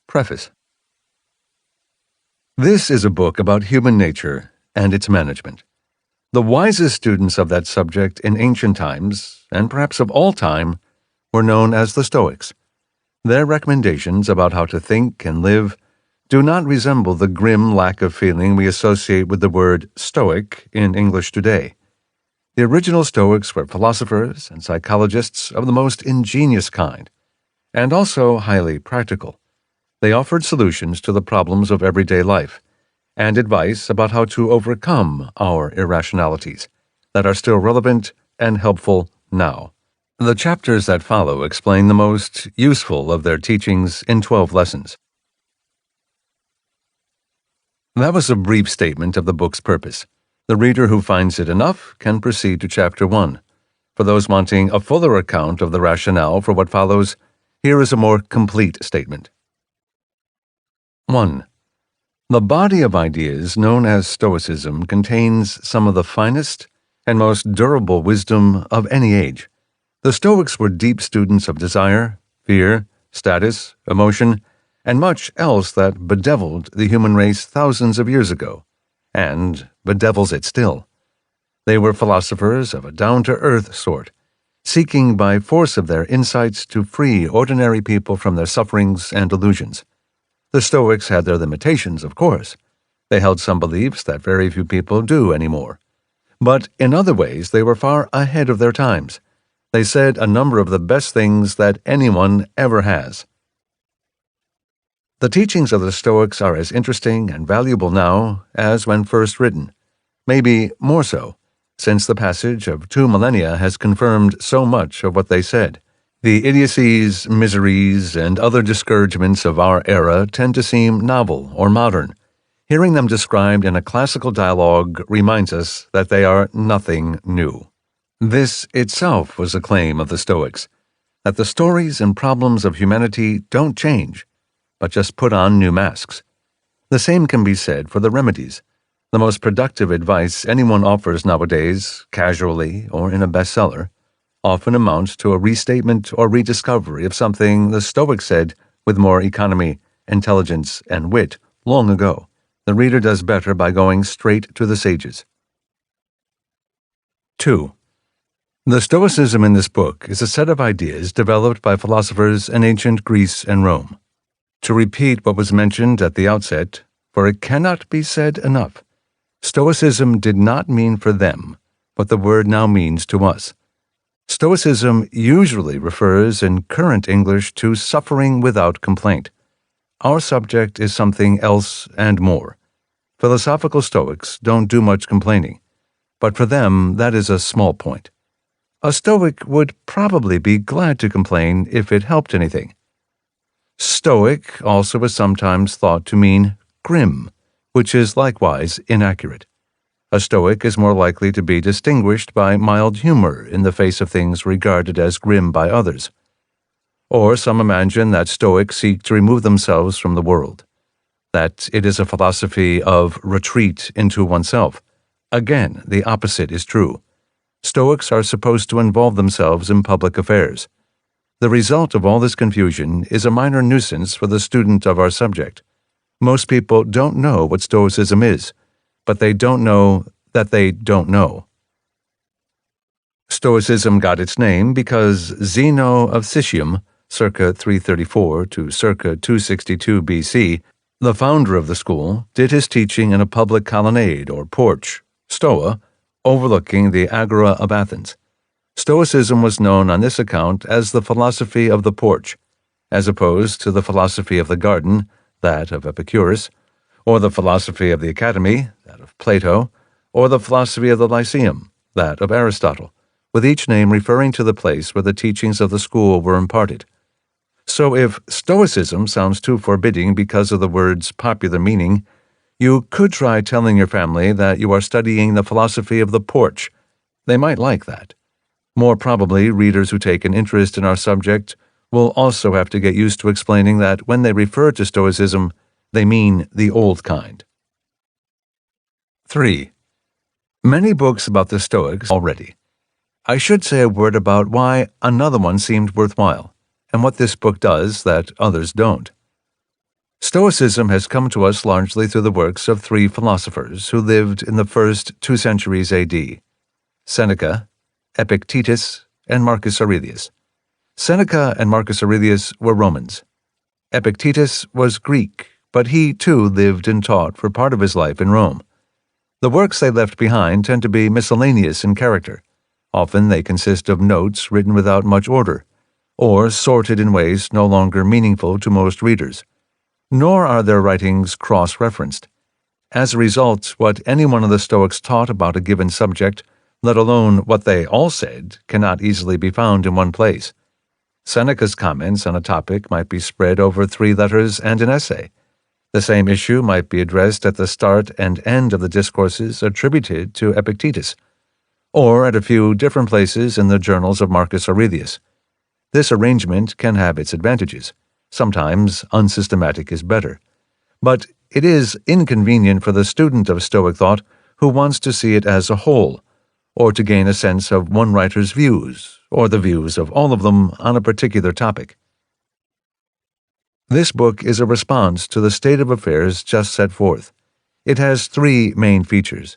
Preface. This is a book about human nature and its management. The wisest students of that subject in ancient times, and perhaps of all time, were known as the Stoics. Their recommendations about how to think and live do not resemble the grim lack of feeling we associate with the word Stoic in English today. The original Stoics were philosophers and psychologists of the most ingenious kind, and also highly practical. They offered solutions to the problems of everyday life, and advice about how to overcome our irrationalities that are still relevant and helpful now. The chapters that follow explain the most useful of their teachings in 12 lessons. That was a brief statement of the book's purpose. The reader who finds it enough can proceed to Chapter 1. For those wanting a fuller account of the rationale for what follows, here is a more complete statement. 1. The body of ideas known as Stoicism contains some of the finest and most durable wisdom of any age. The Stoics were deep students of desire, fear, status, emotion, and much else that bedeviled the human race thousands of years ago, and bedevils it still. They were philosophers of a down-to-earth sort, seeking by force of their insights to free ordinary people from their sufferings and delusions. The Stoics had their limitations, of course. They held some beliefs that very few people do anymore. But in other ways, they were far ahead of their times. They said a number of the best things that anyone ever has. The teachings of the Stoics are as interesting and valuable now as when first written, maybe more so, since the passage of 2 millennia has confirmed so much of what they said. The idiocies, miseries, and other discouragements of our era tend to seem novel or modern. Hearing them described in a classical dialogue reminds us that they are nothing new. This itself was a claim of the Stoics, that the stories and problems of humanity don't change, but just put on new masks. The same can be said for the remedies. The most productive advice anyone offers nowadays, casually or in a bestseller, often amounts to a restatement or rediscovery of something the Stoics said with more economy, intelligence, and wit long ago. The reader does better by going straight to the sages. 2. The Stoicism in this book is a set of ideas developed by philosophers in ancient Greece and Rome. To repeat what was mentioned at the outset, for it cannot be said enough, Stoicism did not mean for them what the word now means to us. Stoicism usually refers in current English to suffering without complaint. Our subject is something else and more. Philosophical Stoics don't do much complaining, but for them that is a small point. A Stoic would probably be glad to complain if it helped anything. Stoic also is sometimes thought to mean grim, which is likewise inaccurate. A Stoic is more likely to be distinguished by mild humor in the face of things regarded as grim by others. Or some imagine that Stoics seek to remove themselves from the world, that it is a philosophy of retreat into oneself. Again, the opposite is true. Stoics are supposed to involve themselves in public affairs. The result of all this confusion is a minor nuisance for the student of our subject. Most people don't know what Stoicism is, but they don't know that they don't know. Stoicism got its name because Zeno of Citium, circa 334 to circa 262 BC, the founder of the school, did his teaching in a public colonnade or porch, stoa, overlooking the Agora of Athens. Stoicism was known on this account as the philosophy of the porch, as opposed to the philosophy of the garden, that of Epicurus, or the philosophy of the academy, that of Plato, or the philosophy of the Lyceum, that of Aristotle, with each name referring to the place where the teachings of the school were imparted. So if Stoicism sounds too forbidding because of the word's popular meaning, you could try telling your family that you are studying the philosophy of the porch. They might like that. More probably, readers who take an interest in our subject will also have to get used to explaining that when they refer to Stoicism, they mean the old kind. 3. Many books about the Stoics already. I should say a word about why another one seemed worthwhile, and what this book does that others don't. Stoicism has come to us largely through the works of three philosophers who lived in the first 2 centuries AD: Seneca, Epictetus, and Marcus Aurelius. Seneca and Marcus Aurelius were Romans. Epictetus was Greek, but he too lived and taught for part of his life in Rome. The works they left behind tend to be miscellaneous in character. Often they consist of notes written without much order, or sorted in ways no longer meaningful to most readers. Nor are their writings cross-referenced. As a result, what any one of the Stoics taught about a given subject, let alone what they all said, cannot easily be found in one place. Seneca's comments on a topic might be spread over 3 letters and an essay. The same issue might be addressed at the start and end of the discourses attributed to Epictetus, or at a few different places in the journals of Marcus Aurelius. This arrangement can have its advantages. Sometimes unsystematic is better. But it is inconvenient for the student of Stoic thought who wants to see it as a whole, or to gain a sense of one writer's views, or the views of all of them on a particular topic. This book is a response to the state of affairs just set forth. It has 3 main features.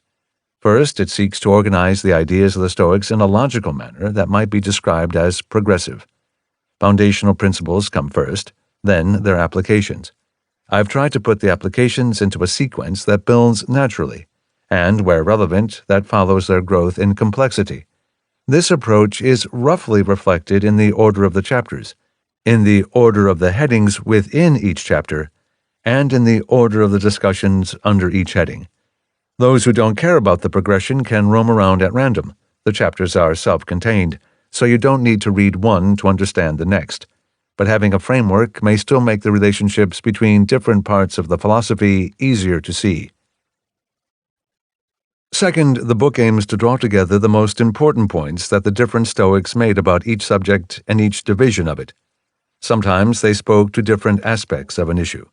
First, it seeks to organize the ideas of the Stoics in a logical manner that might be described as progressive. Foundational principles come first, then their applications. I've tried to put the applications into a sequence that builds naturally, and, where relevant, that follows their growth in complexity. This approach is roughly reflected in the order of the chapters, in the order of the headings within each chapter, and in the order of the discussions under each heading. Those who don't care about the progression can roam around at random. The chapters are self-contained, so you don't need to read one to understand the next. But having a framework may still make the relationships between different parts of the philosophy easier to see. Second, the book aims to draw together the most important points that the different Stoics made about each subject and each division of it. Sometimes they spoke to different aspects of an issue.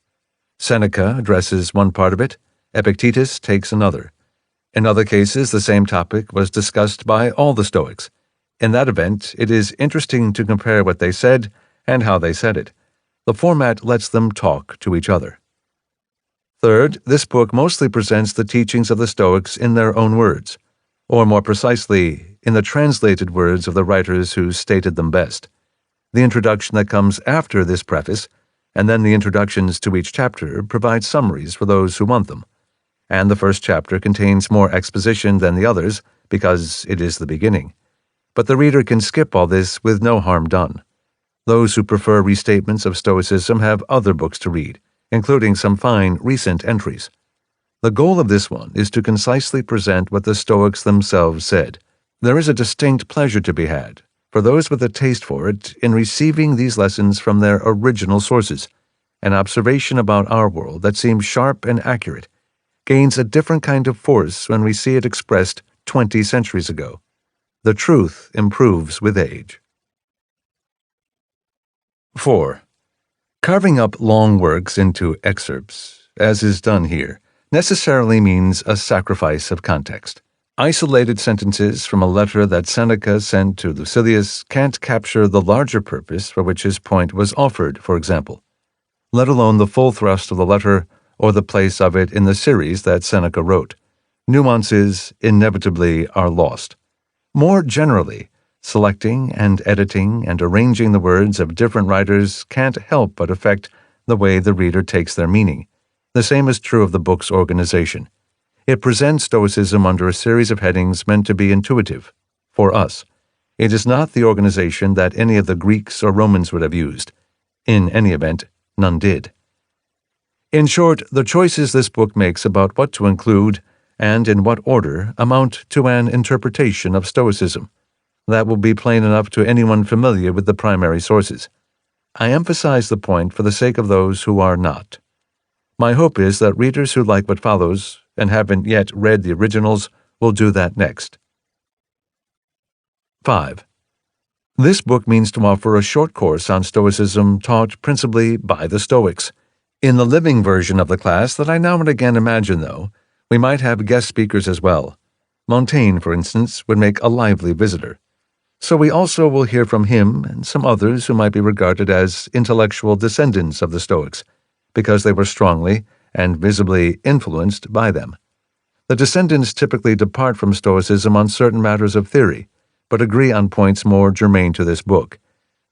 Seneca addresses one part of it, Epictetus takes another. In other cases, the same topic was discussed by all the Stoics. In that event, it is interesting to compare what they said and how they said it. The format lets them talk to each other. Third, this book mostly presents the teachings of the Stoics in their own words, or more precisely, in the translated words of the writers who stated them best. The introduction that comes after this preface, and then the introductions to each chapter, provide summaries for those who want them. And the first chapter contains more exposition than the others because it is the beginning. But the reader can skip all this with no harm done. Those who prefer restatements of Stoicism have other books to read, including some fine recent entries. The goal of this one is to concisely present what the Stoics themselves said. There is a distinct pleasure to be had, for those with a taste for it, in receiving these lessons from their original sources. An observation about our world that seems sharp and accurate gains a different kind of force when we see it expressed 20 centuries ago. The truth improves with age. 4. Carving up long works into excerpts, as is done here, necessarily means a sacrifice of context. Isolated sentences from a letter that Seneca sent to Lucilius can't capture the larger purpose for which his point was offered, for example, let alone the full thrust of the letter or the place of it in the series that Seneca wrote. Nuances inevitably are lost. More generally, selecting and editing and arranging the words of different writers can't help but affect the way the reader takes their meaning. The same is true of the book's organization. It presents Stoicism under a series of headings meant to be intuitive, for us. It is not the organization that any of the Greeks or Romans would have used. In any event, none did. In short, the choices this book makes about what to include and in what order amount to an interpretation of Stoicism. That will be plain enough to anyone familiar with the primary sources. I emphasize the point for the sake of those who are not. My hope is that readers who like what follows and haven't yet read the originals will do that next. 5. This book means to offer a short course on Stoicism taught principally by the Stoics. In the living version of the class that I now and again imagine, though, we might have guest speakers as well. Montaigne, for instance, would make a lively visitor. So we also will hear from him and some others who might be regarded as intellectual descendants of the Stoics, because they were strongly and visibly influenced by them. The descendants typically depart from Stoicism on certain matters of theory, but agree on points more germane to this book.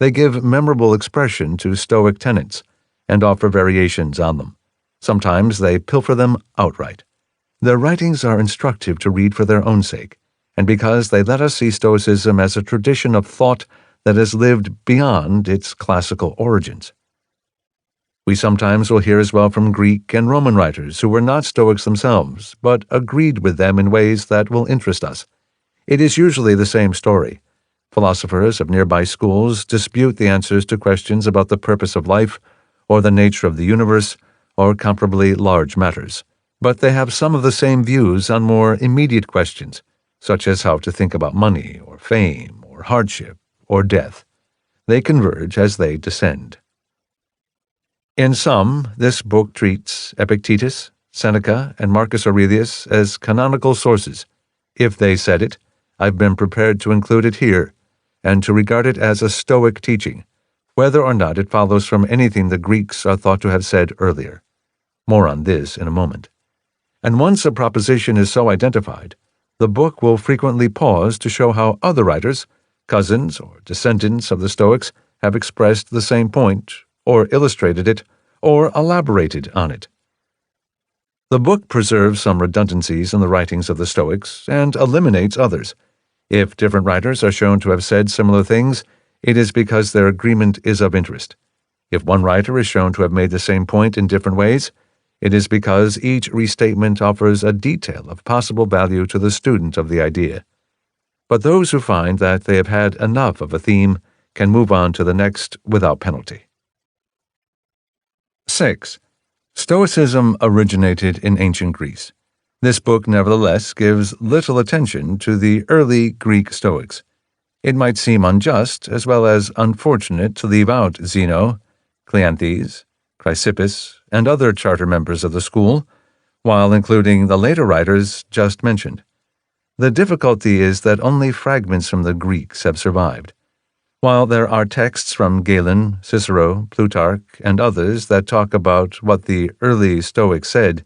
They give memorable expression to Stoic tenets and offer variations on them. Sometimes they pilfer them outright. Their writings are instructive to read for their own sake, and because they let us see Stoicism as a tradition of thought that has lived beyond its classical origins. We sometimes will hear as well from Greek and Roman writers who were not Stoics themselves, but agreed with them in ways that will interest us. It is usually the same story. Philosophers of nearby schools dispute the answers to questions about the purpose of life, or the nature of the universe, or comparably large matters. But they have some of the same views on more immediate questions, such as how to think about money, or fame, or hardship, or death. They converge as they descend. In sum, this book treats Epictetus, Seneca, and Marcus Aurelius as canonical sources. If they said it, I've been prepared to include it here, and to regard it as a Stoic teaching, whether or not it follows from anything the Greeks are thought to have said earlier. More on this in a moment. And once a proposition is so identified, the book will frequently pause to show how other writers, cousins or descendants of the Stoics, have expressed the same point, or illustrated it, or elaborated on it. The book preserves some redundancies in the writings of the Stoics and eliminates others. If different writers are shown to have said similar things, it is because their agreement is of interest. If one writer is shown to have made the same point in different ways, it is because each restatement offers a detail of possible value to the student of the idea. But those who find that they have had enough of a theme can move on to the next without penalty. 6. Stoicism originated in ancient Greece. This book nevertheless gives little attention to the early Greek Stoics. It might seem unjust as well as unfortunate to leave out Zeno, Cleanthes, Chrysippus, and other charter members of the school, while including the later writers just mentioned. The difficulty is that only fragments from the Greeks have survived. While there are texts from Galen, Cicero, Plutarch, and others that talk about what the early Stoics said,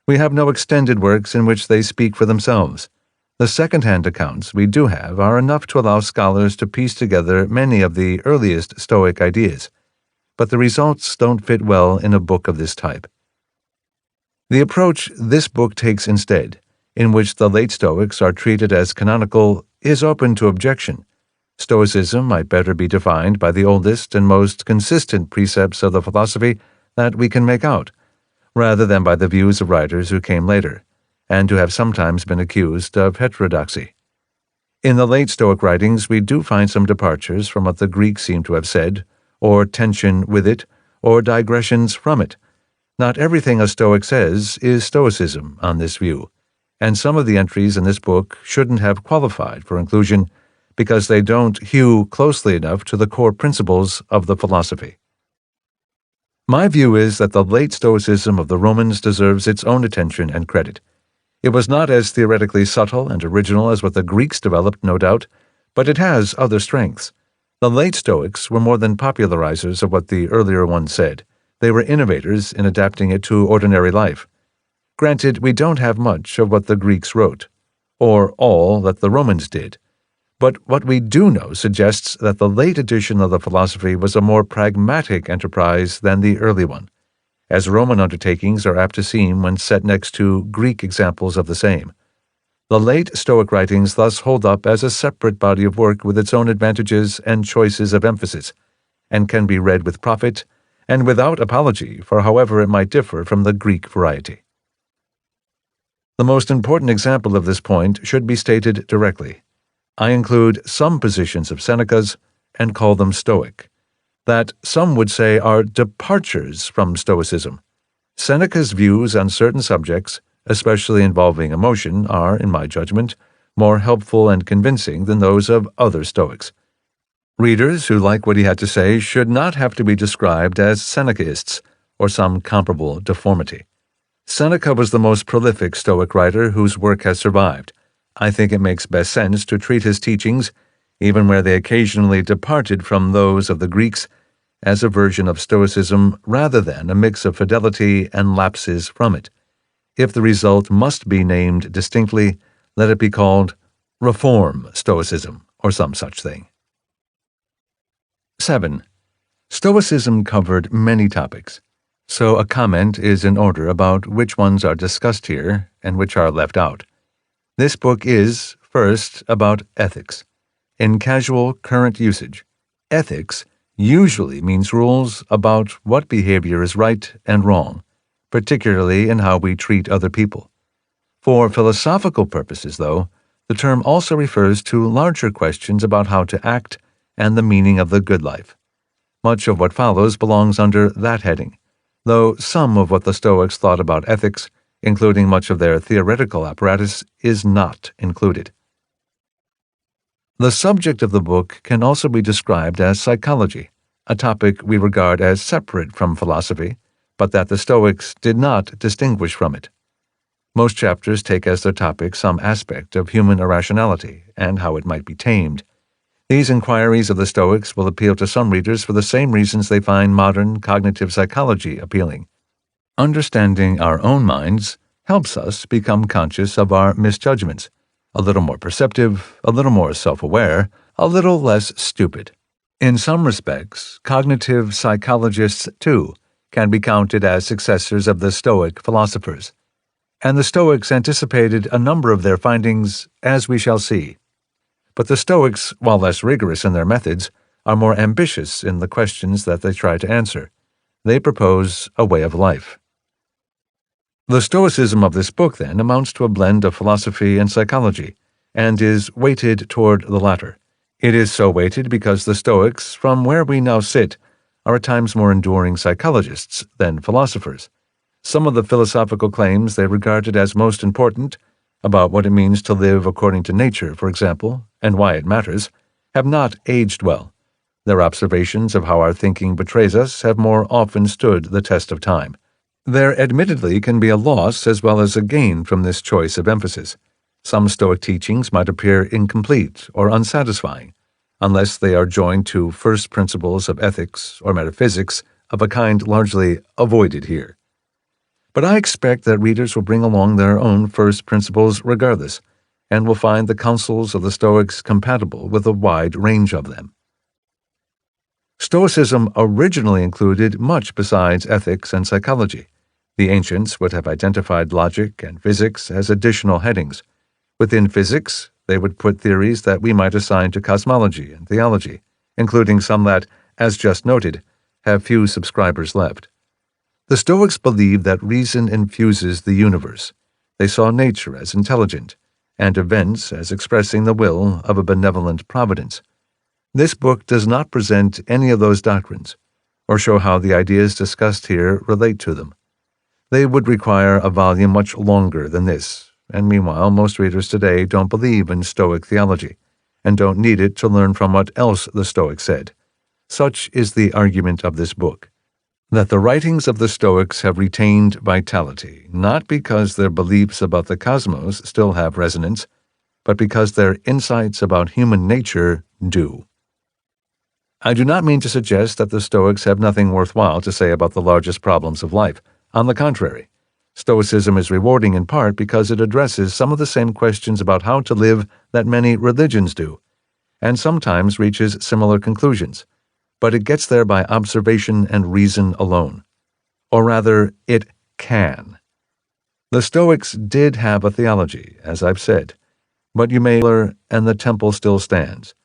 we have no extended works in which they speak for themselves. The second-hand accounts we do have are enough to allow scholars to piece together many of the earliest Stoic ideas, but the results don't fit well in a book of this type. The approach this book takes instead, in which the late Stoics are treated as canonical, is open to objection. Stoicism might better be defined by the oldest and most consistent precepts of the philosophy that we can make out, rather than by the views of writers who came later, and who have sometimes been accused of heterodoxy. In the late Stoic writings we do find some departures from what the Greeks seem to have said, or tension with it, or digressions from it. Not everything a Stoic says is Stoicism on this view, and some of the entries in this book shouldn't have qualified for inclusion because they don't hew closely enough to the core principles of the philosophy. My view is that the late Stoicism of the Romans deserves its own attention and credit. It was not as theoretically subtle and original as what the Greeks developed, no doubt, but it has other strengths. The late Stoics were more than popularizers of what the earlier ones said. They were innovators in adapting it to ordinary life. Granted, we don't have much of what the Greeks wrote, or all that the Romans did, but what we do know suggests that the late edition of the philosophy was a more pragmatic enterprise than the early one, as Roman undertakings are apt to seem when set next to Greek examples of the same. The late Stoic writings thus hold up as a separate body of work with its own advantages and choices of emphasis, and can be read with profit and without apology for however it might differ from the Greek variety. The most important example of this point should be stated directly. I include some positions of Seneca's and call them Stoic, that some would say are departures from Stoicism. Seneca's views on certain subjects, especially involving emotion, are, in my judgment, more helpful and convincing than those of other Stoics. Readers who like what he had to say should not have to be described as Senecaists or some comparable deformity. Seneca was the most prolific Stoic writer whose work has survived. I think it makes best sense to treat his teachings, even where they occasionally departed from those of the Greeks, as a version of Stoicism rather than a mix of fidelity and lapses from it. If the result must be named distinctly, let it be called Reform Stoicism or some such thing. 7. Stoicism covered many topics, so a comment is in order about which ones are discussed here and which are left out. This book is, first, about ethics. In casual current usage, ethics usually means rules about what behavior is right and wrong, particularly in how we treat other people. For philosophical purposes, though, the term also refers to larger questions about how to act and the meaning of the good life. Much of what follows belongs under that heading, though some of what the Stoics thought about ethics, including much of their theoretical apparatus, is not included. The subject of the book can also be described as psychology, a topic we regard as separate from philosophy, but that the Stoics did not distinguish from it. Most chapters take as their topic some aspect of human irrationality and how it might be tamed. These inquiries of the Stoics will appeal to some readers for the same reasons they find modern cognitive psychology appealing. Understanding our own minds helps us become conscious of our misjudgments, a little more perceptive, a little more self-aware, a little less stupid. In some respects, cognitive psychologists, too, can be counted as successors of the Stoic philosophers. And the Stoics anticipated a number of their findings, as we shall see. But the Stoics, while less rigorous in their methods, are more ambitious in the questions that they try to answer. They propose a way of life. The Stoicism of this book, then, amounts to a blend of philosophy and psychology, and is weighted toward the latter. It is so weighted because the Stoics, from where we now sit, are at times more enduring psychologists than philosophers. Some of the philosophical claims they regarded as most important, about what it means to live according to nature, for example, and why it matters, have not aged well. Their observations of how our thinking betrays us have more often stood the test of time. There admittedly can be a loss as well as a gain from this choice of emphasis. Some Stoic teachings might appear incomplete or unsatisfying, unless they are joined to first principles of ethics or metaphysics of a kind largely avoided here. But I expect that readers will bring along their own first principles regardless, and will find the counsels of the Stoics compatible with a wide range of them. Stoicism originally included much besides ethics and psychology. The ancients would have identified logic and physics as additional headings. Within physics, they would put theories that we might assign to cosmology and theology, including some that, as just noted, have few subscribers left. The Stoics believed that reason infuses the universe. They saw nature as intelligent, and events as expressing the will of a benevolent providence. This book does not present any of those doctrines, or show how the ideas discussed here relate to them. They would require a volume much longer than this, and meanwhile most readers today don't believe in Stoic theology, and don't need it to learn from what else the Stoics said. Such is the argument of this book, that the writings of the Stoics have retained vitality, not because their beliefs about the cosmos still have resonance, but because their insights about human nature do. I do not mean to suggest that the Stoics have nothing worthwhile to say about the largest problems of life. On the contrary, Stoicism is rewarding in part because it addresses some of the same questions about how to live that many religions do, and sometimes reaches similar conclusions, but it gets there by observation and reason alone. Or rather, it can. The Stoics did have a theology, as I've said, but you may learn, and the temple still stands.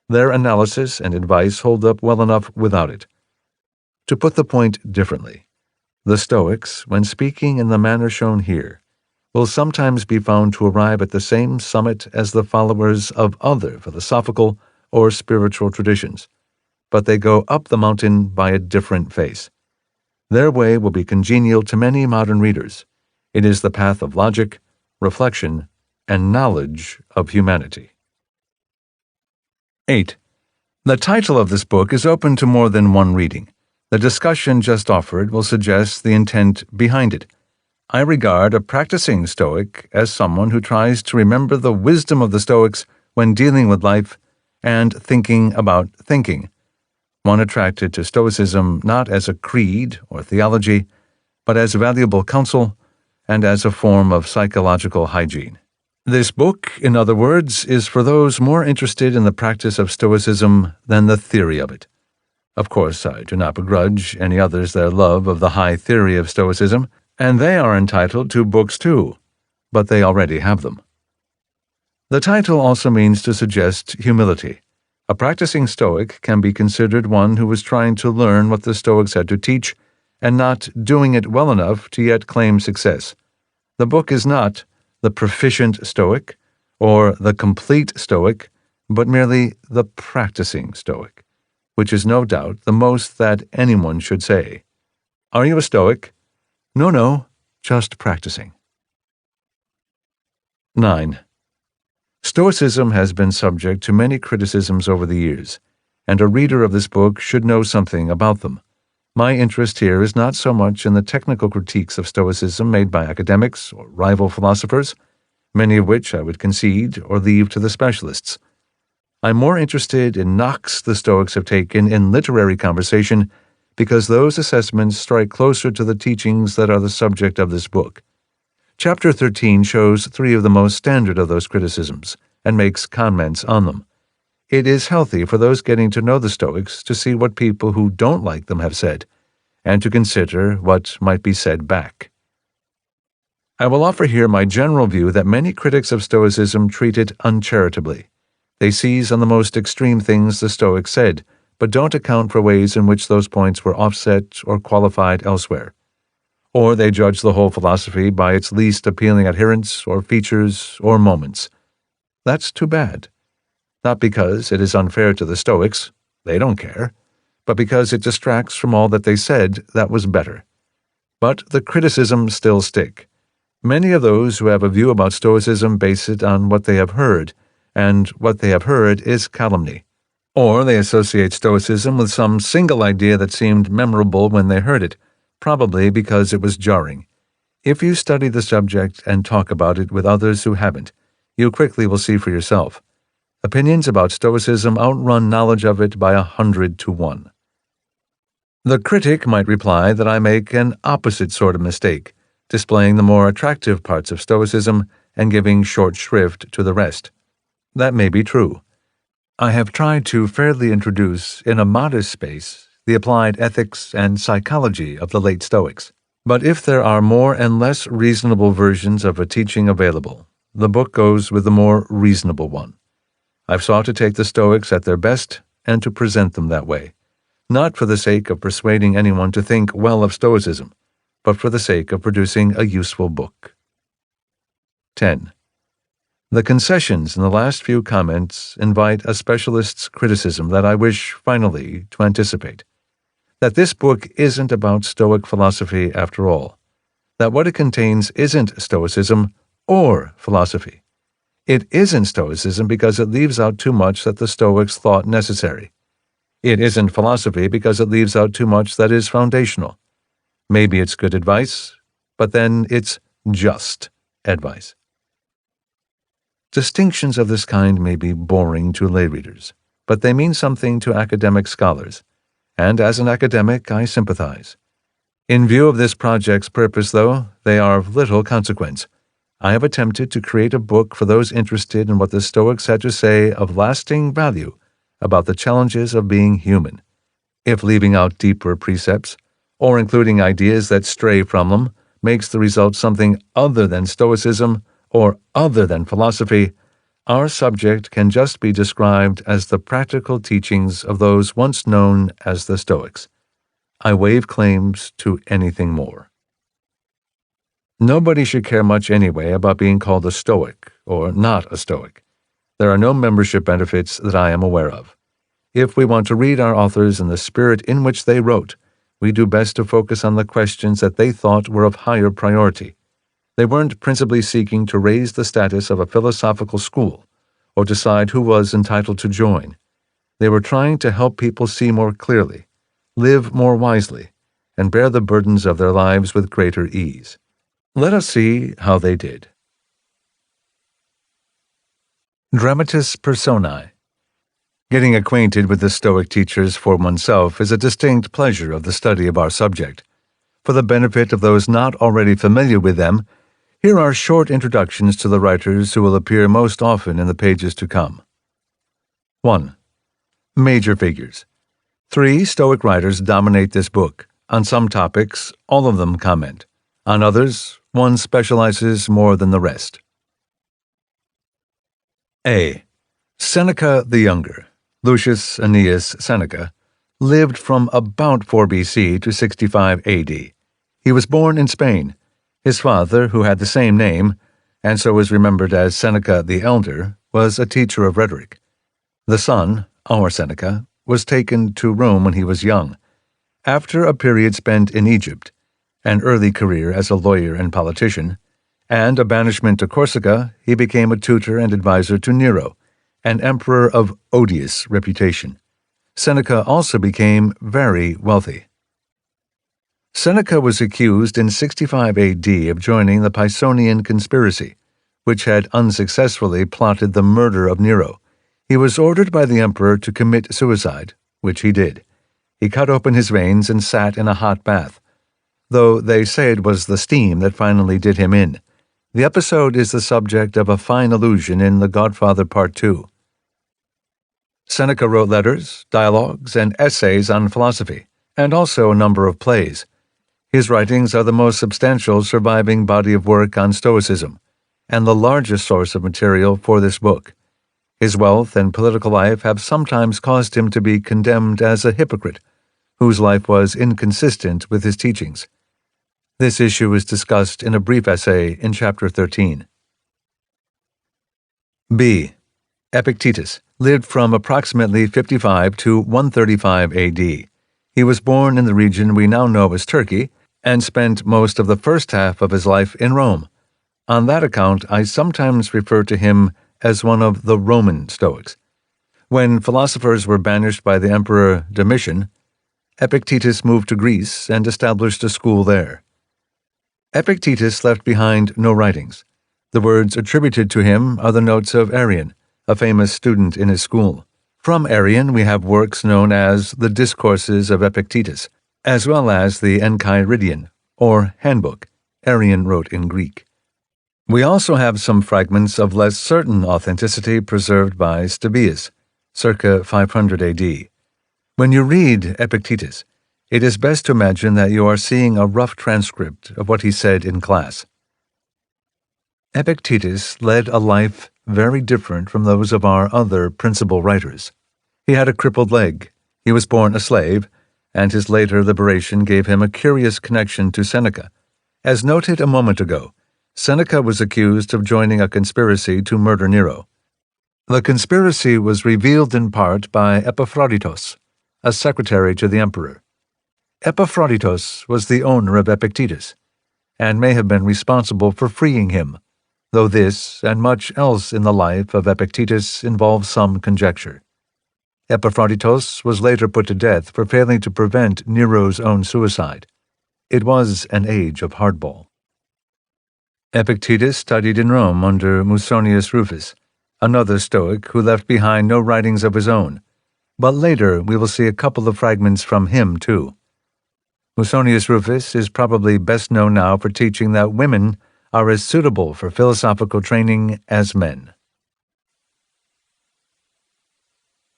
Their analysis and advice hold up well enough without it. To put the point differently, the Stoics, when speaking in the manner shown here, will sometimes be found to arrive at the same summit as the followers of other philosophical or spiritual traditions, but they go up the mountain by a different face. Their way will be congenial to many modern readers. It is the path of logic, reflection, and knowledge of humanity. 8. The title of this book is open to more than one reading. The discussion just offered will suggest the intent behind it. I regard a practicing Stoic as someone who tries to remember the wisdom of the Stoics when dealing with life and thinking about thinking. one attracted to Stoicism not as a creed or theology, but as valuable counsel and as a form of psychological hygiene. This book, in other words, is for those more interested in the practice of Stoicism than the theory of it. Of course, I do not begrudge any others their love of the high theory of Stoicism, and they are entitled to books too, but they already have them. The title also means to suggest humility. A practicing Stoic can be considered one who is trying to learn what the Stoics had to teach and not doing it well enough to yet claim success. The book is not the proficient Stoic or the complete Stoic, but merely the practicing Stoic, which is no doubt the most that anyone should say. Are you a Stoic? No, just practicing. 9. Stoicism has been subject to many criticisms over the years, and a reader of this book should know something about them. My interest here is not so much in the technical critiques of Stoicism made by academics or rival philosophers, many of which I would concede or leave to the specialists. I'm more interested in knocks the Stoics have taken in literary conversation because those assessments strike closer to the teachings that are the subject of this book. Chapter 13 shows 3 of the most standard of those criticisms and makes comments on them. It is healthy for those getting to know the Stoics to see what people who don't like them have said, and to consider what might be said back. I will offer here my general view that many critics of Stoicism treat it uncharitably. They seize on the most extreme things the Stoics said, but don't account for ways in which those points were offset or qualified elsewhere. Or they judge the whole philosophy by its least appealing adherents or features or moments. That's too bad. Not because it is unfair to the Stoics, they don't care, but because it distracts from all that they said that was better. But the criticisms still stick. Many of those who have a view about Stoicism base it on what they have heard, and what they have heard is calumny. Or they associate Stoicism with some single idea that seemed memorable when they heard it, probably because it was jarring. If you study the subject and talk about it with others who haven't, you quickly will see for yourself. Opinions about Stoicism outrun knowledge of it by 100 to 1. The critic might reply that I make an opposite sort of mistake, displaying the more attractive parts of Stoicism and giving short shrift to the rest. That may be true. I have tried to fairly introduce, in a modest space, the applied ethics and psychology of the late Stoics. But if there are more and less reasonable versions of a teaching available, the book goes with the more reasonable one. I've sought to take the Stoics at their best and to present them that way, not for the sake of persuading anyone to think well of Stoicism, but for the sake of producing a useful book. 10. The concessions in the last few comments invite a specialist's criticism that I wish, finally, to anticipate. That this book isn't about Stoic philosophy after all. That what it contains isn't Stoicism or philosophy. It isn't Stoicism because it leaves out too much that the Stoics thought necessary. It isn't philosophy because it leaves out too much that is foundational. Maybe it's good advice, but then it's just advice. Distinctions of this kind may be boring to lay readers, but they mean something to academic scholars, and as an academic I sympathize. In view of this project's purpose, though, they are of little consequence. I have attempted to create a book for those interested in what the Stoics had to say of lasting value about the challenges of being human. If leaving out deeper precepts, or including ideas that stray from them, makes the result something other than Stoicism or other than philosophy, our subject can just be described as the practical teachings of those once known as the Stoics. I waive claims to anything more. Nobody should care much anyway about being called a Stoic or not a Stoic. There are no membership benefits that I am aware of. If we want to read our authors in the spirit in which they wrote, we do best to focus on the questions that they thought were of higher priority. They weren't principally seeking to raise the status of a philosophical school or decide who was entitled to join. They were trying to help people see more clearly, live more wisely, and bear the burdens of their lives with greater ease. Let us see how they did. Dramatis Personae. Getting acquainted with the Stoic teachers for oneself is a distinct pleasure of the study of our subject. For the benefit of those not already familiar with them, here are short introductions to the writers who will appear most often in the pages to come. 1. Major figures. 3 Stoic writers dominate this book. On some topics, all of them comment. On others, one specializes more than the rest. A. Seneca the Younger, Lucius Annaeus Seneca, lived from about 4 BC to 65 AD. He was born in Spain. His father, who had the same name, and so is remembered as Seneca the Elder, was a teacher of rhetoric. The son, our Seneca, was taken to Rome when he was young. After a period spent in Egypt, an early career as a lawyer and politician, and a banishment to Corsica, he became a tutor and advisor to Nero, an emperor of odious reputation. Seneca also became very wealthy. Seneca was accused in 65 AD of joining the Pisonian conspiracy, which had unsuccessfully plotted the murder of Nero. He was ordered by the emperor to commit suicide, which he did. He cut open his veins and sat in a hot bath, though they say it was the steam that finally did him in. The episode is the subject of a fine allusion in The Godfather Part 2. Seneca wrote letters, dialogues, and essays on philosophy, and also a number of plays. His writings are the most substantial surviving body of work on Stoicism, and the largest source of material for this book. His wealth and political life have sometimes caused him to be condemned as a hypocrite, whose life was inconsistent with his teachings. This issue is discussed in a brief essay in Chapter 13. B. Epictetus lived from approximately 55 to 135 AD. He was born in the region we now know as Turkey and spent most of the first half of his life in Rome. On that account, I sometimes refer to him as one of the Roman Stoics. When philosophers were banished by the Emperor Domitian, Epictetus moved to Greece and established a school there. Epictetus left behind no writings. The words attributed to him are the notes of Arrian, a famous student in his school. From Arrian we have works known as the Discourses of Epictetus, as well as the Enchiridion, or Handbook, Arrian wrote in Greek. We also have some fragments of less certain authenticity preserved by Stobaeus, circa 500 AD. When you read Epictetus, it is best to imagine that you are seeing a rough transcript of what he said in class. Epictetus led a life very different from those of our other principal writers. He had a crippled leg, he was born a slave, and his later liberation gave him a curious connection to Seneca. As noted a moment ago, Seneca was accused of joining a conspiracy to murder Nero. The conspiracy was revealed in part by Epaphroditos, a secretary to the emperor. Epaphroditos was the owner of Epictetus, and may have been responsible for freeing him, though this and much else in the life of Epictetus involves some conjecture. Epaphroditos was later put to death for failing to prevent Nero's own suicide. It was an age of hardball. Epictetus studied in Rome under Musonius Rufus, another Stoic who left behind no writings of his own, but later we will see a couple of fragments from him too. Musonius Rufus is probably best known now for teaching that women are as suitable for philosophical training as men.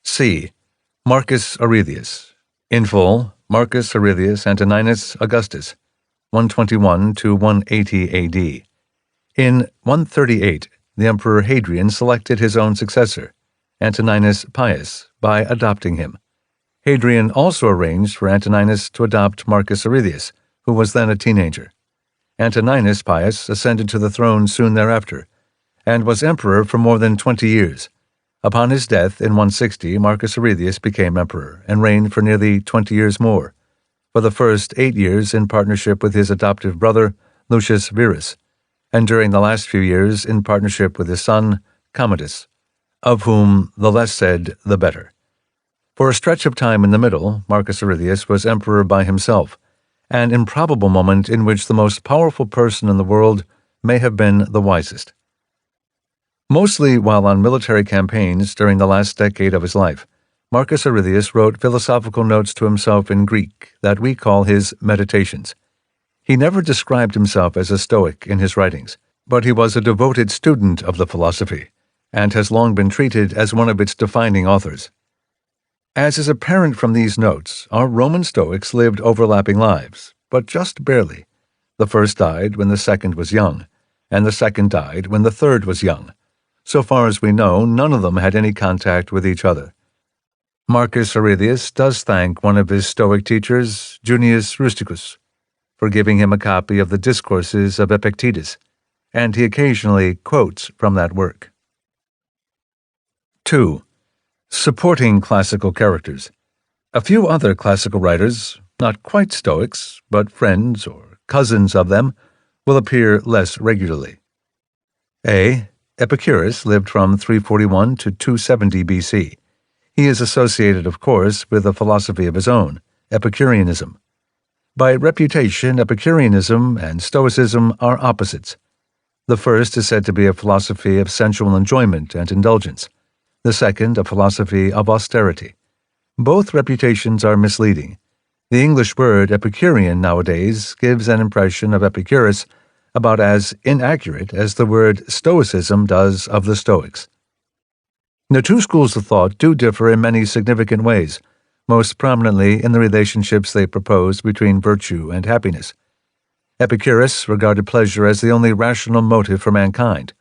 C. Marcus Aurelius. In full, Marcus Aurelius Antoninus Augustus, 121 to 180 AD. In 138, the Emperor Hadrian selected his own successor, Antoninus Pius, by adopting him. Hadrian also arranged for Antoninus to adopt Marcus Aurelius, who was then a teenager. Antoninus Pius ascended to the throne soon thereafter, and was emperor for more than 20 years. Upon his death in 160, Marcus Aurelius became emperor and reigned for nearly 20 years more, for the first 8 years in partnership with his adoptive brother, Lucius Verus, and during the last few years in partnership with his son, Commodus, of whom the less said, the better. For a stretch of time in the middle, Marcus Aurelius was emperor by himself, an improbable moment in which the most powerful person in the world may have been the wisest. Mostly while on military campaigns during the last decade of his life, Marcus Aurelius wrote philosophical notes to himself in Greek that we call his Meditations. He never described himself as a Stoic in his writings, but he was a devoted student of the philosophy, and has long been treated as one of its defining authors. As is apparent from these notes, our Roman Stoics lived overlapping lives, but just barely. The first died when the second was young, and the second died when the third was young. So far as we know, none of them had any contact with each other. Marcus Aurelius does thank one of his Stoic teachers, Junius Rusticus, for giving him a copy of the Discourses of Epictetus, and he occasionally quotes from that work. 2. Supporting classical characters. A few other classical writers, not quite Stoics, but friends or cousins of them, will appear less regularly. A. Epicurus lived from 341 to 270 BC. He is associated, of course, with a philosophy of his own, Epicureanism. By reputation, Epicureanism and Stoicism are opposites. The first is said to be a philosophy of sensual enjoyment and indulgence, the second a philosophy of austerity. Both reputations are misleading. The English word Epicurean nowadays gives an impression of Epicurus about as inaccurate as the word Stoicism does of the Stoics. The two schools of thought do differ in many significant ways, most prominently in the relationships they propose between virtue and happiness. Epicurus regarded pleasure as the only rational motive for mankind,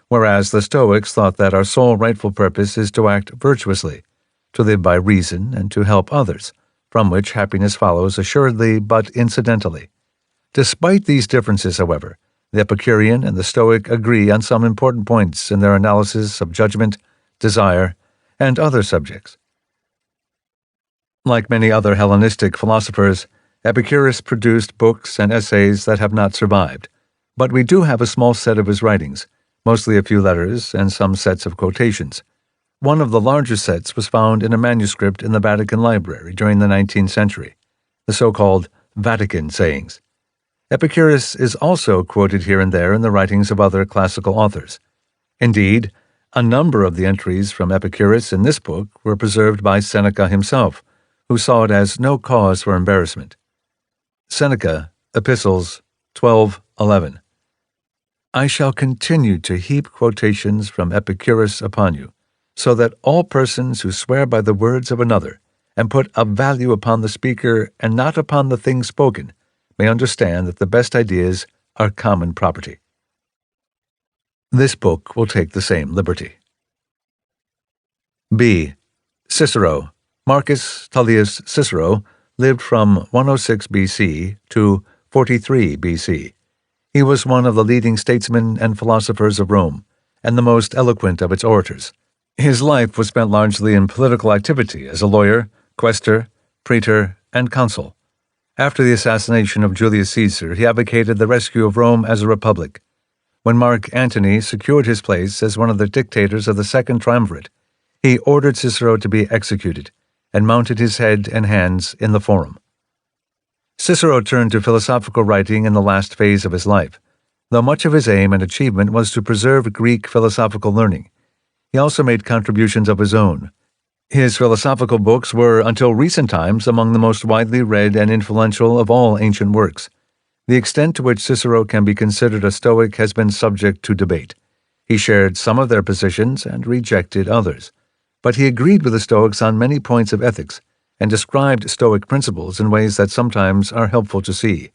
whereas the Stoics thought that our sole rightful purpose is to act virtuously, to live by reason and to help others, from which happiness follows assuredly but incidentally. Despite these differences, however, the Epicurean and the Stoic agree on some important points in their analysis of judgment, desire, and other subjects. Like many other Hellenistic philosophers, Epicurus produced books and essays that have not survived, but we do have a small set of his writings, mostly a few letters and some sets of quotations. One of the larger sets was found in a manuscript in the Vatican Library during the 19th century, the so-called Vatican Sayings. Epicurus is also quoted here and there in the writings of other classical authors. Indeed, a number of the entries from Epicurus in this book were preserved by Seneca himself, who saw it as no cause for embarrassment. Seneca, Epistles 12:11. I shall continue to heap quotations from Epicurus upon you, so that all persons who swear by the words of another, and put a value upon the speaker and not upon the thing spoken, may understand that the best ideas are common property. This book will take the same liberty. B. Cicero. Marcus Tullius Cicero lived from 106 BC to 43 BC. He was one of the leading statesmen and philosophers of Rome, and the most eloquent of its orators. His life was spent largely in political activity as a lawyer, quaestor, praetor, and consul. After the assassination of Julius Caesar, he advocated the rescue of Rome as a republic. When Mark Antony secured his place as one of the dictators of the Second Triumvirate, he ordered Cicero to be executed, and mounted his head and hands in the Forum. Cicero turned to philosophical writing in the last phase of his life, though much of his aim and achievement was to preserve Greek philosophical learning. He also made contributions of his own. His philosophical books were, until recent times, among the most widely read and influential of all ancient works. The extent to which Cicero can be considered a Stoic has been subject to debate. He shared some of their positions and rejected others, but he agreed with the Stoics on many points of ethics and described Stoic principles in ways that sometimes are helpful to see.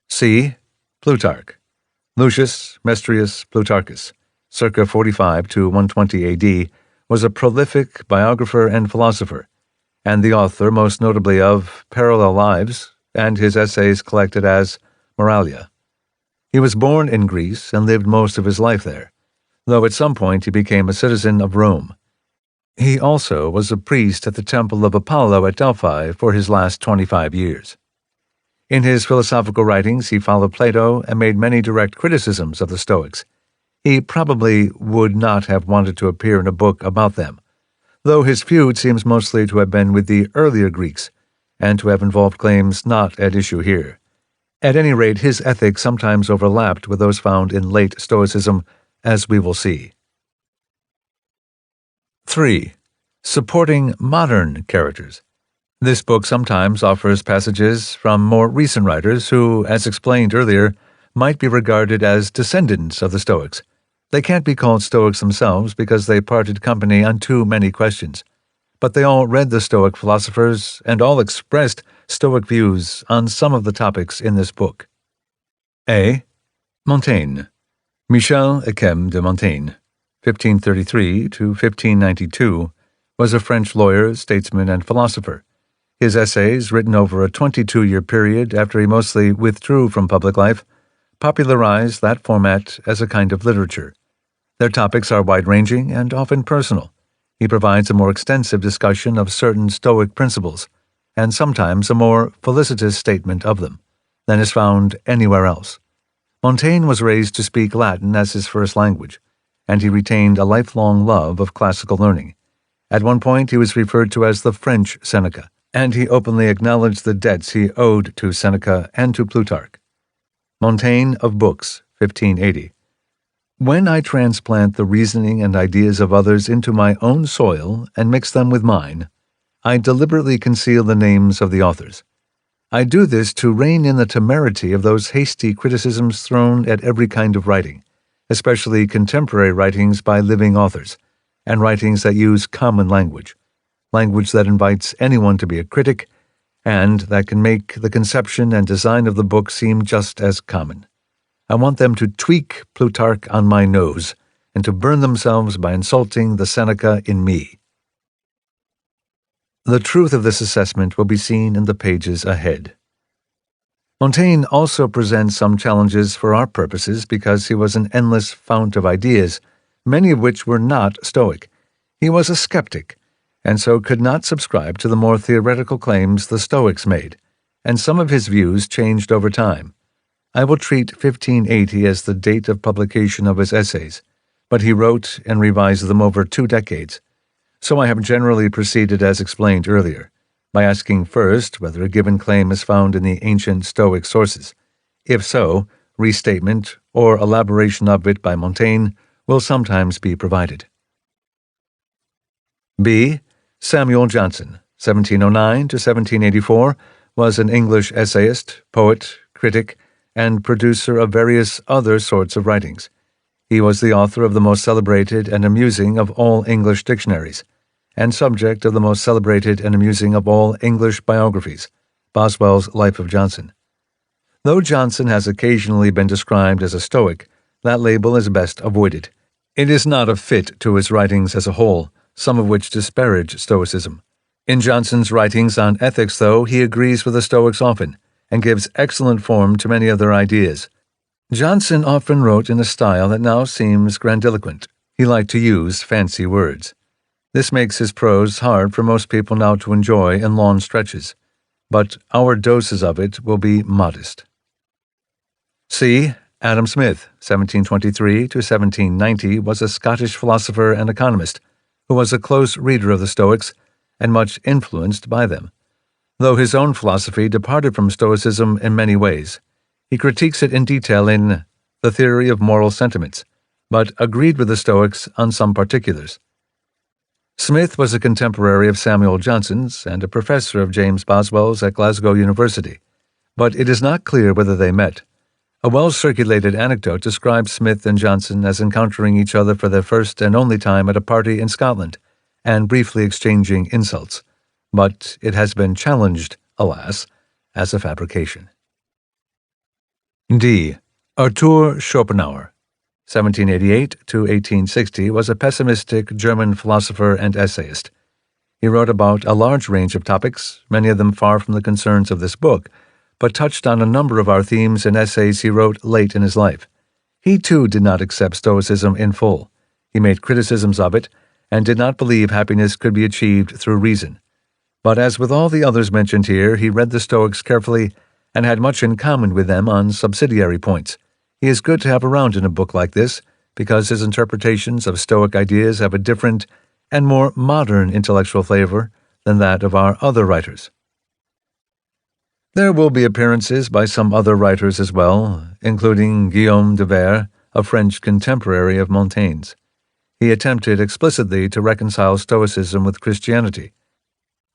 C. Plutarch. Lucius Mestrius Plutarchus, circa 45 to 120 AD, was a prolific biographer and philosopher, and the author most notably of Parallel Lives and his essays collected as Moralia. He was born in Greece and lived most of his life there, though at some point he became a citizen of Rome. He also was a priest at the Temple of Apollo at Delphi for his last 25 years. In his philosophical writings, he followed Plato and made many direct criticisms of the Stoics. He probably would not have wanted to appear in a book about them, though his feud seems mostly to have been with the earlier Greeks, and to have involved claims not at issue here. At any rate, his ethics sometimes overlapped with those found in late Stoicism, as we will see. 3. Supporting modern characters. This book sometimes offers passages from more recent writers who, as explained earlier, might be regarded as descendants of the Stoics. They can't be called Stoics themselves because they parted company on too many questions, but they all read the Stoic philosophers and all expressed Stoic views on some of the topics in this book. A. Montaigne. Michel Echem de Montaigne, 1533 to 1592, was a French lawyer, statesman, and philosopher. His essays, written over a 22-year period after he mostly withdrew from public life, popularized that format as a kind of literature. Their topics are wide-ranging and often personal. He provides a more extensive discussion of certain Stoic principles, and sometimes a more felicitous statement of them, than is found anywhere else. Montaigne was raised to speak Latin as his first language, and he retained a lifelong love of classical learning. At one point he was referred to as the French Seneca, and he openly acknowledged the debts he owed to Seneca and to Plutarch. Montaigne of Books, 1580. When I transplant the reasoning and ideas of others into my own soil and mix them with mine, I deliberately conceal the names of the authors. I do this to rein in the temerity of those hasty criticisms thrown at every kind of writing, especially contemporary writings by living authors, and writings that use common language that invites anyone to be a critic, and that can make the conception and design of the book seem just as common. I want them to tweak Plutarch on my nose, and to burn themselves by insulting the Seneca in me. The truth of this assessment will be seen in the pages ahead. Montaigne also presents some challenges for our purposes because he was an endless fount of ideas, many of which were not Stoic. He was a skeptic, and so could not subscribe to the more theoretical claims the Stoics made, and some of his views changed over time. I will treat 1580 as the date of publication of his essays, but he wrote and revised them over 2 decades. So I have generally proceeded as explained earlier, by asking first whether a given claim is found in the ancient Stoic sources. If so, restatement or elaboration of it by Montaigne will sometimes be provided. B. Samuel Johnson, 1709 to 1784, was an English essayist, poet, critic, and producer of various other sorts of writings. He was the author of the most celebrated and amusing of all English dictionaries, and subject of the most celebrated and amusing of all English biographies, Boswell's Life of Johnson. Though Johnson has occasionally been described as a Stoic, that label is best avoided. It is not a fit to his writings as a whole, some of which disparage Stoicism. In Johnson's writings on ethics, though, he agrees with the Stoics often, and gives excellent form to many of their ideas. Johnson often wrote in a style that now seems grandiloquent. He liked to use fancy words. This makes his prose hard for most people now to enjoy in long stretches, but our doses of it will be modest. C. Adam Smith, 1723 to 1790, was a Scottish philosopher and economist who was a close reader of the Stoics and much influenced by them. Though his own philosophy departed from Stoicism in many ways, he critiques it in detail in The Theory of Moral Sentiments, but agreed with the Stoics on some particulars. Smith was a contemporary of Samuel Johnson's and a professor of James Boswell's at Glasgow University, but it is not clear whether they met. A well-circulated anecdote describes Smith and Johnson as encountering each other for their first and only time at a party in Scotland, and briefly exchanging insults, but it has been challenged, alas, as a fabrication. D. Arthur Schopenhauer, 1788 to 1860, was a pessimistic German philosopher and essayist. He wrote about a large range of topics, many of them far from the concerns of this book, but touched on a number of our themes in essays he wrote late in his life. He too did not accept Stoicism in full. He made criticisms of it, and did not believe happiness could be achieved through reason. But as with all the others mentioned here, he read the Stoics carefully and had much in common with them on subsidiary points. He is good to have around in a book like this, because his interpretations of Stoic ideas have a different and more modern intellectual flavor than that of our other writers. There will be appearances by some other writers as well, including Guillaume de Vere, a French contemporary of Montaigne's. He attempted explicitly to reconcile Stoicism with Christianity,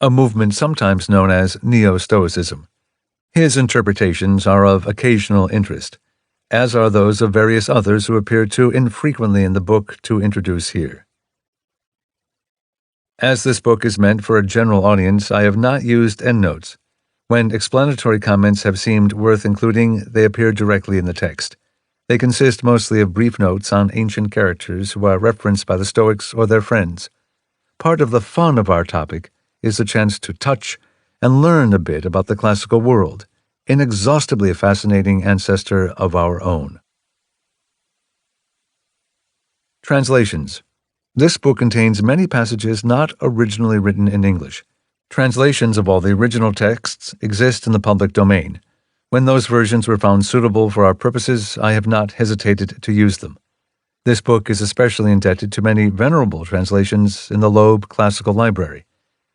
a movement sometimes known as Neo-Stoicism. His interpretations are of occasional interest, as are those of various others who appear too infrequently in the book to introduce here. As this book is meant for a general audience, I have not used endnotes. When explanatory comments have seemed worth including, they appear directly in the text. They consist mostly of brief notes on ancient characters who are referenced by the Stoics or their friends. Part of the fun of our topic is the chance to touch and learn a bit about the classical world, inexhaustibly fascinating ancestor of our own. Translations. This book contains many passages not originally written in English. Translations of all the original texts exist in the public domain. When those versions were found suitable for our purposes, I have not hesitated to use them. This book is especially indebted to many venerable translations in the Loeb Classical Library,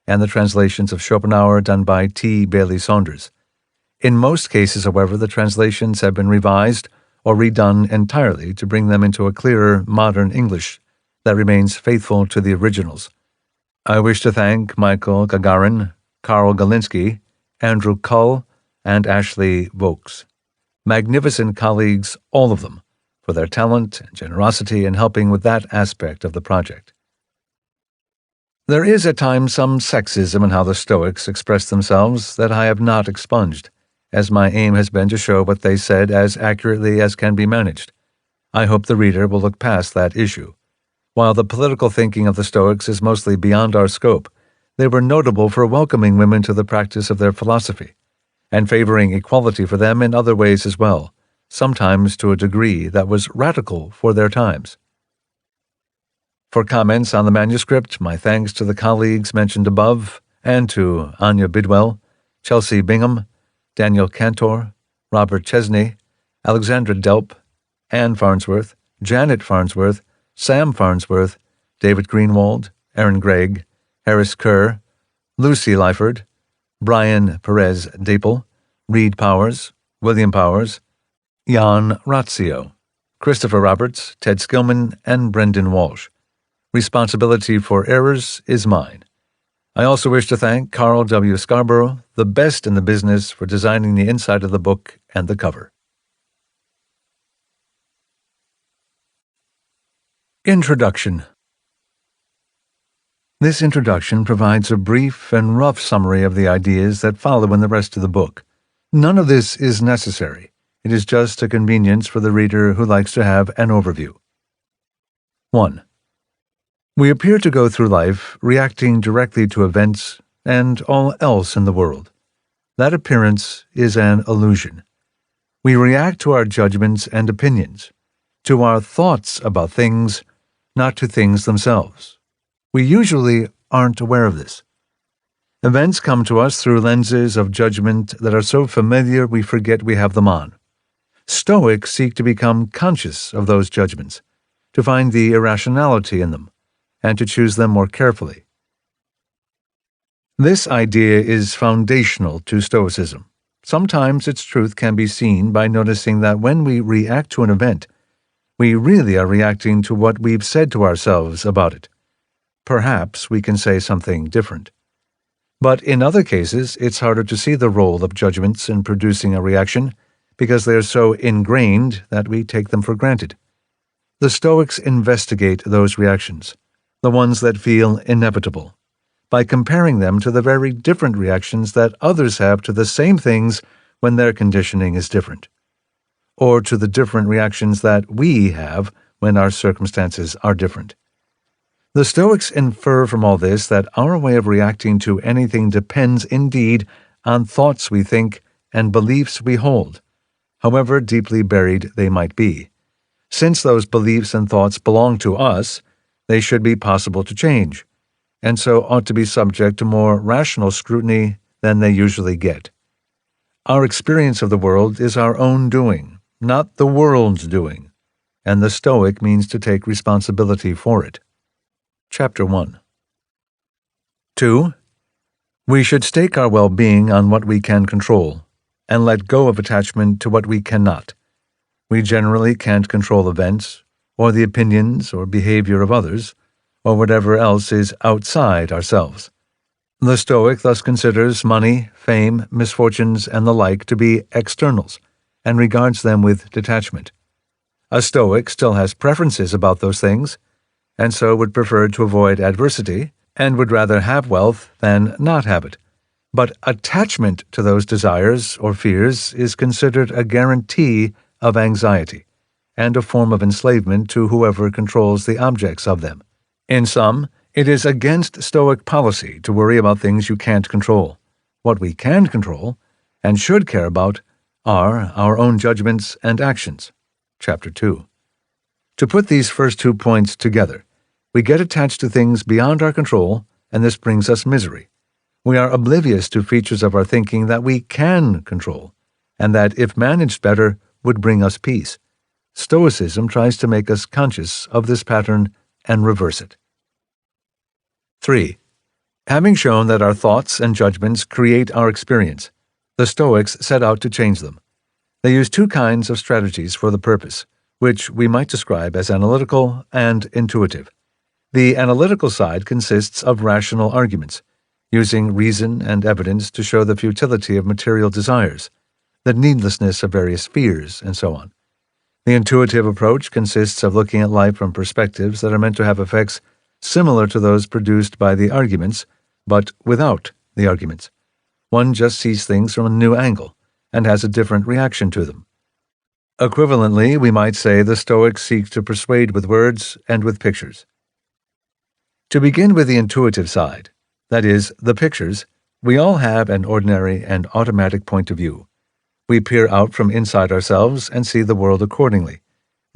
and the translations of Schopenhauer done by T. Bailey Saunders. In most cases, however, the translations have been revised or redone entirely to bring them into a clearer, modern English that remains faithful to the originals. I wish to thank Michael Gagarin, Karl Galinsky, Andrew Cull, and Ashley Vokes. Magnificent colleagues, all of them, for their talent and generosity in helping with that aspect of the project. There is at times some sexism in how the Stoics express themselves that I have not expunged, as my aim has been to show what they said as accurately as can be managed. I hope the reader will look past that issue. While the political thinking of the Stoics is mostly beyond our scope, they were notable for welcoming women to the practice of their philosophy, and favoring equality for them in other ways as well, sometimes to a degree that was radical for their times. For comments on the manuscript, my thanks to the colleagues mentioned above, and to Anya Bidwell, Chelsea Bingham, Daniel Cantor, Robert Chesney, Alexandra Delp, Anne Farnsworth, Janet Farnsworth, Sam Farnsworth, David Greenwald, Aaron Gregg, Harris Kerr, Lucy Lyford, Brian Perez Dapel, Reed Powers, William Powers, Jan Razio, Christopher Roberts, Ted Skillman, and Brendan Walsh. Responsibility for errors is mine. I also wish to thank Carl W. Scarborough, the best in the business, for designing the inside of the book and the cover. Introduction. This introduction provides a brief and rough summary of the ideas that follow in the rest of the book. None of this is necessary. It is just a convenience for the reader who likes to have an overview. 1. We appear to go through life reacting directly to events and all else in the world. That appearance is an illusion. We react to our judgments and opinions, to our thoughts about things, not to things themselves. We usually aren't aware of this. Events come to us through lenses of judgment that are so familiar we forget we have them on. Stoics seek to become conscious of those judgments, to find the irrationality in them, and to choose them more carefully. This idea is foundational to Stoicism. Sometimes its truth can be seen by noticing that when we react to an event, we really are reacting to what we've said to ourselves about it. Perhaps we can say something different. But in other cases, it's harder to see the role of judgments in producing a reaction because they are so ingrained that we take them for granted. The Stoics investigate those reactions, the ones that feel inevitable, by comparing them to the very different reactions that others have to the same things when their conditioning is different, or to the different reactions that we have when our circumstances are different. The Stoics infer from all this that our way of reacting to anything depends indeed on thoughts we think and beliefs we hold, however deeply buried they might be. Since those beliefs and thoughts belong to us, they should be possible to change, and so ought to be subject to more rational scrutiny than they usually get. Our experience of the world is our own doing, not the world's doing, and the Stoic means to take responsibility for it. Chapter 1. 2. We should stake our well-being on what we can control, and let go of attachment to what we cannot. We generally can't control events, or the opinions or behavior of others, or whatever else is outside ourselves. The Stoic thus considers money, fame, misfortunes, and the like to be externals, and regards them with detachment. A Stoic still has preferences about those things, and so would prefer to avoid adversity, and would rather have wealth than not have it. But attachment to those desires or fears is considered a guarantee of anxiety, and a form of enslavement to whoever controls the objects of them. In sum, it is against Stoic policy to worry about things you can't control. What we can control, and should care about, are our own judgments and actions. Chapter 2. To put these first 2 points together, we get attached to things beyond our control, and this brings us misery. We are oblivious to features of our thinking that we can control, and that, if managed better, would bring us peace. Stoicism tries to make us conscious of this pattern and reverse it. 3. Having shown that our thoughts and judgments create our experience, the Stoics set out to change them. They use 2 kinds of strategies for the purpose, which we might describe as analytical and intuitive. The analytical side consists of rational arguments, using reason and evidence to show the futility of material desires, the needlessness of various fears, and so on. The intuitive approach consists of looking at life from perspectives that are meant to have effects similar to those produced by the arguments, but without the arguments. One just sees things from a new angle, and has a different reaction to them. Equivalently, we might say the Stoics seek to persuade with words and with pictures. To begin with the intuitive side, that is, the pictures, we all have an ordinary and automatic point of view. We peer out from inside ourselves and see the world accordingly.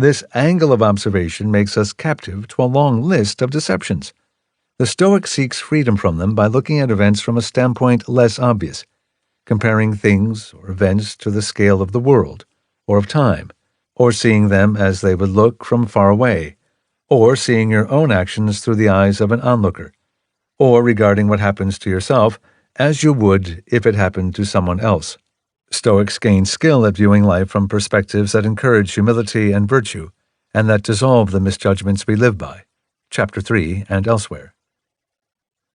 This angle of observation makes us captive to a long list of deceptions. The Stoic seeks freedom from them by looking at events from a standpoint less obvious, comparing things or events to the scale of the world, or of time, or seeing them as they would look from far away, or seeing your own actions through the eyes of an onlooker, or regarding what happens to yourself as you would if it happened to someone else. Stoics gain skill at viewing life from perspectives that encourage humility and virtue, and that dissolve the misjudgments we live by. Chapter 3 and elsewhere.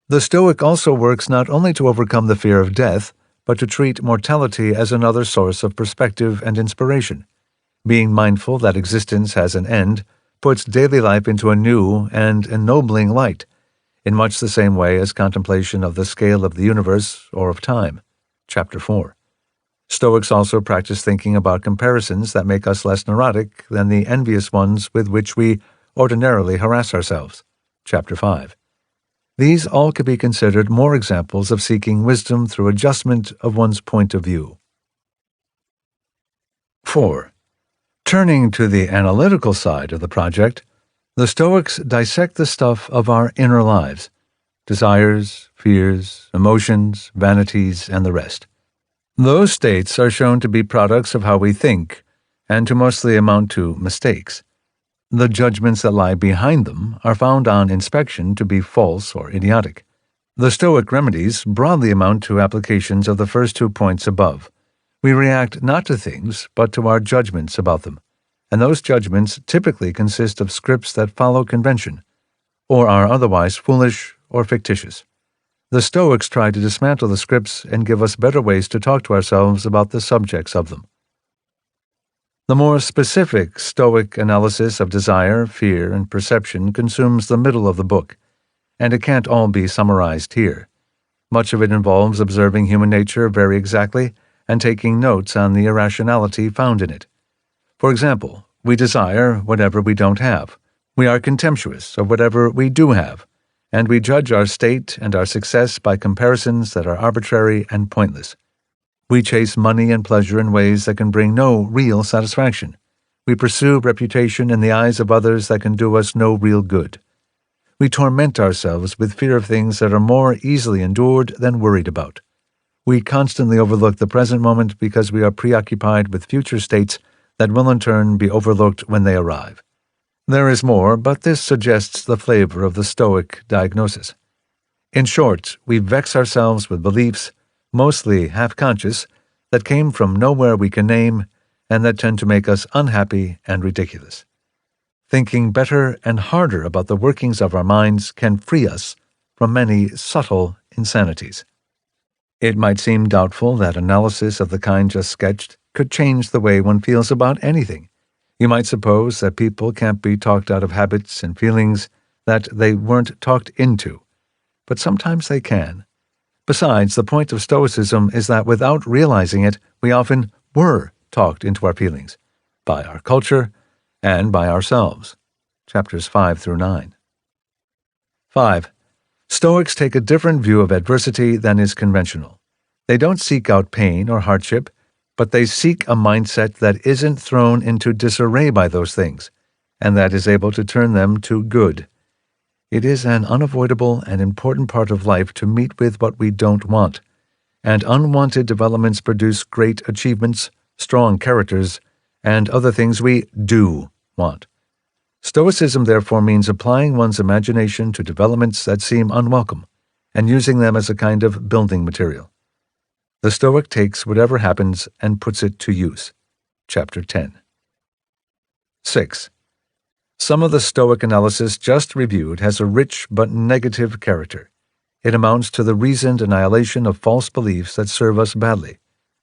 The Stoic also works not only to overcome the fear of death, but to treat mortality as another source of perspective and inspiration. Being mindful that existence has an end puts daily life into a new and ennobling light, in much the same way as contemplation of the scale of the universe or of time. Chapter 4. Stoics also practice thinking about comparisons that make us less neurotic than the envious ones with which we ordinarily harass ourselves. Chapter 5. These all could be considered more examples of seeking wisdom through adjustment of one's point of view. 4. Turning to the analytical side of the project, the Stoics dissect the stuff of our inner lives, desires, fears, emotions, vanities, and the rest. Those states are shown to be products of how we think, and to mostly amount to mistakes. The judgments that lie behind them are found on inspection to be false or idiotic. The Stoic remedies broadly amount to applications of the first 2 points above. We react not to things, but to our judgments about them, and those judgments typically consist of scripts that follow convention, or are otherwise foolish or fictitious. The Stoics try to dismantle the scripts and give us better ways to talk to ourselves about the subjects of them. The more specific Stoic analysis of desire, fear, and perception consumes the middle of the book, and it can't all be summarized here. Much of it involves observing human nature very exactly and taking notes on the irrationality found in it. For example, we desire whatever we don't have. We are contemptuous of whatever we do have, and we judge our state and our success by comparisons that are arbitrary and pointless. We chase money and pleasure in ways that can bring no real satisfaction. We pursue reputation in the eyes of others that can do us no real good. We torment ourselves with fear of things that are more easily endured than worried about. We constantly overlook the present moment because we are preoccupied with future states that will in turn be overlooked when they arrive. There is more, but this suggests the flavor of the Stoic diagnosis. In short, we vex ourselves with beliefs, mostly half-conscious, that came from nowhere we can name, and that tend to make us unhappy and ridiculous. Thinking better and harder about the workings of our minds can free us from many subtle insanities. It might seem doubtful that analysis of the kind just sketched could change the way one feels about anything. You might suppose that people can't be talked out of habits and feelings that they weren't talked into, but sometimes they can. Besides, the point of Stoicism is that without realizing it, we often were talked into our feelings, by our culture and by ourselves. Chapters 5 through 9. 5. Stoics take a different view of adversity than is conventional. They don't seek out pain or hardship, but they seek a mindset that isn't thrown into disarray by those things, and that is able to turn them to good. It is an unavoidable and important part of life to meet with what we don't want, and unwanted developments produce great achievements, strong characters, and other things we do want. Stoicism therefore means applying one's imagination to developments that seem unwelcome, and using them as a kind of building material. The Stoic takes whatever happens and puts it to use. Chapter 10. 6. Some of the Stoic analysis just reviewed has a rich but negative character. It amounts to the reasoned annihilation of false beliefs that serve us badly.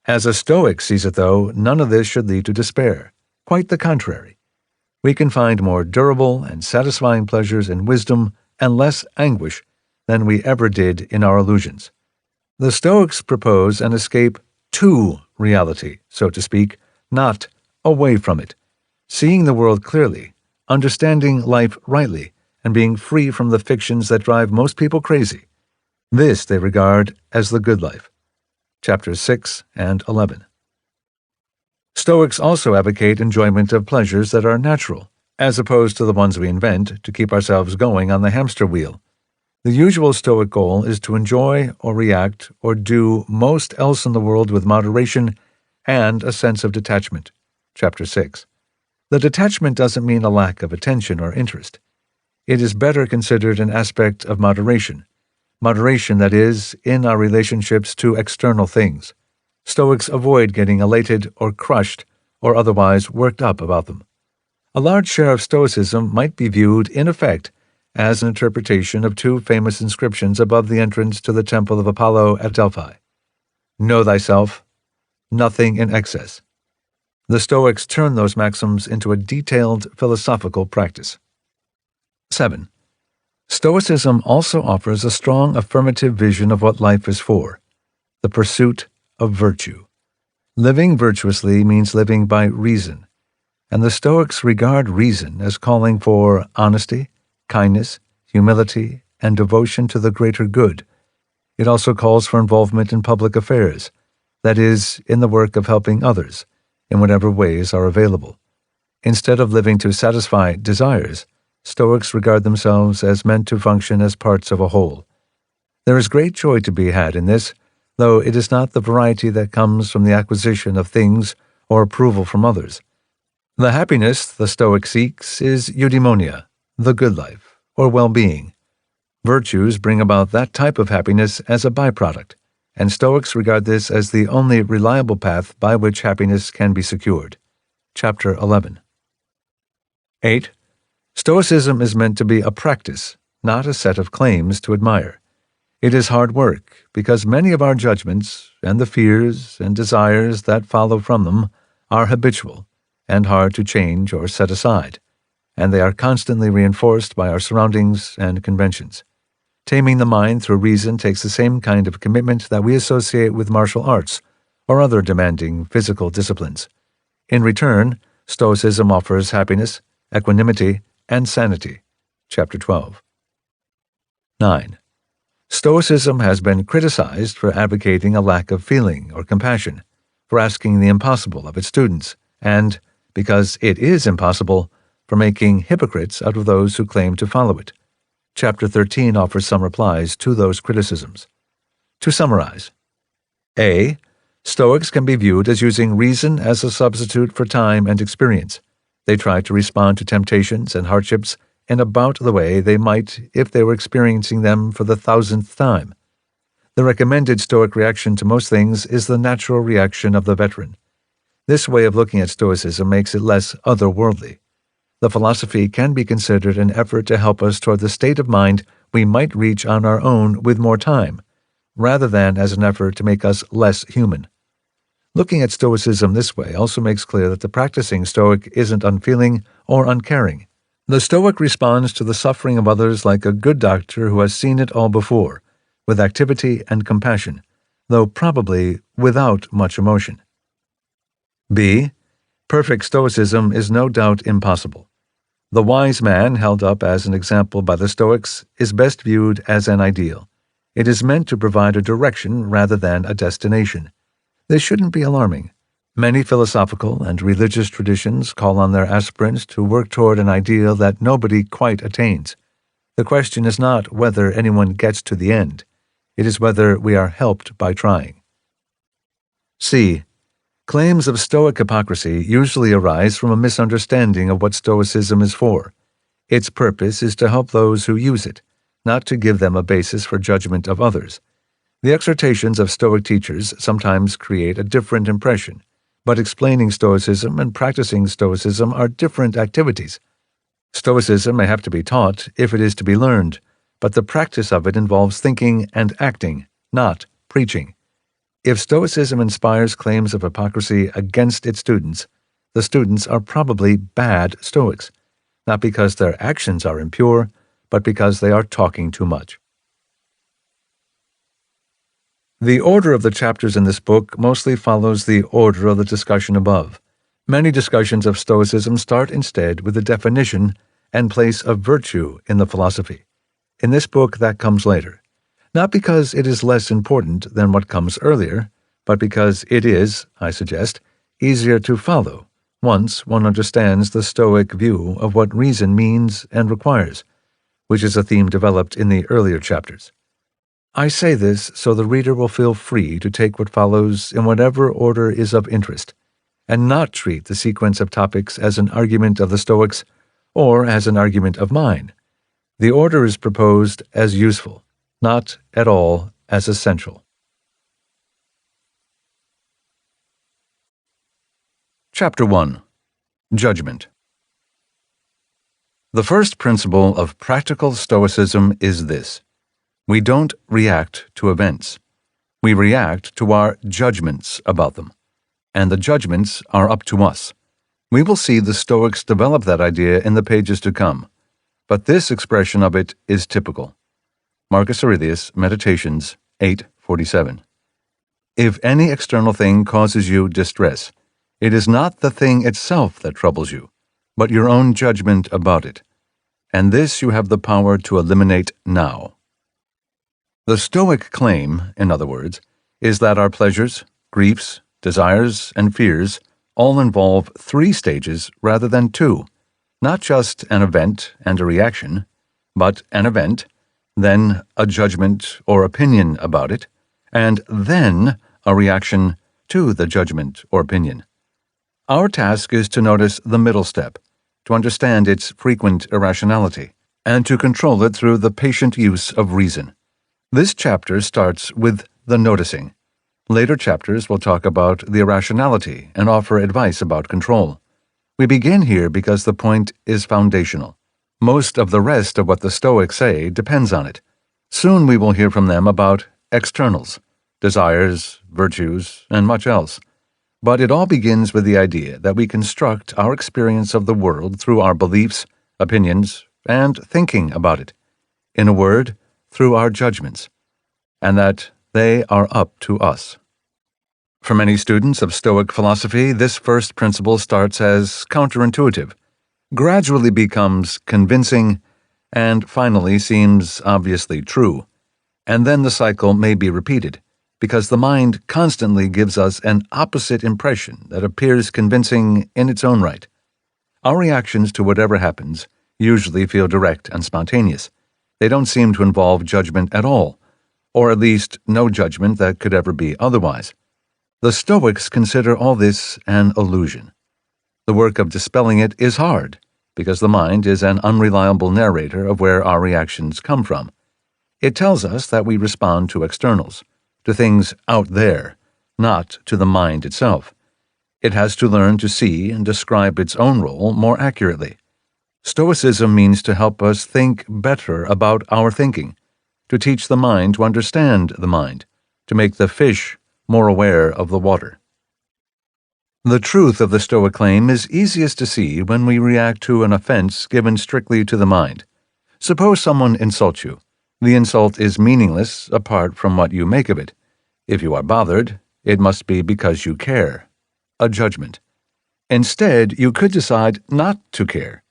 As a Stoic sees it, though, none of this should lead to despair. Quite the contrary. We can find more durable and satisfying pleasures in wisdom and less anguish than we ever did in our illusions. The Stoics propose an escape to reality, so to speak, not away from it, seeing the world clearly, understanding life rightly, and being free from the fictions that drive most people crazy. This they regard as the good life. Chapters 6 and 11. Stoics also advocate enjoyment of pleasures that are natural, as opposed to the ones we invent to keep ourselves going on the hamster wheel. The usual Stoic goal is to enjoy or react or do most else in the world with moderation and a sense of detachment. Chapter 6. The detachment doesn't mean a lack of attention or interest. It is better considered an aspect of moderation. Moderation, that is, in our relationships to external things. Stoics avoid getting elated or crushed or otherwise worked up about them. A large share of Stoicism might be viewed, in effect, as an interpretation of two famous inscriptions above the entrance to the temple of Apollo at Delphi. Know thyself, nothing in excess. The Stoics turn those maxims into a detailed philosophical practice. 7. Stoicism also offers a strong affirmative vision of what life is for, the pursuit of virtue. Living virtuously means living by reason, and the Stoics regard reason as calling for honesty, kindness, humility, and devotion to the greater good. It also calls for involvement in public affairs, that is, in the work of helping others, in whatever ways are available. Instead of living to satisfy desires, Stoics regard themselves as meant to function as parts of a whole. There is great joy to be had in this, though it is not the variety that comes from the acquisition of things or approval from others. The happiness the Stoic seeks is eudaimonia, the good life, or well-being. Virtues bring about that type of happiness as a byproduct, and Stoics regard this as the only reliable path by which happiness can be secured. Chapter 11. 8. Stoicism is meant to be a practice, not a set of claims to admire. It is hard work, because many of our judgments, and the fears and desires that follow from them, are habitual, and hard to change or set aside, and they are constantly reinforced by our surroundings and conventions. Taming the mind through reason takes the same kind of commitment that we associate with martial arts or other demanding physical disciplines. In return, Stoicism offers happiness, equanimity, and sanity. Chapter 12. 9. Stoicism has been criticized for advocating a lack of feeling or compassion, for asking the impossible of its students, and, because it is impossible, for making hypocrites out of those who claim to follow it. Chapter 13 offers some replies to those criticisms. To summarize, A. Stoics can be viewed as using reason as a substitute for time and experience. They try to respond to temptations and hardships in about the way they might if they were experiencing them for the 1,000th time. The recommended Stoic reaction to most things is the natural reaction of the veteran. This way of looking at Stoicism makes it less otherworldly. The philosophy can be considered an effort to help us toward the state of mind we might reach on our own with more time, rather than as an effort to make us less human. Looking at Stoicism this way also makes clear that the practicing Stoic isn't unfeeling or uncaring. The Stoic responds to the suffering of others like a good doctor who has seen it all before, with activity and compassion, though probably without much emotion. B. Perfect Stoicism is no doubt impossible. The wise man, held up as an example by the Stoics, is best viewed as an ideal. It is meant to provide a direction rather than a destination. This shouldn't be alarming. Many philosophical and religious traditions call on their aspirants to work toward an ideal that nobody quite attains. The question is not whether anyone gets to the end. It is whether we are helped by trying. C. Claims of Stoic hypocrisy usually arise from a misunderstanding of what Stoicism is for. Its purpose is to help those who use it, not to give them a basis for judgment of others. The exhortations of Stoic teachers sometimes create a different impression, but explaining Stoicism and practicing Stoicism are different activities. Stoicism may have to be taught if it is to be learned, but the practice of it involves thinking and acting, not preaching. If Stoicism inspires claims of hypocrisy against its students, the students are probably bad Stoics, not because their actions are impure, but because they are talking too much. The order of the chapters in this book mostly follows the order of the discussion above. Many discussions of Stoicism start instead with the definition and place of virtue in the philosophy. In this book, that comes later, not because it is less important than what comes earlier, but because it is, I suggest, easier to follow once one understands the Stoic view of what reason means and requires, which is a theme developed in the earlier chapters. I say this so the reader will feel free to take what follows in whatever order is of interest, and not treat the sequence of topics as an argument of the Stoics or as an argument of mine. The order is proposed as useful, not at all as essential. Chapter 1. Judgment. The first principle of practical Stoicism is this: we don't react to events. We react to our judgments about them, and the judgments are up to us. We will see the Stoics develop that idea in the pages to come, but this expression of it is typical. Marcus Aurelius, Meditations 8:47. If any external thing causes you distress, it is not the thing itself that troubles you, but your own judgment about it, and this you have the power to eliminate now. The Stoic claim, in other words, is that our pleasures, griefs, desires, and fears all involve 3 stages rather than 2, not just an event and a reaction, but an event, then a judgment or opinion about it, and then a reaction to the judgment or opinion. Our task is to notice the middle step, to understand its frequent irrationality, and to control it through the patient use of reason. This chapter starts with the noticing. Later chapters will talk about the irrationality and offer advice about control. We begin here because the point is foundational. Most of the rest of what the Stoics say depends on it. Soon we will hear from them about externals, desires, virtues, and much else. But it all begins with the idea that we construct our experience of the world through our beliefs, opinions, and thinking about it. In a word, through our judgments, and that they are up to us. For many students of Stoic philosophy, this first principle starts as counterintuitive, gradually becomes convincing, and finally seems obviously true. And then the cycle may be repeated, because the mind constantly gives us an opposite impression that appears convincing in its own right. Our reactions to whatever happens usually feel direct and spontaneous. They don't seem to involve judgment at all, or at least no judgment that could ever be otherwise. The Stoics consider all this an illusion. The work of dispelling it is hard, because the mind is an unreliable narrator of where our reactions come from. It tells us that we respond to externals, to things out there, not to the mind itself. It has to learn to see and describe its own role more accurately. Stoicism means to help us think better about our thinking, to teach the mind to understand the mind, to make the fish more aware of the water. The truth of the Stoic claim is easiest to see when we react to an offense given strictly to the mind. Suppose someone insults you. The insult is meaningless apart from what you make of it. If you are bothered, it must be because you care. A judgment. Instead, you could decide not to care,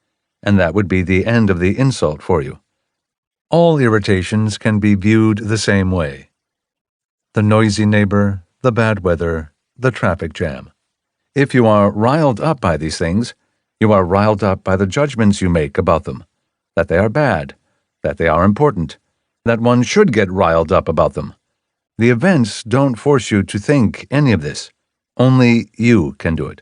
and that would be the end of the insult for you. All irritations can be viewed the same way. The noisy neighbor, the bad weather, the traffic jam. If you are riled up by these things, you are riled up by the judgments you make about them, that they are bad, that they are important, that one should get riled up about them. The events don't force you to think any of this. Only you can do it.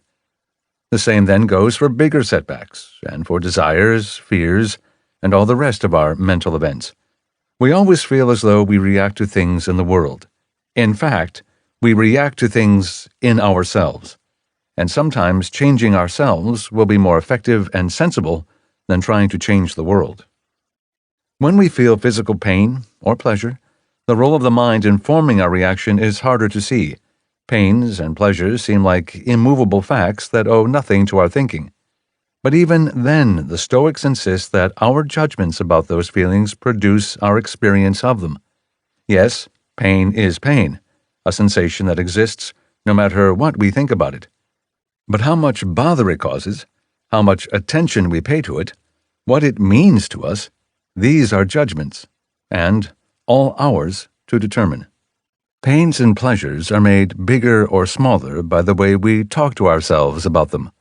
The same then goes for bigger setbacks, and for desires, fears, and all the rest of our mental events. We always feel as though we react to things in the world. In fact, we react to things in ourselves. And sometimes changing ourselves will be more effective and sensible than trying to change the world. When we feel physical pain or pleasure, the role of the mind in forming our reaction is harder to see. Pains and pleasures seem like immovable facts that owe nothing to our thinking. But even then, the Stoics insist that our judgments about those feelings produce our experience of them. Yes, pain is pain, a sensation that exists no matter what we think about it. But how much bother it causes, how much attention we pay to it, what it means to us, these are judgments, and all ours to determine. Pains and pleasures are made bigger or smaller by the way we talk to ourselves about them,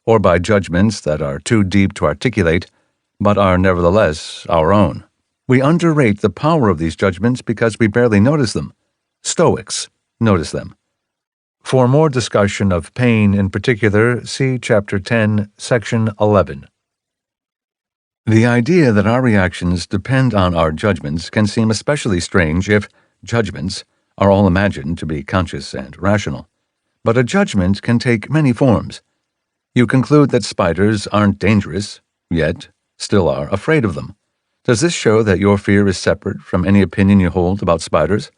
or by judgments that are too deep to articulate, but are nevertheless our own. We underrate the power of these judgments because we barely notice them. Stoics notice them. For more discussion of pain in particular, see Chapter 10, Section 11. The idea that our reactions depend on our judgments can seem especially strange if judgments are all imagined to be conscious and rational. But a judgment can take many forms. You conclude that spiders aren't dangerous, yet still are afraid of them. Does this show that your fear is separate from any opinion you hold about spiders?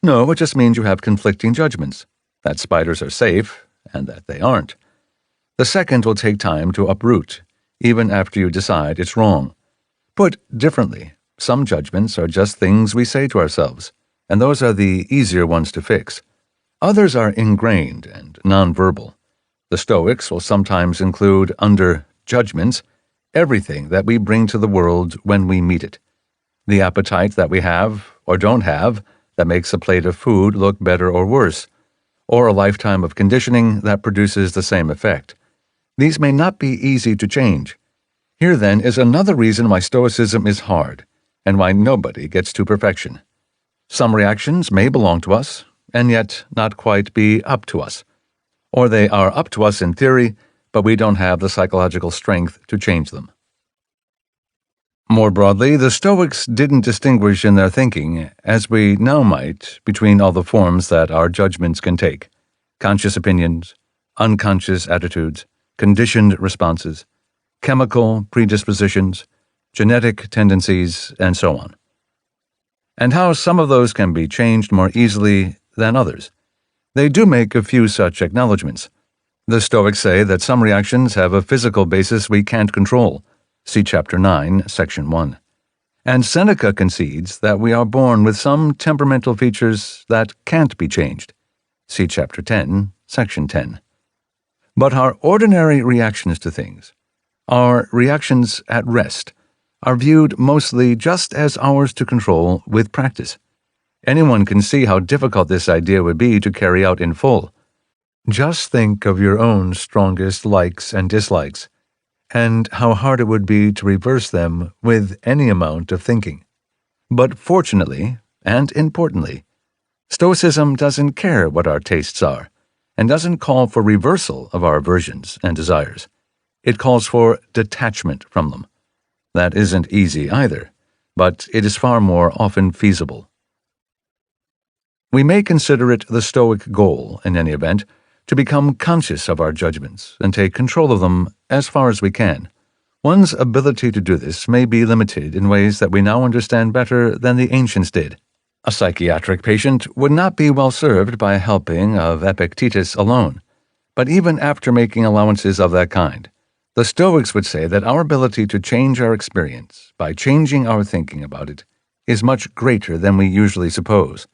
No, it just means you have conflicting judgments, that spiders are safe and that they aren't. The second will take time to uproot, even after you decide it's wrong. Put differently, some judgments are just things we say to ourselves, and those are the easier ones to fix. Others are ingrained and nonverbal. The Stoics will sometimes include under judgments everything that we bring to the world when we meet it. The appetite that we have or don't have that makes a plate of food look better or worse, or a lifetime of conditioning that produces the same effect. These may not be easy to change. Here, then, is another reason why Stoicism is hard, and why nobody gets to perfection. Some reactions may belong to us, and yet not quite be up to us. Or they are up to us in theory, but we don't have the psychological strength to change them. More broadly, the Stoics didn't distinguish in their thinking, as we now might, between all the forms that our judgments can take: conscious opinions, unconscious attitudes, conditioned responses, chemical predispositions, genetic tendencies, and so on. And how some of those can be changed more easily than others. They do make a few such acknowledgments. The Stoics say that some reactions have a physical basis we can't control. See Chapter 9, Section 1. And Seneca concedes that we are born with some temperamental features that can't be changed. See Chapter 10, Section 10. But our ordinary reactions to things, our reactions at rest, are viewed mostly just as ours to control with practice. Anyone can see how difficult this idea would be to carry out in full. Just think of your own strongest likes and dislikes, and how hard it would be to reverse them with any amount of thinking. But fortunately, and importantly, Stoicism doesn't care what our tastes are, and doesn't call for reversal of our aversions and desires. It calls for detachment from them. That isn't easy either, but it is far more often feasible. We may consider it the Stoic goal, in any event, to become conscious of our judgments and take control of them as far as we can, One's ability to do this may be limited in ways that we now understand better than the ancients did. A psychiatric patient would not be well served by a helping of Epictetus alone, but even after making allowances of that kind, the Stoics would say that our ability to change our experience by changing our thinking about it is much greater than we usually suppose.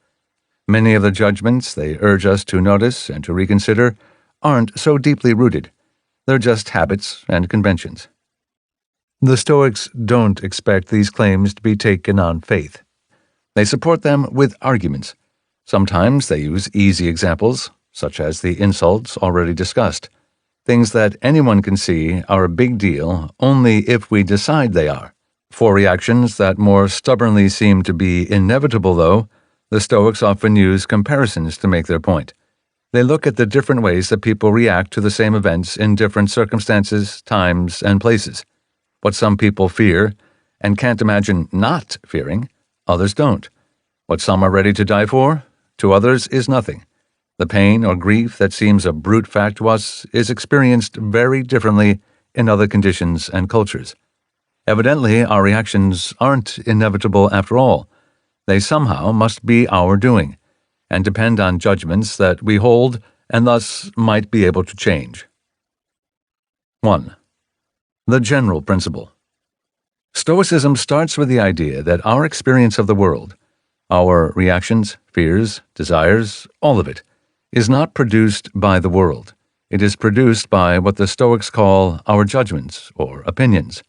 Many of the judgments they urge us to notice and to reconsider aren't so deeply rooted. They're just habits and conventions. The Stoics don't expect these claims to be taken on faith. They support them with arguments. Sometimes they use easy examples, such as the insults already discussed. Things that anyone can see are a big deal only if we decide they are. For reactions that more stubbornly seem to be inevitable, though, the Stoics often use comparisons to make their point. They look at the different ways that people react to the same events in different circumstances, times, and places. What some people fear and can't imagine not fearing, others don't. What some are ready to die for, to others is nothing. The pain or grief that seems a brute fact to us is experienced very differently in other conditions and cultures. Evidently, our reactions aren't inevitable after all. They somehow must be our doing, and depend on judgments that we hold and thus might be able to change. 1. The general principle. Stoicism starts with the idea that our experience of the world, our reactions, fears, desires, all of it, is not produced by the world. It is produced by what the Stoics call our judgments or opinions.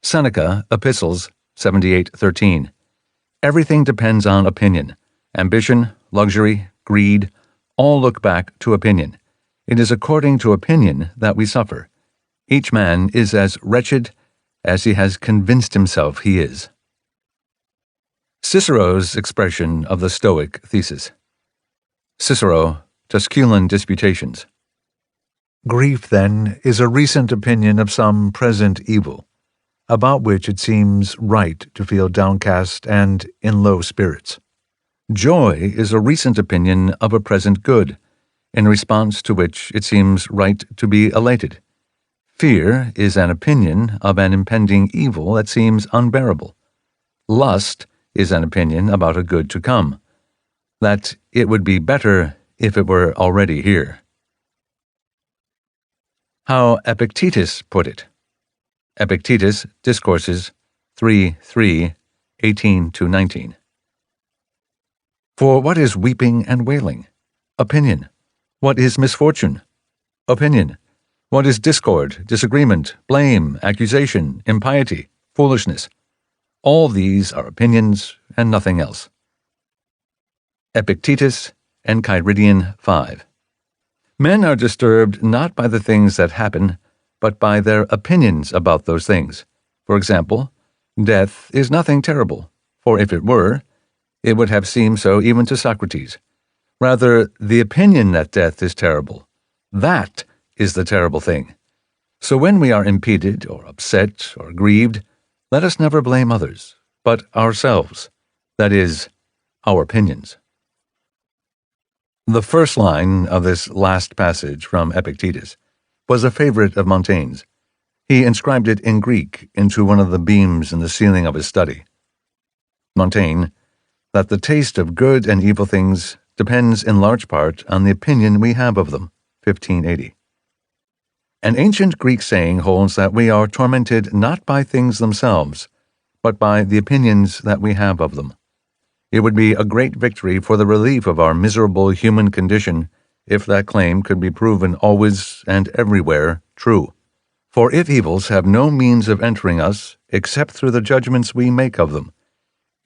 Seneca, Epistles 78:13. Everything depends on opinion. Ambition, luxury, greed, all look back to opinion. It is according to opinion that we suffer. Each man is as wretched as he has convinced himself he is. Cicero's expression of the Stoic thesis. Cicero, Tusculan Disputations. Grief, then, is a recent opinion of some present evil, about which it seems right to feel downcast and in low spirits. Joy is a recent opinion of a present good, in response to which it seems right to be elated. Fear is an opinion of an impending evil that seems unbearable. Lust is an opinion about a good to come, that it would be better if it were already here. How Epictetus put it. Epictetus, Discourses 3:3, 18-19. For what is weeping and wailing? Opinion. What is misfortune? Opinion. What is discord, disagreement, blame, accusation, impiety, foolishness? All these are opinions and nothing else. Epictetus, Enchiridion 5. Men are disturbed not by the things that happen, but by their opinions about those things. For example, death is nothing terrible, for if it were, it would have seemed so even to Socrates. Rather, the opinion that death is terrible, that is the terrible thing. So when we are impeded or upset or grieved, let us never blame others, but ourselves, that is, our opinions. The first line of this last passage from Epictetus was a favorite of Montaigne's. He inscribed it in Greek into one of the beams in the ceiling of his study. Montaigne, that the taste of good and evil things depends in large part on the opinion we have of them, 1580. An ancient Greek saying holds that we are tormented not by things themselves, but by the opinions that we have of them. It would be a great victory for the relief of our miserable human condition if that claim could be proven always and everywhere true. For if evils have no means of entering us except through the judgments we make of them,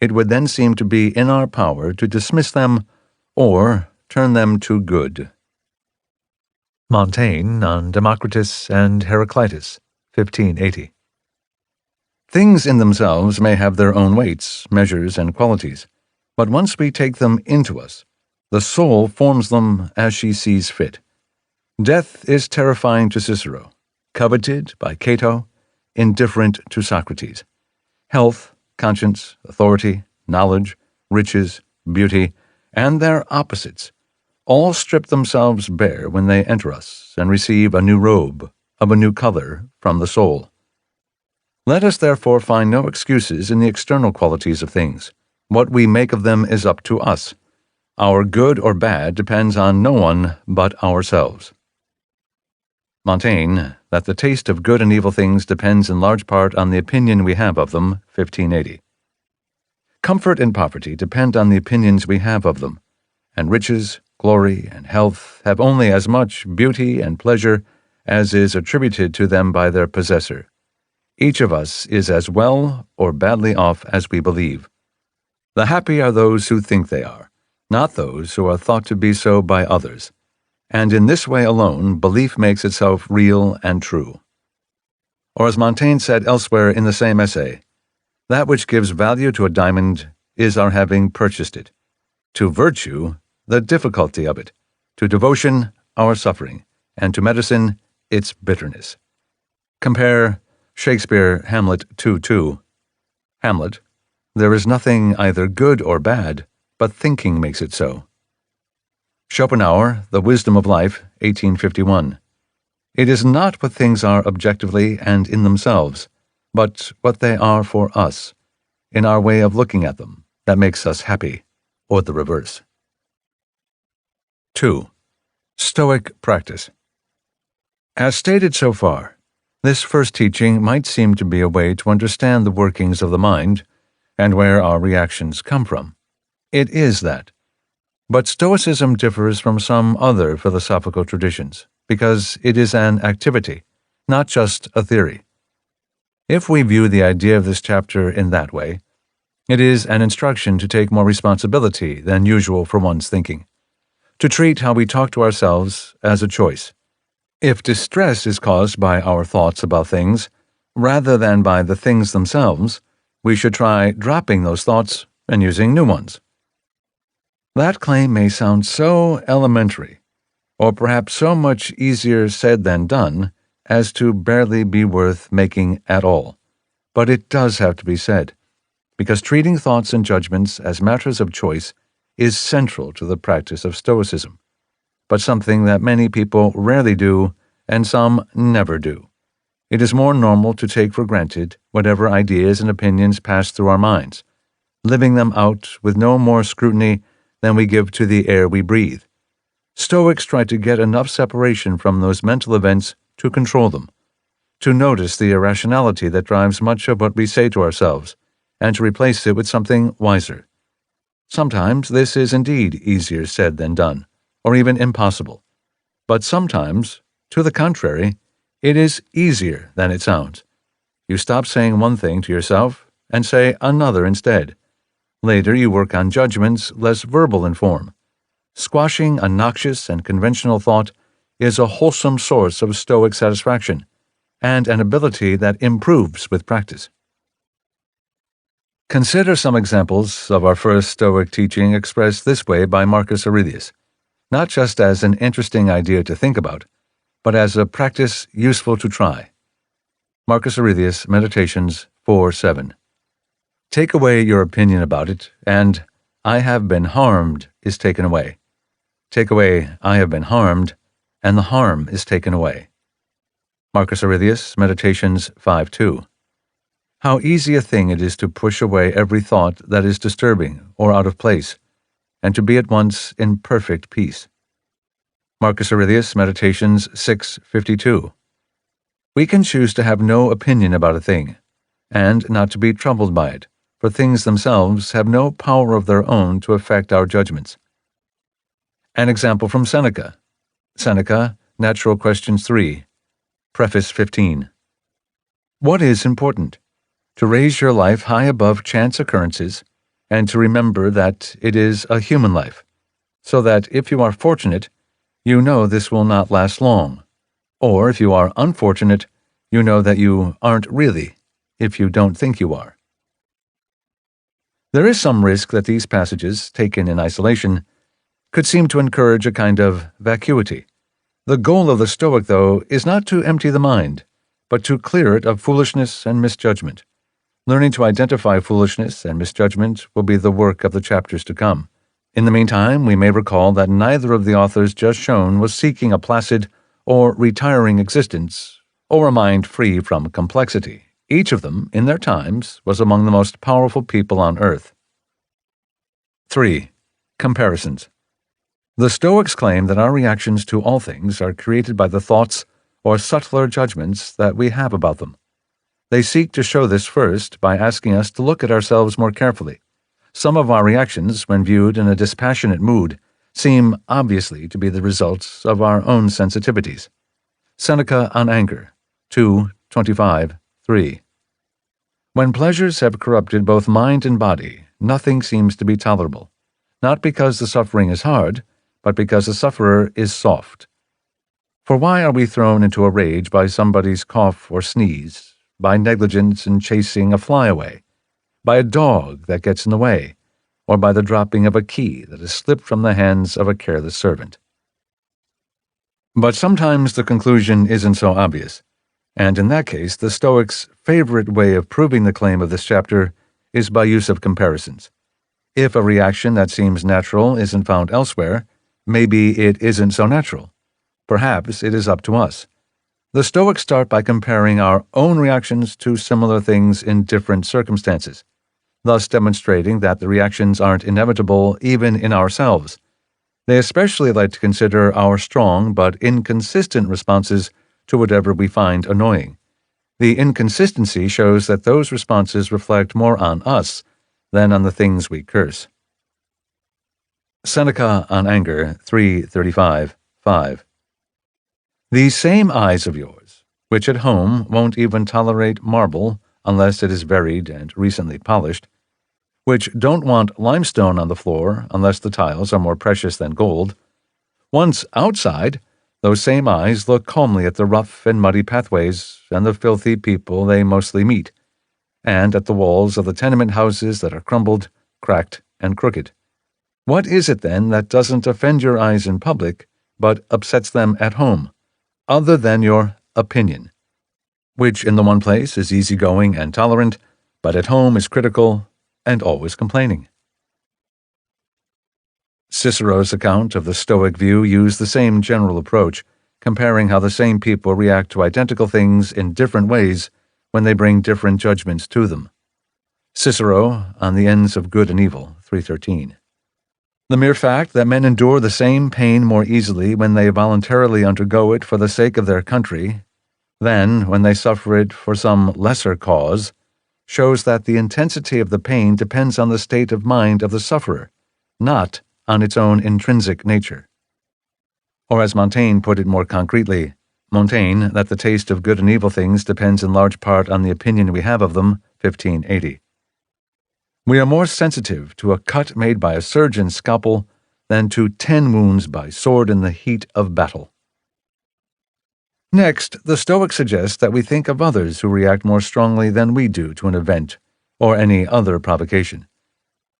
it would then seem to be in our power to dismiss them or turn them to good. Montaigne on Democritus and Heraclitus, 1580. Things in themselves may have their own weights, measures, and qualities, but once we take them into us, the soul forms them as she sees fit. Death is terrifying to Cicero, coveted by Cato, indifferent to Socrates. Health, conscience, authority, knowledge, riches, beauty, and their opposites all strip themselves bare when they enter us and receive a new robe of a new color from the soul. Let us therefore find no excuses in the external qualities of things. What we make of them is up to us. Our good or bad depends on no one but ourselves. Montaigne, that the taste of good and evil things depends in large part on the opinion we have of them, 1580. Comfort and poverty depend on the opinions we have of them, and riches, glory, and health have only as much beauty and pleasure as is attributed to them by their possessor. Each of us is as well or badly off as we believe. The happy are those who think they are, not those who are thought to be so by others, and in this way alone belief makes itself real and true. Or as Montaigne said elsewhere in the same essay, that which gives value to a diamond is our having purchased it, to virtue the difficulty of it, to devotion our suffering, and to medicine its bitterness. Compare Shakespeare, Hamlet 2:2. Hamlet, there is nothing either good or bad, but thinking makes it so. Schopenhauer, The Wisdom of Life, 1851. It is not what things are objectively and in themselves, but what they are for us, in our way of looking at them, that makes us happy, or the reverse. 2. Stoic practice. As stated so far, this first teaching might seem to be a way to understand the workings of the mind and where our reactions come from. It is that. But Stoicism differs from some other philosophical traditions because it is an activity, not just a theory. If we view the idea of this chapter in that way, it is an instruction to take more responsibility than usual for one's thinking, to treat how we talk to ourselves as a choice. If distress is caused by our thoughts about things, rather than by the things themselves, we should try dropping those thoughts and using new ones. That claim may sound so elementary, or perhaps so much easier said than done, as to barely be worth making at all. But it does have to be said, because treating thoughts and judgments as matters of choice is central to the practice of Stoicism, but something that many people rarely do and some never do. It is more normal to take for granted whatever ideas and opinions pass through our minds, living them out with no more scrutiny than we give to the air we breathe. Stoics try to get enough separation from those mental events to control them, to notice the irrationality that drives much of what we say to ourselves, and to replace it with something wiser. Sometimes this is indeed easier said than done, or even impossible. But sometimes, to the contrary, it is easier than it sounds. You stop saying one thing to yourself and say another instead. Later you work on judgments less verbal in form. Squashing a noxious and conventional thought is a wholesome source of Stoic satisfaction, and an ability that improves with practice. Consider some examples of our first Stoic teaching expressed this way by Marcus Aurelius, not just as an interesting idea to think about, but as a practice useful to try. Marcus Aurelius, Meditations 4:7. Take away your opinion about it, and I have been harmed is taken away. Take away I have been harmed, and the harm is taken away. Marcus Aurelius, Meditations 5:2. How easy a thing it is to push away every thought that is disturbing or out of place, and to be at once in perfect peace. Marcus Aurelius, Meditations 6:52. We can choose to have no opinion about a thing, and not to be troubled by it, for things themselves have no power of their own to affect our judgments. An example from Seneca. Seneca, Natural Questions 3, Preface 15. What is important? To raise your life high above chance occurrences, and to remember that it is a human life, so that if you are fortunate, you know this will not last long, or if you are unfortunate, you know that you aren't really, if you don't think you are. There is some risk that these passages, taken in isolation, could seem to encourage a kind of vacuity. The goal of the Stoic, though, is not to empty the mind, but to clear it of foolishness and misjudgment. Learning to identify foolishness and misjudgment will be the work of the chapters to come. In the meantime, we may recall that neither of the authors just shown was seeking a placid or retiring existence, or a mind free from complexity. Each of them, in their times, was among the most powerful people on earth. 3. Comparisons. The Stoics claim that our reactions to all things are created by the thoughts or subtler judgments that we have about them. They seek to show this first by asking us to look at ourselves more carefully. Some of our reactions, when viewed in a dispassionate mood, seem obviously to be the results of our own sensitivities. Seneca on Anger, 2:25-3. When pleasures have corrupted both mind and body, nothing seems to be tolerable, not because the suffering is hard, but because the sufferer is soft. For why are we thrown into a rage by somebody's cough or sneeze, by negligence in chasing a fly away, by a dog that gets in the way, or by the dropping of a key that has slipped from the hands of a careless servant? But sometimes the conclusion isn't so obvious, and in that case the Stoics' favorite way of proving the claim of this chapter is by use of comparisons. If a reaction that seems natural isn't found elsewhere, maybe it isn't so natural. Perhaps it is up to us. The Stoics start by comparing our own reactions to similar things in different circumstances, thus demonstrating that the reactions aren't inevitable even in ourselves. They especially like to consider our strong but inconsistent responses to whatever we find annoying. The inconsistency shows that those responses reflect more on us than on the things we curse. Seneca on Anger, 3:35-5. These same eyes of yours, which at home won't even tolerate marble unless it is varied and recently polished, which don't want limestone on the floor unless the tiles are more precious than gold, once outside, those same eyes look calmly at the rough and muddy pathways and the filthy people they mostly meet, and at the walls of the tenement houses that are crumbled, cracked, and crooked. What is it, then, that doesn't offend your eyes in public, but upsets them at home, other than your opinion, which in the one place is easygoing and tolerant, but at home is critical and always complaining? Cicero's account of the Stoic view used the same general approach, comparing how the same people react to identical things in different ways when they bring different judgments to them. Cicero, on the Ends of Good and Evil, 3:13. The mere fact that men endure the same pain more easily when they voluntarily undergo it for the sake of their country than when they suffer it for some lesser cause shows that the intensity of the pain depends on the state of mind of the sufferer, not on its own intrinsic nature. Or as Montaigne put it more concretely, Montaigne, that the taste of good and evil things depends in large part on the opinion we have of them, 1580. We are more sensitive to a cut made by a surgeon's scalpel than to 10 wounds by sword in the heat of battle. Next, the Stoics suggest that we think of others who react more strongly than we do to an event or any other provocation.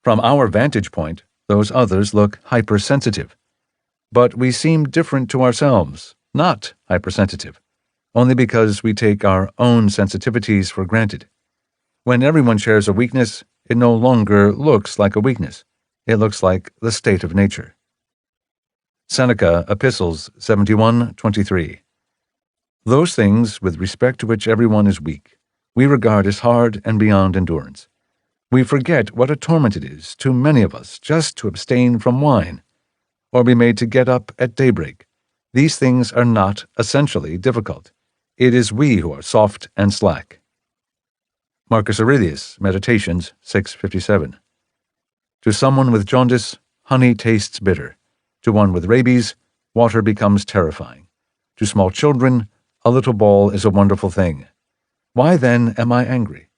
From our vantage point, those others look hypersensitive. But we seem different to ourselves, not hypersensitive, only because we take our own sensitivities for granted. When everyone shares a weakness, it no longer looks like a weakness. It looks like the state of nature. Seneca, Epistles 71:23. Those things with respect to which everyone is weak, we regard as hard and beyond endurance. We forget what a torment it is to many of us just to abstain from wine, or be made to get up at daybreak. These things are not essentially difficult. It is we who are soft and slack. Marcus Aurelius, Meditations 6:57. To someone with jaundice, honey tastes bitter. To one with rabies, water becomes terrifying. To small children, a little ball is a wonderful thing. Why then am I angry?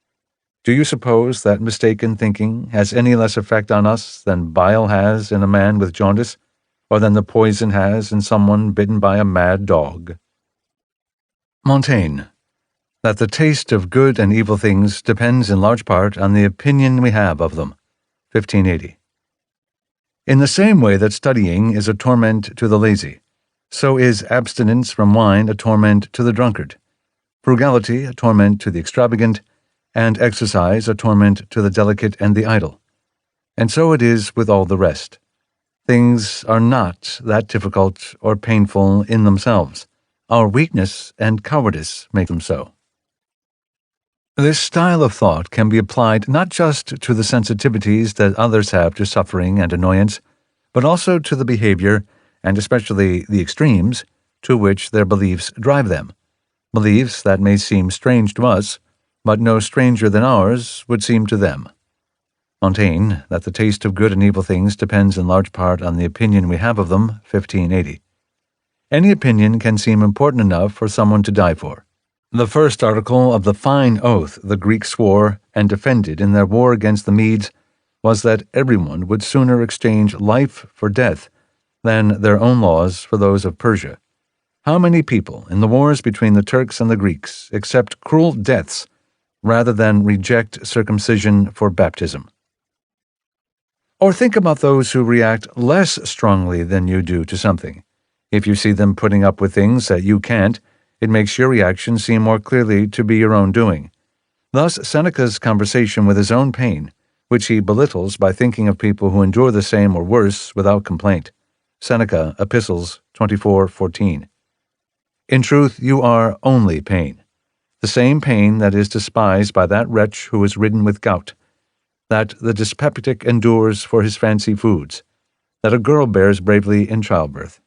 Do you suppose that mistaken thinking has any less effect on us than bile has in a man with jaundice, or than the poison has in someone bitten by a mad dog? Montaigne, that the taste of good and evil things depends in large part on the opinion we have of them, 1580. In the same way that studying is a torment to the lazy, so is abstinence from wine a torment to the drunkard, frugality a torment to the extravagant, and exercise a torment to the delicate and the idle. And so it is with all the rest. Things are not that difficult or painful in themselves. Our weakness and cowardice make them so. This style of thought can be applied not just to the sensitivities that others have to suffering and annoyance, but also to the behavior, and especially the extremes, to which their beliefs drive them. Beliefs that may seem strange to us, but no stranger than ours would seem to them. Montaigne, that the taste of good and evil things depends in large part on the opinion we have of them, 1580. Any opinion can seem important enough for someone to die for. The first article of the fine oath the Greeks swore and defended in their war against the Medes was that everyone would sooner exchange life for death than their own laws for those of Persia. How many people in the wars between the Turks and the Greeks accept cruel deaths rather than reject circumcision for baptism? Or think about those who react less strongly than you do to something. If you see them putting up with things that you can't, it makes your reaction seem more clearly to be your own doing. Thus, Seneca's conversation with his own pain, which he belittles by thinking of people who endure the same or worse without complaint. Seneca, Epistles 24:14. In truth, you are only pain, the same pain that is despised by that wretch who is ridden with gout, that the dyspeptic endures for his fancy foods, that a girl bears bravely in childbirth.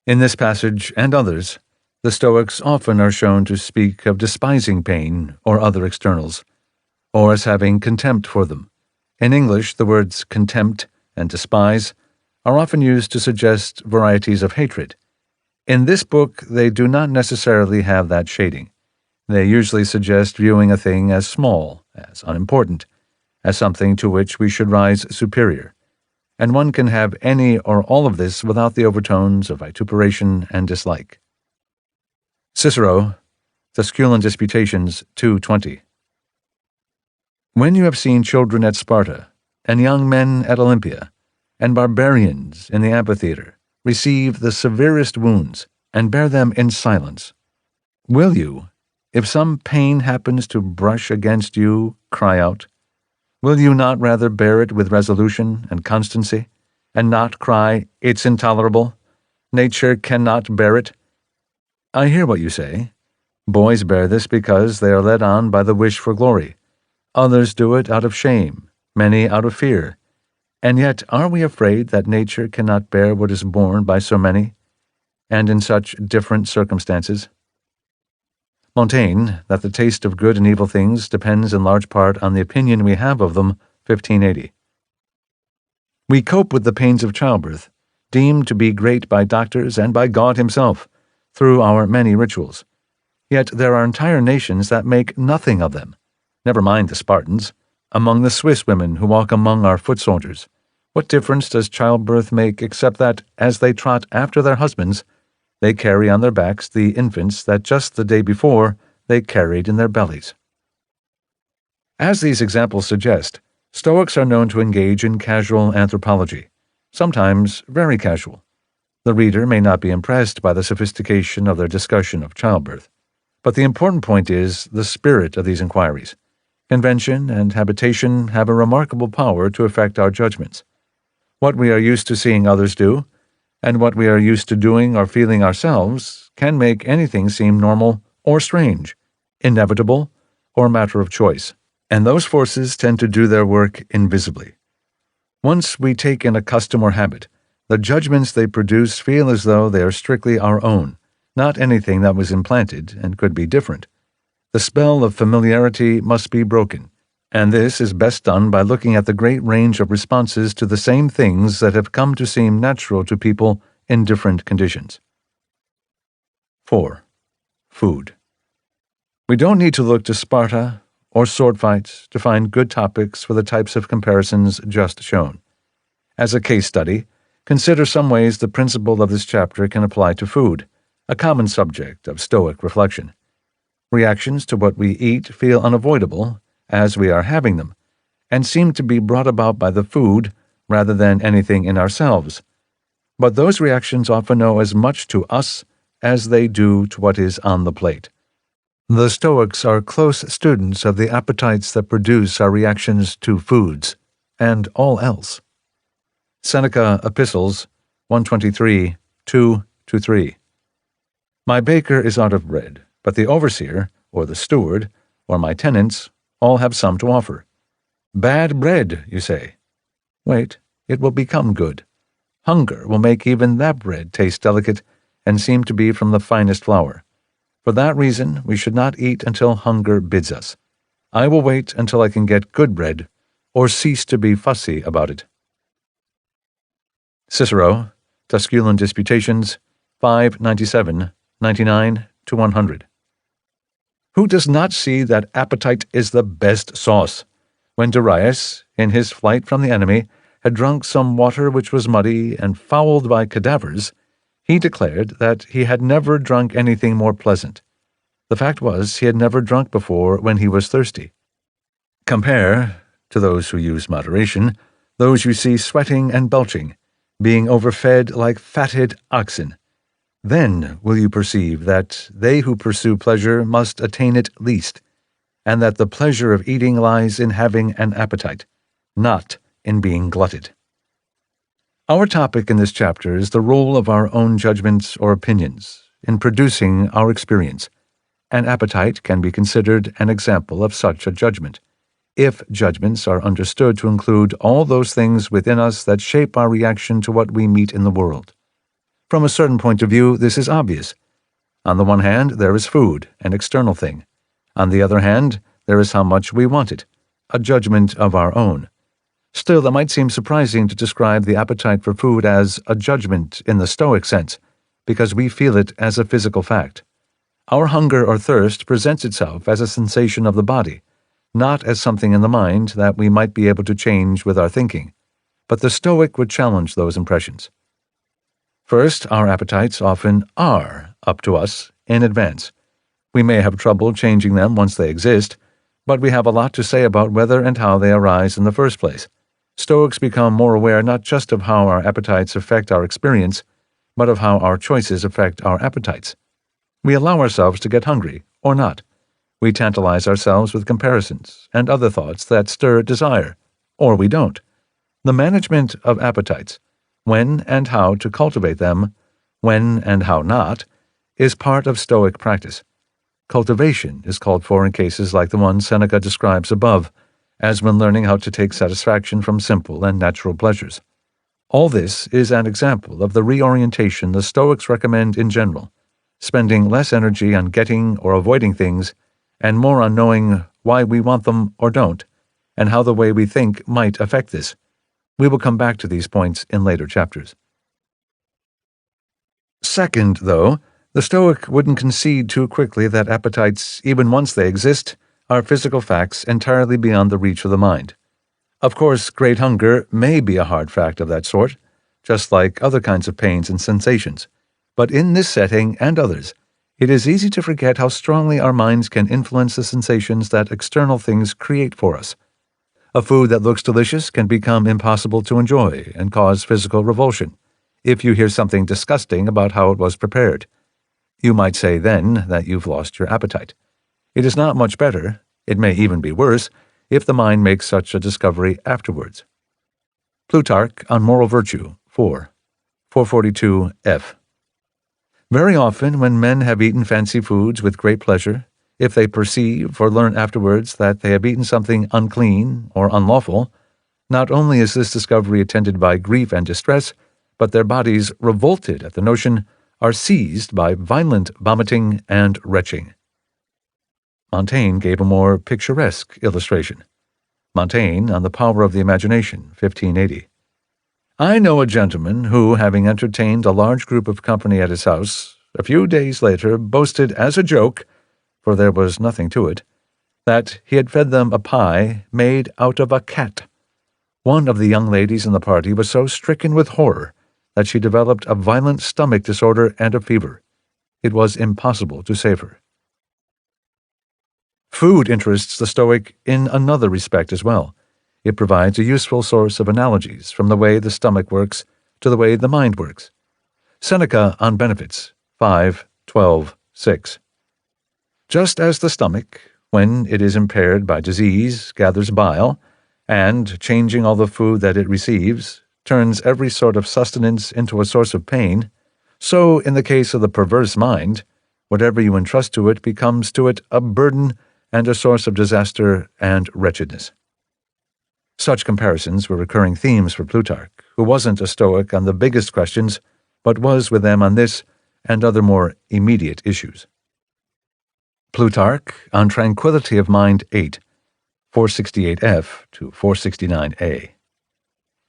In this passage and others, the Stoics often are shown to speak of despising pain or other externals, or as having contempt for them. In English, the words contempt and despise are often used to suggest varieties of hatred. In this book, they do not necessarily have that shading. They usually suggest viewing a thing as small, as unimportant, as something to which we should rise superior. And one can have any or all of this without the overtones of vituperation and dislike. Cicero, Tusculan Disputations 2:20. When you have seen children at Sparta, and young men at Olympia, and barbarians in the amphitheater, receive the severest wounds, and bear them in silence, will you, if some pain happens to brush against you, cry out? Will you not rather bear it with resolution and constancy, and not cry, "It's intolerable. Nature cannot bear it"? I hear what you say. Boys bear this because they are led on by the wish for glory. Others do it out of shame, many out of fear. And yet are we afraid that nature cannot bear what is borne by so many, and in such different circumstances? Montaigne, that the taste of good and evil things depends in large part on the opinion we have of them, 1580. We cope with the pains of childbirth, deemed to be great by doctors and by God himself, through our many rituals. Yet there are entire nations that make nothing of them. Never mind the Spartans. Among the Swiss women who walk among our foot soldiers, what difference does childbirth make except that, as they trot after their husbands, they carry on their backs the infants that just the day before they carried in their bellies? As these examples suggest, Stoics are known to engage in casual anthropology, sometimes very casual. The reader may not be impressed by the sophistication of their discussion of childbirth, but the important point is the spirit of these inquiries. Convention and habitation have a remarkable power to affect our judgments. What we are used to seeing others do, and what we are used to doing or feeling ourselves, can make anything seem normal or strange, inevitable or a matter of choice, and those forces tend to do their work invisibly. Once we take in a custom or habit, the judgments they produce feel as though they are strictly our own, not anything that was implanted and could be different. The spell of familiarity must be broken, and this is best done by looking at the great range of responses to the same things that have come to seem natural to people in different conditions. 4. Food. We don't need to look to Sparta or sword fights to find good topics for the types of comparisons just shown. As a case study, consider some ways the principle of this chapter can apply to food, a common subject of Stoic reflection. Reactions to what we eat feel unavoidable as we are having them, and seem to be brought about by the food rather than anything in ourselves. But those reactions often owe as much to us as they do to what is on the plate. The Stoics are close students of the appetites that produce our reactions to foods, and all else. Seneca, Epistles 123, 2-3. My baker is out of bread, but the overseer, or the steward, or my tenants all have some to offer. Bad bread, you say. Wait, it will become good. Hunger will make even that bread taste delicate and seem to be from the finest flour. For that reason, we should not eat until hunger bids us. I will wait until I can get good bread, or cease to be fussy about it. Cicero, Tusculan Disputations, 597, 99-100. Who does not see that appetite is the best sauce? When Darius, in his flight from the enemy, had drunk some water which was muddy and fouled by cadavers, he declared that he had never drunk anything more pleasant. The fact was, he had never drunk before when he was thirsty. Compare, to those who use moderation, those you see sweating and belching, being overfed like fatted oxen. Then will you perceive that they who pursue pleasure must attain it least, and that the pleasure of eating lies in having an appetite, not in being glutted. Our topic in this chapter is the role of our own judgments or opinions in producing our experience. An appetite can be considered an example of such a judgment, if judgments are understood to include all those things within us that shape our reaction to what we meet in the world. From a certain point of view, this is obvious. On the one hand, there is food, an external thing. On the other hand, there is how much we want it, a judgment of our own. Still, it might seem surprising to describe the appetite for food as a judgment in the Stoic sense, because we feel it as a physical fact. Our hunger or thirst presents itself as a sensation of the body, not as something in the mind that we might be able to change with our thinking. But the Stoic would challenge those impressions. First, our appetites often are up to us in advance. We may have trouble changing them once they exist, but we have a lot to say about whether and how they arise in the first place. Stoics become more aware not just of how our appetites affect our experience, but of how our choices affect our appetites. We allow ourselves to get hungry, or not. We tantalize ourselves with comparisons and other thoughts that stir desire, or we don't. The management of appetites, when and how to cultivate them, when and how not, is part of Stoic practice. Cultivation is called for in cases like the one Seneca describes above, as when learning how to take satisfaction from simple and natural pleasures. All this is an example of the reorientation the Stoics recommend in general, spending less energy on getting or avoiding things, and more on knowing why we want them or don't, and how the way we think might affect this. We will come back to these points in later chapters. Second, though, the Stoic wouldn't concede too quickly that appetites, even once they exist, are physical facts entirely beyond the reach of the mind. Of course, great hunger may be a hard fact of that sort, just like other kinds of pains and sensations. But in this setting and others, it is easy to forget how strongly our minds can influence the sensations that external things create for us. A food that looks delicious can become impossible to enjoy and cause physical revulsion if you hear something disgusting about how it was prepared. You might say then that you've lost your appetite. It is not much better, it may even be worse, if the mind makes such a discovery afterwards. Plutarch on Moral Virtue, 442 f. Very often when men have eaten fancy foods with great pleasure, if they perceive or learn afterwards that they have eaten something unclean or unlawful, not only is this discovery attended by grief and distress, but their bodies, revolted at the notion, are seized by violent vomiting and retching. Montaigne gave a more picturesque illustration. Montaigne on the Power of the Imagination, 1580. I know a gentleman who, having entertained a large group of company at his house, a few days later boasted as a joke, for there was nothing to it, that he had fed them a pie made out of a cat. One of the young ladies in the party was so stricken with horror that she developed a violent stomach disorder and a fever. It was impossible to save her. Food interests the Stoic in another respect as well. It provides a useful source of analogies from the way the stomach works to the way the mind works. Seneca on Benefits, 5:12-6. Just as the stomach, when it is impaired by disease, gathers bile, and, changing all the food that it receives, turns every sort of sustenance into a source of pain, so, in the case of the perverse mind, Whatever you entrust to it becomes to it a burden and a source of disaster and wretchedness. Such comparisons were recurring themes for Plutarch, who wasn't a Stoic on the biggest questions, but was with them on this and other more immediate issues. Plutarch on Tranquility of Mind 8, 468f to 469a.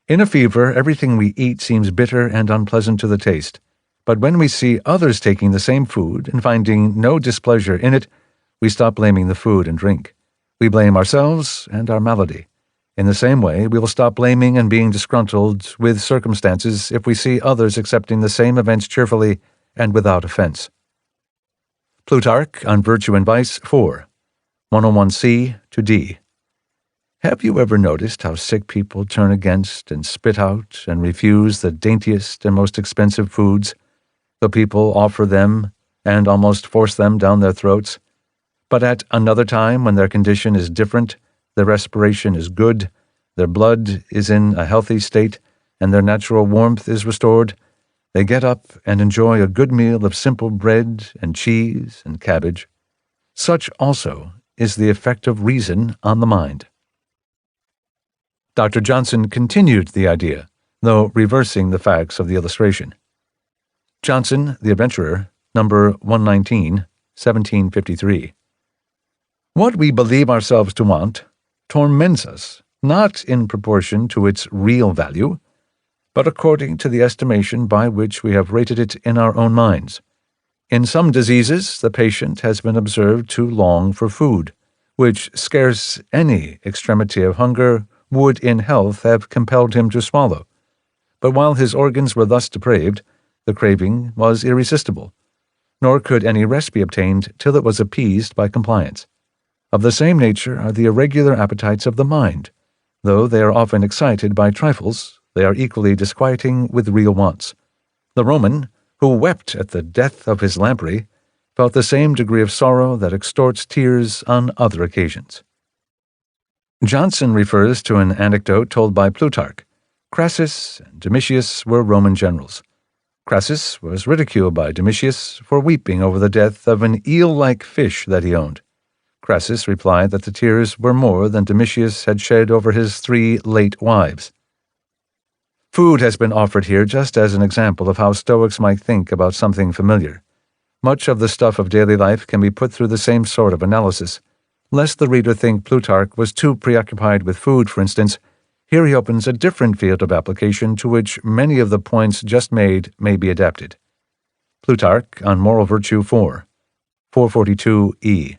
In a fever, everything we eat seems bitter and unpleasant to the taste, but when we see others taking the same food and finding no displeasure in it, we stop blaming the food and drink. We blame ourselves and our malady. In the same way, we will stop blaming and being disgruntled with circumstances if we see others accepting the same events cheerfully and without offense. Plutarch on Virtue and Vice 4, 101c to d. Have you ever noticed how sick people turn against and spit out and refuse the daintiest and most expensive foods, though people offer them and almost force them down their throats? But at another time, when their condition is different, their respiration is good, their blood is in a healthy state, and their natural warmth is restored, they get up and enjoy a good meal of simple bread and cheese and cabbage. Such also is the effect of reason on the mind. Dr. Johnson continued the idea, though reversing the facts of the illustration. Johnson, the Adventurer, number 119, 1753. What we believe ourselves to want torments us, not in proportion to its real value, but according to the estimation by which we have rated it in our own minds. In some diseases, the patient has been observed to long for food, which scarce any extremity of hunger would in health have compelled him to swallow. But while his organs were thus depraved, the craving was irresistible, nor could any rest be obtained till it was appeased by compliance. Of the same nature are the irregular appetites of the mind. Though they are often excited by trifles, they are equally disquieting with real wants. The Roman, who wept at the death of his lamprey, felt the same degree of sorrow that extorts tears on other occasions. Johnson refers to an anecdote told by Plutarch. Crassus and Domitius were Roman generals. Crassus was ridiculed by Domitius for weeping over the death of an eel-like fish that he owned. Crassus replied that the tears were more than Domitius had shed over his 3 late wives. Food has been offered here just as an example of how Stoics might think about something familiar. Much of the stuff of daily life can be put through the same sort of analysis. Lest the reader think Plutarch was too preoccupied with food, for instance, here he opens a different field of application to which many of the points just made may be adapted. Plutarch on Moral Virtue 4, 442e.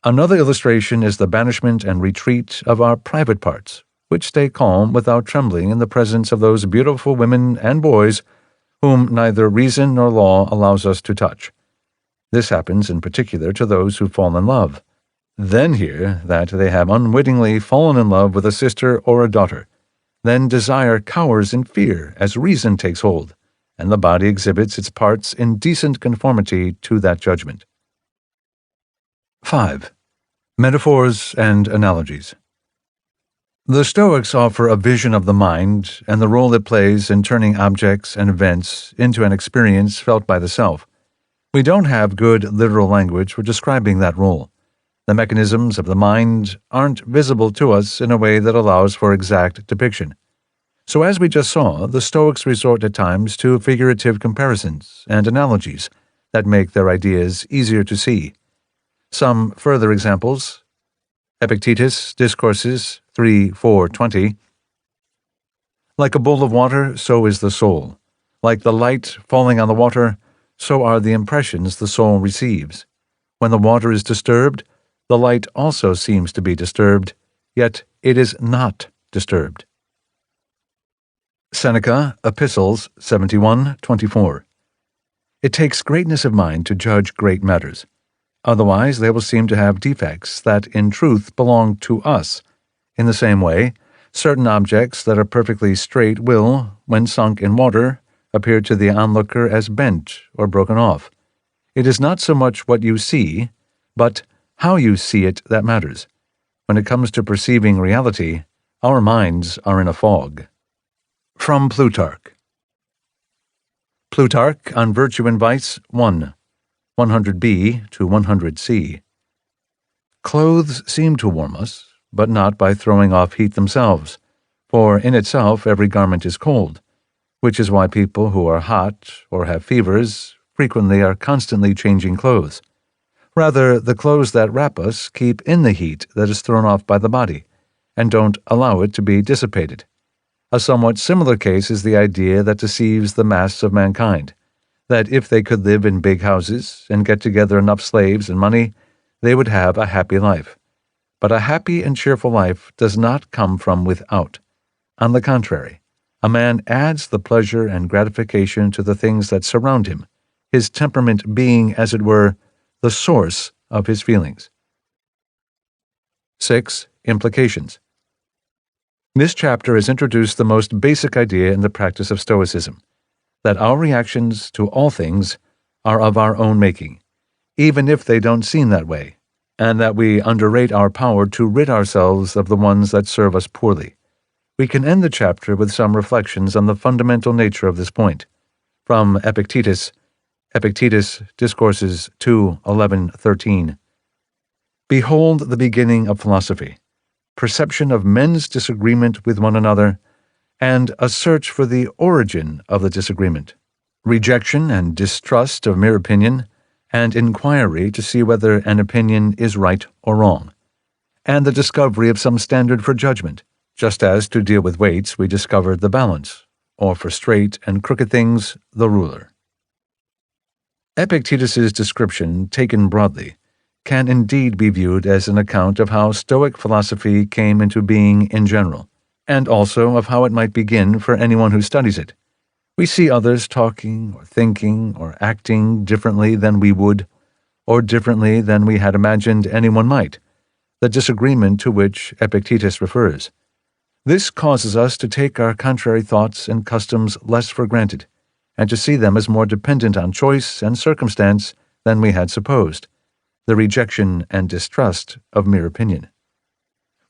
Another illustration is the banishment and retreat of our private parts, which stay calm without trembling in the presence of those beautiful women and boys whom neither reason nor law allows us to touch. This happens in particular to those who fall in love. Then hear that they have unwittingly fallen in love with a sister or a daughter. Then desire cowers in fear as reason takes hold, and the body exhibits its parts in decent conformity to that judgment. 5. Metaphors and Analogies. The Stoics offer a vision of the mind and the role it plays in turning objects and events into an experience felt by the self. We don't have good literal language for describing that role. The mechanisms of the mind aren't visible to us in a way that allows for exact depiction. So as we just saw, the Stoics resort at times to figurative comparisons and analogies that make their ideas easier to see. Some further examples: Epictetus, Discourses 3:4-20. Like a bowl of water, so is the soul. Like the light falling on the water, so are the impressions the soul receives. When the water is disturbed, the light also seems to be disturbed, yet it is not disturbed. Seneca, Epistles 71:24. It takes greatness of mind to judge great matters. Otherwise they will seem to have defects that in truth belong to us. In the same way, certain objects that are perfectly straight will, when sunk in water, appear to the onlooker as bent or broken off. It is not so much what you see, but how you see it that matters. When it comes to perceiving reality, our minds are in a fog. From Plutarch. Plutarch on Virtue and Vice 1. 100b to 100c. Clothes seem to warm us, but not by throwing off heat themselves, for in itself every garment is cold, which is why people who are hot or have fevers frequently are constantly changing clothes. Rather, the clothes that wrap us keep in the heat that is thrown off by the body, and don't allow it to be dissipated. A somewhat similar case is the idea that deceives the mass of mankind, that if they could live in big houses and get together enough slaves and money, they would have a happy life. But a happy and cheerful life does not come from without. On the contrary, a man adds the pleasure and gratification to the things that surround him, his temperament being, as it were, the source of his feelings. 6. Implications. This chapter has introduced the most basic idea in the practice of Stoicism, that our reactions to all things are of our own making, even if they don't seem that way, and that we underrate our power to rid ourselves of the ones that serve us poorly. We can end the chapter with some reflections on the fundamental nature of this point. From Epictetus, Discourses 2:11-13. Behold the beginning of philosophy, perception of men's disagreement with one another, and a search for the origin of the disagreement, rejection and distrust of mere opinion, and inquiry to see whether an opinion is right or wrong, and the discovery of some standard for judgment, just as to deal with weights we discovered the balance, or for straight and crooked things the ruler. Epictetus's description, taken broadly, can indeed be viewed as an account of how Stoic philosophy came into being in general, and also of how it might begin for anyone who studies it. We see others talking or thinking or acting differently than we would, or differently than we had imagined anyone might, the disagreement to which Epictetus refers. This causes us to take our contrary thoughts and customs less for granted, and to see them as more dependent on choice and circumstance than we had supposed, the rejection and distrust of mere opinion.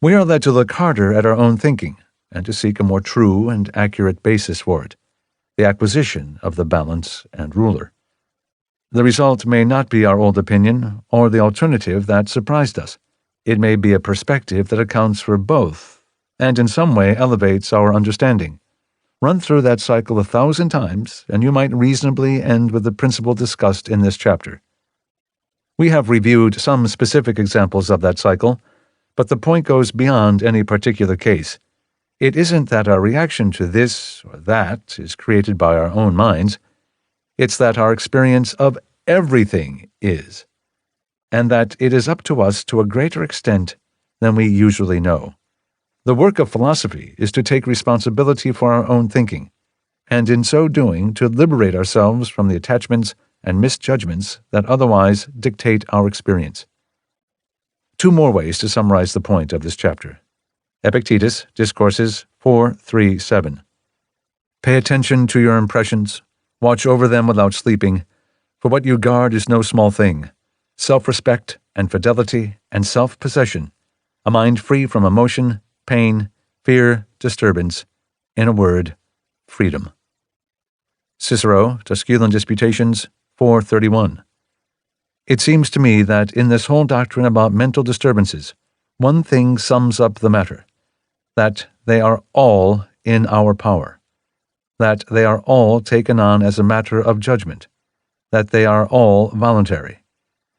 We are led to look harder at our own thinking, and to seek a more true and accurate basis for it, the acquisition of the balance and ruler. The result may not be our old opinion, or the alternative that surprised us. It may be a perspective that accounts for both, and in some way elevates our understanding. Run through that cycle 1,000 times, and you might reasonably end with the principle discussed in this chapter. We have reviewed some specific examples of that cycle, but the point goes beyond any particular case. It isn't that our reaction to this or that is created by our own minds. It's that our experience of everything is, and that it is up to us to a greater extent than we usually know. The work of philosophy is to take responsibility for our own thinking, and in so doing to liberate ourselves from the attachments and misjudgments that otherwise dictate our experience. 2 more ways to summarize the point of this chapter. Epictetus, Discourses 4:3-7. Pay attention to your impressions, watch over them without sleeping, for what you guard is no small thing. Self-respect and fidelity and self-possession, a mind free from emotion, pain, fear, disturbance, in a word, freedom. Cicero, Tusculan Disputations 4:31. It seems to me that in this whole doctrine about mental disturbances, one thing sums up the matter, that they are all in our power, that they are all taken on as a matter of judgment, that they are all voluntary.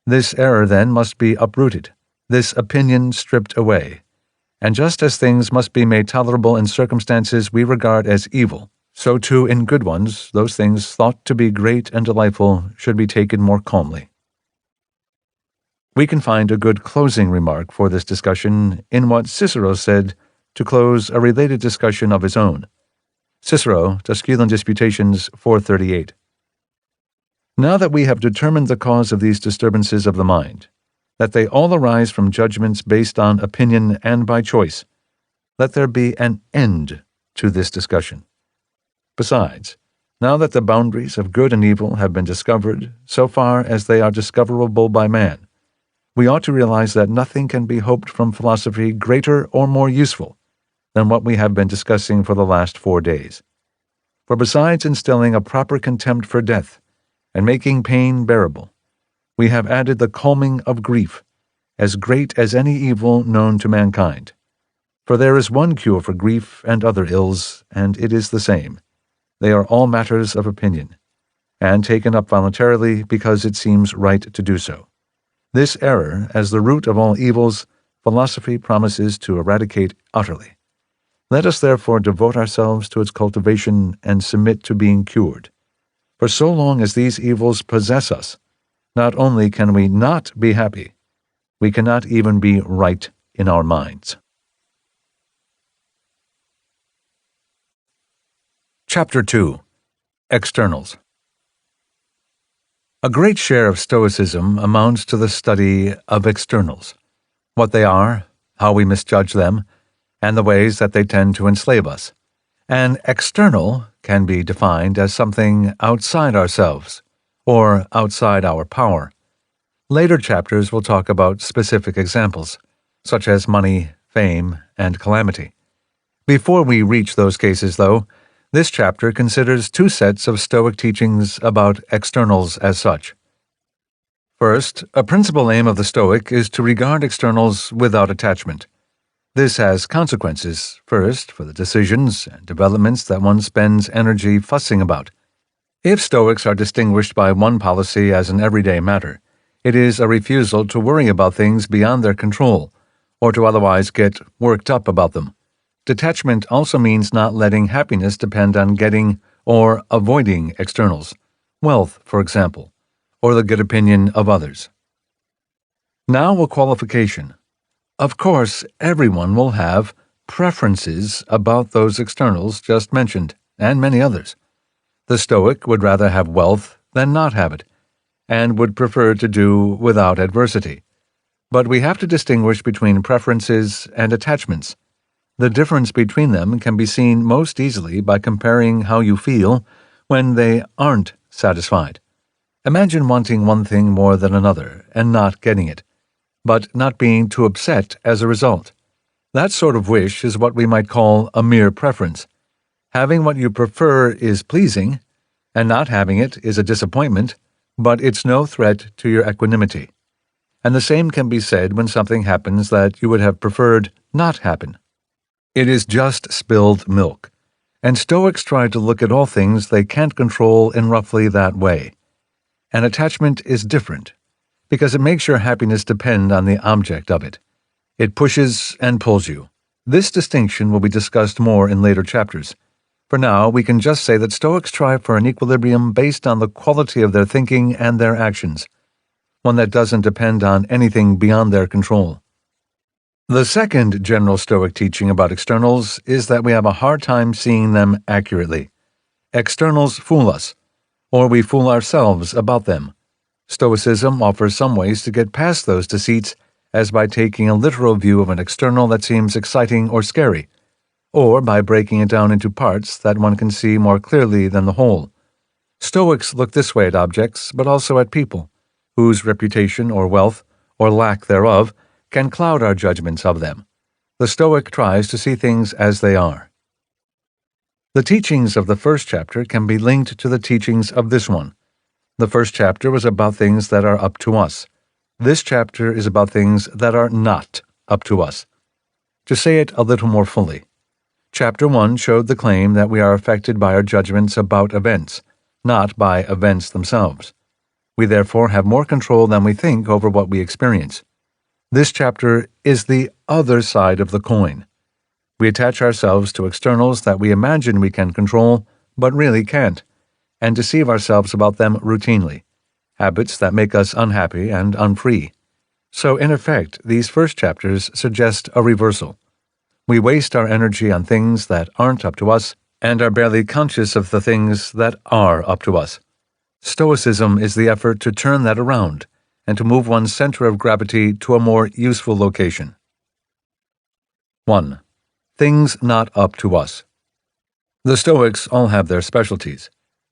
This error, then, must be uprooted, this opinion stripped away. And just as things must be made tolerable in circumstances we regard as evil, so too in good ones those things thought to be great and delightful should be taken more calmly. We can find a good closing remark for this discussion in what Cicero said to close a related discussion of his own. Cicero, Tusculan Disputations 4:38. Now that we have determined the cause of these disturbances of the mind, that they all arise from judgments based on opinion and by choice, let there be an end to this discussion. Besides, now that the boundaries of good and evil have been discovered, so far as they are discoverable by man, we ought to realize that nothing can be hoped from philosophy greater or more useful than what we have been discussing for the last 4 days. For besides instilling a proper contempt for death and making pain bearable, we have added the calming of grief, as great as any evil known to mankind. For there is one cure for grief and other ills, and it is the same. They are all matters of opinion, and taken up voluntarily because it seems right to do so. This error, as the root of all evils, philosophy promises to eradicate utterly. Let us therefore devote ourselves to its cultivation and submit to being cured. For so long as these evils possess us, not only can we not be happy, we cannot even be right in our minds. Chapter 2. Externals. A great share of Stoicism amounts to the study of externals, what they are, how we misjudge them, and the ways that they tend to enslave us. An external can be defined as something outside ourselves, or outside our power. Later chapters will talk about specific examples, such as money, fame, and calamity. Before we reach those cases, though, this chapter considers two sets of Stoic teachings about externals as such. First, a principal aim of the Stoic is to regard externals without attachment. This has consequences, first, for the decisions and developments that one spends energy fussing about. If Stoics are distinguished by one policy as an everyday matter, it is a refusal to worry about things beyond their control, or to otherwise get worked up about them. Detachment also means not letting happiness depend on getting or avoiding externals, wealth, for example, or the good opinion of others. Now a qualification. Of course, everyone will have preferences about those externals just mentioned, and many others. The Stoic would rather have wealth than not have it, and would prefer to do without adversity. But we have to distinguish between preferences and attachments. The difference between them can be seen most easily by comparing how you feel when they aren't satisfied. Imagine wanting one thing more than another and not getting it, but not being too upset as a result. That sort of wish is what we might call a mere preference. Having what you prefer is pleasing, and not having it is a disappointment, but it's no threat to your equanimity. And the same can be said when something happens that you would have preferred not happen. It is just spilled milk, and Stoics try to look at all things they can't control in roughly that way. An attachment is different, because it makes your happiness depend on the object of it. It pushes and pulls you. This distinction will be discussed more in later chapters. For now, we can just say that Stoics strive for an equilibrium based on the quality of their thinking and their actions, one that doesn't depend on anything beyond their control. The second general Stoic teaching about externals is that we have a hard time seeing them accurately. Externals fool us, or we fool ourselves about them. Stoicism offers some ways to get past those deceits, as by taking a literal view of an external that seems exciting or scary, or by breaking it down into parts that one can see more clearly than the whole. Stoics look this way at objects, but also at people, whose reputation or wealth, or lack thereof, can cloud our judgments of them. The Stoic tries to see things as they are. The teachings of the first chapter can be linked to the teachings of this one. The first chapter was about things that are up to us. This chapter is about things that are not up to us. To say it a little more fully, Chapter 1 showed the claim that we are affected by our judgments about events, not by events themselves. We therefore have more control than we think over what we experience. This chapter is the other side of the coin. We attach ourselves to externals that we imagine we can control, but really can't, and deceive ourselves about them routinely, habits that make us unhappy and unfree. So, in effect, these first chapters suggest a reversal. We waste our energy on things that aren't up to us, and are barely conscious of the things that are up to us. Stoicism is the effort to turn that around, and to move one's center of gravity to a more useful location. 1. Things not up to us. The Stoics all have their specialties.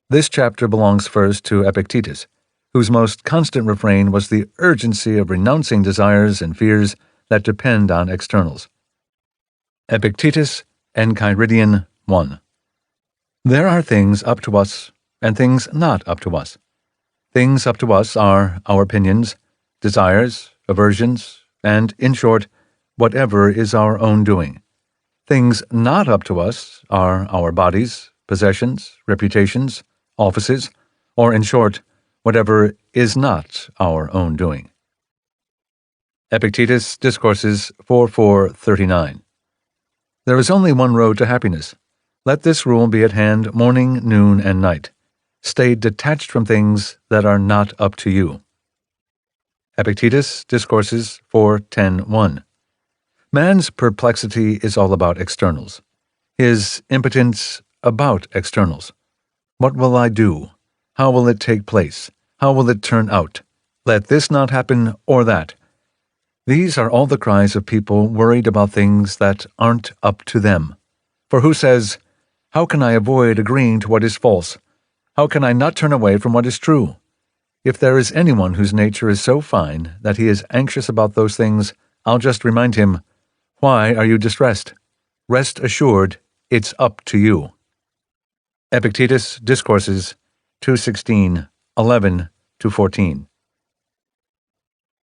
This chapter belongs first to Epictetus, whose most constant refrain was the urgency of renouncing desires and fears that depend on externals. Epictetus, Enchiridion 1. There are things up to us and things not up to us. Things up to us are our opinions, desires, aversions, and, in short, whatever is our own doing. Things not up to us are our bodies, possessions, reputations, offices, or, in short, whatever is not our own doing. Epictetus, Discourses 4:39. There is only one road to happiness. Let this rule be at hand morning, noon, and night. Stay detached from things that are not up to you. Epictetus, Discourses 4:10:1. Man's perplexity is all about externals. His impotence about externals. What will I do? How will it take place? How will it turn out? Let this not happen or that. These are all the cries of people worried about things that aren't up to them. For who says, "How can I avoid agreeing to what is false? How can I not turn away from what is true?" If there is anyone whose nature is so fine that he is anxious about those things, I'll just remind him, why are you distressed? Rest assured, it's up to you. Epictetus, Discourses 2:16:11-14.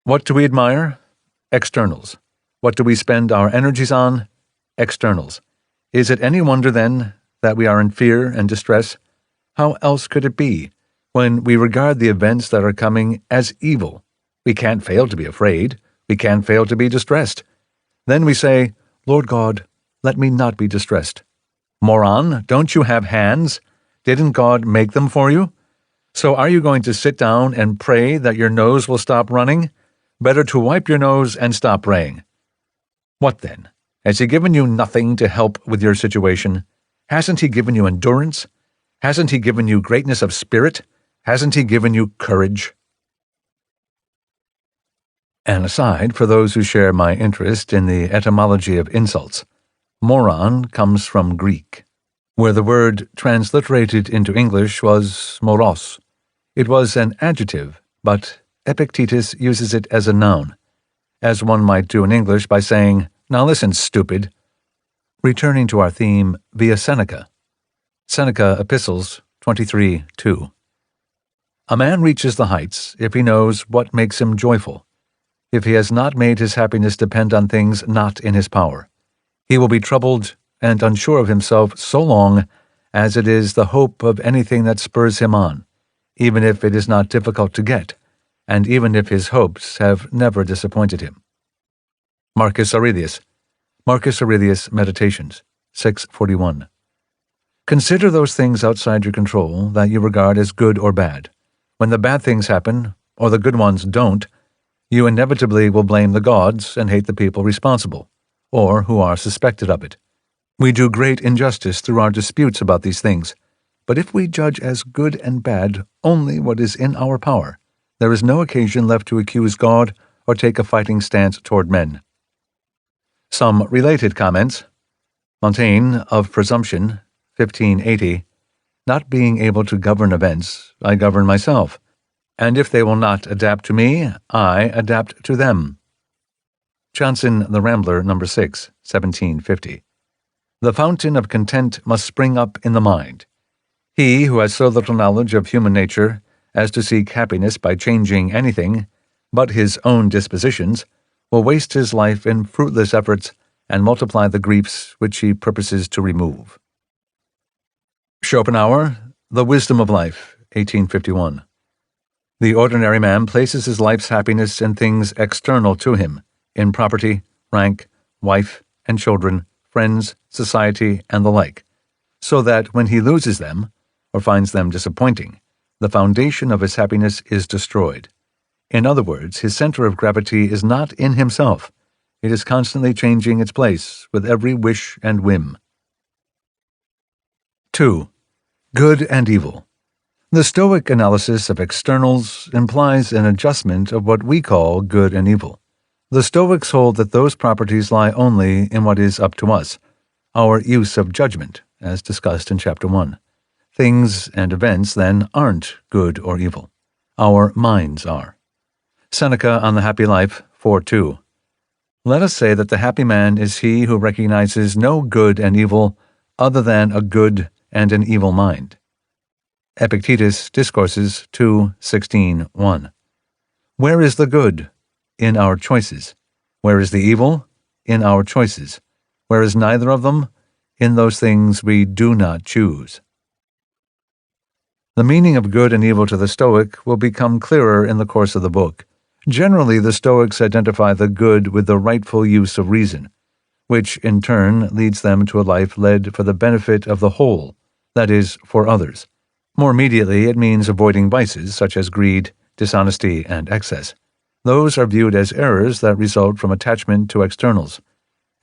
What do we admire? Externals. What do we spend our energies on? Externals. Is it any wonder, then, that we are in fear and distress? How else could it be, when we regard the events that are coming as evil? We can't fail to be afraid. We can't fail to be distressed. Then we say, Lord God, let me not be distressed. Moron, don't you have hands? Didn't God make them for you? So are you going to sit down and pray that your nose will stop running? Better to wipe your nose and stop praying. What then? Has he given you nothing to help with your situation? Hasn't he given you endurance? Hasn't he given you greatness of spirit? Hasn't he given you courage? An aside for those who share my interest in the etymology of insults. Moron comes from Greek, where the word transliterated into English was moros. It was an adjective, but Epictetus uses it as a noun, as one might do in English by saying, "Now listen, stupid." Returning to our theme via Seneca. Seneca Epistles 23:2. A man reaches the heights if he knows what makes him joyful, if he has not made his happiness depend on things not in his power. He will be troubled and unsure of himself so long as it is the hope of anything that spurs him on, even if it is not difficult to get, and even if his hopes have never disappointed him. Marcus Aurelius Meditations 6:41. Consider those things outside your control that you regard as good or bad. When the bad things happen, or the good ones don't, you inevitably will blame the gods and hate the people responsible, or who are suspected of it. We do great injustice through our disputes about these things, but if we judge as good and bad only what is in our power, there is no occasion left to accuse God or take a fighting stance toward men. Some related comments. Montaigne, of Presumption, 1580, not being able to govern events, I govern myself, and if they will not adapt to me, I adapt to them. Johnson, The Rambler, No. 6, 1750. The fountain of content must spring up in the mind. He who has so little knowledge of human nature as to seek happiness by changing anything but his own dispositions will waste his life in fruitless efforts and multiply the griefs which he purposes to remove. Schopenhauer, The Wisdom of Life, 1851. The ordinary man places his life's happiness in things external to him, in property, rank, wife and children, friends, society, and the like, so that when he loses them, or finds them disappointing, the foundation of his happiness is destroyed. In other words, his center of gravity is not in himself. It is constantly changing its place with every wish and whim. 2. Good and evil. The Stoic analysis of externals implies an adjustment of what we call good and evil. The Stoics hold that those properties lie only in what is up to us, our use of judgment, as discussed in Chapter 1. Things and events, then, aren't good or evil. Our minds are. Seneca on the Happy Life 4:2. Let us say that the happy man is he who recognizes no good and evil other than a good and an evil mind. Epictetus, Discourses 2:16-1. Where is the good? In our choices. Where is the evil? In our choices. Where is neither of them? In those things we do not choose. The meaning of good and evil to the Stoic will become clearer in the course of the book. Generally, the Stoics identify the good with the rightful use of reason, which in turn leads them to a life led for the benefit of the whole, that is, for others. More immediately, it means avoiding vices such as greed, dishonesty, and excess. Those are viewed as errors that result from attachment to externals,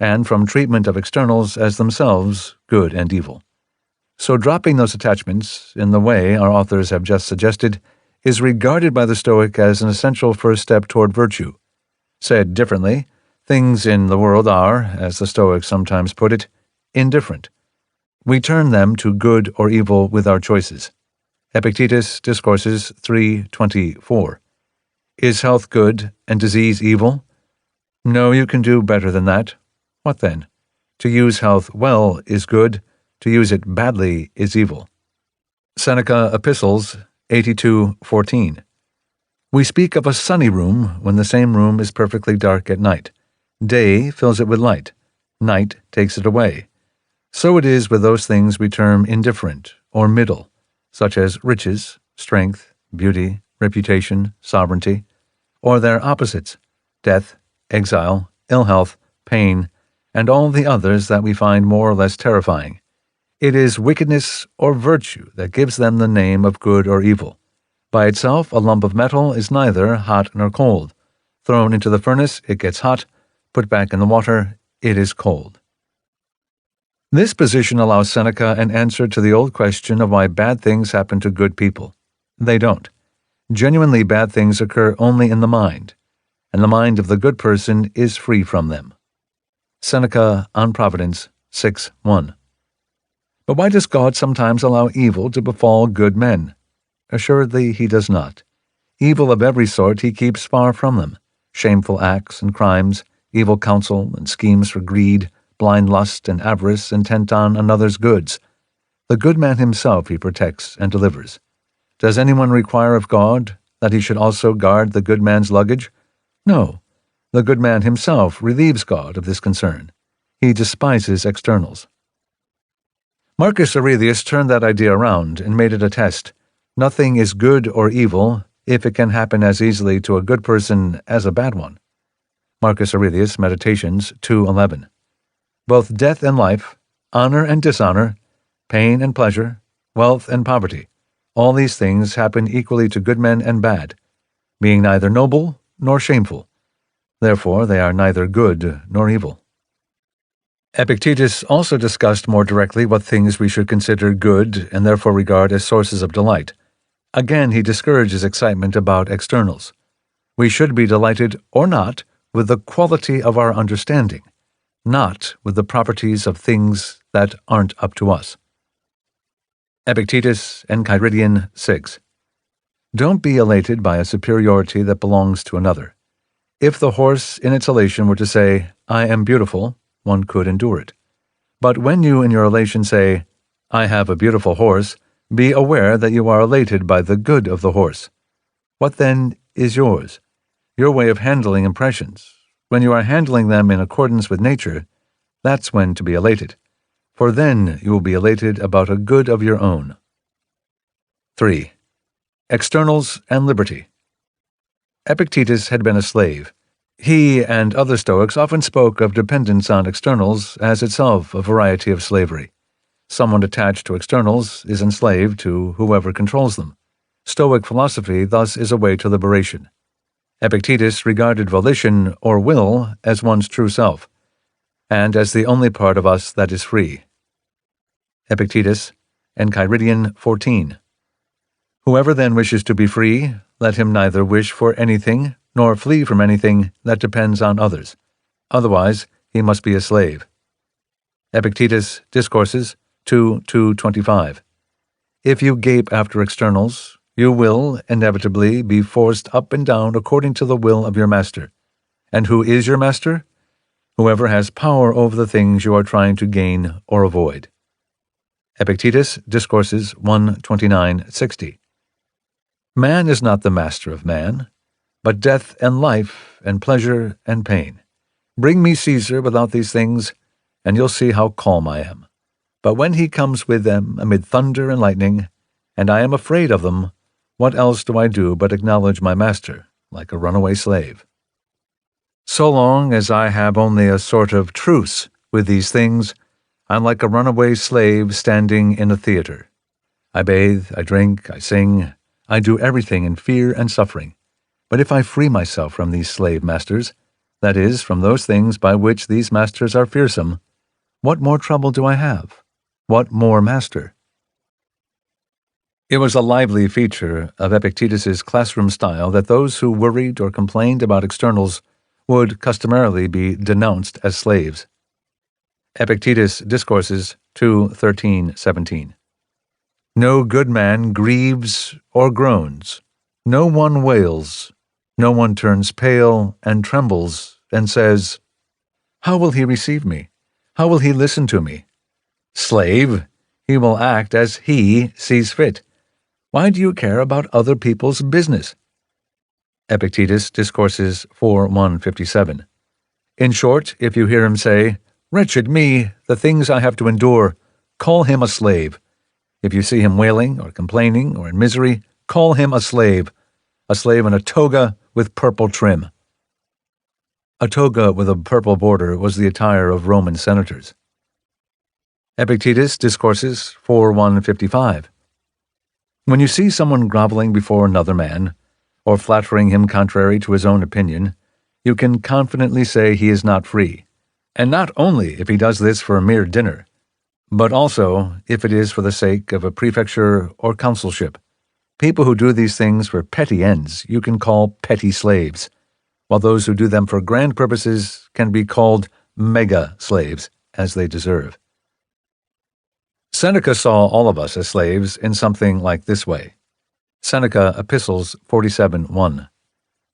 and from treatment of externals as themselves good and evil. So dropping those attachments, in the way our authors have just suggested, is regarded by the Stoic as an essential first step toward virtue. Said differently, things in the world are, as the Stoics sometimes put it, indifferent. We turn them to good or evil with our choices. Epictetus, Discourses 3:24. Is health good and disease evil? No, you can do better than that. What then? To use health well is good, to use it badly is evil. Seneca, Epistles 82:14. We speak of a sunny room when the same room is perfectly dark at night. Day fills it with light. Night takes it away. So it is with those things we term indifferent or middle, such as riches, strength, beauty, reputation, sovereignty, or their opposites, death, exile, ill health, pain, and all the others that we find more or less terrifying. It is wickedness or virtue that gives them the name of good or evil. By itself, a lump of metal is neither hot nor cold. Thrown into the furnace, it gets hot. Put back in the water, it is cold. This position allows Seneca an answer to the old question of why bad things happen to good people. They don't. Genuinely bad things occur only in the mind, and the mind of the good person is free from them. Seneca on Providence 6:1. But why does God sometimes allow evil to befall good men? Assuredly he does not. Evil of every sort he keeps far from them. Shameful acts and crimes, evil counsel and schemes for greed, blind lust and avarice intent on another's goods. The good man himself he protects and delivers. Does anyone require of God that he should also guard the good man's luggage? No. The good man himself relieves God of this concern. He despises externals. Marcus Aurelius turned that idea around and made it a test. Nothing is good or evil if it can happen as easily to a good person as a bad one. Marcus Aurelius, Meditations 2:11. Both death and life, honor and dishonor, pain and pleasure, wealth and poverty, all these things happen equally to good men and bad, being neither noble nor shameful. Therefore they are neither good nor evil. Epictetus also discussed more directly what things we should consider good and therefore regard as sources of delight. Again, he discourages excitement about externals. We should be delighted or not with the quality of our understanding, not with the properties of things that aren't up to us. Epictetus, Enchiridion 6. Don't be elated by a superiority that belongs to another. If the horse in its elation were to say, I am beautiful, one could endure it. But when you in your elation say, I have a beautiful horse, be aware that you are elated by the good of the horse. What then is yours? Your way of handling impressions. When you are handling them in accordance with nature, that's when to be elated, for then you will be elated about a good of your own. 3. Externals and liberty. Epictetus had been a slave. He and other Stoics often spoke of dependence on externals as itself a variety of slavery. Someone attached to externals is enslaved to whoever controls them. Stoic philosophy thus is a way to liberation. Epictetus regarded volition or will as one's true self, and as the only part of us that is free. Epictetus, Enchiridion 14. Whoever then wishes to be free, let him neither wish for anything nor flee from anything that depends on others. Otherwise, he must be a slave. Epictetus, Discourses 2:25. If you gape after externals, you will inevitably be forced up and down according to the will of your master. And who is your master? Whoever has power over the things you are trying to gain or avoid. Epictetus, Discourses 1:29-60. Man is not the master of man, but death and life and pleasure and pain. Bring me Caesar without these things, and you'll see how calm I am. But when he comes with them amid thunder and lightning, and I am afraid of them, what else do I do but acknowledge my master, like a runaway slave? So long as I have only a sort of truce with these things, I'm like a runaway slave standing in a theater. I bathe, I drink, I sing, I do everything in fear and suffering. But if I free myself from these slave masters, that is, from those things by which these masters are fearsome, what more trouble do I have? What more master? It was a lively feature of Epictetus's classroom style that those who worried or complained about externals would customarily be denounced as slaves. Epictetus, Discourses 2:13-17. No good man grieves or groans, no one wails, no one turns pale and trembles and says, "How will he receive me? How will he listen to me?" Slave, he will act as he sees fit. Why do you care about other people's business? Epictetus, Discourses 4:157. In short, if you hear him say, "Wretched me, the things I have to endure," call him a slave. If you see him wailing or complaining or in misery, call him a slave in a toga with purple trim. A toga with a purple border was the attire of Roman senators. Epictetus, Discourses 4:155. When you see someone groveling before another man, or flattering him contrary to his own opinion, you can confidently say he is not free, and not only if he does this for a mere dinner, but also if it is for the sake of a prefecture or consulship. People who do these things for petty ends you can call petty slaves, while those who do them for grand purposes can be called mega-slaves, as they deserve. Seneca saw all of us as slaves in something like this way. Seneca, Epistles 47:1.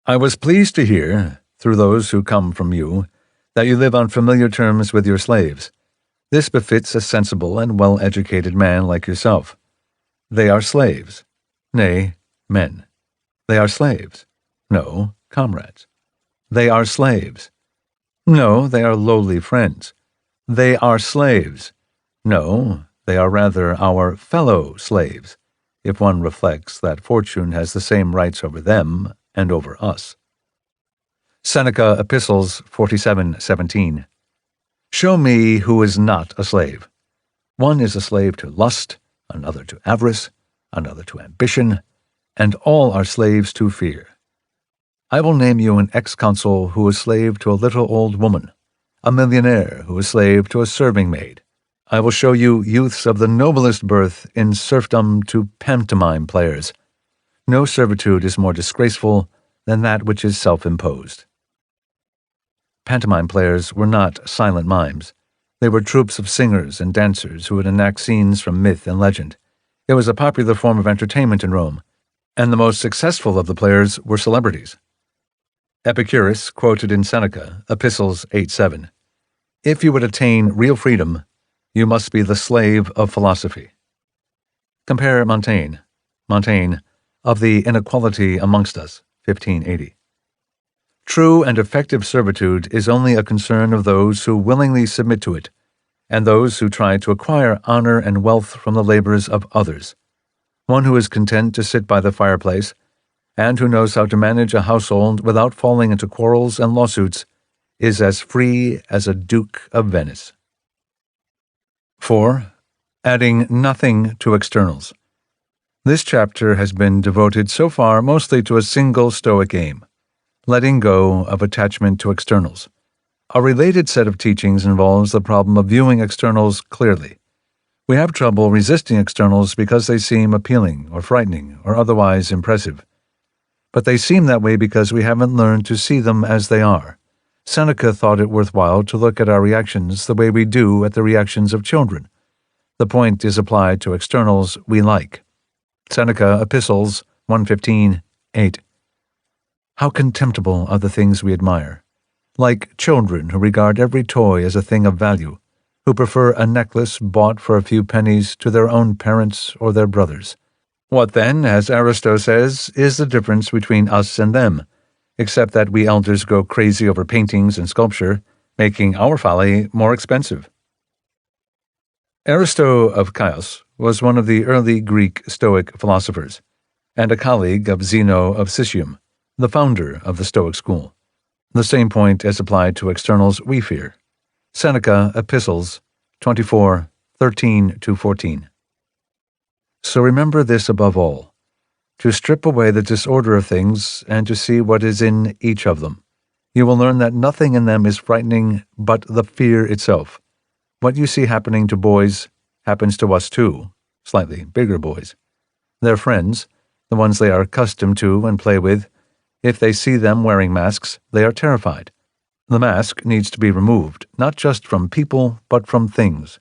I was pleased to hear, through those who come from you, that you live on familiar terms with your slaves. This befits a sensible and well-educated man like yourself. They are slaves. Nay, men. They are slaves. No, comrades. They are slaves. No, they are lowly friends. They are slaves. No, they are rather our fellow slaves, if one reflects that fortune has the same rights over them and over us. Seneca, Epistles 47:17. Show me who is not a slave. One is a slave to lust, another to avarice, another to ambition, and all are slaves to fear. I will name you an ex-consul who is slave to a little old woman, a millionaire who is slave to a serving maid. I will show you youths of the noblest birth in serfdom to pantomime players. No servitude is more disgraceful than that which is self-imposed. Pantomime players were not silent mimes. They were troops of singers and dancers who would enact scenes from myth and legend. It was a popular form of entertainment in Rome, and the most successful of the players were celebrities. Epicurus quoted in Seneca, Epistles 8:7. If you would attain real freedom, you must be the slave of philosophy. Compare Montaigne, of the Inequality Amongst Us, 1580. True and effective servitude is only a concern of those who willingly submit to it, and those who try to acquire honor and wealth from the labors of others. One who is content to sit by the fireplace, and who knows how to manage a household without falling into quarrels and lawsuits, is as free as a Duke of Venice. 4. Adding nothing to externals. This chapter has been devoted so far mostly to a single Stoic aim, letting go of attachment to externals. A related set of teachings involves the problem of viewing externals clearly. We have trouble resisting externals because they seem appealing or frightening or otherwise impressive. But they seem that way because we haven't learned to see them as they are. Seneca thought it worthwhile to look at our reactions the way we do at the reactions of children. The point is applied to externals we like. Seneca, Epistles 1:15-8. How contemptible are the things we admire, like children who regard every toy as a thing of value. who prefer a necklace bought for a few pennies to their own parents or their brothers. What then, as Aristotle says, is the difference between us and them, except that we elders go crazy over paintings and sculpture, making our folly more expensive? Aristotle of Chios was one of the early Greek Stoic philosophers, and a colleague of Zeno of Citium, the founder of the Stoic school. The same point as applied to externals we fear. Seneca, Epistles 24:13-14. So remember this above all, to strip away the disorder of things and to see what is in each of them. You will learn that nothing in them is frightening but the fear itself. What you see happening to boys happens to us too, slightly bigger boys. Their friends, the ones they are accustomed to and play with, if they see them wearing masks, they are terrified. The mask needs to be removed, not just from people, but from things,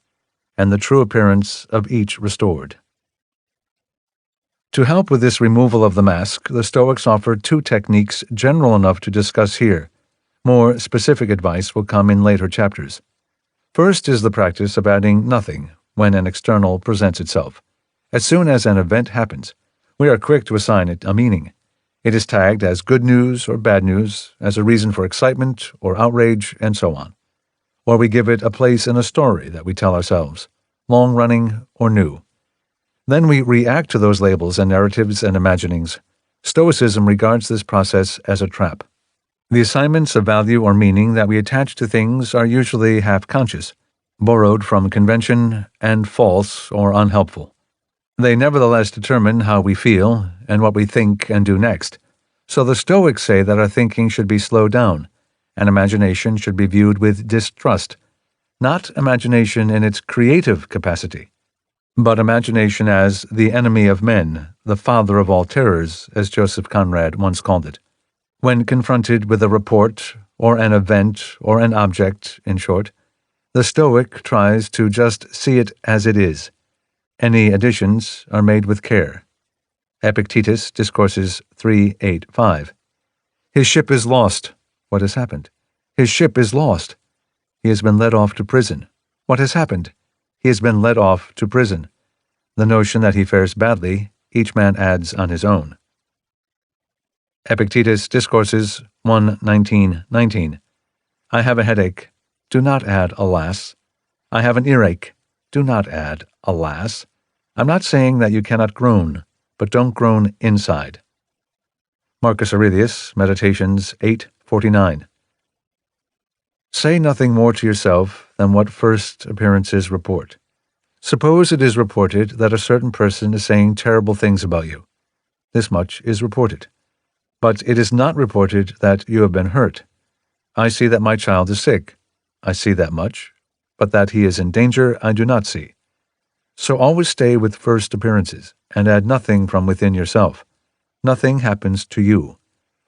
and the true appearance of each restored. To help with this removal of the mask, the Stoics offer two techniques general enough to discuss here. More specific advice will come in later chapters. First is the practice of adding nothing when an external presents itself. As soon as an event happens, we are quick to assign it a meaning. It is tagged as good news or bad news, as a reason for excitement or outrage, and so on. Or we give it a place in a story that we tell ourselves, long-running or new. Then we react to those labels and narratives and imaginings. Stoicism regards this process as a trap. The assignments of value or meaning that we attach to things are usually half-conscious, borrowed from convention, and false or unhelpful. They nevertheless determine how we feel and what we think and do next. So the Stoics say that our thinking should be slowed down, and imagination should be viewed with distrust, not imagination in its creative capacity, but imagination as the enemy of men, the father of all terrors, as Joseph Conrad once called it. When confronted with a report, or an event, or an object, in short, the Stoic tries to just see it as it is. Any additions are made with care. Epictetus, Discourses 3:8-5. His ship is lost. What has happened? His ship is lost. He has been led off to prison. What has happened? He has been led off to prison. The notion that he fares badly, each man adds on his own. Epictetus, Discourses 1:19-19. I have a headache. Do not add, alas. I have an earache. Do not add, alas. I'm not saying that you cannot groan, but don't groan inside. Marcus Aurelius, Meditations 8:49. Say nothing more to yourself than what first appearances report. Suppose it is reported that a certain person is saying terrible things about you. This much is reported. But it is not reported that you have been hurt. I see that my child is sick. I see that much, but that he is in danger I do not see. So always stay with first appearances, and add nothing from within yourself. Nothing happens to you.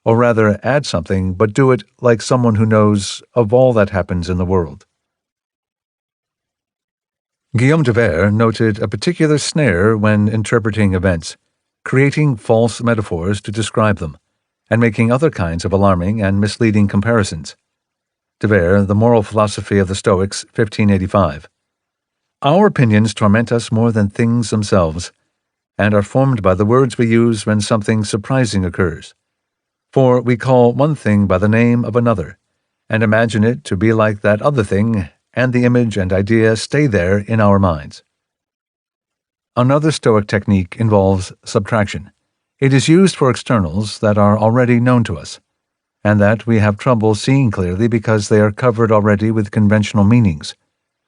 Or rather, add something, but do it like someone who knows of all that happens in the world. Guillaume de Vere noted a particular snare when interpreting events, creating false metaphors to describe them, and making other kinds of alarming and misleading comparisons. De Vere, The Moral Philosophy of the Stoics, 1585. Our opinions torment us more than things themselves, and are formed by the words we use when something surprising occurs. For we call one thing by the name of another, and imagine it to be like that other thing, and the image and idea stay there in our minds. Another Stoic technique involves subtraction. It is used for externals that are already known to us, and that we have trouble seeing clearly because they are covered already with conventional meanings.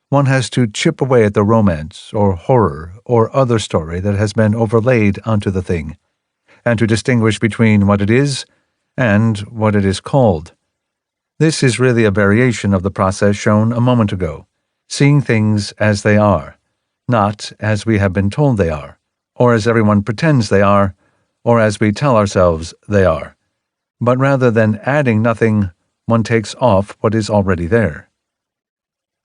One has to chip away at the romance or horror or other story that has been overlaid onto the thing, and to distinguish between what it is and what it is called. This is really a variation of the process shown a moment ago, seeing things as they are, not as we have been told they are, or as everyone pretends they are, or as we tell ourselves they are. But rather than adding nothing, one takes off what is already there.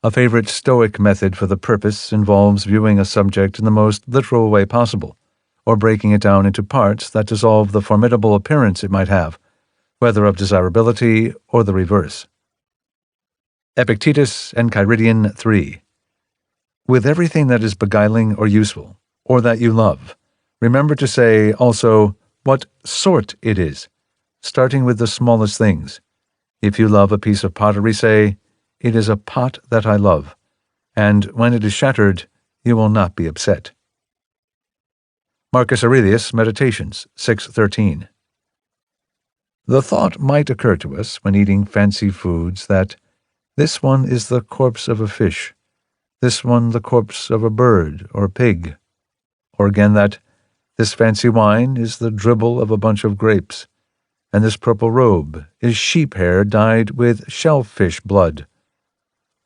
A favorite Stoic method for the purpose involves viewing a subject in the most literal way possible, or breaking it down into parts that dissolve the formidable appearance it might have, whether of desirability or the reverse. Epictetus, Enchiridion 3. with everything that is beguiling or useful, or that you love. Remember to say also what sort it is, starting with the smallest things. If you love a piece of pottery, say, "It is a pot that I love," and when it is shattered, you will not be upset. Marcus Aurelius, Meditations, 6:13. The thought might occur to us when eating fancy foods that this one is the corpse of a fish, this one the corpse of a bird or pig, or again that this fancy wine is the dribble of a bunch of grapes, and this purple robe is sheep hair dyed with shellfish blood,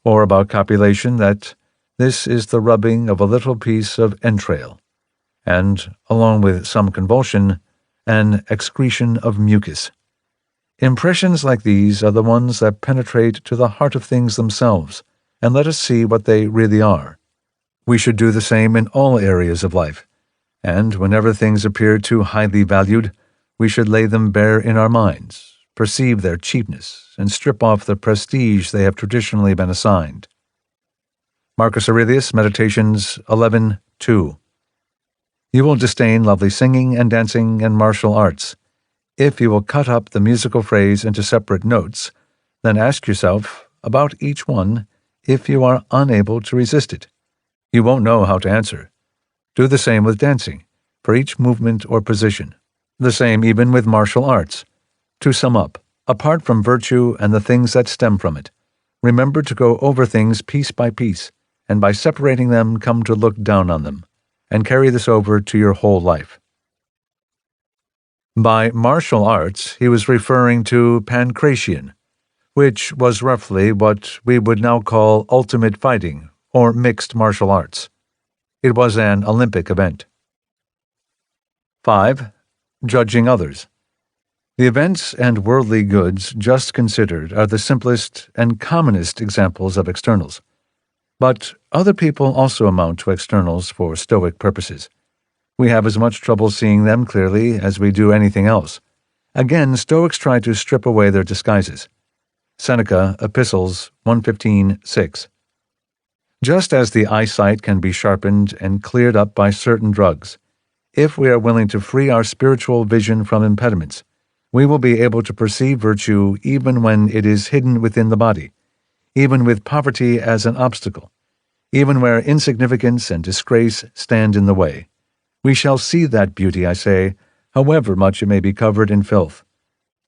or about copulation that this is the rubbing of a little piece of entrail, and, along with some convulsion, an excretion of mucus. Impressions like these are the ones that penetrate to the heart of things themselves, and let us see what they really are. We should do the same in all areas of life, and whenever things appear too highly valued, we should lay them bare in our minds, perceive their cheapness, and strip off the prestige they have traditionally been assigned. Marcus Aurelius, Meditations 11:2. You will disdain lovely singing and dancing and martial arts. If you will cut up the musical phrase into separate notes, then ask yourself about each one if you are unable to resist it. You won't know how to answer. Do the same with dancing, for each movement or position. The same even with martial arts. To sum up, apart from virtue and the things that stem from it, remember to go over things piece by piece, and by separating them come to look down on them, and carry this over to your whole life. By martial arts, he was referring to pancration, which was roughly what we would now call ultimate fighting or mixed martial arts. It was an Olympic event. 5. Judging others. The events and worldly goods just considered are the simplest and commonest examples of externals. But other people also amount to externals for Stoic purposes. We have as much trouble seeing them clearly as we do anything else. Again, Stoics try to strip away their disguises. Seneca, Epistles 1:15-6. Just as the eyesight can be sharpened and cleared up by certain drugs, if we are willing to free our spiritual vision from impediments, we will be able to perceive virtue even when it is hidden within the body, even with poverty as an obstacle, even where insignificance and disgrace stand in the way. We shall see that beauty, I say, however much it may be covered in filth.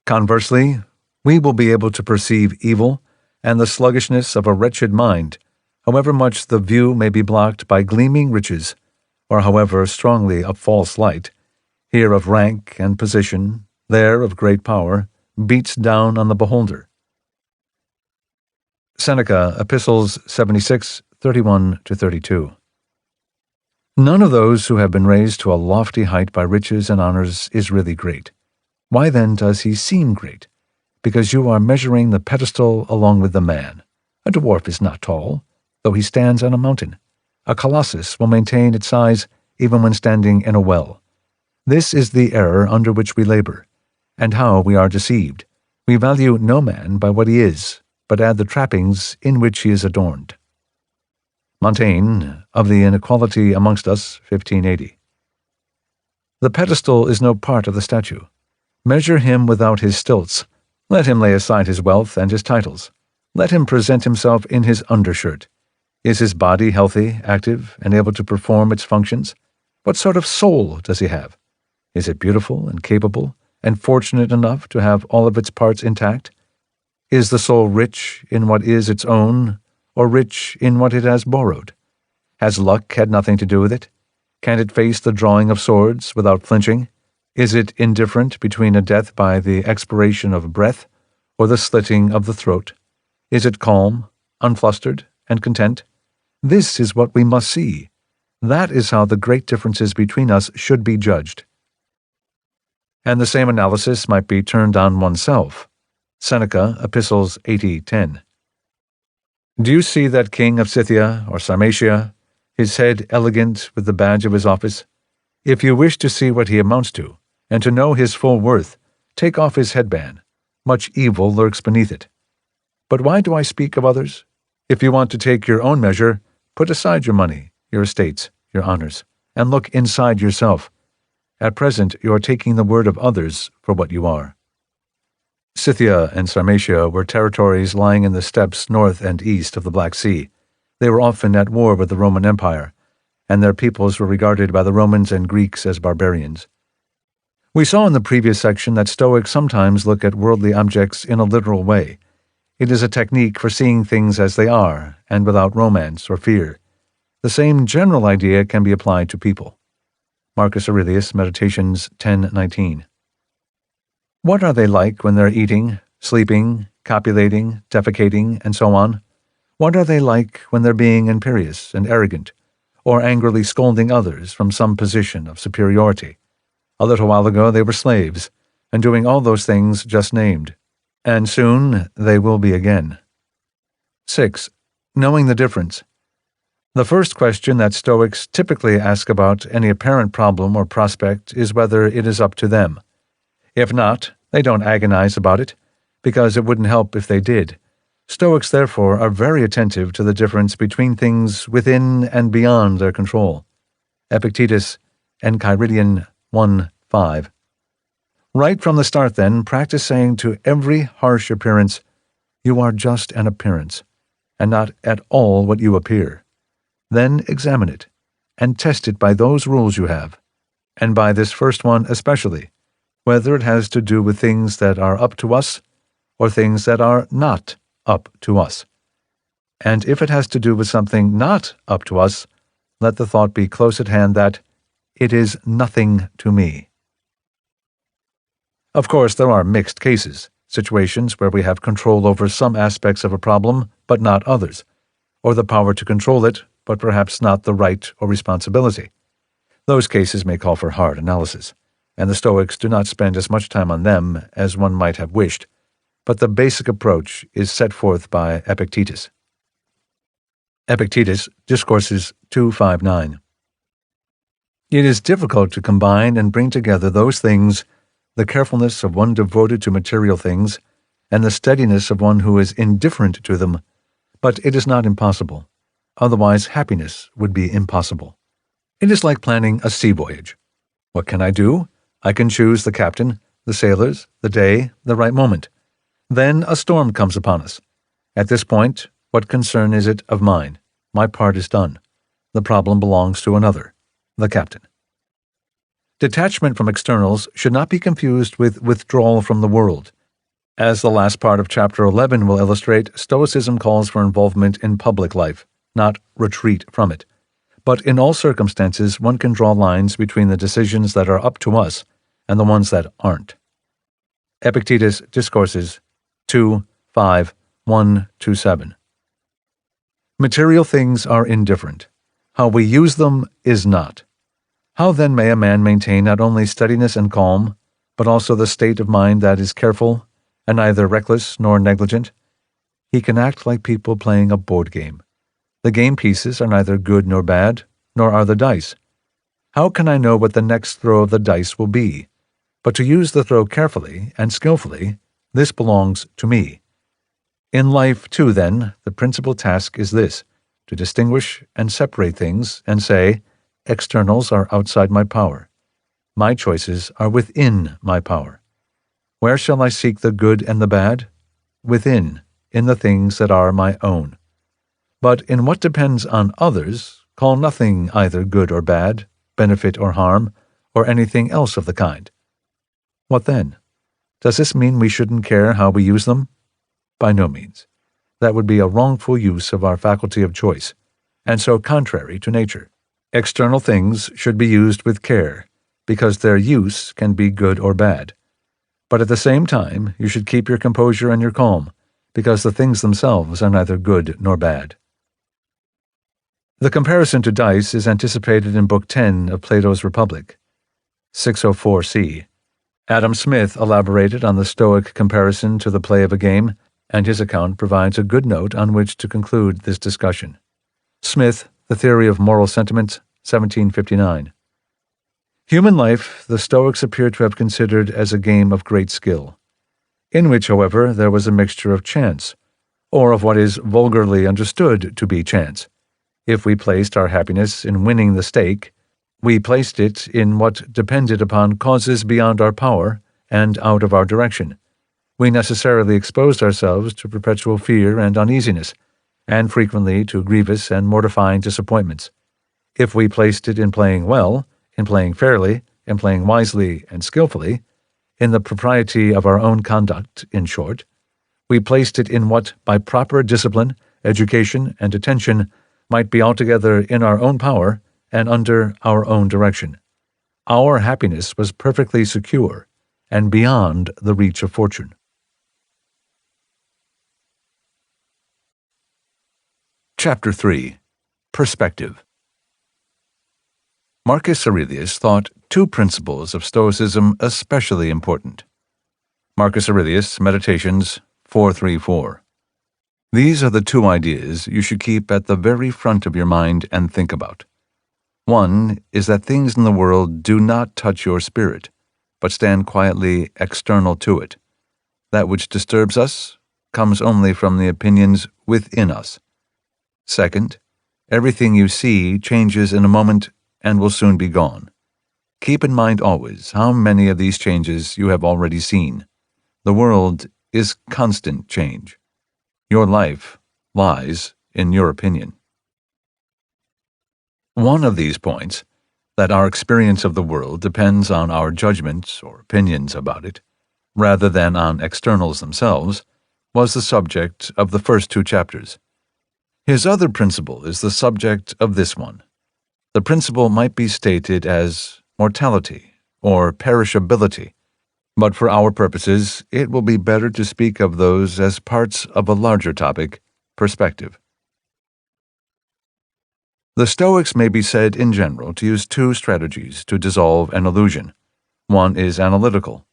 Conversely, we will be able to perceive evil and the sluggishness of a wretched mind, however much the view may be blocked by gleaming riches, or however strongly a false light, here of rank and position, there of great power, beats down on the beholder. Seneca, Epistles 76:31-32. None of those who have been raised to a lofty height by riches and honors is really great. Why then does he seem great? Because you are measuring the pedestal along with the man. A dwarf is not tall, though he stands on a mountain. A colossus will maintain its size even when standing in a well. This is the error under which we labor, and how we are deceived. We value no man by what he is, but add the trappings in which he is adorned. Montaigne, Of the Inequality Amongst Us, 1580. The pedestal is no part of the statue. Measure him without his stilts. Let him lay aside his wealth and his titles. Let him present himself in his undershirt. Is his body healthy, active, and able to perform its functions? What sort of soul does he have? Is it beautiful and capable, and fortunate enough to have all of its parts intact? Is the soul rich in what is its own, or rich in what it has borrowed? Has luck had nothing to do with it? Can it face the drawing of swords without flinching? Is it indifferent between a death by the expiration of breath or the slitting of the throat? Is it calm, unflustered, and content? This is what we must see. That is how the great differences between us should be judged. And the same analysis might be turned on oneself. Seneca, Epistles 80:10. Do you see that king of Scythia or Sarmatia, his head elegant with the badge of his office? If you wish to see what he amounts to, and to know his full worth, take off his headband. Much evil lurks beneath it. But why do I speak of others? If you want to take your own measure, Put aside your money, your estates, your honors, and look inside yourself. At present, you are taking the word of others for what you are. Scythia and Sarmatia were territories lying in the steppes north and east of the Black Sea. They were often at war with the Roman Empire, and their peoples were regarded by the Romans and Greeks as barbarians. We saw in the previous section that Stoics sometimes look at worldly objects in a literal way. It is a technique for seeing things as they are, and without romance or fear. The same general idea can be applied to people. Marcus Aurelius, Meditations 10:19. What are they like when they're eating, sleeping, copulating, defecating, and so on? What are they like when they're being imperious and arrogant, or angrily scolding others from some position of superiority? A little while ago they were slaves, and doing all those things just named, and soon they will be again. 6. Knowing the difference. The first question that Stoics typically ask about any apparent problem or prospect is whether it is up to them. If not, they don't agonize about it, because it wouldn't help if they did. Stoics, therefore, are very attentive to the difference between things within and beyond their control. Epictetus, Enchiridion 1:5. Right from the start, then, practice saying to every harsh appearance, "You are just an appearance, and not at all what you appear." Then examine it, and test it by those rules you have, and by this first one especially, whether it has to do with things that are up to us, or things that are not up to us. And if it has to do with something not up to us, let the thought be close at hand that it is nothing to me. Of course, there are mixed cases, situations where we have control over some aspects of a problem, but not others, or the power to control it, but perhaps not the right or responsibility. Those cases may call for hard analysis, and the Stoics do not spend as much time on them as one might have wished, but the basic approach is set forth by Epictetus. Epictetus, Discourses 2:5-9. It is difficult to combine and bring together those things, the carefulness of one devoted to material things, and the steadiness of one who is indifferent to them, but it is not impossible. Otherwise happiness would be impossible. It is like planning a sea voyage. What can I do? I can choose the captain, the sailors, the day, the right moment. Then a storm comes upon us. At this point, what concern is it of mine? My part is done. The problem belongs to another, the captain. Detachment from externals should not be confused with withdrawal from the world. As the last part of Chapter 11 will illustrate, Stoicism calls for involvement in public life, not retreat from it. But in all circumstances, one can draw lines between the decisions that are up to us and the ones that aren't. Epictetus, Discourses 2:5-1-7. Material things are indifferent. How we use them is not. How then may a man maintain not only steadiness and calm, but also the state of mind that is careful, and neither reckless nor negligent? He can act like people playing a board game. The game pieces are neither good nor bad, nor are the dice. How can I know what the next throw of the dice will be? But to use the throw carefully and skillfully, this belongs to me. In life, too, then, the principal task is this, to distinguish and separate things and say, externals are outside my power. My choices are within my power. Where shall I seek the good and the bad? Within, in the things that are my own. But in what depends on others, call nothing either good or bad, benefit or harm, or anything else of the kind. What then? Does this mean we shouldn't care how we use them? By no means. That would be a wrongful use of our faculty of choice, and so contrary to nature. External things should be used with care, because their use can be good or bad. But at the same time, you should keep your composure and your calm, because the things themselves are neither good nor bad. The comparison to dice is anticipated in Book 10 of Plato's Republic, 604c. Adam Smith elaborated on the Stoic comparison to the play of a game, and his account provides a good note on which to conclude this discussion. Smith, The Theory of Moral Sentiments, 1759. Human life the Stoics appear to have considered as a game of great skill, in which, however, there was a mixture of chance, or of what is vulgarly understood to be chance. If we placed our happiness in winning the stake, we placed it in what depended upon causes beyond our power and out of our direction. We necessarily exposed ourselves to perpetual fear and uneasiness, and frequently to grievous and mortifying disappointments. If we placed it in playing well, in playing fairly, in playing wisely and skillfully, in the propriety of our own conduct, in short, we placed it in what, by proper discipline, education, and attention, might be altogether in our own power and under our own direction. Our happiness was perfectly secure and beyond the reach of fortune. Chapter 3. Perspective. Marcus Aurelius thought two principles of Stoicism especially important. Marcus Aurelius, Meditations 434. These are the two ideas you should keep at the very front of your mind and think about. One is that things in the world do not touch your spirit, but stand quietly external to it. That which disturbs us comes only from the opinions within us. Second, everything you see changes in a moment and will soon be gone. Keep in mind always how many of these changes you have already seen. The world is constant change. Your life lies in your opinion. One of these points, that our experience of the world depends on our judgments or opinions about it, rather than on externals themselves, was the subject of the first two chapters. His other principle is the subject of this one. The principle might be stated as mortality or perishability, but for our purposes it will be better to speak of those as parts of a larger topic, perspective. The Stoics may be said in general to use two strategies to dissolve an illusion. One is analytical,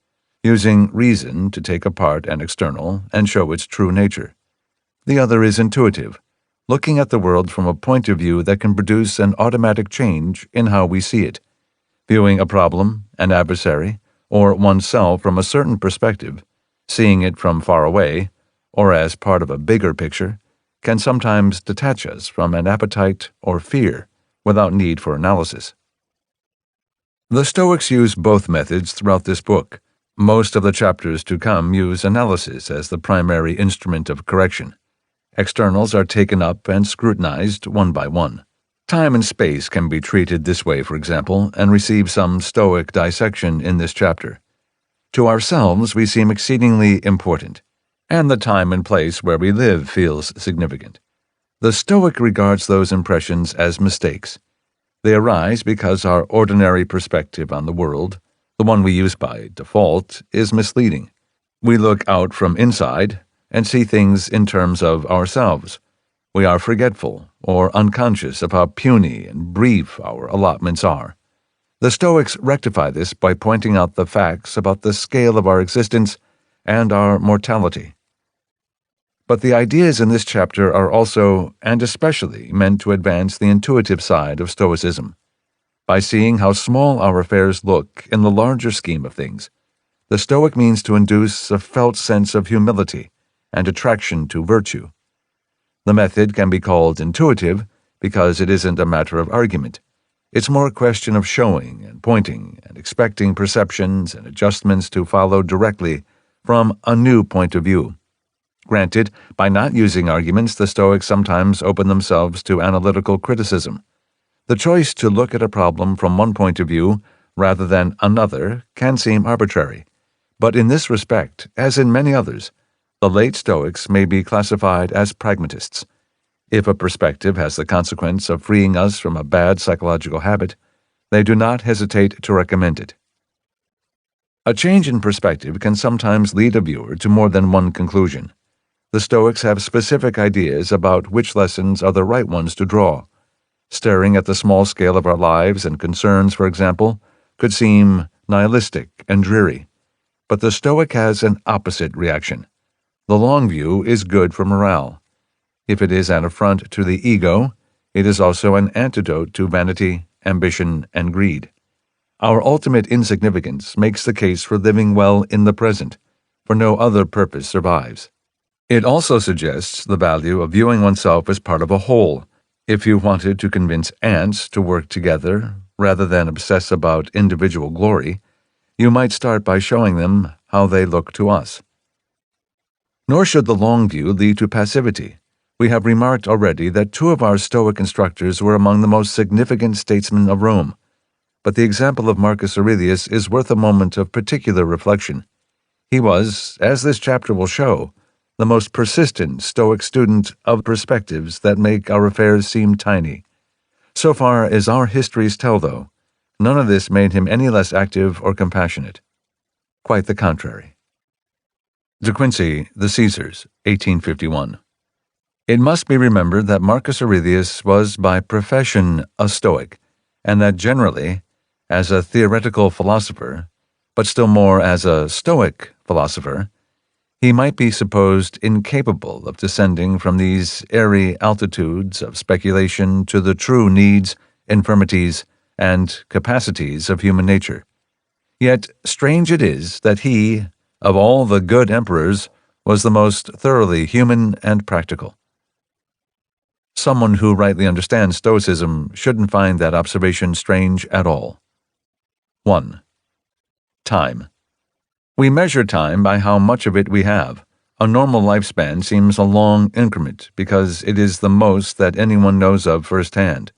using reason to take apart an external and show its true nature. The other is intuitive, looking at the world from a point of view that can produce an automatic change in how we see it. Viewing a problem, an adversary, or oneself from a certain perspective, seeing it from far away, or as part of a bigger picture, can sometimes detach us from an appetite or fear without need for analysis. The Stoics use both methods throughout this book. Most of the chapters to come use analysis as the primary instrument of correction. Externals are taken up and scrutinized one by one. Time and space can be treated this way, for example, and receive some Stoic dissection in this chapter. To ourselves we seem exceedingly important, and the time and place where we live feels significant. The Stoic regards those impressions as mistakes. They arise because our ordinary perspective on the world, the one we use by default, is misleading. We look out from inside and see things in terms of ourselves. We are forgetful or unconscious of how puny and brief our allotments are. The Stoics rectify this by pointing out the facts about the scale of our existence and our mortality. But the ideas in this chapter are also, and especially, meant to advance the intuitive side of Stoicism. By seeing how small our affairs look in the larger scheme of things, the Stoic means to induce a felt sense of humility and attraction to virtue. The method can be called intuitive because it isn't a matter of argument. It's more a question of showing and pointing and expecting perceptions and adjustments to follow directly from a new point of view. Granted, by not using arguments, the Stoics sometimes open themselves to analytical criticism. The choice to look at a problem from one point of view rather than another can seem arbitrary, but in this respect, as in many others, the late Stoics may be classified as pragmatists. If a perspective has the consequence of freeing us from a bad psychological habit, they do not hesitate to recommend it. A change in perspective can sometimes lead a viewer to more than one conclusion. The Stoics have specific ideas about which lessons are the right ones to draw. Staring at the small scale of our lives and concerns, for example, could seem nihilistic and dreary. But the Stoic has an opposite reaction. The long view is good for morale. If it is an affront to the ego, it is also an antidote to vanity, ambition, and greed. Our ultimate insignificance makes the case for living well in the present, for no other purpose survives. It also suggests the value of viewing oneself as part of a whole, If you wanted to convince ants to work together rather than obsess about individual glory, you might start by showing them how they look to us. Nor should the long view lead to passivity. We have remarked already that two of our Stoic instructors were among the most significant statesmen of Rome, but the example of Marcus Aurelius is worth a moment of particular reflection. He was, as this chapter will show, the most persistent Stoic student of perspectives that make our affairs seem tiny. So far as our histories tell, though, none of this made him any less active or compassionate. Quite the contrary. De Quincey, The Caesars, 1851. It must be remembered that Marcus Aurelius was by profession a Stoic, and that generally, as a theoretical philosopher, but still more as a Stoic philosopher, he might be supposed incapable of descending from these airy altitudes of speculation to the true needs, infirmities, and capacities of human nature. Yet strange it is that he, of all the good emperors, was the most thoroughly human and practical. Someone who rightly understands Stoicism shouldn't find that observation strange at all. 1. Time. We measure time by how much of it we have. A normal lifespan seems a long increment because it is the most that anyone knows of firsthand.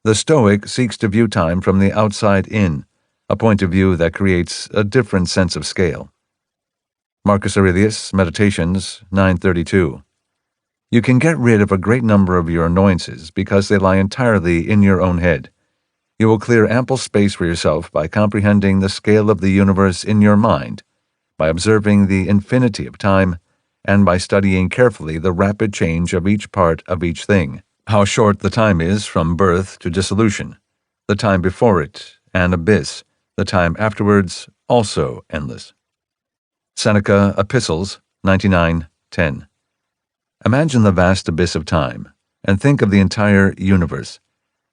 The Stoic seeks to view time from the outside in, a point of view that creates a different sense of scale. Marcus Aurelius, Meditations, 932. You can get rid of a great number of your annoyances because they lie entirely in your own head. You will clear ample space for yourself by comprehending the scale of the universe in your mind, by observing the infinity of time, and by studying carefully the rapid change of each part of each thing, how short the time is from birth to dissolution, the time before it, an abyss, the time afterwards, also endless. Seneca, Epistles, 99:10. Imagine the vast abyss of time, and think of the entire universe.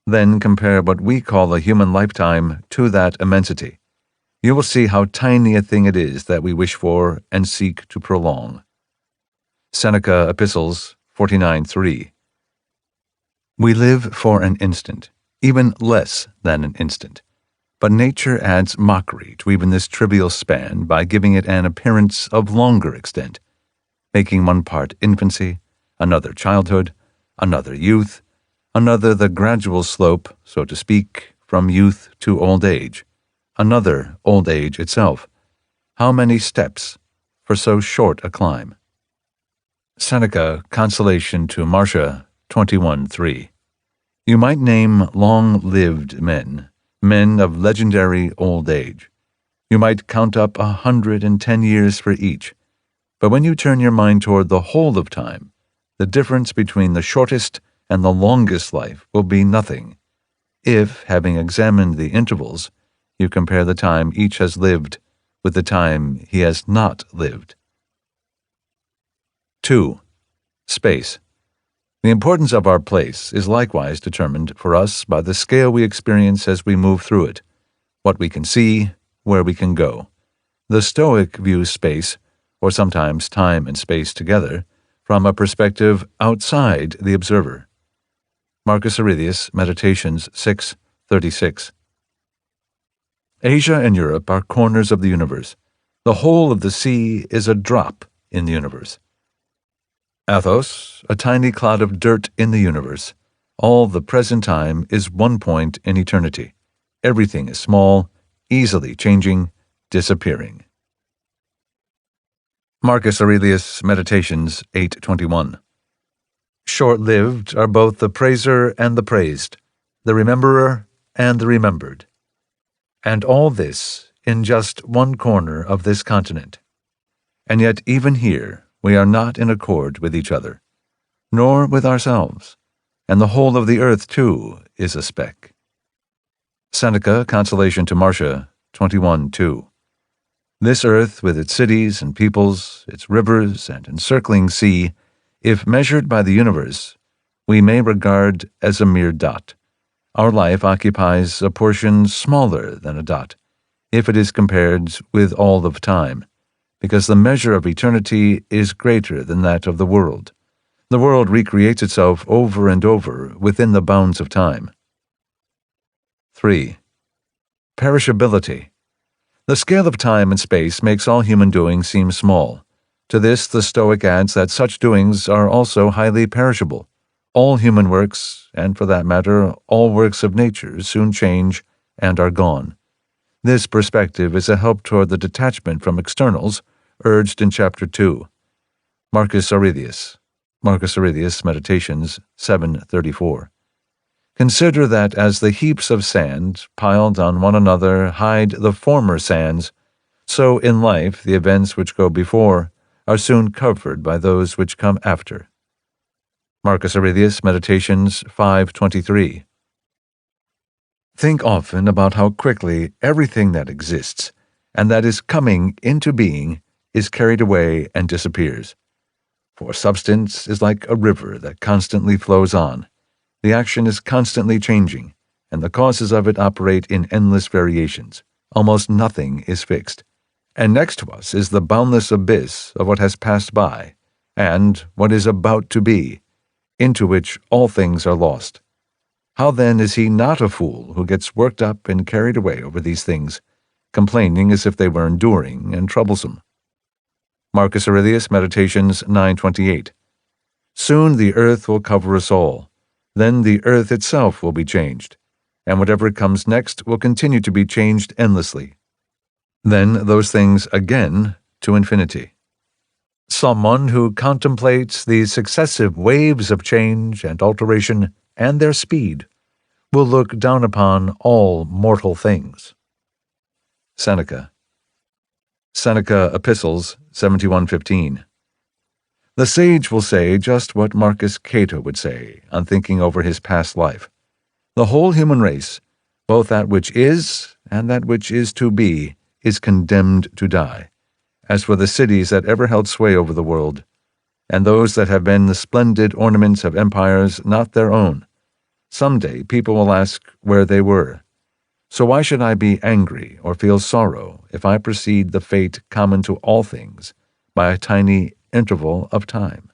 Then compare what we call a human lifetime to that immensity. You will see how tiny a thing it is that we wish for and seek to prolong. Seneca, Epistles, 49:3. We live for an instant, even less than an instant. But nature adds mockery to even this trivial span by giving it an appearance of longer extent, making one part infancy, another childhood, another youth, another the gradual slope, so to speak, from youth to old age, another old age itself. How many steps for so short a climb? Seneca, Consolation to Marcia, 21:3. You might name long-lived men, men of legendary old age. You might count up 110 years for each, but when you turn your mind toward the whole of time, the difference between the shortest and the longest life will be nothing, if, having examined the intervals, you compare the time each has lived with the time he has not lived. 2. Space. The importance of our place is likewise determined for us by the scale we experience as we move through it, what we can see, where we can go. The Stoic views space, or sometimes time and space together, from a perspective outside the observer. Marcus Aurelius, Meditations 6:36. Asia and Europe are corners of the universe. The whole of the sea is a drop in the universe. Athos, a tiny cloud of dirt in the universe. All the present time is one point in eternity. Everything is small, easily changing, disappearing. Marcus Aurelius, Meditations 8:21. Short-lived are both the praiser and the praised, the rememberer and the remembered. And all this in just one corner of this continent. And yet even here we are not in accord with each other, nor with ourselves, and the whole of the earth, too, is a speck. Seneca, Consolation to Marcia, 21:2. This earth, with its cities and peoples, its rivers and encircling sea, if measured by the universe, we may regard as a mere dot. Our life occupies a portion smaller than a dot, if it is compared with all of time, because the measure of eternity is greater than that of the world. The world recreates itself over and over within the bounds of time. 3. Perishability. The scale of time and space makes all human doings seem small. To this, the Stoic adds that such doings are also highly perishable. All human works, and for that matter, all works of nature, soon change and are gone. This perspective is a help toward the detachment from externals, urged in Chapter 2. Marcus Aurelius, Meditations 7:34. Consider that as the heaps of sand, piled on one another, hide the former sands, so in life the events which go before are soon covered by those which come after. Marcus Aurelius, Meditations 5:23. Think often about how quickly everything that exists, and that is coming into being, is carried away and disappears. For substance is like a river that constantly flows on. The action is constantly changing, and the causes of it operate in endless variations. Almost nothing is fixed. And next to us is the boundless abyss of what has passed by, and what is about to be, into which all things are lost. How then is he not a fool who gets worked up and carried away over these things, complaining as if they were enduring and troublesome? Marcus Aurelius, Meditations 9:28. Soon the earth will cover us all. Then the earth itself will be changed, and whatever comes next will continue to be changed endlessly. Then those things again to infinity. Someone who contemplates the successive waves of change and alteration and their speed will look down upon all mortal things. Seneca, Epistles 71:15. The sage will say just what Marcus Cato would say on thinking over his past life. The whole human race, both that which is and that which is to be, is condemned to die. As for the cities that ever held sway over the world, and those that have been the splendid ornaments of empires not their own, some day people will ask where they were. So why should I be angry or feel sorrow if I precede the fate common to all things by a tiny interval of time?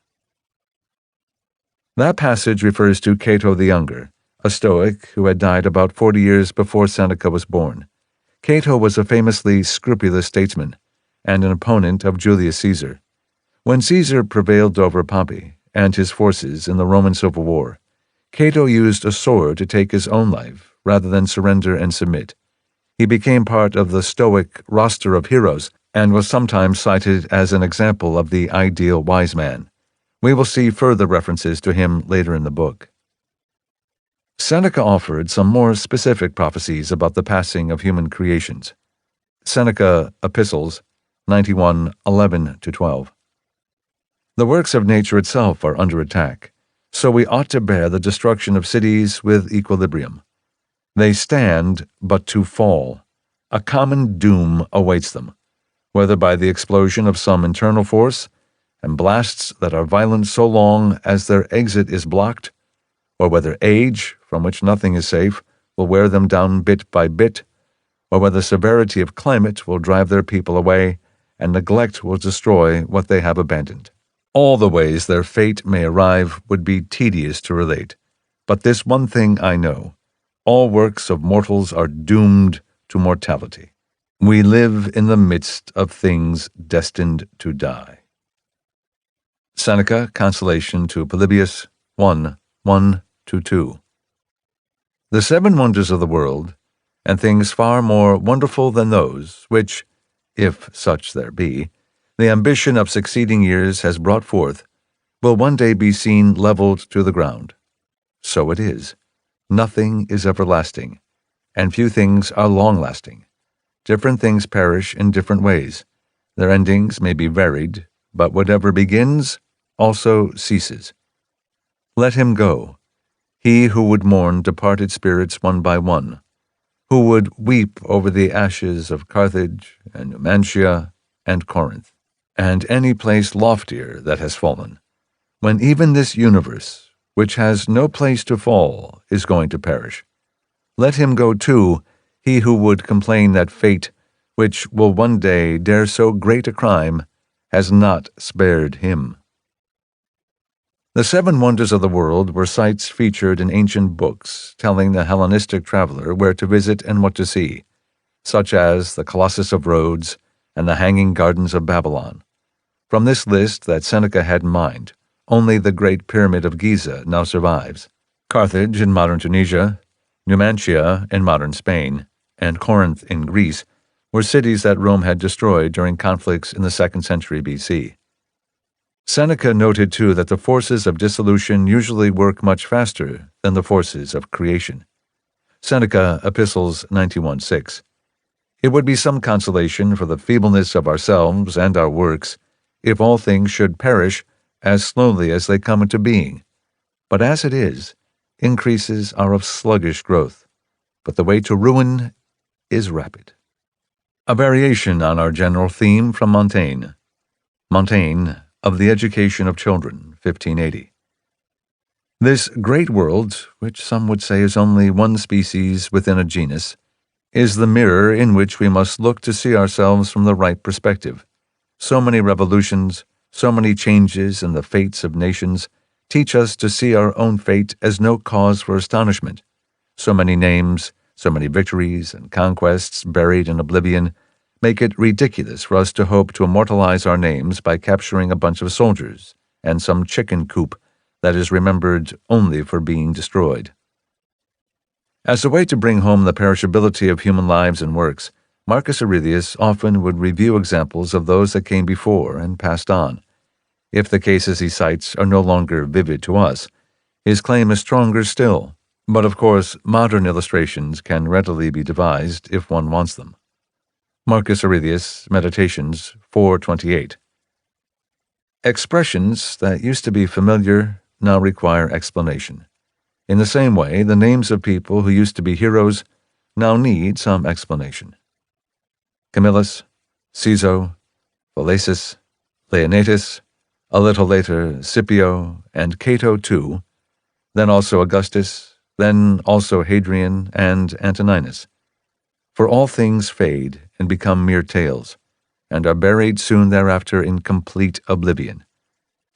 That passage refers to Cato the Younger, a Stoic who had died about 40 years before Seneca was born. Cato was a famously scrupulous statesman and an opponent of Julius Caesar. When Caesar prevailed over Pompey and his forces in the Roman Civil War, Cato used a sword to take his own life rather than surrender and submit. He became part of the Stoic roster of heroes and was sometimes cited as an example of the ideal wise man. We will see further references to him later in the book. Seneca offered some more specific prophecies about the passing of human creations. Seneca, Epistles 91:11-12. The works of nature itself are under attack, so we ought to bear the destruction of cities with equilibrium. They stand but to fall. A common doom awaits them, whether by the explosion of some internal force, and blasts that are violent so long as their exit is blocked, or whether age, from which nothing is safe, will wear them down bit by bit, or whether severity of climate will drive their people away, and neglect will destroy what they have abandoned. All the ways their fate may arrive would be tedious to relate, but this one thing I know: all works of mortals are doomed to mortality. We live in the midst of things destined to die. Seneca, Consolation to Polybius 1:1-2. The seven wonders of the world, and things far more wonderful than those which, if such there be, the ambition of succeeding years has brought forth, will one day be seen leveled to the ground. So it is. Nothing is everlasting, and few things are long-lasting. Different things perish in different ways. Their endings may be varied, but whatever begins also ceases. Let him go, he who would mourn departed spirits one by one, who would weep over the ashes of Carthage and Numantia and Corinth, and any place loftier that has fallen, when even this universe, which has no place to fall, is going to perish. Let him go too, he who would complain that fate, which will one day dare so great a crime, has not spared him. The seven wonders of the world were sites featured in ancient books telling the Hellenistic traveler where to visit and what to see, such as the Colossus of Rhodes and the Hanging Gardens of Babylon. From this list that Seneca had in mind, only the Great Pyramid of Giza now survives. Carthage in modern Tunisia, Numantia in modern Spain, and Corinth in Greece were cities that Rome had destroyed during conflicts in the 2nd century BC. Seneca noted too that the forces of dissolution usually work much faster than the forces of creation. Seneca, Epistles 91:6. It would be some consolation for the feebleness of ourselves and our works if all things should perish as slowly as they come into being. But as it is, increases are of sluggish growth, but the way to ruin is rapid. A variation on our general theme from Montaigne. Montaigne, of the Education of Children, 1580. This great world, which some would say is only one species within a genus, is the mirror in which we must look to see ourselves from the right perspective. So many revolutions, so many changes in the fates of nations, teach us to see our own fate as no cause for astonishment. So many names, so many victories and conquests buried in oblivion, make it ridiculous for us to hope to immortalize our names by capturing a bunch of soldiers and some chicken coop that is remembered only for being destroyed. As a way to bring home the perishability of human lives and works, Marcus Aurelius often would review examples of those that came before and passed on. If the cases he cites are no longer vivid to us, his claim is stronger still, but of course modern illustrations can readily be devised if one wants them. Marcus Aurelius, Meditations 4:28. Expressions that used to be familiar now require explanation. In the same way, the names of people who used to be heroes now need some explanation. Camillus, Caeso, Phallacis, Leonatus, a little later Scipio, and Cato too, then also Augustus, then also Hadrian and Antoninus. For all things fade and become mere tales, and are buried soon thereafter in complete oblivion.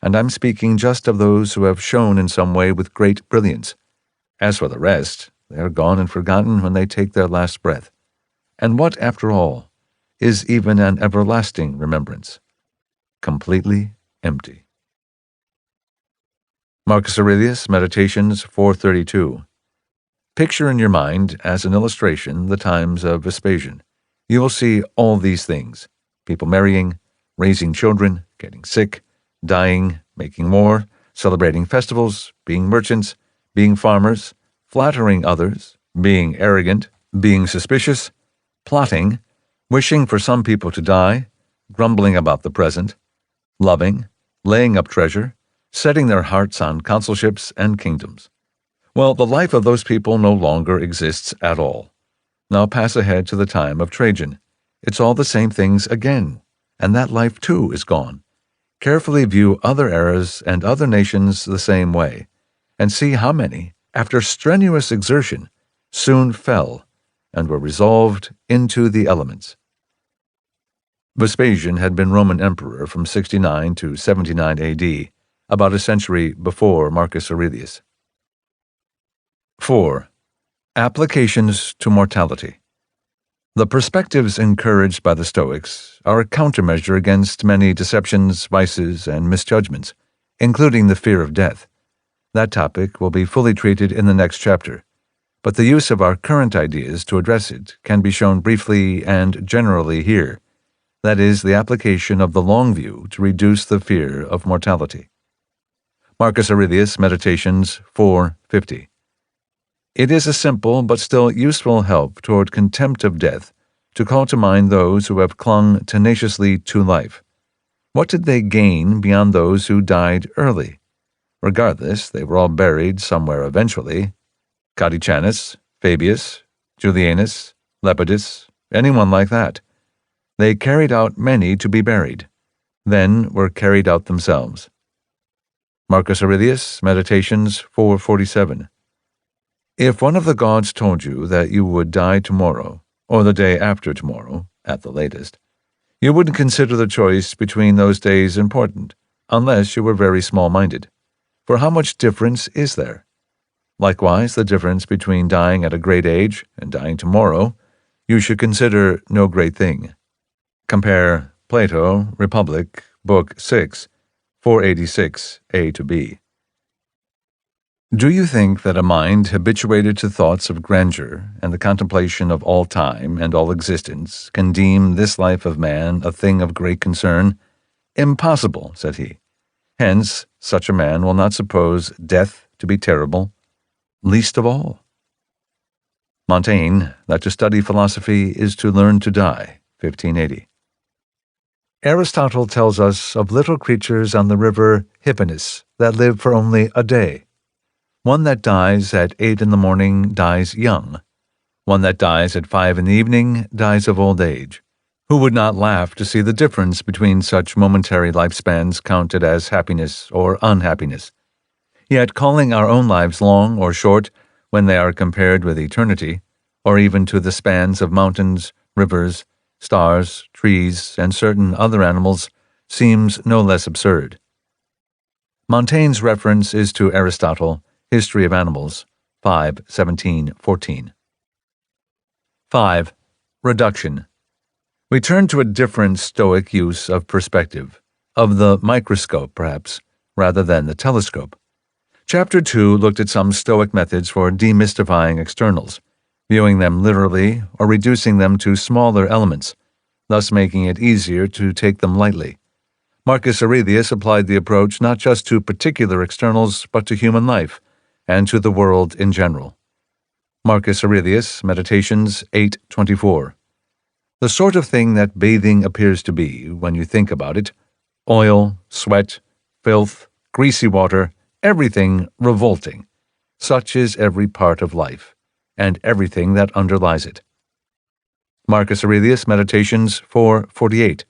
And I'm speaking just of those who have shone in some way with great brilliance. As for the rest, they are gone and forgotten when they take their last breath. And what, after all, is even an everlasting remembrance? Completely empty. Marcus Aurelius, Meditations 4:32. Picture in your mind, as an illustration, the times of Vespasian. You will see all these things: people marrying, raising children, getting sick, dying, making war, celebrating festivals, being merchants, being farmers, flattering others, being arrogant, being suspicious, plotting, wishing for some people to die, grumbling about the present, loving, laying up treasure, setting their hearts on consulships and kingdoms. Well, the life of those people no longer exists at all. Now pass ahead to the time of Trajan. It's all the same things again, and that life too is gone. Carefully view other eras and other nations the same way, and see how many, after strenuous exertion, soon fell and were resolved into the elements. Vespasian had been Roman emperor from 69 to 79 AD, about a century before Marcus Aurelius. 4. Applications to mortality. The perspectives encouraged by the Stoics are a countermeasure against many deceptions, vices, and misjudgments, including the fear of death. That topic will be fully treated in the next chapter, but the use of our current ideas to address it can be shown briefly and generally here. That is, the application of the long view to reduce the fear of mortality. Marcus Aurelius, Meditations 4:50. It is a simple but still useful help toward contempt of death to call to mind those who have clung tenaciously to life. What did they gain beyond those who died early? Regardless, they were all buried somewhere eventually. Cadicianus, Fabius, Julianus, Lepidus, anyone like that. They carried out many to be buried, then were carried out themselves. Marcus Aurelius, Meditations 4:47. If one of the gods told you that you would die tomorrow, or the day after tomorrow, at the latest, you wouldn't consider the choice between those days important, unless you were very small-minded. For how much difference is there? Likewise, the difference between dying at a great age and dying tomorrow, you should consider no great thing. Compare Plato, Republic, Book 6, 486, A to B. Do you think that a mind habituated to thoughts of grandeur and the contemplation of all time and all existence can deem this life of man a thing of great concern? Impossible, said he. Hence, such a man will not suppose death to be terrible, least of all. Montaigne, that to study philosophy is to learn to die, 1580. Aristotle tells us of little creatures on the river Hypanis that live for only a day. One that dies at 8 in the morning dies young. One that dies at 5 in the evening dies of old age. Who would not laugh to see the difference between such momentary lifespans counted as happiness or unhappiness? Yet calling our own lives long or short when they are compared with eternity, or even to the spans of mountains, rivers, stars, trees, and certain other animals, seems no less absurd. Montaigne's reference is to Aristotle, History of Animals, 5:17-14. 5. Reduction. We turn to a different Stoic use of perspective, of the microscope, perhaps, rather than the telescope. Chapter 2 looked at some Stoic methods for demystifying externals, viewing them literally or reducing them to smaller elements, thus making it easier to take them lightly. Marcus Aurelius applied the approach not just to particular externals, but to human life, and to the world in general. Marcus Aurelius, Meditations 8:24. The sort of thing that bathing appears to be, when you think about it, oil, sweat, filth, greasy water, everything revolting. Such is every part of life, and everything that underlies it. Marcus Aurelius, Meditations 4:48.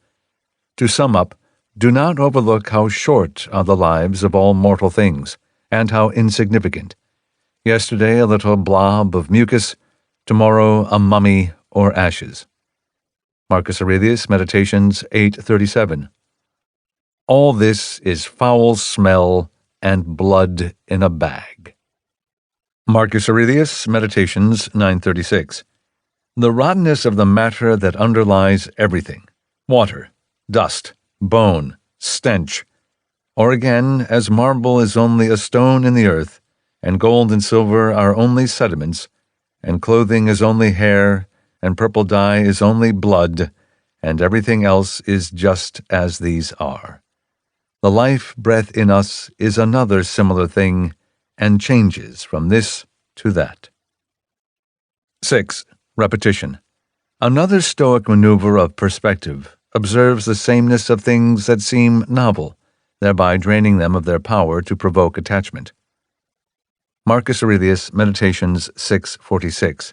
To sum up, do not overlook how short are the lives of all mortal things, and how insignificant. Yesterday a little blob of mucus, tomorrow a mummy or ashes. Marcus Aurelius, Meditations 8:37. All this is foul smell and blood in a bag. Marcus Aurelius, Meditations 9:36. The rottenness of the matter that underlies everything, water, dust, bone, stench. Or again, as marble is only a stone in the earth, and gold and silver are only sediments, and clothing is only hair, and purple dye is only blood, and everything else is just as these are. The life breath in us is another similar thing, and changes from this to that. 6. Repetition. Another Stoic maneuver of perspective observes the sameness of things that seem novel, thereby draining them of their power to provoke attachment. Marcus Aurelius, Meditations 6:46.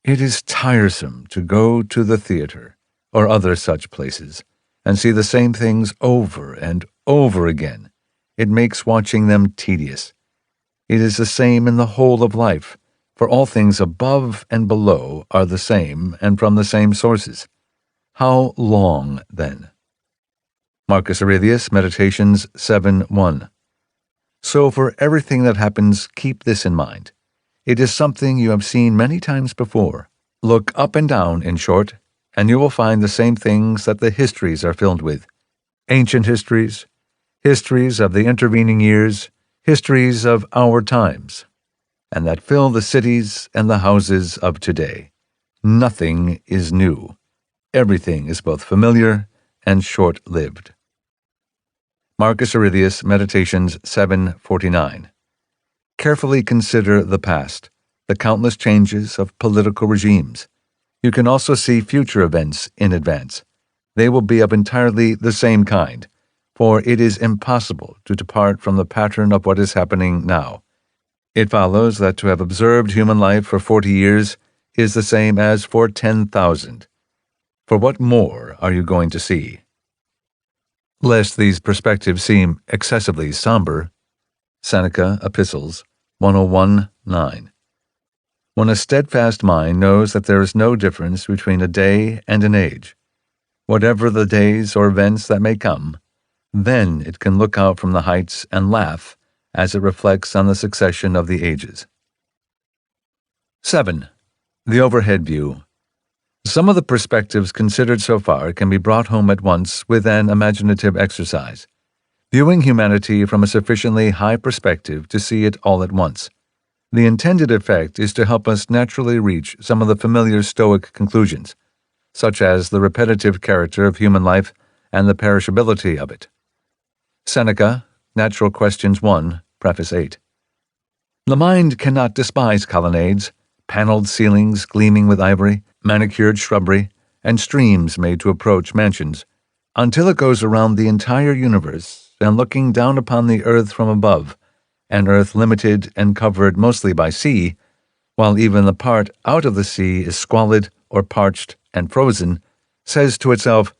It is tiresome to go to the theater, or other such places, and see the same things over and over again. It makes watching them tedious. It is the same in the whole of life, for all things above and below are the same and from the same sources. How long, then? Marcus Aurelius, Meditations 7:1. So for everything that happens, keep this in mind. It is something you have seen many times before. Look up and down, in short, and you will find the same things that the histories are filled with. Ancient histories, histories of the intervening years, histories of our times, and that fill the cities and the houses of today. Nothing is new. Everything is both familiar and short-lived. Marcus Aurelius, Meditations 7:49. Carefully consider the past, the countless changes of political regimes. You can also see future events in advance. They will be of entirely the same kind, for it is impossible to depart from the pattern of what is happening now. It follows that to have observed human life for 40 years is the same as for 10,000. For what more are you going to see? Lest these perspectives seem excessively somber, Seneca, Epistles 101:9. When a steadfast mind knows that there is no difference between a day and an age, whatever the days or events that may come, then it can look out from the heights and laugh as it reflects on the succession of the ages. 7. The overhead view. Some of the perspectives considered so far can be brought home at once with an imaginative exercise, viewing humanity from a sufficiently high perspective to see it all at once. The intended effect is to help us naturally reach some of the familiar Stoic conclusions, such as the repetitive character of human life and the perishability of it. Seneca, Natural Questions 1, Preface 8. The mind cannot despise colonnades, paneled ceilings gleaming with ivory, manicured shrubbery, and streams made to approach mansions, until it goes around the entire universe and looking down upon the earth from above, an earth limited and covered mostly by sea, while even the part out of the sea is squalid or parched and frozen, says to itself,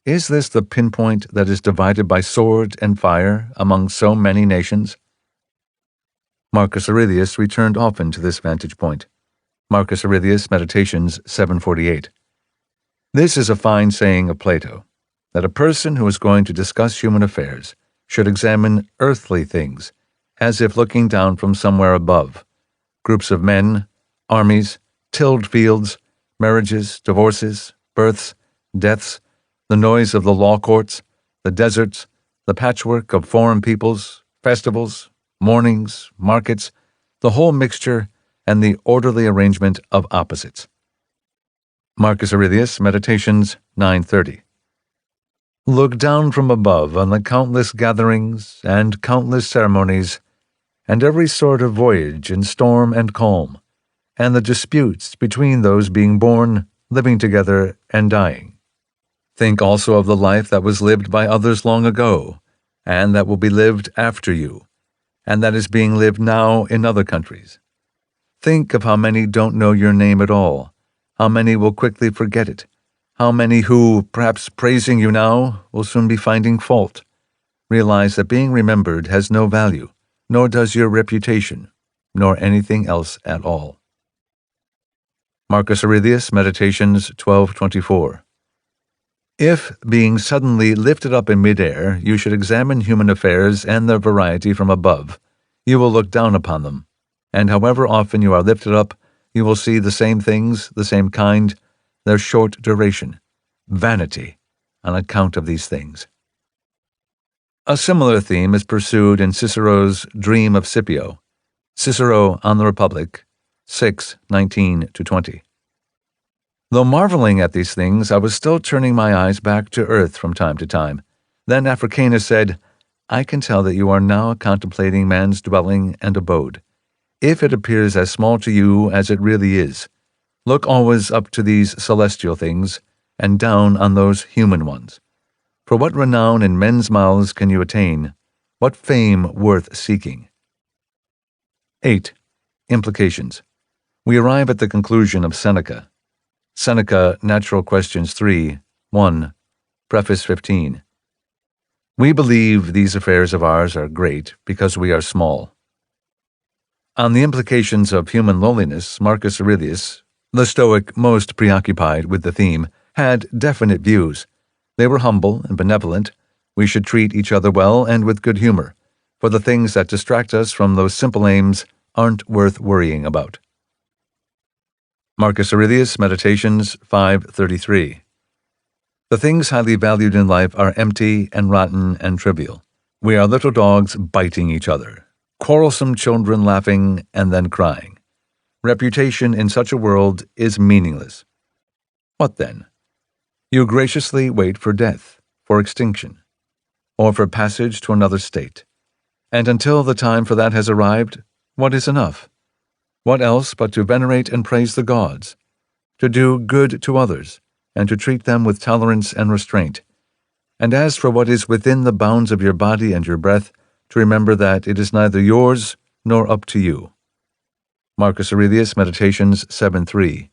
"Is this the pinpoint that is divided by sword and fire among so many nations?" Marcus Aurelius returned often to this vantage point. Marcus Aurelius, Meditations 748. This is a fine saying of Plato, that a person who is going to discuss human affairs should examine earthly things, as if looking down from somewhere above. Groups of men, armies, tilled fields, marriages, divorces, births, deaths, the noise of the law courts, the deserts, the patchwork of foreign peoples, festivals, mournings, markets, the whole mixture and the orderly arrangement of opposites. Marcus Aurelius, Meditations 930. Look down from above on the countless gatherings and countless ceremonies, and every sort of voyage in storm and calm, and the disputes between those being born, living together, and dying. Think also of the life that was lived by others long ago, and that will be lived after you, and that is being lived now in other countries. Think of how many don't know your name at all, how many will quickly forget it, how many who, perhaps praising you now, will soon be finding fault. Realize that being remembered has no value, nor does your reputation, nor anything else at all. Marcus Aurelius, Meditations 1224. If, being suddenly lifted up in midair, you should examine human affairs and their variety from above, you will look down upon them, and however often you are lifted up, you will see the same things, the same kind, their short duration, vanity, on account of these things. A similar theme is pursued in Cicero's Dream of Scipio, Cicero on the Republic, 6:19-20. Though marveling at these things, I was still turning my eyes back to earth from time to time. Then Africanus said, "I can tell that you are now contemplating man's dwelling and abode. If it appears as small to you as it really is, look always up to these celestial things, and down on those human ones. For what renown in men's mouths can you attain? What fame worth seeking?" 8. Implications. We arrive at the conclusion of Seneca. Seneca, Natural Questions 3, 1, Preface 15. We believe these affairs of ours are great because we are small. On the implications of human lowliness, Marcus Aurelius, the Stoic most preoccupied with the theme, had definite views. They were humble and benevolent. We should treat each other well and with good humor, for the things that distract us from those simple aims aren't worth worrying about. Marcus Aurelius, Meditations 5:33. The things highly valued in life are empty and rotten and trivial. We are little dogs biting each other, quarrelsome children laughing and then crying. Reputation in such a world is meaningless. What then? You graciously wait for death, for extinction, or for passage to another state. And until the time for that has arrived, what is enough? What else but to venerate and praise the gods, to do good to others, and to treat them with tolerance and restraint? And as for what is within the bounds of your body and your breath, to remember that it is neither yours nor up to you. Marcus Aurelius, Meditations 7:3.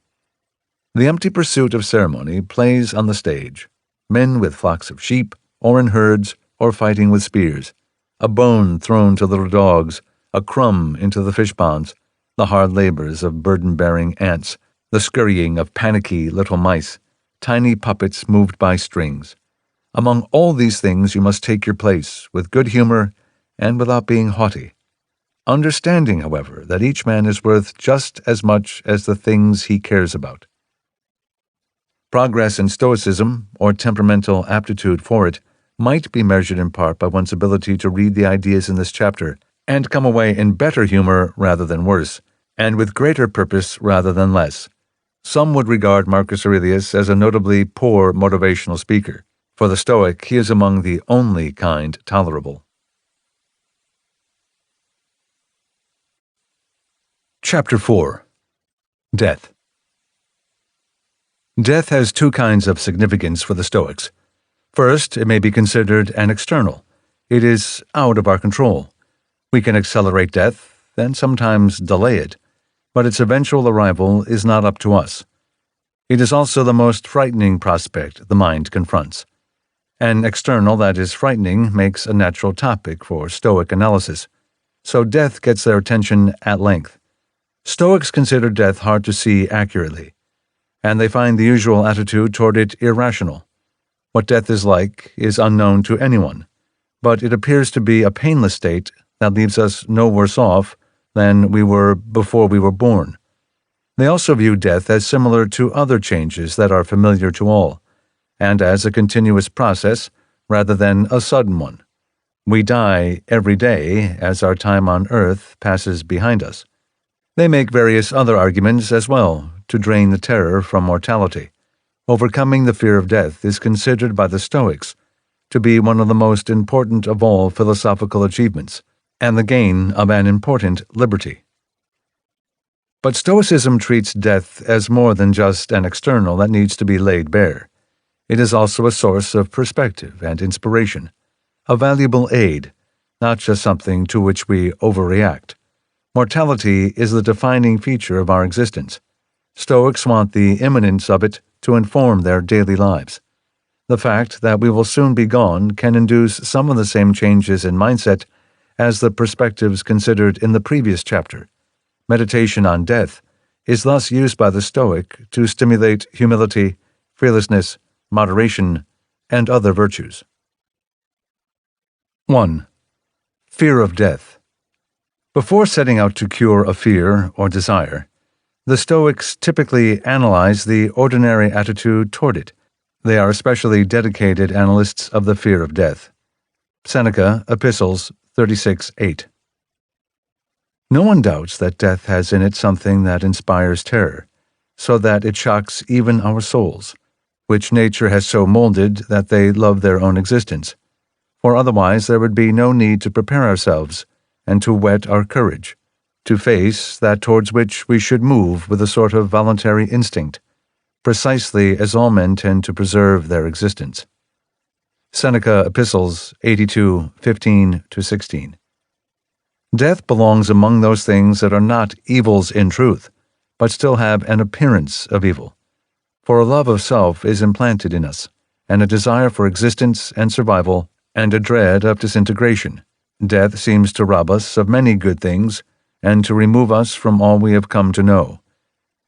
The empty pursuit of ceremony plays on the stage, men with flocks of sheep, or in herds, or fighting with spears, a bone thrown to little dogs, a crumb into the fish ponds, the hard labors of burden-bearing ants, the scurrying of panicky little mice, tiny puppets moved by strings. Among all these things you must take your place with good humor and without being haughty, understanding, however, that each man is worth just as much as the things he cares about. Progress in Stoicism, or temperamental aptitude for it, might be measured in part by one's ability to read the ideas in this chapter and come away in better humor rather than worse, and with greater purpose rather than less. Some would regard Marcus Aurelius as a notably poor motivational speaker. For the Stoic, he is among the only kind tolerable. Chapter 4. Death. Death has two kinds of significance for the Stoics. First, it may be considered an external. It is out of our control. We can accelerate death, and sometimes delay it, but its eventual arrival is not up to us. It is also the most frightening prospect the mind confronts. An external that is frightening makes a natural topic for Stoic analysis, so death gets their attention at length. Stoics consider death hard to see accurately, and they find the usual attitude toward it irrational. What death is like is unknown to anyone, but it appears to be a painless state that leaves us no worse off than we were before we were born. They also view death as similar to other changes that are familiar to all, and as a continuous process rather than a sudden one. We die every day as our time on earth passes behind us. They make various other arguments as well to drain the terror from mortality. Overcoming the fear of death is considered by the Stoics to be one of the most important of all philosophical achievements, and the gain of an important liberty. But Stoicism treats death as more than just an external that needs to be laid bare. It is also a source of perspective and inspiration, a valuable aid, not just something to which we overreact. Mortality is the defining feature of our existence. Stoics want the imminence of it to inform their daily lives. The fact that we will soon be gone can induce some of the same changes in mindset as the perspectives considered in the previous chapter. Meditation on death is thus used by the Stoic to stimulate humility, fearlessness, moderation, and other virtues. 1. Fear of death. Before setting out to cure a fear or desire, the Stoics typically analyze the ordinary attitude toward it. They are especially dedicated analysts of the fear of death. Seneca, Epistles 36:8. No one doubts that death has in it something that inspires terror, so that it shocks even our souls, which nature has so molded that they love their own existence. For otherwise there would be no need to prepare ourselves and to whet our courage, to face that towards which we should move with a sort of voluntary instinct, precisely as all men tend to preserve their existence. Seneca, Epistles 82:15-16. Death belongs among those things that are not evils in truth, but still have an appearance of evil. For a love of self is implanted in us, and a desire for existence and survival, and a dread of disintegration. Death seems to rob us of many good things, and to remove us from all we have come to know.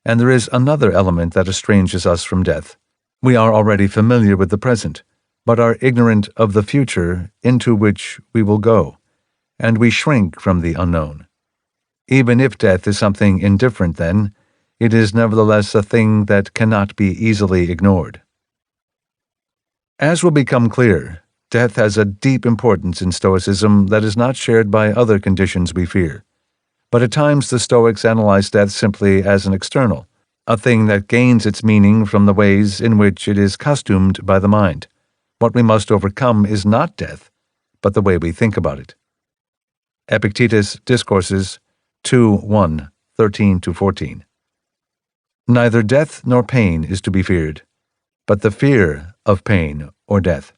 And there is another element that estranges us from death. We are already familiar with the present, but are ignorant of the future into which we will go, and we shrink from the unknown. Even if death is something indifferent then, it is nevertheless a thing that cannot be easily ignored. As will become clear, death has a deep importance in Stoicism that is not shared by other conditions we fear. But at times the Stoics analyze death simply as an external, a thing that gains its meaning from the ways in which it is costumed by the mind. What we must overcome is not death, but the way we think about it. Epictetus, Discourses 2:1, 13-14. Neither death nor pain is to be feared, but the fear of pain or death.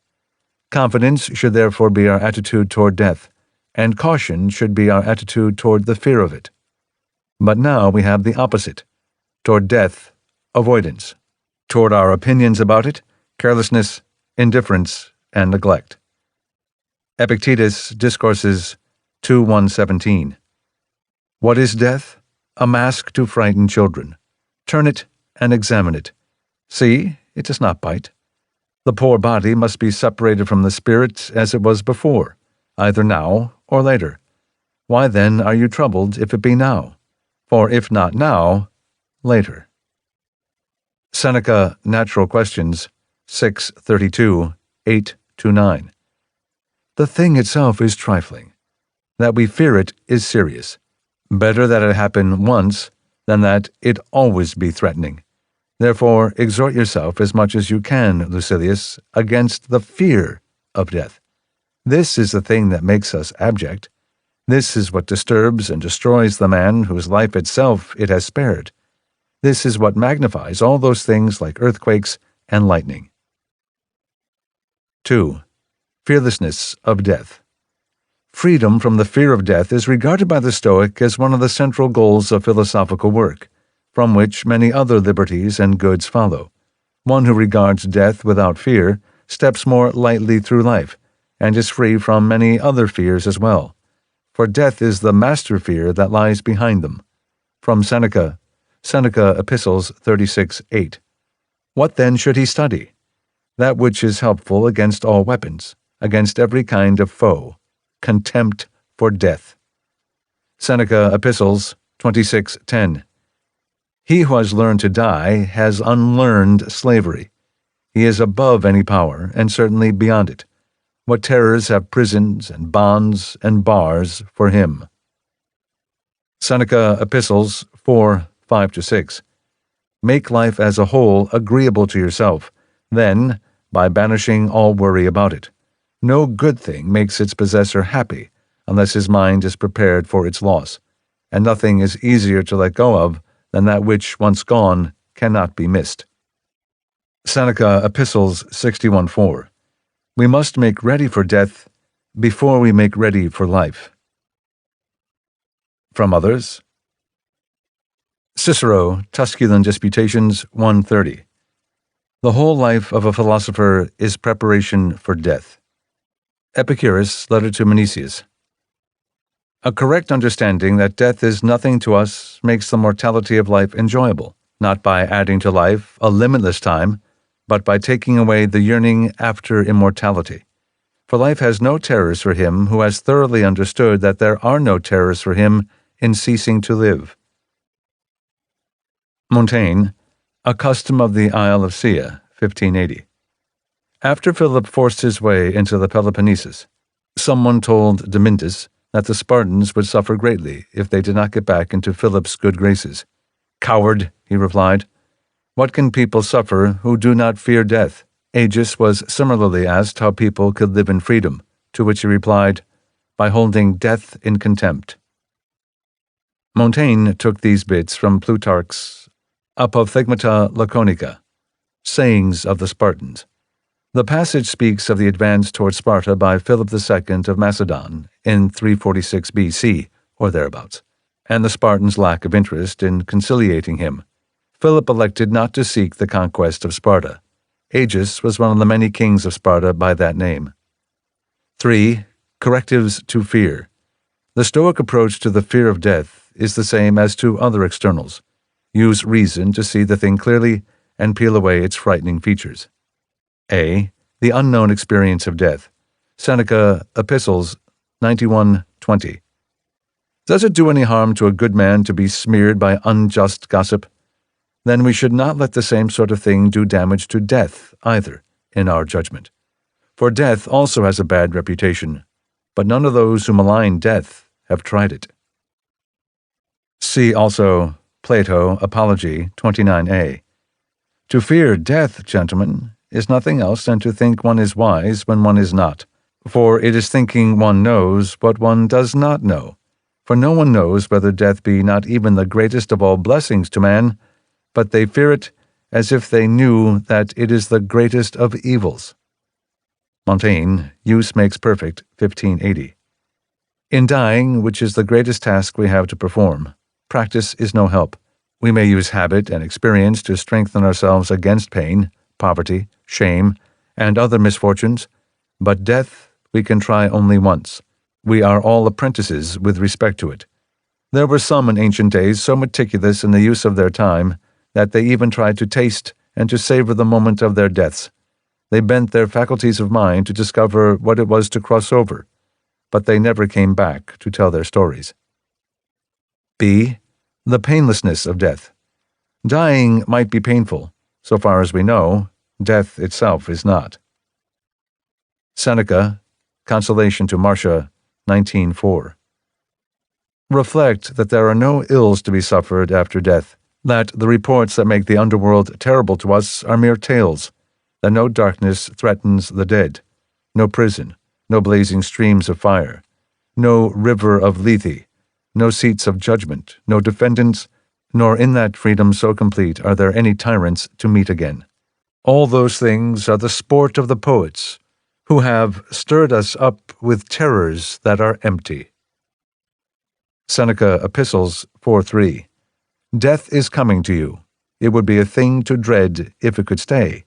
Confidence should therefore be our attitude toward death, and caution should be our attitude toward the fear of it. But now we have the opposite. Toward death, avoidance. Toward our opinions about it, carelessness, indifference, and neglect. Epictetus, Discourses 2:1-17. What is death? A mask to frighten children. Turn it and examine it. See, it does not bite. The poor body must be separated from the spirit as it was before, either now or later? Why then are you troubled if it be now? For if not now, later. Seneca, Natural Questions, 6:32, 8-9. The thing itself is trifling. That we fear it is serious. Better that it happen once than that it always be threatening. Therefore, exhort yourself as much as you can, Lucilius, against the fear of death. This is the thing that makes us abject. This is what disturbs and destroys the man whose life itself it has spared. This is what magnifies all those things like earthquakes and lightning. 2. Fearlessness of death. Freedom from the fear of death is regarded by the Stoic as one of the central goals of philosophical work, from which many other liberties and goods follow. One who regards death without fear steps more lightly through life, and is free from many other fears as well. For death is the master fear that lies behind them. From Seneca Epistles 36:8. What then should he study? That which is helpful against all weapons, against every kind of foe, contempt for death. Seneca Epistles 26:10. He who has learned to die has unlearned slavery. He is above any power, and certainly beyond it. What terrors have prisons and bonds and bars for him? Seneca Epistles 4:5-6. Make life as a whole agreeable to yourself, then, by banishing all worry about it. No good thing makes its possessor happy unless his mind is prepared for its loss, and nothing is easier to let go of than that which, once gone, cannot be missed. Seneca Epistles 61:4. We must make ready for death before we make ready for life. From others. Cicero, Tusculan Disputations 1:30. The whole life of a philosopher is preparation for death. Epicurus, Letter to Menicius. A correct understanding that death is nothing to us makes the mortality of life enjoyable, not by adding to life a limitless time, but by taking away the yearning after immortality. For life has no terrors for him who has thoroughly understood that there are no terrors for him in ceasing to live. Montaigne, A Custom of the Isle of Sia, 1580. After Philip forced his way into the Peloponnesus, someone told Domintus that the Spartans would suffer greatly if they did not get back into Philip's good graces. Coward, he replied. What can people suffer who do not fear death? Agis was similarly asked how people could live in freedom, to which he replied, by holding death in contempt. Montaigne took these bits from Plutarch's Apophthegmata Laconica, Sayings of the Spartans. The passage speaks of the advance toward Sparta by Philip II of Macedon in 346 BC, or thereabouts, and the Spartans' lack of interest in conciliating him. Philip elected not to seek the conquest of Sparta. Agis was one of the many kings of Sparta by that name. 3. Correctives to fear. The Stoic approach to the fear of death is the same as to other externals. Use reason to see the thing clearly and peel away its frightening features. A. The unknown experience of death. Seneca Epistles 91:20. Does it do any harm to a good man to be smeared by unjust gossip? Then we should not let the same sort of thing do damage to death either, in our judgment. For death also has a bad reputation, but none of those who malign death have tried it. See also Plato, Apology 29a. To fear death, gentlemen, is nothing else than to think one is wise when one is not, for it is thinking one knows what one does not know. For no one knows whether death be not even the greatest of all blessings to man, but they fear it as if they knew that it is the greatest of evils. Montaigne, Use Makes Perfect, 1580. In dying, which is the greatest task we have to perform, practice is no help. We may use habit and experience to strengthen ourselves against pain, poverty, shame, and other misfortunes, but death we can try only once. We are all apprentices with respect to it. There were some in ancient days so meticulous in the use of their time that they even tried to taste and to savor the moment of their deaths. They bent their faculties of mind to discover what it was to cross over. but they never came back to tell their stories. B. The painlessness of death. Dying might be painful. So far as we know, death itself is not. Seneca, Consolation to Marcia, 19:4. Reflect that there are no ills to be suffered after death, that the reports that make the underworld terrible to us are mere tales, that no darkness threatens the dead, no prison, no blazing streams of fire, no river of Lethe, no seats of judgment, no defendants, nor in that freedom so complete are there any tyrants to meet again. All those things are the sport of the poets, who have stirred us up with terrors that are empty. Seneca Epistles 4:3. Death is coming to you. It would be a thing to dread if it could stay,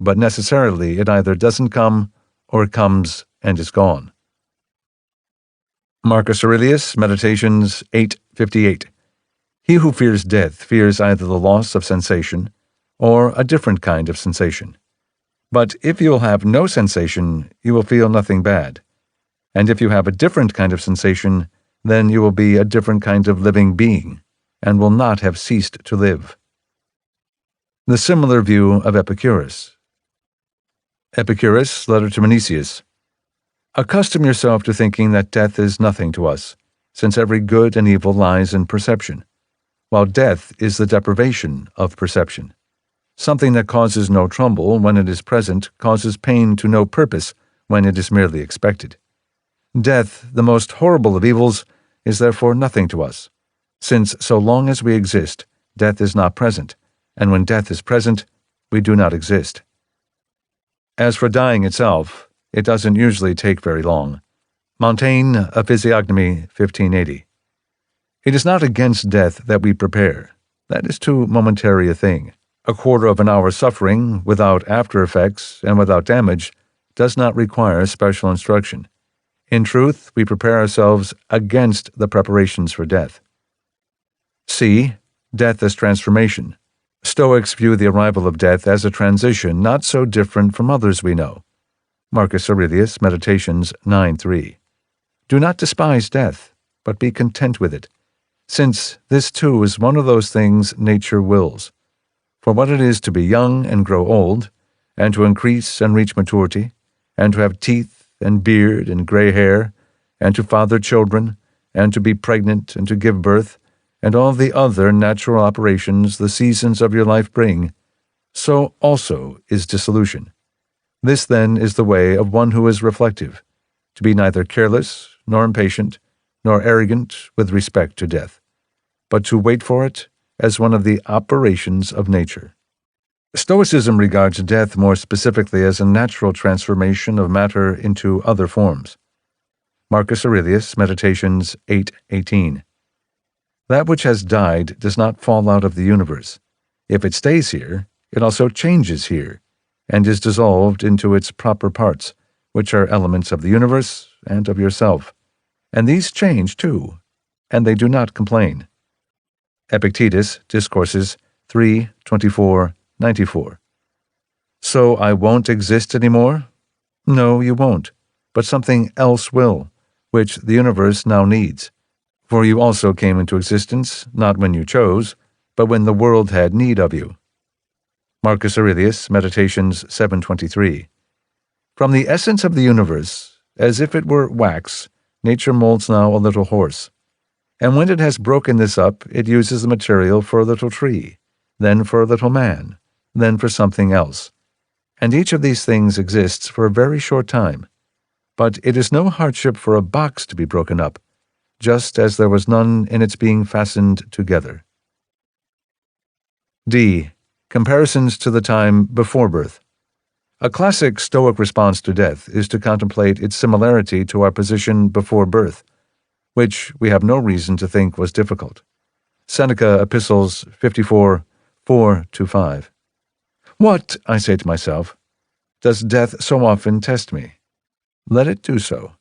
but necessarily it either doesn't come or it comes and is gone. Marcus Aurelius, Meditations 8:58. He who fears death fears either the loss of sensation or a different kind of sensation. But if you will have no sensation, you will feel nothing bad. And if you have a different kind of sensation, then you will be a different kind of living being, and will not have ceased to live. The similar view of Epicurus. Epicurus, Letter to Menicius. Accustom yourself to thinking that death is nothing to us, since every good and evil lies in perception, while death is the deprivation of perception. Something that causes no trouble when it is present causes pain to no purpose when it is merely expected. Death, the most horrible of evils, is therefore nothing to us, since so long as we exist, death is not present, and when death is present, we do not exist. As for dying itself, it doesn't usually take very long. Montaigne, A Physiognomy, 1580. It is not against death that we prepare. That is too momentary a thing. A quarter of an hour's suffering, without after effects and without damage, does not require special instruction. In truth, we prepare ourselves against the preparations for death. C. Death as transformation. Stoics view the arrival of death as a transition not so different from others we know. Marcus Aurelius, Meditations 9:3. Do not despise death, but be content with it, since this too is one of those things nature wills. For what it is to be young and grow old, and to increase and reach maturity, and to have teeth and beard and gray hair, and to father children, and to be pregnant and to give birth, and all the other natural operations the seasons of your life bring, so also is dissolution. This then is the way of one who is reflective, to be neither careless, nor impatient, nor arrogant with respect to death, but to wait for it as one of the operations of nature. Stoicism regards death more specifically as a natural transformation of matter into other forms. Marcus Aurelius, Meditations 8:18. That which has died does not fall out of the universe. If it stays here, it also changes here, and is dissolved into its proper parts, which are elements of the universe and of yourself. And these change too, and they do not complain. Epictetus, Discourses 3:24-94. So I won't exist anymore? No, you won't, but something else will, which the universe now needs. For you also came into existence, not when you chose, but when the world had need of you. Marcus Aurelius, Meditations 7:23. From the essence of the universe, as if it were wax, nature molds now a little horse. And when it has broken this up, it uses the material for a little tree, then for a little man, then for something else. And each of these things exists for a very short time. But it is no hardship for a box to be broken up, just as there was none in its being fastened together. D. Comparisons to the time before birth. A classic Stoic response to death is to contemplate its similarity to our position before birth, which we have no reason to think was difficult. Seneca Epistles 54:4-5. What, I say to myself, does death so often test me? Let it do so.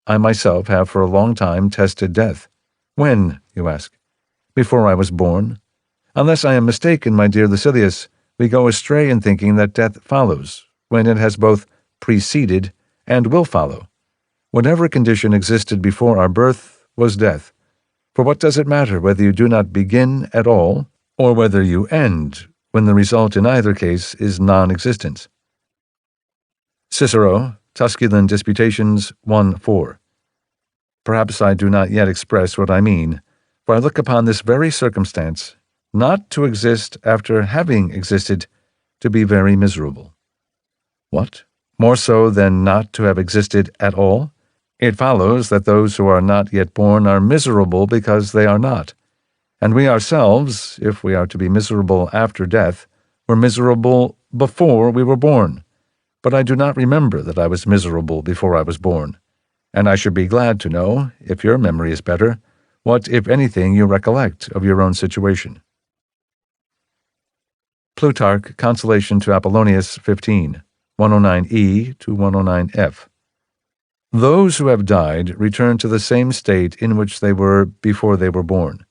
I myself have for a long time tested death. When, you ask? Before I was born? Unless I am mistaken, my dear Lucilius, we go astray in thinking that death follows, when it has both preceded and will follow. Whatever condition existed before our birth was death. For what does it matter whether you do not begin at all, or whether you end, when the result in either case is non-existence? Cicero, Tusculan Disputations 1:4. Perhaps I do not yet express what I mean, for I look upon this very circumstance, not to exist after having existed, to be very miserable. What? More so than not to have existed at all? It follows that those who are not yet born are miserable because they are not, and we ourselves, if we are to be miserable after death, were miserable before we were born. But I do not remember that I was miserable before I was born, and I should be glad to know, if your memory is better, what, if anything, you recollect of your own situation. Plutarch, Consolation to Apollonius 15, 109e to 109f. Those who have died return to the same state in which they were before they were born.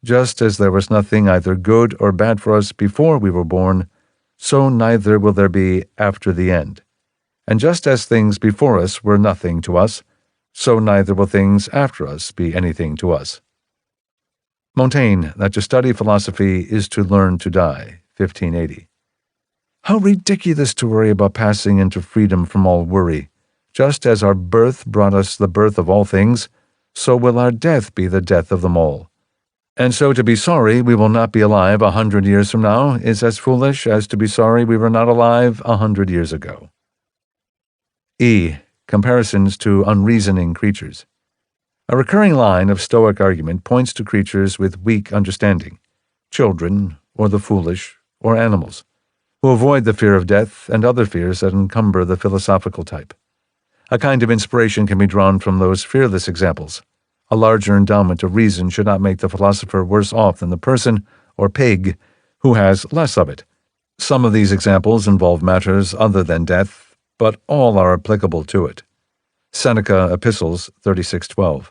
Just as there was nothing either good or bad for us before we were born, so neither will there be after the end. And just as things before us were nothing to us, so neither will things after us be anything to us. Montaigne, that to study philosophy is to learn to die, 1580. How ridiculous to worry about passing into freedom from all worry. Just as our birth brought us the birth of all things, so will our death be the death of them all. And so to be sorry we will not be alive 100 years from now is as foolish as to be sorry we were not alive 100 years ago. E. Comparisons to unreasoning creatures. A recurring line of Stoic argument points to creatures with weak understanding, children, or the foolish, or animals, who avoid the fear of death and other fears that encumber the philosophical type. A kind of inspiration can be drawn from those fearless examples. A larger endowment of reason should not make the philosopher worse off than the person, or pig, who has less of it. Some of these examples involve matters other than death, but all are applicable to it. Seneca, Epistles 36:12.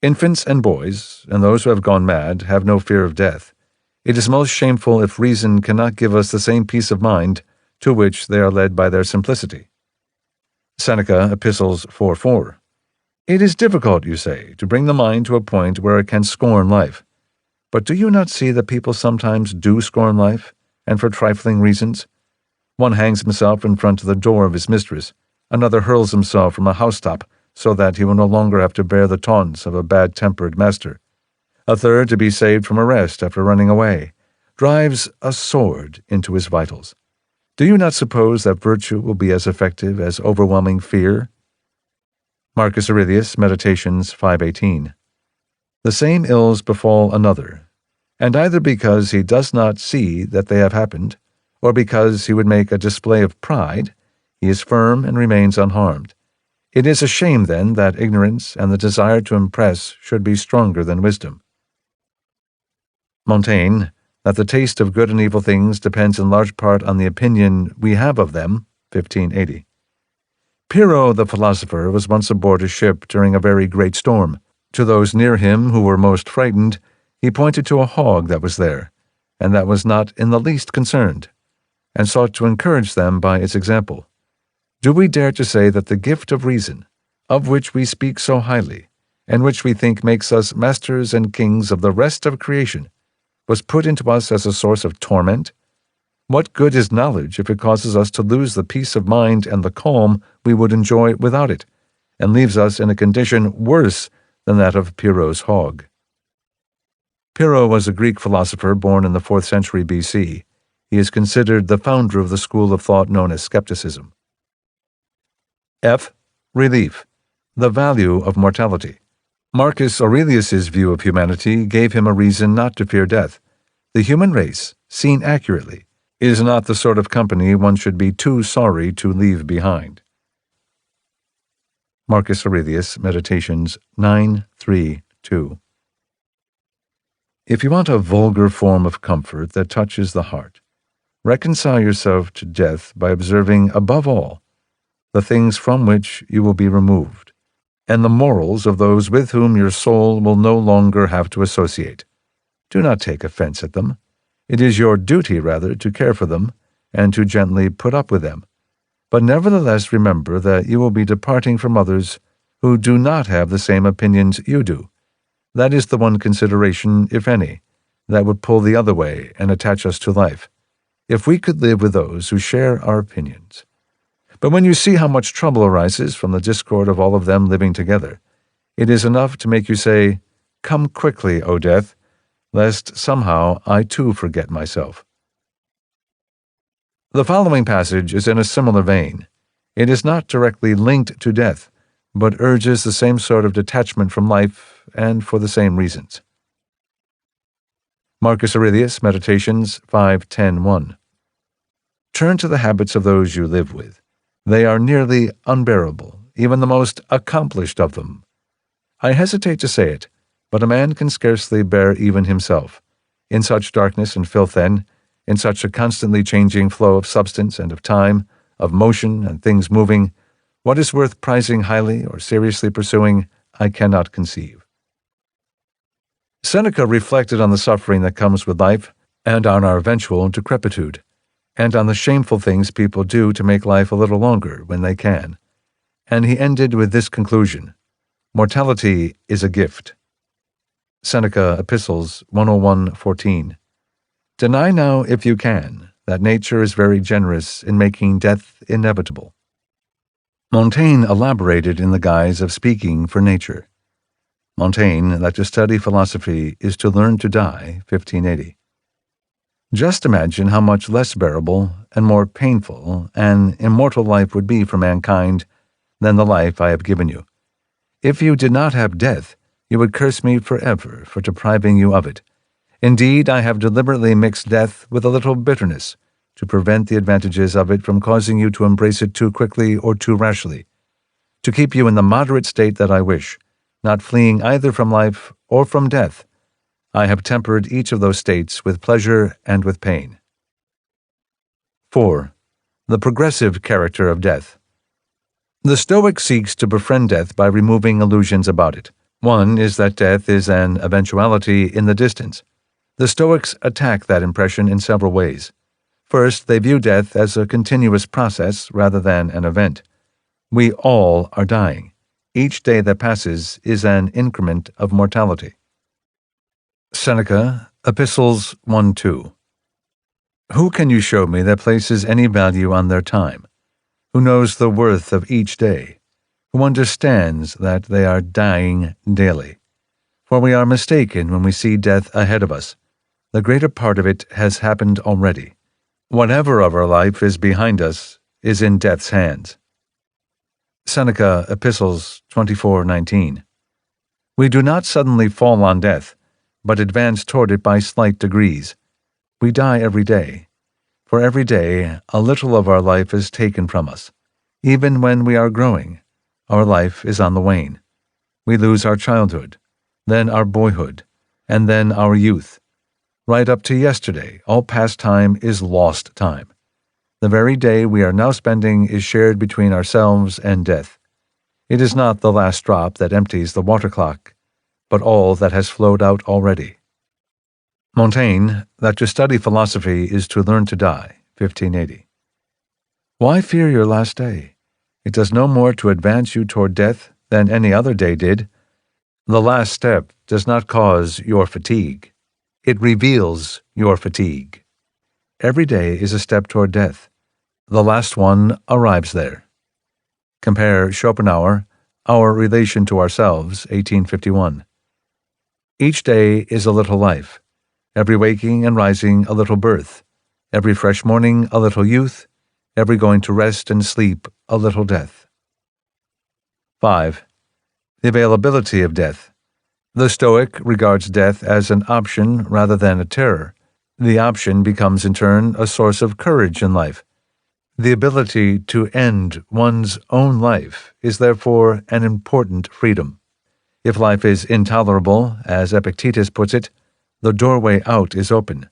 Infants and boys, and those who have gone mad, have no fear of death. It is most shameful if reason cannot give us the same peace of mind to which they are led by their simplicity. Seneca, Epistles 4:4. It is difficult, you say, to bring the mind to a point where it can scorn life. But do you not see that people sometimes do scorn life, and for trifling reasons? One hangs himself in front of the door of his mistress, another hurls himself from a housetop so that he will no longer have to bear the taunts of a bad-tempered master. A third, to be saved from arrest after running away, drives a sword into his vitals. Do you not suppose that virtue will be as effective as overwhelming fear? Marcus Aurelius, Meditations 5:18. The same ills befall another, and either because he does not see that they have happened, or because he would make a display of pride, he is firm and remains unharmed. It is a shame, then, that ignorance and the desire to impress should be stronger than wisdom. Montaigne, that the taste of good and evil things depends in large part on the opinion we have of them, 1580. Pyrrho the philosopher was once aboard a ship during a very great storm. To those near him who were most frightened, he pointed to a hog that was there, and that was not in the least concerned, and sought to encourage them by its example. Do we dare to say that the gift of reason, of which we speak so highly, and which we think makes us masters and kings of the rest of creation, was put into us as a source of torment? What good is knowledge if it causes us to lose the peace of mind and the calm we would enjoy without it, and leaves us in a condition worse than that of Pyrrho's hog? Pyrrho was a Greek philosopher born in the 4th century BC. He is considered the founder of the school of thought known as skepticism. F. Relief. The value of mortality. Marcus Aurelius's view of humanity gave him a reason not to fear death. The human race, seen accurately, is not the sort of company one should be too sorry to leave behind. Marcus Aurelius, Meditations 9:3-2. If you want a vulgar form of comfort that touches the heart, reconcile yourself to death by observing, above all, the things from which you will be removed, and the morals of those with whom your soul will no longer have to associate. Do not take offense at them. It is your duty, rather, to care for them, and to gently put up with them. But nevertheless remember that you will be departing from others who do not have the same opinions you do. That is the one consideration, if any, that would pull the other way and attach us to life, if we could live with those who share our opinions. But when you see how much trouble arises from the discord of all of them living together, it is enough to make you say, "Come quickly, O death, lest somehow I too forget myself." The following passage is in a similar vein. It is not directly linked to death, but urges the same sort of detachment from life, and for the same reasons. Marcus Aurelius, Meditations 5:10-1. Turn to the habits of those you live with. They are nearly unbearable, even the most accomplished of them. I hesitate to say it, but a man can scarcely bear even himself. In such darkness and filth then, in such a constantly changing flow of substance and of time, of motion and things moving, what is worth prizing highly or seriously pursuing, I cannot conceive. Seneca reflected on the suffering that comes with life, and on our eventual decrepitude, and on the shameful things people do to make life a little longer when they can. And he ended with this conclusion: mortality is a gift. Seneca, Epistles 101:14. Deny now, if you can, that nature is very generous in making death inevitable. Montaigne elaborated in the guise of speaking for nature. Montaigne, that to study philosophy is to learn to die, 1580. Just imagine how much less bearable and more painful an immortal life would be for mankind than the life I have given you. If you did not have death, you would curse me forever for depriving you of it. Indeed, I have deliberately mixed death with a little bitterness, to prevent the advantages of it from causing you to embrace it too quickly or too rashly, to keep you in the moderate state that I wish, not fleeing either from life or from death. I have tempered each of those states with pleasure and with pain. 4. The progressive character of death. The Stoic seeks to befriend death by removing illusions about it. One is that death is an eventuality in the distance. The Stoics attack that impression in several ways. First, they view death as a continuous process rather than an event. We all are dying. Each day that passes is an increment of mortality. Seneca, Epistles 1:2. Who can you show me that places any value on their time? Who knows the worth of each day? Who understands that they are dying daily? For we are mistaken when we see death ahead of us. The greater part of it has happened already. Whatever of our life is behind us is in death's hands. Seneca, Epistles 24:19. We do not suddenly fall on death, but advance toward it by slight degrees. We die every day. For every day, a little of our life is taken from us. Even when we are growing, our life is on the wane. We lose our childhood, then our boyhood, and then our youth. Right up to yesterday, all past time is lost time. The very day we are now spending is shared between ourselves and death. It is not the last drop that empties the water clock, but all that has flowed out already. Montaigne, that to study philosophy is to learn to die, 1580. Why fear your last day? It does no more to advance you toward death than any other day did. The last step does not cause your fatigue. It reveals your fatigue. Every day is a step toward death. The last one arrives there. Compare Schopenhauer, Our Relation to Ourselves, 1851. Each day is a little life. Every waking and rising a little birth. Every fresh morning a little youth. Every going to rest and sleep a little death. 5. The availability of death. The Stoic regards death as an option rather than a terror. The option becomes in turn a source of courage in life. The ability to end one's own life is therefore an important freedom. If life is intolerable, as Epictetus puts it, the doorway out is open.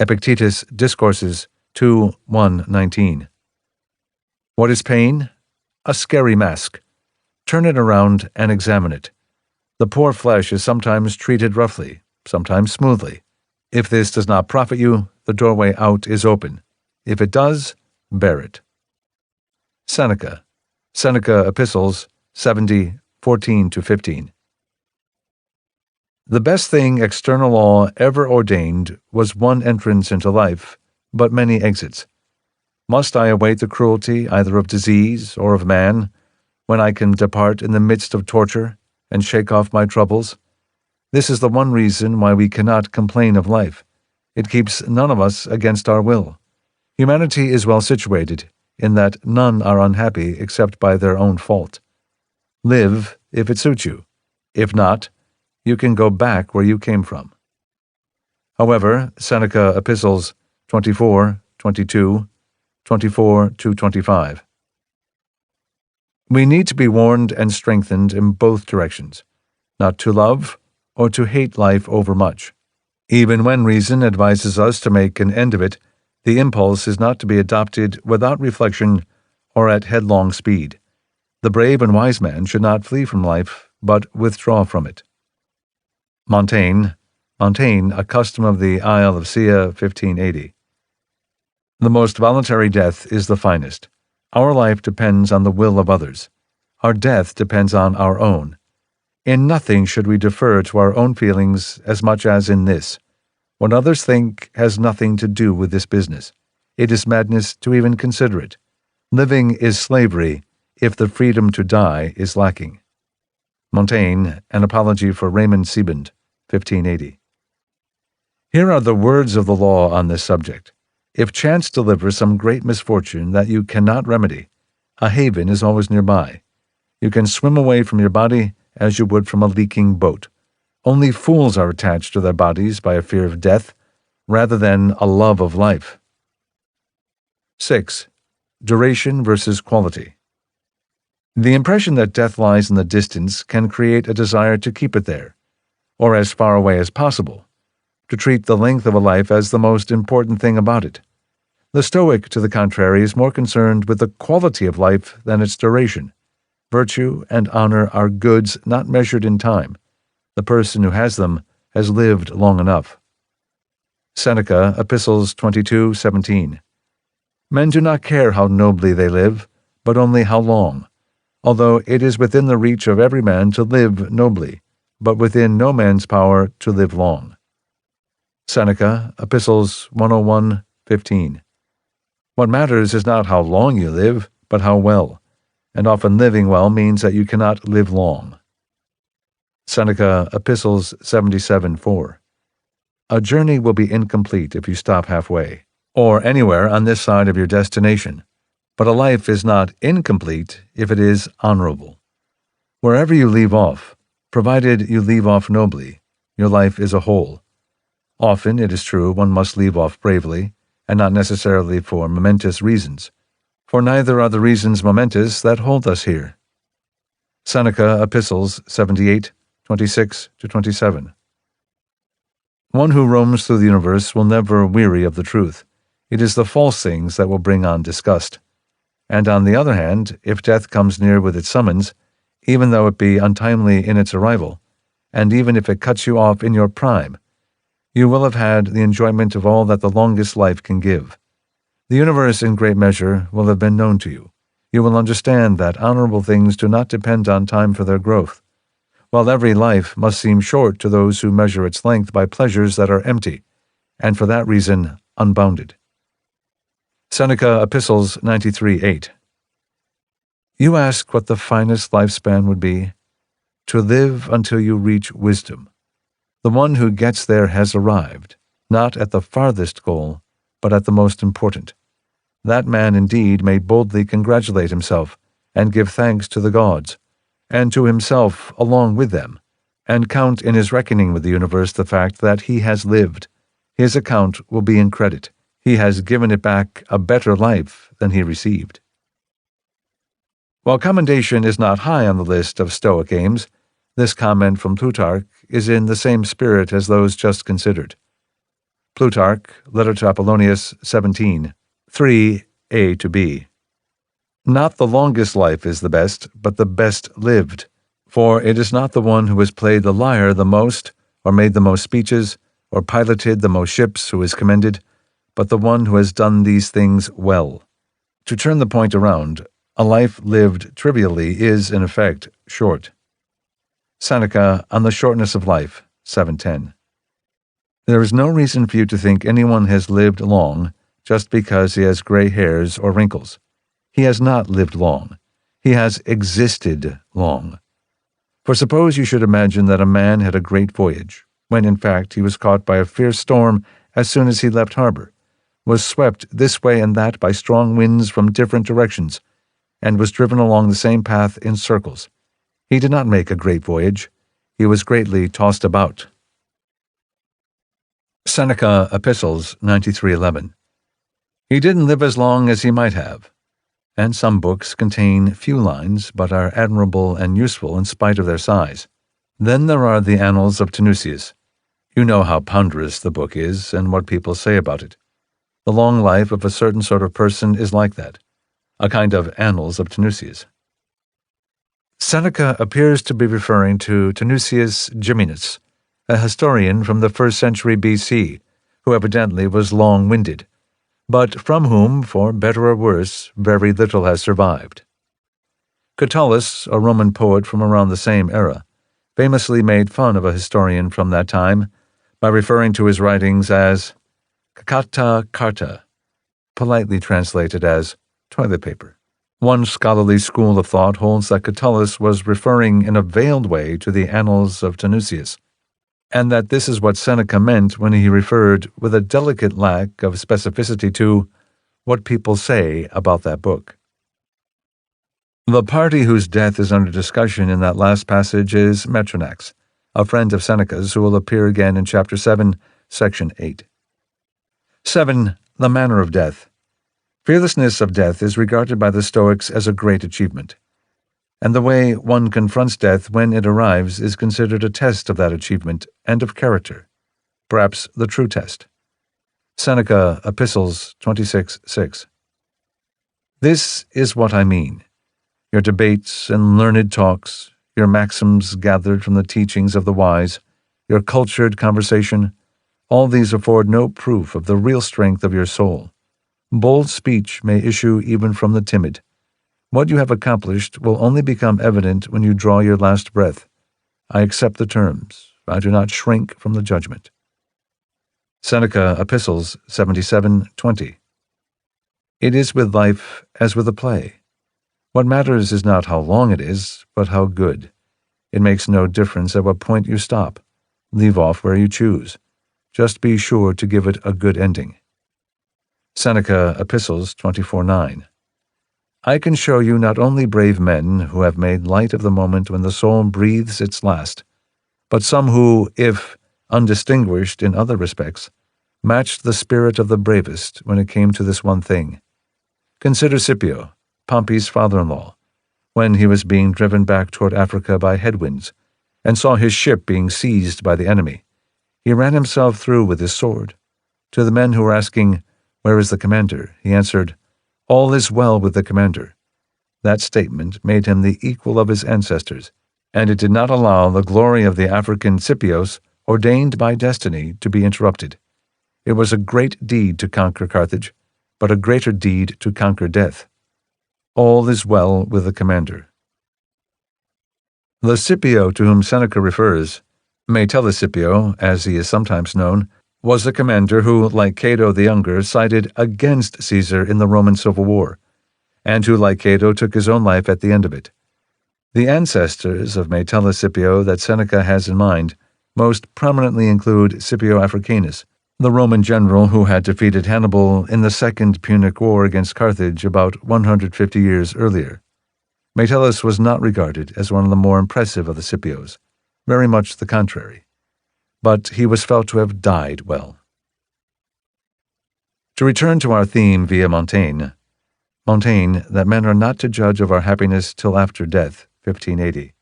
Epictetus Discourses 2:1-19. What is pain? A scary mask. Turn it around and examine it. The poor flesh is sometimes treated roughly, sometimes smoothly. If this does not profit you, the doorway out is open. If it does, bear it. Seneca, Epistles 70:14-15. The best thing external law ever ordained was one entrance into life, but many exits. Must I await the cruelty either of disease or of man, when I can depart in the midst of torture and shake off my troubles? This is the one reason why we cannot complain of life. It keeps none of us against our will. Humanity is well situated, in that none are unhappy except by their own fault. Live if it suits you. If not, you can go back where you came from. However, Seneca Epistles 24:22, 24-25. We need to be warned and strengthened in both directions, not to love or to hate life overmuch. Even when reason advises us to make an end of it, the impulse is not to be adopted without reflection or at headlong speed. The brave and wise man should not flee from life, but withdraw from it. Montaigne, a custom of the Isle of Sia, 1580. The most voluntary death is the finest. Our life depends on the will of others. Our death depends on our own. In nothing should we defer to our own feelings as much as in this. What others think has nothing to do with this business. It is madness to even consider it. Living is slavery if the freedom to die is lacking. Montaigne, An Apology for Raymond Sebond, 1580. Here are the words of the law on this subject. If chance delivers some great misfortune that you cannot remedy, a haven is always nearby. You can swim away from your body as you would from a leaking boat. Only fools are attached to their bodies by a fear of death, rather than a love of life. 6. Duration versus quality. The impression that death lies in the distance can create a desire to keep it there, or as far away as possible, to treat the length of a life as the most important thing about it. The Stoic, to the contrary, is more concerned with the quality of life than its duration. Virtue and honor are goods not measured in time. The person who has them has lived long enough. Seneca, Epistles 22:17. Men do not care how nobly they live, but only how long, although it is within the reach of every man to live nobly, but within no man's power to live long. Seneca, Epistles 101:15. What matters is not how long you live, but how well, and often living well means that you cannot live long. Seneca, Epistles 77:4. A journey will be incomplete if you stop halfway, or anywhere on this side of your destination, but a life is not incomplete if it is honorable. Wherever you leave off, provided you leave off nobly, your life is a whole. Often, it is true, one must leave off bravely, and not necessarily for momentous reasons, for neither are the reasons momentous that hold us here. Seneca, Epistles 78:26-27. One who roams through the universe will never weary of the truth. It is the false things that will bring on disgust. And on the other hand, if death comes near with its summons, even though it be untimely in its arrival, and even if it cuts you off in your prime, you will have had the enjoyment of all that the longest life can give. The universe in great measure will have been known to you. You will understand that honorable things do not depend on time for their growth, while every life must seem short to those who measure its length by pleasures that are empty, and for that reason unbounded. Seneca, Epistles 93:8. You ask what the finest lifespan would be? To live until you reach wisdom. The one who gets there has arrived, not at the farthest goal, but at the most important. That man indeed may boldly congratulate himself, and give thanks to the gods, and to himself along with them, and count in his reckoning with the universe the fact that he has lived. His account will be in credit. He has given it back a better life than he received. While commendation is not high on the list of Stoic aims, this comment from Plutarch is in the same spirit as those just considered. Plutarch, Letter to Apollonius 17, 3a-b. Not the longest life is the best, but the best lived. For it is not the one who has played the lyre the most, or made the most speeches, or piloted the most ships who is commended, but the one who has done these things well. To turn the point around, A life lived trivially is, in effect, short. Seneca on the Shortness of Life, 710. There is no reason for you to think anyone has lived long just because he has gray hairs or wrinkles. He has not lived long. He has existed long. For suppose you should imagine that a man had a great voyage, when in fact he was caught by a fierce storm as soon as he left harbor, was swept this way and that by strong winds from different directions, and was driven along the same path in circles. He did not make a great voyage. He was greatly tossed about. Seneca Epistles 93:11. He didn't live as long as he might have, and some books contain few lines but are admirable and useful in spite of their size. Then there are the Annals of Tanusius. You know how ponderous the book is and what people say about it. The long life of a certain sort of person is like that, a kind of Annals of Tanusius. Seneca appears to be referring to Tanusius Geminus, a historian from the 1st century BC, who evidently was long-winded, but from whom, for better or worse, very little has survived. Catullus, a Roman poet from around the same era, famously made fun of a historian from that time by referring to his writings as kakata karta, politely translated as toilet paper. One scholarly school of thought holds that Catullus was referring in a veiled way to the Annals of Tanusius, and that this is what Seneca meant when he referred with a delicate lack of specificity to what people say about that book. The party whose death is under discussion in that last passage is Metronax, a friend of Seneca's who will appear again in Chapter 7, Section 8. 7. The manner of death. Fearlessness of death is regarded by the Stoics as a great achievement, and the way one confronts death when it arrives is considered a test of that achievement and of character, perhaps the true test. Seneca Epistles 26:6. This is what I mean. Your debates and learned talks, your maxims gathered from the teachings of the wise, your cultured conversation, all these afford no proof of the real strength of your soul. Bold speech may issue even from the timid. What you have accomplished will only become evident when you draw your last breath. I accept the terms. I do not shrink from the judgment. Seneca Epistles 77:20. It is with life as with a play. What matters is not how long it is, but how good. It makes no difference at what point you stop. Leave off where you choose. Just be sure to give it a good ending. Seneca Epistles 24:9. I can show you not only brave men who have made light of the moment when the soul breathes its last, but some who, if undistinguished in other respects, matched the spirit of the bravest when it came to this one thing. Consider Scipio, Pompey's father-in-law, when he was being driven back toward Africa by headwinds, and saw his ship being seized by the enemy. He ran himself through with his sword. To the men who were asking, "Where is the commander?" he answered, "All is well with the commander." That statement made him the equal of his ancestors, and it did not allow the glory of the African Scipios, ordained by destiny, to be interrupted. It was a great deed to conquer Carthage, but a greater deed to conquer death. All is well with the commander. The Scipio to whom Seneca refers, Metellus Scipio, as he is sometimes known, was a commander who, like Cato the Younger, sided against Caesar in the Roman Civil War, and who, like Cato, took his own life at the end of it. The ancestors of Metellus Scipio that Seneca has in mind most prominently include Scipio Africanus, the Roman general who had defeated Hannibal in the Second Punic War against Carthage about 150 years earlier. Metellus was not regarded as one of the more impressive of the Scipios, very much the contrary, but he was felt to have died well. To return to our theme via Montaigne, that men are not to judge of our happiness till after death, 1580.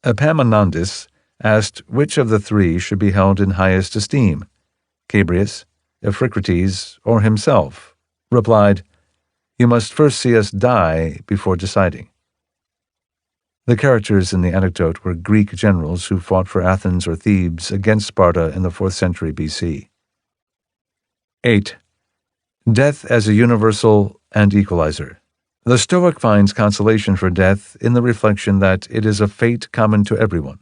Epaminondas asked which of the three should be held in highest esteem, Chabrias, Iphicrates, or himself, replied, "You must first see us die before deciding." The characters in the anecdote were Greek generals who fought for Athens or Thebes against Sparta in the 4th century BC. 8. Death as a universal and equalizer. The Stoic finds consolation for death in the reflection that it is a fate common to everyone.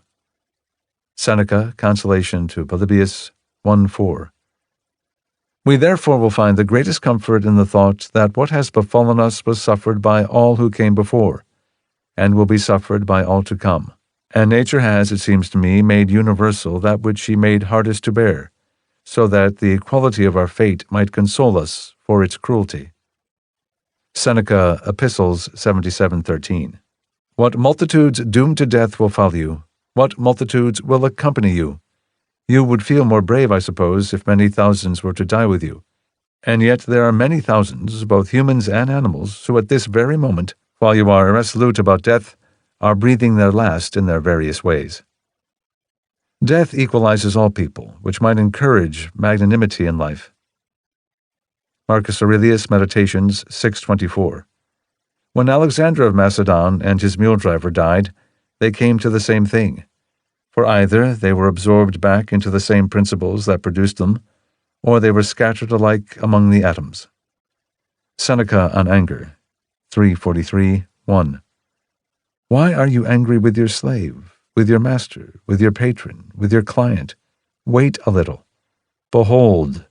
Seneca, Consolation to Polybius 1:4. We therefore will find the greatest comfort in the thought that what has befallen us was suffered by all who came before, and will be suffered by all to come. And nature has, it seems to me, made universal that which she made hardest to bear, so that the equality of our fate might console us for its cruelty. Seneca, Epistles 77:13. What multitudes doomed to death will follow you? What multitudes will accompany you? You would feel more brave, I suppose, if many thousands were to die with you. And yet there are many thousands, both humans and animals, who at this very moment, while you are irresolute about death, are breathing their last in their various ways. Death equalizes all people, which might encourage magnanimity in life. Marcus Aurelius, Meditations 6:24. When Alexander of Macedon and his mule driver died, they came to the same thing. For either they were absorbed back into the same principles that produced them, or they were scattered alike among the atoms. Seneca on Anger 3:43-1. Why are you angry with your slave, with your master, with your patron, with your client? Wait a little. Behold,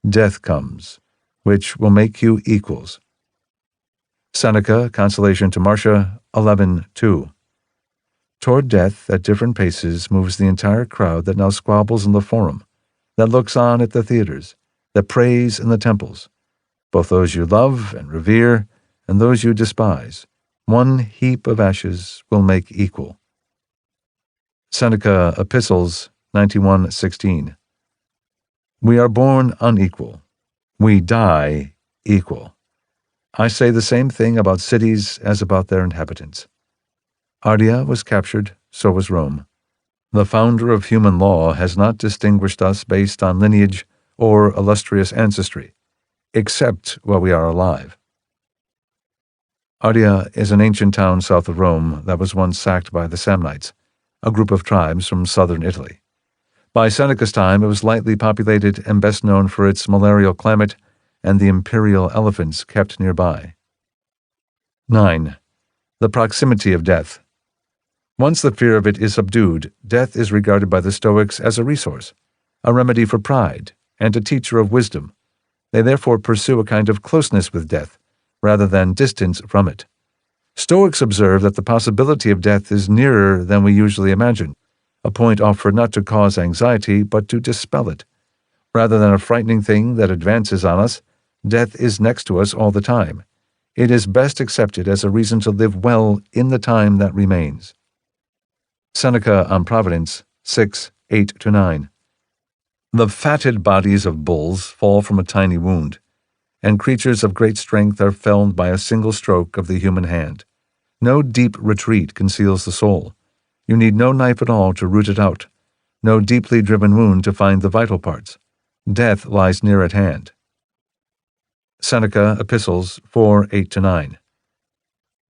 death comes, which will make you equals. Seneca, Consolation to Marcia 11:2. Toward death, at different paces, moves the entire crowd that now squabbles in the forum, that looks on at the theaters, that prays in the temples, both those you love and revere and those you despise. One heap of ashes will make equal. Seneca, Epistles 91:16. We are born unequal. We die equal. I say the same thing about cities as about their inhabitants. Ardea was captured, so was Rome. The founder of human law has not distinguished us based on lineage or illustrious ancestry, except while we are alive. Ardea is an ancient town south of Rome that was once sacked by the Samnites, a group of tribes from southern Italy. By Seneca's time, it was lightly populated and best known for its malarial climate and the imperial elephants kept nearby. 9. The proximity of death. Once the fear of it is subdued, death is regarded by the Stoics as a resource, a remedy for pride, and a teacher of wisdom. They therefore pursue a kind of closeness with death, rather than distance from it. Stoics observe that the possibility of death is nearer than we usually imagine, a point offered not to cause anxiety, but to dispel it. Rather than a frightening thing that advances on us, death is next to us all the time. It is best accepted as a reason to live well in the time that remains. Seneca on Providence 6:8-9. The fatted bodies of bulls fall from a tiny wound, and creatures of great strength are felled by a single stroke of the human hand. No deep retreat conceals the soul. You need no knife at all to root it out, no deeply driven wound to find the vital parts. Death lies near at hand. Seneca, Epistles 4:8-9.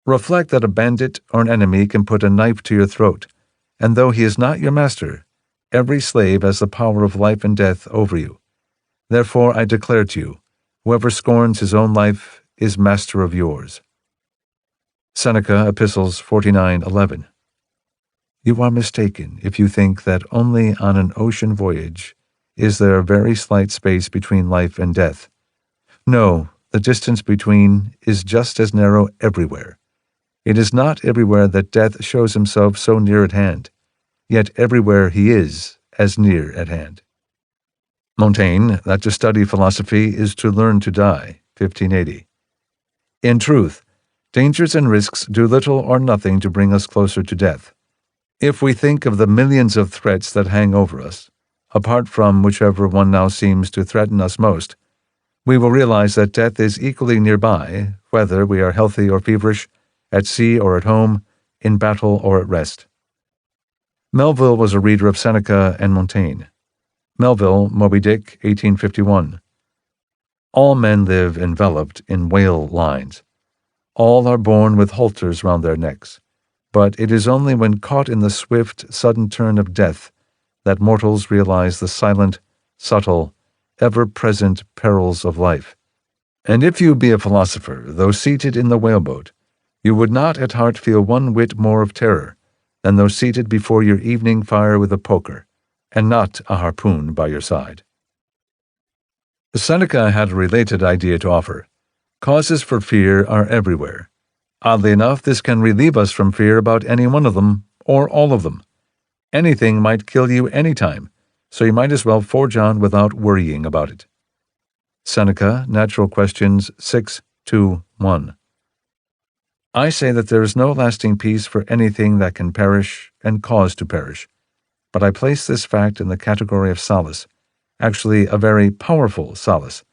Reflect that a bandit or an enemy can put a knife to your throat, and though he is not your master, every slave has the power of life and death over you. Therefore I declare to you, whoever scorns his own life is master of yours. Seneca, Epistles 49:11. You are mistaken if you think that only on an ocean voyage is there a very slight space between life and death. No, the distance between is just as narrow everywhere. It is not everywhere that death shows himself so near at hand, yet everywhere he is as near at hand. Montaigne, that to study philosophy is to learn to die, 1580. In truth, dangers and risks do little or nothing to bring us closer to death. If we think of the millions of threats that hang over us, apart from whichever one now seems to threaten us most, we will realize that death is equally nearby, whether we are healthy or feverish, at sea or at home, in battle or at rest. Melville was a reader of Seneca and Montaigne. Melville, Moby Dick, 1851. All men live enveloped in whale lines. All are born with halters round their necks. But it is only when caught in the swift, sudden turn of death that mortals realize the silent, subtle, ever-present perils of life. And if you be a philosopher, though seated in the whaleboat, you would not at heart feel one whit more of terror than though seated before your evening fire with a poker, and not a harpoon by your side. Seneca had a related idea to offer. Causes for fear are everywhere. Oddly enough, this can relieve us from fear about any one of them, or all of them. Anything might kill you any time, so you might as well forge on without worrying about it. Seneca, Natural Questions 6:2-1. I say that there is no lasting peace for anything that can perish and cause to perish, but I place this fact in the category of solace, actually a very powerful solace,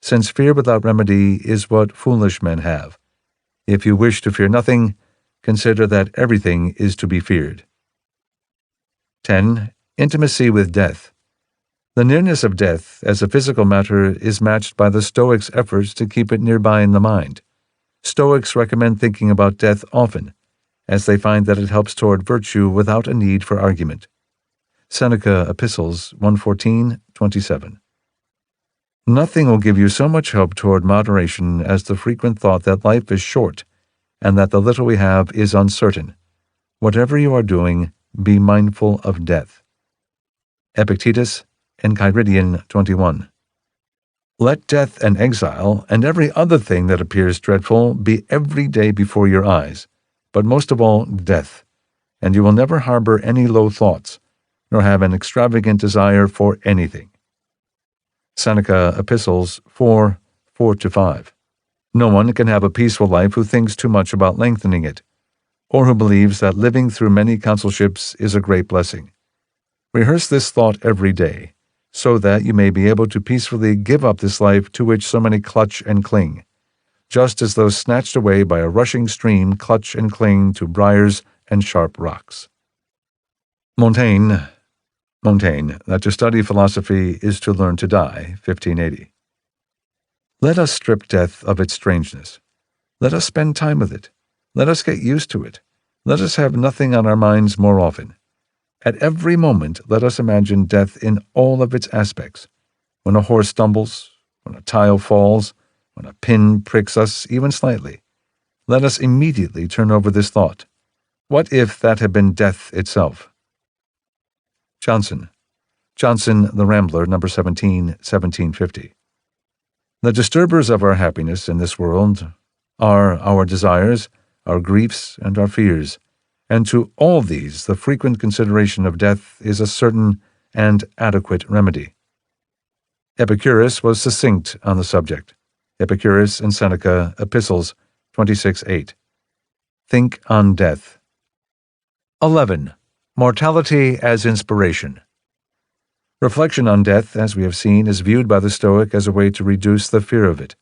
since fear without remedy is what foolish men have. If you wish to fear nothing, consider that everything is to be feared. 10. Intimacy with death. The nearness of death as a physical matter is matched by the Stoics' efforts to keep it nearby in the mind. Stoics recommend thinking about death often, as they find that it helps toward virtue without a need for argument. Seneca, Epistles 1:14-27. Nothing will give you so much help toward moderation as the frequent thought that life is short, and that the little we have is uncertain. Whatever you are doing, be mindful of death. Epictetus, Enchiridion 21. Let death and exile, and every other thing that appears dreadful, be every day before your eyes, but most of all death, and you will never harbor any low thoughts, nor have an extravagant desire for anything. Seneca, Epistles 4:4-5. No one can have a peaceful life who thinks too much about lengthening it, or who believes that living through many consulships is a great blessing. Rehearse this thought every day, so that you may be able to peacefully give up this life to which so many clutch and cling, just as those snatched away by a rushing stream clutch and cling to briars and sharp rocks. Montaigne, that to study philosophy is to learn to die, 1580. Let us strip death of its strangeness. Let us spend time with it. Let us get used to it. Let us have nothing on our minds more often. At every moment let us imagine death in all of its aspects. When a horse stumbles, when a tile falls, when a pin pricks us even slightly, let us immediately turn over this thought. What if that had been death itself? Johnson, The Rambler, No. 17, 1750. The disturbers of our happiness in this world are our desires, our griefs, and our fears, and to all these the frequent consideration of death is a certain and adequate remedy. Epicurus was succinct on the subject. Epicurus and Seneca, Epistles 26:8. Think on death. 11. Mortality as inspiration. Reflection on death, as we have seen, is viewed by the Stoic as a way to reduce the fear of it,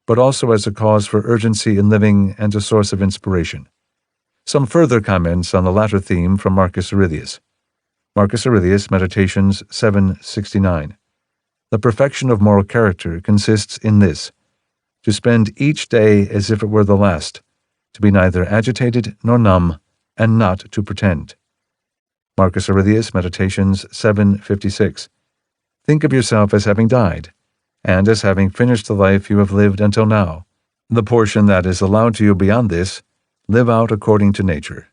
but also as a cause for urgency in living and a source of inspiration. Some further comments on the latter theme from Marcus Aurelius. Marcus Aurelius, Meditations 7:69. The perfection of moral character consists in this: to spend each day as if it were the last, to be neither agitated nor numb, and not to pretend. Marcus Aurelius, Meditations 7:56. Think of yourself as having died, and as having finished the life you have lived until now. The portion that is allowed to you beyond this, live out according to nature.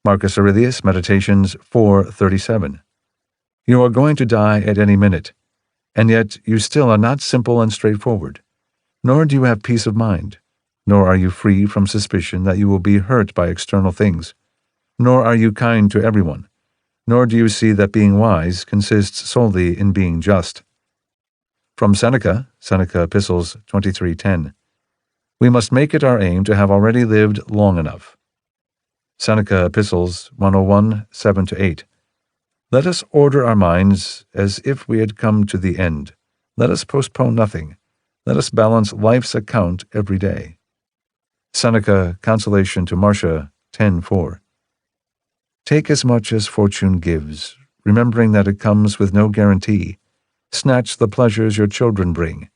Marcus Aurelius, Meditations 4:37. You are going to die at any minute, and yet you still are not simple and straightforward, nor do you have peace of mind, nor are you free from suspicion that you will be hurt by external things, nor are you kind to everyone, nor do you see that being wise consists solely in being just. From Seneca, Epistles 23:10. We must make it our aim to have already lived long enough. Seneca, Epistles 101, 7-8. Let us order our minds as if we had come to the end. Let us postpone nothing. Let us balance life's account every day. Seneca, Consolation to Marcia 10:4. Take as much as fortune gives, remembering that it comes with no guarantee. Snatch the pleasures your children bring.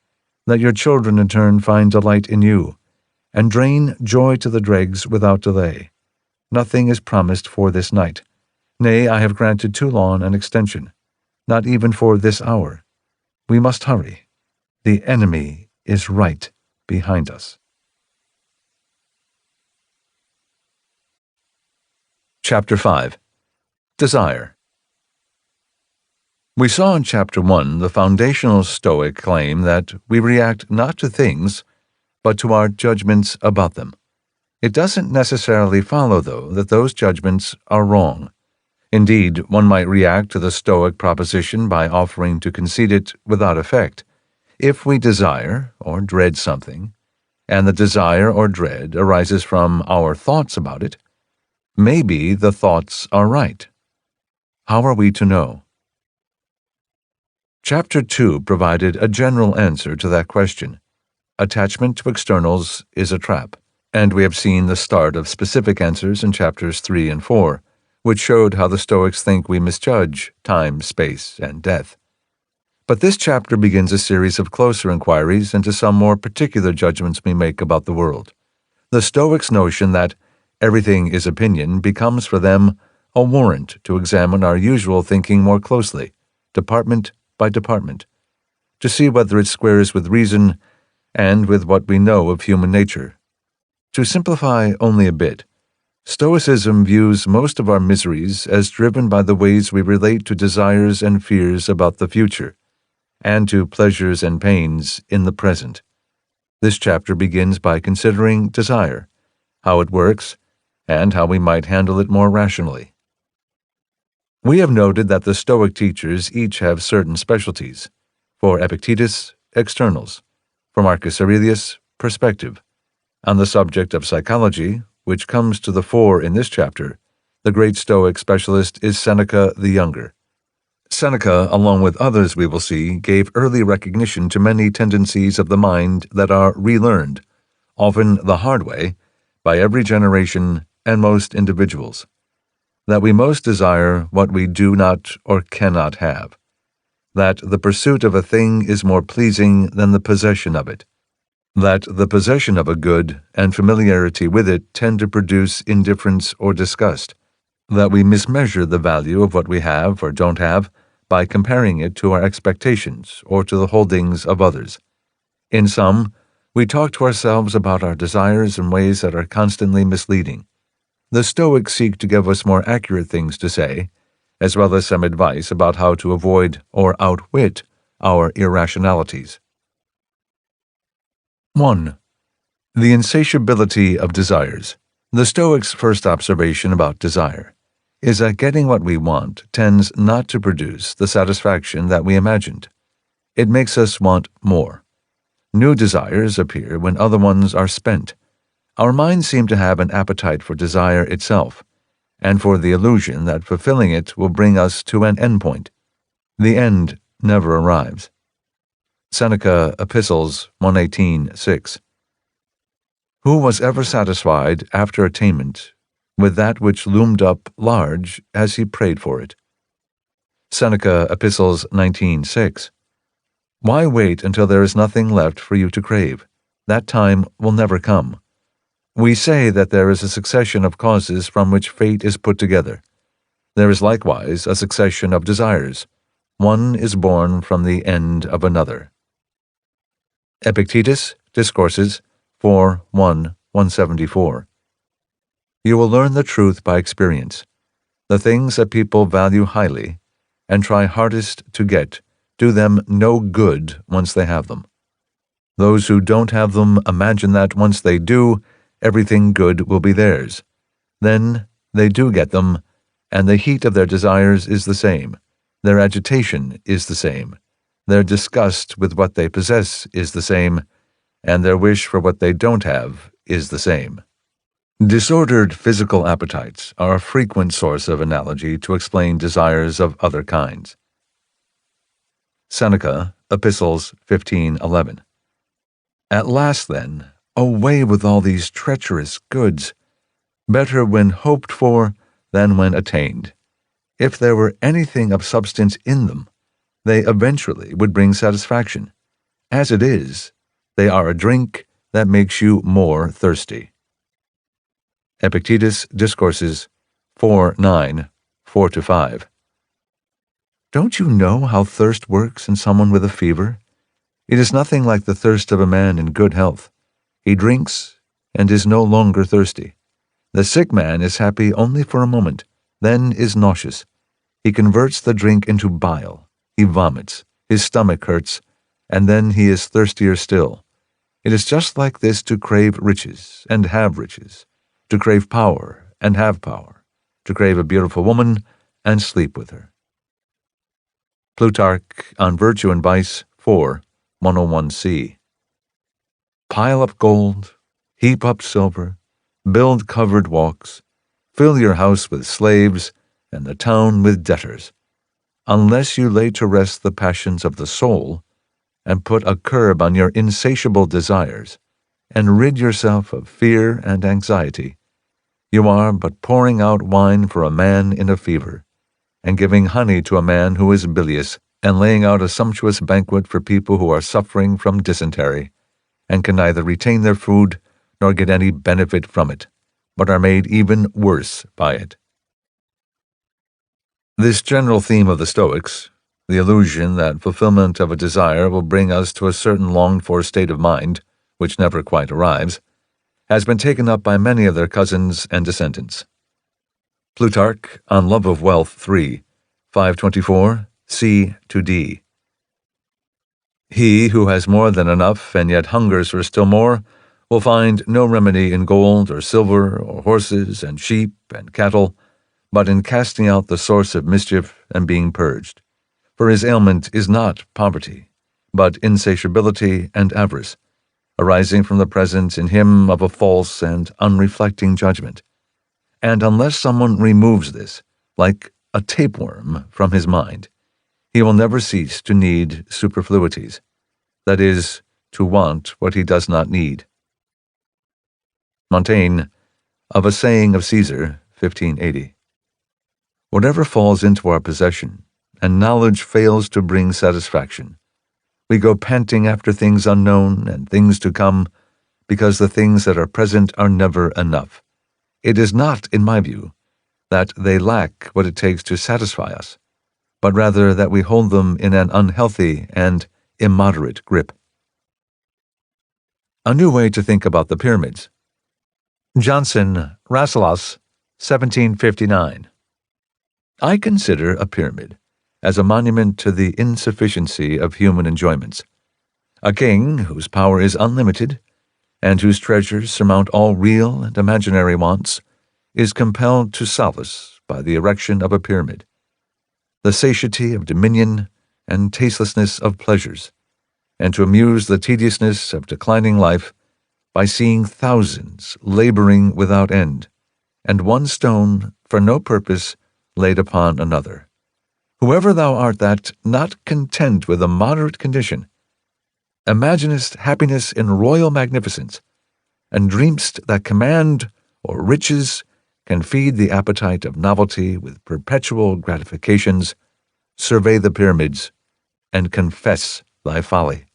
Let your children in turn find delight in you, and drain joy to the dregs without delay. Nothing is promised for this night. Nay, I have granted too long an extension, not even for this hour. We must hurry. The enemy is right behind us. Chapter 5. Desire. We saw in Chapter 1 the foundational Stoic claim that we react not to things, but to our judgments about them. It doesn't necessarily follow, though, that those judgments are wrong. Indeed, one might react to the Stoic proposition by offering to concede it without effect. If we desire or dread something, and the desire or dread arises from our thoughts about it, maybe the thoughts are right. How are we to know? Chapter 2 provided a general answer to that question. Attachment to externals is a trap, and we have seen the start of specific answers in chapters 3 and 4, which showed how the Stoics think we misjudge time, space, and death. But this chapter begins a series of closer inquiries into some more particular judgments we make about the world. The Stoics' notion that everything is opinion becomes for them a warrant to examine our usual thinking more closely, department by department, to see whether it squares with reason and with what we know of human nature. To simplify only a bit, Stoicism views most of our miseries as driven by the ways we relate to desires and fears about the future, and to pleasures and pains in the present. This chapter begins by considering desire, how it works, and how we might handle it more rationally. We have noted that the Stoic teachers each have certain specialties. For Epictetus, externals. For Marcus Aurelius, perspective. On the subject of psychology, which comes to the fore in this chapter, the great Stoic specialist is Seneca the Younger. Seneca, along with others we will see, gave early recognition to many tendencies of the mind that are relearned, often the hard way, by every generation and most individuals. That we most desire what we do not or cannot have. That the pursuit of a thing is more pleasing than the possession of it. That the possession of a good and familiarity with it tend to produce indifference or disgust. That we mismeasure the value of what we have or don't have by comparing it to our expectations or to the holdings of others. In sum, we talk to ourselves about our desires in ways that are constantly misleading. The Stoics seek to give us more accurate things to say, as well as some advice about how to avoid or outwit our irrationalities. 1. The insatiability of desires. The Stoics' first observation about desire is that getting what we want tends not to produce the satisfaction that we imagined. It makes us want more. New desires appear when other ones are spent. Our minds seem to have an appetite for desire itself, and for the illusion that fulfilling it will bring us to an endpoint. The end never arrives. Seneca, Epistles 1:18-6. Who was ever satisfied after attainment with that which loomed up large as he prayed for it? Seneca, Epistles 19:6. Why wait until there is nothing left for you to crave? That time will never come. We say that there is a succession of causes from which fate is put together. There is likewise a succession of desires. One is born from the end of another. Epictetus, Discourses 4:1-174. You will learn the truth by experience. The things that people value highly and try hardest to get do them no good once they have them. Those who don't have them imagine that once they do, everything good will be theirs. Then they do get them, and the heat of their desires is the same. Their agitation is the same. Their disgust with what they possess is the same, and their wish for what they don't have is the same. Disordered physical appetites are a frequent source of analogy to explain desires of other kinds. Seneca, Epistles 15:11. At last, then, away with all these treacherous goods, better when hoped for than when attained. If there were anything of substance in them, they eventually would bring satisfaction. As it is, they are a drink that makes you more thirsty. Epictetus, Discourses 4:9, 4-5. Don't you know how thirst works in someone with a fever? It is nothing like the thirst of a man in good health. He drinks and is no longer thirsty. The sick man is happy only for a moment, then is nauseous. He converts the drink into bile. He vomits. His stomach hurts, and then he is thirstier still. It is just like this to crave riches and have riches, to crave power and have power, to crave a beautiful woman and sleep with her. Plutarch on Virtue and Vice 4, 101c. Pile up gold, heap up silver, build covered walks, fill your house with slaves, and the town with debtors, unless you lay to rest the passions of the soul, and put a curb on your insatiable desires, and rid yourself of fear and anxiety. You are but pouring out wine for a man in a fever, and giving honey to a man who is bilious, and laying out a sumptuous banquet for people who are suffering from dysentery, and can neither retain their food nor get any benefit from it, but are made even worse by it. This general theme of the Stoics, the illusion that fulfillment of a desire will bring us to a certain longed-for state of mind, which never quite arrives, has been taken up by many of their cousins and descendants. Plutarch on Love of Wealth 3, 524, c to d. He who has more than enough and yet hungers for still more will find no remedy in gold or silver or horses and sheep and cattle, but in casting out the source of mischief and being purged. For his ailment is not poverty, but insatiability and avarice, arising from the presence in him of a false and unreflecting judgment. And unless someone removes this, like a tapeworm, from his mind, he will never cease to need superfluities, that is, to want what he does not need. Montaigne, of a saying of Caesar, 1580. Whatever falls into our possession, and knowledge fails to bring satisfaction, we go panting after things unknown and things to come, because the things that are present are never enough. It is not, in my view, that they lack what it takes to satisfy us, but rather that we hold them in an unhealthy and immoderate grip. A new way to think about the pyramids. Johnson, Rasselas, 1759. I consider a pyramid as a monument to the insufficiency of human enjoyments. A king whose power is unlimited, and whose treasures surmount all real and imaginary wants, is compelled to solace by the erection of a pyramid. The satiety of dominion and tastelessness of pleasures, and to amuse the tediousness of declining life by seeing thousands laboring without end, and one stone for no purpose laid upon another. Whoever thou art that, not content with a moderate condition, imaginest happiness in royal magnificence, and dreamst that command or riches can feed the appetite of novelty with perpetual gratifications, survey the pyramids, and confess thy folly.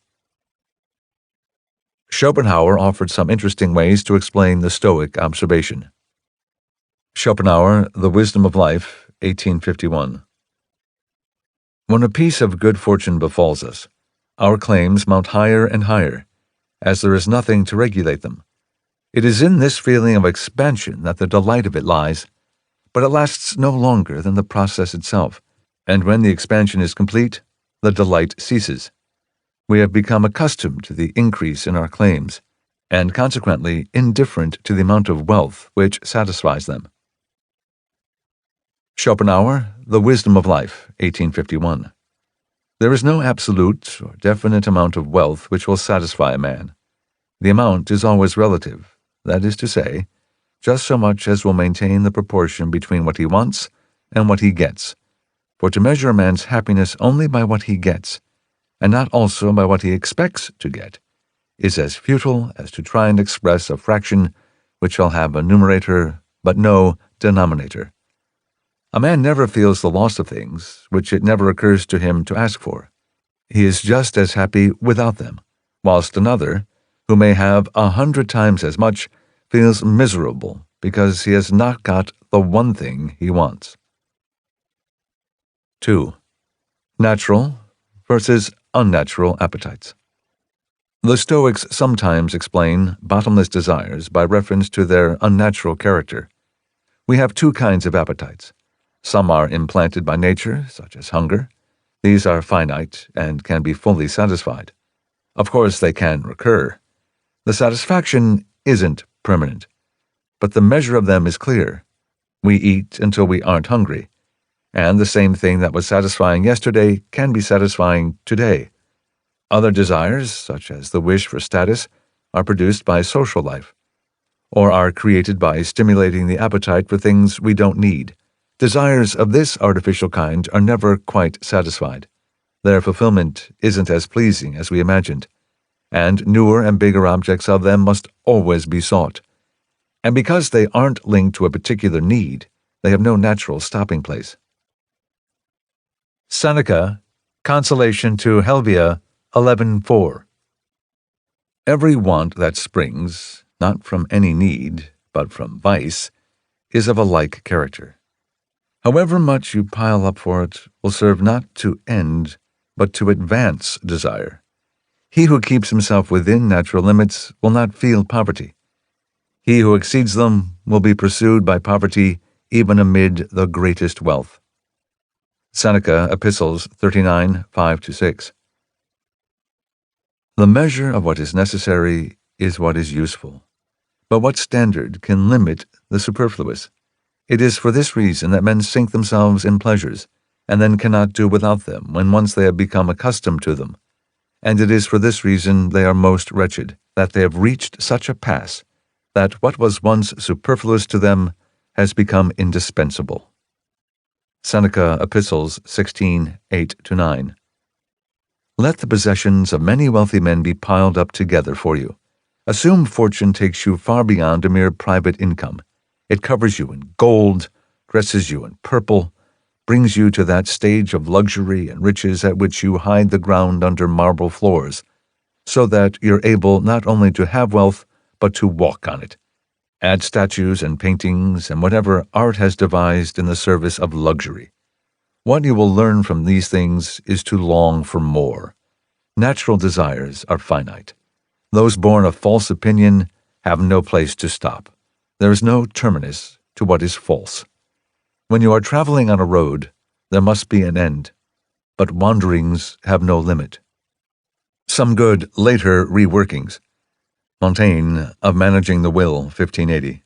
Schopenhauer offered some interesting ways to explain the Stoic observation. Schopenhauer, The Wisdom of Life, 1851. When a piece of good fortune befalls us, our claims mount higher and higher, as there is nothing to regulate them. It is in this feeling of expansion that the delight of it lies, but it lasts no longer than the process itself, and when the expansion is complete, the delight ceases. We have become accustomed to the increase in our claims, and consequently indifferent to the amount of wealth which satisfies them. Schopenhauer, The Wisdom of Life, 1851. There is no absolute or definite amount of wealth which will satisfy a man. The amount is always relative, that is to say, just so much as will maintain the proportion between what he wants and what he gets. For to measure a man's happiness only by what he gets, and not also by what he expects to get, is as futile as to try and express a fraction which shall have a numerator but no denominator. A man never feels the loss of things which it never occurs to him to ask for. He is just as happy without them, whilst another, who may have 100 times as much, feels miserable because he has not got the one thing he wants. 2. Natural versus unnatural appetites. The Stoics sometimes explain bottomless desires by reference to their unnatural character. We have two kinds of appetites. Some are implanted by nature, such as hunger. These are finite and can be fully satisfied. Of course, they can recur. The satisfaction isn't permanent, but the measure of them is clear. We eat until we aren't hungry, and the same thing that was satisfying yesterday can be satisfying today. Other desires, such as the wish for status, are produced by social life, or are created by stimulating the appetite for things we don't need. Desires of this artificial kind are never quite satisfied. Their fulfillment isn't as pleasing as we imagined, and newer and bigger objects of them must always be sought. And because they aren't linked to a particular need, they have no natural stopping place. Seneca, Consolation to Helvia, 11:4. Every want that springs, not from any need, but from vice, is of a like character. However much you pile up for it will serve not to end, but to advance desire. He who keeps himself within natural limits will not feel poverty. He who exceeds them will be pursued by poverty even amid the greatest wealth. Seneca, Epistles 39, 5-6. The measure of what is necessary is what is useful, but what standard can limit the superfluous? It is for this reason that men sink themselves in pleasures, and then cannot do without them when once they have become accustomed to them. And it is for this reason they are most wretched, that they have reached such a pass, that what was once superfluous to them has become indispensable. Seneca, Epistles 16, 8-9. Let the possessions of many wealthy men be piled up together for you. Assume fortune takes you far beyond a mere private income. It covers you in gold, dresses you in purple, brings you to that stage of luxury and riches at which you hide the ground under marble floors, so that you're able not only to have wealth, but to walk on it. Add statues and paintings and whatever art has devised in the service of luxury. What you will learn from these things is to long for more. Natural desires are finite. Those born of false opinion have no place to stop. There is no terminus to what is false. When you are traveling on a road, there must be an end, but wanderings have no limit. Some good later reworkings. Montaigne, of Managing the Will, 1580.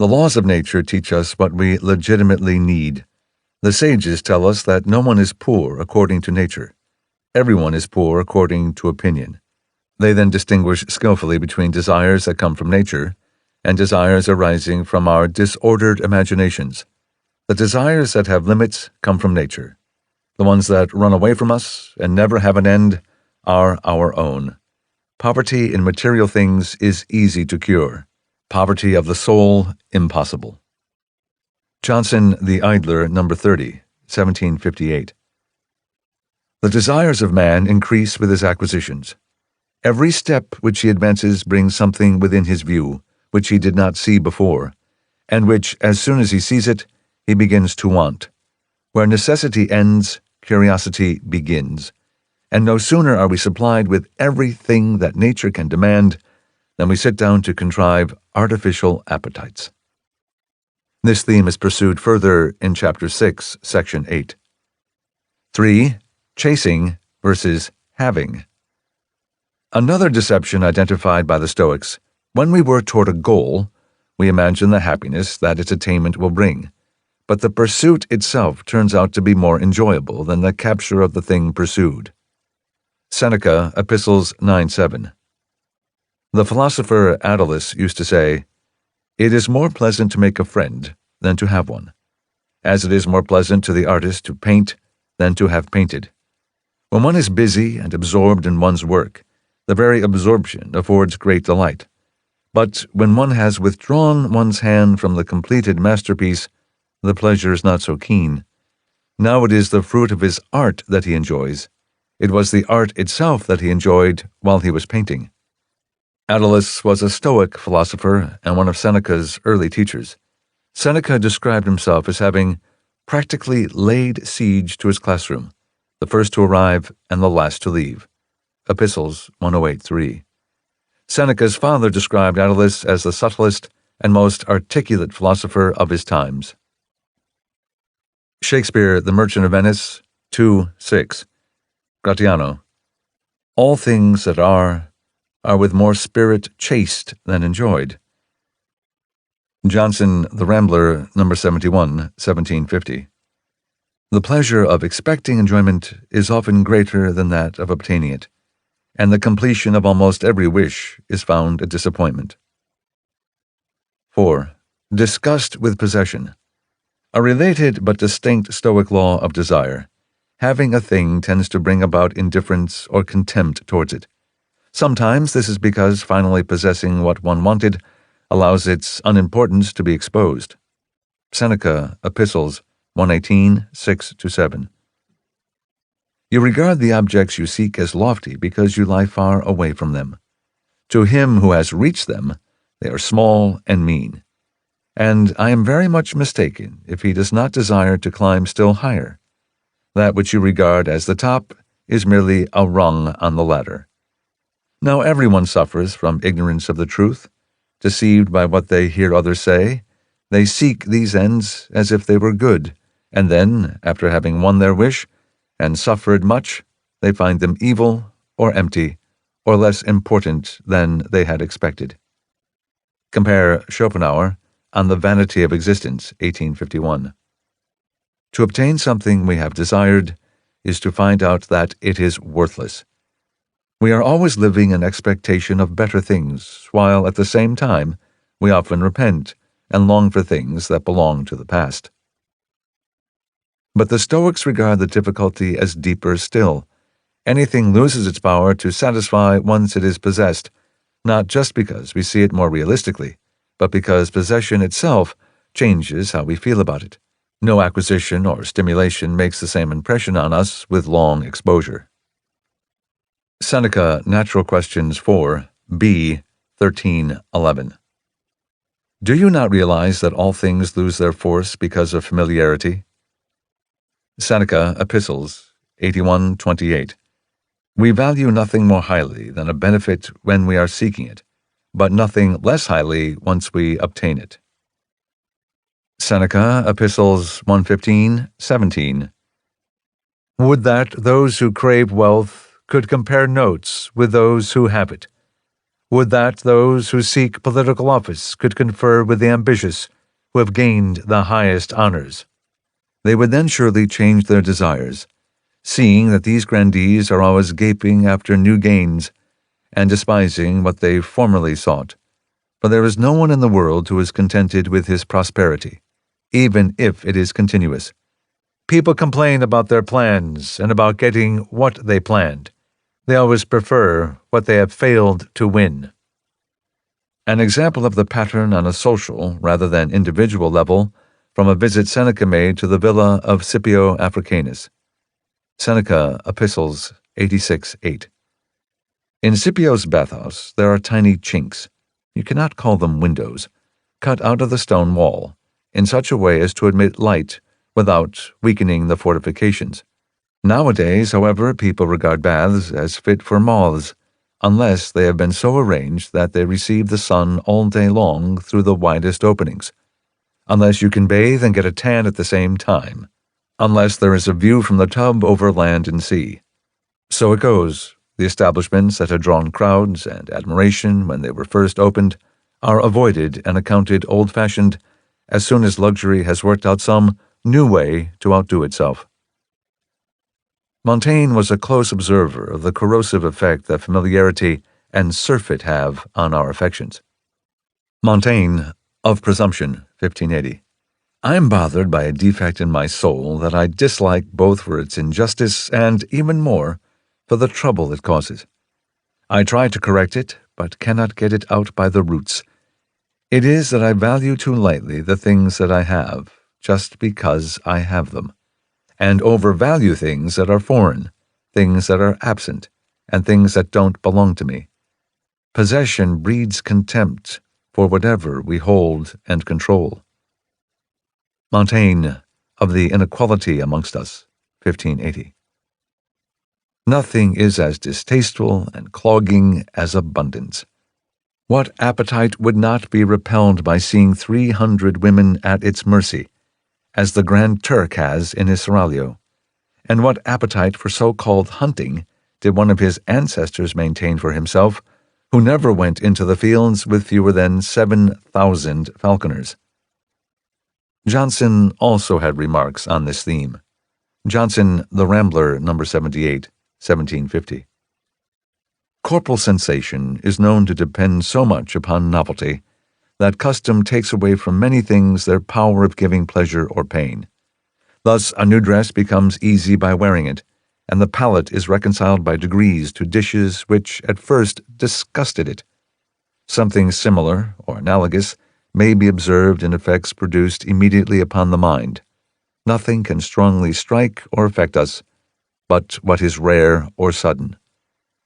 The laws of nature teach us what we legitimately need. The sages tell us that no one is poor according to nature. Everyone is poor according to opinion. They then distinguish skillfully between desires that come from nature and desires arising from our disordered imaginations. The desires that have limits come from nature. The ones that run away from us and never have an end are our own. Poverty in material things is easy to cure. Poverty of the soul, impossible. Johnson, The Idler, No. 30, 1758. The desires of man increase with his acquisitions. Every step which he advances brings something within his view, which he did not see before, and which, as soon as he sees it, he begins to want. Where necessity ends, curiosity begins, and no sooner are we supplied with everything that nature can demand than we sit down to contrive artificial appetites. This theme is pursued further in Chapter 6, Section 8. 3. Chasing versus having. Another deception identified by the Stoics: when we work toward a goal, we imagine the happiness that its attainment will bring, but the pursuit itself turns out to be more enjoyable than the capture of the thing pursued. Seneca, Epistles 9:7. The philosopher Attalus used to say, "It is more pleasant to make a friend than to have one, as it is more pleasant to the artist to paint than to have painted." When one is busy and absorbed in one's work, the very absorption affords great delight. But when one has withdrawn one's hand from the completed masterpiece, the pleasure is not so keen. Now it is the fruit of his art that he enjoys. It was the art itself that he enjoyed while he was painting. Attalus was a Stoic philosopher and one of Seneca's early teachers. Seneca described himself as having practically laid siege to his classroom, the first to arrive and the last to leave. Epistles 108:3. Seneca's father described Attalus as the subtlest and most articulate philosopher of his times. Shakespeare, The Merchant of Venice, 2:6. Gratiano. All things that are with more spirit chased than enjoyed. Johnson, The Rambler, No. 71, 1750. The pleasure of expecting enjoyment is often greater than that of obtaining it, and the completion of almost every wish is found a disappointment. 4. Disgust with possession. A related but distinct Stoic law of desire. Having a thing tends to bring about indifference or contempt towards it. Sometimes this is because finally possessing what one wanted allows its unimportance to be exposed. Seneca, Epistles 118, 6-7. You regard the objects you seek as lofty because you lie far away from them. To him who has reached them, they are small and mean. And I am very much mistaken if he does not desire to climb still higher. That which you regard as the top is merely a rung on the ladder. Now everyone suffers from ignorance of the truth. Deceived by what they hear others say, they seek these ends as if they were good, and then, after having won their wish and suffered much, they find them evil or empty or less important than they had expected. Compare Schopenhauer on the Vanity of Existence, 1851. To obtain something we have desired is to find out that it is worthless. We are always living in expectation of better things, while at the same time we often repent and long for things that belong to the past. But the Stoics regard the difficulty as deeper still. Anything loses its power to satisfy once it is possessed, not just because we see it more realistically, but because possession itself changes how we feel about it. No acquisition or stimulation makes the same impression on us with long exposure. Seneca, Natural Questions 4, B, 13:11. Do you not realize that all things lose their force because of familiarity? Seneca, Epistles 81:28. We value nothing more highly than a benefit when we are seeking it, but nothing less highly once we obtain it. Seneca, Epistles 1:15-17. Would that those who crave wealth could compare notes with those who have it. Would that those who seek political office could confer with the ambitious who have gained the highest honors. They would then surely change their desires, seeing that these grandees are always gaping after new gains and despising what they formerly sought. For there is no one in the world who is contented with his prosperity, even if it is continuous. People complain about their plans and about getting what they planned. They always prefer what they have failed to win. An example of the pattern on a social rather than individual level from a visit Seneca made to the villa of Scipio Africanus. Seneca, Epistles 86:8. In Scipio's bathhouse there are tiny chinks, you cannot call them windows, cut out of the stone wall, in such a way as to admit light without weakening the fortifications. Nowadays, however, people regard baths as fit for moths, unless they have been so arranged that they receive the sun all day long through the widest openings, unless you can bathe and get a tan at the same time, unless there is a view from the tub over land and sea. So it goes. The establishments that had drawn crowds and admiration when they were first opened are avoided and accounted old-fashioned as soon as luxury has worked out some new way to outdo itself. Montaigne was a close observer of the corrosive effect that familiarity and surfeit have on our affections. Montaigne, Of Presumption, 1580. I am bothered by a defect in my soul that I dislike both for its injustice and, even more, for the trouble it causes. I try to correct it, but cannot get it out by the roots. It is that I value too lightly the things that I have, just because I have them, and overvalue things that are foreign, things that are absent, and things that don't belong to me. Possession breeds contempt for whatever we hold and control. Montaigne, Of the Inequality Amongst Us, 1580. Nothing is as distasteful and clogging as abundance. What appetite would not be repelled by seeing 300 women at its mercy, as the Grand Turk has in his seraglio? And what appetite for so-called hunting did one of his ancestors maintain for himself, who never went into the fields with fewer than 7,000 falconers? Johnson also had remarks on this theme. Johnson, The Rambler, No. 78, 1750. Corporal sensation is known to depend so much upon novelty that custom takes away from many things their power of giving pleasure or pain. Thus, a new dress becomes easy by wearing it, and the palate is reconciled by degrees to dishes which at first disgusted it. Something similar or analogous may be observed in effects produced immediately upon the mind. Nothing can strongly strike or affect us but what is rare or sudden.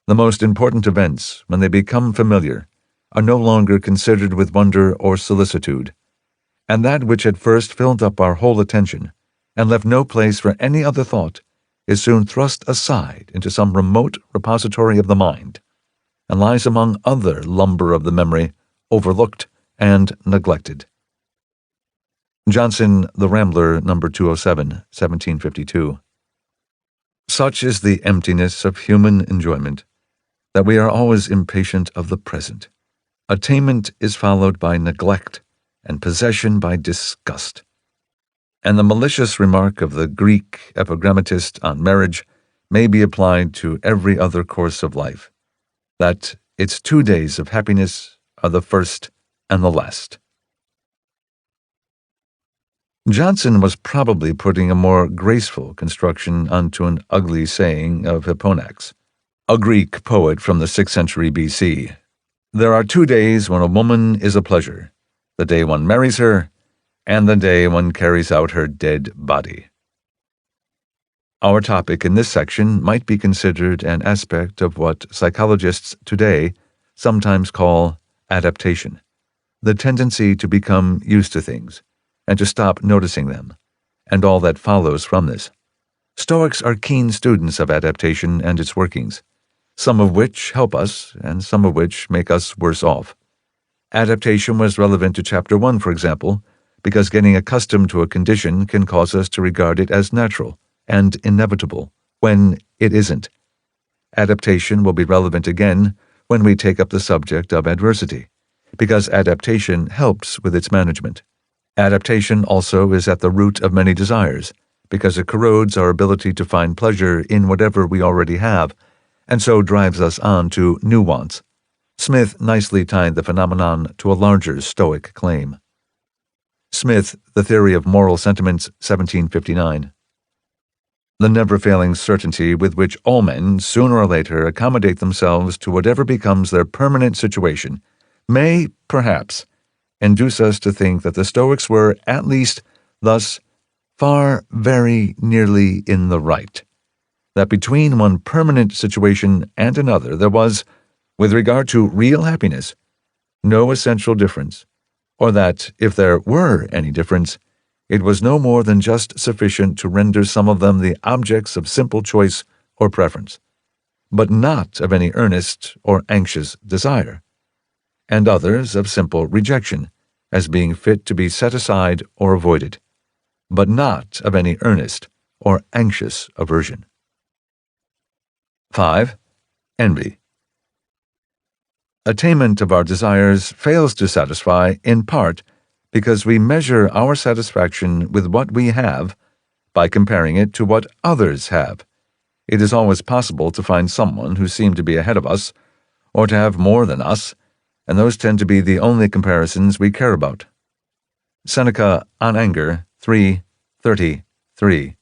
The most important events, when they become familiar, are no longer considered with wonder or solicitude, and that which at first filled up our whole attention and left no place for any other thought is soon thrust aside into some remote repository of the mind, and lies among other lumber of the memory, overlooked and neglected. Johnson, The Rambler, No. 207, 1752. Such is the emptiness of human enjoyment, that we are always impatient of the present. Attainment is followed by neglect, and possession by disgust. And the malicious remark of the Greek epigrammatist on marriage may be applied to every other course of life, that its 2 days of happiness are the first and the last. Johnson was probably putting a more graceful construction onto an ugly saying of Hipponax, a Greek poet from the 6th century BC. There are 2 days when a woman is a pleasure, the day one marries her, and the day one carries out her dead body. Our topic in this section might be considered an aspect of what psychologists today sometimes call adaptation, the tendency to become used to things, and to stop noticing them, and all that follows from this. Stoics are keen students of adaptation and its workings, some of which help us, and some of which make us worse off. Adaptation was relevant to Chapter 1, for example, because getting accustomed to a condition can cause us to regard it as natural and inevitable, when it isn't. Adaptation will be relevant again when we take up the subject of adversity, because adaptation helps with its management. Adaptation also is at the root of many desires, because it corrodes our ability to find pleasure in whatever we already have, and so drives us on to new wants. Smith nicely tied the phenomenon to a larger Stoic claim. Smith, The Theory of Moral Sentiments, 1759. The never-failing certainty with which all men, sooner or later, accommodate themselves to whatever becomes their permanent situation may, perhaps, induce us to think that the Stoics were, at least, thus far very nearly in the right, that between one permanent situation and another there was, with regard to real happiness, no essential difference, or that, if there were any difference, it was no more than just sufficient to render some of them the objects of simple choice or preference, but not of any earnest or anxious desire, and others of simple rejection, as being fit to be set aside or avoided, but not of any earnest or anxious aversion. 5. Envy. Attainment of our desires fails to satisfy in part because we measure our satisfaction with what we have by comparing it to what others have. It is always possible to find someone who seemed to be ahead of us, or to have more than us, and those tend to be the only comparisons we care about. Seneca, On Anger, 3:33.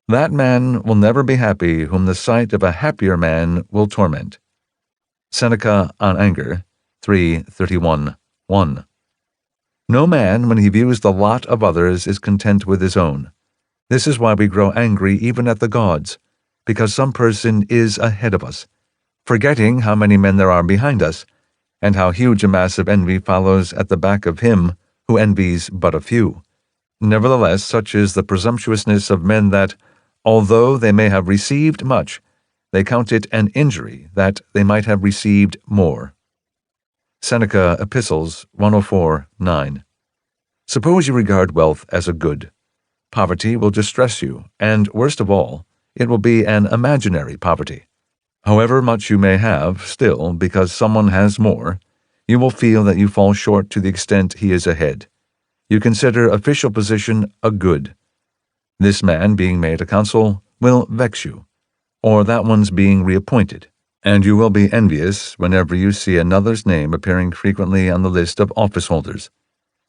That man will never be happy whom the sight of a happier man will torment. Seneca, On Anger, 3:31-1. No man, when he views the lot of others, is content with his own. This is why we grow angry even at the gods, because some person is ahead of us, forgetting how many men there are behind us, and how huge a mass of envy follows at the back of him who envies but a few. Nevertheless, such is the presumptuousness of men that, although they may have received much, They count it an injury that they might have received more. Seneca Epistles 104:9. Suppose you regard wealth as a good. Poverty will distress you, and, worst of all, it will be an imaginary poverty. However much you may have, still, because someone has more, you will feel that you fall short to the extent he is ahead. You consider official position a good. This man being made a consul will vex you, or that one's being reappointed, and you will be envious whenever you see another's name appearing frequently on the list of office holders.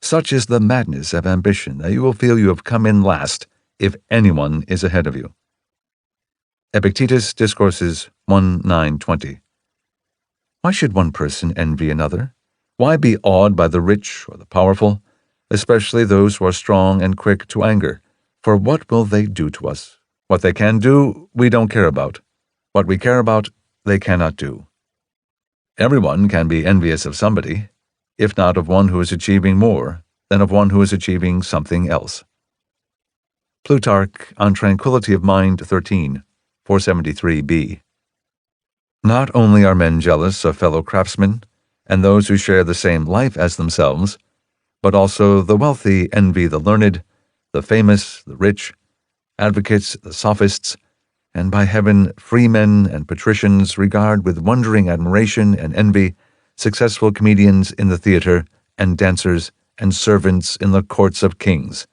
Such is the madness of ambition that you will feel you have come in last if anyone is ahead of you. Epictetus Discourses 1:9-20. Why should one person envy another? Why be awed by the rich or the powerful, especially those who are strong and quick to anger? For what will they do to us? What they can do, we don't care about. What we care about, they cannot do. Everyone can be envious of somebody, if not of one who is achieving more, than of one who is achieving something else. Plutarch on Tranquility of Mind 13, 473b. Not only are men jealous of fellow craftsmen, and those who share the same life as themselves, but also the wealthy envy the learned, the famous, the rich, advocates, the sophists, and by heaven, freemen and patricians regard with wondering admiration and envy successful comedians in the theatre, and dancers and servants in the courts of kings.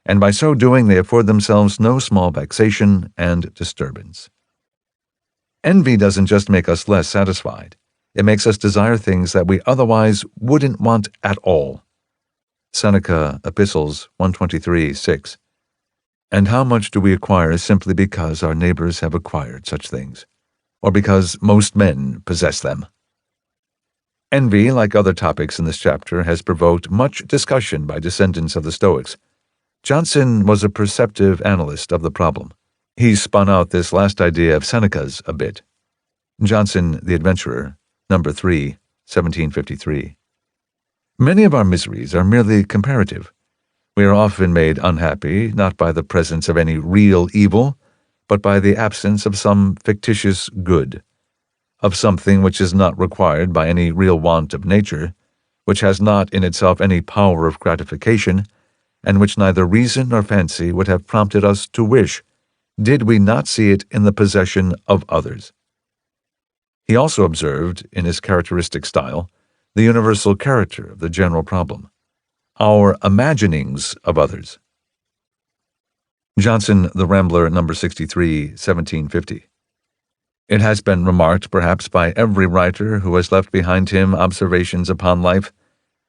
And by so doing they afford themselves no small vexation and disturbance. Envy doesn't just make us less satisfied. It makes us desire things that we otherwise wouldn't want at all. Seneca Epistles 123:6. And how much do we acquire simply because our neighbors have acquired such things, or because most men possess them? Envy, like other topics in this chapter, has provoked much discussion by descendants of the Stoics. Johnson was a perceptive analyst of the problem. He spun out this last idea of Seneca's a bit. Johnson, the Adventurer, number 3, 1753. Many of our miseries are merely comparative. We are often made unhappy not by the presence of any real evil, but by the absence of some fictitious good, of something which is not required by any real want of nature, which has not in itself any power of gratification, and which neither reason nor fancy would have prompted us to wish, did we not see it in the possession of others. He also observed, in his characteristic style, the universal character of the general problem, our imaginings of others. Johnson, The Rambler, number 63, 1750. It has been remarked, perhaps by every writer who has left behind him observations upon life,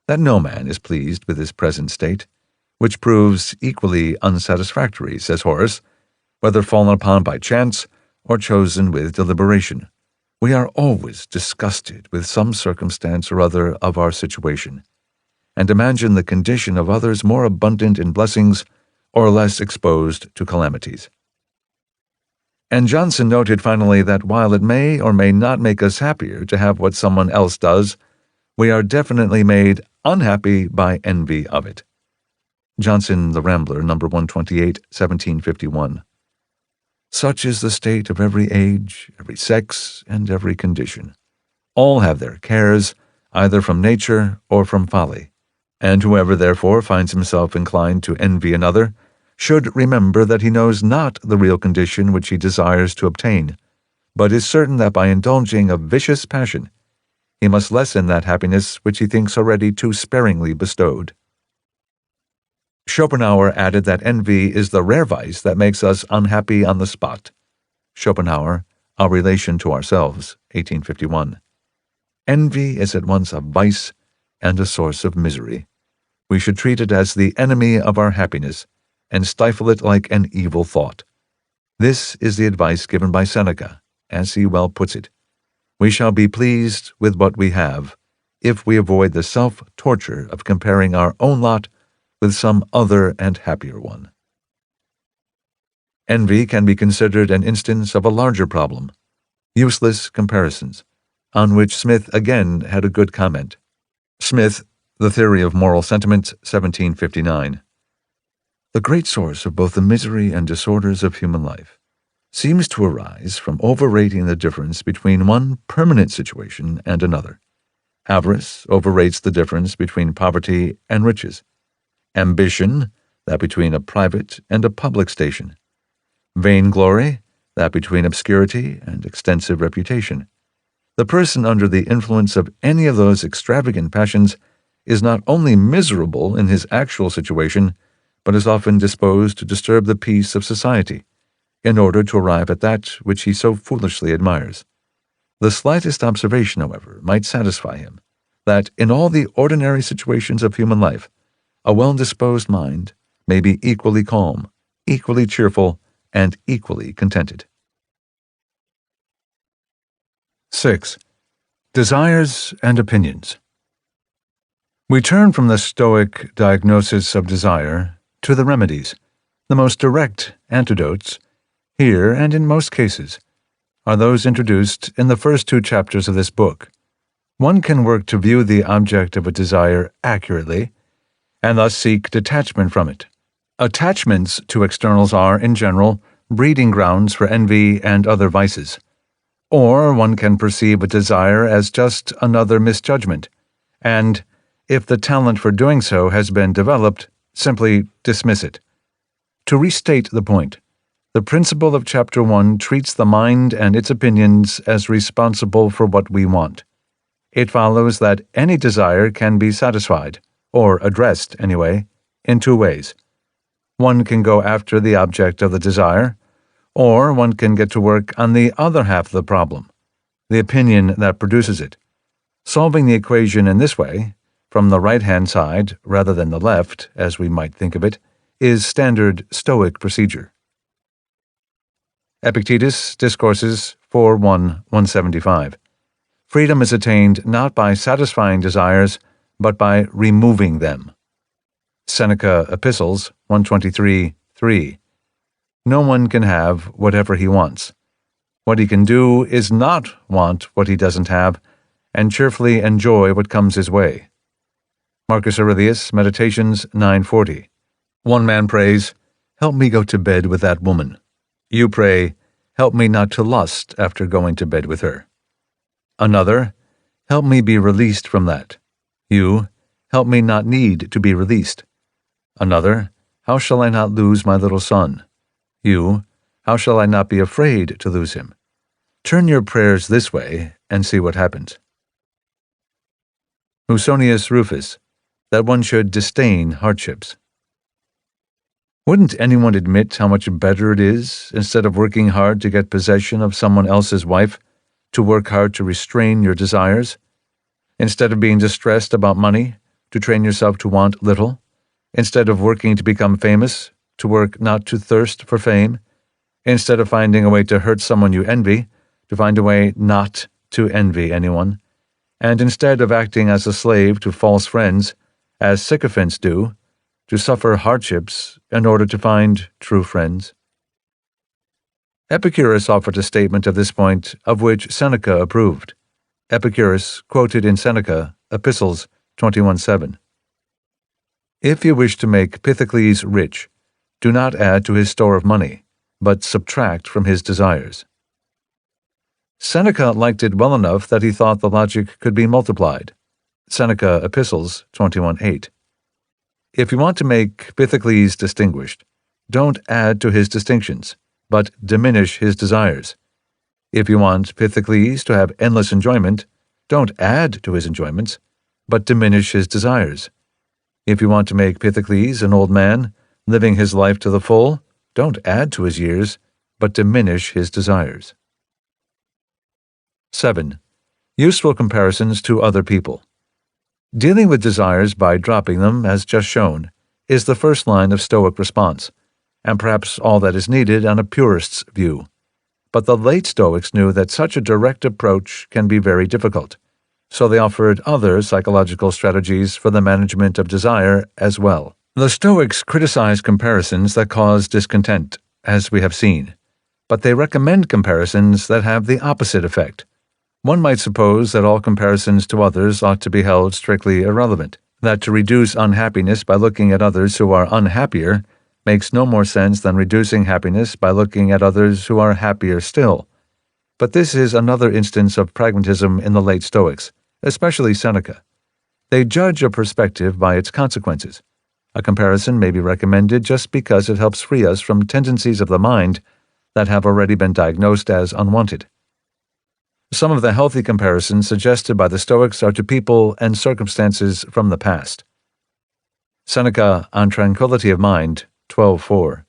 that no man is pleased with his present state, which proves equally unsatisfactory, says Horace, whether fallen upon by chance or chosen with deliberation. We are always disgusted with some circumstance or other of our situation, and imagine the condition of others more abundant in blessings or less exposed to calamities. And Johnson noted finally that while it may or may not make us happier to have what someone else does, we are definitely made unhappy by envy of it. Johnson, The Rambler, number 128, 1751. Such is the state of every age, every sex, and every condition. All have their cares, either from nature or from folly, and whoever therefore finds himself inclined to envy another should remember that he knows not the real condition which he desires to obtain, but is certain that by indulging a vicious passion, he must lessen that happiness which he thinks already too sparingly bestowed. Schopenhauer added that envy is the rare vice that makes us unhappy on the spot. Schopenhauer, Our Relation to Ourselves, 1851. Envy is at once a vice and a source of misery. We should treat it as the enemy of our happiness, and stifle it like an evil thought. This is the advice given by Seneca, as he well puts it. We shall be pleased with what we have, if we avoid the self-torture of comparing our own lot with some other and happier one. Envy can be considered an instance of a larger problem, useless comparisons, on which Smith again had a good comment. Smith, The Theory of Moral Sentiment, 1759. The great source of both the misery and disorders of human life, seems to arise from overrating the difference between one permanent situation and another. Avarice overrates the difference between poverty and riches. Ambition, that between a private and a public station. Vainglory, that between obscurity and extensive reputation. The person under the influence of any of those extravagant passions is not only miserable in his actual situation, but is often disposed to disturb the peace of society, in order to arrive at that which he so foolishly admires. The slightest observation, however, might satisfy him that in all the ordinary situations of human life, a well-disposed mind may be equally calm, equally cheerful, and equally contented. 6. Desires and opinions. We turn from the Stoic diagnosis of desire to the remedies. The most direct antidotes, here and in most cases, are those introduced in the first 2 chapters of this book. One can work to view the object of a desire accurately, and thus seek detachment from it. Attachments to externals are, in general, breeding grounds for envy and other vices. Or one can perceive a desire as just another misjudgment, and, if the talent for doing so has been developed, simply dismiss it. To restate the point, the principle of Chapter 1 treats the mind and its opinions as responsible for what we want. It follows that any desire can be satisfied, or addressed anyway, in 2 ways. One can go after the object of the desire, or one can get to work on the other half of the problem, the opinion that produces it. Solving the equation in this way, from the right-hand side rather than the left, as we might think of it, is standard Stoic procedure. Epictetus, Discourses 4:1-175. Freedom is attained not by satisfying desires, but by removing them. Seneca Epistles 123:3. No one can have whatever he wants. What he can do is not want what he doesn't have, and cheerfully enjoy what comes his way. Marcus Aurelius, Meditations 9:40. One man prays, "Help me go to bed with that woman." You pray, "Help me not to lust after going to bed with her." Another, "Help me be released from that." You, "Help me not need to be released." Another, "How shall I not lose my little son?" You, "How shall I not be afraid to lose him?" Turn your prayers this way and see what happens. Musonius Rufus, that one should disdain hardships. Wouldn't anyone admit how much better it is, instead of working hard to get possession of someone else's wife, to work hard to restrain your desires? Instead of being distressed about money, to train yourself to want little? Instead of working to become famous, to work not to thirst for fame? Instead of finding a way to hurt someone you envy, to find a way not to envy anyone? And instead of acting as a slave to false friends, as sycophants do, to suffer hardships in order to find true friends? Epicurus offered a statement of this point of which Seneca approved. Epicurus, quoted in Seneca, Epistles 21:7. If you wish to make Pythocles rich, do not add to his store of money, but subtract from his desires. Seneca liked it well enough that he thought the logic could be multiplied. Seneca Epistles 21:8. If you want to make Pythocles distinguished, don't add to his distinctions, but diminish his desires. If you want Pythocles to have endless enjoyment, don't add to his enjoyments, but diminish his desires. If you want to make Pythocles an old man, living his life to the full, don't add to his years, but diminish his desires. 7. Useful comparisons to other people. Dealing with desires by dropping them, as just shown, is the first line of Stoic response, and perhaps all that is needed on a purist's view. But the late Stoics knew that such a direct approach can be very difficult, so they offered other psychological strategies for the management of desire as well. The Stoics criticize comparisons that cause discontent, as we have seen, but they recommend comparisons that have the opposite effect. One might suppose that all comparisons to others ought to be held strictly irrelevant, that to reduce unhappiness by looking at others who are unhappier makes no more sense than reducing happiness by looking at others who are happier still. But this is another instance of pragmatism in the late Stoics, especially Seneca. They judge a perspective by its consequences. A comparison may be recommended just because it helps free us from tendencies of the mind that have already been diagnosed as unwanted. Some of the healthy comparisons suggested by the Stoics are to people and circumstances from the past. Seneca on Tranquility of Mind, 12:4.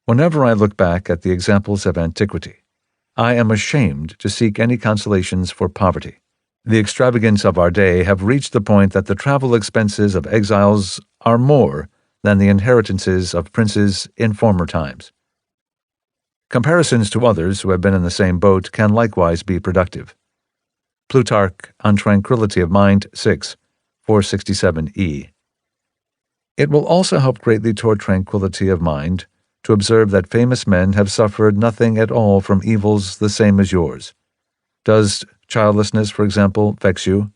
Whenever I look back at the examples of antiquity, I am ashamed to seek any consolations for poverty. The extravagance of our day have reached the point that the travel expenses of exiles are more than the inheritances of princes in former times. Comparisons to others who have been in the same boat can likewise be productive. Plutarch on Tranquility of Mind 6, 467e. It will also help greatly toward tranquility of mind to observe that famous men have suffered nothing at all from evils the same as yours. Does childlessness, for example, vex you?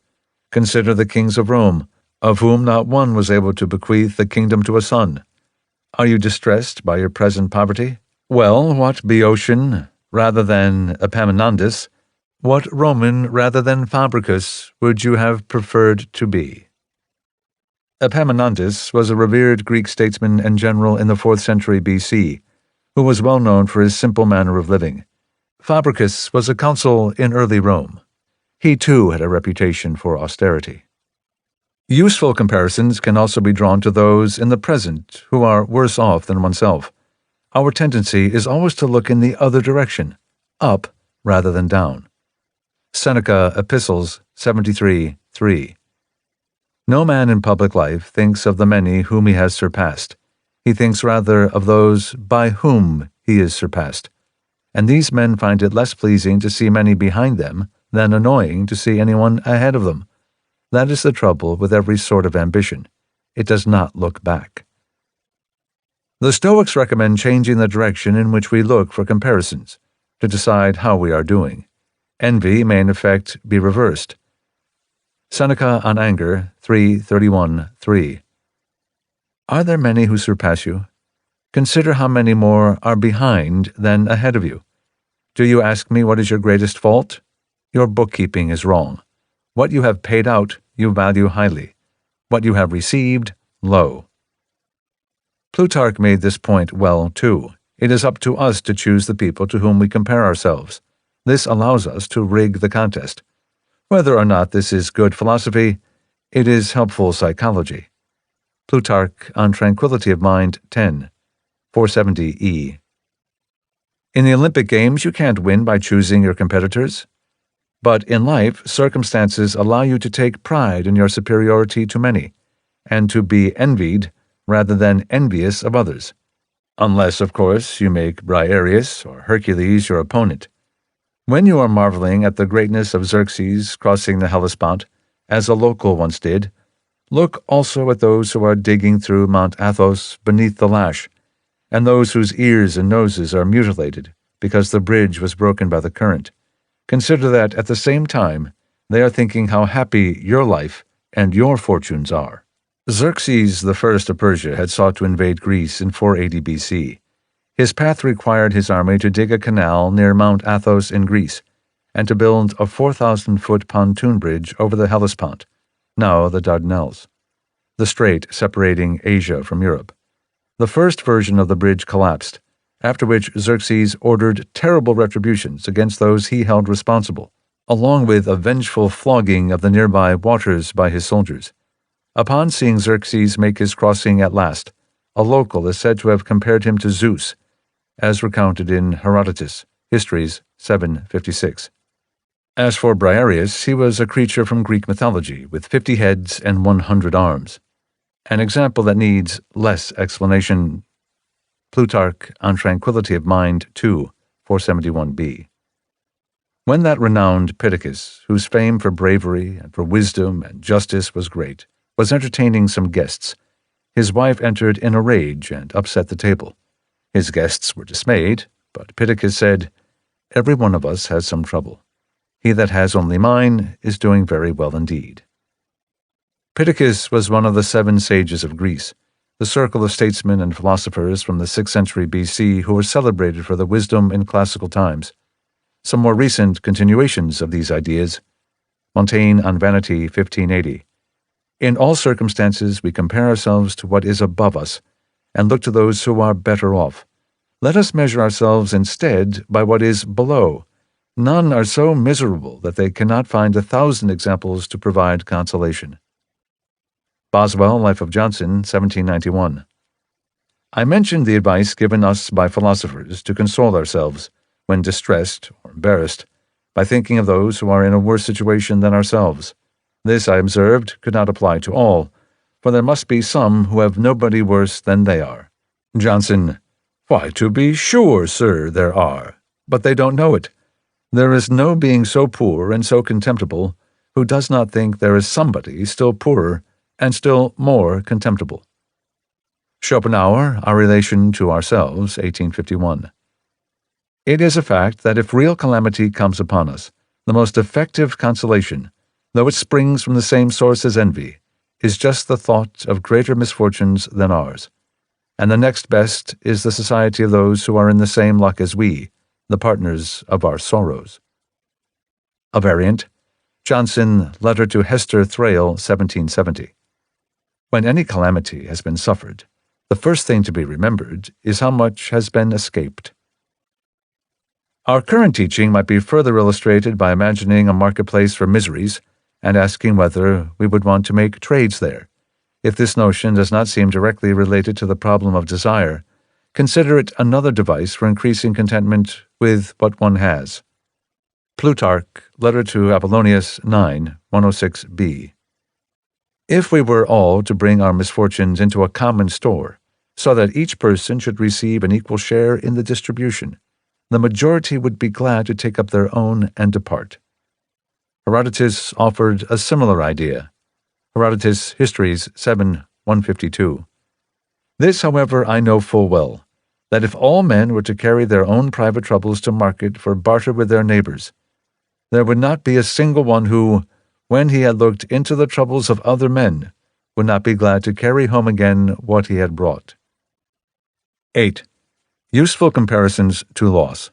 Consider the kings of Rome, of whom not one was able to bequeath the kingdom to a son. Are you distressed by your present poverty? Well, what Boeotian rather than Epaminondas, what Roman rather than Fabricius would you have preferred to be? Epaminondas was a revered Greek statesman and general in the 4th century BC, who was well known for his simple manner of living. Fabricius was a consul in early Rome. He too had a reputation for austerity. Useful comparisons can also be drawn to those in the present who are worse off than oneself. Our tendency is always to look in the other direction, up rather than down. Seneca, Epistles 73:3. No man in public life thinks of the many whom he has surpassed. He thinks rather of those by whom he is surpassed. And these men find it less pleasing to see many behind them than annoying to see anyone ahead of them. That is the trouble with every sort of ambition. It does not look back. The Stoics recommend changing the direction in which we look for comparisons to decide how we are doing. Envy may in effect be reversed. Seneca on Anger 3:31-3. Are there many who surpass you? Consider how many more are behind than ahead of you. Do you ask me what is your greatest fault? Your bookkeeping is wrong. What you have paid out, you value highly. What you have received, low. Plutarch made this point well, too. It is up to us to choose the people to whom we compare ourselves. This allows us to rig the contest. Whether or not this is good philosophy, it is helpful psychology. Plutarch on Tranquility of Mind 10, 470e. In the Olympic Games, you can't win by choosing your competitors. But in life, circumstances allow you to take pride in your superiority to many, and to be envied rather than envious of others. Unless, of course, you make Briareus or Hercules your opponent. When you are marveling at the greatness of Xerxes crossing the Hellespont, as a local once did, look also at those who are digging through Mount Athos beneath the lash, and those whose ears and noses are mutilated because the bridge was broken by the current. Consider that at the same time they are thinking how happy your life and your fortunes are. Xerxes I of Persia had sought to invade Greece in 480 BC. His path required his army to dig a canal near Mount Athos in Greece, and to build a 4,000-foot pontoon bridge over the Hellespont, now the Dardanelles, the strait separating Asia from Europe. The first version of the bridge collapsed, after which Xerxes ordered terrible retributions against those he held responsible, along with a vengeful flogging of the nearby waters by his soldiers. Upon seeing Xerxes make his crossing at last, a local is said to have compared him to Zeus, as recounted in Herodotus, Histories 756. As for Briareus, he was a creature from Greek mythology, with 50 heads and 100 arms. An example that needs less explanation. Plutarch on Tranquility of Mind 2, 471b. When that renowned Pittacus, whose fame for bravery and for wisdom and justice was great, was entertaining some guests, his wife entered in a rage and upset the table. His guests were dismayed, but Pittacus said, "Every one of us has some trouble. He that has only mine is doing very well indeed." Pittacus was one of the 7 sages of Greece, the circle of statesmen and philosophers from the 6th century BC who were celebrated for their wisdom in classical times. Some more recent continuations of these ideas. Montaigne on Vanity, 1580. In all circumstances we compare ourselves to what is above us, and look to those who are better off. Let us measure ourselves instead by what is below. None are so miserable that they cannot find 1,000 examples to provide consolation. Boswell, Life of Johnson, 1791. I mentioned the advice given us by philosophers to console ourselves, when distressed or embarrassed, by thinking of those who are in a worse situation than ourselves. This, I observed, could not apply to all, for there must be some who have nobody worse than they are. Johnson. Why, to be sure, sir, there are, but they don't know it. There is no being so poor and so contemptible who does not think there is somebody still poorer and still more contemptible. Schopenhauer, Our Relation to Ourselves, 1851. It is a fact that if real calamity comes upon us, the most effective consolation, though it springs from the same source as envy, is just the thought of greater misfortunes than ours, and the next best is the society of those who are in the same luck as we, the partners of our sorrows. A variant, Johnson, Letter to Hester Thrale, 1770. When any calamity has been suffered, the first thing to be remembered is how much has been escaped. Our current teaching might be further illustrated by imagining a marketplace for miseries and asking whether we would want to make trades there. If this notion does not seem directly related to the problem of desire, consider it another device for increasing contentment with what one has. Plutarch, Letter to Apollonius 9, 106b. If we were all to bring our misfortunes into a common store, so that each person should receive an equal share in the distribution, the majority would be glad to take up their own and depart. Herodotus offered a similar idea. Herodotus, Histories 7, 152. This, however, I know full well, that if all men were to carry their own private troubles to market for barter with their neighbors, there would not be a single one who, when he had looked into the troubles of other men, would not be glad to carry home again what he had brought. 8. Useful comparisons to loss.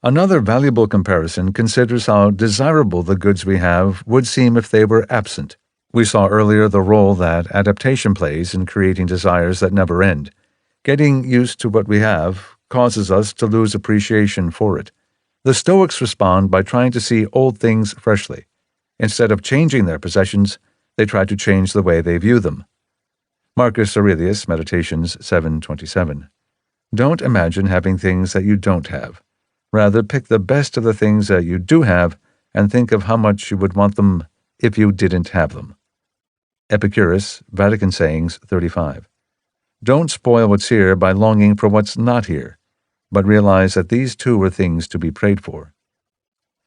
Another valuable comparison considers how desirable the goods we have would seem if they were absent. We saw earlier the role that adaptation plays in creating desires that never end. Getting used to what we have causes us to lose appreciation for it. The Stoics respond by trying to see old things freshly. Instead of changing their possessions, they try to change the way they view them. Marcus Aurelius, Meditations 7:27. Don't imagine having things that you don't have. Rather, pick the best of the things that you do have and think of how much you would want them if you didn't have them. Epicurus, Vatican Sayings 35. Don't spoil what's here by longing for what's not here, but realize that these too are things to be prayed for.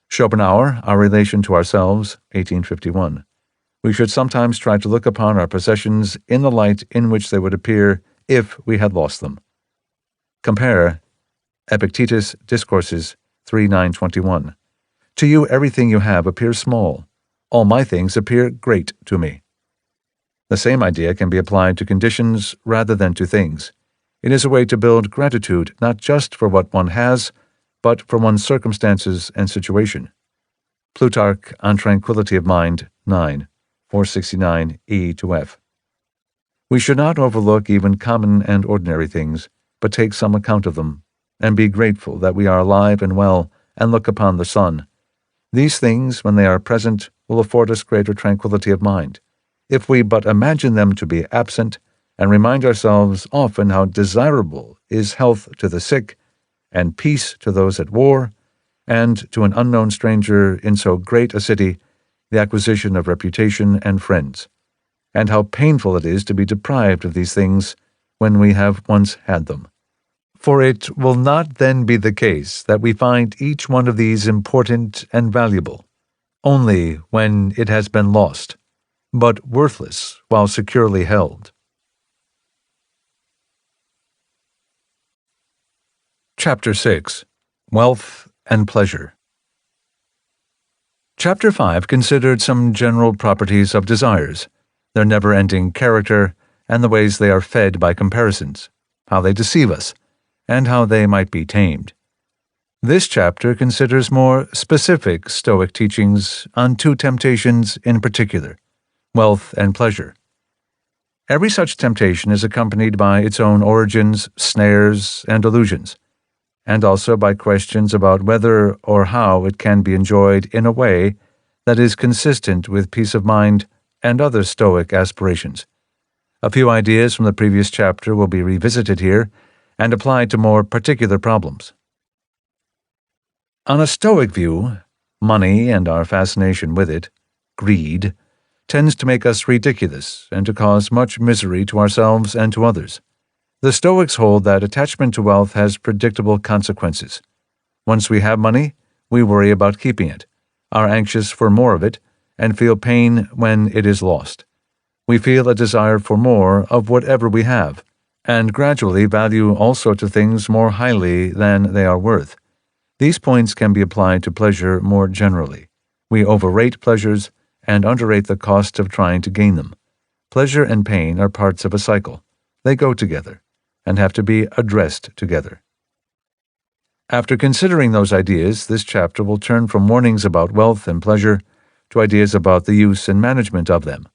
Schopenhauer, Our Relation to Ourselves, 1851. We should sometimes try to look upon our possessions in the light in which they would appear if we had lost them. Compare Epictetus, Discourses 3:9-21. To you everything you have appears small. All my things appear great to me. The same idea can be applied to conditions rather than to things. It is a way to build gratitude not just for what one has, but for one's circumstances and situation. Plutarch on Tranquility of Mind 9, 469 E to F. We should not overlook even common and ordinary things, but take some account of them, and be grateful that we are alive and well, and look upon the sun. These things, when they are present, will afford us greater tranquility of mind. If we but imagine them to be absent, and remind ourselves often how desirable is health to the sick, and peace to those at war, and to an unknown stranger in so great a city, the acquisition of reputation and friends, and how painful it is to be deprived of these things when we have once had them. For it will not then be the case that we find each one of these important and valuable, only when it has been lost, but worthless while securely held. Chapter 6. Wealth and Pleasure. Chapter 5 considered some general properties of desires, their never-ending character, and the ways they are fed by comparisons, how they deceive us, and how they might be tamed. This chapter considers more specific Stoic teachings on two temptations in particular, wealth and pleasure. Every such temptation is accompanied by its own origins, snares, and illusions, and also by questions about whether or how it can be enjoyed in a way that is consistent with peace of mind and other Stoic aspirations. A few ideas from the previous chapter will be revisited here and applied to more particular problems. On a Stoic view, money and our fascination with it, greed, tends to make us ridiculous and to cause much misery to ourselves and to others. The Stoics hold that attachment to wealth has predictable consequences. Once we have money, we worry about keeping it, are anxious for more of it, and feel pain when it is lost. We feel a desire for more of whatever we have, and gradually value all sorts of things more highly than they are worth. These points can be applied to pleasure more generally. We overrate pleasures and underrate the cost of trying to gain them. Pleasure and pain are parts of a cycle. They go together and have to be addressed together. After considering those ideas, this chapter will turn from warnings about wealth and pleasure to ideas about the use and management of them.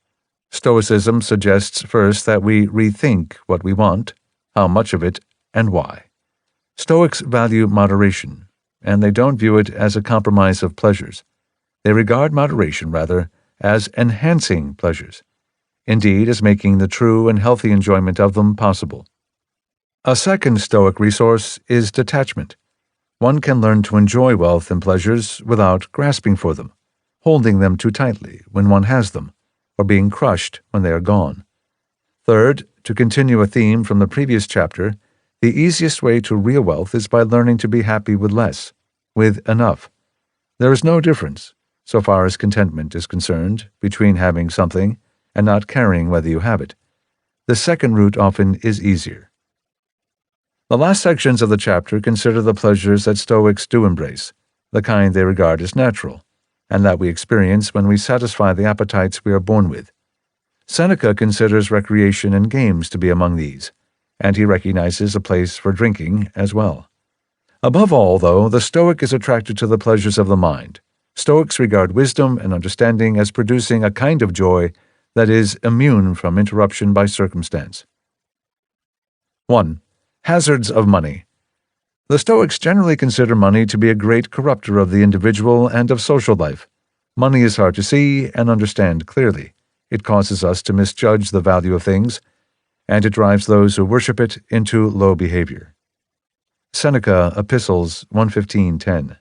Stoicism suggests first that we rethink what we want, how much of it, and why. Stoics value moderation, and they don't view it as a compromise of pleasures. They regard moderation, rather, as enhancing pleasures, indeed as making the true and healthy enjoyment of them possible. A second Stoic resource is detachment. One can learn to enjoy wealth and pleasures without grasping for them, holding them too tightly when one has them, or being crushed when they are gone. Third, to continue a theme from the previous chapter, the easiest way to real wealth is by learning to be happy with less, with enough. There is no difference, so far as contentment is concerned, between having something and not caring whether you have it. The second route often is easier. The last sections of the chapter consider the pleasures that Stoics do embrace, the kind they regard as natural, and that we experience when we satisfy the appetites we are born with. Seneca considers recreation and games to be among these, and he recognizes a place for drinking as well. Above all, though, the Stoic is attracted to the pleasures of the mind. Stoics regard wisdom and understanding as producing a kind of joy that is immune from interruption by circumstance. 1. Hazards of money. The Stoics generally consider money to be a great corrupter of the individual and of social life. Money is hard to see and understand clearly. It causes us to misjudge the value of things, and it drives those who worship it into low behavior. Seneca, Epistles 1:15-10.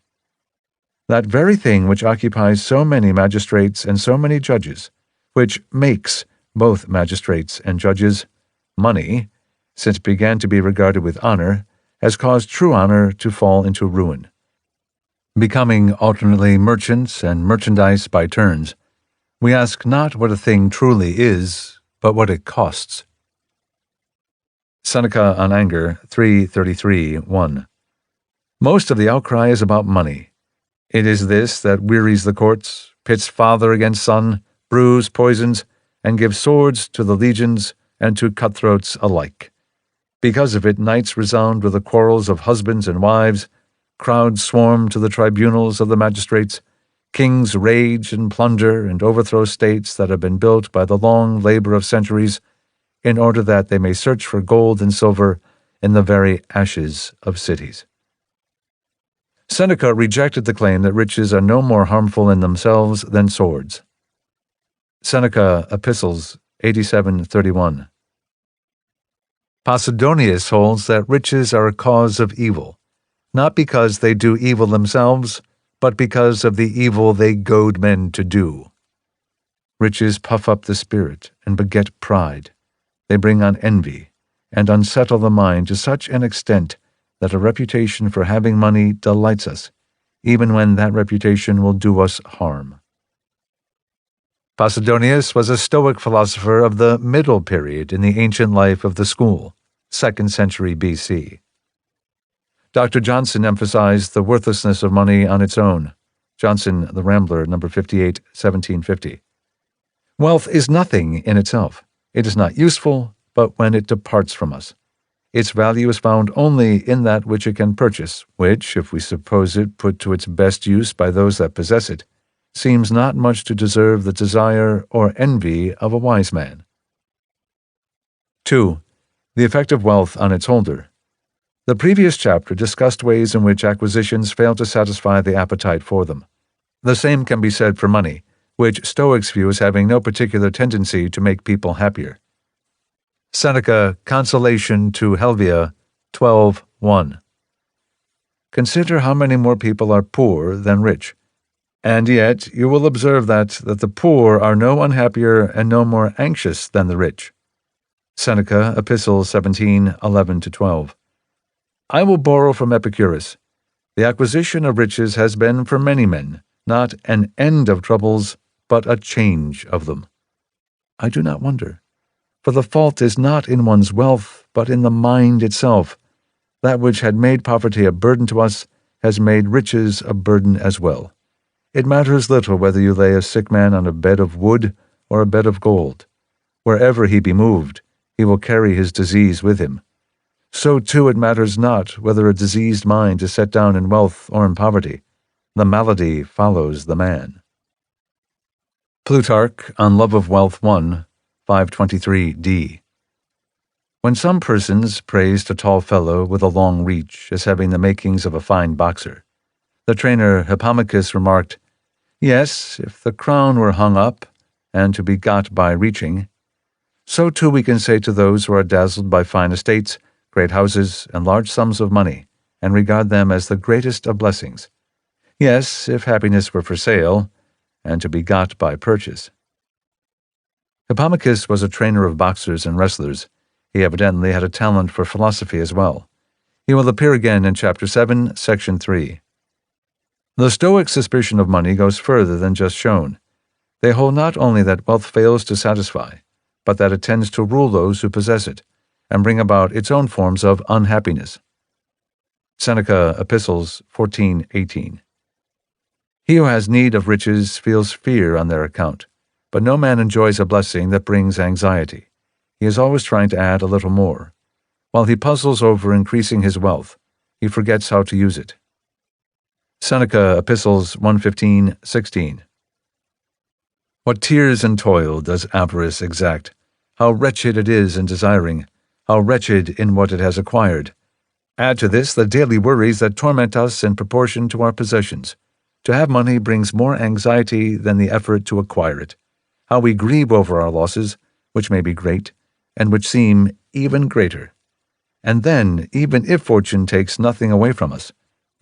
That very thing which occupies so many magistrates and so many judges, which makes both magistrates and judges, money, since it began to be regarded with honor, has caused true honor to fall into ruin. Becoming alternately merchants and merchandise by turns, we ask not what a thing truly is, but what it costs. Seneca on Anger 3:33-1. Most of the outcry is about money. It is this that wearies the courts, pits father against son, brews poisons, and gives swords to the legions and to cutthroats alike. Because of it, nights resound with the quarrels of husbands and wives, crowds swarm to the tribunals of the magistrates, kings rage and plunder and overthrow states that have been built by the long labor of centuries, in order that they may search for gold and silver in the very ashes of cities. Seneca rejected the claim that riches are no more harmful in themselves than swords. Seneca, Epistles 87:31. Posidonius holds that riches are a cause of evil, not because they do evil themselves, but because of the evil they goad men to do. Riches puff up the spirit and beget pride. They bring on envy and unsettle the mind to such an extent that a reputation for having money delights us, even when that reputation will do us harm. Posidonius was a Stoic philosopher of the middle period in the ancient life of the school, 2nd century BC. Dr. Johnson emphasized the worthlessness of money on its own. Johnson, The Rambler, No. 58, 1750. Wealth is nothing in itself. It is not useful, but when it departs from us. Its value is found only in that which it can purchase, which, if we suppose it put to its best use by those that possess it, seems not much to deserve the desire or envy of a wise man. 2. The effect of wealth on its holder. The previous chapter discussed ways in which acquisitions fail to satisfy the appetite for them. The same can be said for money, which Stoics view as having no particular tendency to make people happier. Seneca, Consolation to Helvia, 12:1. Consider how many more people are poor than rich, and yet you will observe that the poor are no unhappier and no more anxious than the rich. Seneca, Epistles 17:11-12. I will borrow from Epicurus. The acquisition of riches has been for many men, not an end of troubles, but a change of them. I do not wonder, for the fault is not in one's wealth, but in the mind itself. That which had made poverty a burden to us has made riches a burden as well. It matters little whether you lay a sick man on a bed of wood or a bed of gold. Wherever he be moved, he will carry his disease with him. So too it matters not whether a diseased mind is set down in wealth or in poverty. The malady follows the man. Plutarch, on Love of Wealth 1, 523d. When some persons praised a tall fellow with a long reach as having the makings of a fine boxer, the trainer Hippomachus remarked, Yes, if the crown were hung up, and to be got by reaching, so too we can say to those who are dazzled by fine estates, great houses, and large sums of money, and regard them as the greatest of blessings. Yes, if happiness were for sale, and to be got by purchase. Hippomachus was a trainer of boxers and wrestlers. He evidently had a talent for philosophy as well. He will appear again in Chapter 7, Section 3. The Stoic suspicion of money goes further than just shown. They hold not only that wealth fails to satisfy, but that it tends to rule those who possess it, and bring about its own forms of unhappiness. Seneca, Epistles 14:18. He who has need of riches feels fear on their account, but no man enjoys a blessing that brings anxiety. He is always trying to add a little more. While he puzzles over increasing his wealth, he forgets how to use it. Seneca, Epistles 1:15-16. What tears and toil does avarice exact! How wretched it is in desiring, how wretched in what it has acquired! Add to this the daily worries that torment us in proportion to our possessions. To have money brings more anxiety than the effort to acquire it. How we grieve over our losses, which may be great, and which seem even greater. And then, even if fortune takes nothing away from us,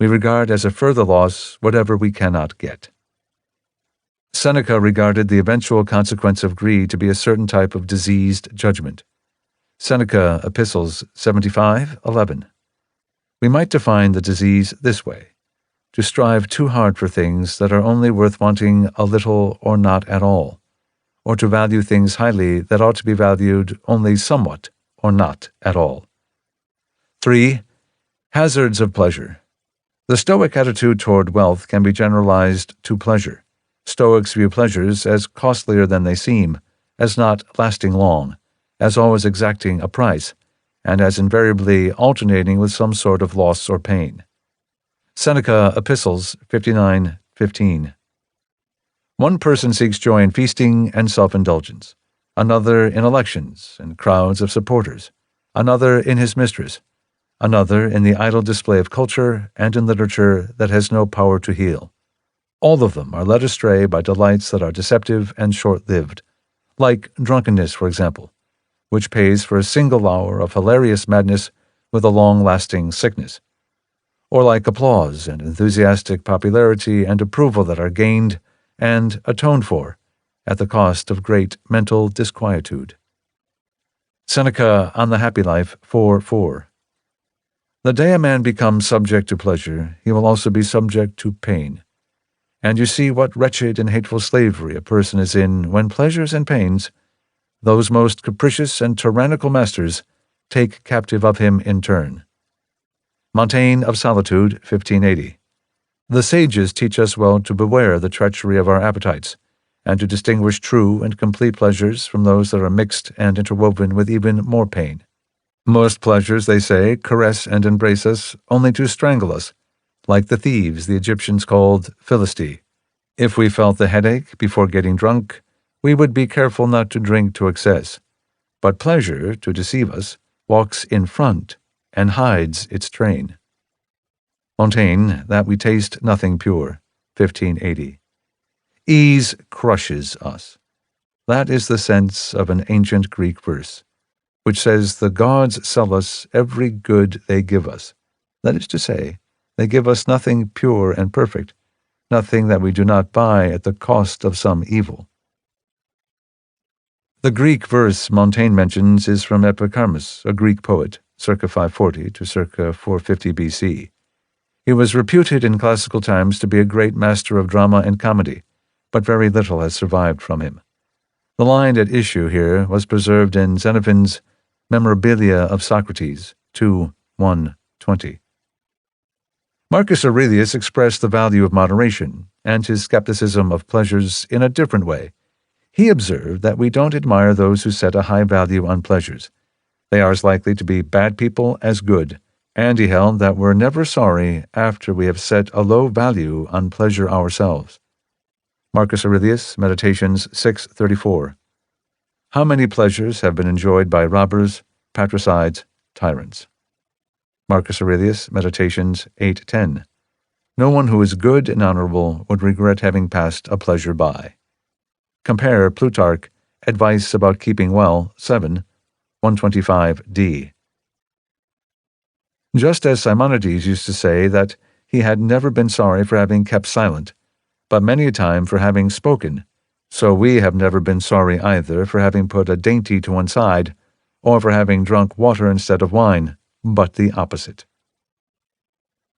we regard as a further loss whatever we cannot get. Seneca regarded the eventual consequence of greed to be a certain type of diseased judgment. Seneca, Epistles 75:11. We might define the disease this way: to strive too hard for things that are only worth wanting a little or not at all, or to value things highly that ought to be valued only somewhat or not at all. 3. Hazards of pleasure. The Stoic attitude toward wealth can be generalized to pleasure. Stoics view pleasures as costlier than they seem, as not lasting long, as always exacting a price, and as invariably alternating with some sort of loss or pain. Seneca, Epistles 59:15. One person seeks joy in feasting and self-indulgence, another in elections and crowds of supporters, another in his mistress, another in the idle display of culture and in literature that has no power to heal. All of them are led astray by delights that are deceptive and short-lived, like drunkenness, for example, which pays for a single hour of hilarious madness with a long-lasting sickness, or like applause and enthusiastic popularity and approval that are gained and atoned for at the cost of great mental disquietude. Seneca, on the Happy Life 4:4. The day a man becomes subject to pleasure, he will also be subject to pain. And you see what wretched and hateful slavery a person is in when pleasures and pains, those most capricious and tyrannical masters, take captive of him in turn. Montaigne of Solitude, 1580. The sages teach us well to beware the treachery of our appetites, and to distinguish true and complete pleasures from those that are mixed and interwoven with even more pain. Most pleasures, they say, caress and embrace us only to strangle us, like the thieves the Egyptians called Philistia. If we felt the headache before getting drunk, we would be careful not to drink to excess. But pleasure, to deceive us, walks in front and hides its train. Montaigne, That We Taste Nothing Pure, 1580. Ease crushes us. That is the sense of an ancient Greek verse, which says the gods sell us every good they give us. That is to say, they give us nothing pure and perfect, nothing that we do not buy at the cost of some evil. The Greek verse Montaigne mentions is from Epicharmus, a Greek poet, circa 540 to circa 450 BC. He was reputed in classical times to be a great master of drama and comedy, but very little has survived from him. The line at issue here was preserved in Xenophon's Memorabilia of Socrates, 2:1-20. Marcus Aurelius expressed the value of moderation and his skepticism of pleasures in a different way. He observed that we don't admire those who set a high value on pleasures. They are as likely to be bad people as good, and he held that we're never sorry after we have set a low value on pleasure ourselves. Marcus Aurelius, Meditations 6:34. How many pleasures have been enjoyed by robbers, patricides, tyrants? Marcus Aurelius, Meditations 8:10. No one who is good and honorable would regret having passed a pleasure by. Compare Plutarch, Advice About Keeping Well, 7, 125d. Just as Simonides used to say that he had never been sorry for having kept silent, but many a time for having spoken, so we have never been sorry either for having put a dainty to one side, or for having drunk water instead of wine, but the opposite.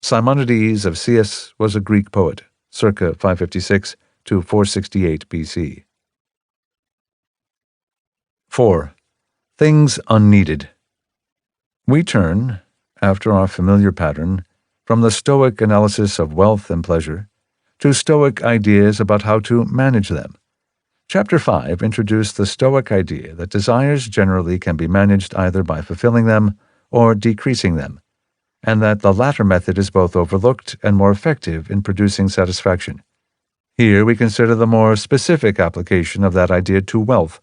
Simonides of Cius was a Greek poet, circa 556 to 468 BC. 4. Things unneeded. We turn, after our familiar pattern, from the Stoic analysis of wealth and pleasure to Stoic ideas about how to manage them. Chapter 5 introduced the Stoic idea that desires generally can be managed either by fulfilling them or decreasing them, and that the latter method is both overlooked and more effective in producing satisfaction. Here we consider the more specific application of that idea to wealth.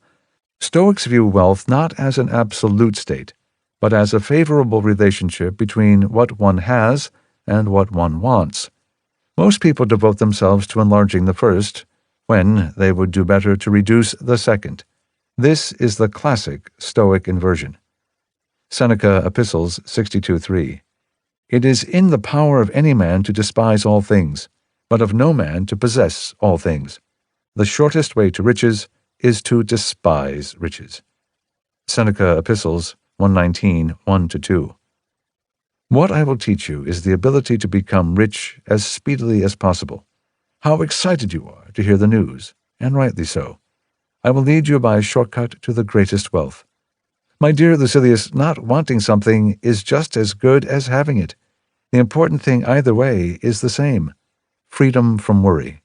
Stoics view wealth not as an absolute state, but as a favorable relationship between what one has and what one wants. Most people devote themselves to enlarging the first, when they would do better to reduce the second. This is the classic Stoic inversion. Seneca Epistles 62:3. It is in the power of any man to despise all things, but of no man to possess all things. The shortest way to riches is to despise riches. Seneca Epistles 119, 1-2. What I will teach you is the ability to become rich as speedily as possible. How excited you are to hear the news, and rightly so. I will lead you by a shortcut to the greatest wealth. My dear Lucilius, not wanting something is just as good as having it. The important thing either way is the same: freedom from worry.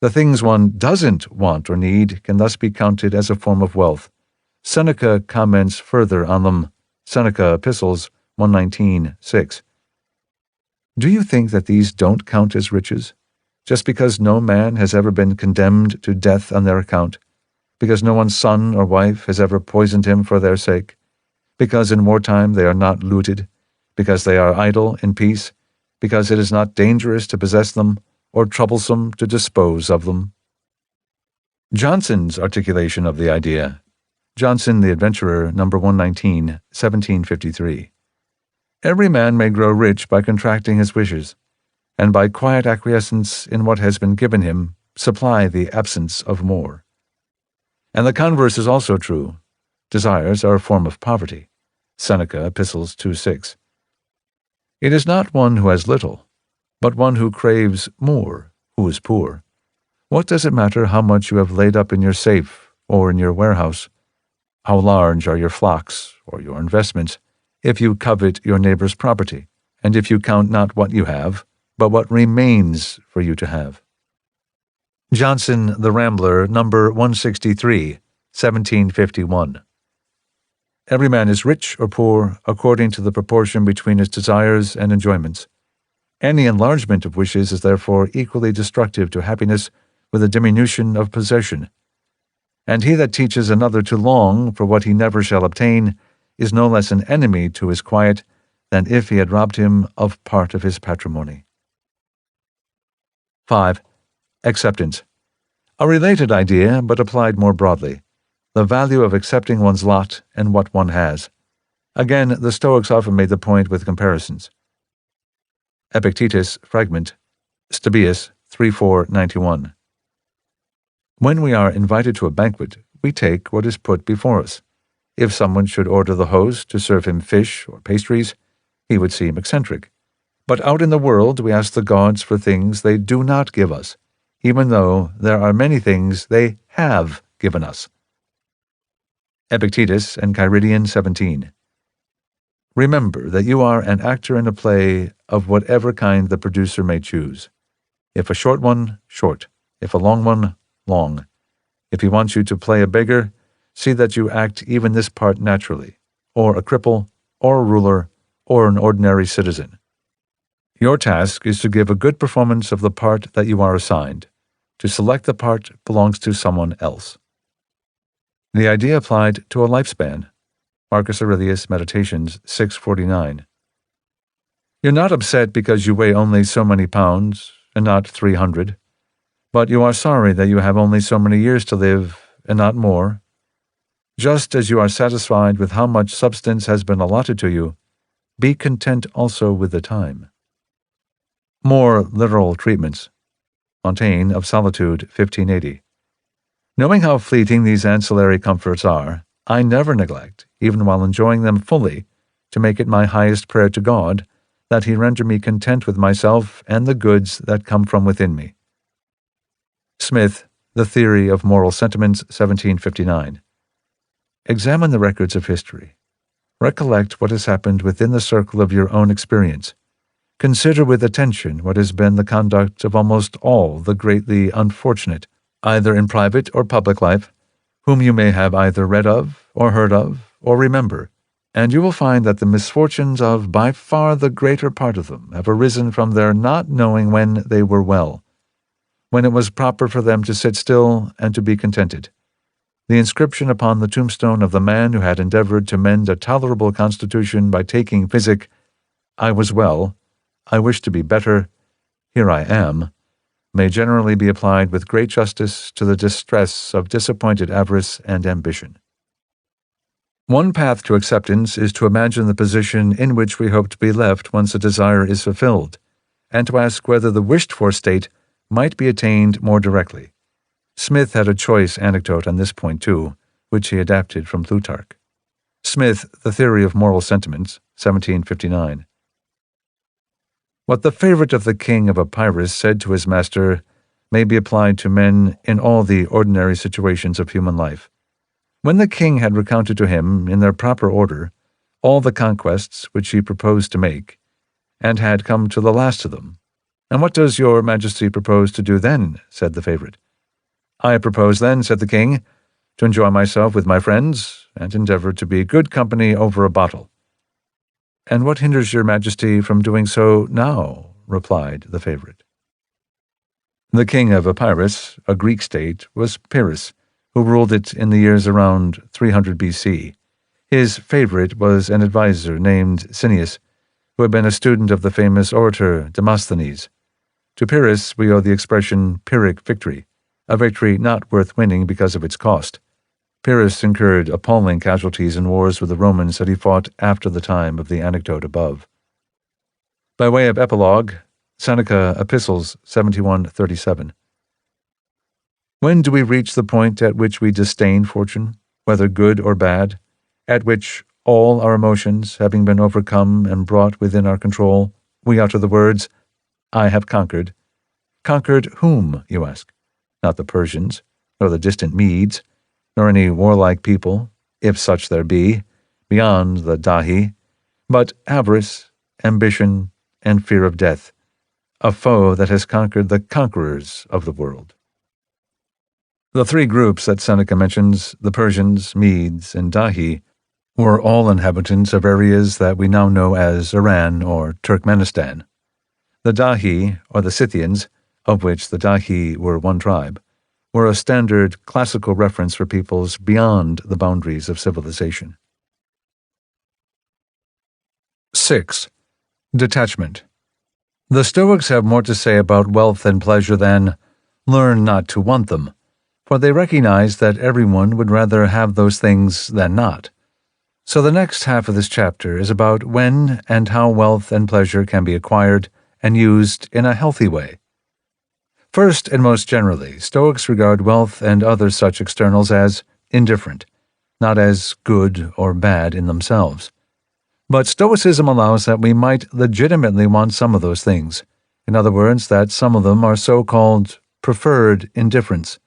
The things one doesn't want or need can thus be counted as a form of wealth. Seneca comments further on them. Seneca Epistles 119:6. Do you think that these don't count as riches? Just because no man has ever been condemned to death on their account? Because no one's son or wife has ever poisoned him for their sake? Because in wartime they are not looted? Because they are idle in peace? Because it is not dangerous to possess them, or troublesome to dispose of them? Johnson's articulation of the idea. Johnson the Adventurer, number 119, 1753. Every man may grow rich by contracting his wishes, and by quiet acquiescence in what has been given him, supply the absence of more. And the converse is also true. Desires are a form of poverty. Seneca Epistles 2:6. It is not one who has little, but one who craves more, who is poor. What does it matter how much you have laid up in your safe or in your warehouse? How large are your flocks or your investments, if you covet your neighbor's property, and if you count not what you have, but what remains for you to have? Johnson the Rambler, number 163, 1751. Every man is rich or poor according to the proportion between his desires and enjoyments. Any enlargement of wishes is therefore equally destructive to happiness with a diminution of possession. And he that teaches another to long for what he never shall obtain is no less an enemy to his quiet than if he had robbed him of part of his patrimony. 5. Acceptance. A related idea, but applied more broadly. The value of accepting one's lot and what one has. Again, the Stoics often made the point with comparisons. Epictetus, fragment, Stoic, 3:491. When we are invited to a banquet, we take what is put before us. If someone should order the host to serve him fish or pastries, he would seem eccentric. But out in the world we ask the gods for things they do not give us, even though there are many things they have given us. Epictetus, Enchiridion 17. Remember that you are an actor in a play of whatever kind the producer may choose. If a short one, short. If a long one, long. If he wants you to play a beggar, see that you act even this part naturally, or a cripple, or a ruler, or an ordinary citizen. Your task is to give a good performance of the part that you are assigned. To select the part belongs to someone else. The idea applied to a lifespan. Marcus Aurelius, Meditations 6:49. You're not upset because you weigh only so many pounds, and not 300, but you are sorry that you have only so many years to live, and not more. Just as you are satisfied with how much substance has been allotted to you, be content also with the time. More literal treatments. Montaigne, of Solitude, 1580. Knowing how fleeting these ancillary comforts are, I never neglect, even while enjoying them fully, to make it my highest prayer to God, that he render me content with myself and the goods that come from within me. Smith, The Theory of Moral Sentiments, 1759. Examine the records of history. Recollect what has happened within the circle of your own experience. Consider with attention what has been the conduct of almost all the greatly unfortunate, either in private or public life, whom you may have either read of, or heard of, or remember, and you will find that the misfortunes of by far the greater part of them have arisen from their not knowing when they were well, when it was proper for them to sit still and to be contented. The inscription upon the tombstone of the man who had endeavored to mend a tolerable constitution by taking physic, "I was well, I wish to be better, here I am," may generally be applied with great justice to the distress of disappointed avarice and ambition. One path to acceptance is to imagine the position in which we hope to be left once a desire is fulfilled, and to ask whether the wished-for state might be attained more directly. Smith had a choice anecdote on this point too, which he adapted from Plutarch. Smith, The Theory of Moral Sentiments, 1759. What the favorite of the king of Epirus said to his master may be applied to men in all the ordinary situations of human life. When the king had recounted to him, in their proper order, all the conquests which he proposed to make, and had come to the last of them, "And what does your majesty propose to do then?" said the favorite. "I propose then," said the king, "to enjoy myself with my friends, and endeavor to be good company over a bottle." "And what hinders your majesty from doing so now?" replied the favorite. The king of Epirus, a Greek state, was Pyrrhus, who ruled it in the years around 300 BC. His favorite was an adviser named Cineas, who had been a student of the famous orator Demosthenes. To Pyrrhus we owe the expression Pyrrhic victory, a victory not worth winning because of its cost. Pyrrhus incurred appalling casualties in wars with the Romans that he fought after the time of the anecdote above. By way of epilogue, Seneca, Epistles 71:37. When do we reach the point at which we disdain fortune, whether good or bad, at which all our emotions, having been overcome and brought within our control, we utter the words, "I have conquered"? Conquered whom, you ask? Not the Persians, nor the distant Medes, nor any warlike people, if such there be, beyond the Dahi, but avarice, ambition, and fear of death, a foe that has conquered the conquerors of the world. The three groups that Seneca mentions, the Persians, Medes, and Dahi, were all inhabitants of areas that we now know as Iran or Turkmenistan. The Dahi, or the Scythians, of which the Dahi were one tribe, were a standard classical reference for peoples beyond the boundaries of civilization. 6. Detachment. The Stoics have more to say about wealth and pleasure than learn not to want them, for they recognize that everyone would rather have those things than not. So the next half of this chapter is about when and how wealth and pleasure can be acquired and used in a healthy way. First and most generally, Stoics regard wealth and other such externals as indifferent, not as good or bad in themselves. But Stoicism allows that we might legitimately want some of those things. In other words, that some of them are so-called preferred indifference.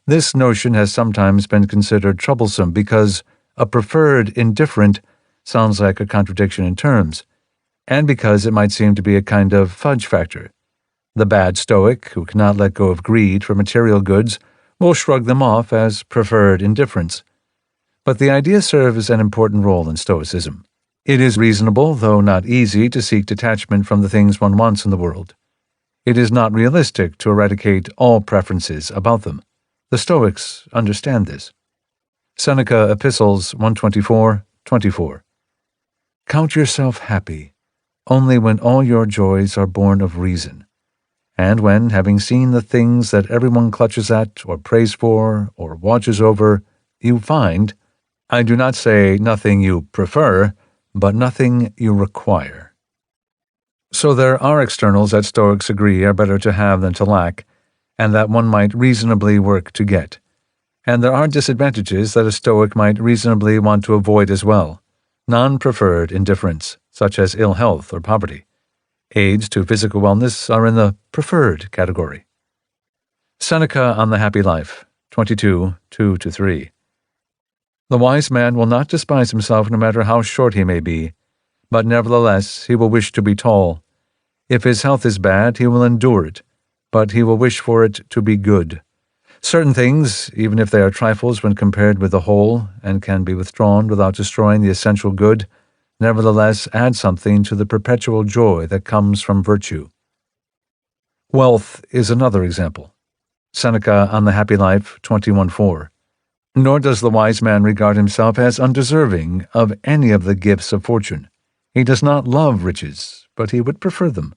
This notion has sometimes been considered troublesome because a preferred indifferent sounds like a contradiction in terms, and because it might seem to be a kind of fudge factor. The bad Stoic, who cannot let go of greed for material goods, will shrug them off as preferred indifference. But the idea serves an important role in Stoicism. It is reasonable, though not easy, to seek detachment from the things one wants in the world. It is not realistic to eradicate all preferences about them. The Stoics understand this. Seneca Epistles 124:24. Count yourself happy, only when all your joys are born of reason, and when, having seen the things that everyone clutches at, or prays for, or watches over, you find, I do not say nothing you prefer, but nothing you require. So there are externals that Stoics agree are better to have than to lack, and that one might reasonably work to get. And there are disadvantages that a Stoic might reasonably want to avoid as well. Non-preferred indifference, such as ill health or poverty. Aids to physical wellness are in the preferred category. Seneca on the Happy Life, 22:2-3. The wise man will not despise himself no matter how short he may be, but nevertheless he will wish to be tall. If his health is bad, he will endure it, but he will wish for it to be good. Certain things, even if they are trifles when compared with the whole, and can be withdrawn without destroying the essential good, nevertheless add something to the perpetual joy that comes from virtue. Wealth is another example. Seneca on the Happy Life, 21:4. Nor does the wise man regard himself as undeserving of any of the gifts of fortune. He does not love riches, but he would prefer them.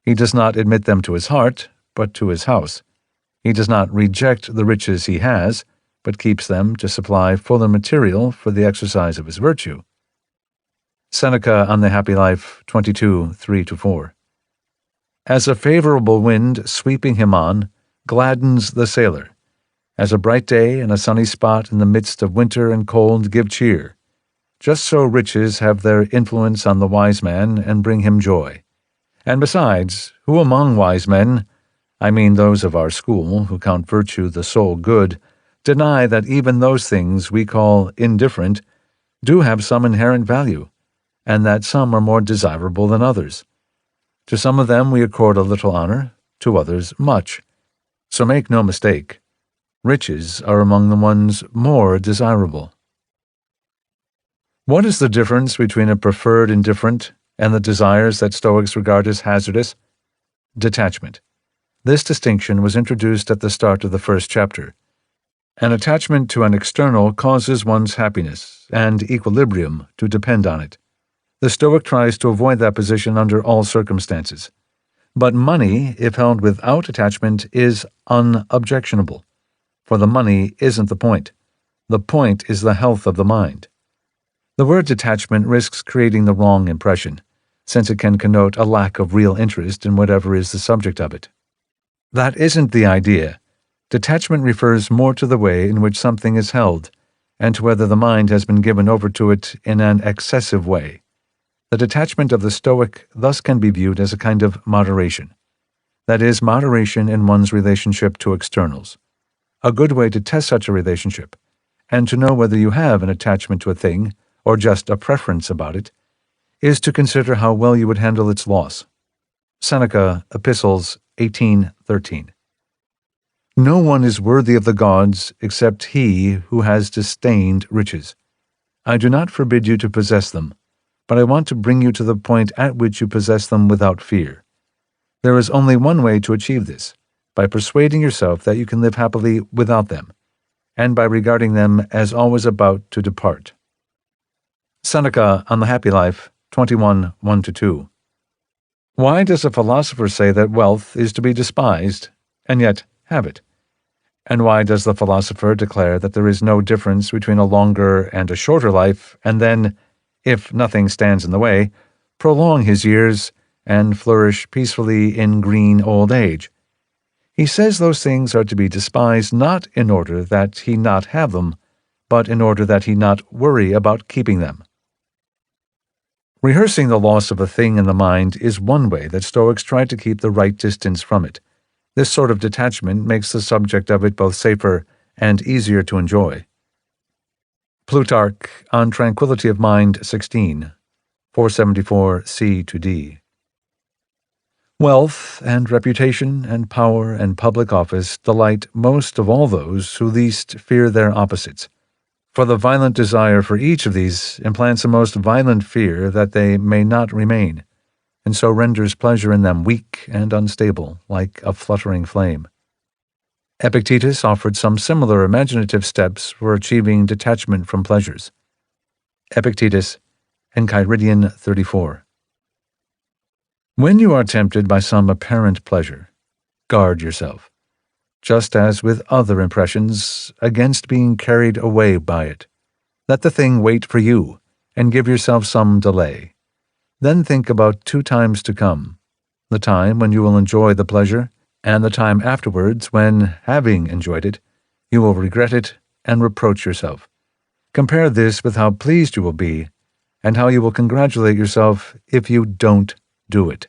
He does not admit them to his heart, but to his house. He does not reject the riches he has, but keeps them to supply fuller material for the exercise of his virtue. Seneca on the Happy Life, 22:3-4. As a favorable wind sweeping him on gladdens the sailor, as a bright day and a sunny spot in the midst of winter and cold give cheer, just so riches have their influence on the wise man and bring him joy. And besides, who among wise men, I mean those of our school who count virtue the sole good, deny that even those things we call indifferent do have some inherent value, and that some are more desirable than others? To some of them we accord a little honor, to others much. So make no mistake, riches are among the ones more desirable. What is the difference between a preferred indifferent and the desires that Stoics regard as hazardous? Detachment. This distinction was introduced at the start of the first chapter. An attachment to an external causes one's happiness and equilibrium to depend on it. The Stoic tries to avoid that position under all circumstances. But money, if held without attachment, is unobjectionable, for the money isn't the point. The point is the health of the mind. The word detachment risks creating the wrong impression, since it can connote a lack of real interest in whatever is the subject of it. That isn't the idea. Detachment refers more to the way in which something is held, and to whether the mind has been given over to it in an excessive way. The detachment of the Stoic thus can be viewed as a kind of moderation. That is, moderation in one's relationship to externals. A good way to test such a relationship, and to know whether you have an attachment to a thing, or just a preference about it, is to consider how well you would handle its loss. Seneca, Epistles 18:13. No one is worthy of the gods except he who has disdained riches. I do not forbid you to possess them, but I want to bring you to the point at which you possess them without fear. There is only one way to achieve this, by persuading yourself that you can live happily without them, and by regarding them as always about to depart. Seneca on the Happy Life, 21, 1-2. Why does a philosopher say that wealth is to be despised, and yet have it? And why does the philosopher declare that there is no difference between a longer and a shorter life, and then, if nothing stands in the way, prolong his years and flourish peacefully in green old age? He says those things are to be despised not in order that he not have them, but in order that he not worry about keeping them. Rehearsing the loss of a thing in the mind is one way that Stoics try to keep the right distance from it. This sort of detachment makes the subject of it both safer and easier to enjoy. Plutarch on Tranquility of Mind 16, 474 C-D. Wealth and reputation and power and public office delight most of all those who least fear their opposites. For the violent desire for each of these implants a most violent fear that they may not remain, and so renders pleasure in them weak and unstable, like a fluttering flame. Epictetus offered some similar imaginative steps for achieving detachment from pleasures. Epictetus, Enchiridion 34. When you are tempted by some apparent pleasure, guard yourself, just as with other impressions, against being carried away by it. Let the thing wait for you, and give yourself some delay. Then think about 2 times to come, the time when you will enjoy the pleasure, and the time afterwards when, having enjoyed it, you will regret it and reproach yourself. Compare this with how pleased you will be, and how you will congratulate yourself if you don't do it.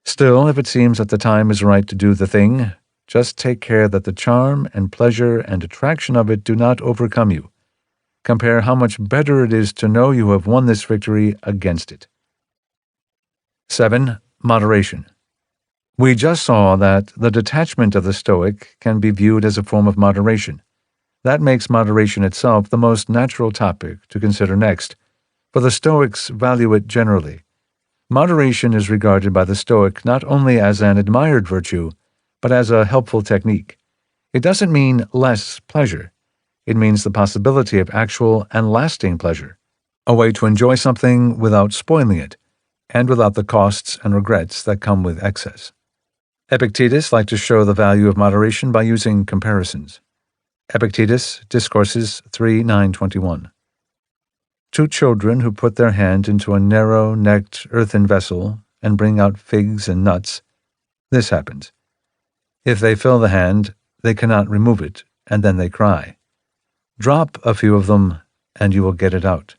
Still, if it seems that the time is right to do the thing, just take care that the charm and pleasure and attraction of it do not overcome you. Compare how much better it is to know you have won this victory against it. 7. Moderation. We just saw that the detachment of the Stoic can be viewed as a form of moderation. That makes moderation itself the most natural topic to consider next, for the Stoics value it generally. Moderation is regarded by the Stoic not only as an admired virtue, but as a helpful technique. It doesn't mean less pleasure. It means the possibility of actual and lasting pleasure, a way to enjoy something without spoiling it, and without the costs and regrets that come with excess. Epictetus liked to show the value of moderation by using comparisons. Epictetus, Discourses 3:9-21. 2 children who put their hand into a narrow-necked earthen vessel and bring out figs and nuts. This happens. If they fill the hand, they cannot remove it, and then they cry. Drop a few of them, and you will get it out.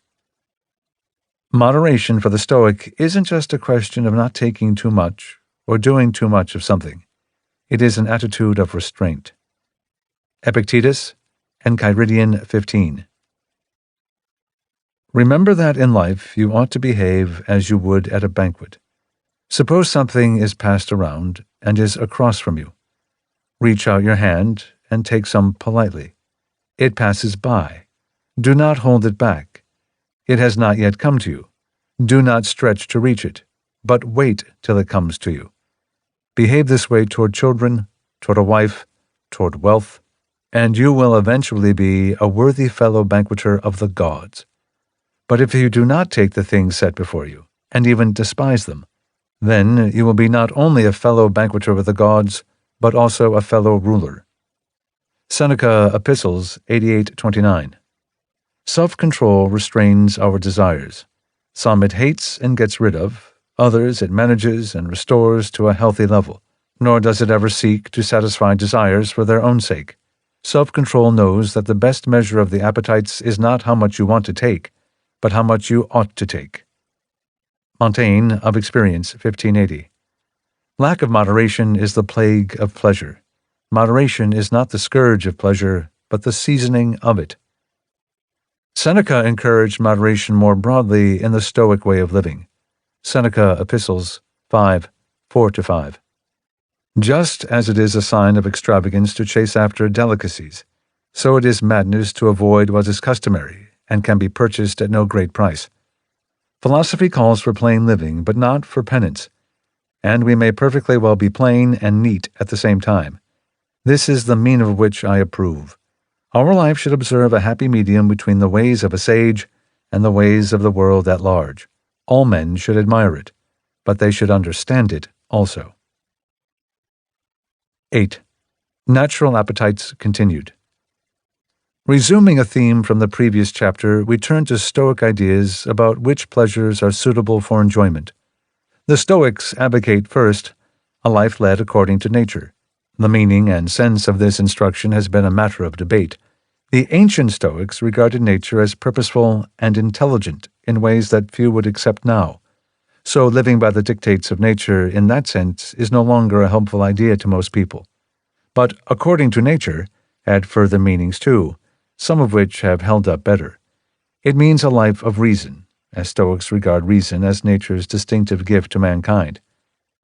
Moderation for the Stoic isn't just a question of not taking too much or doing too much of something. It is an attitude of restraint. Epictetus, Enchiridion 15. Remember that in life you ought to behave as you would at a banquet. Suppose something is passed around and is across from you. Reach out your hand and take some politely. It passes by. Do not hold it back. It has not yet come to you. Do not stretch to reach it, but wait till it comes to you. Behave this way toward children, toward a wife, toward wealth, and you will eventually be a worthy fellow banqueter of the gods. But if you do not take the things set before you, and even despise them, then you will be not only a fellow banqueter of the gods, but also a fellow ruler. Seneca Epistles 88:29. Self-control restrains our desires. Some it hates and gets rid of, others it manages and restores to a healthy level, nor does it ever seek to satisfy desires for their own sake. Self-control knows that the best measure of the appetites is not how much you want to take, but how much you ought to take. Montaigne of Experience 1580. Lack of moderation is the plague of pleasure. Moderation is not the scourge of pleasure, but the seasoning of it. Seneca encouraged moderation more broadly in the Stoic way of living. Seneca Epistles 5:4-5. Just as it is a sign of extravagance to chase after delicacies, so it is madness to avoid what is customary and can be purchased at no great price. Philosophy calls for plain living, but not for penance, and we may perfectly well be plain and neat at the same time. This is the mean of which I approve. Our life should observe a happy medium between the ways of a sage and the ways of the world at large. All men should admire it, but they should understand it also. 8. Natural appetites continued. Resuming a theme from the previous chapter, we turn to Stoic ideas about which pleasures are suitable for enjoyment. The Stoics advocate, first, a life led according to nature. The meaning and sense of this instruction has been a matter of debate. The ancient Stoics regarded nature as purposeful and intelligent in ways that few would accept now. So living by the dictates of nature in that sense is no longer a helpful idea to most people. But according to nature had further meanings too, some of which have held up better. It means a life of reason, as Stoics regard reason as nature's distinctive gift to mankind.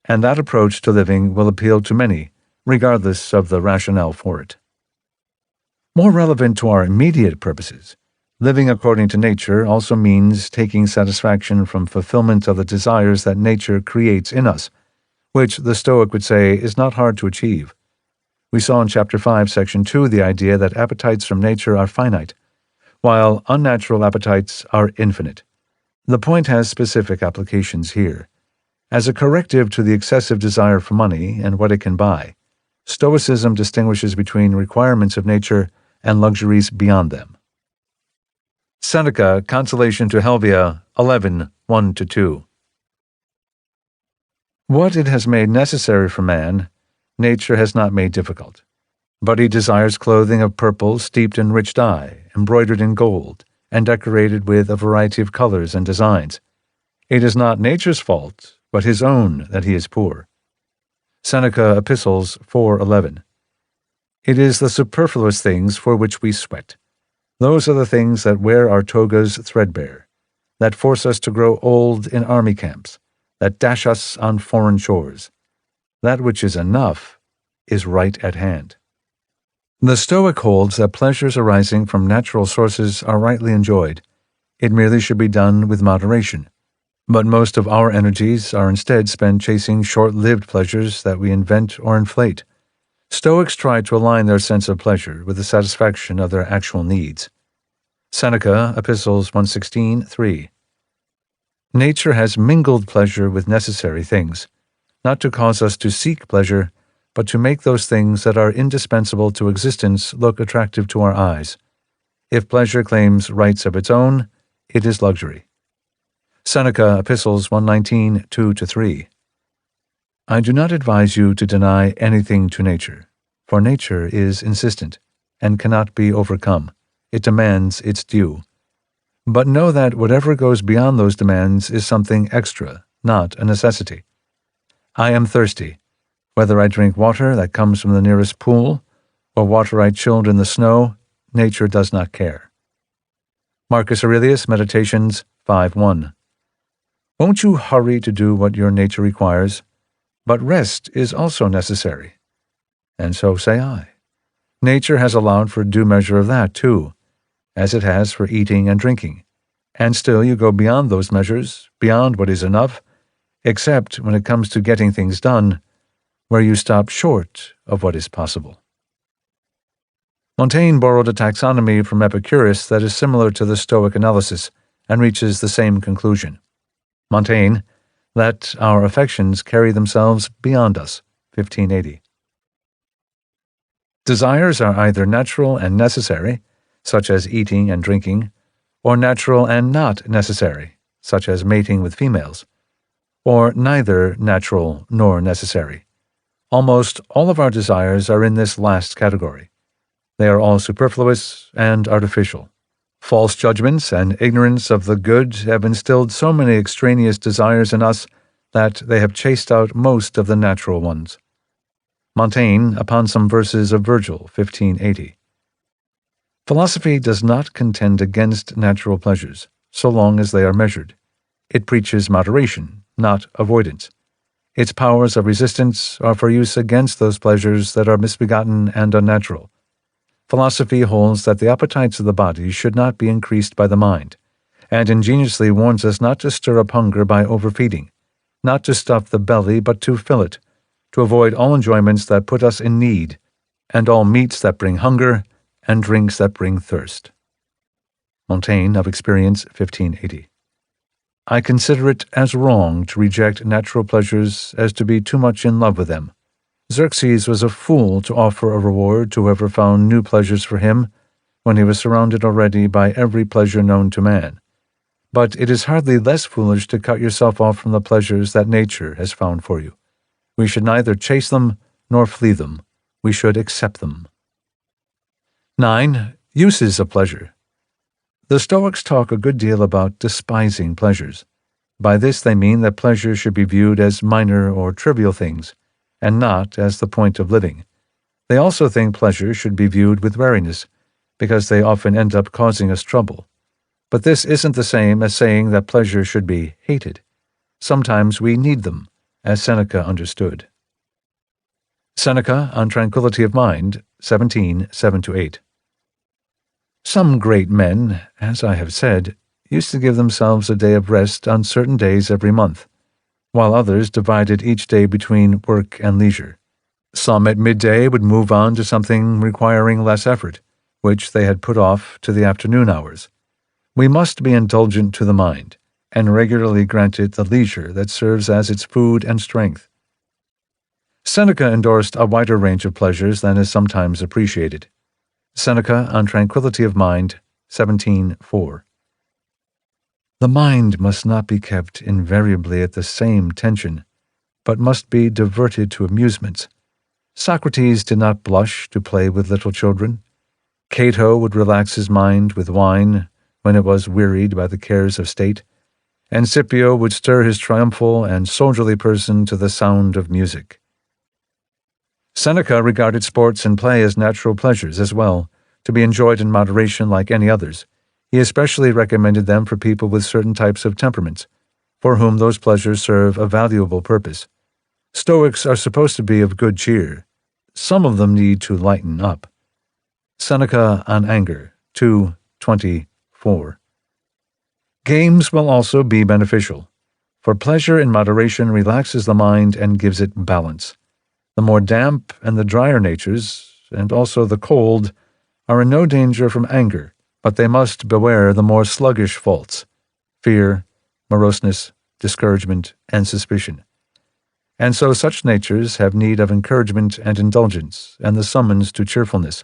And that approach to living will appeal to many, regardless of the rationale for it. More relevant to our immediate purposes, living according to nature also means taking satisfaction from fulfillment of the desires that nature creates in us, which the Stoic would say is not hard to achieve. We saw in Chapter 5, Section 2, the idea that appetites from nature are finite, while unnatural appetites are infinite. The point has specific applications here. As a corrective to the excessive desire for money and what it can buy, Stoicism distinguishes between requirements of nature and luxuries beyond them. Seneca, Consolation to Helvia, 11, 1-2. What it has made necessary for man, nature has not made difficult. But he desires clothing of purple steeped in rich dye, embroidered in gold, and decorated with a variety of colors and designs. It is not nature's fault, but his own that he is poor. Seneca, Epistles 4:11. It is the superfluous things for which we sweat. Those are the things that wear our togas threadbare, that force us to grow old in army camps, that dash us on foreign shores. That which is enough is right at hand. The Stoic holds that pleasures arising from natural sources are rightly enjoyed. It merely should be done with moderation. But most of our energies are instead spent chasing short-lived pleasures that we invent or inflate. Stoics try to align their sense of pleasure with the satisfaction of their actual needs. Seneca, Epistles 1:16-3. Nature has mingled pleasure with necessary things, not to cause us to seek pleasure, but to make those things that are indispensable to existence look attractive to our eyes. If pleasure claims rights of its own, it is luxury. Seneca, Epistles 1:19-2-3. I do not advise you to deny anything to nature, for nature is insistent and cannot be overcome. It demands its due. But know that whatever goes beyond those demands is something extra, not a necessity. I am thirsty. Whether I drink water that comes from the nearest pool, or water I chilled in the snow, nature does not care. Marcus Aurelius, Meditations 5:1. Won't you hurry to do what your nature requires? But rest is also necessary. And so say I. Nature has allowed for due measure of that, too, as it has for eating and drinking. And still you go beyond those measures, beyond what is enough, except when it comes to getting things done, where you stop short of what is possible. Montaigne borrowed a taxonomy from Epicurus that is similar to the Stoic analysis and reaches the same conclusion. Montaigne, that our affections carry themselves beyond us, 1580. Desires are either natural and necessary, such as eating and drinking, or natural and not necessary, such as mating with females, or neither natural nor necessary. Almost all of our desires are in this last category. They are all superfluous and artificial. False judgments and ignorance of the good have instilled so many extraneous desires in us that they have chased out most of the natural ones. Montaigne, upon some verses of Virgil, 1580. Philosophy does not contend against natural pleasures, so long as they are measured. It preaches moderation, not avoidance. Its powers of resistance are for use against those pleasures that are misbegotten and unnatural. Philosophy holds that the appetites of the body should not be increased by the mind, and ingeniously warns us not to stir up hunger by overfeeding, not to stuff the belly but to fill it, to avoid all enjoyments that put us in need, and all meats that bring hunger, and drinks that bring thirst. Montaigne, of Experience, 1580. I consider it as wrong to reject natural pleasures as to be too much in love with them. Xerxes was a fool to offer a reward to whoever found new pleasures for him, when he was surrounded already by every pleasure known to man. But it is hardly less foolish to cut yourself off from the pleasures that nature has found for you. We should neither chase them nor flee them. We should accept them. 9. Uses of pleasure. The Stoics talk a good deal about despising pleasures. By this they mean that pleasure should be viewed as minor or trivial things, and not as the point of living. They also think pleasure should be viewed with wariness, because they often end up causing us trouble. But this isn't the same as saying that pleasure should be hated. Sometimes we need them, as Seneca understood. Seneca, on Tranquility of Mind, 17, 7-8. Some great men, as I have said, used to give themselves a day of rest on certain days every month, while others divided each day between work and leisure. Some at midday would move on to something requiring less effort, which they had put off to the afternoon hours. We must be indulgent to the mind, and regularly grant it the leisure that serves as its food and strength. Seneca endorsed a wider range of pleasures than is sometimes appreciated. Seneca, on Tranquility of Mind, 17:4. The mind must not be kept invariably at the same tension, but must be diverted to amusements. Socrates did not blush to play with little children. Cato would relax his mind with wine when it was wearied by the cares of state, and Scipio would stir his triumphal and soldierly person to the sound of music. Seneca regarded sports and play as natural pleasures as well, to be enjoyed in moderation like any others. He especially recommended them for people with certain types of temperaments, for whom those pleasures serve a valuable purpose. Stoics are supposed to be of good cheer. Some of them need to lighten up. Seneca on Anger, 2:24. Games will also be beneficial, for pleasure in moderation relaxes the mind and gives it balance. The more damp and the drier natures, and also the cold, are in no danger from anger, but they must beware the more sluggish faults, fear, moroseness, discouragement, and suspicion. And so such natures have need of encouragement and indulgence, and the summons to cheerfulness.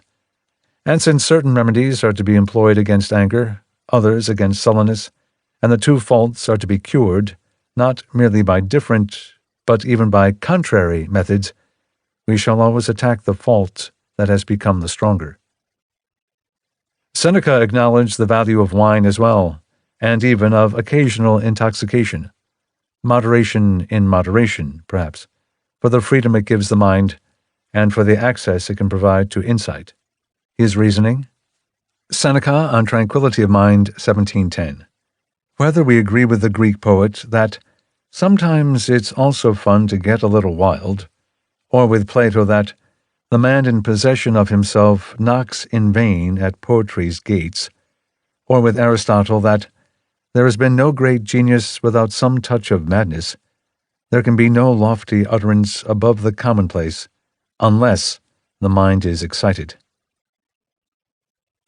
And since certain remedies are to be employed against anger, others against sullenness, and the two faults are to be cured, not merely by different, but even by contrary methods, we shall always attack the fault that has become the stronger. Seneca acknowledged the value of wine as well, and even of occasional intoxication. Moderation in moderation, perhaps, for the freedom it gives the mind, and for the access it can provide to insight. His reasoning? Seneca on Tranquility of Mind, 17:10. Whether we agree with the Greek poet that sometimes it's also fun to get a little wild, or with Plato that the man in possession of himself knocks in vain at poetry's gates, or with Aristotle that there has been no great genius without some touch of madness, there can be no lofty utterance above the commonplace, unless the mind is excited.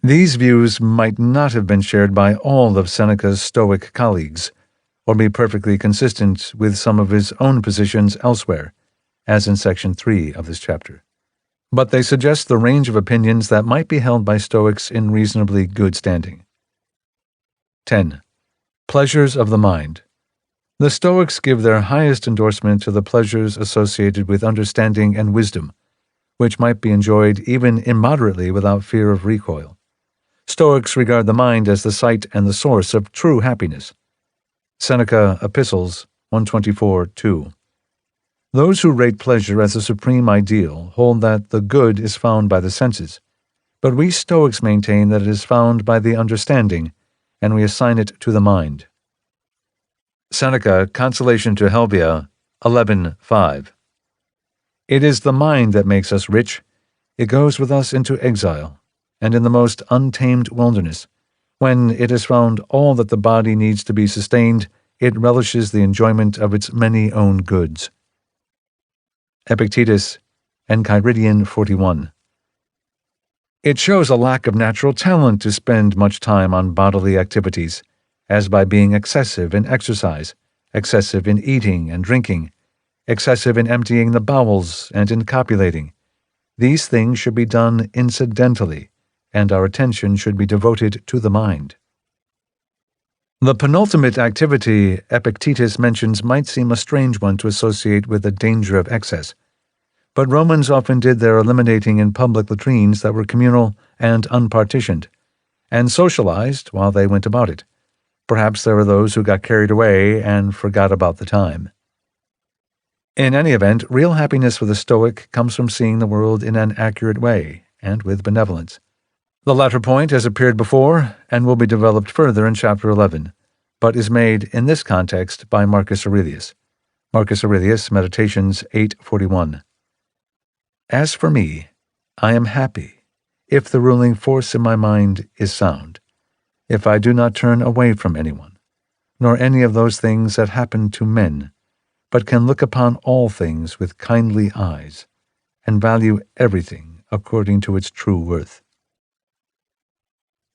These views might not have been shared by all of Seneca's Stoic colleagues, or be perfectly consistent with some of his own positions elsewhere, as in Section 3 of this chapter. But they suggest the range of opinions that might be held by Stoics in reasonably good standing. 10. Pleasures of the mind. The Stoics give their highest endorsement to the pleasures associated with understanding and wisdom, which might be enjoyed even immoderately without fear of recoil. Stoics regard the mind as the site and the source of true happiness. Seneca, Epistles, 124:2. Those who rate pleasure as a supreme ideal hold that the good is found by the senses, but we Stoics maintain that it is found by the understanding, and we assign it to the mind. Seneca, Consolation to Helvia, 11:5. It is the mind that makes us rich. It goes with us into exile, and in the most untamed wilderness. When it has found all that the body needs to be sustained, it relishes the enjoyment of its many own goods. Epictetus, Enchiridion 41. It shows a lack of natural talent to spend much time on bodily activities, as by being excessive in exercise, excessive in eating and drinking, excessive in emptying the bowels and in copulating. These things should be done incidentally, and our attention should be devoted to the mind. The penultimate activity Epictetus mentions might seem a strange one to associate with the danger of excess, but Romans often did their eliminating in public latrines that were communal and unpartitioned, and socialized while they went about it. Perhaps there were those who got carried away and forgot about the time. In any event, real happiness for the Stoic comes from seeing the world in an accurate way, and with benevolence. The latter point has appeared before, and will be developed further in Chapter 11, but is made in this context by Marcus Aurelius. Marcus Aurelius, Meditations 8:41. As for me, I am happy, if the ruling force in my mind is sound, if I do not turn away from anyone, nor any of those things that happen to men, but can look upon all things with kindly eyes, and value everything according to its true worth.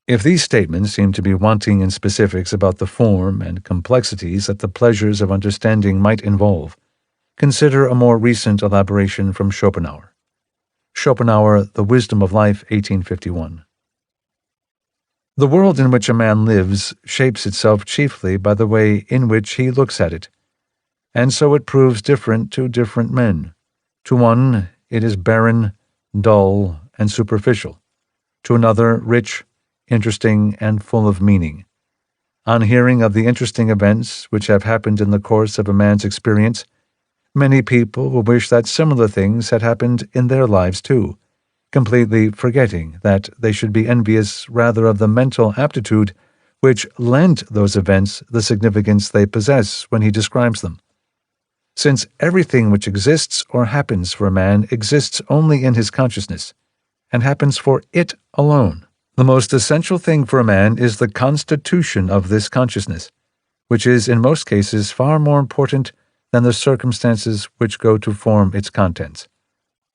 If these statements seem to be wanting in specifics about the form and complexities that the pleasures of understanding might involve, consider a more recent elaboration from Schopenhauer. Schopenhauer, The Wisdom of Life, 1851. The world in which a man lives shapes itself chiefly by the way in which he looks at it, and so it proves different to different men. To one, it is barren, dull, and superficial. To another, rich, interesting, and full of meaning. On hearing of the interesting events which have happened in the course of a man's experience, many people will wish that similar things had happened in their lives too, completely forgetting that they should be envious rather of the mental aptitude which lent those events the significance they possess when he describes them. Since everything which exists or happens for a man exists only in his consciousness, and happens for it alone, the most essential thing for a man is the constitution of this consciousness, which is in most cases far more important than the circumstances which go to form its contents.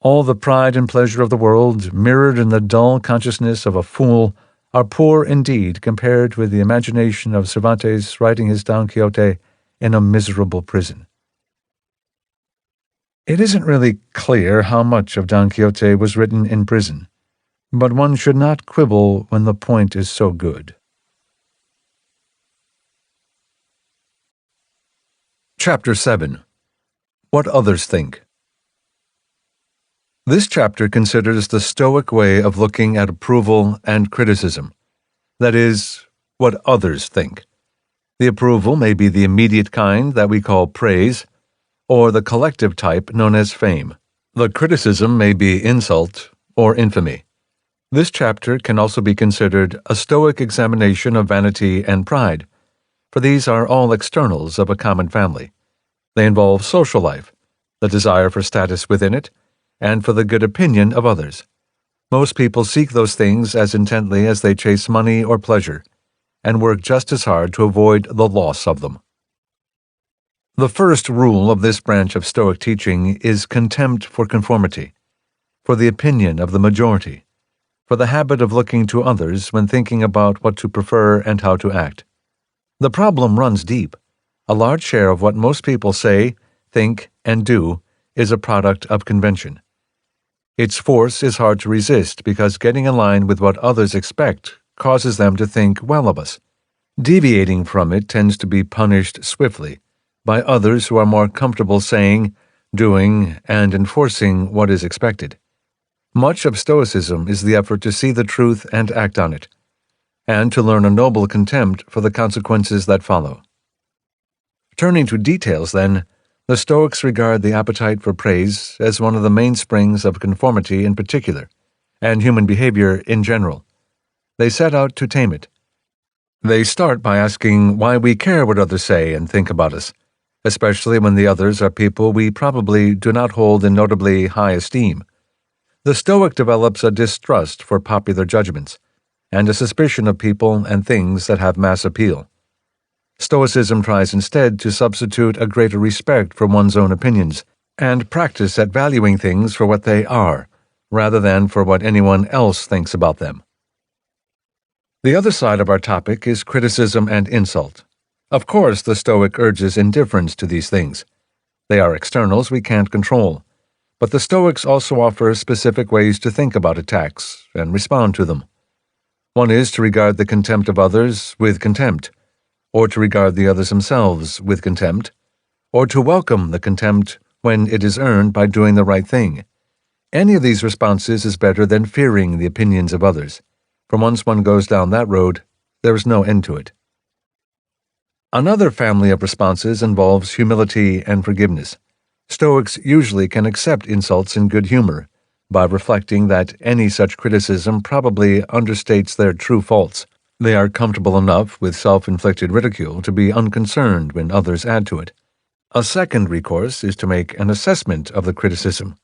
All the pride and pleasure of the world, mirrored in the dull consciousness of a fool, are poor indeed compared with the imagination of Cervantes writing his Don Quixote in a miserable prison. It isn't really clear how much of Don Quixote was written in prison, but one should not quibble when the point is so good. Chapter 7. What Others Think. This chapter considers the Stoic way of looking at approval and criticism, that is, what others think. The approval may be the immediate kind that we call praise, or the collective type known as fame. The criticism may be insult or infamy. This chapter can also be considered a Stoic examination of vanity and pride, for these are all externals of a common family. They involve social life, the desire for status within it, and for the good opinion of others. Most people seek those things as intently as they chase money or pleasure, and work just as hard to avoid the loss of them. The first rule of this branch of Stoic teaching is contempt for conformity, for the opinion of the majority, for the habit of looking to others when thinking about what to prefer and how to act. The problem runs deep. A large share of what most people say, think, and do is a product of convention. Its force is hard to resist because getting in line with what others expect causes them to think well of us. Deviating from it tends to be punished swiftly by others who are more comfortable saying, doing, and enforcing what is expected. Much of Stoicism is the effort to see the truth and act on it, and to learn a noble contempt for the consequences that follow. Turning to details, then, the Stoics regard the appetite for praise as one of the mainsprings of conformity in particular, and human behavior in general. They set out to tame it. They start by asking why we care what others say and think about us, especially when the others are people we probably do not hold in notably high esteem. The Stoic develops a distrust for popular judgments, and a suspicion of people and things that have mass appeal. Stoicism tries instead to substitute a greater respect for one's own opinions, and practice at valuing things for what they are, rather than for what anyone else thinks about them. The other side of our topic is criticism and insult. Of course, the Stoic urges indifference to these things. They are externals we can't control. But the Stoics also offer specific ways to think about attacks and respond to them. One is to regard the contempt of others with contempt, or to regard the others themselves with contempt, or to welcome the contempt when it is earned by doing the right thing. Any of these responses is better than fearing the opinions of others, for once one goes down that road, there is no end to it. Another family of responses involves humility and forgiveness. Stoics usually can accept insults in good humor, by reflecting that any such criticism probably understates their true faults. They are comfortable enough with self-inflicted ridicule to be unconcerned when others add to it. A second recourse is to make an assessment of the criticism.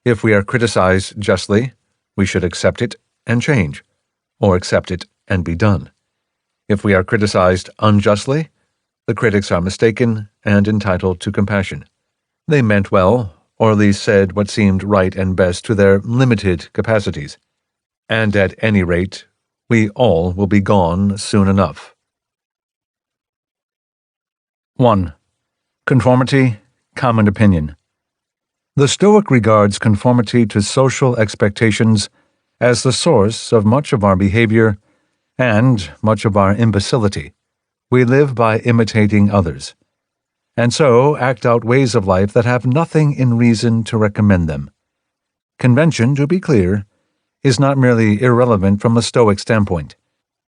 If we are criticized justly, we should accept it and change, or accept it and be done. If we are criticized unjustly, the critics are mistaken and entitled to compassion. They meant well, or at least said what seemed right and best to their limited capacities. And at any rate, we all will be gone soon enough. 1. Conformity, common opinion. The Stoic regards conformity to social expectations as the source of much of our behavior and much of our imbecility. We live by imitating others, and so act out ways of life that have nothing in reason to recommend them. Convention, to be clear, is not merely irrelevant from a Stoic standpoint.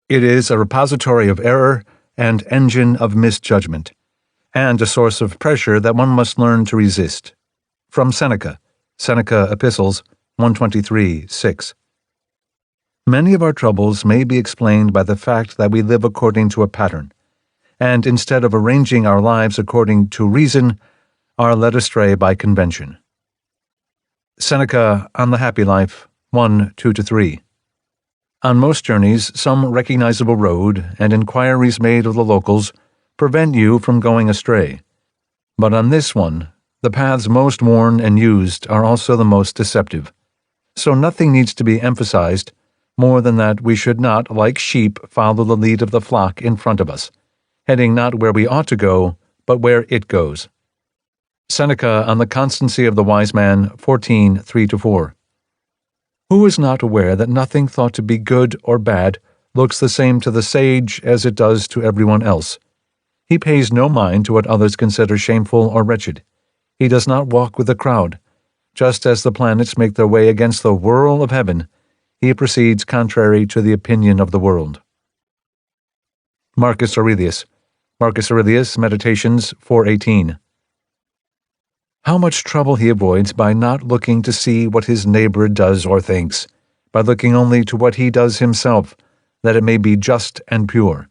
It is a repository of error and engine of misjudgment, and a source of pressure that one must learn to resist. From Seneca, Seneca Epistles 123:6. Many of our troubles may be explained by the fact that we live according to a pattern, and instead of arranging our lives according to reason, are led astray by convention. Seneca on the Happy Life 1:2-3. On most journeys, some recognizable road and inquiries made of the locals prevent you from going astray. But on this one, the paths most worn and used are also the most deceptive. So nothing needs to be emphasized more than that we should not, like sheep, follow the lead of the flock in front of us, heading not where we ought to go, but where it goes. Seneca on the Constancy of the Wise Man 14:3-4. Who is not aware that nothing thought to be good or bad looks the same to the sage as it does to everyone else? He pays no mind to what others consider shameful or wretched. He does not walk with the crowd. Just as the planets make their way against the whirl of heaven, he proceeds contrary to the opinion of the world. Marcus Aurelius, Meditations 4:18. How much trouble he avoids by not looking to see what his neighbor does or thinks, by looking only to what he does himself, that it may be just and pure.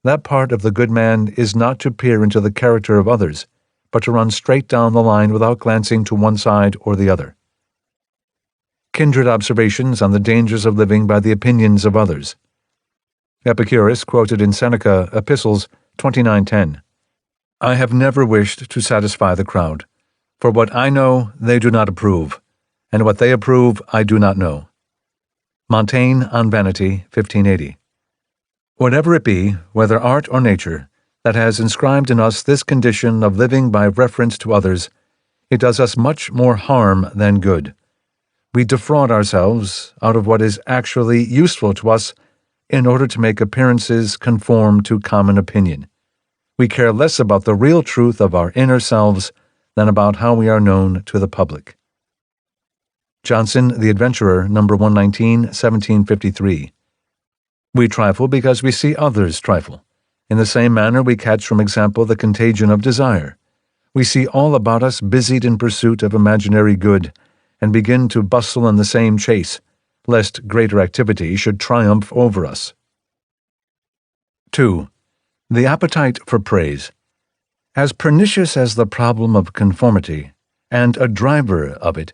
That part of the good man is not to peer into the character of others, but to run straight down the line without glancing to one side or the other. Kindred observations on the dangers of living by the opinions of others. Epicurus, quoted in Seneca Epistles 29:10. I have never wished to satisfy the crowd, for what I know they do not approve, and what they approve I do not know. Montaigne on Vanity 1580. Whatever it be, whether art or nature, that has inscribed in us this condition of living by reference to others, it does us much more harm than good. We defraud ourselves out of what is actually useful to us in order to make appearances conform to common opinion. We care less about the real truth of our inner selves than about how we are known to the public. Johnson, The Adventurer, No. 119, 1753. We trifle because we see others trifle. In the same manner we catch from example the contagion of desire. We see all about us busied in pursuit of imaginary good, and begin to bustle in the same chase, lest greater activity should triumph over us. 2. The appetite for praise. As pernicious as the problem of conformity, and a driver of it,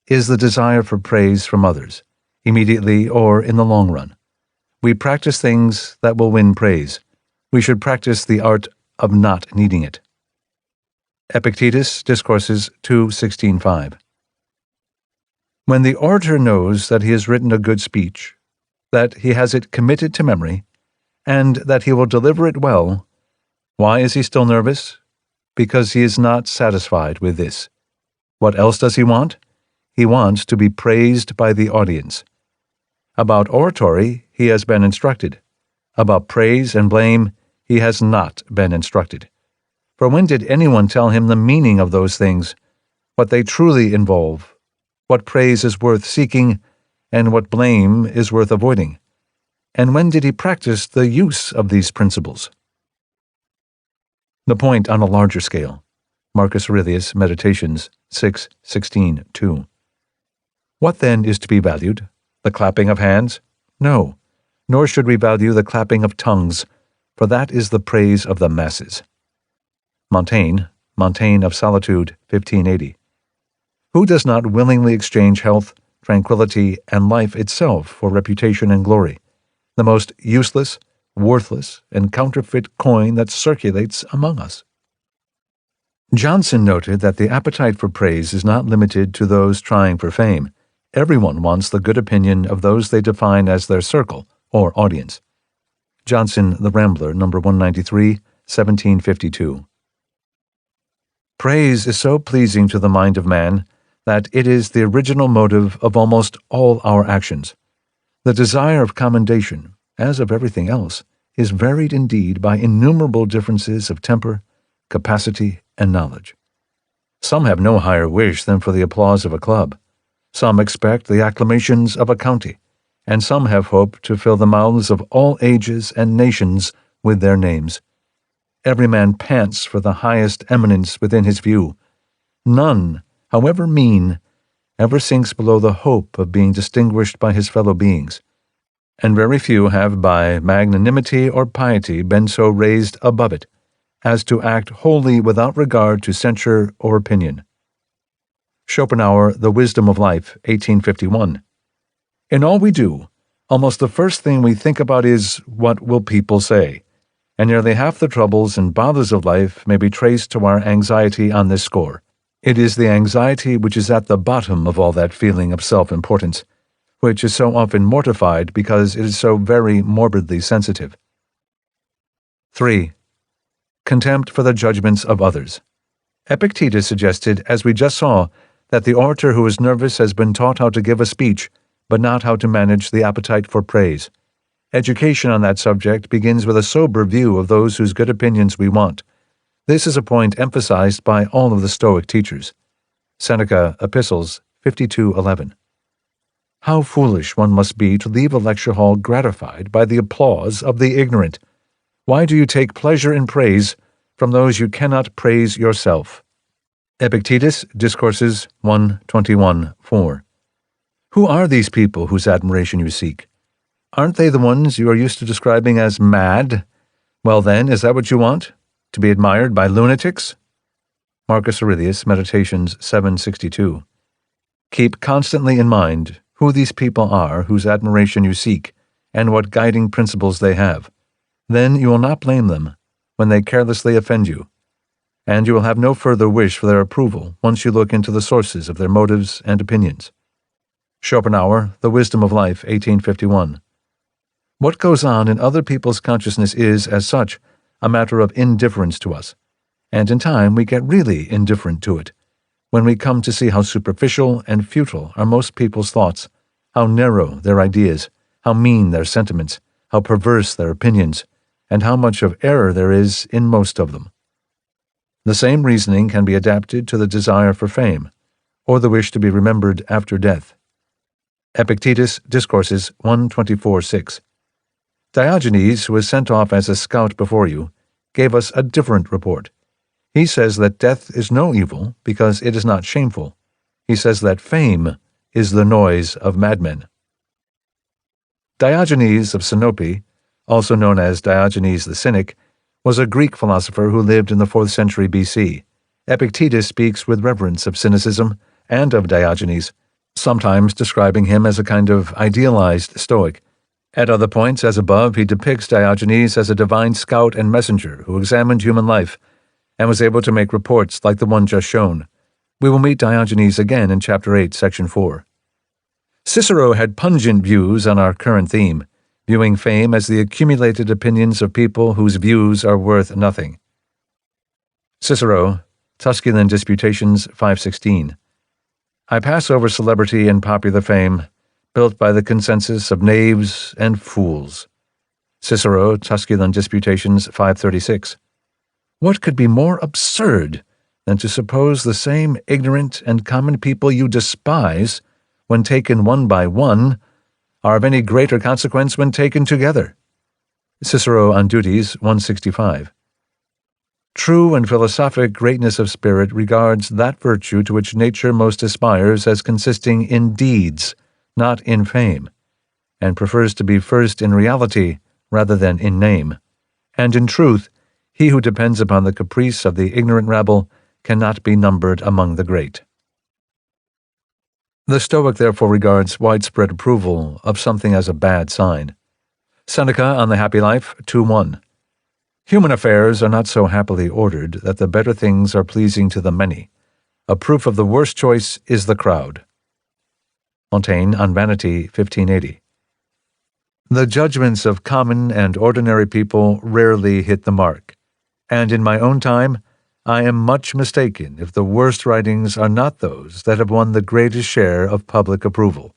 is the desire for praise from others, immediately or in the long run. We practice things that will win praise. We should practice the art of not needing it. Epictetus, Discourses 2:16-5. When the orator knows that he has written a good speech, that he has it committed to memory, and that he will deliver it well, why is he still nervous? Because he is not satisfied with this. What else does he want? He wants to be praised by the audience. About oratory, he has been instructed. About praise and blame, he has not been instructed. For when did anyone tell him the meaning of those things, what they truly involve, what praise is worth seeking, and what blame is worth avoiding? And when did he practice the use of these principles? The point on a larger scale. Marcus Aurelius, Meditations 6:16-2. What then is to be valued? The clapping of hands? No, nor should we value the clapping of tongues, for that is the praise of the masses. Montaigne of Solitude, 1580. Who does not willingly exchange health, tranquility, and life itself for reputation and glory, the most useless, worthless, and counterfeit coin that circulates among us? Johnson noted that the appetite for praise is not limited to those trying for fame. Everyone wants the good opinion of those they define as their circle or audience. Johnson, The Rambler, No. 193, 1752. Praise is so pleasing to the mind of man that it is the original motive of almost all our actions. The desire of commendation, as of everything else, is varied indeed by innumerable differences of temper, capacity, and knowledge. Some have no higher wish than for the applause of a club. Some expect the acclamations of a county, and some have hope to fill the mouths of all ages and nations with their names. Every man pants for the highest eminence within his view. None, however mean, ever sinks below the hope of being distinguished by his fellow beings, and very few have by magnanimity or piety been so raised above it as to act wholly without regard to censure or opinion. Schopenhauer, The Wisdom of Life, 1851. In all we do, almost the first thing we think about is, what will people say? And nearly half the troubles and bothers of life may be traced to our anxiety on this score. It is the anxiety which is at the bottom of all that feeling of self-importance, which is so often mortified because it is so very morbidly sensitive. 3. Contempt for the judgments of others. Epictetus suggested, as we just saw, that the orator who is nervous has been taught how to give a speech, but not how to manage the appetite for praise. Education on that subject begins with a sober view of those whose good opinions we want. This is a point emphasized by all of the Stoic teachers. Seneca, Epistles 52:11. How foolish one must be to leave a lecture hall gratified by the applause of the ignorant. Why do you take pleasure in praise from those you cannot praise yourself? Epictetus, Discourses 1:21-4. Who are these people whose admiration you seek? Aren't they the ones you are used to describing as mad? Well then, is that what you want? To be admired by lunatics? Marcus Aurelius, Meditations 7:62. Keep constantly in mind who these people are whose admiration you seek, and what guiding principles they have. Then you will not blame them when they carelessly offend you, and you will have no further wish for their approval once you look into the sources of their motives and opinions. Schopenhauer, The Wisdom of Life, 1851. What goes on in other people's consciousness is, as such, a matter of indifference to us, and in time we get really indifferent to it, when we come to see how superficial and futile are most people's thoughts, how narrow their ideas, how mean their sentiments, how perverse their opinions, and how much of error there is in most of them. The same reasoning can be adapted to the desire for fame, or the wish to be remembered after death. Epictetus, Discourses 1:24-6. Diogenes, who was sent off as a scout before you, gave us a different report. He says that death is no evil because it is not shameful. He says that fame is the noise of madmen. Diogenes of Sinope, also known as Diogenes the Cynic, was a Greek philosopher who lived in the 4th century BC. Epictetus speaks with reverence of cynicism and of Diogenes, sometimes describing him as a kind of idealized Stoic. At other points, as above, he depicts Diogenes as a divine scout and messenger who examined human life and was able to make reports like the one just shown. We will meet Diogenes again in Chapter 8, Section 4. Cicero had pungent views on our current theme, viewing fame as the accumulated opinions of people whose views are worth nothing. Cicero, Tusculan Disputations 5:16. I pass over celebrity and popular fame, built by the consensus of knaves and fools. Cicero, Tusculan Disputations 5:36. What could be more absurd than to suppose the same ignorant and common people you despise, when taken one by one, are of any greater consequence when taken together? Cicero on Duties 165. True and philosophic greatness of spirit regards that virtue to which nature most aspires as consisting in deeds, not in fame, and prefers to be first in reality rather than in name. And in truth, he who depends upon the caprice of the ignorant rabble cannot be numbered among the great. The Stoic therefore regards widespread approval of something as a bad sign. Seneca on the Happy Life 2:1. Human affairs are not so happily ordered that the better things are pleasing to the many. A proof of the worst choice is the crowd. Montaigne on Vanity 1580. The judgments of common and ordinary people rarely hit the mark, and in my own time I am much mistaken if the worst writings are not those that have won the greatest share of public approval.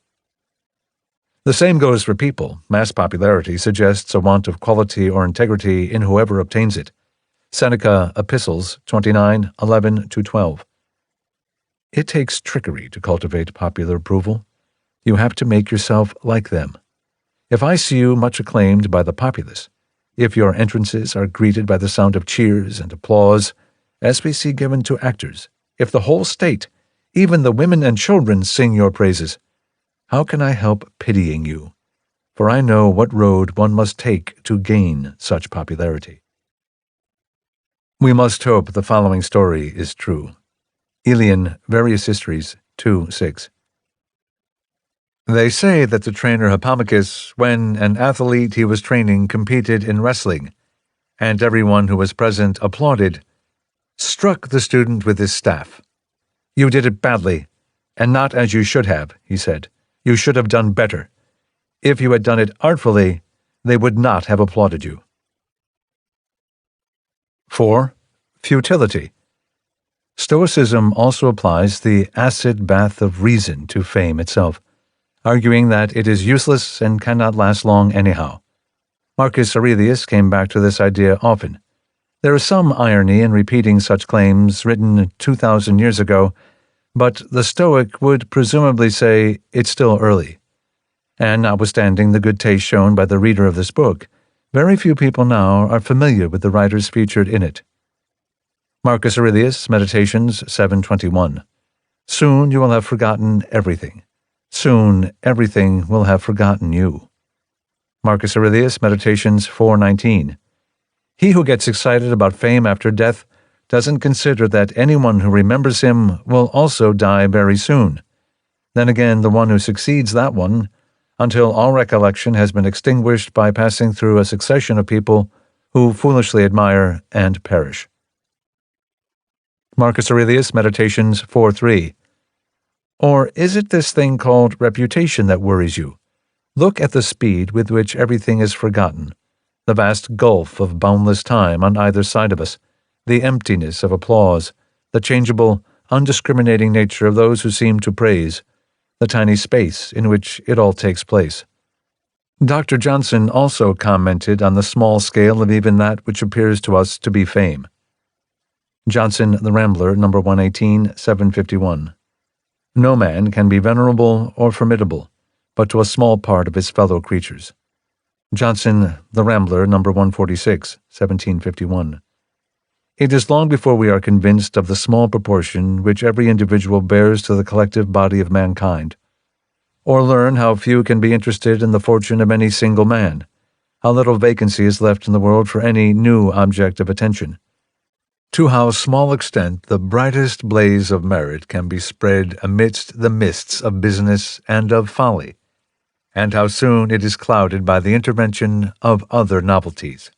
The same goes for people. Mass popularity suggests a want of quality or integrity in whoever obtains it. Seneca, Epistles 29:11-12. It takes trickery to cultivate popular approval. You have to make yourself like them. If I see you much acclaimed by the populace, if your entrances are greeted by the sound of cheers and applause, as we see given to actors, if the whole state, even the women and children, sing your praises, how can I help pitying you? For I know what road one must take to gain such popularity. We must hope the following story is true. Elian, Various Histories 2:6. They say that the trainer Hippomachus, when an athlete he was training competed in wrestling, and everyone who was present applauded, struck the student with his staff. You did it badly, and not as you should have, he said. You should have done better. If you had done it artfully, they would not have applauded you. 4. Futility. Stoicism also applies the acid bath of reason to fame itself, arguing that it is useless and cannot last long anyhow. Marcus Aurelius came back to this idea often. There is some irony in repeating such claims written 2,000 years ago, but the Stoic would presumably say it's still early. And notwithstanding the good taste shown by the reader of this book, very few people now are familiar with the writers featured in it. Marcus Aurelius, Meditations 7:21. Soon you will have forgotten everything. Soon everything will have forgotten you. Marcus Aurelius, Meditations 4:19. He who gets excited about fame after death doesn't consider that anyone who remembers him will also die very soon. Then again, the one who succeeds that one, until all recollection has been extinguished by passing through a succession of people who foolishly admire and perish. Marcus Aurelius, Meditations 4:3. Or is it this thing called reputation that worries you? Look at the speed with which everything is forgotten, the vast gulf of boundless time on either side of us, the emptiness of applause, the changeable, undiscriminating nature of those who seem to praise, the tiny space in which it all takes place. Dr. Johnson also commented on the small scale of even that which appears to us to be fame. Johnson, The Rambler, No. 118, 751. No man can be venerable or formidable, but to a small part of his fellow creatures. Johnson, The Rambler, No. 146, 1751. It is long before we are convinced of the small proportion which every individual bears to the collective body of mankind, or learn how few can be interested in the fortune of any single man, how little vacancy is left in the world for any new object of attention, to how small extent the brightest blaze of merit can be spread amidst the mists of business and of folly, and how soon it is clouded by the intervention of other novelties.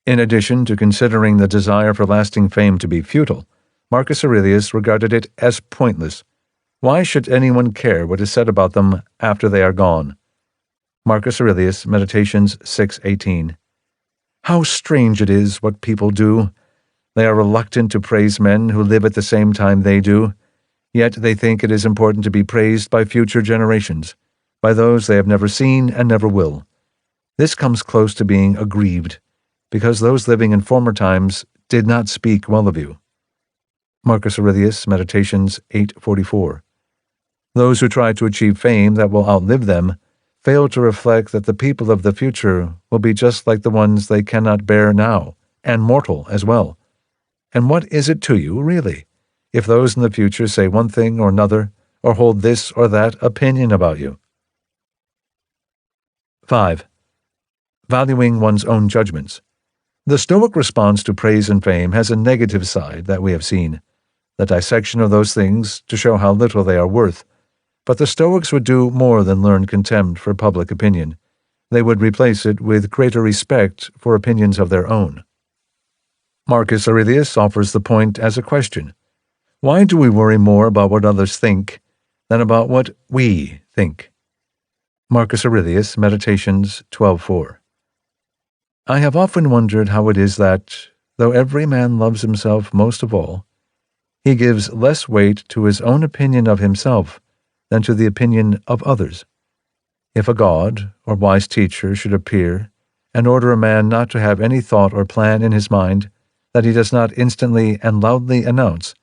In addition to considering the desire for lasting fame to be futile, Marcus Aurelius regarded it as pointless. Why should anyone care what is said about them after they are gone? Marcus Aurelius, Meditations 6:18. How strange it is what people do. They are reluctant to praise men who live at the same time they do, yet they think it is important to be praised by future generations, by those they have never seen and never will. This comes close to being aggrieved, because those living in former times did not speak well of you. Marcus Aurelius, Meditations 8:44. Those who try to achieve fame that will outlive them fail to reflect that the people of the future will be just like the ones they cannot bear now, and mortal as well. And what is it to you, really, if those in the future say one thing or another, or hold this or that opinion about you? 5. Valuing one's own judgments. The Stoic response to praise and fame has a negative side that we have seen, the dissection of those things to show how little they are worth. But the Stoics would do more than learn contempt for public opinion. They would replace it with greater respect for opinions of their own. Marcus Aurelius offers the point as a question. Why do we worry more about what others think than about what we think? Marcus Aurelius, Meditations 12:4. I have often wondered how it is that, though every man loves himself most of all, he gives less weight to his own opinion of himself than to the opinion of others. If a god or wise teacher should appear and order a man not to have any thought or plan in his mind that he does not instantly and loudly announce,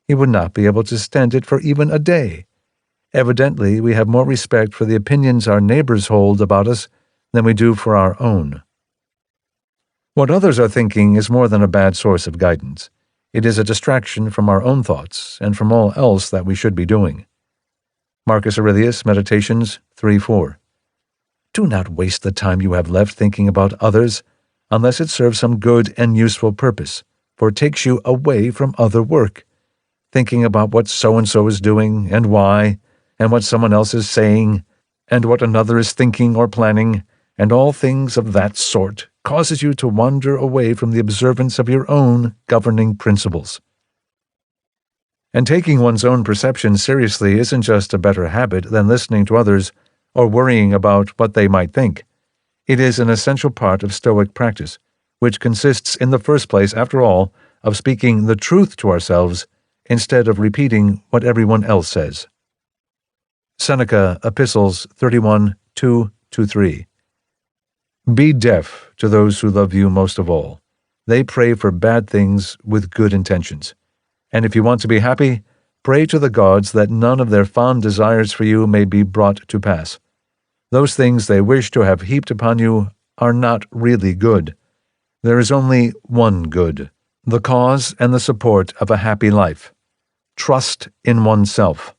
he would not be able to stand it for even a day. Evidently, we have more respect for the opinions our neighbors hold about us than we do for our own. What others are thinking is more than a bad source of guidance. It is a distraction from our own thoughts and from all else that we should be doing. Marcus Aurelius, Meditations 3:4. Do not waste the time you have left thinking about others, unless it serves some good and useful purpose, for it takes you away from other work. Thinking about what so-and-so is doing, and why, and what someone else is saying, and what another is thinking or planning, and all things of that sort, causes you to wander away from the observance of your own governing principles. And taking one's own perception seriously isn't just a better habit than listening to others or worrying about what they might think. It is an essential part of Stoic practice, which consists in the first place, after all, of speaking the truth to ourselves instead of repeating what everyone else says. Seneca, Epistles 31:2-3. Be deaf to those who love you most of all. They pray for bad things with good intentions. And if you want to be happy, pray to the gods that none of their fond desires for you may be brought to pass. Those things they wish to have heaped upon you are not really good. There is only one good, the cause and the support of a happy life. Trust in oneself.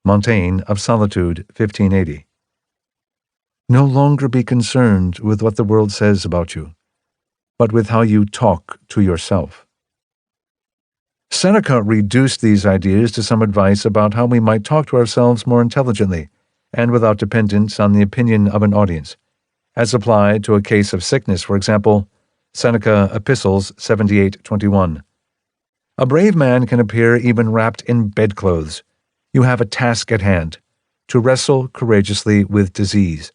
Montaigne of Solitude, 1580. No longer be concerned with what the world says about you, but with how you talk to yourself. Seneca reduced these ideas to some advice about how we might talk to ourselves more intelligently and without dependence on the opinion of an audience. As applied to a case of sickness, for example, Seneca, Epistles 78:21. A brave man can appear even wrapped in bedclothes. You have a task at hand, to wrestle courageously with disease.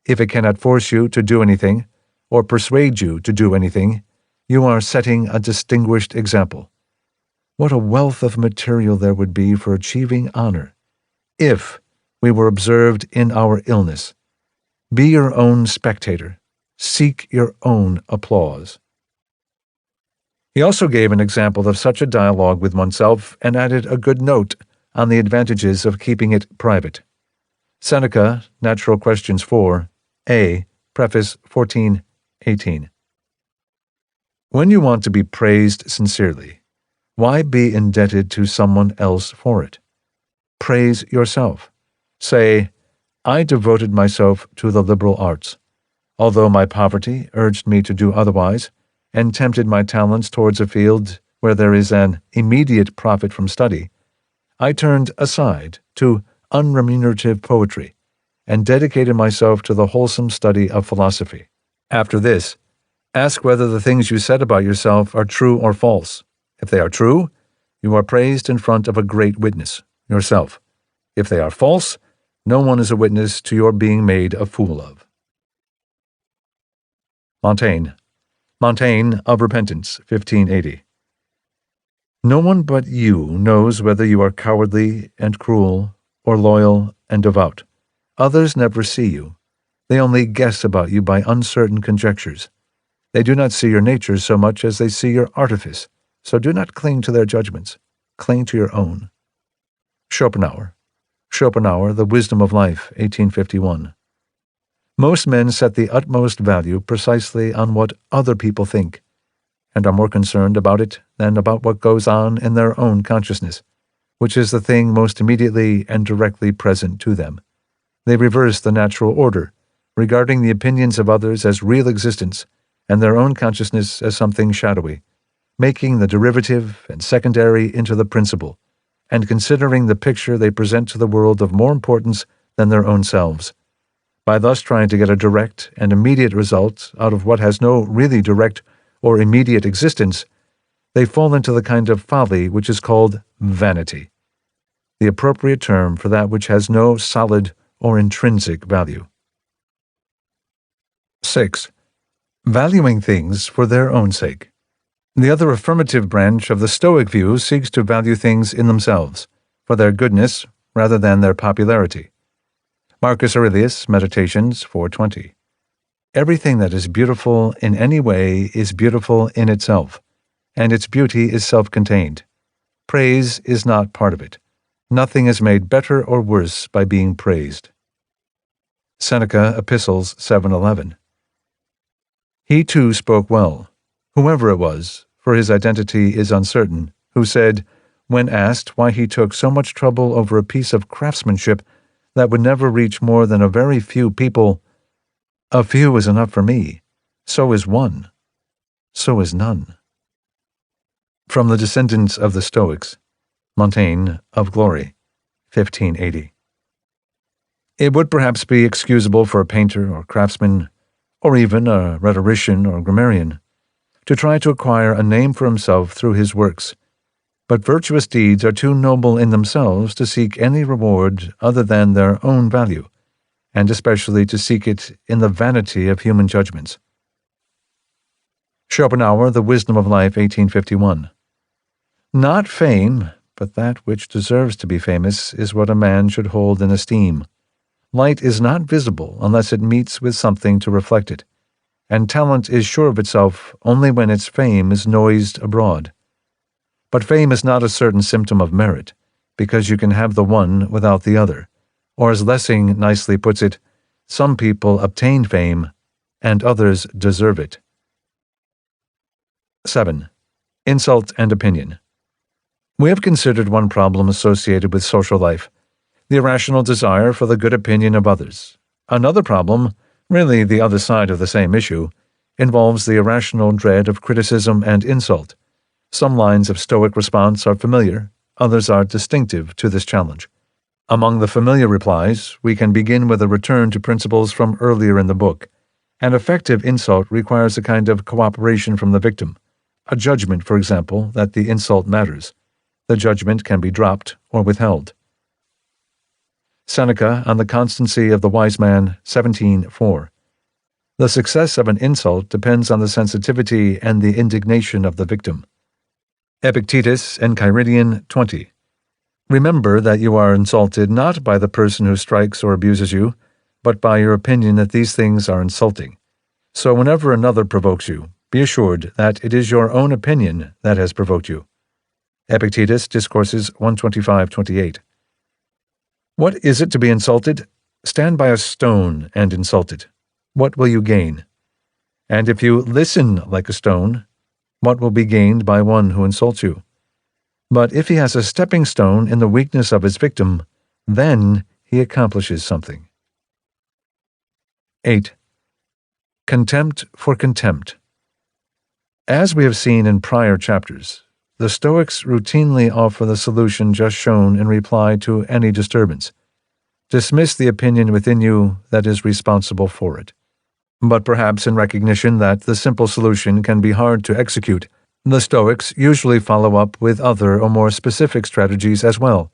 If it cannot force you to do anything, or persuade you to do anything, you are setting a distinguished example. What a wealth of material there would be for achieving honor, if we were observed in our illness. Be your own spectator. Seek your own applause. He also gave an example of such a dialogue with oneself and added a good note on the advantages of keeping it private. Seneca, Natural Questions 4a, Preface 14:18. When you want to be praised sincerely, why be indebted to someone else for it? Praise yourself. Say, I devoted myself to the liberal arts, although my poverty urged me to do otherwise, and tempted my talents towards a field where there is an immediate profit from study. I turned aside to unremunerative poetry, and dedicated myself to the wholesome study of philosophy. After this, ask whether the things you said about yourself are true or false. If they are true, you are praised in front of a great witness, yourself. If they are false, no one is a witness to your being made a fool of. Montaigne of Repentance, 1580. No one but you knows whether you are cowardly and cruel, or loyal and devout. Others never see you. They only guess about you by uncertain conjectures. They do not see your nature so much as they see your artifice, so do not cling to their judgments. Cling to your own. Schopenhauer, The Wisdom of Life, 1851. Most men set the utmost value precisely on what other people think, and are more concerned about it than about what goes on in their own consciousness, which is the thing most immediately and directly present to them. They reverse the natural order, regarding the opinions of others as real existence, and their own consciousness as something shadowy, making the derivative and secondary into the principal, and considering the picture they present to the world of more importance than their own selves. By thus trying to get a direct and immediate result out of what has no really direct or immediate existence, they fall into the kind of folly which is called vanity, the appropriate term for that which has no solid or intrinsic value. 6. Valuing things for their own sake. The other affirmative branch of the Stoic view seeks to value things in themselves, for their goodness rather than their popularity. Marcus Aurelius, Meditations, 420. Everything that is beautiful in any way is beautiful in itself, and its beauty is self-contained. Praise is not part of it. Nothing is made better or worse by being praised. Seneca, Epistles, 7:11. He too spoke well, whoever it was, for his identity is uncertain, who said, when asked why he took so much trouble over a piece of craftsmanship that would never reach more than a very few people, "A few is enough for me. So is one. So is none." From the descendants of the Stoics, Montaigne of Glory, 1580. It would perhaps be excusable for a painter or craftsman, or even a rhetorician or grammarian, to try to acquire a name for himself through his works, but virtuous deeds are too noble in themselves to seek any reward other than their own value, and especially to seek it in the vanity of human judgments. Schopenhauer, The Wisdom of Life, 1851. Not fame, but that which deserves to be famous, is what a man should hold in esteem. Light is not visible unless it meets with something to reflect it, and talent is sure of itself only when its fame is noised abroad. But fame is not a certain symptom of merit, because you can have the one without the other, or as Lessing nicely puts it, some people obtain fame, and others deserve it. 7. Insult and opinion. We have considered one problem associated with social life, the irrational desire for the good opinion of others. Another problem, really the other side of the same issue, involves the irrational dread of criticism and insult. Some lines of Stoic response are familiar, others are distinctive to this challenge. Among the familiar replies, we can begin with a return to principles from earlier in the book. An effective insult requires a kind of cooperation from the victim, a judgment, for example, that the insult matters. The judgment can be dropped or withheld. Seneca on the Constancy of the Wise Man, 17:4. The success of an insult depends on the sensitivity and the indignation of the victim. Epictetus, Enchiridion 20. Remember that you are insulted not by the person who strikes or abuses you, but by your opinion that these things are insulting. So whenever another provokes you, be assured that it is your own opinion that has provoked you. Epictetus, Discourses 125-28. What is it to be insulted? Stand by a stone and insult it. What will you gain? And if you listen like a stone, what will be gained by one who insults you? But if he has a stepping stone in the weakness of his victim, then he accomplishes something. 8. Contempt for contempt. As we have seen in prior chapters, the Stoics routinely offer the solution just shown in reply to any disturbance. Dismiss the opinion within you that is responsible for it. But perhaps in recognition that the simple solution can be hard to execute, the Stoics usually follow up with other or more specific strategies as well.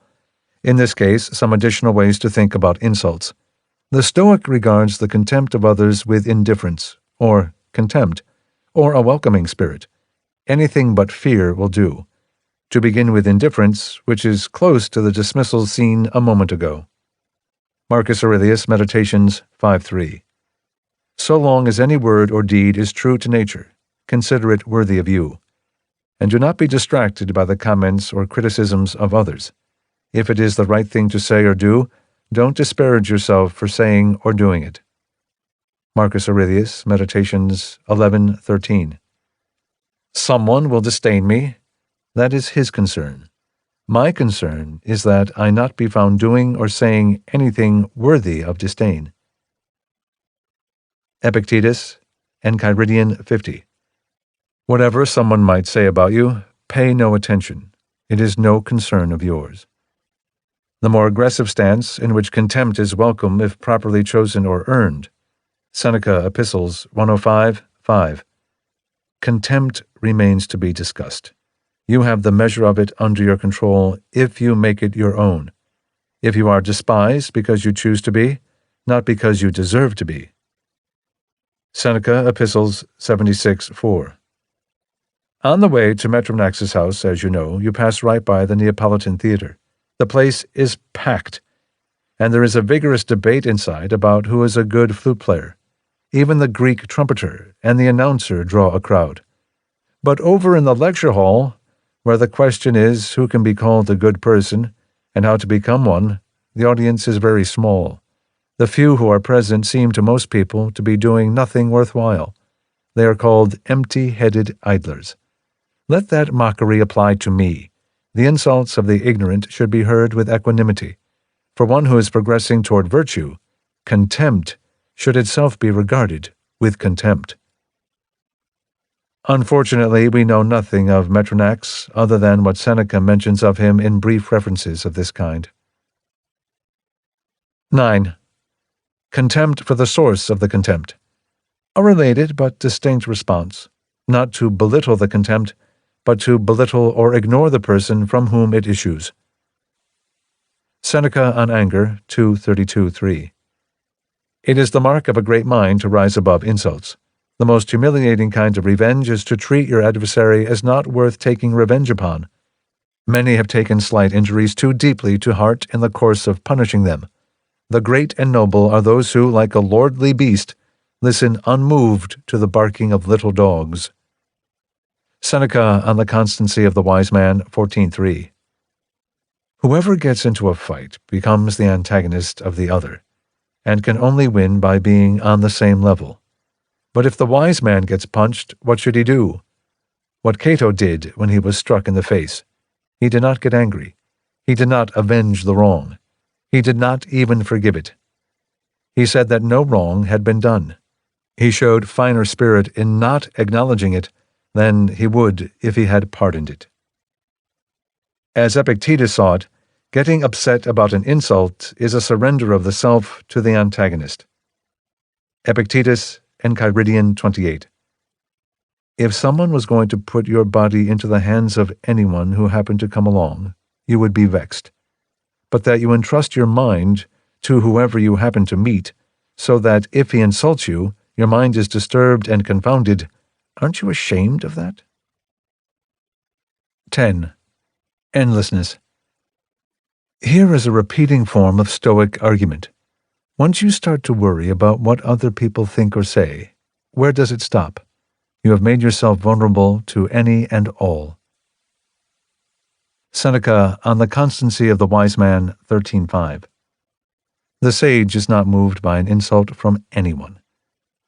In this case, some additional ways to think about insults. The Stoic regards the contempt of others with indifference, or contempt, or a welcoming spirit. Anything but fear will do. To begin with indifference, which is close to the dismissal seen a moment ago. Marcus Aurelius, Meditations 5:3. So long as any word or deed is true to nature, consider it worthy of you. And do not be distracted by the comments or criticisms of others. If it is the right thing to say or do, don't disparage yourself for saying or doing it. Marcus Aurelius, Meditations 11:13. Someone will disdain me. That is his concern. My concern is that I not be found doing or saying anything worthy of disdain. Epictetus, Enchiridion 50. Whatever someone might say about you, pay no attention. It is no concern of yours. The more aggressive stance, in which contempt is welcome if properly chosen or earned. Seneca Epistles 105:5. Contempt remains to be discussed. You have the measure of it under your control if you make it your own. If you are despised because you choose to be, not because you deserve to be. Seneca Epistles 76:4. On the way to Metronax's house, as you know, you pass right by the Neapolitan Theater. The place is packed, and there is a vigorous debate inside about who is a good flute player. Even the Greek trumpeter and the announcer draw a crowd. But over in the lecture hall, where the question is who can be called a good person and how to become one, the audience is very small. The few who are present seem to most people to be doing nothing worthwhile. They are called empty-headed idlers. Let that mockery apply to me. The insults of the ignorant should be heard with equanimity. For one who is progressing toward virtue, contempt should itself be regarded with contempt. Unfortunately, we know nothing of Metronax other than what Seneca mentions of him in brief references of this kind. 9. Contempt for the source of the contempt. A related but distinct response, not to belittle the contempt, but to belittle or ignore the person from whom it issues. Seneca on Anger 2:32-3. It is the mark of a great mind to rise above insults. The most humiliating kind of revenge is to treat your adversary as not worth taking revenge upon. Many have taken slight injuries too deeply to heart in the course of punishing them. The great and noble are those who, like a lordly beast, listen unmoved to the barking of little dogs. Seneca on the Constancy of the Wise Man 14:3. Whoever gets into a fight becomes the antagonist of the other, and can only win by being on the same level. But if the wise man gets punched, what should he do? What Cato did when he was struck in the face. He did not get angry. He did not avenge the wrong. He did not even forgive it. He said that no wrong had been done. He showed finer spirit in not acknowledging it than he would if he had pardoned it. As Epictetus saw it, getting upset about an insult is a surrender of the self to the antagonist. Epictetus, Enchiridion 28. If someone was going to put your body into the hands of anyone who happened to come along, you would be vexed. But that you entrust your mind to whoever you happen to meet, so that if he insults you, your mind is disturbed and confounded, aren't you ashamed of that? 10. Endlessness. Here is a repeating form of Stoic argument. Once you start to worry about what other people think or say, where does it stop? You have made yourself vulnerable to any and all. Seneca on the Constancy of the Wise Man 13:5. The sage is not moved by an insult from anyone.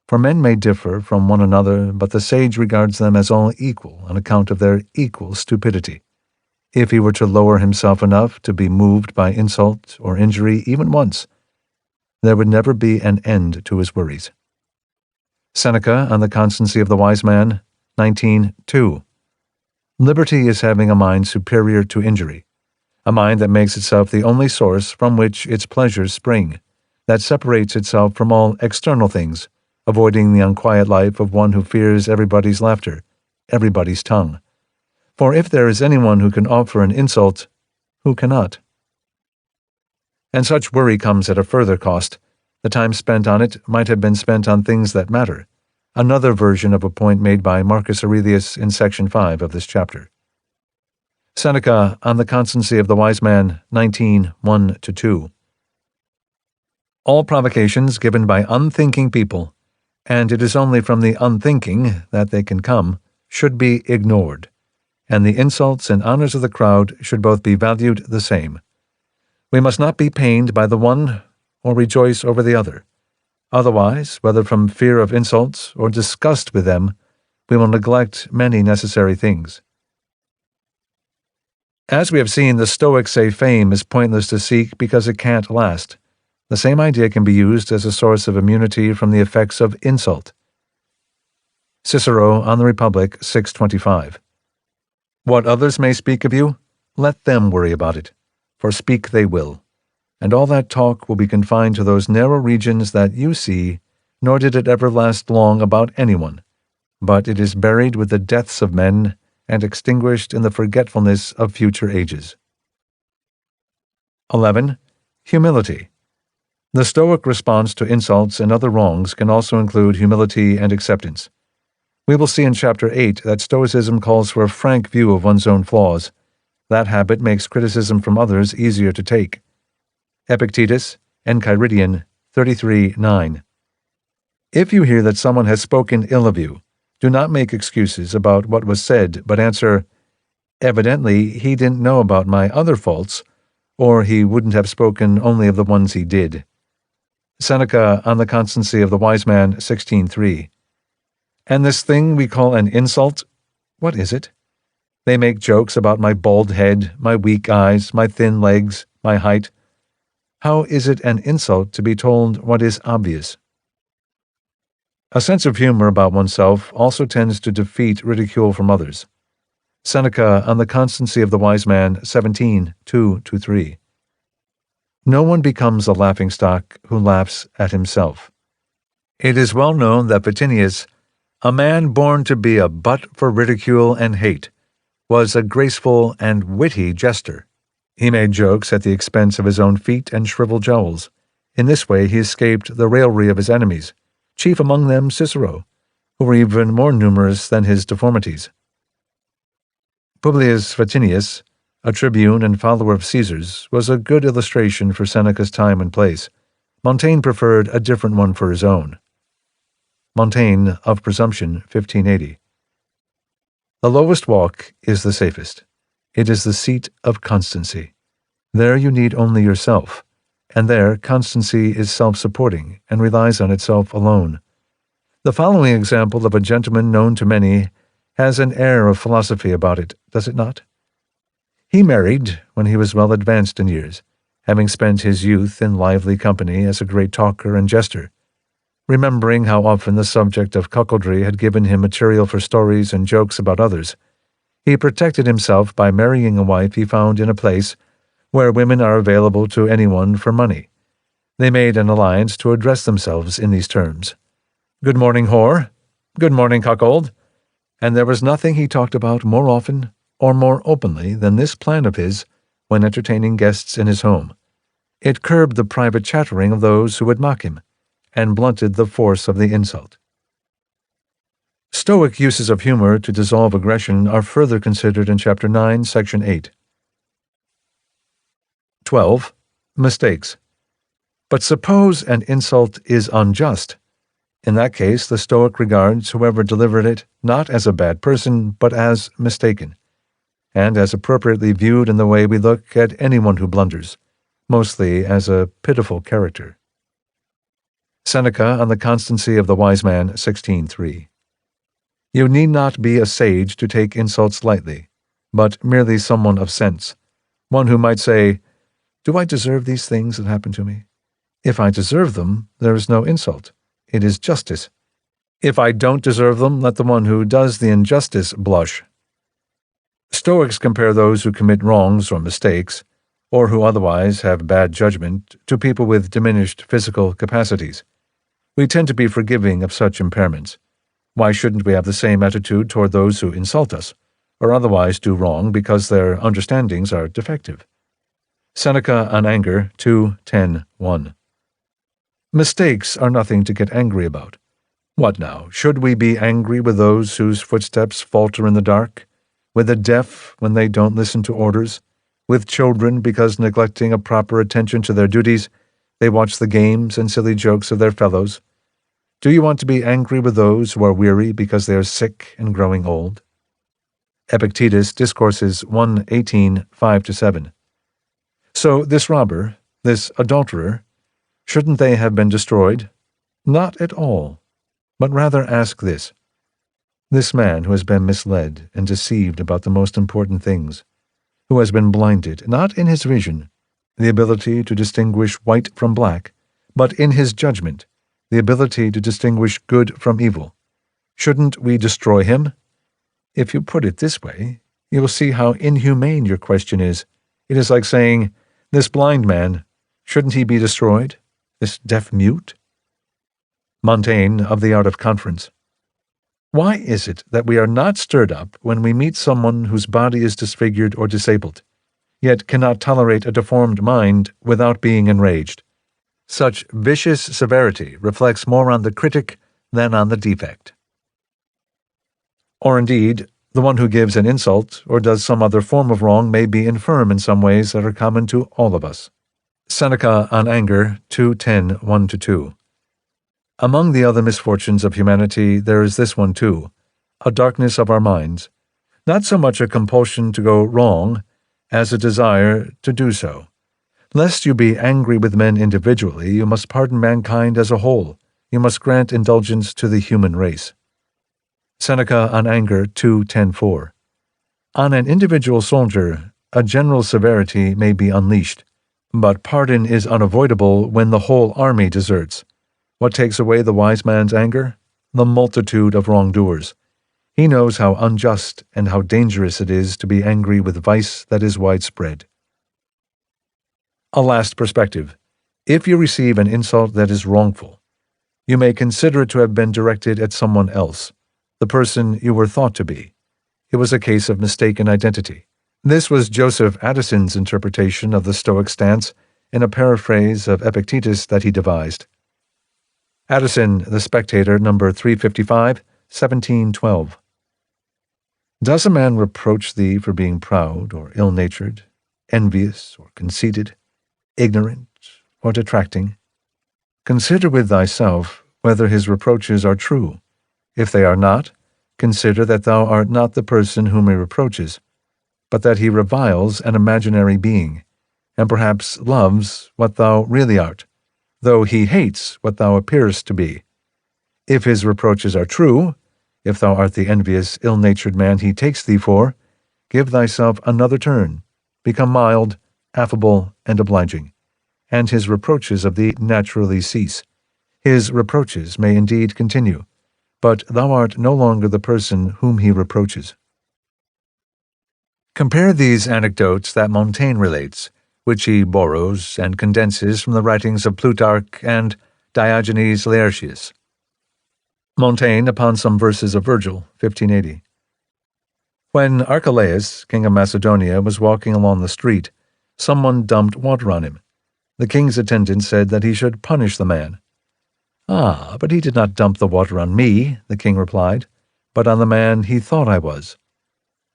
For men may differ from one another, but the sage regards them as all equal on account of their equal stupidity. If he were to lower himself enough to be moved by insult or injury even once, there would never be an end to his worries. Seneca on the Constancy of the Wise Man, 19:2. Liberty is having a mind superior to injury, a mind that makes itself the only source from which its pleasures spring, that separates itself from all external things, avoiding the unquiet life of one who fears everybody's laughter, everybody's tongue. For if there is anyone who can offer an insult, who cannot? And such worry comes at a further cost. The time spent on it might have been spent on things that matter, another version of a point made by Marcus Aurelius in section 5 of this chapter. Seneca on the Constancy of the Wise Man, 19:1-2. All provocations given by unthinking people, and it is only from the unthinking that they can come, should be ignored, and the insults and honors of the crowd should both be valued the same. We must not be pained by the one or rejoice over the other. Otherwise, whether from fear of insults or disgust with them, we will neglect many necessary things. As we have seen, the Stoics say fame is pointless to seek because it can't last. The same idea can be used as a source of immunity from the effects of insult. Cicero on the Republic, 6:25. What others may speak of you, let them worry about it, for speak they will, and all that talk will be confined to those narrow regions that you see, nor did it ever last long about anyone, but it is buried with the deaths of men and extinguished in the forgetfulness of future ages. 11. Humility. The Stoic response to insults and other wrongs can also include humility and acceptance. We will see in Chapter 8 that Stoicism calls for a frank view of one's own flaws. That habit makes criticism from others easier to take. Epictetus, Enchiridion, 33:9. If you hear that someone has spoken ill of you, do not make excuses about what was said, but answer, "Evidently he didn't know about my other faults, or he wouldn't have spoken only of the ones he did." Seneca on the Constancy of the Wise Man, 16:3. And this thing we call an insult, what is it? They make jokes about my bald head, my weak eyes, my thin legs, my height. How is it an insult to be told what is obvious? A sense of humor about oneself also tends to defeat ridicule from others. Seneca on the Constancy of the Wise Man, 17:2-3. No one becomes a laughingstock who laughs at himself. It is well known that Vatinius, a man born to be a butt for ridicule and hate, was a graceful and witty jester. He made jokes at the expense of his own feet and shriveled jowls. In this way he escaped the raillery of his enemies, chief among them Cicero, who were even more numerous than his deformities. Publius Vatinius, a tribune and follower of Caesar's, was a good illustration for Seneca's time and place. Montaigne preferred a different one for his own. Montaigne, of Presumption, 1580. The lowest walk is the safest. It is the seat of constancy. There you need only yourself, and there constancy is self-supporting and relies on itself alone. The following example of a gentleman known to many has an air of philosophy about it, does it not? He married when he was well advanced in years, having spent his youth in lively company as a great talker and jester. Remembering how often the subject of cuckoldry had given him material for stories and jokes about others, he protected himself by marrying a wife he found in a place where women are available to anyone for money. They made an alliance to address themselves in these terms: "Good morning, whore. Good morning, cuckold." And there was nothing he talked about more often or more openly than this plan of his when entertaining guests in his home. It curbed the private chattering of those who would mock him, and blunted the force of the insult. Stoic uses of humor to dissolve aggression are further considered in Chapter 9, Section 8. 12. Mistakes. But suppose an insult is unjust. In that case, the Stoic regards whoever delivered it not as a bad person, but as mistaken, and as appropriately viewed in the way we look at anyone who blunders, mostly as a pitiful character. Seneca on the Constancy of the Wise Man, 16:3. You need not be a sage to take insults lightly, but merely someone of sense, one who might say, "Do I deserve these things that happen to me? If I deserve them, there is no insult. It is justice. If I don't deserve them, let the one who does the injustice blush. Stoics compare those who commit wrongs or mistakes, or who otherwise have bad judgment, to people with diminished physical capacities. We tend to be forgiving of such impairments. Why shouldn't we have the same attitude toward those who insult us, or otherwise do wrong because their understandings are defective? Seneca on Anger 2:10:1. Mistakes are nothing to get angry about. What now? Should we be angry with those whose footsteps falter in the dark? With the deaf when they don't listen to orders? With children because, neglecting a proper attention to their duties, they watch the games and silly jokes of their fellows? Do you want to be angry with those who are weary because they are sick and growing old? Epictetus, Discourses 1:18, 5-7. So this robber, this adulterer, shouldn't they have been destroyed? Not at all, but rather ask this. This man who has been misled and deceived about the most important things, who has been blinded, not in his vision, the ability to distinguish white from black, but in his judgment, the ability to distinguish good from evil. Shouldn't we destroy him? If you put it this way, you will see how inhumane your question is. It is like saying, this blind man, shouldn't he be destroyed? This deaf mute? Montaigne, of the Art of Conference. Why is it that we are not stirred up when we meet someone whose body is disfigured or disabled, yet cannot tolerate a deformed mind without being enraged? Such vicious severity reflects more on the critic than on the defect. Or indeed, the one who gives an insult or does some other form of wrong may be infirm in some ways that are common to all of us. Seneca on Anger 2:10:1-2. Among the other misfortunes of humanity there is this one too, a darkness of our minds, not so much a compulsion to go wrong as a desire to do so. Lest you be angry with men individually, you must pardon mankind as a whole. You must grant indulgence to the human race. Seneca on Anger 2:10:4. On an individual soldier, a general severity may be unleashed, but pardon is unavoidable when the whole army deserts. What takes away the wise man's anger? The multitude of wrongdoers. He knows how unjust and how dangerous it is to be angry with vice that is widespread. A last perspective. If you receive an insult that is wrongful, you may consider it to have been directed at someone else, the person you were thought to be. It was a case of mistaken identity. This was Joseph Addison's interpretation of the Stoic stance in a paraphrase of Epictetus that he devised. Addison, The Spectator, number 355, 1712. Does a man reproach thee for being proud or ill-natured, envious or conceited, ignorant or detracting? Consider with thyself whether his reproaches are true. If they are not, consider that thou art not the person whom he reproaches, but that he reviles an imaginary being, and perhaps loves what thou really art, though he hates what thou appearest to be. If his reproaches are true, if thou art the envious, ill-natured man he takes thee for, give thyself another turn, become mild, affable, and obliging, and his reproaches of thee naturally cease. His reproaches may indeed continue, but thou art no longer the person whom he reproaches. Compare these anecdotes that Montaigne relates, which he borrows and condenses from the writings of Plutarch and Diogenes Laertius. Montaigne upon some verses of Virgil, 1580. When Archelaus, king of Macedonia, was walking along the street, someone dumped water on him. The king's attendant said that he should punish the man. Ah, but he did not dump the water on me, the king replied, but on the man he thought I was.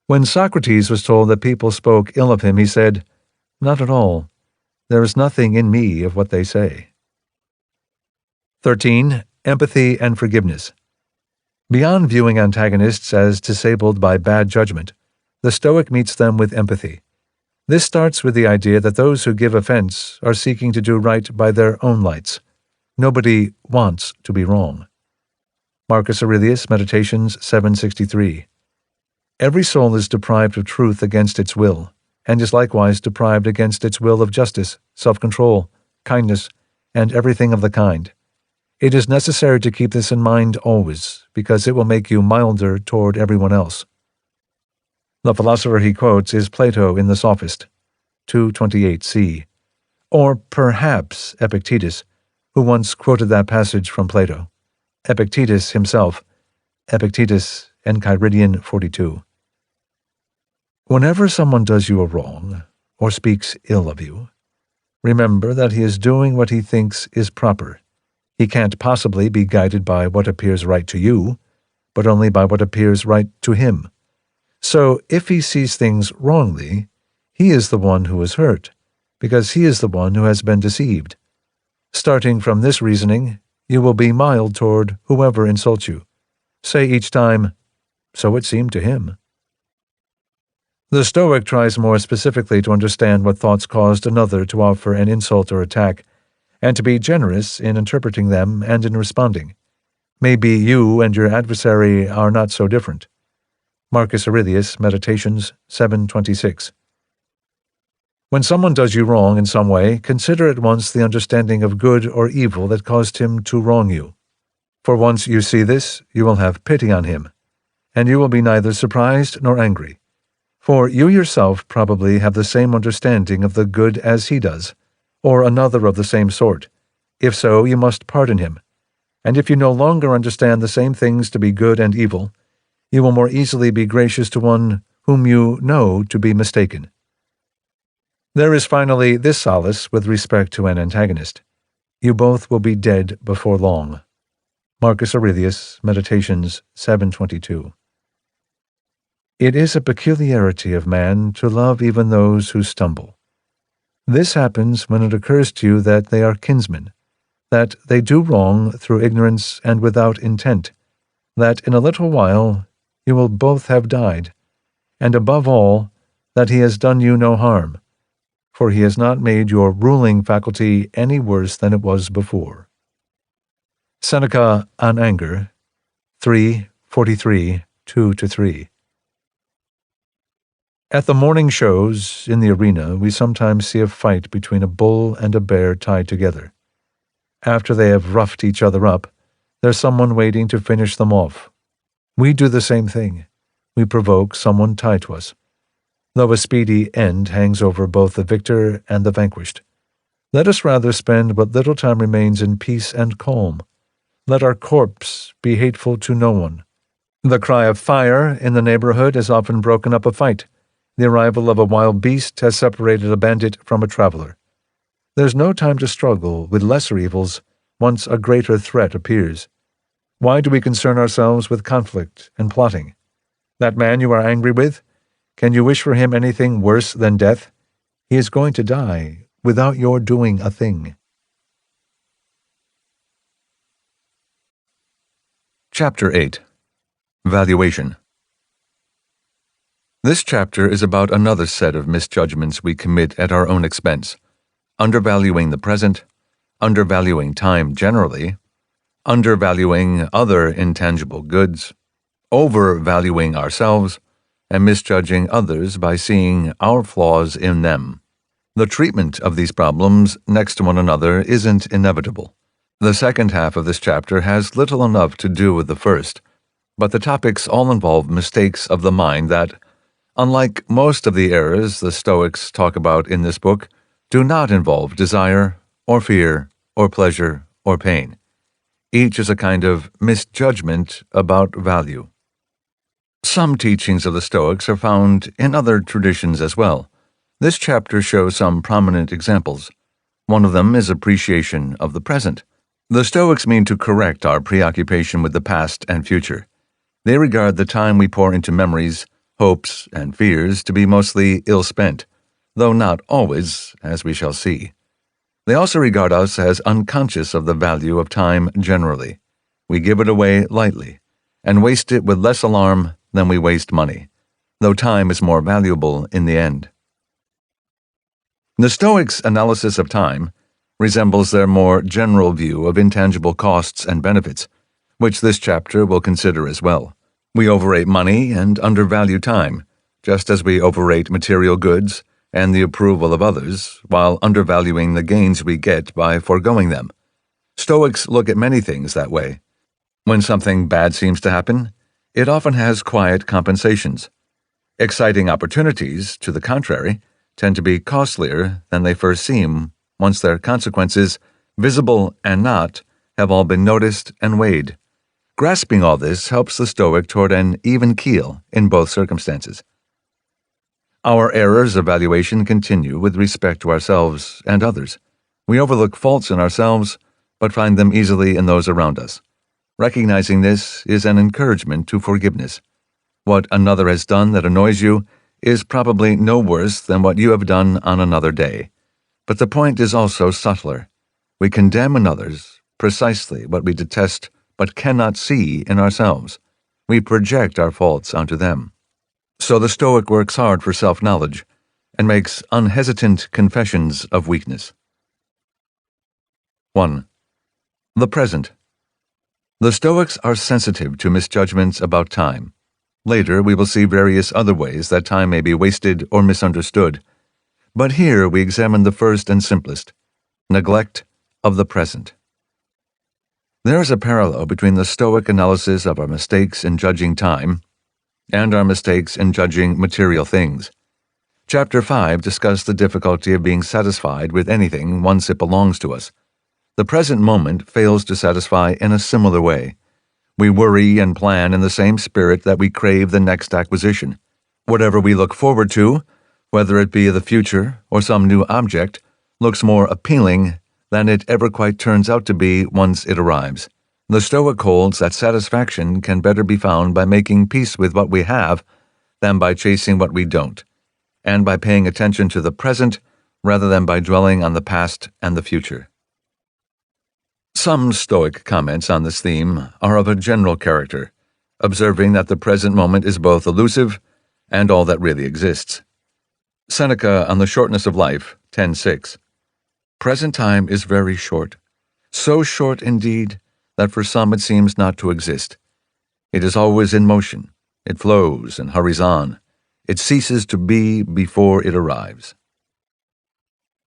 When Socrates was told that people spoke ill of him, he said, Not at all. There is nothing in me of what they say. 13. Empathy and forgiveness. Beyond viewing antagonists as disabled by bad judgment, the Stoic meets them with empathy. This starts with the idea that those who give offense are seeking to do right by their own lights. Nobody wants to be wrong. Marcus Aurelius, Meditations 763. Every soul is deprived of truth against its will, and is likewise deprived against its will of justice, self-control, kindness, and everything of the kind. It is necessary to keep this in mind always, because it will make you milder toward everyone else. The philosopher he quotes is Plato in the Sophist, 228c, or perhaps Epictetus, who once quoted that passage from Plato. Epictetus himself, Epictetus, Enchiridion 42. Whenever someone does you a wrong, or speaks ill of you, remember that he is doing what he thinks is proper. He can't possibly be guided by what appears right to you, but only by what appears right to him. So if he sees things wrongly, he is the one who is hurt, because he is the one who has been deceived. Starting from this reasoning, you will be mild toward whoever insults you. Say each time, "So it seemed to him." The Stoic tries more specifically to understand what thoughts caused another to offer an insult or attack, and to be generous in interpreting them and in responding. Maybe you and your adversary are not so different. Marcus Aurelius, Meditations 7:26. When someone does you wrong in some way, consider at once the understanding of good or evil that caused him to wrong you. For once you see this, you will have pity on him, and you will be neither surprised nor angry. For you yourself probably have the same understanding of the good as he does, or another of the same sort. If so, you must pardon him. And if you no longer understand the same things to be good and evil, you will more easily be gracious to one whom you know to be mistaken. There is finally this solace with respect to an antagonist. You both will be dead before long. Marcus Aurelius, Meditations 7:22. It is a peculiarity of man to love even those who stumble. This happens when it occurs to you that they are kinsmen, that they do wrong through ignorance and without intent, that in a little while you will both have died, and above all, that he has done you no harm, for he has not made your ruling faculty any worse than it was before. Seneca on Anger, 3:43, 2-3. At the morning shows, in the arena, we sometimes see a fight between a bull and a bear tied together. After they have roughed each other up, there's someone waiting to finish them off. We do the same thing. We provoke someone tied to us, though a speedy end hangs over both the victor and the vanquished. Let us rather spend what little time remains in peace and calm. Let our corpse be hateful to no one. The cry of fire in the neighborhood has often broken up a fight. The arrival of a wild beast has separated a bandit from a traveler. There's no time to struggle with lesser evils once a greater threat appears. Why do we concern ourselves with conflict and plotting? That man you are angry with, can you wish for him anything worse than death? He is going to die without your doing a thing. Chapter 8. Valuation. This chapter is about another set of misjudgments we commit at our own expense: undervaluing the present, undervaluing time generally, undervaluing other intangible goods, overvaluing ourselves, and misjudging others by seeing our flaws in them. The treatment of these problems next to one another isn't inevitable. The second half of this chapter has little enough to do with the first, but the topics all involve mistakes of the mind that, unlike most of the errors the Stoics talk about in this book, do not involve desire, or fear, or pleasure, or pain. Each is a kind of misjudgment about value. Some teachings of the Stoics are found in other traditions as well. This chapter shows some prominent examples. One of them is appreciation of the present. The Stoics mean to correct our preoccupation with the past and future. They regard the time we pour into memories, hopes, and fears to be mostly ill-spent, though not always, as we shall see. They also regard us as unconscious of the value of time generally. We give it away lightly, and waste it with less alarm than we waste money, though time is more valuable in the end. The Stoics' analysis of time resembles their more general view of intangible costs and benefits, which this chapter will consider as well. We overrate money and undervalue time, just as we overrate material goods and the approval of others, while undervaluing the gains we get by foregoing them. Stoics look at many things that way. When something bad seems to happen, it often has quiet compensations. Exciting opportunities, to the contrary, tend to be costlier than they first seem once their consequences, visible and not, have all been noticed and weighed. Grasping all this helps the Stoic toward an even keel in both circumstances. Our errors of valuation continue with respect to ourselves and others. We overlook faults in ourselves, but find them easily in those around us. Recognizing this is an encouragement to forgiveness. What another has done that annoys you is probably no worse than what you have done on another day. But the point is also subtler. We condemn in others precisely what we detest but cannot see in ourselves. We project our faults onto them. So the Stoic works hard for self-knowledge and makes unhesitant confessions of weakness. 1. The present. The Stoics are sensitive to misjudgments about time. Later, we will see various other ways that time may be wasted or misunderstood. But here we examine the first and simplest, neglect of the present. There is a parallel between the Stoic analysis of our mistakes in judging time and our mistakes in judging material things. Chapter 5 discussed the difficulty of being satisfied with anything once it belongs to us. The present moment fails to satisfy in a similar way. We worry and plan in the same spirit that we crave the next acquisition. Whatever we look forward to, whether it be the future or some new object, looks more appealing than it ever quite turns out to be once it arrives. The Stoic holds that satisfaction can better be found by making peace with what we have than by chasing what we don't, and by paying attention to the present rather than by dwelling on the past and the future. Some Stoic comments on this theme are of a general character, observing that the present moment is both elusive and all that really exists. Seneca on the Shortness of Life, 10:6. Present time is very short, so short indeed that for some it seems not to exist. It is always in motion, it flows and hurries on, it ceases to be before it arrives.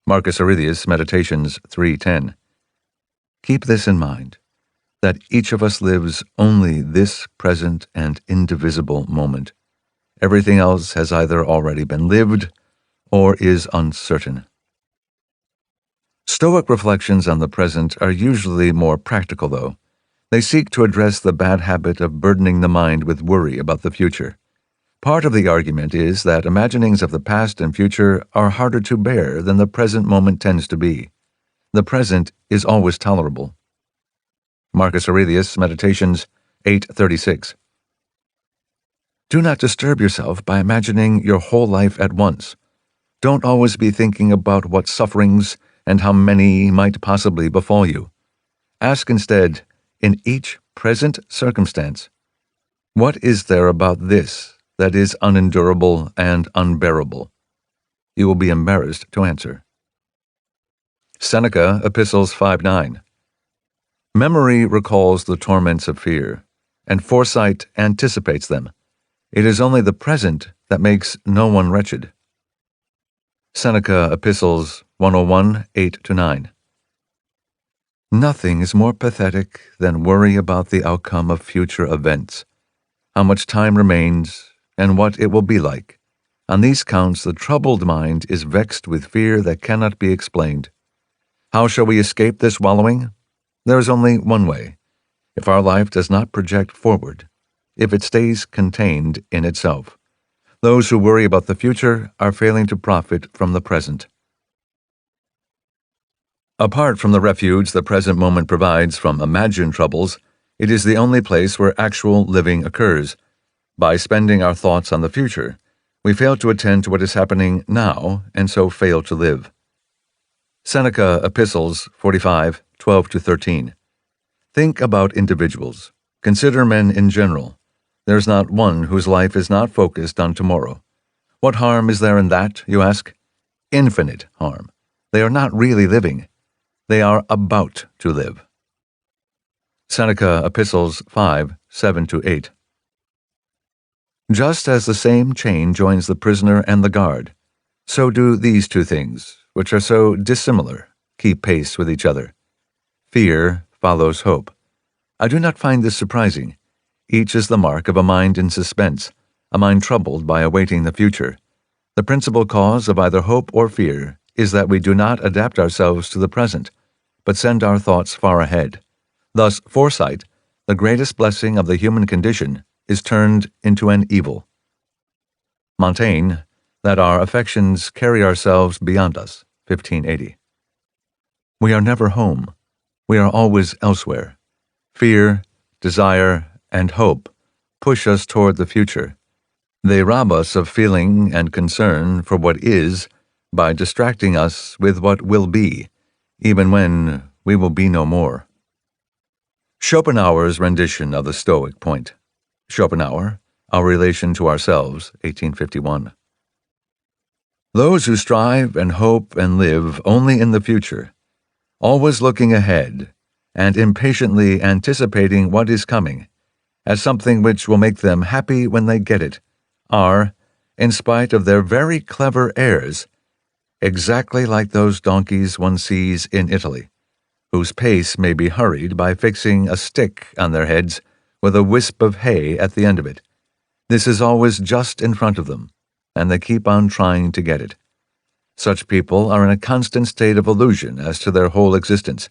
Marcus Aurelius, Meditations 3:10. Keep this in mind, that each of us lives only this present and indivisible moment. Everything else has either already been lived or is uncertain. Stoic reflections on the present are usually more practical, though. They seek to address the bad habit of burdening the mind with worry about the future. Part of the argument is that imaginings of the past and future are harder to bear than the present moment tends to be. The present is always tolerable. Marcus Aurelius, Meditations 8:36. Do not disturb yourself by imagining your whole life at once. Don't always be thinking about what sufferings and how many might possibly befall you. Ask instead, in each present circumstance, what is there about this that is unendurable and unbearable? You will be embarrassed to answer. Seneca, Epistles 5:9. Memory recalls the torments of fear, and foresight anticipates them. It is only the present that makes no one wretched. Seneca, Epistles 101, 8-9. Nothing is more pathetic than worry about the outcome of future events, how much time remains, and what it will be like. On these counts, the troubled mind is vexed with fear that cannot be explained. How shall we escape this wallowing? There is only one way. If our life does not project forward, if it stays contained in itself. Those who worry about the future are failing to profit from the present. Apart from the refuge the present moment provides from imagined troubles, it is the only place where actual living occurs. By spending our thoughts on the future, we fail to attend to what is happening now and so fail to live. Seneca, Epistles 45, 12-13. Think about individuals. Consider men in general. There is not one whose life is not focused on tomorrow. What harm is there in that, you ask? Infinite harm. They are not really living. They are about to live. Seneca, Epistles 5, 7-8. Just as the same chain joins the prisoner and the guard, So do these two things, which are so dissimilar, keep pace with each other. Fear follows hope. I do not find this surprising. Each is the mark of a mind in suspense, a mind troubled by awaiting the future. The principal cause of either hope or fear is that we do not adapt ourselves to the present, but send our thoughts far ahead. Thus, foresight, the greatest blessing of the human condition, is turned into an evil. Montaigne, that our affections carry ourselves beyond us, 1580. We are never home. We are always elsewhere. Fear, desire, and hope push us toward the future. They rob us of feeling and concern for what is by distracting us with what will be, even when we will be no more. Schopenhauer's rendition of the Stoic point. Schopenhauer, Our Relation to Ourselves, 1851. Those who strive and hope and live only in the future, always looking ahead and impatiently anticipating what is coming, as something which will make them happy when they get it, are, in spite of their very clever airs, exactly like those donkeys one sees in Italy, whose pace may be hurried by fixing a stick on their heads with a wisp of hay at the end of it. This is always just in front of them, and they keep on trying to get it. Such people are in a constant state of illusion as to their whole existence.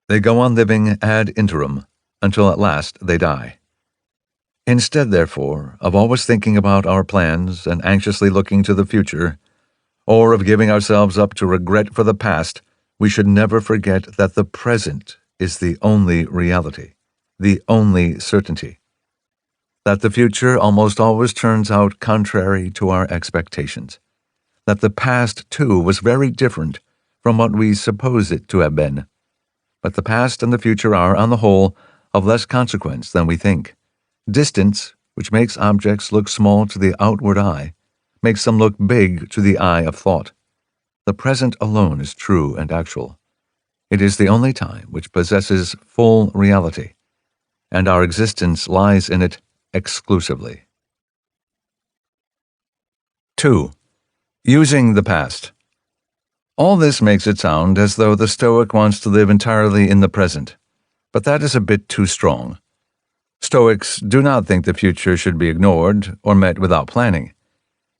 They go on living ad interim until at last they die. Instead, therefore, of always thinking about our plans and anxiously looking to the future, or of giving ourselves up to regret for the past, we should never forget that the present is the only reality, the only certainty. That the future almost always turns out contrary to our expectations. That the past, too, was very different from what we suppose it to have been. But the past and the future are, on the whole, of less consequence than we think. Distance, which makes objects look small to the outward eye, makes them look big to the eye of thought. The present alone is true and actual. It is the only time which possesses full reality, and our existence lies in it exclusively. 2. Using the past. All this makes it sound as though the Stoic wants to live entirely in the present, but that is a bit too strong. Stoics do not think the future should be ignored or met without planning.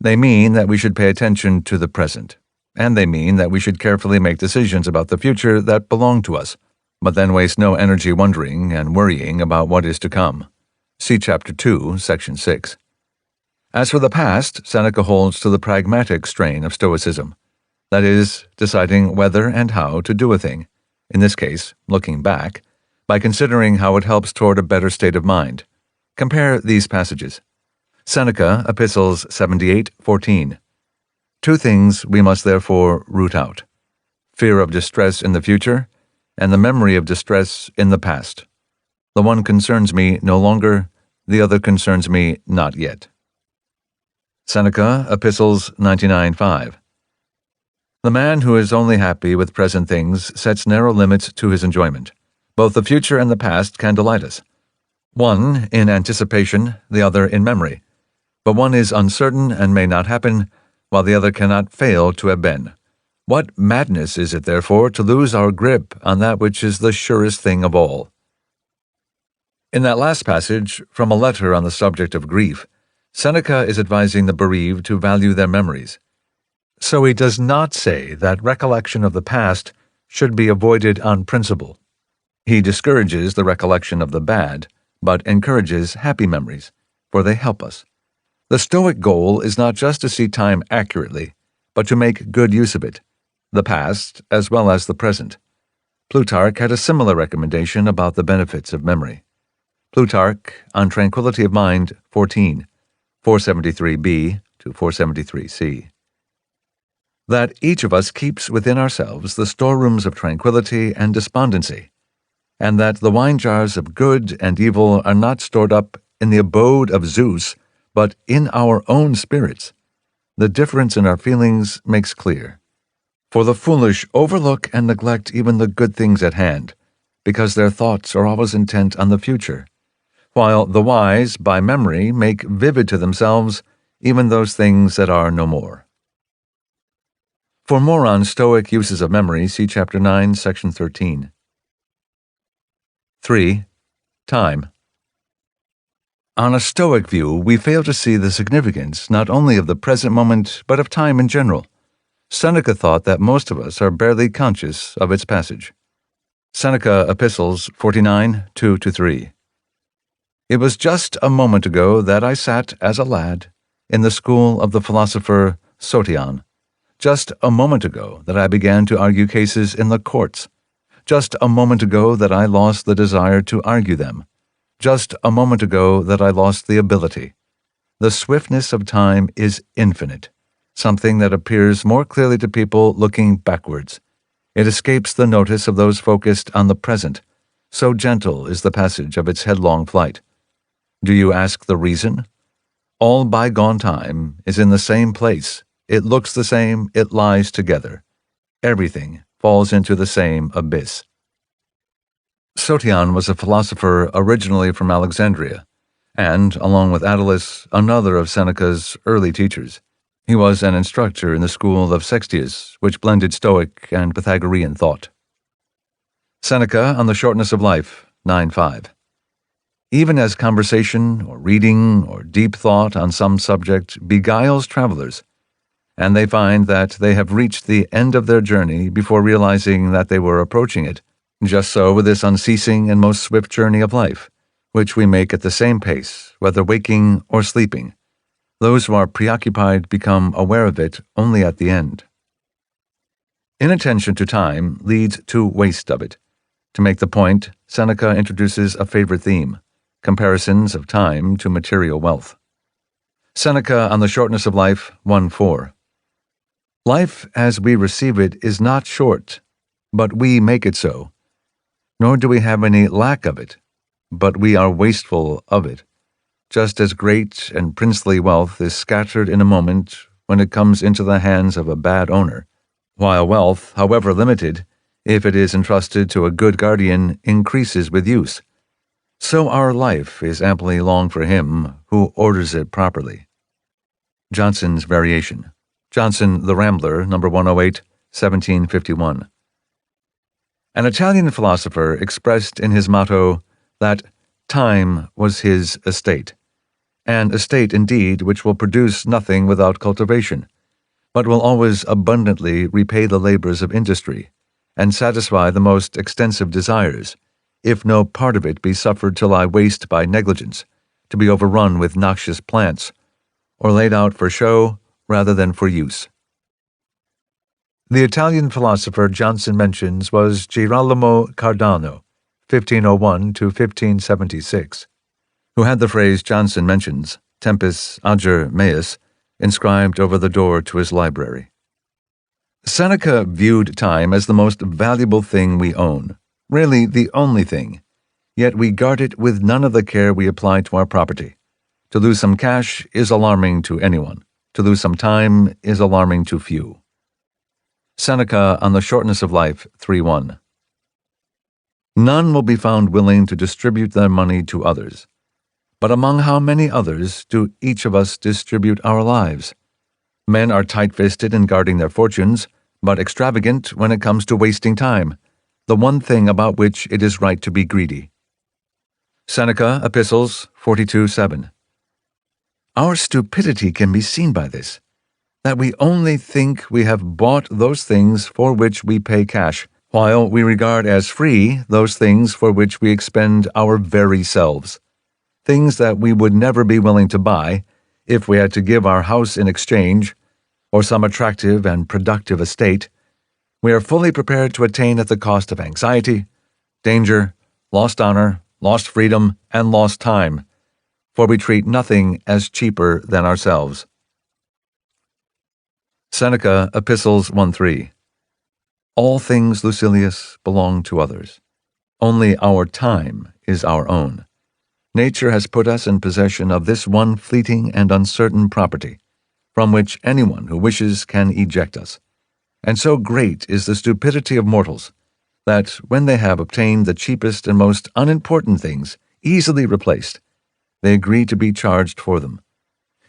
They mean that we should pay attention to the present, and they mean that we should carefully make decisions about the future that belong to us, but then waste no energy wondering and worrying about what is to come. See Chapter 2, Section 6. As for the past, Seneca holds to the pragmatic strain of Stoicism, that is, deciding whether and how to do a thing, in this case, looking back, by considering how it helps toward a better state of mind. Compare these passages. Seneca, Epistles 78:14. Two things we must therefore root out: fear of distress in the future, and the memory of distress in the past. The one concerns me no longer, the other concerns me not yet. Seneca, Epistles 99:5. The man who is only happy with present things sets narrow limits to his enjoyment. Both the future and the past can delight us. One in anticipation, the other in memory. But one is uncertain and may not happen, while the other cannot fail to have been. What madness is it, therefore, to lose our grip on that which is the surest thing of all? In that last passage, from a letter on the subject of grief, Seneca is advising the bereaved to value their memories. So he does not say that recollection of the past should be avoided on principle. He discourages the recollection of the bad, but encourages happy memories, for they help us. The Stoic goal is not just to see time accurately, but to make good use of it, the past as well as the present. Plutarch had a similar recommendation about the benefits of memory. Plutarch, on Tranquility of Mind, 14, 473b to 473c. That each of us keeps within ourselves the storerooms of tranquility and despondency, and that the wine jars of good and evil are not stored up in the abode of Zeus, but in our own spirits. The difference in our feelings makes clear. For the foolish overlook and neglect even the good things at hand, because their thoughts are always intent on the future, while the wise, by memory, make vivid to themselves even those things that are no more. For more on Stoic uses of memory, see Chapter 9, Section 13. 3. Time. On a Stoic view, we fail to see the significance not only of the present moment, but of time in general. Seneca thought that most of us are barely conscious of its passage. Seneca Epistles 49, 2-3. It was just a moment ago that I sat as a lad in the school of the philosopher Stoic. Just a moment ago that I began to argue cases in the courts. Just a moment ago that I lost the desire to argue them. Just a moment ago that I lost the ability. The swiftness of time is infinite, something that appears more clearly to people looking backwards. It escapes the notice of those focused on the present. So gentle is the passage of its headlong flight. Do you ask the reason? All bygone time is in the same place. It looks the same, it lies together. Everything falls into the same abyss. Stoic was a philosopher originally from Alexandria, and, along with Attalus, another of Seneca's early teachers. He was an instructor in the school of Sextius, which blended Stoic and Pythagorean thought. Seneca on the Shortness of Life, 9:5. Even as conversation or reading or deep thought on some subject beguiles travelers, and they find that they have reached the end of their journey before realizing that they were approaching it, just so with this unceasing and most swift journey of life, which we make at the same pace, whether waking or sleeping. Those who are preoccupied become aware of it only at the end. Inattention to time leads to waste of it. To make the point, Seneca introduces a favorite theme: comparisons of time to material wealth. Seneca on the Shortness of Life, 1:4. Life as we receive it is not short, but we make it so. Nor do we have any lack of it, but we are wasteful of it. Just as great and princely wealth is scattered in a moment when it comes into the hands of a bad owner, while wealth, however limited, if it is entrusted to a good guardian, increases with use. So our life is amply long for him who orders it properly. Johnson's Variation. Johnson, The Rambler, No. 108, 1751. An Italian philosopher expressed in his motto that time was his estate, an estate indeed which will produce nothing without cultivation, but will always abundantly repay the labors of industry, and satisfy the most extensive desires, if no part of it be suffered to lie waste by negligence, to be overrun with noxious plants, or laid out for show rather than for use. The Italian philosopher Johnson mentions was Girolamo Cardano, 1501 to 1576, who had the phrase Johnson mentions, tempus ager meus, inscribed over the door to his library. Seneca viewed time as the most valuable thing we own, really the only thing, yet we guard it with none of the care we apply to our property. To lose some cash is alarming to anyone. To lose some time is alarming to few. Seneca on the Shortness of Life, 3:1. None will be found willing to distribute their money to others. But among how many others do each of us distribute our lives? Men are tight-fisted in guarding their fortunes, but extravagant when it comes to wasting time, the one thing about which it is right to be greedy. Seneca Epistles 42:7. Our stupidity can be seen by this, that we only think we have bought those things for which we pay cash, while we regard as free those things for which we expend our very selves, things that we would never be willing to buy if we had to give our house in exchange, or some attractive and productive estate. We are fully prepared to attain at the cost of anxiety, danger, lost honor, lost freedom, and lost time, for we treat nothing as cheaper than ourselves. Seneca Epistles 1:3. All things, Lucilius, belong to others. Only our time is our own. Nature has put us in possession of this one fleeting and uncertain property, from which anyone who wishes can eject us. And so great is the stupidity of mortals, that when they have obtained the cheapest and most unimportant things, easily replaced, they agree to be charged for them.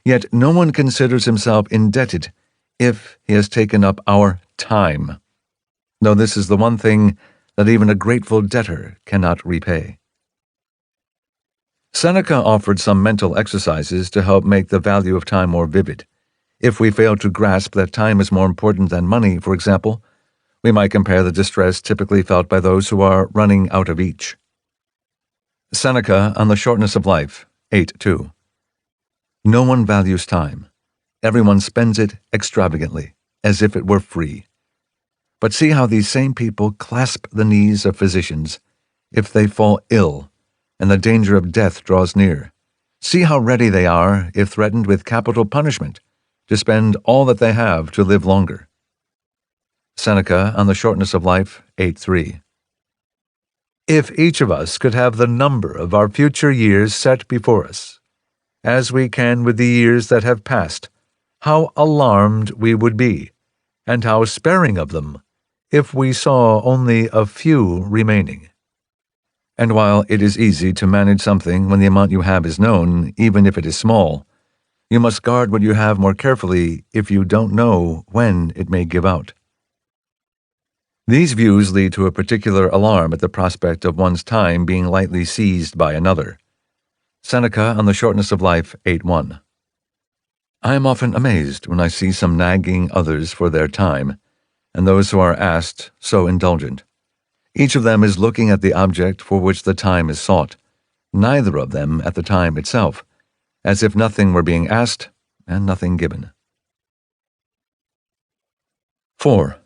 Yet no one considers himself indebted if he has taken up our time, though this is the one thing that even a grateful debtor cannot repay. Seneca offered some mental exercises to help make the value of time more vivid. If we fail to grasp that time is more important than money, for example, we might compare the distress typically felt by those who are running out of each. Seneca on the Shortness of Life, 8:2. No one values time. Everyone spends it extravagantly, as if it were free. But see how these same people clasp the knees of physicians if they fall ill and the danger of death draws near. See how ready they are, if threatened with capital punishment, to spend all that they have to live longer. Seneca on the Shortness of Life, 8:3. If each of us could have the number of our future years set before us, as we can with the years that have passed, how alarmed we would be, and how sparing of them, if we saw only a few remaining. And while it is easy to manage something when the amount you have is known, even if it is small, you must guard what you have more carefully if you don't know when it may give out. These views lead to a particular alarm at the prospect of one's time being lightly seized by another. Seneca on the Shortness of Life, 8:1. I am often amazed when I see some nagging others for their time, and those who are asked so indulgent. Each of them is looking at the object for which the time is sought, neither of them at the time itself, as if nothing were being asked and nothing given. 4.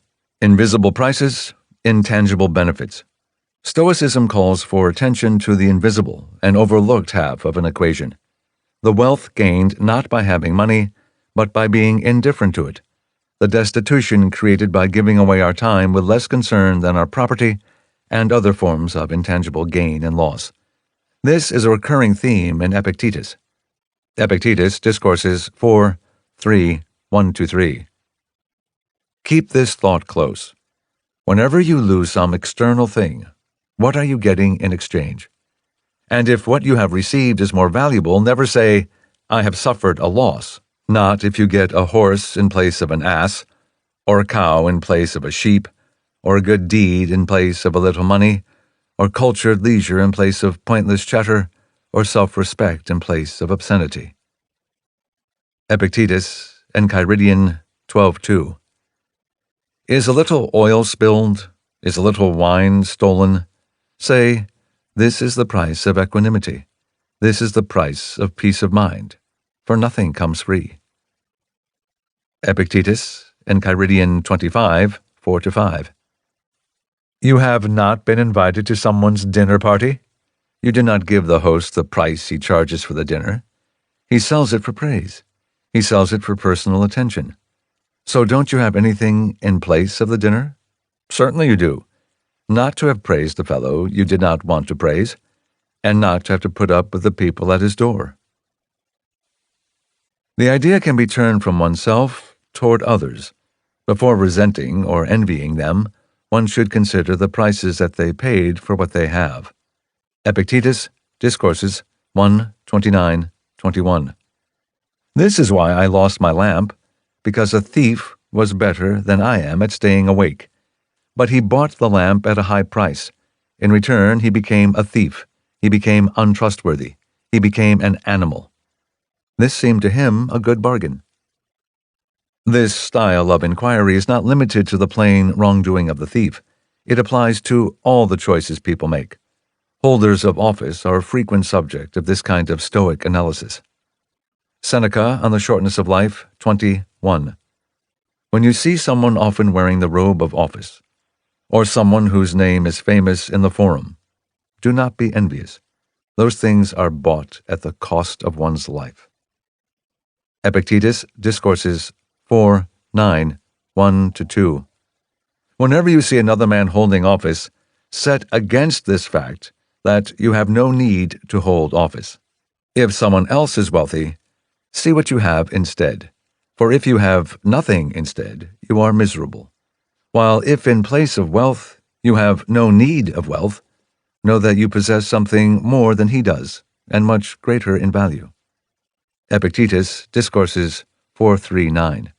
Invisible prices, intangible benefits. Stoicism calls for attention to the invisible and overlooked half of an equation, the wealth gained not by having money, but by being indifferent to it, the destitution created by giving away our time with less concern than our property and other forms of intangible gain and loss. This is a recurring theme in Epictetus. Epictetus, Discourses 4:3, 1-3. Keep this thought close. Whenever you lose some external thing, what are you getting in exchange? And if what you have received is more valuable, never say, I have suffered a loss. Not if you get a horse in place of an ass, or a cow in place of a sheep, or a good deed in place of a little money, or cultured leisure in place of pointless chatter, or self-respect in place of obscenity. Epictetus, Enchiridion 12:2. Is a little oil spilled? Is a little wine stolen? Say, this is the price of equanimity. This is the price of peace of mind, for nothing comes free. Epictetus, Enchiridion 25, 4-5. You have not been invited to someone's dinner party? You do not give the host the price he charges for the dinner. He sells it for praise. He sells it for personal attention. So don't you have anything in place of the dinner? Certainly you do. Not to have praised the fellow you did not want to praise, and not to have to put up with the people at his door. The idea can be turned from oneself toward others. Before resenting or envying them, one should consider the prices that they paid for what they have. Epictetus, Discourses 1:29-21. This is why I lost my lamp, because a thief was better than I am at staying awake. But he bought the lamp at a high price. In return, he became a thief. He became untrustworthy. He became an animal. This seemed to him a good bargain. This style of inquiry is not limited to the plain wrongdoing of the thief. It applies to all the choices people make. Holders of office are a frequent subject of this kind of Stoic analysis. Seneca on the Shortness of Life, 21. When you see someone often wearing the robe of office, or someone whose name is famous in the forum, do not be envious. Those things are bought at the cost of one's life. Epictetus, Discourses 4:9, 1-2. Whenever you see another man holding office, set against this fact that you have no need to hold office. If someone else is wealthy, see what you have instead. For if you have nothing instead, you are miserable. While if in place of wealth you have no need of wealth, know that you possess something more than he does, and much greater in value. Epictetus, Discourses 4:3-9.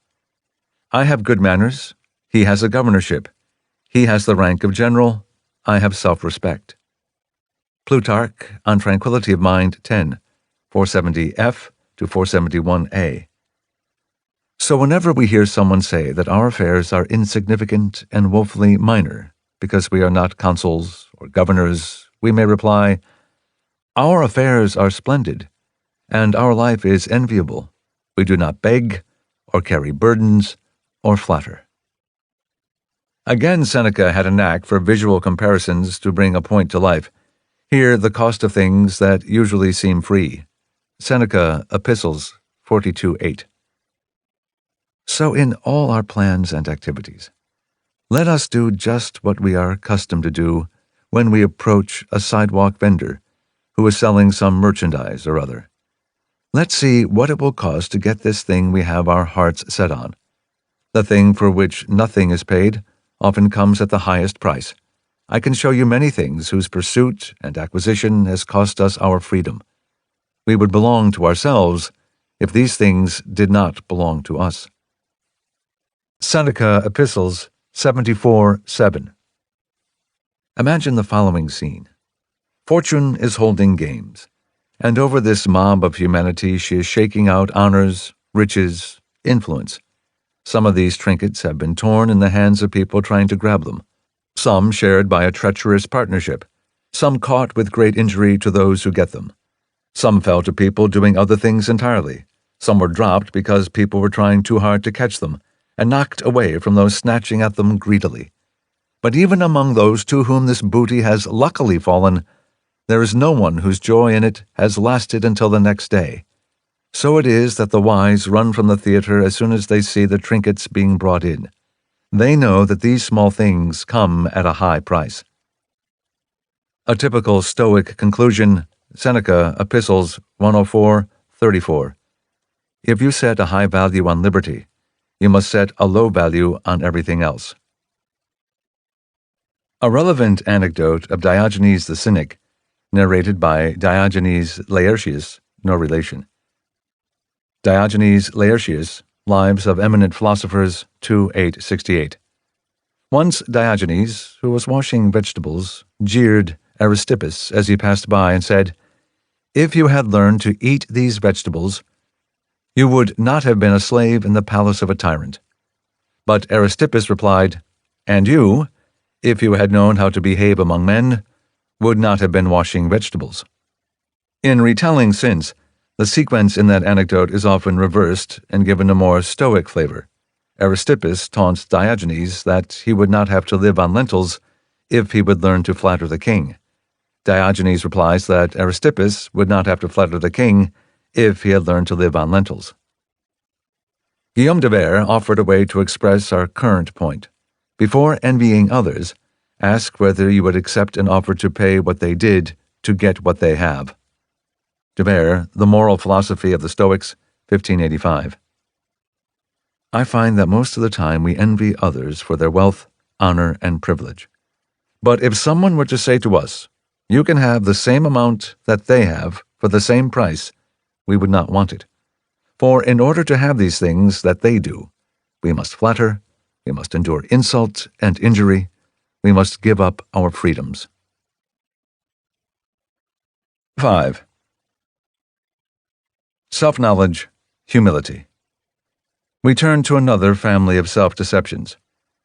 I have good manners, He has a governorship. He has the rank of general. I have self-respect. Plutarch, On Tranquility of Mind 10, 470f to 471a. So whenever we hear someone say that our affairs are insignificant and woefully minor because we are not consuls or governors, we may reply, our affairs are splendid, and our life is enviable. We do not beg, or carry burdens, or flatter. Again, Seneca had a knack for visual comparisons to bring a point to life. Here, the cost of things that usually seem free. Seneca, Epistles 42:8. So in all our plans and activities, let us do just what we are accustomed to do when we approach a sidewalk vendor who is selling some merchandise or other. Let's see what it will cost to get this thing we have our hearts set on. The thing for which nothing is paid often comes at the highest price. I can show you many things whose pursuit and acquisition has cost us our freedom. We would belong to ourselves if these things did not belong to us. Seneca, Epistles 74:7. Imagine the following scene. Fortune is holding games, and over this mob of humanity she is shaking out honors, riches, influence. Some of these trinkets have been torn in the hands of people trying to grab them, some shared by a treacherous partnership, some caught with great injury to those who get them. Some fell to people doing other things entirely. Some were dropped because people were trying too hard to catch them, and knocked away from those snatching at them greedily. But even among those to whom this booty has luckily fallen, there is no one whose joy in it has lasted until the next day. So it is that the wise run from the theater as soon as they see the trinkets being brought in. They know that these small things come at a high price. A typical Stoic conclusion, Seneca, Epistles 104:34. If you set a high value on liberty, you must set a low value on everything else. A relevant anecdote of Diogenes the Cynic, narrated by Diogenes Laertius, no relation. Diogenes Laertius, Lives of Eminent Philosophers 2:868. Once Diogenes, who was washing vegetables, jeered Aristippus as he passed by and said, "If you had learned to eat these vegetables, you would not have been a slave in the palace of a tyrant." But Aristippus replied, "And you, if you had known how to behave among men, would not have been washing vegetables." In retelling since, the sequence in that anecdote is often reversed and given a more Stoic flavor. Aristippus taunts Diogenes that he would not have to live on lentils if he would learn to flatter the king. Diogenes replies that Aristippus would not have to flatter the king if he had learned to live on lentils. Guillaume de Vere offered a way to express our current point. Before envying others, ask whether you would accept an offer to pay what they did to get what they have. De Vere, The Moral Philosophy of the Stoics, 1585. I find that most of the time we envy others for their wealth, honor, and privilege. But if someone were to say to us, "You can have the same amount that they have for the same price," we would not want it. For in order to have these things that they do, we must flatter, we must endure insult and injury, we must give up our freedoms. 5. Self-knowledge, humility. We turn to another family of self-deceptions,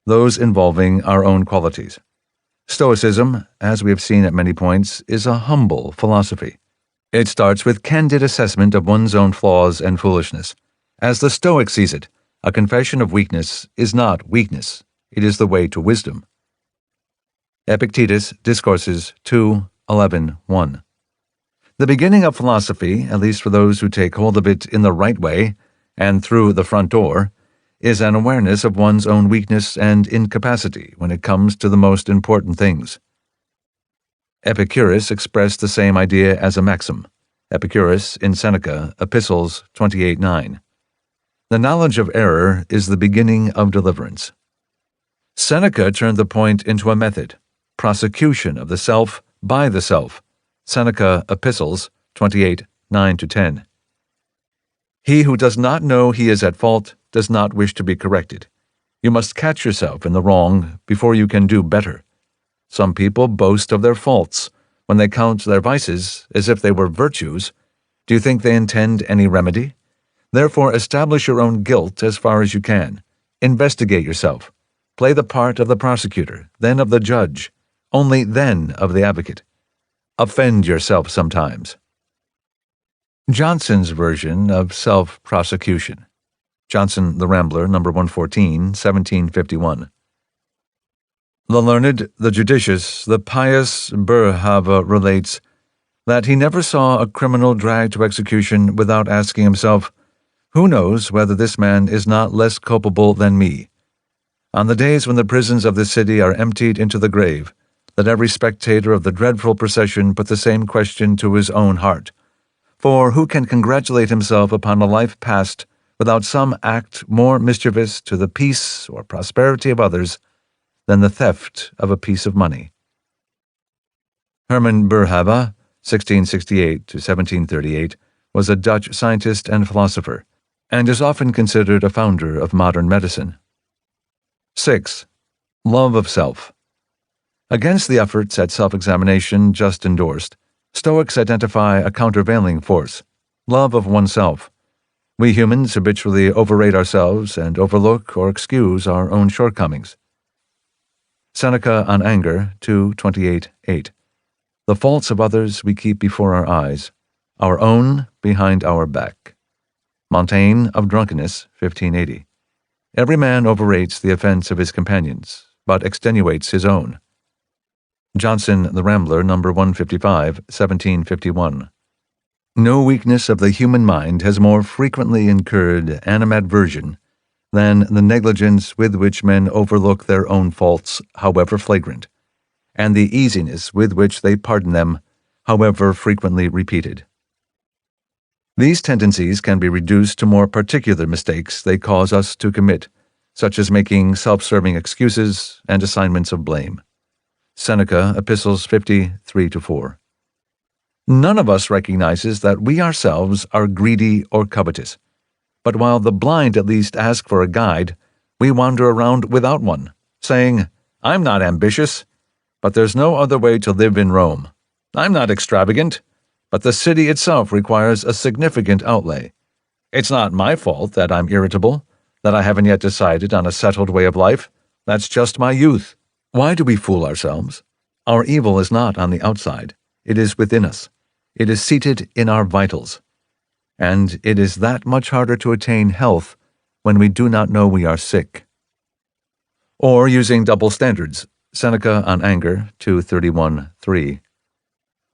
those involving our own qualities. Stoicism, as we have seen at many points, is a humble philosophy. It starts with candid assessment of one's own flaws and foolishness. As the Stoic sees it, a confession of weakness is not weakness, it is the way to wisdom. Epictetus, Discourses 2:11-1. The beginning of philosophy, at least for those who take hold of it in the right way, and through the front door, is an awareness of one's own weakness and incapacity when it comes to the most important things. Epicurus expressed the same idea as a maxim. Epicurus in Seneca, Epistles 28:9. The knowledge of error is the beginning of deliverance. Seneca turned the point into a method, prosecution of the self by the self. Seneca, Epistles 28:9-10. He who does not know he is at fault does not wish to be corrected. You must catch yourself in the wrong before you can do better. Some people boast of their faults when they count their vices as if they were virtues. Do you think they intend any remedy? Therefore, establish your own guilt as far as you can. Investigate yourself. Play the part of the prosecutor, then of the judge, only then of the advocate. Offend yourself sometimes. Johnson's version of self-prosecution. Johnson, The Rambler, No. 114, 1751. The learned, the judicious, the pious Boerhaave relates that he never saw a criminal dragged to execution without asking himself, "Who knows whether this man is not less culpable than me?" On the days when the prisons of the city are emptied into the grave, let every spectator of the dreadful procession put the same question to his own heart. For who can congratulate himself upon a life passed without some act more mischievous to the peace or prosperity of others than the theft of a piece of money? Herman Boerhaave, 1668 to 1738, was a Dutch scientist and philosopher, and is often considered a founder of modern medicine. 6. Love of self. Against the efforts at self-examination just endorsed, Stoics identify a countervailing force, love of oneself. We humans habitually overrate ourselves and overlook or excuse our own shortcomings. Seneca on Anger, 2:28-8. The faults of others we keep before our eyes, our own behind our back. Montaigne of Drunkenness, 1580. Every man overrates the offense of his companions, but extenuates his own. Johnson, The Rambler, No. 155, 1751. No weakness of the human mind has more frequently incurred animadversion than the negligence with which men overlook their own faults, however flagrant, and the easiness with which they pardon them, however frequently repeated. These tendencies can be reduced to more particular mistakes they cause us to commit, such as making self-serving excuses and assignments of blame. Seneca, Epistles 50:3-4. None of us recognizes that we ourselves are greedy or covetous, but while the blind at least ask for a guide, we wander around without one, saying, "I'm not ambitious, but there's no other way to live in Rome. I'm not extravagant, but the city itself requires a significant outlay. It's not my fault that I'm irritable, that I haven't yet decided on a settled way of life. That's just my youth." Why do we fool ourselves? Our evil is not on the outside. It is within us. It is seated in our vitals. And it is that much harder to attain health when we do not know we are sick. Or using double standards. Seneca on Anger, 2:31-3.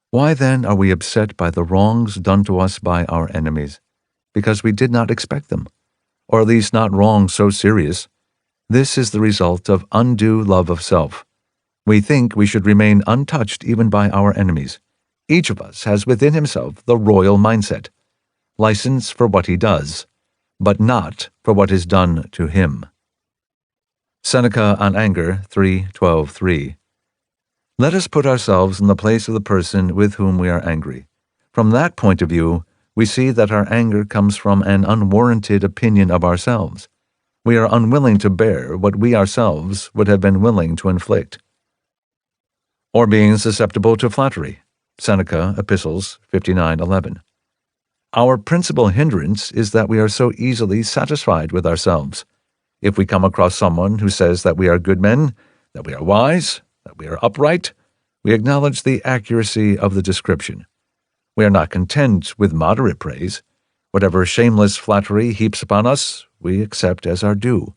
Why then are we upset by the wrongs done to us by our enemies? Because we did not expect them, or at least not wrongs so serious. This is the result of undue love of self. We think we should remain untouched even by our enemies. Each of us has within himself the royal mindset, license for what he does, but not for what is done to him. Seneca on Anger, 3:12-3. Let us put ourselves in the place of the person with whom we are angry. From that point of view, we see that our anger comes from an unwarranted opinion of ourselves. We are unwilling to bear what we ourselves would have been willing to inflict. Or being susceptible to flattery. Seneca, Epistles 59:11. Our principal hindrance is that we are so easily satisfied with ourselves. If we come across someone who says that we are good men, that we are wise, that we are upright, we acknowledge the accuracy of the description. We are not content with moderate praise. Whatever shameless flattery heaps upon us, we accept as our due.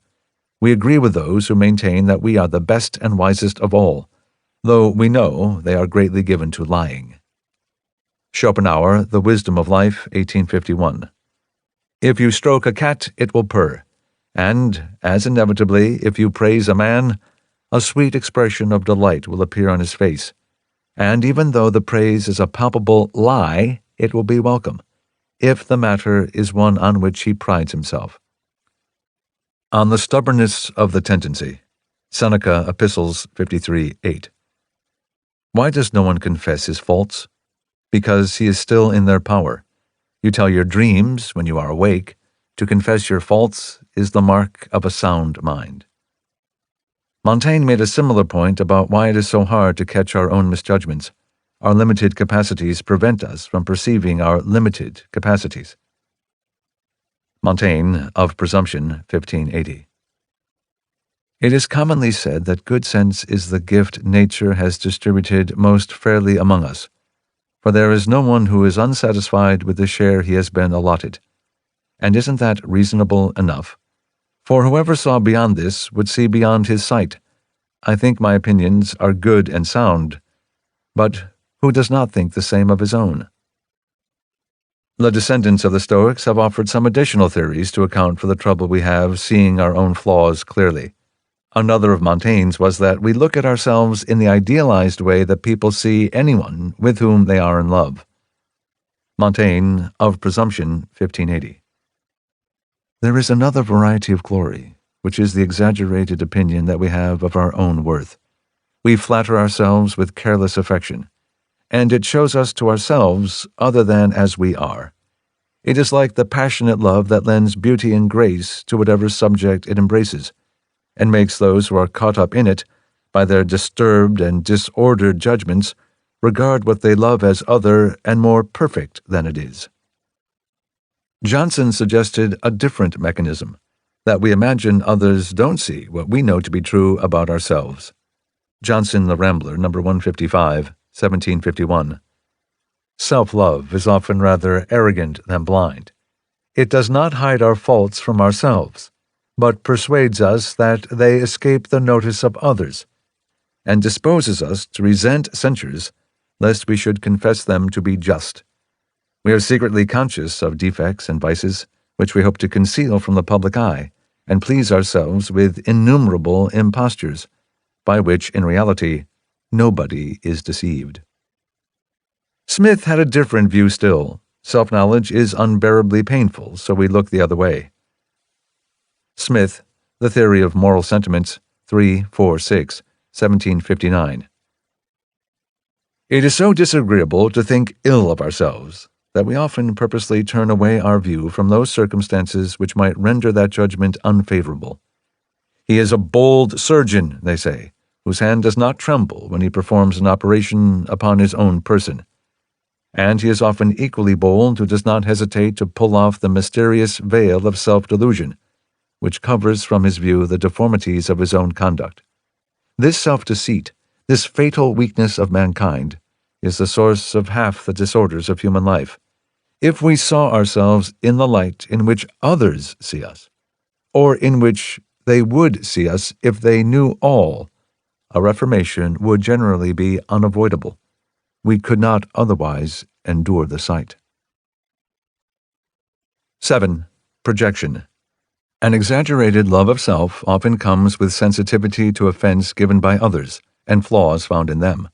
We agree with those who maintain that we are the best and wisest of all, though we know they are greatly given to lying. Schopenhauer, The Wisdom of Life, 1851. If you stroke a cat, it will purr, and, as inevitably, if you praise a man, a sweet expression of delight will appear on his face, and even though the praise is a palpable lie, it will be welcome, if the matter is one on which he prides himself. On the stubbornness of the tendency. Seneca, Epistles 53:8. Why does no one confess his faults? Because he is still in their power. You tell your dreams when you are awake. To confess your faults is the mark of a sound mind. Montaigne made a similar point about why it is so hard to catch our own misjudgments. Our limited capacities prevent us from perceiving our limited capacities. Montaigne, Of Presumption, 1580. It is commonly said that good sense is the gift nature has distributed most fairly among us, for there is no one who is unsatisfied with the share he has been allotted. And isn't that reasonable enough? For whoever saw beyond this would see beyond his sight. I think my opinions are good and sound, but who does not think the same of his own? The descendants of the Stoics have offered some additional theories to account for the trouble we have seeing our own flaws clearly. Another of Montaigne's was that we look at ourselves in the idealized way that people see anyone with whom they are in love. Montaigne, Of Presumption, 1580. There is another variety of glory, which is the exaggerated opinion that we have of our own worth. We flatter ourselves with careless affection, and it shows us to ourselves other than as we are. It is like the passionate love that lends beauty and grace to whatever subject it embraces, and makes those who are caught up in it, by their disturbed and disordered judgments, regard what they love as other and more perfect than it is. Johnson suggested a different mechanism, that we imagine others don't see what we know to be true about ourselves. Johnson, The Rambler, No. 155, 1751. Self-love is often rather arrogant than blind. It does not hide our faults from ourselves, but persuades us that they escape the notice of others, and disposes us to resent censures, lest we should confess them to be just. We are secretly conscious of defects and vices, which we hope to conceal from the public eye, and please ourselves with innumerable impostures, by which, in reality, nobody is deceived. Smith had a different view still. Self-knowledge is unbearably painful, so we look the other way. Smith, The Theory of Moral Sentiments, 346, 1759. It is so disagreeable to think ill of ourselves that we often purposely turn away our view from those circumstances which might render that judgment unfavorable. He is a bold surgeon, they say, whose hand does not tremble when he performs an operation upon his own person. And he is often equally bold who does not hesitate to pull off the mysterious veil of self-delusion, which covers from his view the deformities of his own conduct. This self-deceit, this fatal weakness of mankind, is the source of half the disorders of human life. If we saw ourselves in the light in which others see us, or in which they would see us if they knew all, a reformation would generally be unavoidable. We could not otherwise endure the sight. 7. Projection. An exaggerated love of self often comes with sensitivity to offense given by others, and flaws found in them.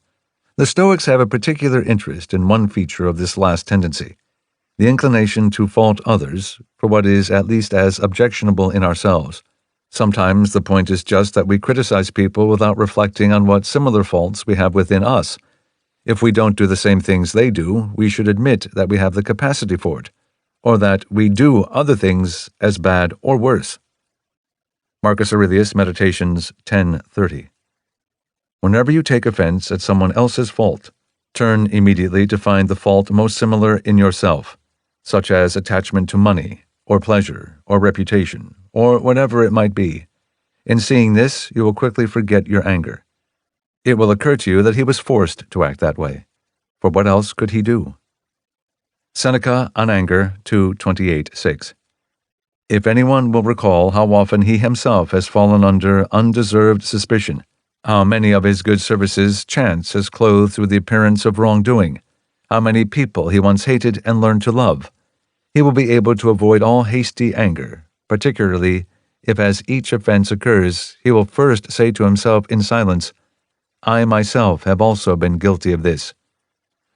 The Stoics have a particular interest in one feature of this last tendency, the inclination to fault others for what is at least as objectionable in ourselves. Sometimes the point is just that we criticize people without reflecting on what similar faults we have within us. If we don't do the same things they do, we should admit that we have the capacity for it, or that we do other things as bad or worse. Marcus Aurelius, Meditations 10:30. Whenever you take offense at someone else's fault, turn immediately to find the fault most similar in yourself, such as attachment to money, or pleasure, or reputation, or whatever it might be. In seeing this, you will quickly forget your anger. It will occur to you that he was forced to act that way, for what else could he do? Seneca on Anger 2:28-6. If anyone will recall how often he himself has fallen under undeserved suspicion, how many of his good services chance has clothed with the appearance of wrongdoing, how many people he once hated and learned to love, he will be able to avoid all hasty anger, particularly if as each offense occurs he will first say to himself in silence, I myself have also been guilty of this.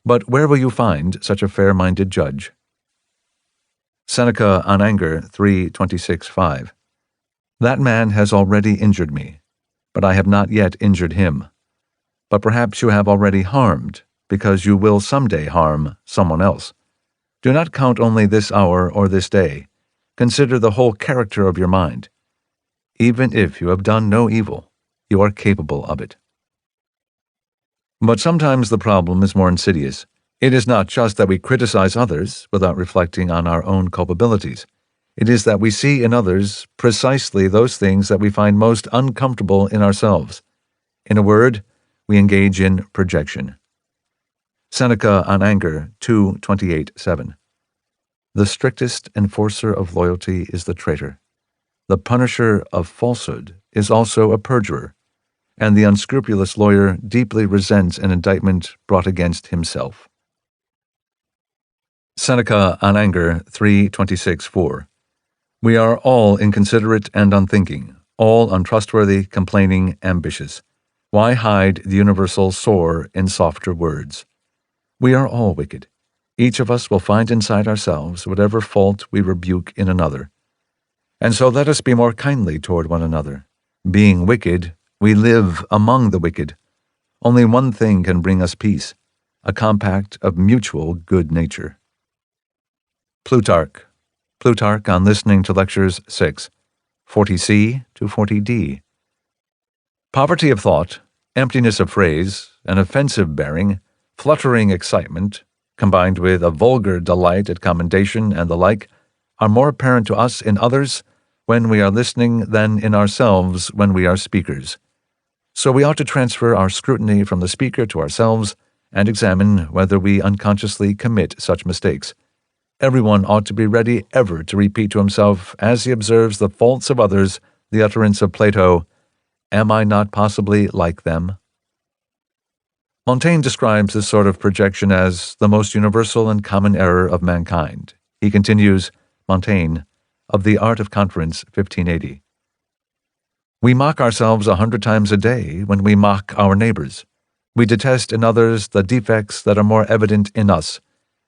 But where will you find such a fair-minded judge? Seneca on Anger 3:26-5. That man has already injured me, but I have not yet injured him. But perhaps you have already harmed, because you will someday harm someone else. Do not count only this hour or this day. Consider the whole character of your mind. Even if you have done no evil, you are capable of it. But sometimes the problem is more insidious. It is not just that we criticize others without reflecting on our own culpabilities. It is that we see in others precisely those things that we find most uncomfortable in ourselves. In a word, we engage in projection. Seneca on Anger 2:28-7. The strictest enforcer of loyalty is the traitor. The punisher of falsehood is also a perjurer, and the unscrupulous lawyer deeply resents an indictment brought against himself. Seneca on Anger 3:26-4. We are all inconsiderate and unthinking, all untrustworthy, complaining, ambitious. Why hide the universal sore in softer words? We are all wicked. Each of us will find inside ourselves whatever fault we rebuke in another. And so let us be more kindly toward one another. Being wicked, we live among the wicked. Only one thing can bring us peace, a compact of mutual good nature. Plutarch on Listening to Lectures 6, 40c to 40d. Poverty of thought, emptiness of phrase, an offensive bearing, fluttering excitement, combined with a vulgar delight at commendation and the like, are more apparent to us in others when we are listening than in ourselves when we are speakers. So we ought to transfer our scrutiny from the speaker to ourselves and examine whether we unconsciously commit such mistakes. Everyone ought to be ready ever to repeat to himself, as he observes the faults of others, the utterance of Plato, "Am I not possibly like them?" Montaigne describes this sort of projection as the most universal and common error of mankind. He continues, Montaigne, of the Art of Conference, 1580. We mock ourselves 100 times a day when we mock our neighbors. We detest in others the defects that are more evident in us,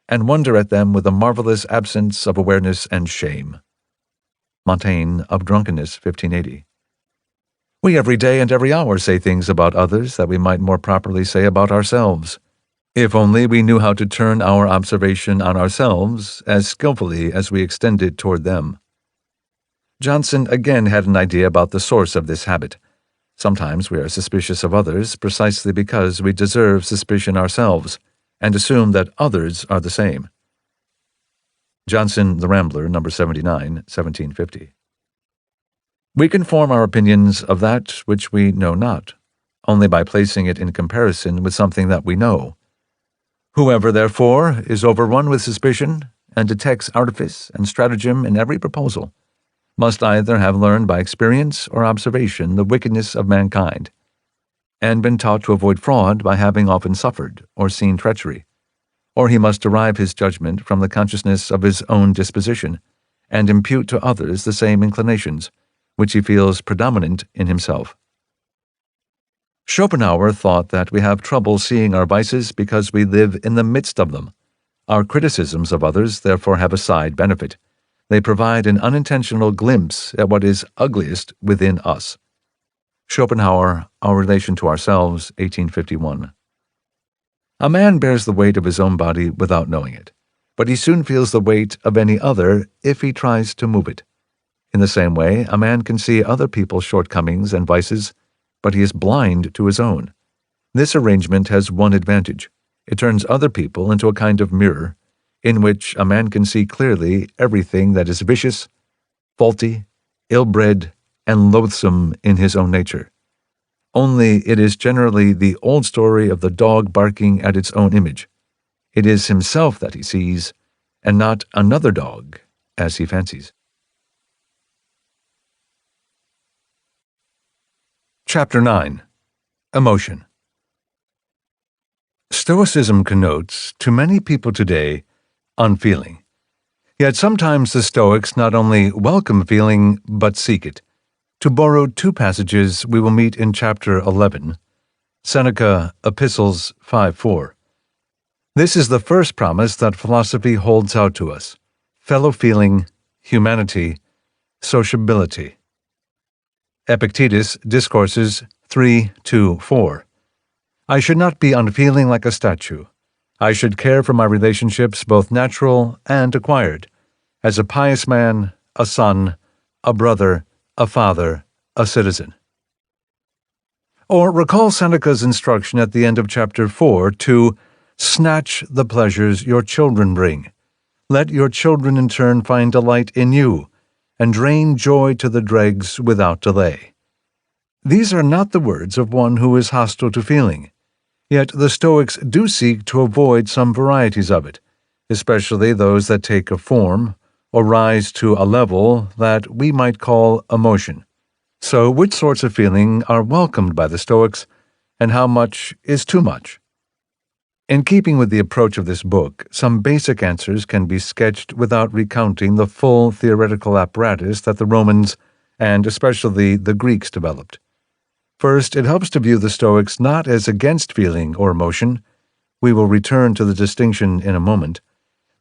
and wonder at them with a marvelous absence of awareness and shame. Montaigne of Drunkenness, 1580. We every day and every hour say things about others that we might more properly say about ourselves. If only we knew how to turn our observation on ourselves as skillfully as we extend it toward them. Johnson again had an idea about the source of this habit. Sometimes we are suspicious of others precisely because we deserve suspicion ourselves, and assume that others are the same. Johnson, The Rambler, No. 79, 1750. We can form our opinions of that which we know not, only by placing it in comparison with something that we know. Whoever, therefore, is overrun with suspicion, and detects artifice and stratagem in every proposal, must either have learned by experience or observation the wickedness of mankind, and been taught to avoid fraud by having often suffered or seen treachery, or he must derive his judgment from the consciousness of his own disposition, and impute to others the same inclinations, which he feels predominant in himself. Schopenhauer thought that we have trouble seeing our vices because we live in the midst of them. Our criticisms of others therefore have a side benefit. They provide an unintentional glimpse at what is ugliest within us. Schopenhauer, Our Relation to Ourselves, 1851. A man bears the weight of his own body without knowing it, but he soon feels the weight of any other if he tries to move it. In the same way, a man can see other people's shortcomings and vices, but he is blind to his own. This arrangement has one advantage. It turns other people into a kind of mirror, in which a man can see clearly everything that is vicious, faulty, ill-bred, and loathsome in his own nature. Only it is generally the old story of the dog barking at its own image. It is himself that he sees, and not another dog, as he fancies. Chapter 9. Emotion. Stoicism connotes, to many people today, unfeeling. Yet sometimes the Stoics not only welcome feeling, but seek it. To borrow two passages we will meet in Chapter 11, Seneca, Epistles 5:4. This is the first promise that philosophy holds out to us: fellow-feeling, humanity, sociability. Epictetus, Discourses 3:2-4. I should not be unfeeling like a statue. I should care for my relationships, both natural and acquired, as a pious man, a son, a brother, a father, a citizen. Or recall Seneca's instruction at the end of chapter 4 to snatch the pleasures your children bring. Let your children in turn find delight in you, and drain joy to the dregs without delay. These are not the words of one who is hostile to feeling, yet the Stoics do seek to avoid some varieties of it, especially those that take a form or rise to a level that we might call emotion. So, which sorts of feeling are welcomed by the Stoics, and how much is too much? In keeping with the approach of this book, some basic answers can be sketched without recounting the full theoretical apparatus that the Romans, and especially the Greeks, developed. First, it helps to view the Stoics not as against feeling or emotion, we will return to the distinction in a moment,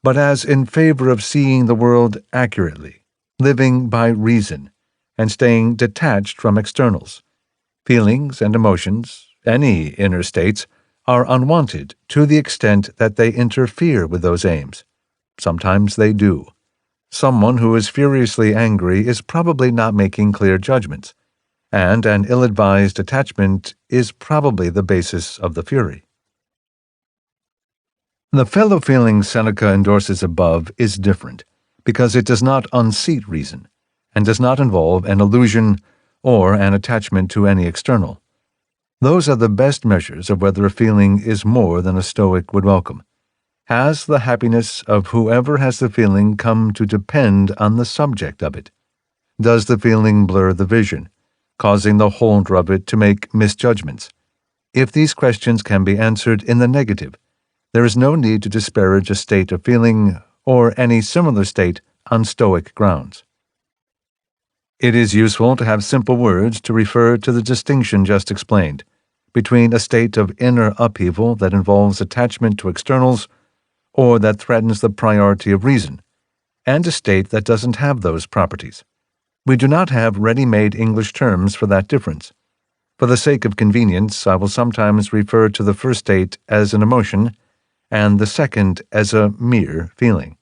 but as in favor of seeing the world accurately, living by reason, and staying detached from externals. Feelings and emotions, any inner states, are unwanted to the extent that they interfere with those aims. Sometimes they do. Someone who is furiously angry is probably not making clear judgments, and an ill-advised attachment is probably the basis of the fury. The fellow feeling Seneca endorses above is different, because it does not unseat reason, and does not involve an illusion or an attachment to any external. Those are the best measures of whether a feeling is more than a Stoic would welcome. Has the happiness of whoever has the feeling come to depend on the subject of it? Does the feeling blur the vision, causing the holder of it to make misjudgments? If these questions can be answered in the negative, there is no need to disparage a state of feeling or any similar state on Stoic grounds. It is useful to have simple words to refer to the distinction just explained between a state of inner upheaval that involves attachment to externals or that threatens the priority of reason, and a state that doesn't have those properties. We do not have ready-made English terms for that difference. For the sake of convenience, I will sometimes refer to the first state as an emotion and the second as a mere feeling.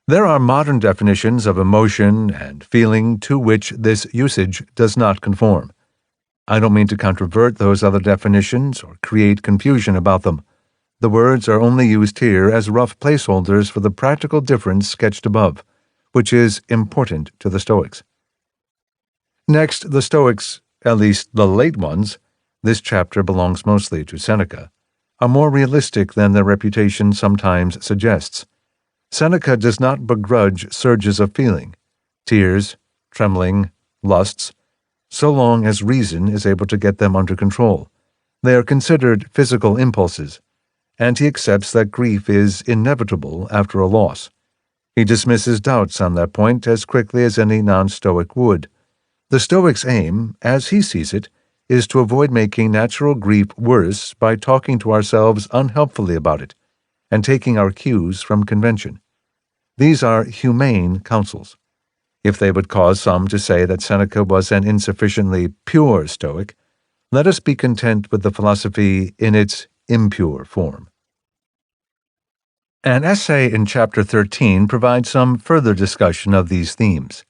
There are modern definitions of emotion and feeling to which this usage does not conform. I don't mean to controvert those other definitions or create confusion about them. The words are only used here as rough placeholders for the practical difference sketched above, which is important to the Stoics. Next, the Stoics, at least the late ones, this chapter belongs mostly to Seneca, are more realistic than their reputation sometimes suggests. Seneca does not begrudge surges of feeling, tears, trembling, lusts, so long as reason is able to get them under control. They are considered physical impulses, and he accepts that grief is inevitable after a loss. He dismisses doubts on that point as quickly as any non-Stoic would. The Stoic's aim, as he sees it, is to avoid making natural grief worse by talking to ourselves unhelpfully about it, and taking our cues from convention. These are humane counsels. If they would cause some to say that Seneca was an insufficiently pure Stoic, let us be content with the philosophy in its impure form. An essay in Chapter 13 provides some further discussion of these themes.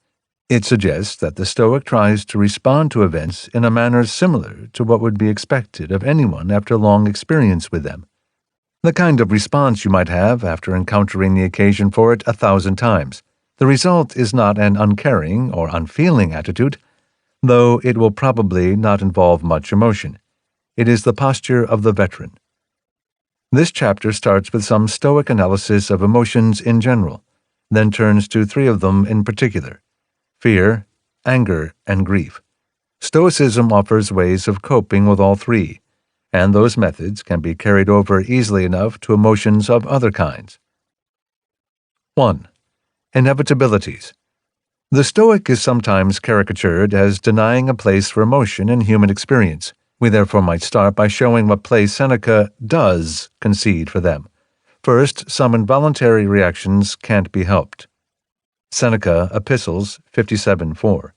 It suggests that the Stoic tries to respond to events in a manner similar to what would be expected of anyone after long experience with them. The kind of response you might have after encountering the occasion for it 1,000 times. The result is not an uncaring or unfeeling attitude, though it will probably not involve much emotion. It is the posture of the veteran. This chapter starts with some Stoic analysis of emotions in general, then turns to 3 of them in particular: fear, anger, and grief. Stoicism offers ways of coping with all 3, and those methods can be carried over easily enough to emotions of other kinds. 1. Inevitabilities. The Stoic is sometimes caricatured as denying a place for emotion in human experience. We therefore might start by showing what place Seneca does concede for them. First, some involuntary reactions can't be helped. Seneca, Epistles 57:4.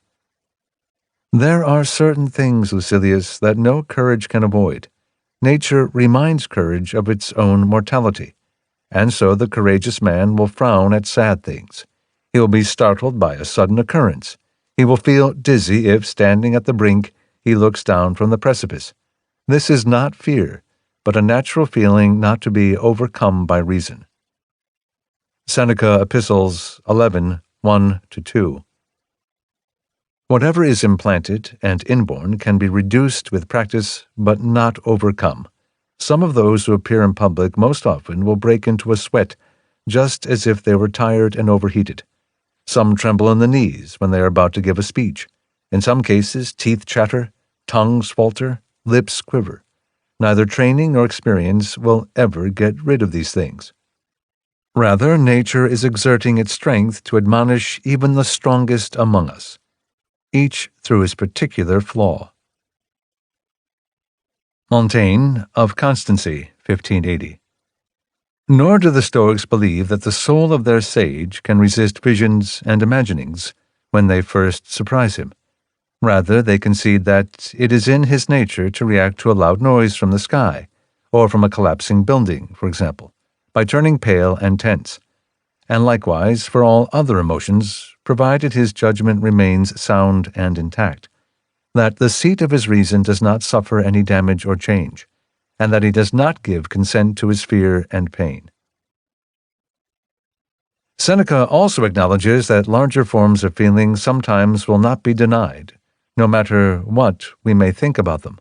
There are certain things, Lucilius, that no courage can avoid. Nature reminds courage of its own mortality, and so the courageous man will frown at sad things. He will be startled by a sudden occurrence. He will feel dizzy if, standing at the brink, he looks down from the precipice. This is not fear, but a natural feeling not to be overcome by reason. Seneca Epistles 11, 1-2. Whatever is implanted and inborn can be reduced with practice, but not overcome. Some of those who appear in public most often will break into a sweat, just as if they were tired and overheated. Some tremble in the knees when they are about to give a speech. In some cases, teeth chatter, tongues falter, lips quiver. Neither training nor experience will ever get rid of these things. Rather, nature is exerting its strength to admonish even the strongest among us, each through his particular flaw. Montaigne, of Constancy, 1580. Nor do the Stoics believe that the soul of their sage can resist visions and imaginings when they first surprise him. Rather, they concede that it is in his nature to react to a loud noise from the sky, or from a collapsing building, for example, by turning pale and tense, and likewise for all other emotions, provided his judgment remains sound and intact, that the seat of his reason does not suffer any damage or change, and that he does not give consent to his fear and pain. Seneca also acknowledges that larger forms of feeling sometimes will not be denied, no matter what we may think about them.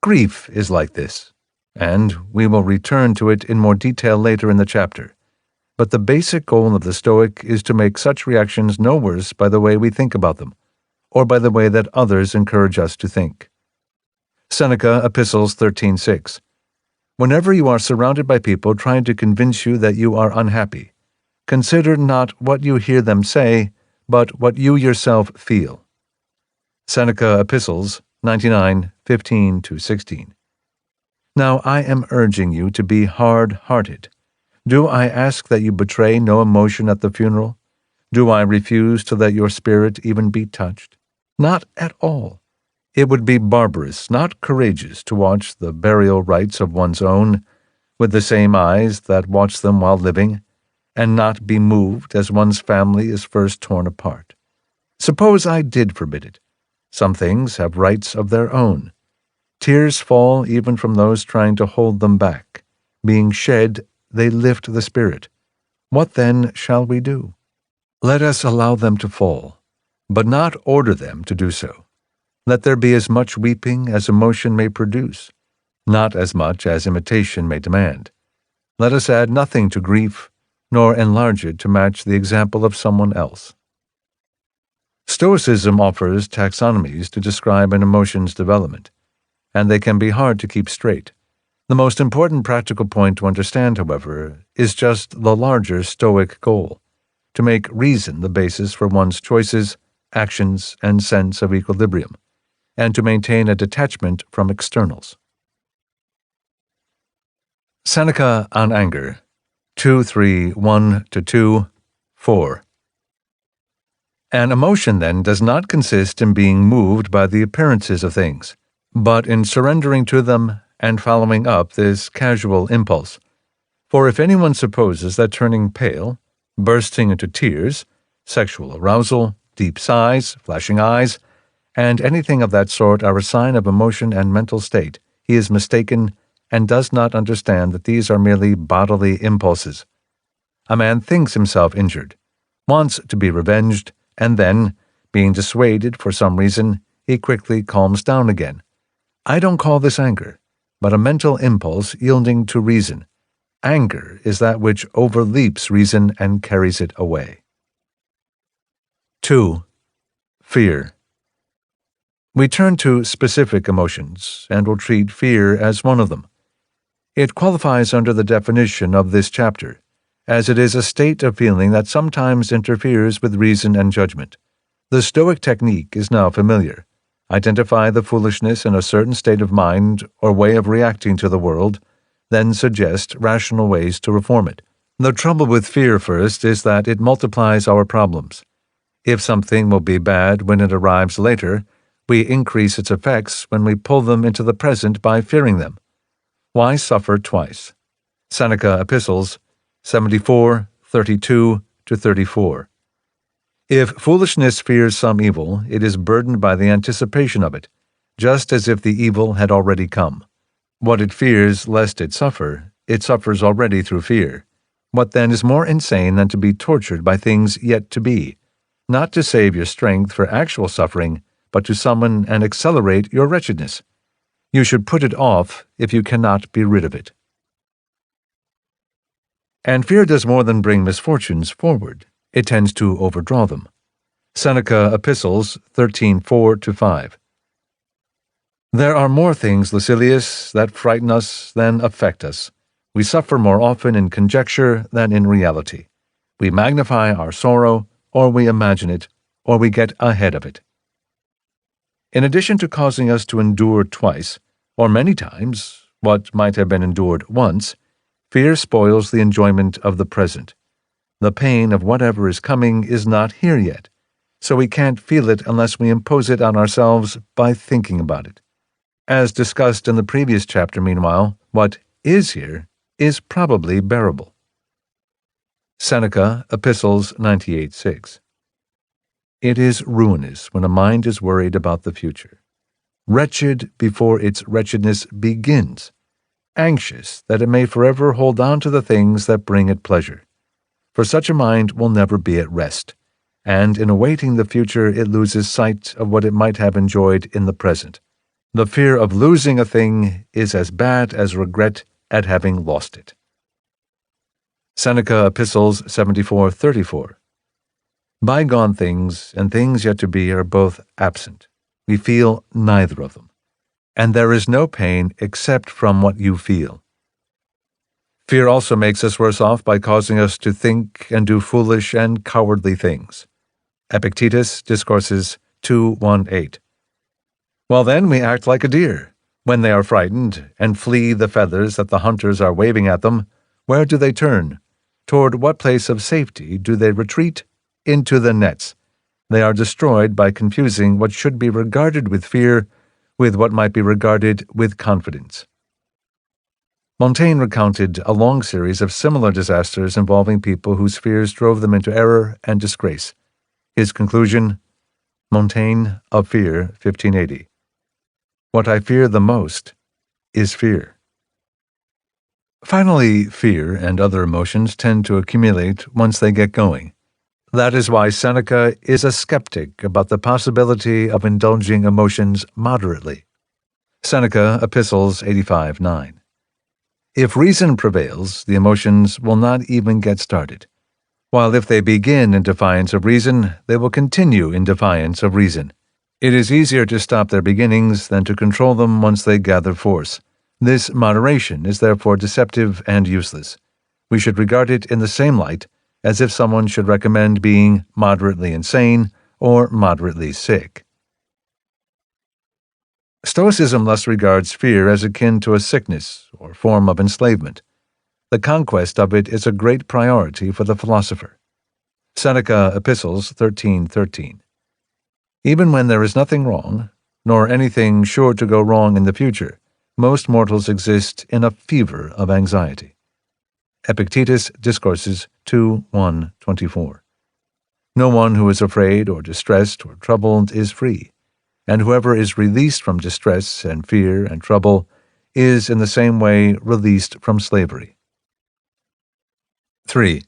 Grief is like this, and we will return to it in more detail later in the chapter. But the basic goal of the Stoic is to make such reactions no worse by the way we think about them, or by the way that others encourage us to think. Seneca Epistles 13:6. Whenever you are surrounded by people trying to convince you that you are unhappy, consider not what you hear them say, but what you yourself feel. Seneca Epistles 99:15-16. Now I am urging you to be hard-hearted. Do I ask that you betray no emotion at the funeral? Do I refuse to let your spirit even be touched? Not at all. It would be barbarous, not courageous, to watch the burial rites of one's own with the same eyes that watch them while living, and not be moved as one's family is first torn apart. Suppose I did forbid it. Some things have rights of their own. Tears fall even from those trying to hold them back. Being shed, they lift the spirit. What then shall we do? Let us allow them to fall, but not order them to do so. Let there be as much weeping as emotion may produce, not as much as imitation may demand. Let us add nothing to grief, nor enlarge it to match the example of someone else. Stoicism offers taxonomies to describe an emotion's development, and they can be hard to keep straight. The most important practical point to understand, however, is just the larger Stoic goal, to make reason the basis for one's choices, actions, and sense of equilibrium, and to maintain a detachment from externals. Seneca on Anger, 2:3, 1-2, 4. An emotion, then, does not consist in being moved by the appearances of things, but in surrendering to them and following up this casual impulse. For if anyone supposes that turning pale, bursting into tears, sexual arousal, deep sighs, flashing eyes, and anything of that sort are a sign of emotion and mental state, he is mistaken and does not understand that these are merely bodily impulses. A man thinks himself injured, wants to be revenged, and then, being dissuaded for some reason, he quickly calms down again. I don't call this anger, but a mental impulse yielding to reason. Anger is that which overleaps reason and carries it away. 2. Fear. We turn to specific emotions, and will treat fear as one of them. It qualifies under the definition of this chapter, as it is a state of feeling that sometimes interferes with reason and judgment. The Stoic technique is now familiar. Identify the foolishness in a certain state of mind or way of reacting to the world, then suggest rational ways to reform it. The trouble with fear, first, is that it multiplies our problems. If something will be bad when it arrives later, we increase its effects when we pull them into the present by fearing them. Why suffer twice? Seneca Epistles 74:32-34. If foolishness fears some evil, it is burdened by the anticipation of it. just as if the evil had already come. What it fears lest it suffers already through fear. What then is more insane than to be tortured by things yet to be, not to save your strength for actual suffering, but to summon and accelerate your wretchedness? You should put it off if you cannot be rid of it. And fear does more than bring misfortunes forward. It tends to overdraw them. Seneca Epistles 13:4-5. There are more things, Lucilius, that frighten us than affect us. We suffer more often in conjecture than in reality. We magnify our sorrow, or we imagine it, or we get ahead of it. In addition to causing us to endure twice, or many times, what might have been endured once, fear spoils the enjoyment of the present. The pain of whatever is coming is not here yet, so we can't feel it unless we impose it on ourselves by thinking about it. As discussed in the previous chapter, meanwhile, what is here is probably bearable. Seneca Epistles 98:6. It is ruinous when a mind is worried about the future, wretched before its wretchedness begins, anxious that it may forever hold on to the things that bring it pleasure. For such a mind will never be at rest, and in awaiting the future it loses sight of what it might have enjoyed in the present. The fear of losing a thing is as bad as regret at having lost it. Seneca Epistles 74:34. Bygone things and things yet to be are both absent. We feel neither of them, and there is no pain except from what you feel. Fear also makes us worse off by causing us to think and do foolish and cowardly things. Epictetus Discourses 2:1-8. Well, then we act like a deer. When they are frightened and flee the feathers that the hunters are waving at them, where do they turn? Toward what place of safety do they retreat? Into the nets. They are destroyed by confusing what should be regarded with fear with what might be regarded with confidence. Montaigne recounted a long series of similar disasters involving people whose fears drove them into error and disgrace. His conclusion, Montaigne of Fear, 1580. What I fear the most is fear. Finally, fear and other emotions tend to accumulate once they get going. That is why Seneca is a skeptic about the possibility of indulging emotions moderately. Seneca Epistles 85:9. If reason prevails, the emotions will not even get started, while if they begin in defiance of reason, they will continue in defiance of reason. It is easier to stop their beginnings than to control them once they gather force. This moderation is therefore deceptive and useless. We should regard it in the same light as if someone should recommend being moderately insane or moderately sick. Stoicism thus regards fear as akin to a sickness or form of enslavement. The conquest of it is a great priority for the philosopher. Seneca Epistles 13:13. Even when there is nothing wrong, nor anything sure to go wrong in the future, most mortals exist in a fever of anxiety. Epictetus Discourses 2:1-24. No one who is afraid or distressed or troubled is free, and whoever is released from distress and fear and trouble is in the same way released from slavery. 3.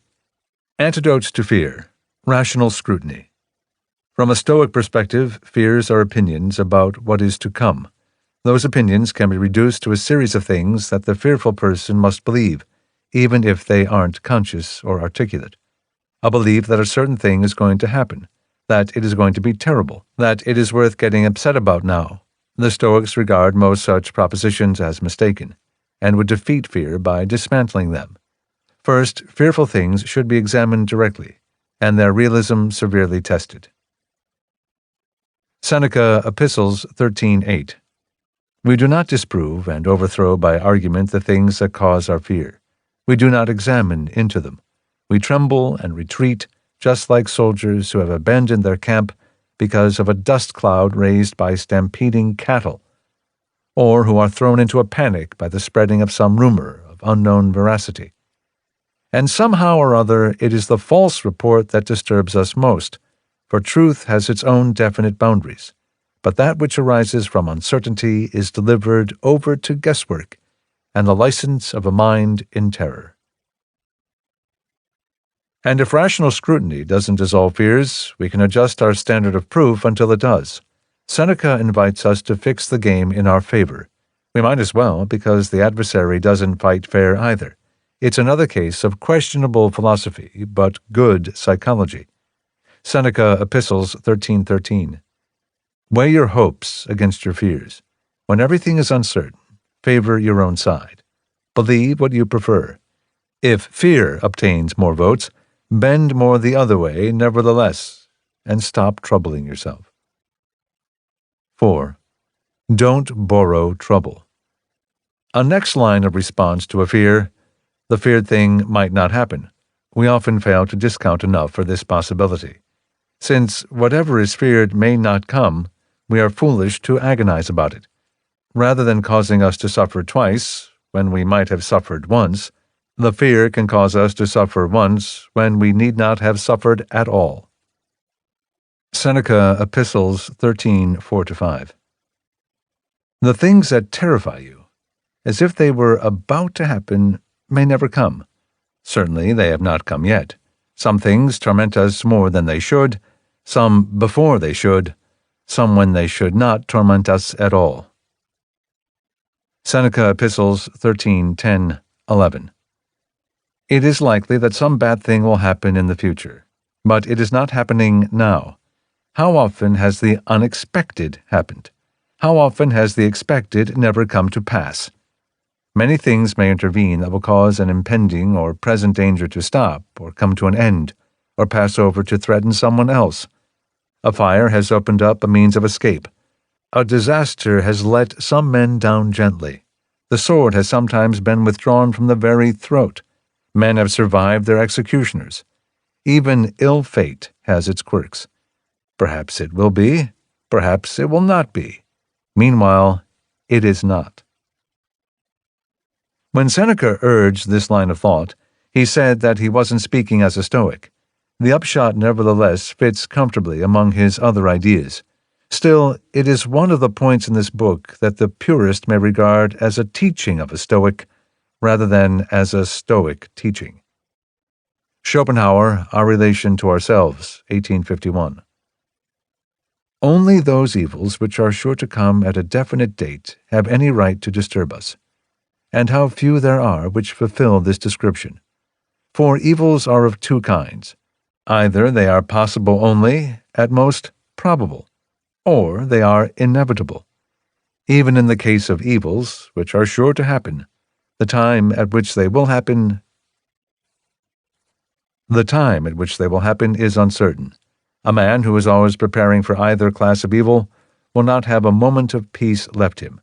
Antidotes to fear. Rational scrutiny. From a Stoic perspective, fears are opinions about what is to come. Those opinions can be reduced to a series of things that the fearful person must believe, even if they aren't conscious or articulate. A belief that a certain thing is going to happen, that it is going to be terrible, that it is worth getting upset about now. The Stoics regard most such propositions as mistaken, and would defeat fear by dismantling them. First, fearful things should be examined directly, and their realism severely tested. Seneca Epistles 13:8. We do not disprove and overthrow by argument the things that cause our fear. We do not examine into them. We tremble and retreat, just like soldiers who have abandoned their camp because of a dust cloud raised by stampeding cattle, or who are thrown into a panic by the spreading of some rumor of unknown veracity. And somehow or other it is the false report that disturbs us most, for truth has its own definite boundaries. but that which arises from uncertainty is delivered over to guesswork and the license of a mind in terror. And if rational scrutiny doesn't dissolve fears, we can adjust our standard of proof until it does. Seneca invites us to fix the game in our favor. We might as well, because the adversary doesn't fight fair either. It's another case of questionable philosophy, but good psychology. Seneca Epistles 13:13. Weigh your hopes against your fears. When everything is uncertain, favor your own side. Believe what you prefer. If fear obtains more votes, bend more the other way, nevertheless, and stop troubling yourself. 4. Don't borrow trouble. A next line of response to a fear: the feared thing might not happen. We often fail to discount enough for this possibility. Since whatever is feared may not come, we are foolish to agonize about it. Rather than causing us to suffer twice, when we might have suffered once, the fear can cause us to suffer once when we need not have suffered at all. Seneca Epistles 13:4-5. The things that terrify you, as if they were about to happen, may never come. Certainly they have not come yet. Some things torment us more than they should, some before they should, some when they should not torment us at all. Seneca Epistles 13:10-11. It is likely that some bad thing will happen in the future, but it is not happening now. How often has the unexpected happened? How often has the expected never come to pass? Many things may intervene that will cause an impending or present danger to stop, or come to an end, or pass over to threaten someone else. A fire has opened up a means of escape. A disaster has let some men down gently. The sword has sometimes been withdrawn from the very throat. Men have survived their executioners. Even ill fate has its quirks. Perhaps it will be, perhaps it will not be. Meanwhile, it is not. When Seneca urged this line of thought, he said that he wasn't speaking as a Stoic. The upshot nevertheless fits comfortably among his other ideas. Still, it is one of the points in this book that the purist may regard as a teaching of a Stoic, rather than as a Stoic teaching. Schopenhauer, Our Relation to Ourselves, 1851. Only those evils which are sure to come at a definite date have any right to disturb us. And how few there are which fulfill this description. For evils are of two kinds. Either they are possible only, at most probable, or they are inevitable. Even in the case of evils, which are sure to happen, the time at which they will happen is uncertain. A man who is always preparing for either class of evil will not have a moment of peace left him.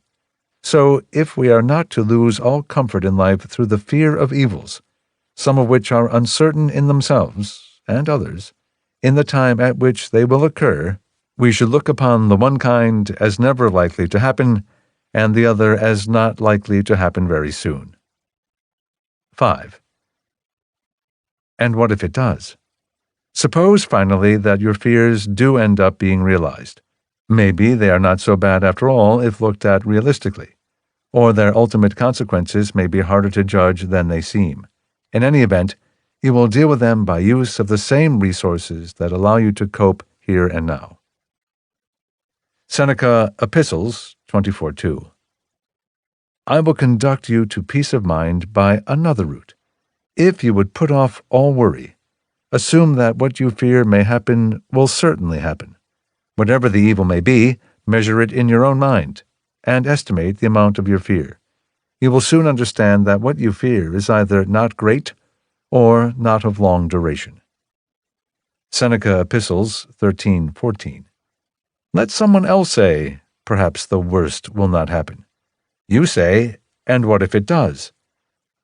So, if we are not to lose all comfort in life through the fear of evils, some of which are uncertain in themselves, and others, in the time at which they will occur, we should look upon the one kind as never likely to happen, and the other as not likely to happen very soon. 5. And what if it does? Suppose, finally, that your fears do end up being realized. Maybe they are not so bad after all if looked at realistically, or their ultimate consequences may be harder to judge than they seem. In any event, you will deal with them by use of the same resources that allow you to cope here and now. Seneca Epistles 24:2. I will conduct you to peace of mind by another route. If you would put off all worry, assume that what you fear may happen will certainly happen. Whatever the evil may be, measure it in your own mind, and estimate the amount of your fear. You will soon understand that what you fear is either not great or not of long duration. Seneca Epistles 13:14. Let someone else say, perhaps the worst will not happen. You say, and what if it does?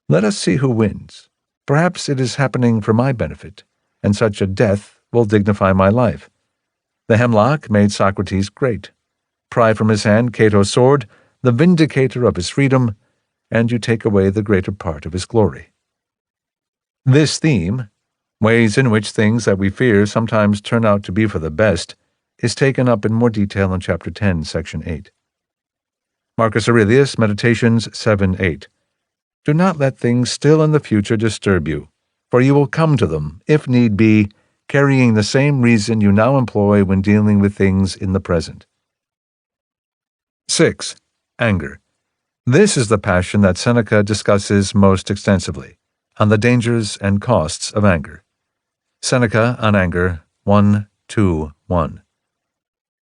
Let us see who wins. Perhaps it is happening for my benefit, and such a death will dignify my life. The hemlock made Socrates great. Pry from his hand Cato's sword, the vindicator of his freedom, and you take away the greater part of his glory. This theme, ways in which things that we fear sometimes turn out to be for the best, is taken up in more detail in Chapter 10, Section 8. Marcus Aurelius, Meditations 7:8. Do not let things still in the future disturb you, for you will come to them, if need be, carrying the same reason you now employ when dealing with things in the present. 6. Anger. This is the passion that Seneca discusses most extensively, on the dangers and costs of anger. Seneca on Anger 1:2:1.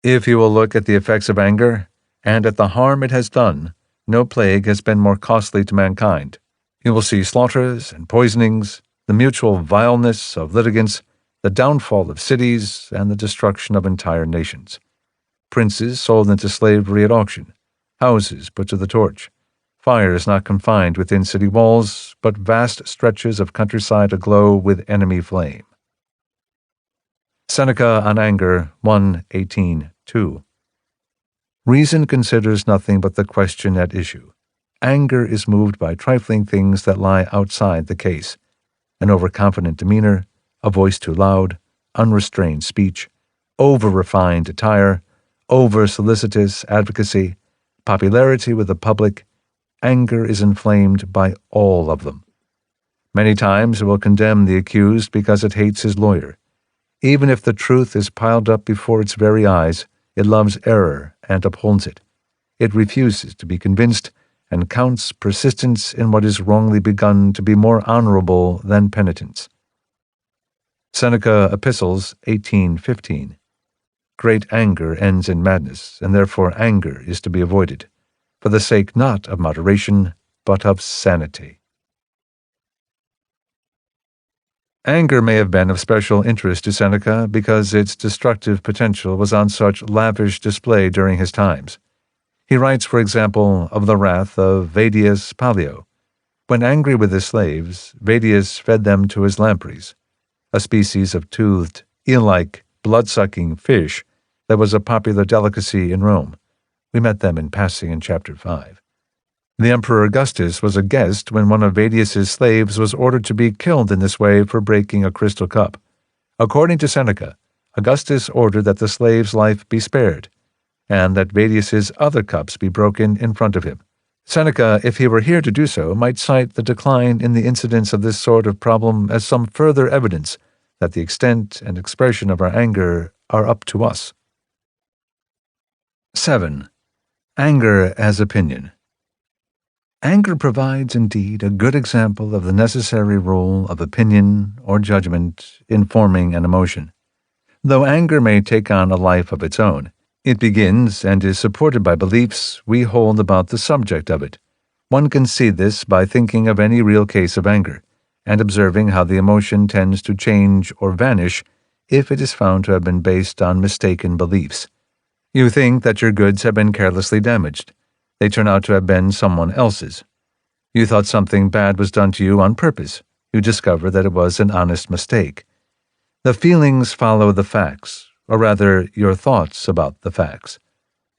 If you will look at the effects of anger, and at the harm it has done, no plague has been more costly to mankind. You will see slaughters and poisonings, the mutual vileness of litigants, the downfall of cities, and the destruction of entire nations. Princes sold into slavery at auction, houses put to the torch, fires not confined within city walls, but vast stretches of countryside aglow with enemy flame. Seneca on Anger 1:18:2. Reason considers nothing but the question at issue. Anger is moved by trifling things that lie outside the case: an overconfident demeanor, a voice too loud, unrestrained speech, over-refined attire, over-solicitous advocacy, popularity with the public. Anger is inflamed by all of them. Many times it will condemn the accused because it hates his lawyer. Even if the truth is piled up before its very eyes, it loves error and upholds it. It refuses to be convinced and counts persistence in what is wrongly begun to be more honorable than penitence. Seneca Epistles 18:15. Great anger ends in madness, and therefore anger is to be avoided, for the sake not of moderation, but of sanity. Anger may have been of special interest to Seneca because its destructive potential was on such lavish display during his times. He writes, for example, of the wrath of Vedius Pallio. When angry with his slaves, Vedius fed them to his lampreys, a species of toothed, eel-like, blood-sucking fish that was a popular delicacy in Rome. We met them in passing in Chapter 5. The Emperor Augustus was a guest when one of Vedius's slaves was ordered to be killed in this way for breaking a crystal cup. According to Seneca, Augustus ordered that the slave's life be spared, and that Vedius's other cups be broken in front of him. Seneca, if he were here to do so, might cite the decline in the incidence of this sort of problem as some further evidence that the extent and expression of our anger are up to us. 7. Anger as opinion. Anger provides, indeed, a good example of the necessary role of opinion or judgment in forming an emotion. Though anger may take on a life of its own, it begins and is supported by beliefs we hold about the subject of it. One can see this by thinking of any real case of anger, and observing how the emotion tends to change or vanish if it is found to have been based on mistaken beliefs. You think that your goods have been carelessly damaged. They turn out to have been someone else's. You thought something bad was done to you on purpose. You discover that it was an honest mistake. The feelings follow the facts, or rather, your thoughts about the facts.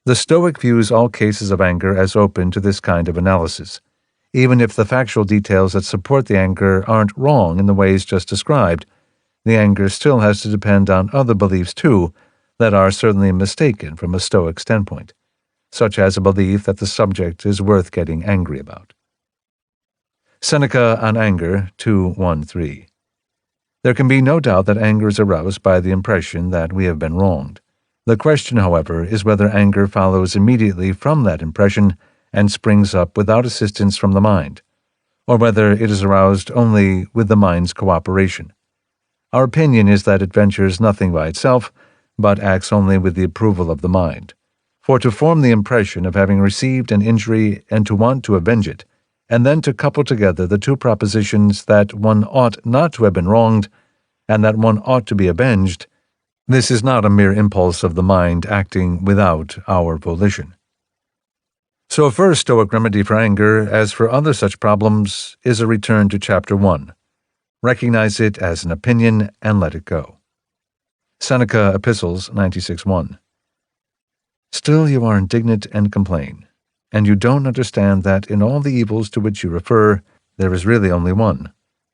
The Stoic views all cases of anger as open to this kind of analysis. Even if the factual details that support the anger aren't wrong in the ways just described, the anger still has to depend on other beliefs too that are certainly mistaken from a Stoic standpoint, such as a belief that the subject is worth getting angry about. Seneca on Anger 2:1-3. There can be no doubt that anger is aroused by the impression that we have been wronged. The question, however, is whether anger follows immediately from that impression and springs up without assistance from the mind, or whether it is aroused only with the mind's cooperation. Our opinion is that it ventures nothing by itself, but acts only with the approval of the mind. For to form the impression of having received an injury and to want to avenge it, and then to couple together the two propositions that one ought not to have been wronged and that one ought to be avenged, this is not a mere impulse of the mind acting without our volition. So a first Stoic remedy for anger, as for other such problems, is a return to Chapter 1. Recognize it as an opinion and let it go. Seneca Epistles 96:1. Still you are indignant and complain, and you don't understand that in all the evils to which you refer, there is really only one,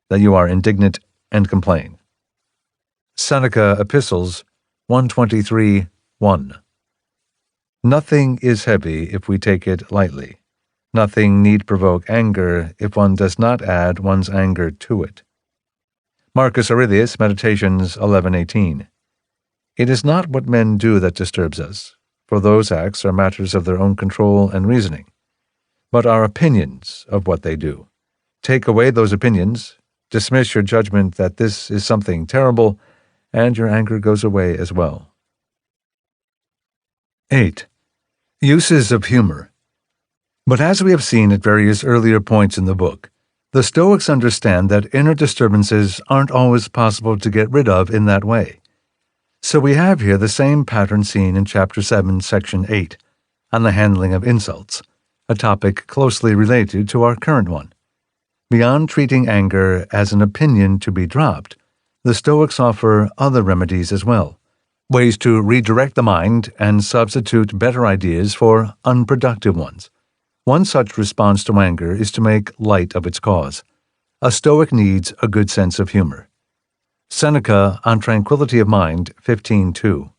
that you are indignant and complain. Seneca Epistles 123, 1. Nothing is heavy if we take it lightly. Nothing need provoke anger if one does not add one's anger to it. Marcus Aurelius, Meditations 11:18. It is not what men do that disturbs us, for those acts are matters of their own control and reasoning, but our opinions of what they do. Take away those opinions, dismiss your judgment that this is something terrible, and your anger goes away as well. 8. Uses of humor. But as we have seen at various earlier points in the book, the Stoics understand that inner disturbances aren't always possible to get rid of in that way. So we have here the same pattern seen in Chapter 7, Section 8, on the handling of insults, a topic closely related to our current one. Beyond treating anger as an opinion to be dropped, the Stoics offer other remedies as well, ways to redirect the mind and substitute better ideas for unproductive ones. One such response to anger is to make light of its cause. A Stoic needs a good sense of humor. Seneca on Tranquility of Mind 15:2.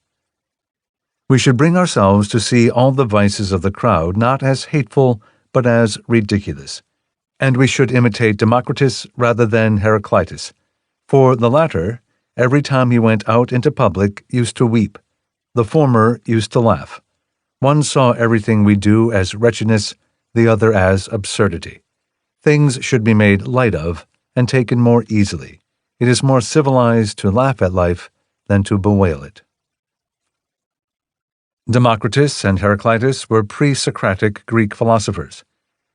We should bring ourselves to see all the vices of the crowd not as hateful but as ridiculous, and we should imitate Democritus rather than Heraclitus, for the latter, every time he went out into public, used to weep. The former used to laugh. One saw everything we do as wretchedness, the other as absurdity. Things should be made light of and taken more easily. It is more civilized to laugh at life than to bewail it. Democritus and Heraclitus were pre-Socratic Greek philosophers.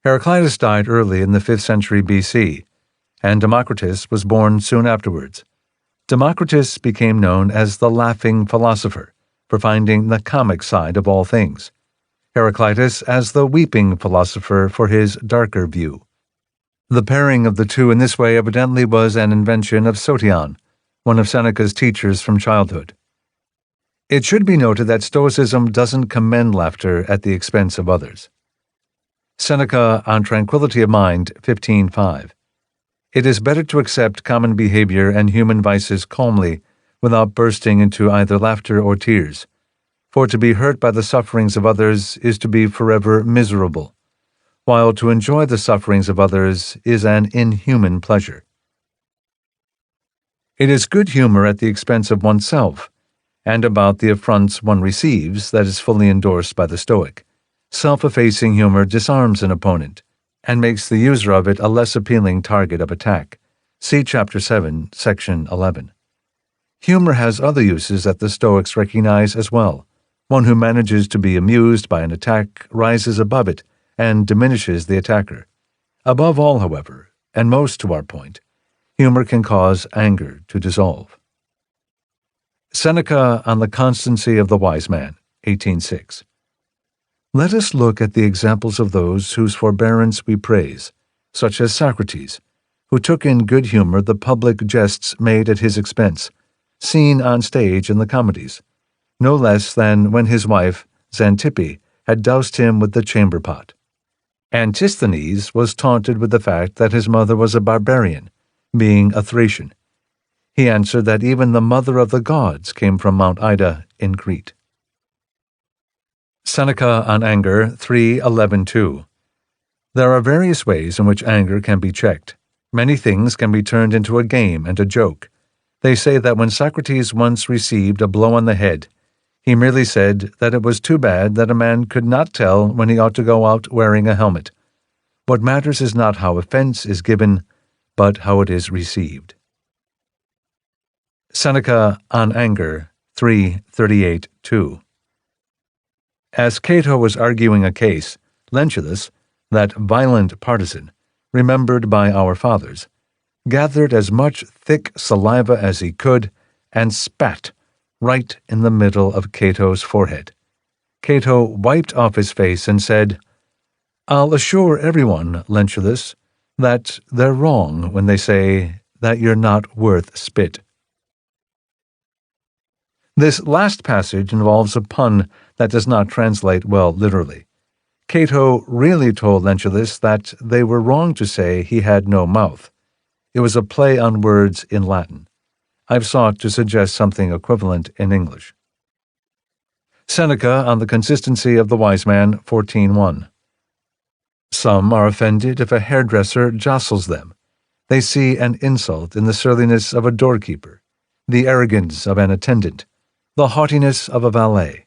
Heraclitus died early in the 5th century BC, and Democritus was born soon afterwards. Democritus became known as the laughing philosopher for finding the comic side of all things. Heraclitus as the weeping philosopher for his darker view. The pairing of the two in this way evidently was an invention of Sotion, one of Seneca's teachers from childhood. It should be noted that Stoicism doesn't commend laughter at the expense of others. Seneca on Tranquility of Mind 15:5. It is better to accept common behavior and human vices calmly, without bursting into either laughter or tears. For to be hurt by the sufferings of others is to be forever miserable, while to enjoy the sufferings of others is an inhuman pleasure. It is good humor at the expense of oneself, and about the affronts one receives that is fully endorsed by the Stoic. Self-effacing humor disarms an opponent, and makes the user of it a less appealing target of attack. See Chapter 7, Section 11. Humor has other uses that the Stoics recognize as well. One who manages to be amused by an attack rises above it and diminishes the attacker. Above all, however, and most to our point, humor can cause anger to dissolve. Seneca on the Constancy of the Wise Man, 18:6. Let us look at the examples of those whose forbearance we praise, such as Socrates, who took in good humor the public jests made at his expense, seen on stage in the comedies, no less than when his wife, Xantippe, had doused him with the chamber pot. Antisthenes was taunted with the fact that his mother was a barbarian, being a Thracian. He answered that even the mother of the gods came from Mount Ida in Crete. Seneca on Anger 3:11-2. There are various ways in which anger can be checked. Many things can be turned into a game and a joke. They say that when Socrates once received a blow on the head, he merely said that it was too bad that a man could not tell when he ought to go out wearing a helmet. What matters is not how offense is given, but how it is received. Seneca on Anger 3:38-2. As Cato was arguing a case, Lentulus, that violent partisan, remembered by our fathers, gathered as much thick saliva as he could and spat right in the middle of Cato's forehead. Cato wiped off his face and said, "I'll assure everyone, Lentulus, that they're wrong when they say that you're not worth spit." This last passage involves a pun that does not translate well literally. Cato really told Lentulus that they were wrong to say he had no mouth. It was a play on words in Latin. I've sought to suggest something equivalent in English. Seneca on the consistency of the wise man, 14:1. Some are offended if a hairdresser jostles them. They see an insult in the surliness of a doorkeeper, the arrogance of an attendant, the haughtiness of a valet.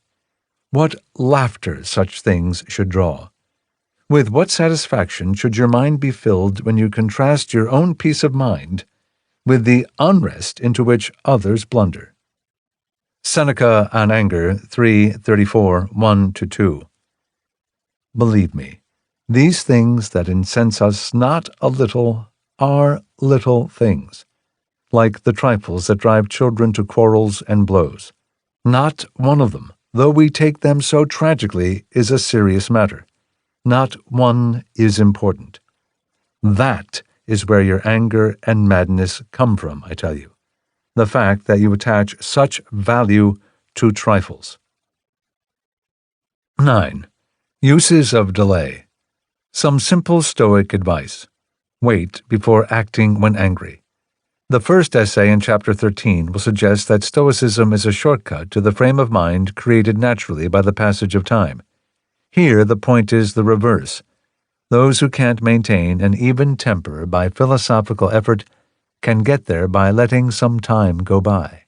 What laughter such things should draw! With what satisfaction should your mind be filled when you contrast your own peace of mind with the unrest into which others blunder? Seneca on Anger, 3:34, 1-2. Believe me, these things that incense us not a little are little things, like the trifles that drive children to quarrels and blows. Not one of them, though we take them so tragically, is a serious matter. Not one is important. That is where your anger and madness come from, I tell you. The fact that you attach such value to trifles. 9. Uses of delay. Some simple Stoic advice. Wait before acting when angry. The first essay in Chapter 13 will suggest that Stoicism is a shortcut to the frame of mind created naturally by the passage of time. Here the point is the reverse. Those who can't maintain an even temper by philosophical effort can get there by letting some time go by.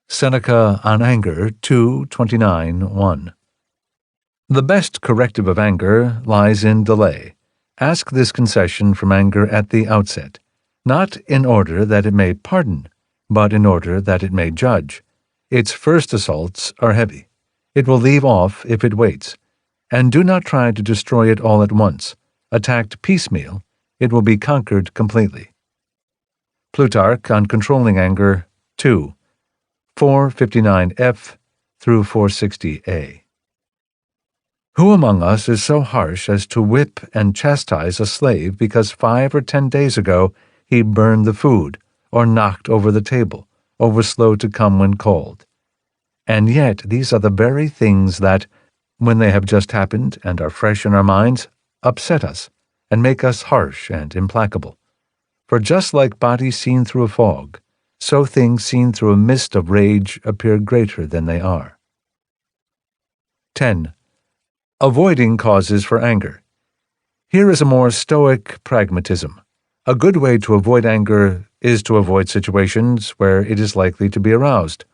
Seneca on Anger, 2:29-1. The best corrective of anger lies in delay. Ask this concession from anger at the outset, not in order that it may pardon, but in order that it may judge. Its first assaults are heavy. It will leave off if it waits. And do not try to destroy it all at once. Attacked piecemeal, it will be conquered completely. Plutarch on Controlling Anger, 2, 459f through 460a. Who among us is so harsh as to whip and chastise a slave because 5 or 10 days ago he burned the food, or knocked over the table, or was slow to come when called? And yet these are the very things that, when they have just happened and are fresh in our minds, upset us and make us harsh and implacable. For just like bodies seen through a fog, so things seen through a mist of rage appear greater than they are. 10. Avoiding causes for anger. Here is a more Stoic pragmatism. A good way to avoid anger is to avoid situations where it is likely to be aroused,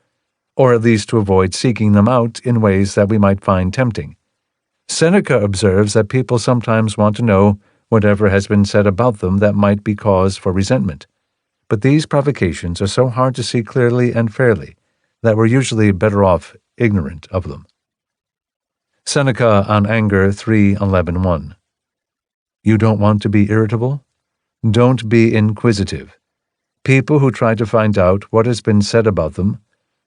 or at least to avoid seeking them out in ways that we might find tempting. Seneca observes that people sometimes want to know whatever has been said about them that might be cause for resentment, but these provocations are so hard to see clearly and fairly that we're usually better off ignorant of them. Seneca on Anger, 3:11-1. You don't want to be irritable? Don't be inquisitive. People who try to find out what has been said about them,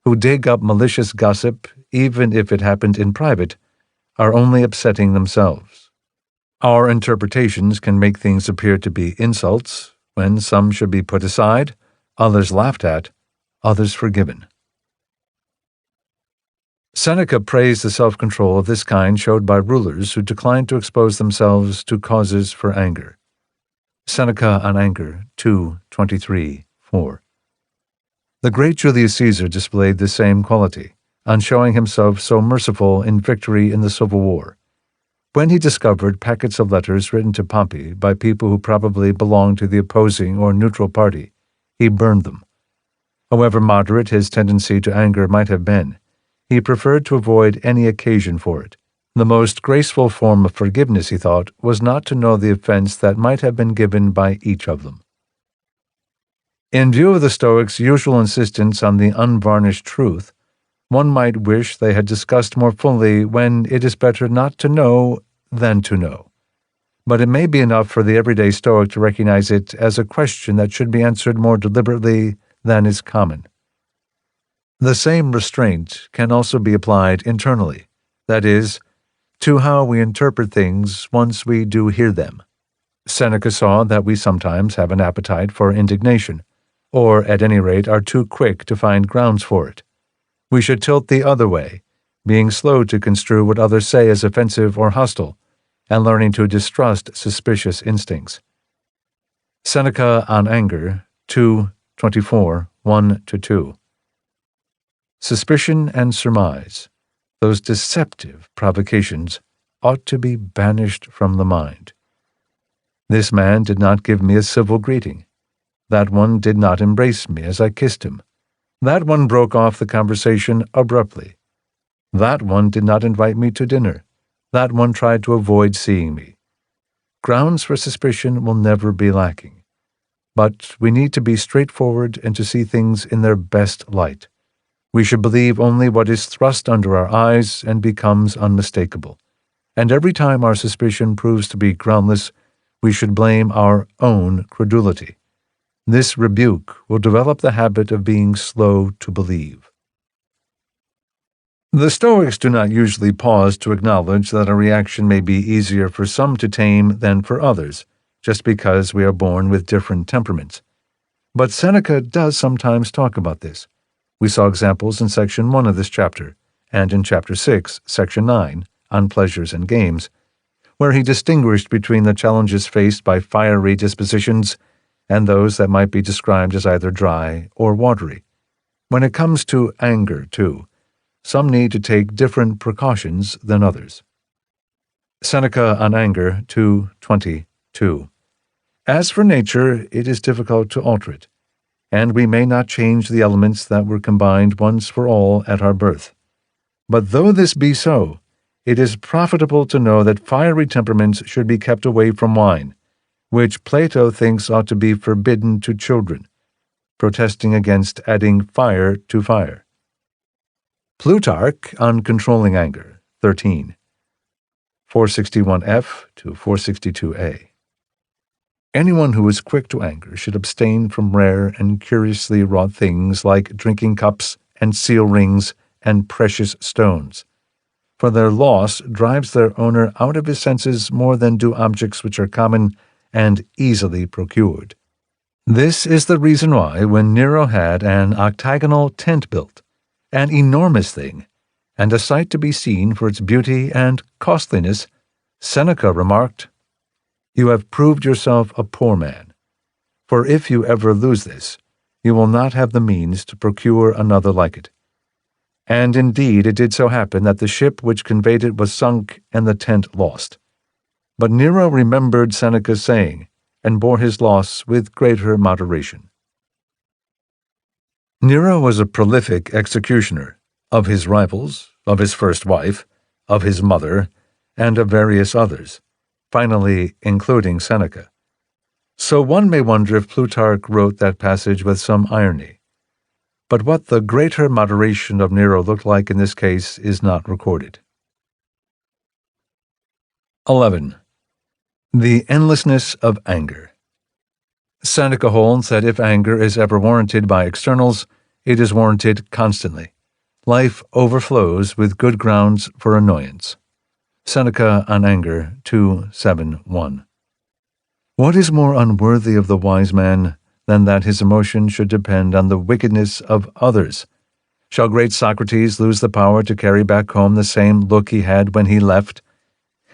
who dig up malicious gossip, even if it happened in private, are only upsetting themselves. Our interpretations can make things appear to be insults, when some should be put aside, others laughed at, others forgiven. Seneca praised the self-control of this kind showed by rulers who declined to expose themselves to causes for anger. Seneca on Anger, 2:23-4. The great Julius Caesar displayed the same quality, on showing himself so merciful in victory in the Civil War. When he discovered packets of letters written to Pompey by people who probably belonged to the opposing or neutral party, he burned them. However moderate his tendency to anger might have been, he preferred to avoid any occasion for it. The most graceful form of forgiveness, he thought, was not to know the offense that might have been given by each of them. In view of the Stoics' usual insistence on the unvarnished truth, one might wish they had discussed more fully when it is better not to know than to know. But it may be enough for the everyday Stoic to recognize it as a question that should be answered more deliberately than is common. The same restraint can also be applied internally, that is, to how we interpret things once we do hear them. Seneca saw that we sometimes have an appetite for indignation, or at any rate are too quick to find grounds for it. We should tilt the other way, being slow to construe what others say as offensive or hostile, and learning to distrust suspicious instincts. Seneca on Anger, 2:24, 1-2. Suspicion and surmise. those deceptive provocations, ought to be banished from the mind. This man did not give me a civil greeting. That one did not embrace me as I kissed him. That one broke off the conversation abruptly. That one did not invite me to dinner. That one tried to avoid seeing me. Grounds for suspicion will never be lacking. But we need to be straightforward and to see things in their best light. We should believe only what is thrust under our eyes and becomes unmistakable. And every time our suspicion proves to be groundless, we should blame our own credulity. This rebuke will develop the habit of being slow to believe. The Stoics do not usually pause to acknowledge that a reaction may be easier for some to tame than for others, just because we are born with different temperaments. But Seneca does sometimes talk about this. We saw examples in Section 1 of this chapter, and in Chapter 6, Section 9, on pleasures and games, where he distinguished between the challenges faced by fiery dispositions and those that might be described as either dry or watery. When it comes to anger, too, some need to take different precautions than others. Seneca on Anger 2:22. As for nature, it is difficult to alter it, and we may not change the elements that were combined once for all at our birth. But though this be so, it is profitable to know that fiery temperaments should be kept away from wine, which Plato thinks ought to be forbidden to children, protesting against adding fire to fire. Plutarch on Controlling Anger 13, 461f to 462a. Anyone who is quick to anger should abstain from rare and curiously wrought things like drinking cups and seal rings and precious stones, for their loss drives their owner out of his senses more than do objects which are common and easily procured. This is the reason why, when Nero had an octagonal tent built, an enormous thing, and a sight to be seen for its beauty and costliness, Seneca remarked, "You have proved yourself a poor man, for if you ever lose this, you will not have the means to procure another like it." And indeed it did so happen that the ship which conveyed it was sunk and the tent lost. But Nero remembered Seneca's saying, and bore his loss with greater moderation. Nero was a prolific executioner, of his rivals, of his first wife, of his mother, and of various others, finally including Seneca. So one may wonder if Plutarch wrote that passage with some irony. But what the greater moderation of Nero looked like in this case is not recorded. 11. The endlessness of anger. Seneca holds that if anger is ever warranted by externals, it is warranted constantly. Life overflows with good grounds for annoyance. Seneca on Anger 2:7-1. What is more unworthy of the wise man than that his emotion should depend on the wickedness of others? Shall great Socrates lose the power to carry back home the same look he had when he left?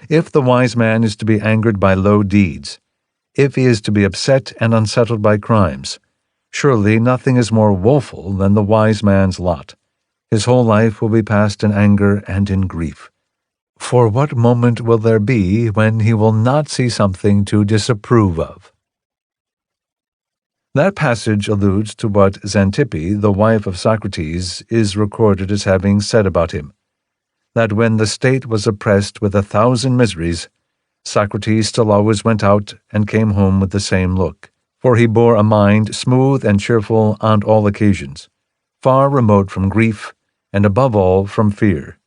If the wise man is to be angered by low deeds, if he is to be upset and unsettled by crimes, surely nothing is more woeful than the wise man's lot. His whole life will be passed in anger and in grief. For what moment will there be when he will not see something to disapprove of? That passage alludes to what Xantippe, the wife of Socrates, is recorded as having said about him, that when the state was oppressed with 1,000 miseries, Socrates still always went out and came home with the same look, for he bore a mind smooth and cheerful on all occasions, far remote from grief, and above all from fear.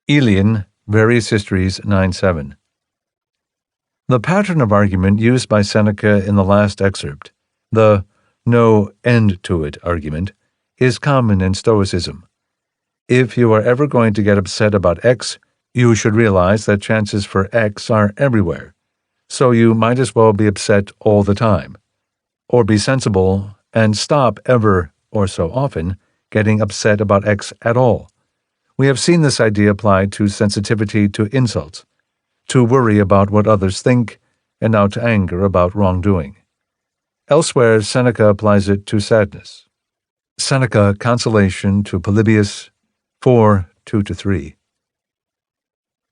Aelian, Various Histories 9:7. The pattern of argument used by Seneca in the last excerpt, the no end to it argument, is common in Stoicism. If you are ever going to get upset about X, you should realize that chances for X are everywhere, so you might as well be upset all the time. Or be sensible and stop ever, or so often, getting upset about X at all. We have seen this idea applied to sensitivity to insults, to worry about what others think, and now to anger about wrongdoing. Elsewhere, Seneca applies it to sadness. Seneca, Consolation to Polybius 4 2-3.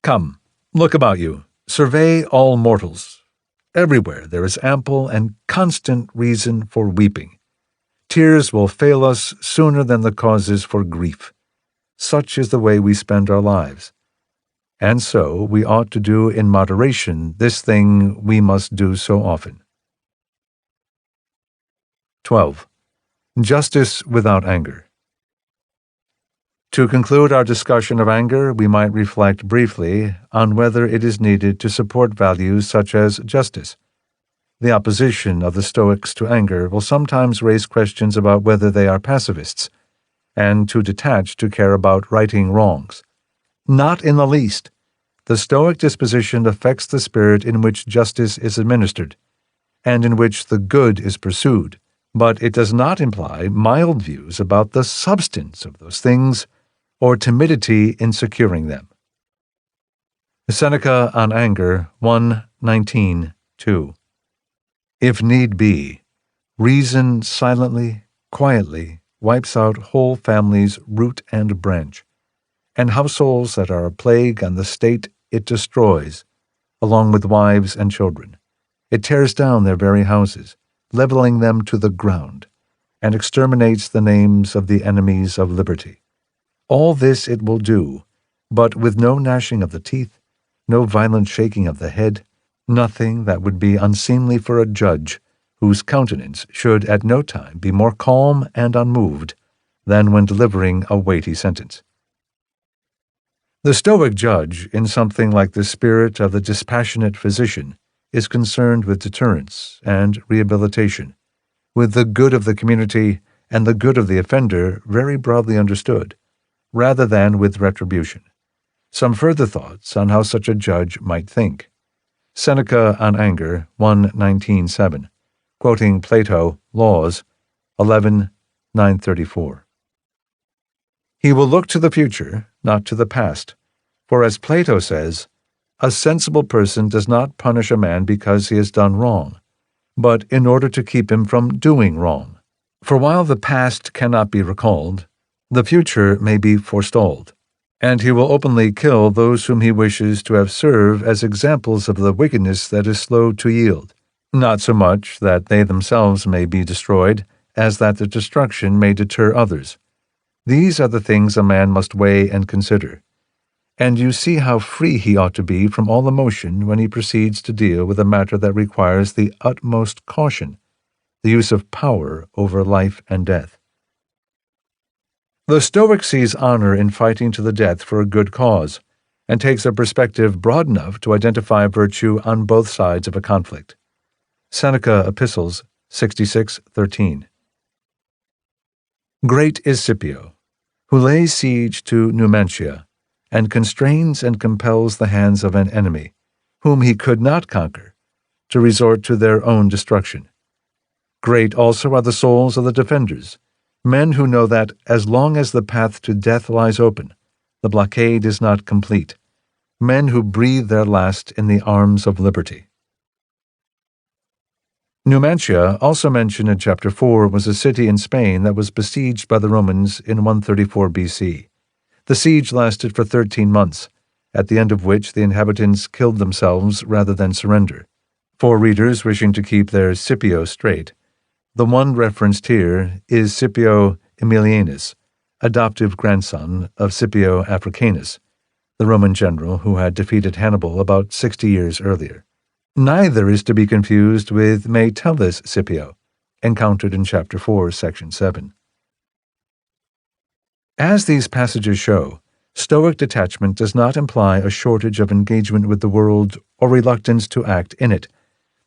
Come, look about you, survey all mortals. Everywhere there is ample and constant reason for weeping. Tears will fail us sooner than the causes for grief. Such is the way we spend our lives. And so we ought to do in moderation this thing we must do so often. 12. Justice without anger. To conclude our discussion of anger, we might reflect briefly on whether it is needed to support values such as justice. The opposition of the Stoics to anger will sometimes raise questions about whether they are pacifists, and too detached to care about righting wrongs. Not in the least. The Stoic disposition affects the spirit in which justice is administered, and in which the good is pursued, but it does not imply mild views about the substance of those things, or timidity in securing them. Seneca on Anger 1:19-2. If need be, reason silently, quietly, wipes out whole families root and branch, and households that are a plague on the state it destroys, along with wives and children. It tears down their very houses, leveling them to the ground, and exterminates the names of the enemies of liberty. All this it will do, but with no gnashing of the teeth, no violent shaking of the head, nothing that would be unseemly for a judge, whose countenance should at no time be more calm and unmoved than when delivering a weighty sentence. The Stoic judge, in something like the spirit of the dispassionate physician, is concerned with deterrence and rehabilitation, with the good of the community and the good of the offender very broadly understood, rather than with retribution. Some further thoughts on how such a judge might think. Seneca on Anger 1:19-7, quoting Plato, Laws 11:9-34. He will look to the future, not to the past, for as Plato says, a sensible person does not punish a man because he has done wrong, but in order to keep him from doing wrong. For while the past cannot be recalled, the future may be forestalled, and he will openly kill those whom he wishes to have serve as examples of the wickedness that is slow to yield, not so much that they themselves may be destroyed, as that their destruction may deter others. These are the things a man must weigh and consider, and you see how free he ought to be from all emotion when he proceeds to deal with a matter that requires the utmost caution, the use of power over life and death. The Stoic sees honor in fighting to the death for a good cause, and takes a perspective broad enough to identify virtue on both sides of a conflict. Seneca Epistles 66:13. Great is Scipio, who lays siege to Numantia, and constrains and compels the hands of an enemy, whom he could not conquer, to resort to their own destruction. Great also are the souls of the defenders, men who know that, as long as the path to death lies open, the blockade is not complete, men who breathe their last in the arms of liberty. Numantia, also mentioned in chapter 4, was a city in Spain that was besieged by the Romans in 134 BC. The siege lasted for 13 months, at the end of which the inhabitants killed themselves rather than surrender. For readers wishing to keep their Scipio straight, the one referenced here is Scipio Aemilianus, adoptive grandson of Scipio Africanus, the Roman general who had defeated Hannibal about 60 years earlier. Neither is to be confused with Metellus Scipio, encountered in chapter 4, section 7. As these passages show, Stoic detachment does not imply a shortage of engagement with the world or reluctance to act in it.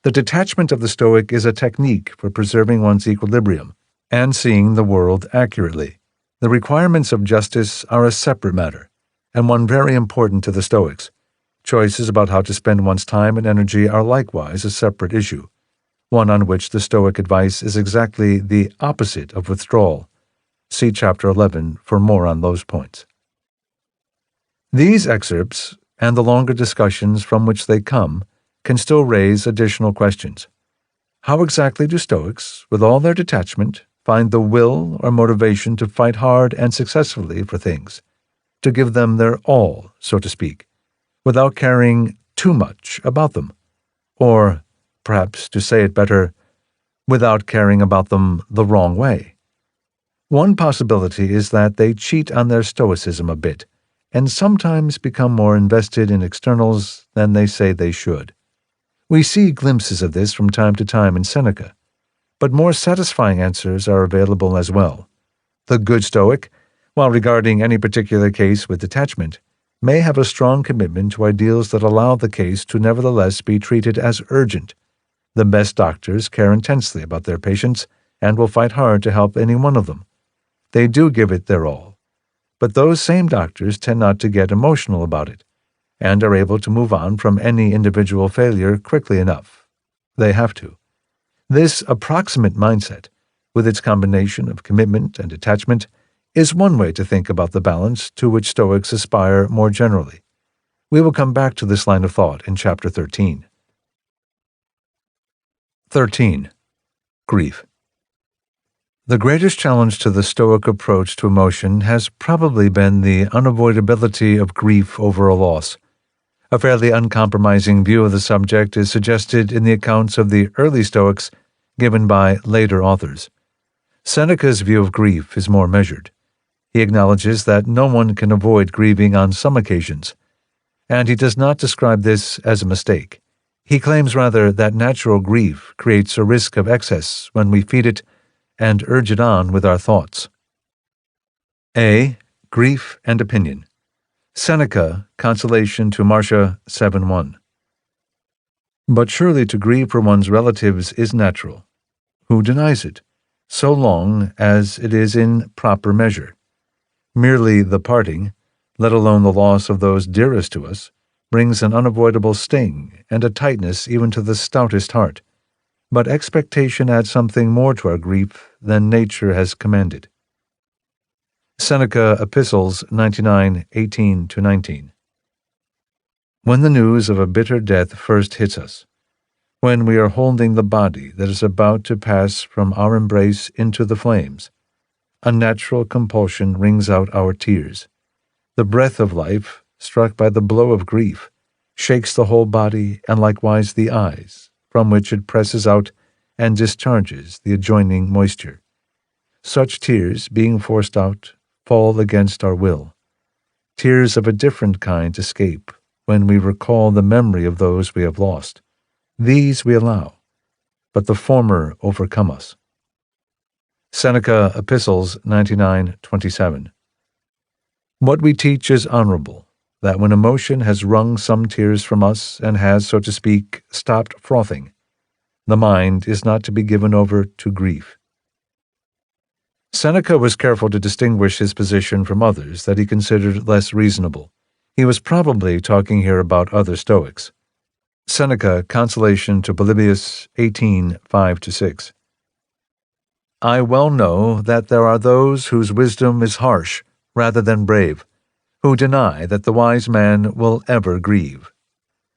The detachment of the Stoic is a technique for preserving one's equilibrium and seeing the world accurately. The requirements of justice are a separate matter, and one very important to the Stoics. Choices about how to spend one's time and energy are likewise a separate issue, one on which the Stoic advice is exactly the opposite of withdrawal. See chapter 11 for more on those points. These excerpts, and the longer discussions from which they come, can still raise additional questions. How exactly do Stoics, with all their detachment, find the will or motivation to fight hard and successfully for things, to give them their all, so to speak, without caring too much about them, or, perhaps to say it better, without caring about them the wrong way. One possibility is that they cheat on their stoicism a bit, and sometimes become more invested in externals than they say they should. We see glimpses of this from time to time in Seneca, but more satisfying answers are available as well. The good Stoic, while regarding any particular case with detachment, may have a strong commitment to ideals that allow the case to nevertheless be treated as urgent. The best doctors care intensely about their patients and will fight hard to help any one of them. They do give it their all. But those same doctors tend not to get emotional about it, and are able to move on from any individual failure quickly enough. They have to. This approximate mindset, with its combination of commitment and detachment, is one way to think about the balance to which Stoics aspire more generally. We will come back to this line of thought in Chapter 13. 13. Grief. The greatest challenge to the Stoic approach to emotion has probably been the unavoidability of grief over a loss. A fairly uncompromising view of the subject is suggested in the accounts of the early Stoics given by later authors. Seneca's view of grief is more measured. He acknowledges that no one can avoid grieving on some occasions, and he does not describe this as a mistake. He claims rather that natural grief creates a risk of excess when we feed it and urge it on with our thoughts. A. Grief and Opinion. Seneca, Consolation to Marcia 7:1. But surely to grieve for one's relatives is natural. Who denies it, so long as it is in proper measure? Merely the parting, let alone the loss of those dearest to us, brings an unavoidable sting and a tightness even to the stoutest heart. But expectation adds something more to our grief than nature has commanded. Seneca Epistles 99:18-19. When the news of a bitter death first hits us, when we are holding the body that is about to pass from our embrace into the flames, a natural compulsion wrings out our tears. The breath of life, struck by the blow of grief, shakes the whole body and likewise the eyes, from which it presses out and discharges the adjoining moisture. Such tears, being forced out, fall against our will. Tears of a different kind escape when we recall the memory of those we have lost. These we allow, but the former overcome us. Seneca Epistles 99:27. What we teach is honorable, that when emotion has wrung some tears from us and has, so to speak, stopped frothing, the mind is not to be given over to grief. Seneca was careful to distinguish his position from others that he considered less reasonable. He was probably talking here about other Stoics. Seneca, Consolation to Polybius 18:5-6. I well know that there are those whose wisdom is harsh rather than brave, who deny that the wise man will ever grieve.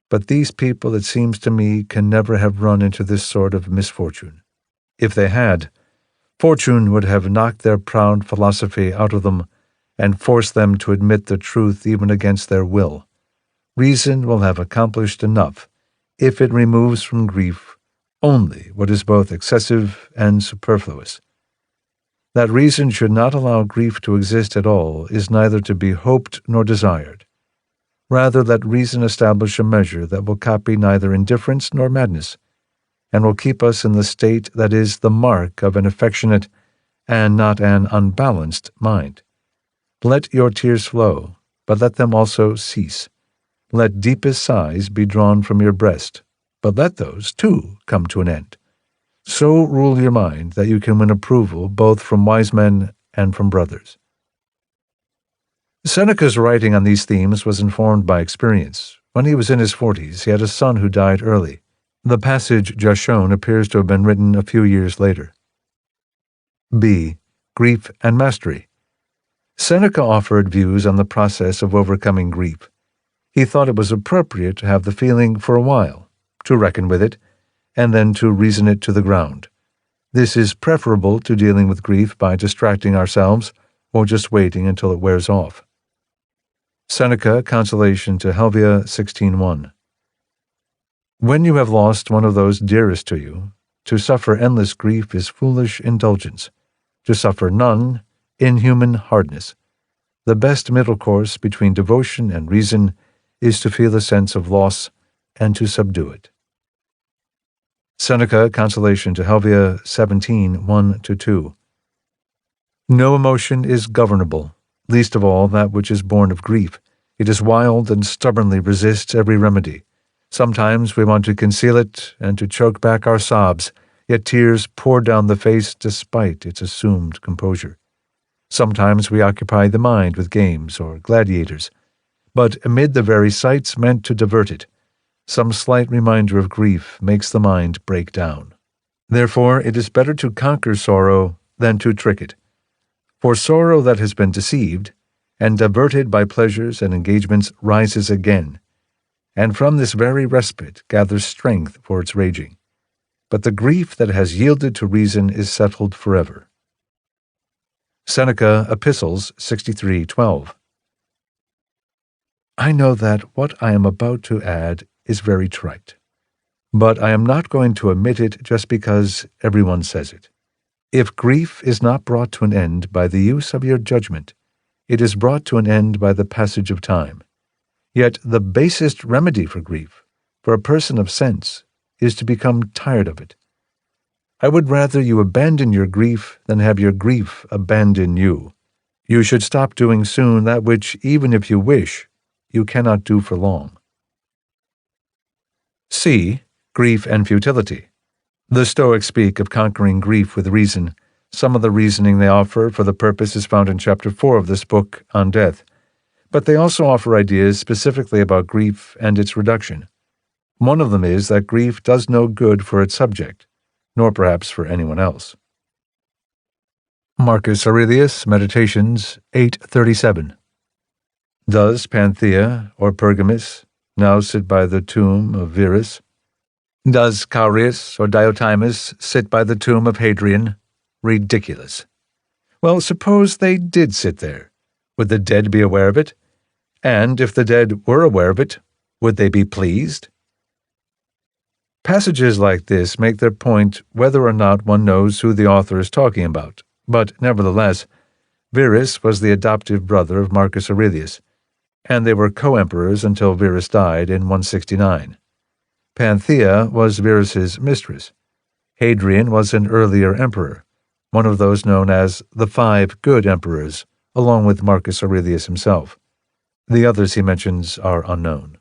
But these people, it seems to me, can never have run into this sort of misfortune. If they had, fortune would have knocked their proud philosophy out of them and forced them to admit the truth even against their will. Reason will have accomplished enough if it removes from grief only what is both excessive and superfluous. That reason should not allow grief to exist at all is neither to be hoped nor desired. Rather, let reason establish a measure that will copy neither indifference nor madness, and will keep us in the state that is the mark of an affectionate and not an unbalanced mind. Let your tears flow, but let them also cease. Let deepest sighs be drawn from your breast, but let those, too, come to an end. So rule your mind that you can win approval both from wise men and from brothers. Seneca's writing on these themes was informed by experience. When he was in his 40s, he had a son who died early. The passage just shown appears to have been written a few years later. B. Grief and Mastery. Seneca offered views on the process of overcoming grief. He thought it was appropriate to have the feeling for a while, to reckon with it, and then to reason it to the ground. This is preferable to dealing with grief by distracting ourselves or just waiting until it wears off. Seneca, Consolation to Helvia 16:1. When you have lost one of those dearest to you, to suffer endless grief is foolish indulgence, to suffer none, inhuman hardness. The best middle course between devotion and reason is to feel a sense of loss and to subdue it. Seneca, Consolation to Helvia 17:1-2. No emotion is governable, least of all that which is born of grief. It is wild and stubbornly resists every remedy. Sometimes we want to conceal it and to choke back our sobs, yet tears pour down the face despite its assumed composure. Sometimes we occupy the mind with games or gladiators, but amid the very sights meant to divert it, some slight reminder of grief makes the mind break down. Therefore, it is better to conquer sorrow than to trick it. For sorrow that has been deceived, and diverted by pleasures and engagements, rises again, and from this very respite gathers strength for its raging. But the grief that has yielded to reason is settled forever. Seneca, Epistles 63:12. I know that what I am about to add is very trite, but I am not going to omit it just because everyone says it. If grief is not brought to an end by the use of your judgment, it is brought to an end by the passage of time. Yet the basest remedy for grief, for a person of sense, is to become tired of it. I would rather you abandon your grief than have your grief abandon you. You should stop doing soon that which, even if you wish, you cannot do for long. C. Grief and futility. The Stoics speak of conquering grief with reason. Some of the reasoning they offer for the purpose is found in Chapter 4 of this book on death, but they also offer ideas specifically about grief and its reduction. One of them is that grief does no good for its subject, nor perhaps for anyone else. Marcus Aurelius, Meditations 8:37. Does Panthea or Pergamus now sit by the tomb of Verus? Does Chaereas or Diotimus sit by the tomb of Hadrian? Ridiculous. Well, suppose they did sit there. Would the dead be aware of it? And if the dead were aware of it, would they be pleased? Passages like this make their point whether or not one knows who the author is talking about, but nevertheless, Verus was the adoptive brother of Marcus Aurelius, and they were co-emperors until Verus died in 169. Panthea was Verus's mistress. Hadrian was an earlier emperor, one of those known as the 5 good emperors, along with Marcus Aurelius himself. The others he mentions are unknown.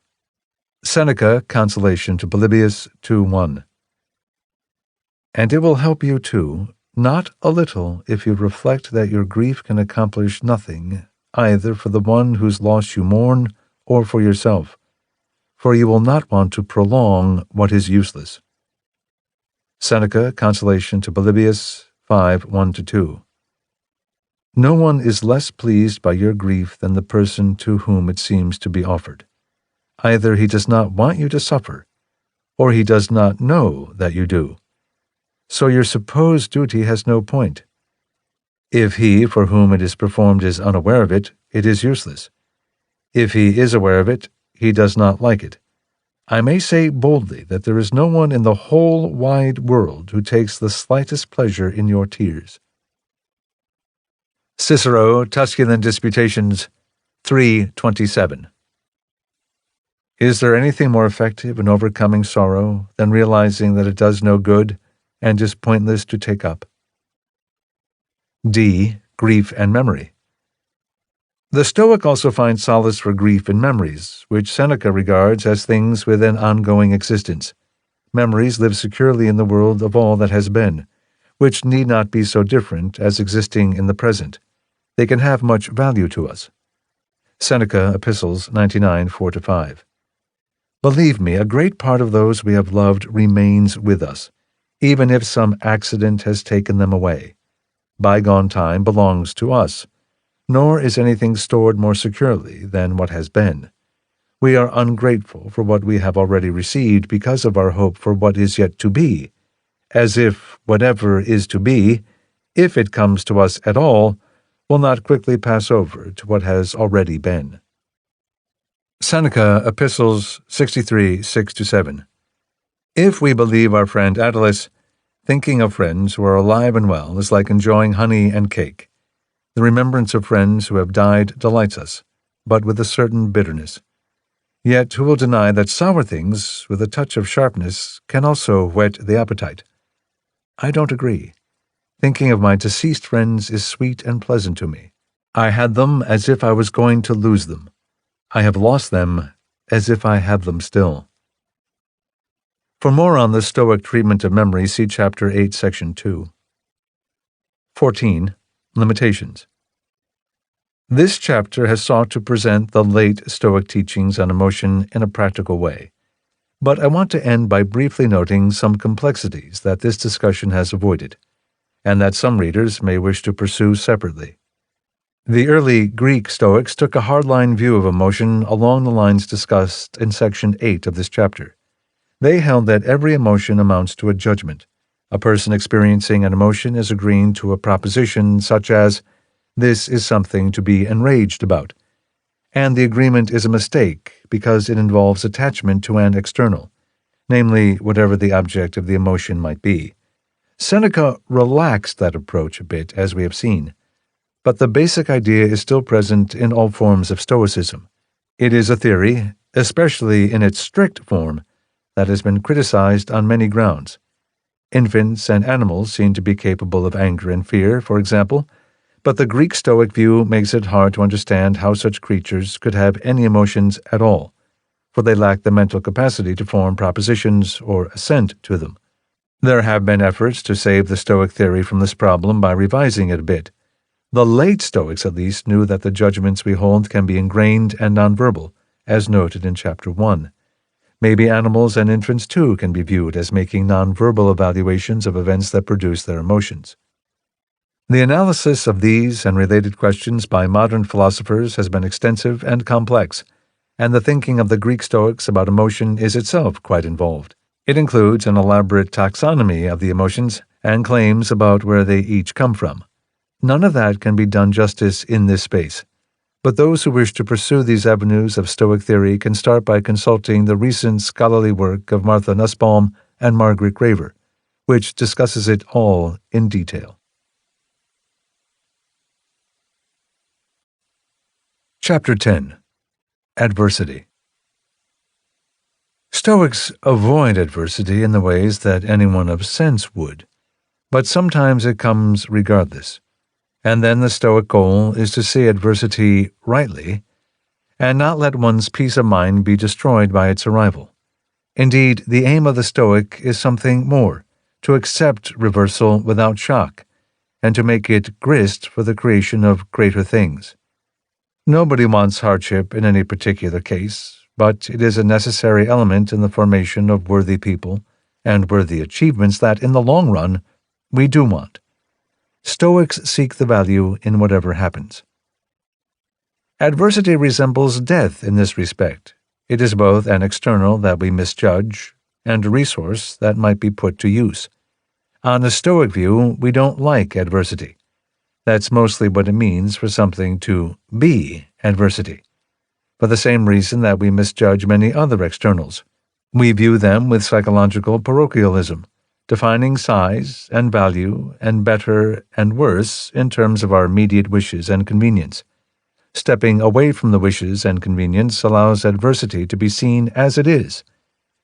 Seneca, Consolation to Polybius 2:1. And it will help you too, not a little, if you reflect that your grief can accomplish nothing, either for the one whose loss you mourn or for yourself, for you will not want to prolong what is useless. Seneca, Consolation to Polybius 5:1-2. No one is less pleased by your grief than the person to whom it seems to be offered. Either he does not want you to suffer, or he does not know that you do. So your supposed duty has no point. If he for whom it is performed is unaware of it, it is useless. If he is aware of it, he does not like it. I may say boldly that there is no one in the whole wide world who takes the slightest pleasure in your tears. Cicero, Tusculan Disputations 3:27. Is there anything more effective in overcoming sorrow than realizing that it does no good and is pointless to take up? D. Grief and memory. The Stoic also finds solace for grief in memories, which Seneca regards as things with an ongoing existence. Memories live securely in the world of all that has been, which need not be so different as existing in the present. They can have much value to us. Seneca, Epistles 99:4-5. Believe me, a great part of those we have loved remains with us, even if some accident has taken them away. Bygone time belongs to us, nor is anything stored more securely than what has been. We are ungrateful for what we have already received because of our hope for what is yet to be, as if whatever is to be, if it comes to us at all, will not quickly pass over to what has already been. Seneca, Epistles 63, 6-7. If we believe our friend Attalus, thinking of friends who are alive and well is like enjoying honey and cake. The remembrance of friends who have died delights us, but with a certain bitterness. Yet who will deny that sour things, with a touch of sharpness, can also whet the appetite? I don't agree. Thinking of my deceased friends is sweet and pleasant to me. I had them as if I was going to lose them. I have lost them as if I have them still. For more on the Stoic treatment of memory, see Chapter 8, Section 2. 14. Limitations. This chapter has sought to present the late Stoic teachings on emotion in a practical way, but I want to end by briefly noting some complexities that this discussion has avoided, and that some readers may wish to pursue separately. The early Greek Stoics took a hardline view of emotion along the lines discussed in Section 8 of this chapter. They held that every emotion amounts to a judgment. A person experiencing an emotion is agreeing to a proposition such as, "This is something to be enraged about," and the agreement is a mistake because it involves attachment to an external, namely whatever the object of the emotion might be. Seneca relaxed that approach a bit, as we have seen, but the basic idea is still present in all forms of Stoicism. It is a theory, especially in its strict form, that has been criticized on many grounds. Infants and animals seem to be capable of anger and fear, for example, but the Greek Stoic view makes it hard to understand how such creatures could have any emotions at all, for they lack the mental capacity to form propositions or assent to them. There have been efforts to save the Stoic theory from this problem by revising it a bit. The late Stoics, at least, knew that the judgments we hold can be ingrained and nonverbal, as noted in Chapter 1. Maybe animals and infants, too, can be viewed as making nonverbal evaluations of events that produce their emotions. The analysis of these and related questions by modern philosophers has been extensive and complex, and the thinking of the Greek Stoics about emotion is itself quite involved. It includes an elaborate taxonomy of the emotions and claims about where they each come from. None of that can be done justice in this space, but those who wish to pursue these avenues of Stoic theory can start by consulting the recent scholarly work of Martha Nussbaum and Margaret Graver, which discusses it all in detail. Chapter 10. Adversity. Stoics avoid adversity in the ways that anyone of sense would, but sometimes it comes regardless. And then the Stoic goal is to see adversity rightly and not let one's peace of mind be destroyed by its arrival. Indeed, the aim of the Stoic is something more, to accept reversal without shock, and to make it grist for the creation of greater things. Nobody wants hardship in any particular case, but it is a necessary element in the formation of worthy people and worthy achievements that, in the long run, we do want. Stoics seek the value in whatever happens. Adversity resembles death in this respect. It is both an external that we misjudge and a resource that might be put to use. On a Stoic view, we don't like adversity. That's mostly what it means for something to be adversity, for the same reason that we misjudge many other externals. We view them with psychological parochialism, defining size and value and better and worse in terms of our immediate wishes and convenience. Stepping away from the wishes and convenience allows adversity to be seen as it is,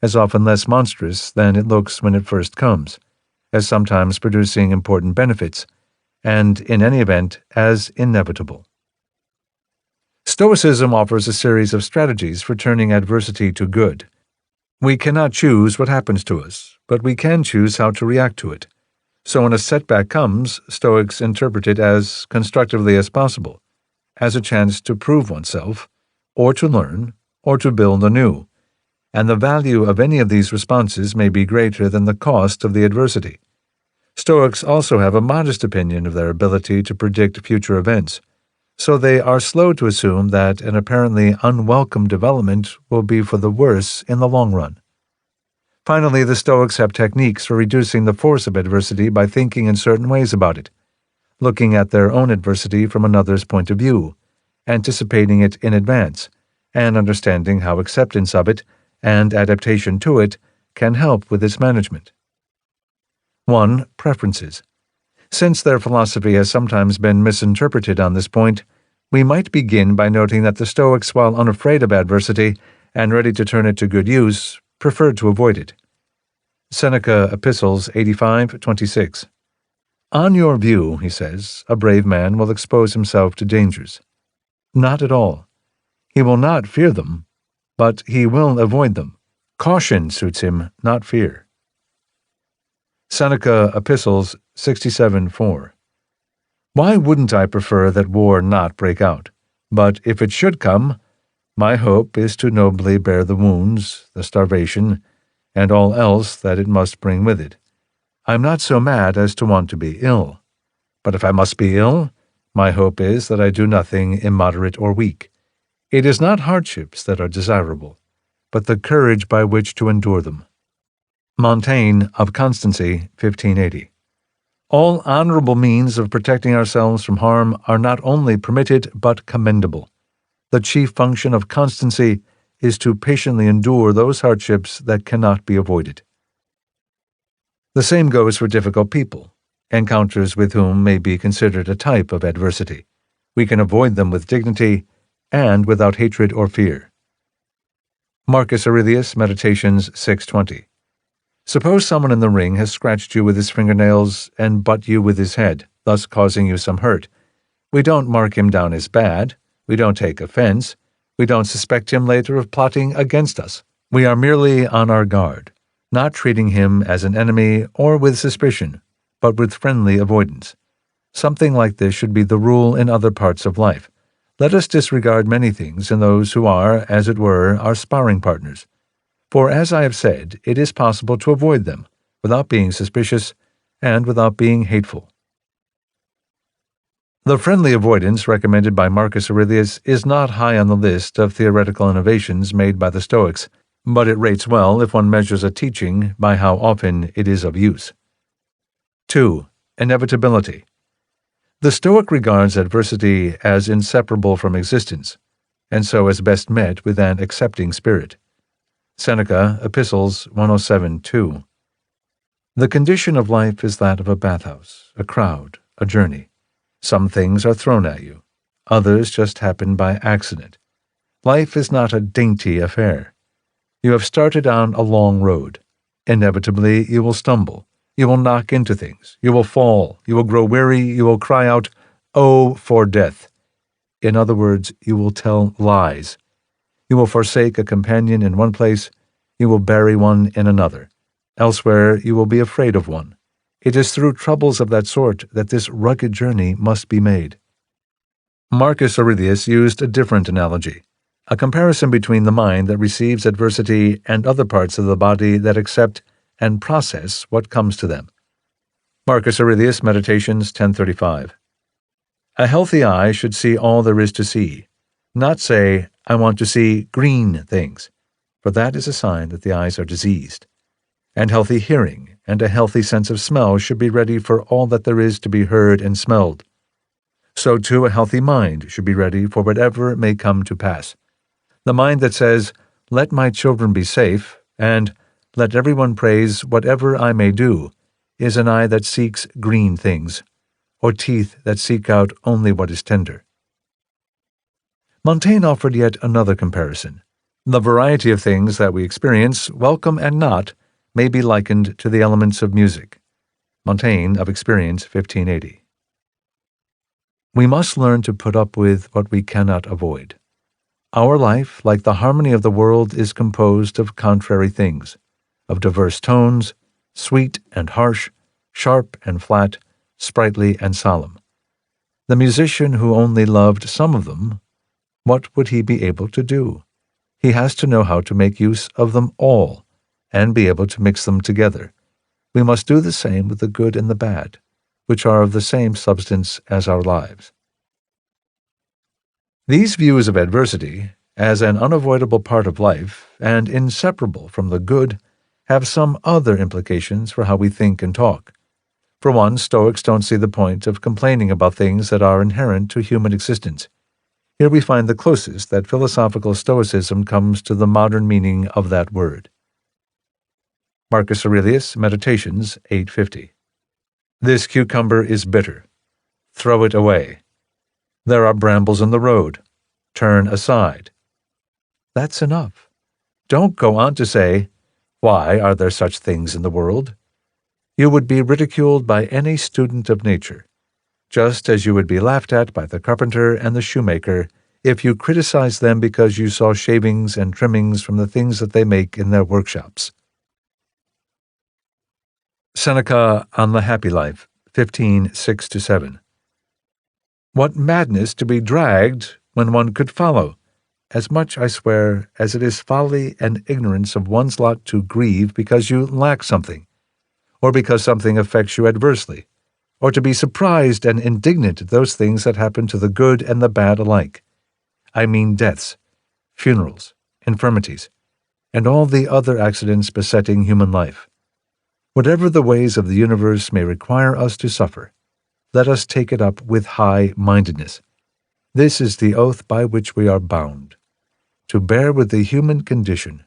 as often less monstrous than it looks when it first comes, as sometimes producing important benefits, and, in any event, as inevitable. Stoicism offers a series of strategies for turning adversity to good. We cannot choose what happens to us, but we can choose how to react to it. So when a setback comes, Stoics interpret it as constructively as possible, as a chance to prove oneself, or to learn, or to build anew, and the value of any of these responses may be greater than the cost of the adversity. Stoics also have a modest opinion of their ability to predict future events, so they are slow to assume that an apparently unwelcome development will be for the worse in the long run. Finally, the Stoics have techniques for reducing the force of adversity by thinking in certain ways about it, looking at their own adversity from another's point of view, anticipating it in advance, and understanding how acceptance of it and adaptation to it can help with its management. 1. Preferences. Since their philosophy has sometimes been misinterpreted on this point, we might begin by noting that the Stoics, while unafraid of adversity and ready to turn it to good use, preferred to avoid it. Seneca, Epistles 85:26. On your view, he says, a brave man will expose himself to dangers. Not at all. He will not fear them, but he will avoid them. Caution suits him, not fear. Seneca, Epistles 67:4. Why wouldn't I prefer that war not break out? But if it should come, my hope is to nobly bear the wounds, the starvation, and all else that it must bring with it. I am not so mad as to want to be ill. But if I must be ill, my hope is that I do nothing immoderate or weak. It is not hardships that are desirable, but the courage by which to endure them. Montaigne of Constancy, 1580. All honorable means of protecting ourselves from harm are not only permitted but commendable. The chief function of constancy is to patiently endure those hardships that cannot be avoided. The same goes for difficult people, encounters with whom may be considered a type of adversity. We can avoid them with dignity and without hatred or fear. Marcus Aurelius, Meditations 6:20. Suppose someone in the ring has scratched you with his fingernails and butt you with his head, thus causing you some hurt. We don't mark him down as bad. We don't take offense. We don't suspect him later of plotting against us. We are merely on our guard, not treating him as an enemy or with suspicion, but with friendly avoidance. Something like this should be the rule in other parts of life. Let us disregard many things in those who are, as it were, our sparring partners. For, as I have said, it is possible to avoid them, without being suspicious and without being hateful. The friendly avoidance recommended by Marcus Aurelius is not high on the list of theoretical innovations made by the Stoics, but it rates well if one measures a teaching by how often it is of use. 2. Inevitability. The Stoic regards adversity as inseparable from existence, and so as best met with an accepting spirit. Seneca, Epistles 107:2. The condition of life is that of a bathhouse, a crowd, a journey. Some things are thrown at you. Others just happen by accident. Life is not a dainty affair. You have started on a long road. Inevitably, you will stumble. You will knock into things. You will fall. You will grow weary. You will cry out, "Oh, for death." In other words, you will tell lies. You will forsake a companion in one place. You will bury one in another. Elsewhere, you will be afraid of one. It is through troubles of that sort that this rugged journey must be made. Marcus Aurelius used a different analogy, a comparison between the mind that receives adversity and other parts of the body that accept and process what comes to them. Marcus Aurelius, Meditations 10:35. A healthy eye should see all there is to see, not say, "I want to see green things," for that is a sign that the eyes are diseased. And healthy hearing and a healthy sense of smell should be ready for all that there is to be heard and smelled. So too a healthy mind should be ready for whatever may come to pass. The mind that says, "Let my children be safe," and "Let everyone praise whatever I may do," is an eye that seeks green things, or teeth that seek out only what is tender. Montaigne offered yet another comparison. The variety of things that we experience, welcome and not, may be likened to the elements of music. Montaigne of Experience, 1580. We must learn to put up with what we cannot avoid. Our life, like the harmony of the world, is composed of contrary things, of diverse tones, sweet and harsh, sharp and flat, sprightly and solemn. The musician who only loved some of them, what would he be able to do? He has to know how to make use of them all, and be able to mix them together. We must do the same with the good and the bad, which are of the same substance as our lives. These views of adversity, as an unavoidable part of life and inseparable from the good, have some other implications for how we think and talk. For one, Stoics don't see the point of complaining about things that are inherent to human existence. Here we find the closest that philosophical Stoicism comes to the modern meaning of that word. Marcus Aurelius, Meditations, 850. This cucumber is bitter. Throw it away. There are brambles in the road. Turn aside. That's enough. Don't go on to say, why are there such things in the world? You would be ridiculed by any student of nature, just as you would be laughed at by the carpenter and the shoemaker if you criticized them because you saw shavings and trimmings from the things that they make in their workshops. Seneca on the Happy Life, 15:6-7. What madness to be dragged when one could follow! As much, I swear, as it is folly and ignorance of one's lot to grieve because you lack something, or because something affects you adversely, or to be surprised and indignant at those things that happen to the good and the bad alike. I mean deaths, funerals, infirmities, and all the other accidents besetting human life. Whatever the ways of the universe may require us to suffer, let us take it up with high-mindedness. This is the oath by which we are bound, to bear with the human condition,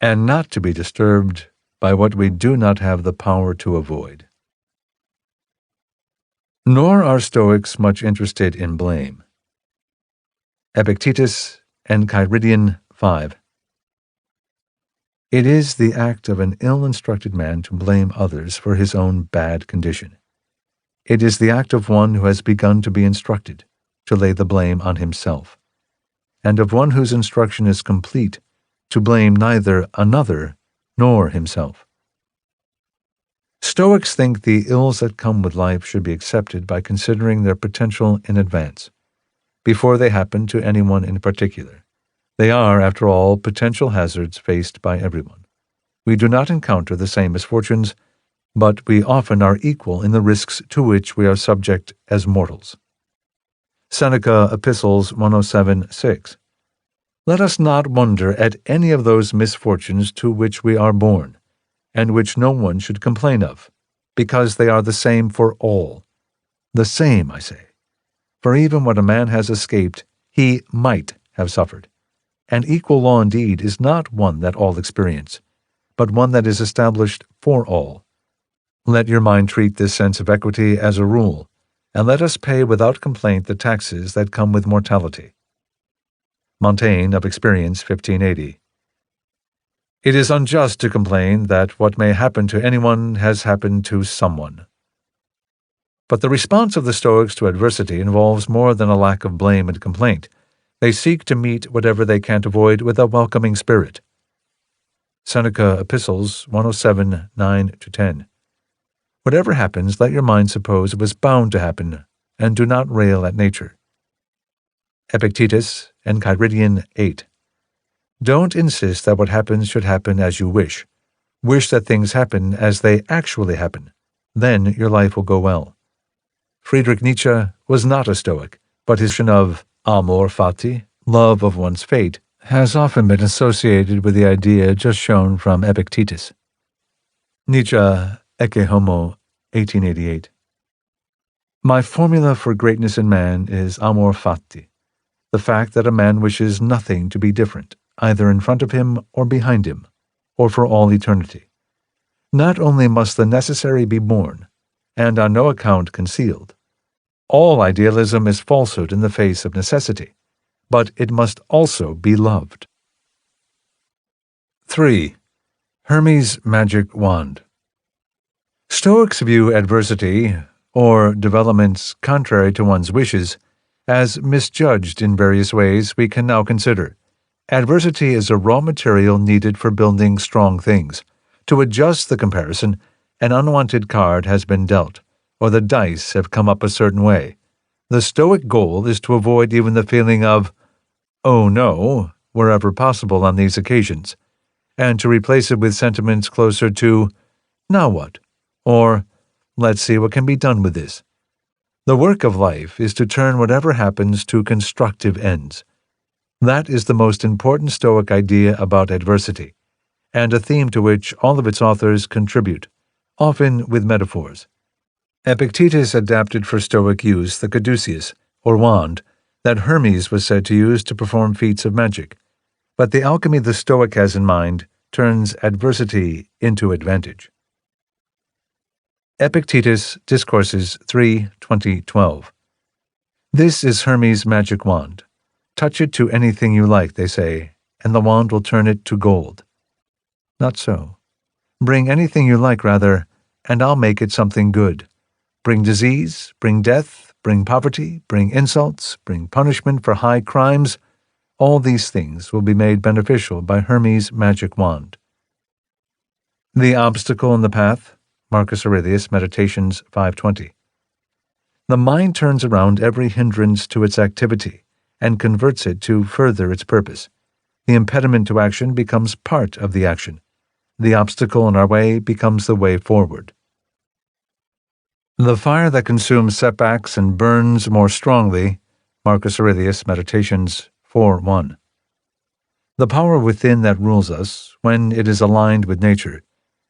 and not to be disturbed by what we do not have the power to avoid. Nor are Stoics much interested in blame. Epictetus, Enchiridion 5. It is the act of an ill-instructed man to blame others for his own bad condition. It is the act of one who has begun to be instructed to lay the blame on himself, and of one whose instruction is complete to blame neither another nor himself. Stoics think the ills that come with life should be accepted by considering their potential in advance, before they happen to anyone in particular. They are, after all, potential hazards faced by everyone. We do not encounter the same misfortunes, but we often are equal in the risks to which we are subject as mortals. Seneca, Epistles 107:6. Let us not wonder at any of those misfortunes to which we are born, and which no one should complain of, because they are the same for all. The same, I say. For even what a man has escaped, he might have suffered. And equal law indeed is not one that all experience, but one that is established for all. Let your mind treat this sense of equity as a rule, and let us pay without complaint the taxes that come with mortality. Montaigne of Experience, 1580. It is unjust to complain that what may happen to anyone has happened to someone. But the response of the Stoics to adversity involves more than a lack of blame and complaint. They seek to meet whatever they can't avoid with a welcoming spirit. Seneca, Epistles 107:9-10. Whatever happens, let your mind suppose it was bound to happen, and do not rail at nature. Epictetus, Enchiridion 8. Don't insist that what happens should happen as you wish. Wish that things happen as they actually happen. Then your life will go well. Friedrich Nietzsche was not a Stoic, but his notion of amor fati, love of one's fate, has often been associated with the idea just shown from Epictetus. Nietzsche, Ecce Homo, 1888. My formula for greatness in man is amor fati, the fact that a man wishes nothing to be different, either in front of him or behind him, or for all eternity. Not only must the necessary be born, and on no account concealed. All idealism is falsehood in the face of necessity, but it must also be loved. 3. Hermes' magic wand. Stoics view adversity, or developments contrary to one's wishes, as misjudged in various ways we can now consider. Adversity is a raw material needed for building strong things. To adjust the comparison, an unwanted card has been dealt, or the dice have come up a certain way. The Stoic goal is to avoid even the feeling of, oh no, wherever possible on these occasions, and to replace it with sentiments closer to, now what? Or, let's see what can be done with this. The work of life is to turn whatever happens to constructive ends. That is the most important Stoic idea about adversity, and a theme to which all of its authors contribute, often with metaphors. Epictetus adapted for Stoic use the caduceus, or wand, that Hermes was said to use to perform feats of magic, but the alchemy the Stoic has in mind turns adversity into advantage. Epictetus, Discourses 3:20-12. This is Hermes' magic wand. Touch it to anything you like, they say, and the wand will turn it to gold. Not so. Bring anything you like, rather, and I'll make it something good. Bring disease, bring death, bring poverty, bring insults, bring punishment for high crimes. All these things will be made beneficial by Hermes' magic wand. The obstacle in the path, Marcus Aurelius, Meditations 5:20. The mind turns around every hindrance to its activity and converts it to further its purpose. The impediment to action becomes part of the action. The obstacle in our way becomes the way forward. The fire that consumes setbacks and burns more strongly, Marcus Aurelius, Meditations 4:1. The power within that rules us, when it is aligned with nature,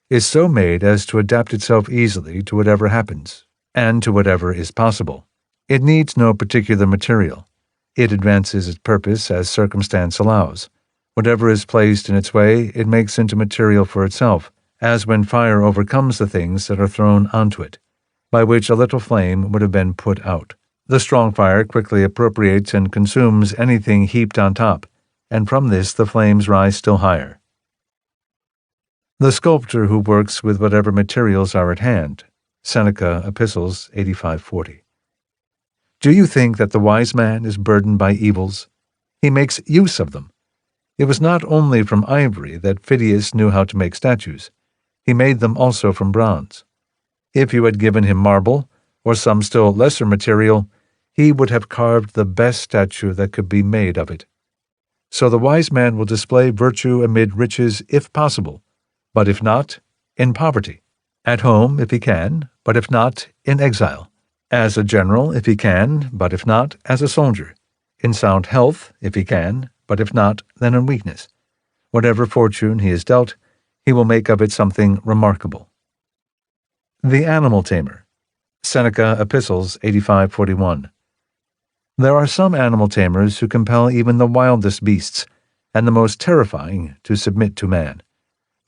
is so made as to adapt itself easily to whatever happens, and to whatever is possible. It needs no particular material. It advances its purpose as circumstance allows. Whatever is placed in its way, it makes into material for itself, as when fire overcomes the things that are thrown onto it, by which a little flame would have been put out. The strong fire quickly appropriates and consumes anything heaped on top, and from this the flames rise still higher. The sculptor who works with whatever materials are at hand, Seneca, Epistles 85:40. Do you think that the wise man is burdened by evils? He makes use of them. It was not only from ivory that Phidias knew how to make statues. He made them also from bronze. If you had given him marble, or some still lesser material, he would have carved the best statue that could be made of it. So the wise man will display virtue amid riches if possible, but if not, in poverty. At home, if he can, but if not, in exile. As a general, if he can, but if not, as a soldier. In sound health, if he can, but if not, then in weakness. Whatever fortune he is dealt, he will make of it something remarkable. The animal tamer, Seneca, Epistles 85:41. There are some animal tamers who compel even the wildest beasts, and the most terrifying, to submit to man.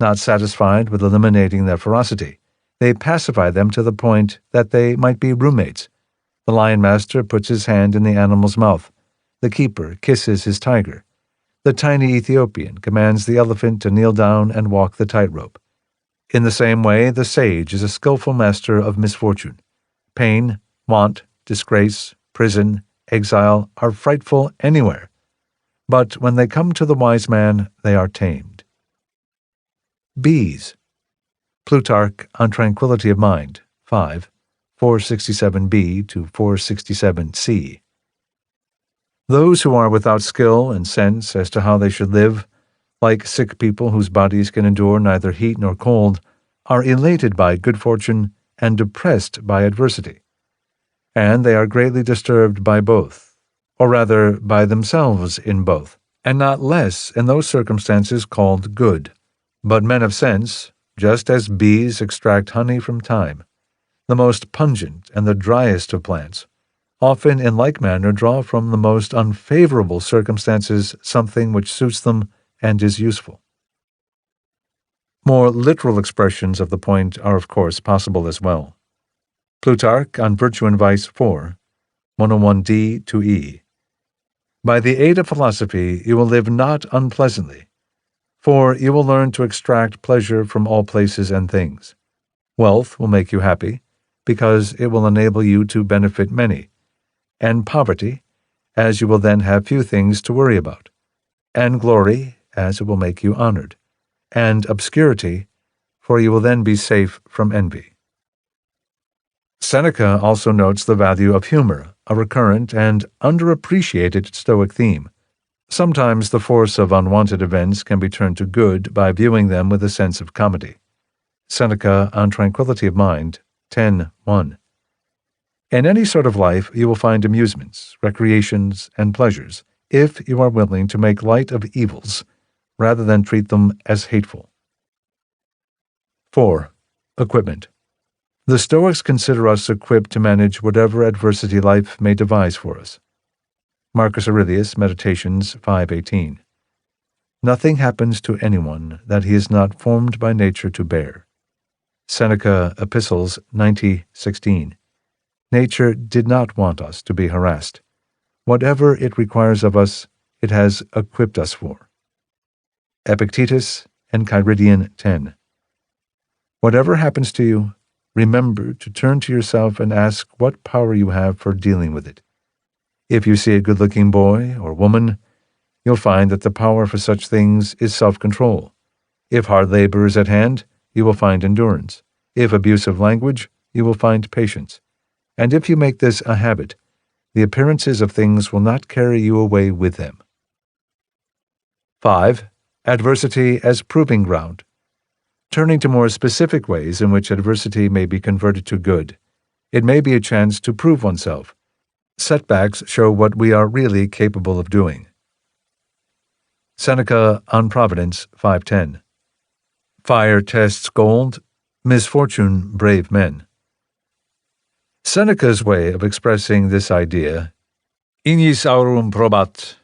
Not satisfied with eliminating their ferocity, they pacify them to the point that they might be roommates. The lion master puts his hand in the animal's mouth. The keeper kisses his tiger. The tiny Ethiopian commands the elephant to kneel down and walk the tightrope. In the same way, the sage is a skillful master of misfortune. Pain, want, disgrace, prison, exile are frightful anywhere, but when they come to the wise man, they are tamed. Bees. Plutarch on Tranquility of Mind, 5, 467b to 467c. Those who are without skill and sense as to how they should live, like sick people whose bodies can endure neither heat nor cold, are elated by good fortune and depressed by adversity. And they are greatly disturbed by both, or rather by themselves in both, and not less in those circumstances called good. But men of sense, just as bees extract honey from thyme, the most pungent and the driest of plants, often in like manner draw from the most unfavorable circumstances something which suits them and is useful. More literal expressions of the point are of course possible as well. Plutarch on Virtue and Vice 4, 101d to e. By the aid of philosophy you will live not unpleasantly, for you will learn to extract pleasure from all places and things. Wealth will make you happy, because it will enable you to benefit many, and poverty, as you will then have few things to worry about, and glory, as it will make you honored, and obscurity, for you will then be safe from envy. Seneca also notes the value of humor, a recurrent and underappreciated Stoic theme. Sometimes the force of unwanted events can be turned to good by viewing them with a sense of comedy. Seneca on Tranquility of Mind, 10:1. In any sort of life you will find amusements, recreations, and pleasures, if you are willing to make light of evils, rather than treat them as hateful. 4. Equipment. The Stoics consider us equipped to manage whatever adversity life may devise for us. Marcus Aurelius, Meditations 5:18. Nothing happens to anyone that he is not formed by nature to bear. Seneca, Epistles 90:16. Nature did not want us to be harassed. Whatever it requires of us, it has equipped us for. Epictetus, Enchiridion 10. Whatever happens to you, remember to turn to yourself and ask what power you have for dealing with it. If you see a good-looking boy or woman, you'll find that the power for such things is self-control. If hard labor is at hand, you will find endurance. If abusive language, you will find patience. And if you make this a habit, the appearances of things will not carry you away with them. 5. Adversity as proving ground. Turning to more specific ways in which adversity may be converted to good, it may be a chance to prove oneself. Setbacks show what we are really capable of doing. Seneca on Providence 5:10. Fire tests gold, misfortune brave men. Seneca's way of expressing this idea, ignis aurum probat,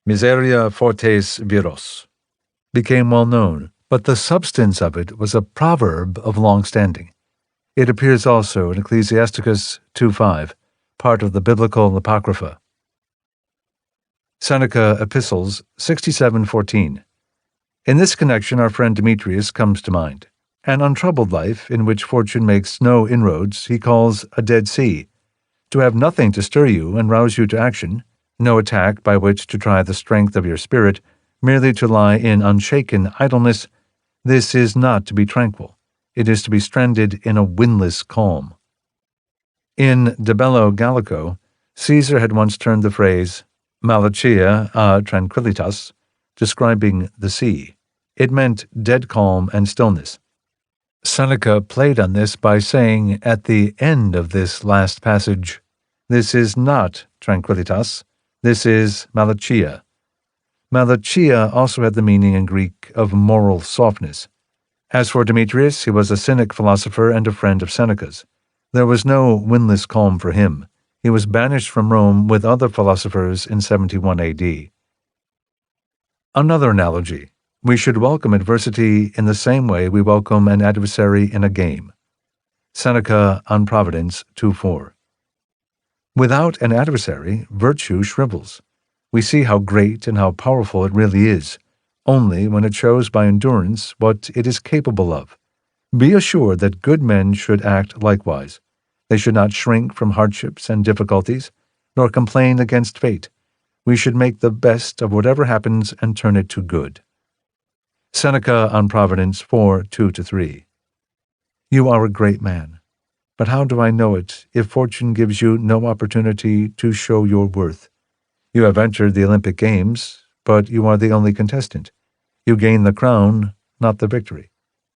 miseria fortes viros, became well known, but the substance of it was a proverb of long standing. It appears also in Ecclesiasticus 2:5, part of the Biblical Apocrypha. Seneca Epistles 67:14. In this connection, our friend Demetrius comes to mind. An untroubled life, in which fortune makes no inroads, he calls a dead sea. To have nothing to stir you and rouse you to action, no attack by which to try the strength of your spirit, merely to lie in unshaken idleness, this is not to be tranquil. It is to be stranded in a windless calm. In De Bello Gallico, Caesar had once turned the phrase Malacia a tranquillitas, describing the sea. It meant dead calm and stillness. Seneca played on this by saying at the end of this last passage, "This is not tranquillitas, this is malacia." Malacia also had the meaning in Greek of moral softness. As for Demetrius, he was a Cynic philosopher and a friend of Seneca's. There was no windless calm for him. He was banished from Rome with other philosophers in 71 AD. Another analogy. We should welcome adversity in the same way we welcome an adversary in a game. Seneca on Providence 2:4. Without an adversary, virtue shrivels. We see how great and how powerful it really is, only when it shows by endurance what it is capable of. Be assured that good men should act likewise. They should not shrink from hardships and difficulties, nor complain against fate. We should make the best of whatever happens and turn it to good. Seneca on Providence 4:2-3. You are a great man, but how do I know it if fortune gives you no opportunity to show your worth? You have entered the Olympic Games, but you are the only contestant. You gain the crown, not the victory.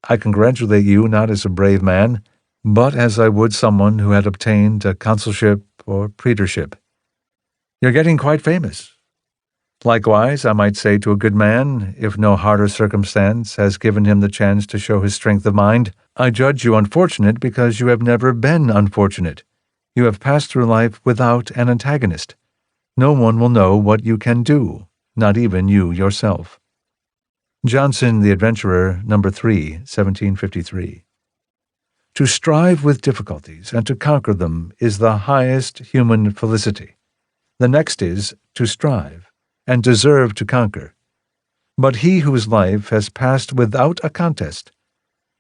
I congratulate you not as a brave man, but as I would someone who had obtained a consulship or praetorship. You're getting quite famous. Likewise, I might say to a good man, if no harder circumstance has given him the chance to show his strength of mind, I judge you unfortunate because you have never been unfortunate. You have passed through life without an antagonist. No one will know what you can do, not even you yourself. Johnson the Adventurer, No. 3, 1753. To strive with difficulties and to conquer them is the highest human felicity. The next is to strive and deserve to conquer. But he whose life has passed without a contest,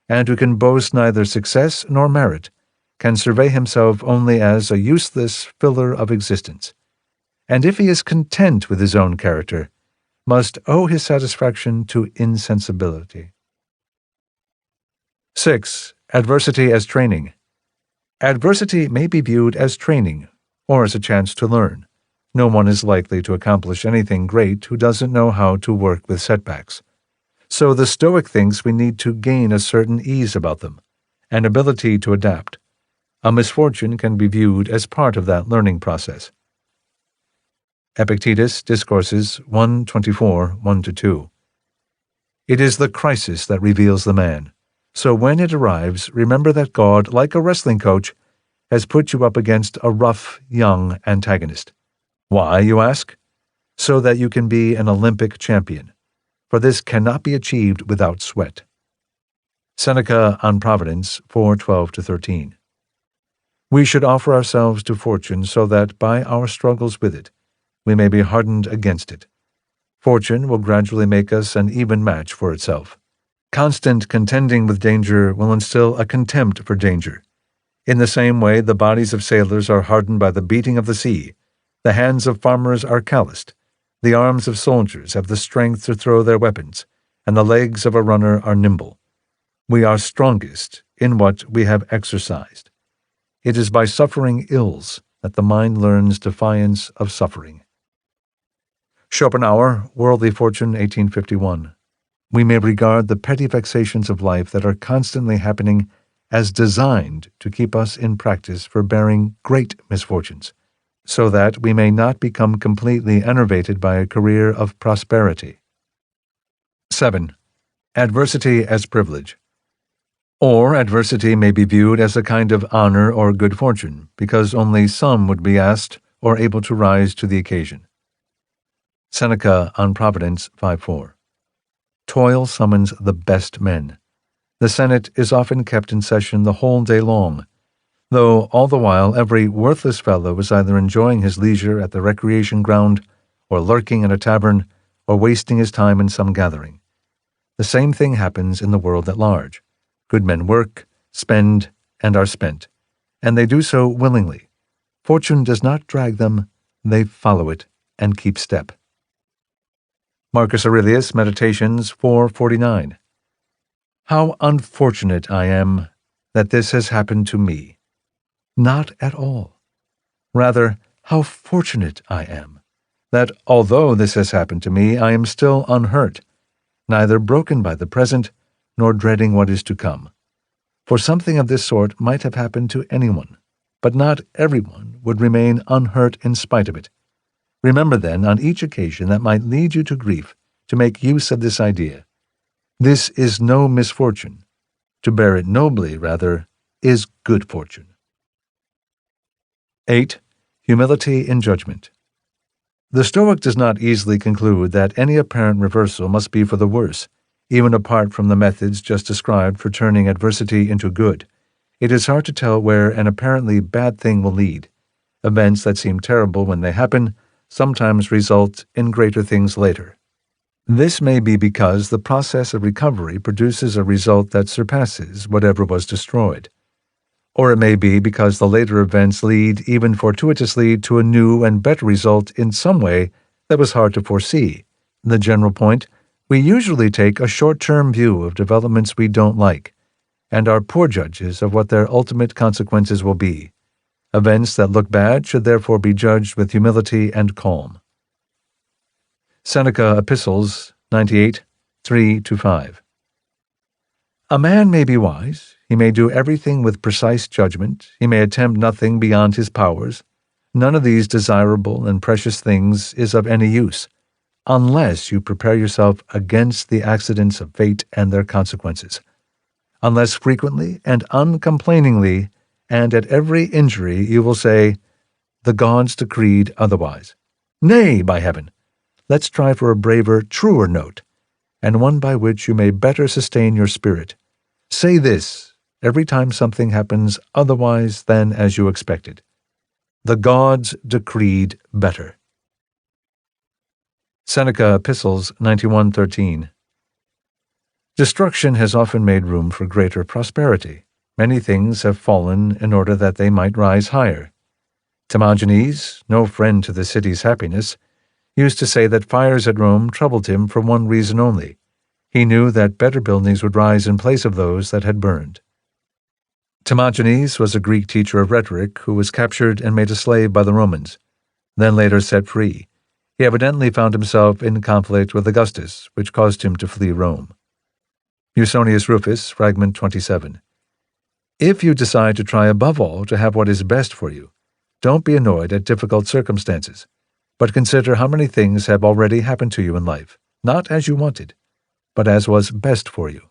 and who can boast neither success nor merit, can survey himself only as a useless filler of existence, and if he is content with his own character, must owe his satisfaction to insensibility. 6. Adversity as training. Adversity may be viewed as training, or as a chance to learn. No one is likely to accomplish anything great who doesn't know how to work with setbacks. So the Stoic thinks we need to gain a certain ease about them, an ability to adapt. A misfortune can be viewed as part of that learning process. Epictetus, Discourses 1:24, 1-2. It is the crisis that reveals the man. So when it arrives, remember that God, like a wrestling coach, has put you up against a rough, young antagonist. Why, you ask? So that you can be an Olympic champion, for this cannot be achieved without sweat. Seneca on Providence 4:12-13. We should offer ourselves to fortune so that by our struggles with it, we may be hardened against it. Fortune will gradually make us an even match for itself. Constant contending with danger will instill a contempt for danger. In the same way, the bodies of sailors are hardened by the beating of the sea, the hands of farmers are calloused, the arms of soldiers have the strength to throw their weapons, and the legs of a runner are nimble. We are strongest in what we have exercised. It is by suffering ills that the mind learns defiance of suffering. Schopenhauer, Worldly Fortune, 1851. We may regard the petty vexations of life that are constantly happening as designed to keep us in practice for bearing great misfortunes, so that we may not become completely enervated by a career of prosperity. 7. Adversity as privilege. Or adversity may be viewed as a kind of honor or good fortune, because only some would be asked or able to rise to the occasion. Seneca on Providence 5:4. Toil summons the best men. The Senate is often kept in session the whole day long, though all the while every worthless fellow is either enjoying his leisure at the recreation ground, or lurking in a tavern, or wasting his time in some gathering. The same thing happens in the world at large. Good men work, spend, and are spent, and they do so willingly. Fortune does not drag them, they follow it and keep step. Marcus Aurelius, Meditations 4:49. How unfortunate I am that this has happened to me. Not at all. Rather, how fortunate I am that, although this has happened to me, I am still unhurt, neither broken by the present, nor dreading what is to come. For something of this sort might have happened to anyone, but not everyone would remain unhurt in spite of it. Remember then, on each occasion that might lead you to grief, to make use of this idea. This is no misfortune. To bear it nobly, rather, is good fortune. 8. Humility in judgment. The Stoic does not easily conclude that any apparent reversal must be for the worse, even apart from the methods just described for turning adversity into good. It is hard to tell where an apparently bad thing will lead. Events that seem terrible when they happen sometimes result in greater things later. This may be because the process of recovery produces a result that surpasses whatever was destroyed. Or it may be because the later events lead, even fortuitously, to a new and better result in some way that was hard to foresee. The general point: we usually take a short-term view of developments we don't like, and are poor judges of what their ultimate consequences will be. Events that look bad should therefore be judged with humility and calm. Seneca Epistles 98, 3-5. A man may be wise, he may do everything with precise judgment, he may attempt nothing beyond his powers. None of these desirable and precious things is of any use, unless you prepare yourself against the accidents of fate and their consequences. Unless frequently and uncomplainingly, and at every injury, you will say, "The gods decreed otherwise." Nay, by heaven! Let's try for a braver, truer note, and one by which you may better sustain your spirit. Say this every time something happens otherwise than as you expected: "The gods decreed better." Seneca Epistles 91:13. Destruction has often made room for greater prosperity. Many things have fallen in order that they might rise higher. Timogenes, no friend to the city's happiness, used to say that fires at Rome troubled him for one reason only: he knew that better buildings would rise in place of those that had burned. Timogenes was a Greek teacher of rhetoric who was captured and made a slave by the Romans, then later set free. He evidently found himself in conflict with Augustus, which caused him to flee Rome. Musonius Rufus, Fragment 27. If you decide to try above all to have what is best for you, don't be annoyed at difficult circumstances, but consider how many things have already happened to you in life, not as you wanted, but as was best for you.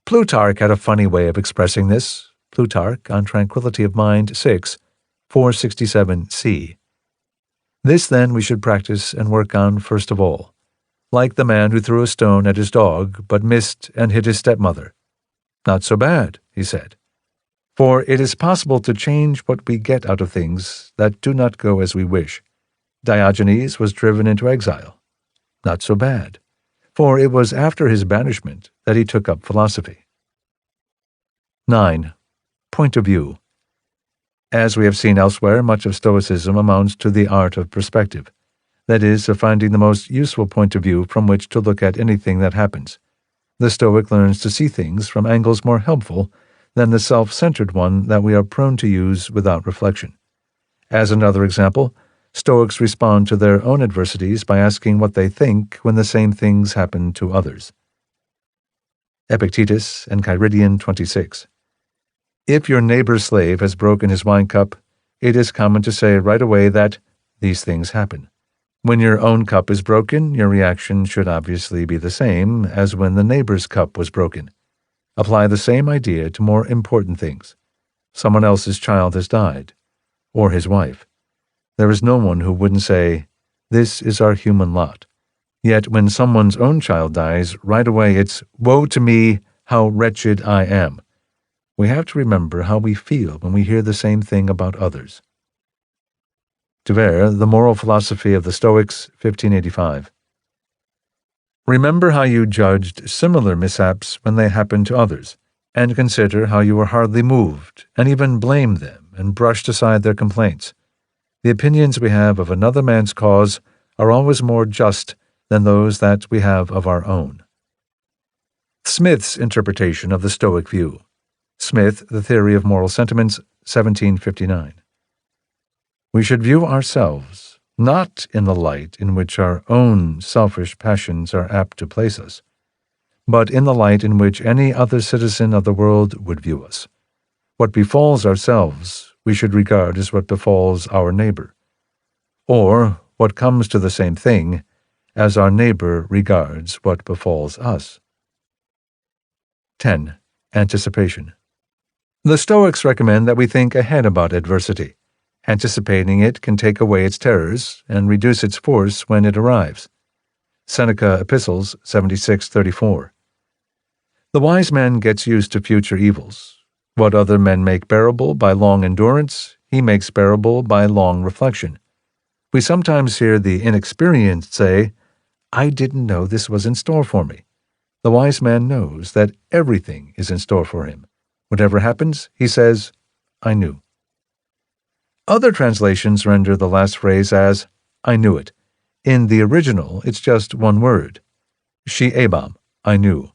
Plutarch had a funny way of expressing this. Plutarch, on Tranquility of Mind 6, 467 c. This then we should practice and work on first of all, like the man who threw a stone at his dog but missed and hit his stepmother. Not so bad, he said. For it is possible to change what we get out of things that do not go as we wish. Diogenes was driven into exile. Not so bad, for it was after his banishment that he took up philosophy. 9. Point of view. As we have seen elsewhere, much of Stoicism amounts to the art of perspective, that is, of finding the most useful point of view from which to look at anything that happens. The Stoic learns to see things from angles more helpful than the self-centered one that we are prone to use without reflection. As another example, Stoics respond to their own adversities by asking what they think when the same things happen to others. Epictetus, Enchiridion 26. If your neighbor's slave has broken his wine cup, it is common to say right away that these things happen. When your own cup is broken, your reaction should obviously be the same as when the neighbor's cup was broken. Apply the same idea to more important things. Someone else's child has died, or his wife. There is no one who wouldn't say, "This is our human lot." Yet when someone's own child dies, right away it's, "Woe to me, how wretched I am." We have to remember how we feel when we hear the same thing about others. De Vere, The Moral Philosophy of the Stoics, 1585. Remember how you judged similar mishaps when they happened to others, and consider how you were hardly moved, and even blamed them, and brushed aside their complaints. The opinions we have of another man's cause are always more just than those that we have of our own. Smith's interpretation of the Stoic view. Smith, The Theory of Moral Sentiments, 1759. We should view ourselves not in the light in which our own selfish passions are apt to place us, but in the light in which any other citizen of the world would view us. What befalls ourselves we should regard as what befalls our neighbor, or what comes to the same thing as our neighbor regards what befalls us. 10. Anticipation. The Stoics recommend that we think ahead about adversity. Anticipating it can take away its terrors and reduce its force when it arrives. Seneca Epistles 76:34. The wise man gets used to future evils. What other men make bearable by long endurance, he makes bearable by long reflection. We sometimes hear the inexperienced say, "I didn't know this was in store for me." The wise man knows that everything is in store for him. Whatever happens, he says, "I knew." Other translations render the last phrase as, "I knew it." In the original, it's just one word, "She ebam," I knew,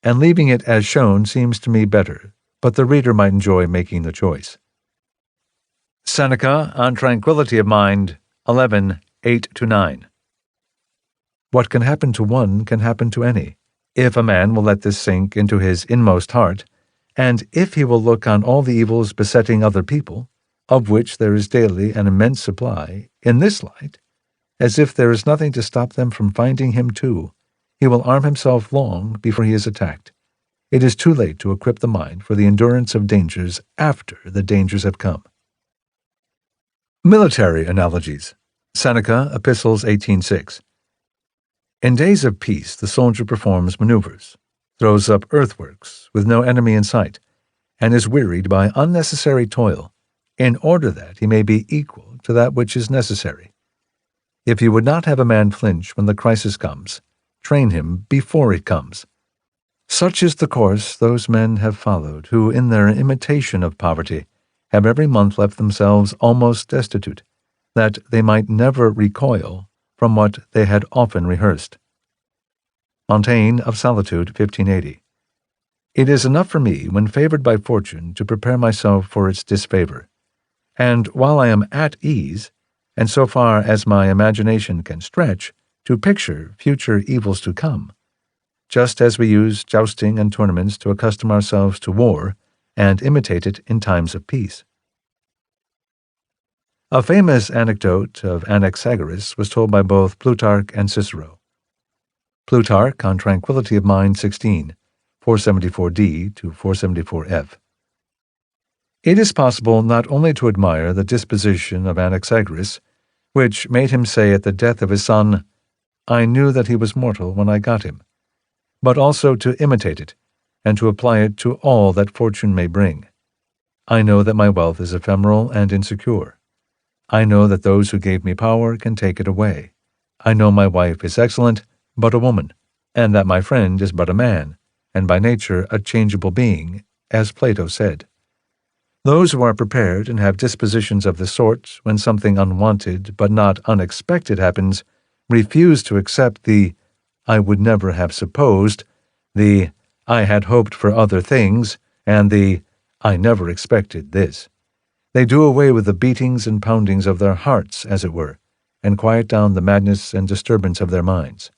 and leaving it as shown seems to me better, but the reader might enjoy making the choice. Seneca on Tranquility of Mind, 11:8-9. What can happen to one can happen to any, if a man will let this sink into his inmost heart, and if he will look on all the evils besetting other people, of which there is daily an immense supply, in this light, as if there is nothing to stop them from finding him too, he will arm himself long before he is attacked. It is too late to equip the mind for the endurance of dangers after the dangers have come. Military analogies. Seneca, Epistles 18:6. In days of peace the soldier performs maneuvers, throws up earthworks with no enemy in sight, and is wearied by unnecessary toil, in order that he may be equal to that which is necessary. If you would not have a man flinch when the crisis comes, train him before it comes. Such is the course those men have followed who, in their imitation of poverty, have every month left themselves almost destitute, that they might never recoil from what they had often rehearsed. Montaigne of Solitude, 1580. It is enough for me, when favored by fortune, to prepare myself for its disfavor, and while I am at ease, and so far as my imagination can stretch, to picture future evils to come, just as we use jousting and tournaments to accustom ourselves to war, and imitate it in times of peace. A famous anecdote of Anaxagoras was told by both Plutarch and Cicero. Plutarch on Tranquility of Mind 16, 474d to 474f. It is possible not only to admire the disposition of Anaxagoras, which made him say at the death of his son, "I knew that he was mortal when I got him," but also to imitate it, and to apply it to all that fortune may bring. I know that my wealth is ephemeral and insecure. I know that those who gave me power can take it away. I know my wife is excellent, but a woman, and that my friend is but a man, and by nature a changeable being, as Plato said. Those who are prepared and have dispositions of this sort, when something unwanted but not unexpected happens, refuse to accept the "I would never have supposed," the "I had hoped for other things," and the "I never expected this." They do away with the beatings and poundings of their hearts, as it were, and quiet down the madness and disturbance of their minds.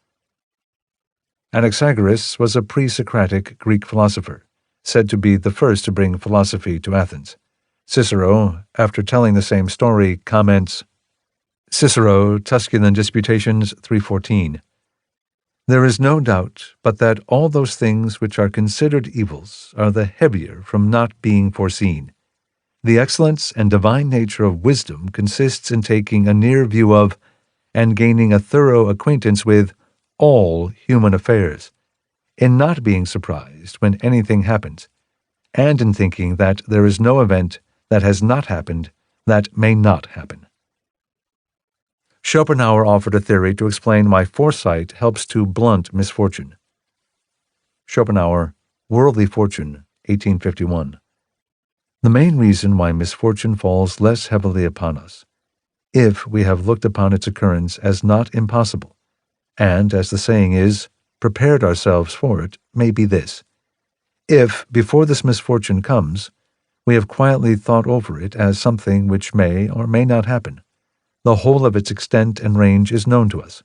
Anaxagoras was a pre-Socratic Greek philosopher, said to be the first to bring philosophy to Athens. Cicero, after telling the same story, comments, Cicero, Tusculan Disputations 3:14, "There is no doubt but that all those things which are considered evils are the heavier from not being foreseen. The excellence and divine nature of wisdom consists in taking a near view of, and gaining a thorough acquaintance with, all human affairs, in not being surprised when anything happens, and in thinking that there is no event that has not happened that may not happen." Schopenhauer offered a theory to explain why foresight helps to blunt misfortune. Schopenhauer, Worldly Fortune, 1851. The main reason why misfortune falls less heavily upon us, if we have looked upon its occurrence as not impossible, and, as the saying is, prepared ourselves for it, may be this: if, before this misfortune comes, we have quietly thought over it as something which may or may not happen, the whole of its extent and range is known to us.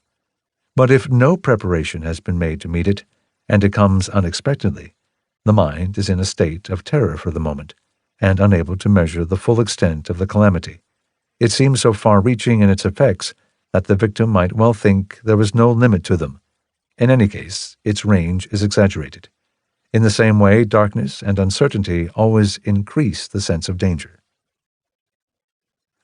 But if no preparation has been made to meet it, and it comes unexpectedly, the mind is in a state of terror for the moment, and unable to measure the full extent of the calamity. It seems so far-reaching in its effects that the victim might well think there was no limit to them. In any case, its range is exaggerated. In the same way, darkness and uncertainty always increase the sense of danger.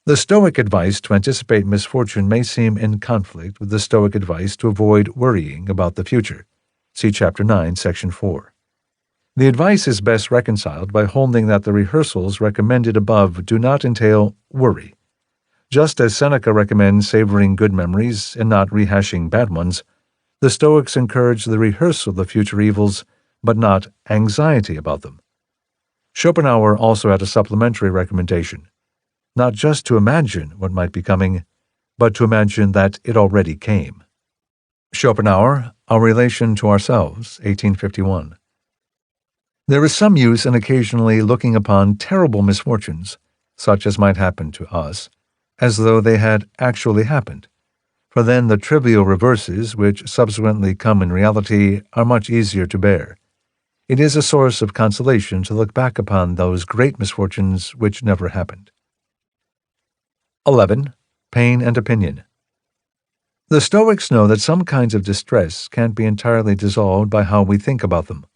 The Stoic advice to anticipate misfortune may seem in conflict with the Stoic advice to avoid worrying about the future. See Chapter 9, Section 4. The advice is best reconciled by holding that the rehearsals recommended above do not entail worry. Just as Seneca recommends savoring good memories and not rehashing bad ones, the Stoics encourage the rehearsal of future evils, but not anxiety about them. Schopenhauer also had a supplementary recommendation: not just to imagine what might be coming, but to imagine that it already came. Schopenhauer, Our Relation to Ourselves, 1851. There is some use in occasionally looking upon terrible misfortunes, such as might happen to us, as though they had actually happened, for then the trivial reverses which subsequently come in reality are much easier to bear. It is a source of consolation to look back upon those great misfortunes which never happened. 11. Pain and opinion. The Stoics know that some kinds of distress can't be entirely dissolved by how we think about them,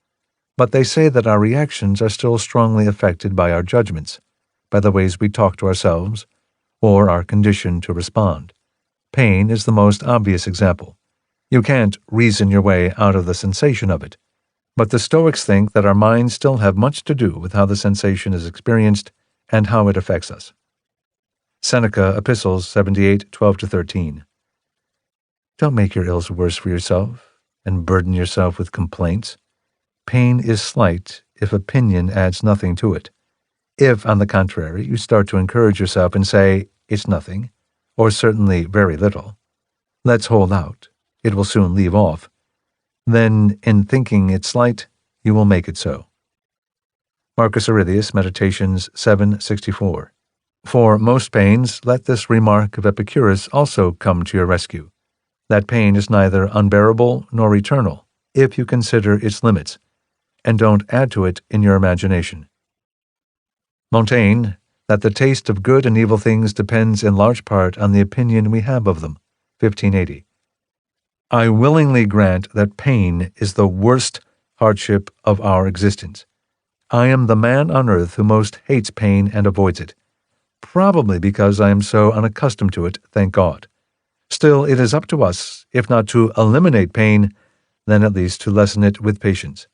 but they say that our reactions are still strongly affected by our judgments, by the ways we talk to ourselves, or our condition to respond. Pain is the most obvious example. You can't reason your way out of the sensation of it, but the Stoics think that our minds still have much to do with how the sensation is experienced and how it affects us. Seneca, Epistles 78:12-13. Don't make your ills worse for yourself, and burden yourself with complaints. Pain is slight if opinion adds nothing to it. If, on the contrary, you start to encourage yourself and say, it's nothing, or certainly very little, let's hold out, it will soon leave off, then, in thinking it slight, you will make it so. Marcus Aurelius, Meditations 7:64. For most pains, let this remark of Epicurus also come to your rescue: that pain is neither unbearable nor eternal, if you consider its limits, and don't add to it in your imagination. Montaigne, that the taste of good and evil things depends in large part on the opinion we have of them, 1580. I willingly grant that pain is the worst hardship of our existence. I am the man on earth who most hates pain and avoids it. probably because I am so unaccustomed to it, thank God. Still, it is up to us, if not to eliminate pain, then at least to lessen it with patience.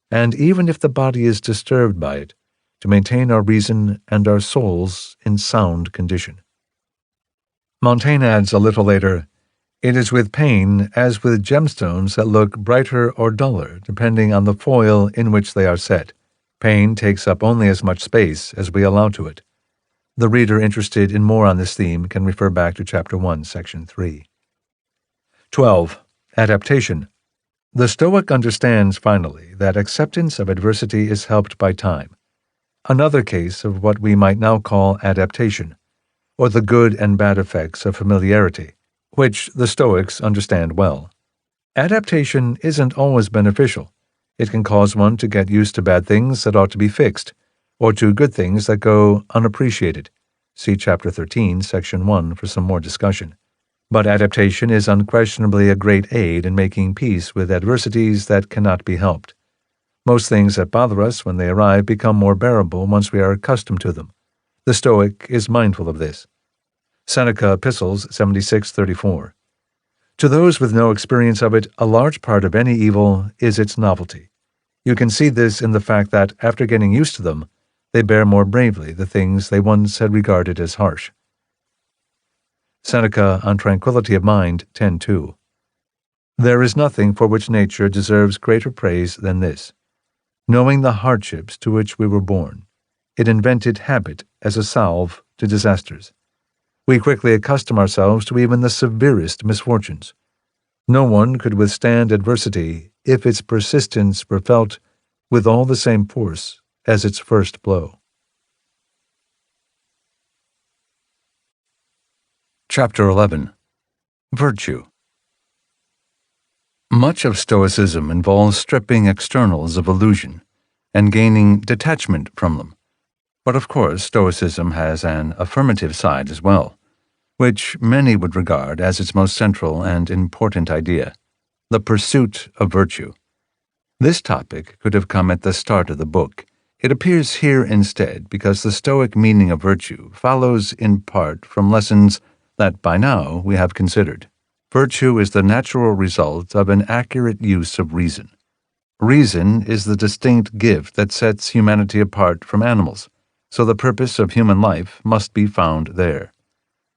And even if the body is disturbed by it, to maintain our reason and our souls in sound condition. Montaigne adds a little later, "It is with pain as with gemstones that look brighter or duller, depending on the foil in which they are set. Pain takes up only as much space as we allow to it." The reader interested in more on this theme can refer back to Chapter 1, Section 3. 12. Adaptation. The Stoic understands, finally, that acceptance of adversity is helped by time. Another case of what we might now call adaptation, or the good and bad effects of familiarity, which the Stoics understand well. Adaptation isn't always beneficial. It can cause one to get used to bad things that ought to be fixed, or to good things that go unappreciated. See Chapter 13, Section 1 for some more discussion. But adaptation is unquestionably a great aid in making peace with adversities that cannot be helped. Most things that bother us when they arrive become more bearable once we are accustomed to them. The Stoic is mindful of this. Seneca Epistles 76:34. To those with no experience of it, a large part of any evil is its novelty. You can see this in the fact that, after getting used to them, they bear more bravely the things they once had regarded as harsh. Seneca on Tranquility of Mind 10:2. There is nothing for which nature deserves greater praise than this. Knowing the hardships to which we were born, it invented habit as a salve to disasters. We quickly accustom ourselves to even the severest misfortunes. No one could withstand adversity if its persistence were felt with all the same force as its first blow. Chapter 11. Virtue. Much of Stoicism involves stripping externals of illusion and gaining detachment from them. But of course, Stoicism has an affirmative side as well, which many would regard as its most central and important idea, the pursuit of virtue. This topic could have come at the start of the book. It appears here instead because the Stoic meaning of virtue follows in part from lessons that by now we have considered. Virtue is the natural result of an accurate use of reason. Reason is the distinct gift that sets humanity apart from animals, so the purpose of human life must be found there.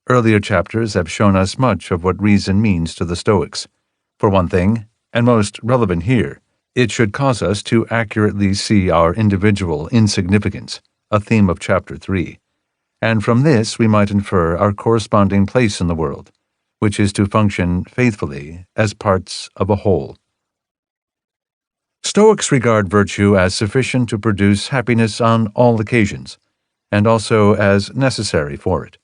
Earlier chapters have shown us much of what reason means to the Stoics. For one thing, and most relevant here, it should cause us to accurately see our individual insignificance, a theme of Chapter 3. And from this we might infer our corresponding place in the world, which is to function faithfully as parts of a whole. Stoics regard virtue as sufficient to produce happiness on all occasions, and also as necessary for it.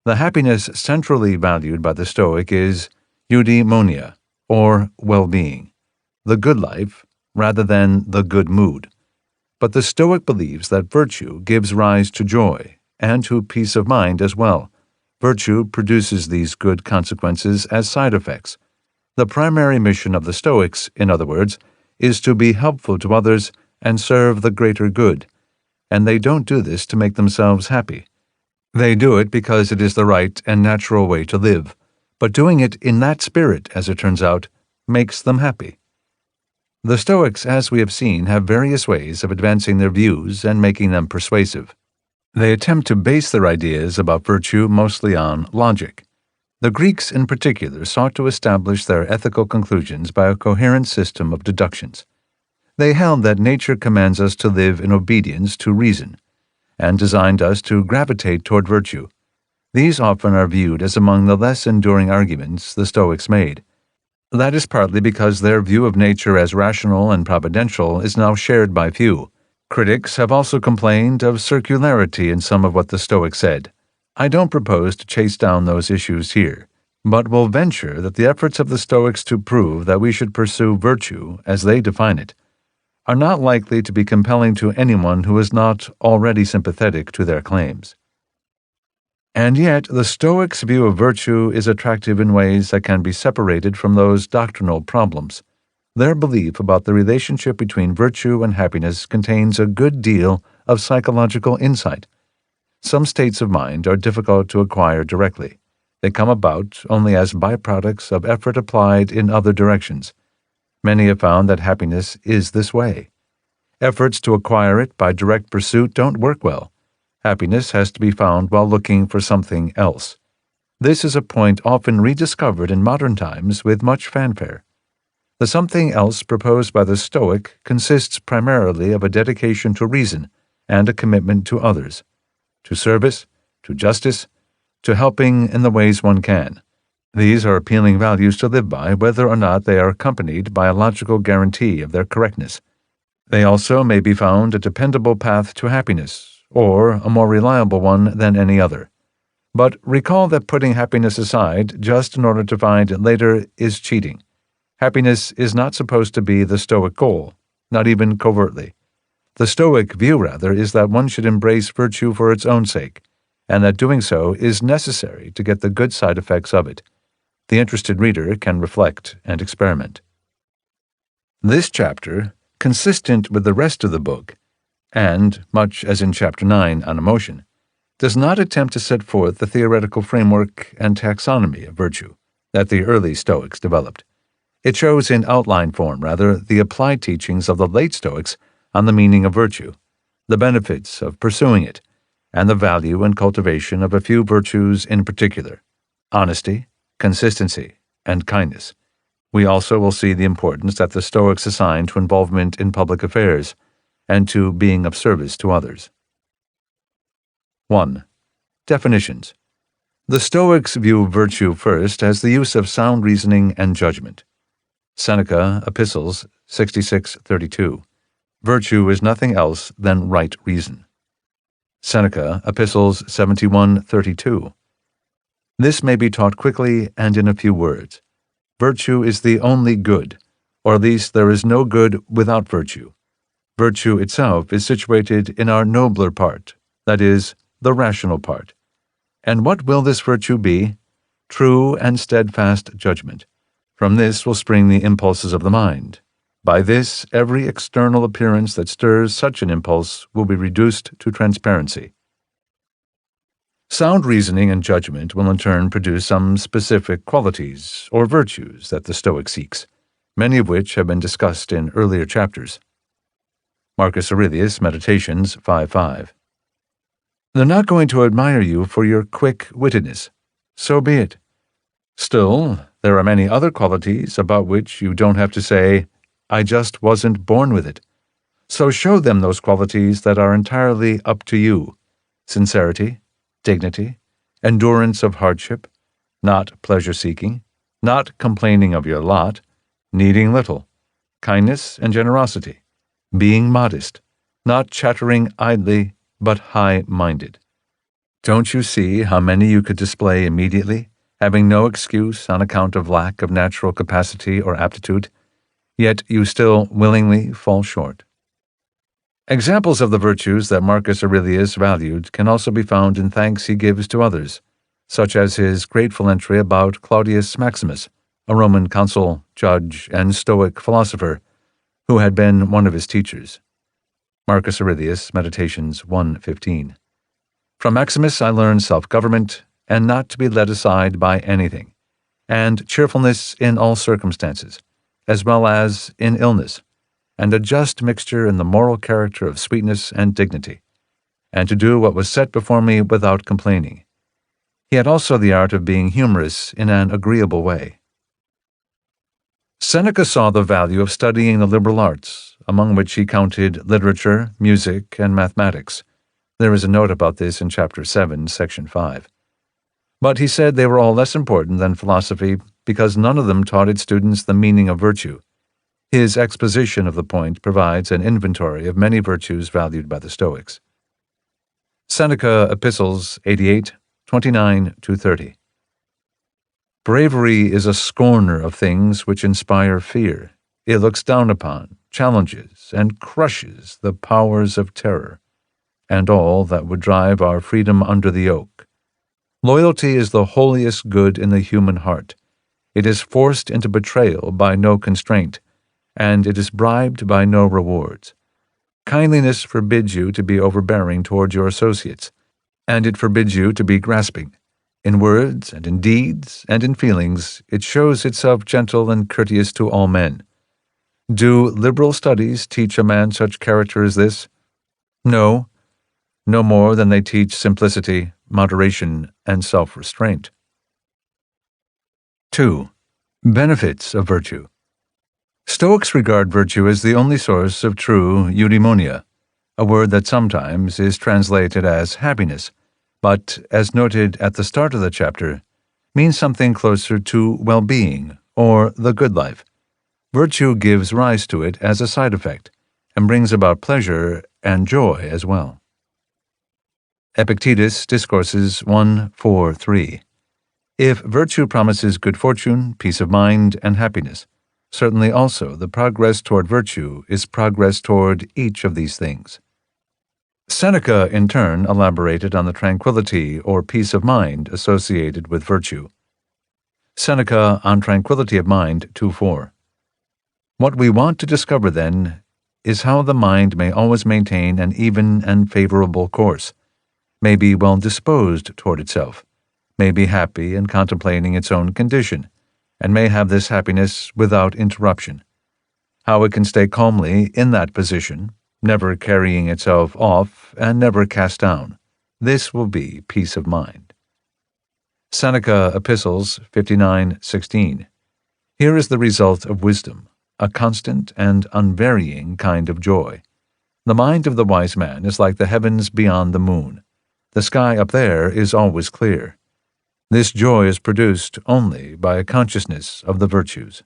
The happiness centrally valued by the Stoic is eudaimonia, or well-being, the good life, rather than the good mood. But the Stoic believes that virtue gives rise to joy, and to peace of mind as well. Virtue produces these good consequences as side effects. The primary mission of the Stoics, in other words, is to be helpful to others and serve the greater good, and they don't do this to make themselves happy. They do it because it is the right and natural way to live, but doing it in that spirit, as it turns out, makes them happy. The Stoics, as we have seen, have various ways of advancing their views and making them persuasive. They attempt to base their ideas about virtue mostly on logic. The Greeks in particular sought to establish their ethical conclusions by a coherent system of deductions. They held that nature commands us to live in obedience to reason, and designed us to gravitate toward virtue. These often are viewed as among the less enduring arguments the Stoics made. That is partly because their view of nature as rational and providential is now shared by few. Critics have also complained of circularity in some of what the Stoics said. I don't propose to chase down those issues here, but will venture that the efforts of the Stoics to prove that we should pursue virtue, as they define it, are not likely to be compelling to anyone who is not already sympathetic to their claims. And yet, the Stoics' view of virtue is attractive in ways that can be separated from those doctrinal problems. Their belief about the relationship between virtue and happiness contains a good deal of psychological insight. Some states of mind are difficult to acquire directly. They come about only as byproducts of effort applied in other directions. Many have found that happiness is this way. Efforts to acquire it by direct pursuit don't work well. Happiness has to be found while looking for something else. This is a point often rediscovered in modern times with much fanfare. The something else proposed by the Stoic consists primarily of a dedication to reason and a commitment to others, to service, to justice, to helping in the ways one can. These are appealing values to live by, whether or not they are accompanied by a logical guarantee of their correctness. They also may be found a dependable path to happiness, or a more reliable one than any other. But recall that putting happiness aside just in order to find it later is cheating. Happiness is not supposed to be the Stoic goal, not even covertly. The Stoic view, rather, is that one should embrace virtue for its own sake, and that doing so is necessary to get the good side effects of it. The interested reader can reflect and experiment. This chapter, consistent with the rest of the book, and, much as in Chapter 9 on emotion, does not attempt to set forth the theoretical framework and taxonomy of virtue that the early Stoics developed. It shows in outline form, rather, the applied teachings of the late Stoics on the meaning of virtue, the benefits of pursuing it, and the value and cultivation of a few virtues in particular: honesty, consistency, and kindness. We also will see the importance that the Stoics assign to involvement in public affairs and to being of service to others. 1. Definitions. The Stoics view virtue first as the use of sound reasoning and judgment. Seneca, Epistles 66:32. Virtue is nothing else than right reason. Seneca, Epistles 71:32. This may be taught quickly and in a few words. Virtue is the only good, or at least there is no good without virtue. Virtue itself is situated in our nobler part, that is, the rational part. And what will this virtue be? True and steadfast judgment. From this will spring the impulses of the mind. By this, every external appearance that stirs such an impulse will be reduced to transparency. Sound reasoning and judgment will in turn produce some specific qualities or virtues that the Stoic seeks, many of which have been discussed in earlier chapters. Marcus Aurelius, Meditations 5:5. They're not going to admire you for your quick-wittedness. So be it. Still, there are many other qualities about which you don't have to say, "I just wasn't born with it." So show them those qualities that are entirely up to you: sincerity, dignity, endurance of hardship, not pleasure-seeking, not complaining of your lot, needing little, kindness and generosity, being modest, not chattering idly, but high-minded. Don't you see how many you could display immediately, having no excuse on account of lack of natural capacity or aptitude, yet you still willingly fall short? Examples of the virtues that Marcus Aurelius valued can also be found in thanks he gives to others, such as his grateful entry about Claudius Maximus, a Roman consul, judge, and Stoic philosopher, who had been one of his teachers. Marcus Aurelius, Meditations 1:15. From Maximus I learned self-government, and not to be led aside by anything, and cheerfulness in all circumstances, as well as in illness, and a just mixture in the moral character of sweetness and dignity, and to do what was set before me without complaining. He had also the art of being humorous in an agreeable way. Seneca saw the value of studying the liberal arts, among which he counted literature, music, and mathematics. There is a note about this in Chapter 7, Section 5. But he said they were all less important than philosophy because none of them taught its students the meaning of virtue. His exposition of the point provides an inventory of many virtues valued by the Stoics. Seneca, Epistles 88:29-30. Bravery is a scorner of things which inspire fear. It looks down upon, challenges, and crushes the powers of terror, and all that would drive our freedom under the yoke. Loyalty is the holiest good in the human heart. It is forced into betrayal by no constraint, and it is bribed by no rewards. Kindliness forbids you to be overbearing towards your associates. and it forbids you to be grasping. In words and in deeds and in feelings, it shows itself gentle and courteous to all men. Do liberal studies teach a man such character as this? No, no more than they teach simplicity, moderation, and self-restraint. 2. Benefits of virtue. Stoics regard virtue as the only source of true eudaimonia, a word that sometimes is translated as happiness, but, as noted at the start of the chapter, means something closer to well-being or the good life. Virtue gives rise to it as a side effect, and brings about pleasure and joy as well. Epictetus Discourses 1:4-3. If virtue promises good fortune, peace of mind, and happiness, certainly also the progress toward virtue is progress toward each of these things. Seneca, in turn, elaborated on the tranquility or peace of mind associated with virtue. Seneca on Tranquility of Mind 2:4. What we want to discover, then, is how the mind may always maintain an even and favorable course, may be well disposed toward itself, may be happy in contemplating its own condition, and may have this happiness without interruption. How it can stay calmly in that position, never carrying itself off and never cast down. This will be peace of mind. Seneca Epistles 59:16. Here is the result of wisdom, a constant and unvarying kind of joy. The mind of the wise man is like the heavens beyond the moon. The sky up there is always clear. This joy is produced only by a consciousness of the virtues.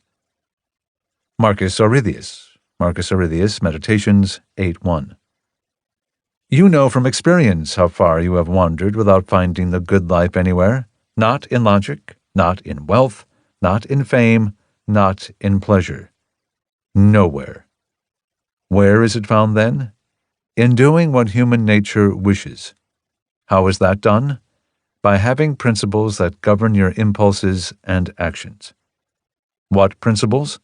Marcus Aurelius, Meditations 8:1. You know from experience how far you have wandered without finding the good life anywhere, not in logic, not in wealth, not in fame, not in pleasure. Nowhere. Where is it found then? In doing what human nature wishes. How is that done? By having principles that govern your impulses and actions. What principles?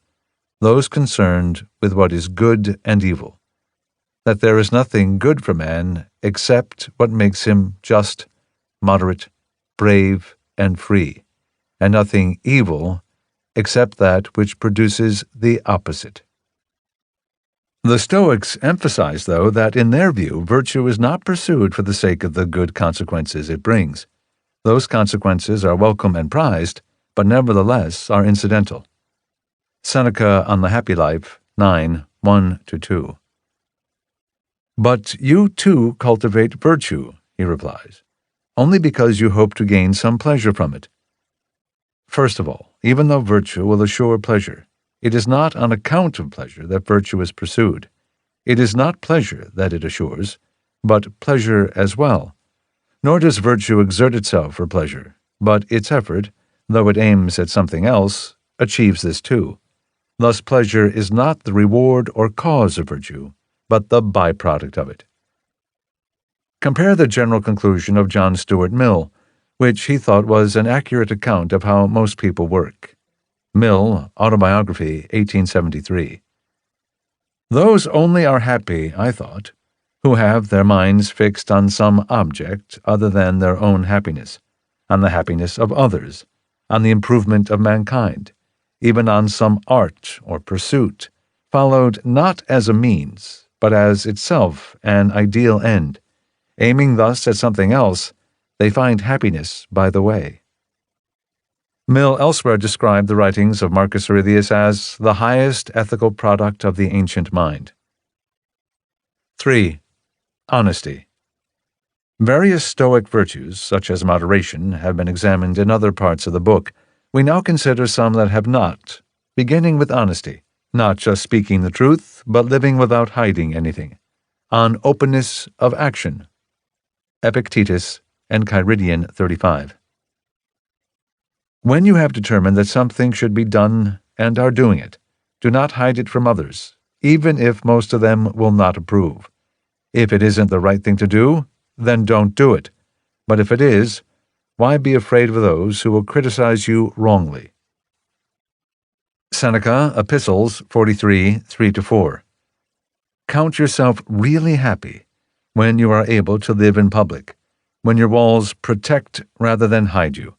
Those concerned with what is good and evil. That there is nothing good for man except what makes him just, moderate, brave, and free, and nothing evil except that which produces the opposite. The Stoics emphasize, though, that in their view, virtue is not pursued for the sake of the good consequences it brings. Those consequences are welcome and prized, but nevertheless are incidental. Seneca on the Happy Life 9:1-2. But you too cultivate virtue, he replies, only because you hope to gain some pleasure from it. First of all, even though virtue will assure pleasure, it is not on account of pleasure that virtue is pursued. It is not pleasure that it assures, but pleasure as well. Nor does virtue exert itself for pleasure, but its effort, though it aims at something else, achieves this too. Thus pleasure is not the reward or cause of virtue, but the byproduct of it. Compare the general conclusion of John Stuart Mill, which he thought was an accurate account of how most people work. Mill, Autobiography, 1873. Those only are happy, I thought, who have their minds fixed on some object other than their own happiness, on the happiness of others, on the improvement of mankind, even on some art or pursuit, followed not as a means, but as itself an ideal end. Aiming thus at something else, they find happiness by the way. Mill elsewhere described the writings of Marcus Aurelius as the highest ethical product of the ancient mind. 3. Honesty. Various Stoic virtues, such as moderation, have been examined in other parts of the book. We now consider some that have not, beginning with honesty, not just speaking the truth, but living without hiding anything. On openness of action. Epictetus, Enchiridion 35. When you have determined that something should be done and are doing it, do not hide it from others, even if most of them will not approve. If it isn't the right thing to do, then don't do it. But if it is, why be afraid of those who will criticize you wrongly? Seneca, Epistles 43:3-4. Count yourself really happy when you are able to live in public, when your walls protect rather than hide you,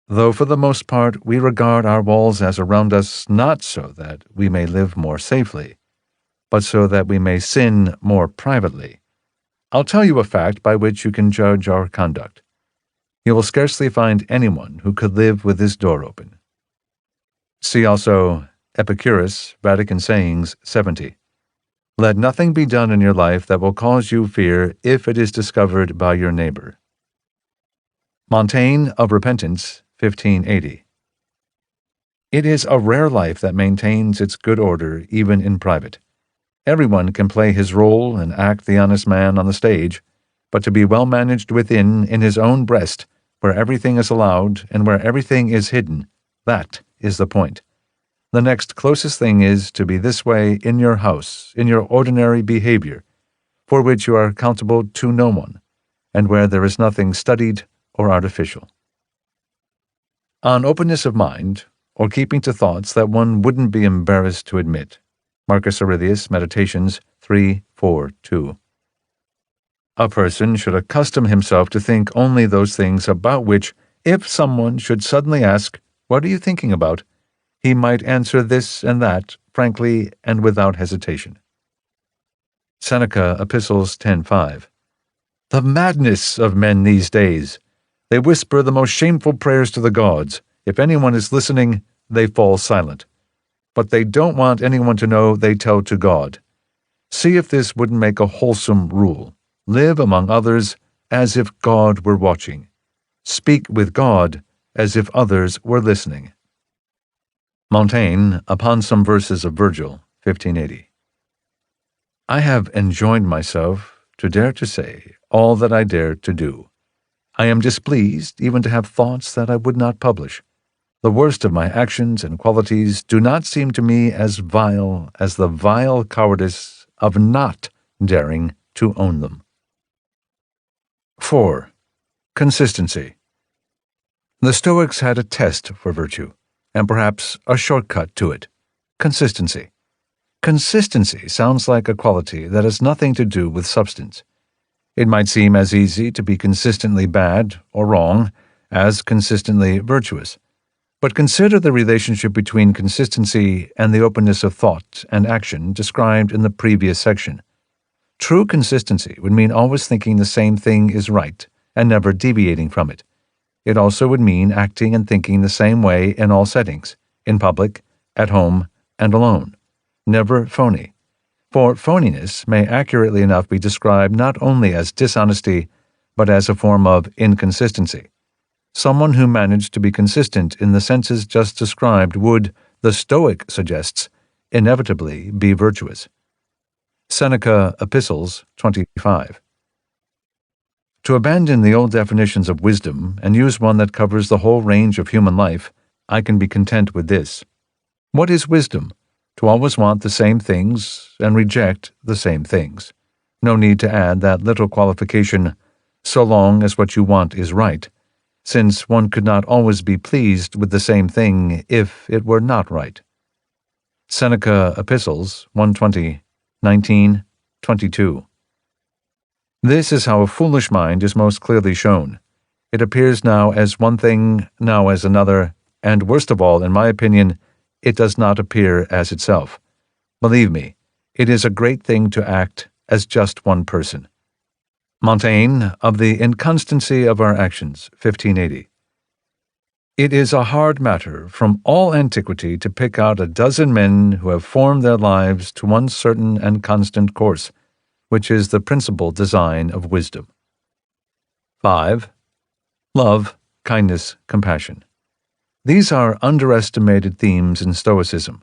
though for the most part we regard our walls as around us not so that we may live more safely, but so that we may sin more privately. I'll tell you a fact by which you can judge our conduct. You will scarcely find anyone who could live with his door open. See also Epicurus, Vatican Sayings 70. Let nothing be done in your life that will cause you fear if it is discovered by your neighbor. Montaigne of Repentance, 1580. It is a rare life that maintains its good order even in private. Everyone can play his role and act the honest man on the stage, but to be well managed within in his own breast, where everything is allowed and where everything is hidden, that is the point. The next closest thing is to be this way in your house, in your ordinary behavior, for which you are accountable to no one, and where there is nothing studied or artificial. On openness of mind, or keeping to thoughts that one wouldn't be embarrassed to admit. Marcus Aurelius, Meditations 3:4-2. A person should accustom himself to think only those things about which, if someone should suddenly ask, "What are you thinking about?" he might answer this and that, frankly and without hesitation. Seneca, Epistles 10:5. The madness of men these days! They whisper the most shameful prayers to the gods. If anyone is listening, they fall silent. But they don't want anyone to know they tell to God. See if this wouldn't make a wholesome rule. Live among others as if God were watching. Speak with God as if others were listening. Montaigne, upon some verses of Virgil, 1580. I have enjoined myself to dare to say all that I dare to do. I am displeased even to have thoughts that I would not publish. The worst of my actions and qualities do not seem to me as vile as the vile cowardice of not daring to own them. 4. Consistency. The Stoics had a test for virtue, and perhaps a shortcut to it: consistency. Consistency sounds like a quality that has nothing to do with substance. It might seem as easy to be consistently bad or wrong as consistently virtuous. But consider the relationship between consistency and the openness of thought and action described in the previous section. True consistency would mean always thinking the same thing is right and never deviating from it. It also would mean acting and thinking the same way in all settings, in public, at home, and alone. Never phony. For phoniness may accurately enough be described not only as dishonesty, but as a form of inconsistency. Someone who managed to be consistent in the senses just described would, the Stoic suggests, inevitably be virtuous. Seneca, Epistles 25. To abandon the old definitions of wisdom and use one that covers the whole range of human life, I can be content with this. What is wisdom? To always want the same things and reject the same things. No need to add that little qualification, so long as what you want is right, since one could not always be pleased with the same thing if it were not right. Seneca, Epistles 120, 19, 22. This is how a foolish mind is most clearly shown. It appears now as one thing, now as another, and worst of all, in my opinion, it does not appear as itself. Believe me, it is a great thing to act as just one person. Montaigne, of the Inconstancy of Our Actions, 1580. It is a hard matter from all antiquity to pick out a dozen men who have formed their lives to one certain and constant course, which is the principal design of wisdom. 5. Love, kindness, compassion. These are underestimated themes in Stoicism,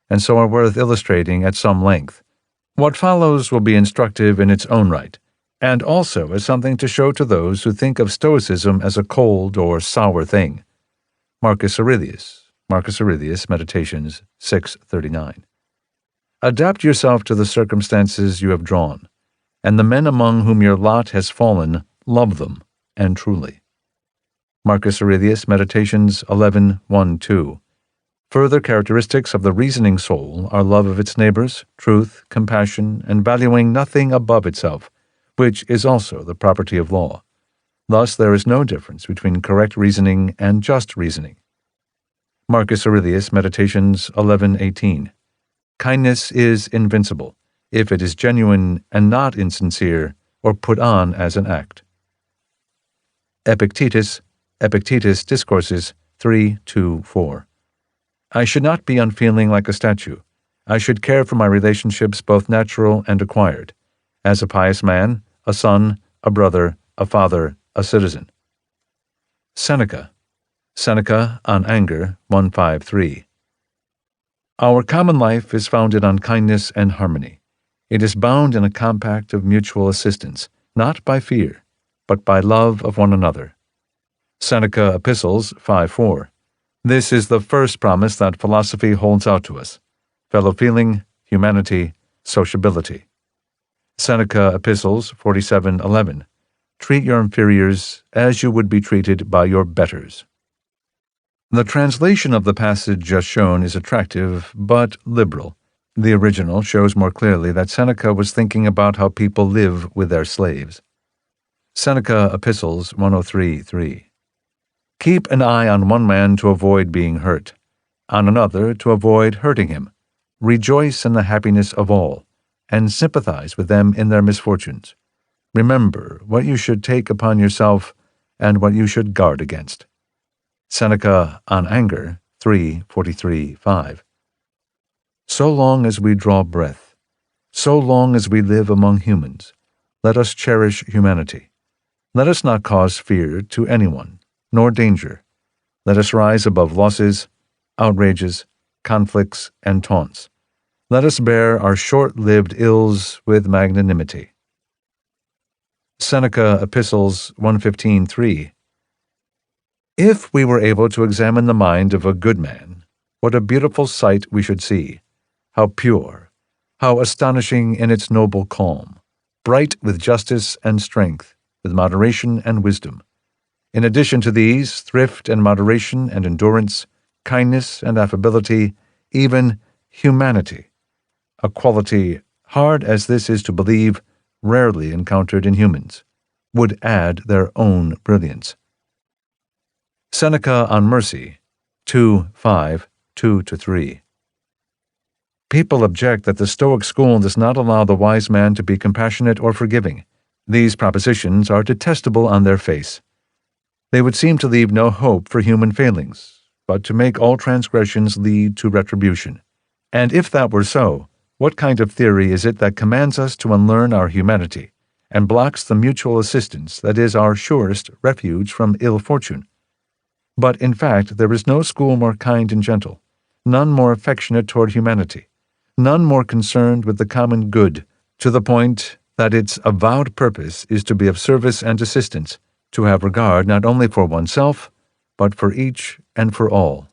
and so are worth illustrating at some length. What follows will be instructive in its own right, and also as something to show to those who think of Stoicism as a cold or sour thing. Marcus Aurelius, Meditations 6:39. Adapt yourself to the circumstances you have drawn, and the men among whom your lot has fallen, love them, and truly. Marcus Aurelius, Meditations 11:1-2. Further characteristics of the reasoning soul are love of its neighbors, truth, compassion, and valuing nothing above itself, which is also the property of law. Thus there is no difference between correct reasoning and just reasoning. Marcus Aurelius, Meditations 11:18. Kindness is invincible, if it is genuine and not insincere or put on as an act. Epictetus, Discourses 3:2-4. I should not be unfeeling like a statue. I should care for my relationships, both natural and acquired, as a pious man, a son, a brother, a father, a citizen. Seneca, on Anger 153. Our common life is founded on kindness and harmony. It is bound in a compact of mutual assistance, not by fear, but by love of one another. Seneca Epistles 5:4. This is the first promise that philosophy holds out to us: fellow-feeling, humanity, sociability. Seneca Epistles 47:11. Treat your inferiors as you would be treated by your betters. The translation of the passage just shown is attractive, but liberal. The original shows more clearly that Seneca was thinking about how people live with their slaves. Seneca Epistles 103:3. Keep an eye on one man to avoid being hurt, on another to avoid hurting him. Rejoice in the happiness of all, and sympathize with them in their misfortunes. Remember what you should take upon yourself and what you should guard against. Seneca on Anger 3:43-5. So long as we draw breath, so long as we live among humans, let us cherish humanity. Let us not cause fear to anyone, nor danger. Let us rise above losses, outrages, conflicts, and taunts. Let us bear our short-lived ills with magnanimity. Seneca Epistles 115:3. If we were able to examine the mind of a good man, what a beautiful sight we should see, how pure, how astonishing in its noble calm, bright with justice and strength, with moderation and wisdom. In addition to these, thrift and moderation and endurance, kindness and affability, even humanity, a quality, hard as this is to believe, rarely encountered in humans, would add their own brilliance. Seneca on Mercy 2:5, 2-3. People object that the Stoic school does not allow the wise man to be compassionate or forgiving. These propositions are detestable on their face. They would seem to leave no hope for human failings, but to make all transgressions lead to retribution. And if that were so, what kind of theory is it that commands us to unlearn our humanity, and blocks the mutual assistance that is our surest refuge from ill fortune? But in fact there is no school more kind and gentle, none more affectionate toward humanity, none more concerned with the common good, to the point that its avowed purpose is to be of service and assistance, to have regard not only for oneself, but for each and for all.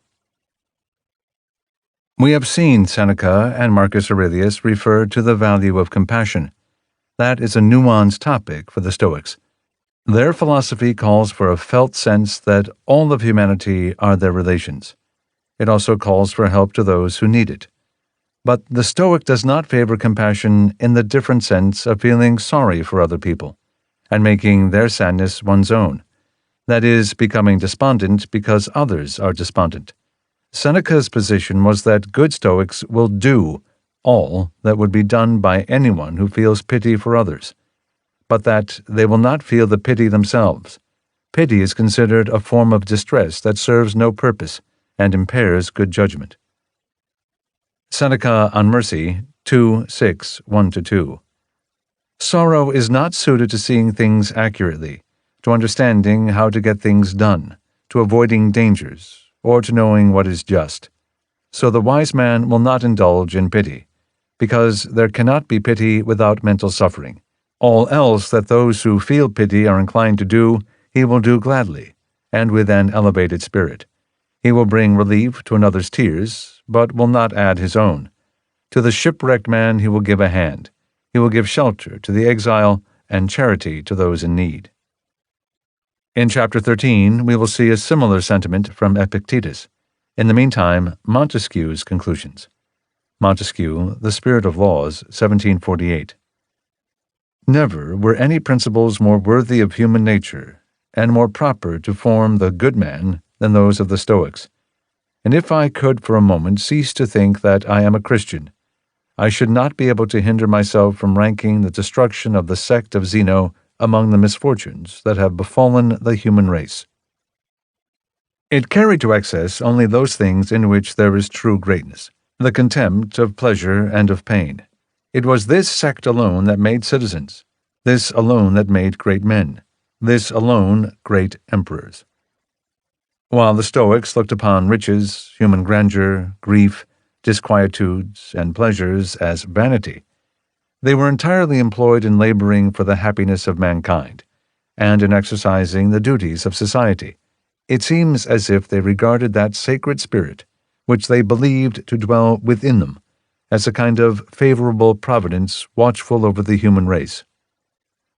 We have seen Seneca and Marcus Aurelius refer to the value of compassion. That is a nuanced topic for the Stoics. Their philosophy calls for a felt sense that all of humanity are their relations. It also calls for help to those who need it. But the Stoic does not favor compassion in the different sense of feeling sorry for other people and making their sadness one's own. That is, becoming despondent because others are despondent. Seneca's position was that good Stoics will do all that would be done by anyone who feels pity for others, but that they will not feel the pity themselves. Pity is considered a form of distress that serves no purpose and impairs good judgment. Seneca on Mercy 2:6, 1-2. Sorrow is not suited to seeing things accurately, to understanding how to get things done, to avoiding dangers, or to knowing what is just. So the wise man will not indulge in pity, because there cannot be pity without mental suffering. All else that those who feel pity are inclined to do, he will do gladly, and with an elevated spirit. He will bring relief to another's tears, but will not add his own. To the shipwrecked man he will give a hand. He will give shelter to the exile and charity to those in need. In Chapter 13, we will see a similar sentiment from Epictetus. In the meantime, Montesquieu's conclusions. Montesquieu, The Spirit of Laws, 1748. Never were any principles more worthy of human nature, and more proper to form the good man than those of the Stoics. And if I could for a moment cease to think that I am a Christian, I should not be able to hinder myself from ranking the destruction of the sect of Zeno among the misfortunes that have befallen the human race. It carried to excess only those things in which there is true greatness, the contempt of pleasure and of pain. It was this sect alone that made citizens, this alone that made great men, this alone great emperors. While the Stoics looked upon riches, human grandeur, grief, disquietudes, and pleasures as vanity, they were entirely employed in laboring for the happiness of mankind, and in exercising the duties of society. It seems as if they regarded that sacred spirit, which they believed to dwell within them, as a kind of favorable providence watchful over the human race.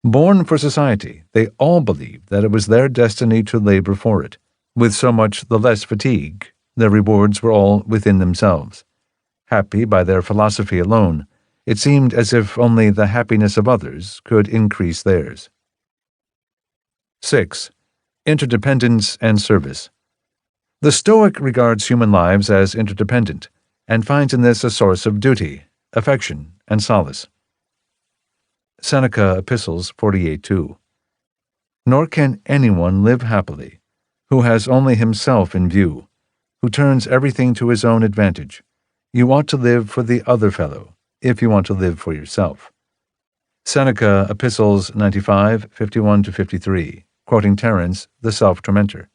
Born for society, they all believed that it was their destiny to labor for it. With so much the less fatigue, their rewards were all within themselves. Happy by their philosophy alone, it seemed as if only the happiness of others could increase theirs. 6. Interdependence and service. The Stoic regards human lives as interdependent, and finds in this a source of duty, affection, and solace. Seneca Epistles 48:2. Nor can anyone live happily who has only himself in view, who turns everything to his own advantage. You ought to live for the other fellow, if you want to live for yourself. Seneca Epistles 95:51-53, quoting Terence, the self-tormentor.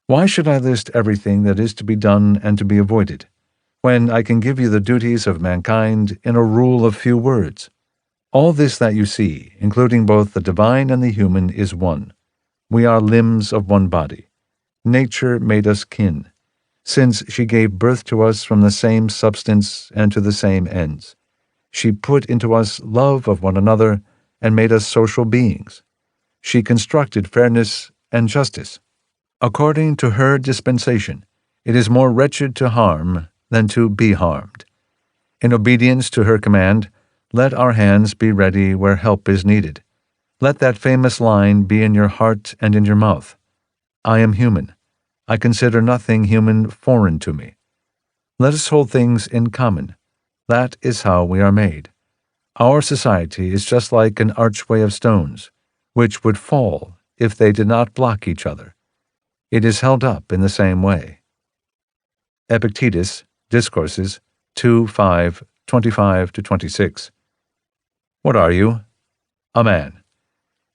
Why should I list everything that is to be done and to be avoided, when I can give you the duties of mankind in a rule of few words? All this that you see, including both the divine and the human, is one. We are limbs of one body. Nature made us kin, since she gave birth to us from the same substance and to the same ends. She put into us love of one another and made us social beings. She constructed fairness and justice. According to her dispensation, it is more wretched to harm than to be harmed. In obedience to her command, let our hands be ready where help is needed. Let that famous line be in your heart and in your mouth. I am human. I consider nothing human foreign to me. Let us hold things in common. That is how we are made. Our society is just like an archway of stones, which would fall if they did not block each other. It is held up in the same way. Epictetus, Discourses 2:5, 25-26. What are you? A man.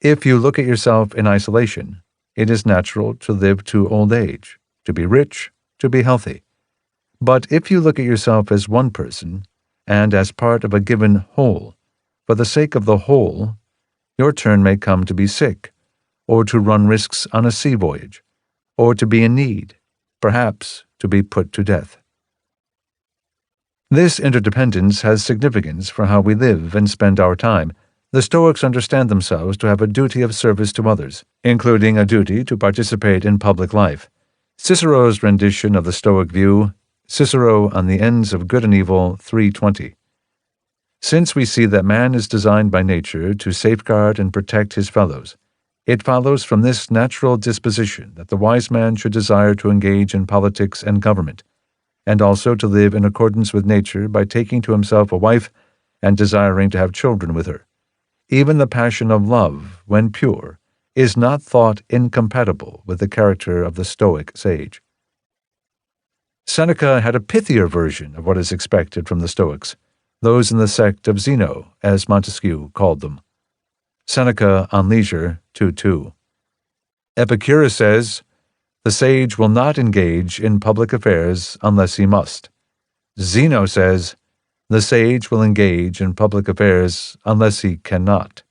If you look at yourself in isolation, it is natural to live to old age, to be rich, to be healthy. But if you look at yourself as one person, and as part of a given whole, for the sake of the whole, your turn may come to be sick, or to run risks on a sea voyage, or to be in need, perhaps to be put to death. This interdependence has significance for how we live and spend our time. The Stoics understand themselves to have a duty of service to others, including a duty to participate in public life. Cicero's rendition of the Stoic view, Cicero on the Ends of Good and Evil 3:20. Since we see that man is designed by nature to safeguard and protect his fellows, it follows from this natural disposition that the wise man should desire to engage in politics and government, and also to live in accordance with nature by taking to himself a wife and desiring to have children with her. Even the passion of love, when pure, is not thought incompatible with the character of the Stoic sage. Seneca had a pithier version of what is expected from the Stoics, those in the sect of Zeno, as Montesquieu called them. Seneca on Leisure 2:2. Epicurus says, the sage will not engage in public affairs unless he must. Zeno says, the sage will engage in public affairs unless he cannot.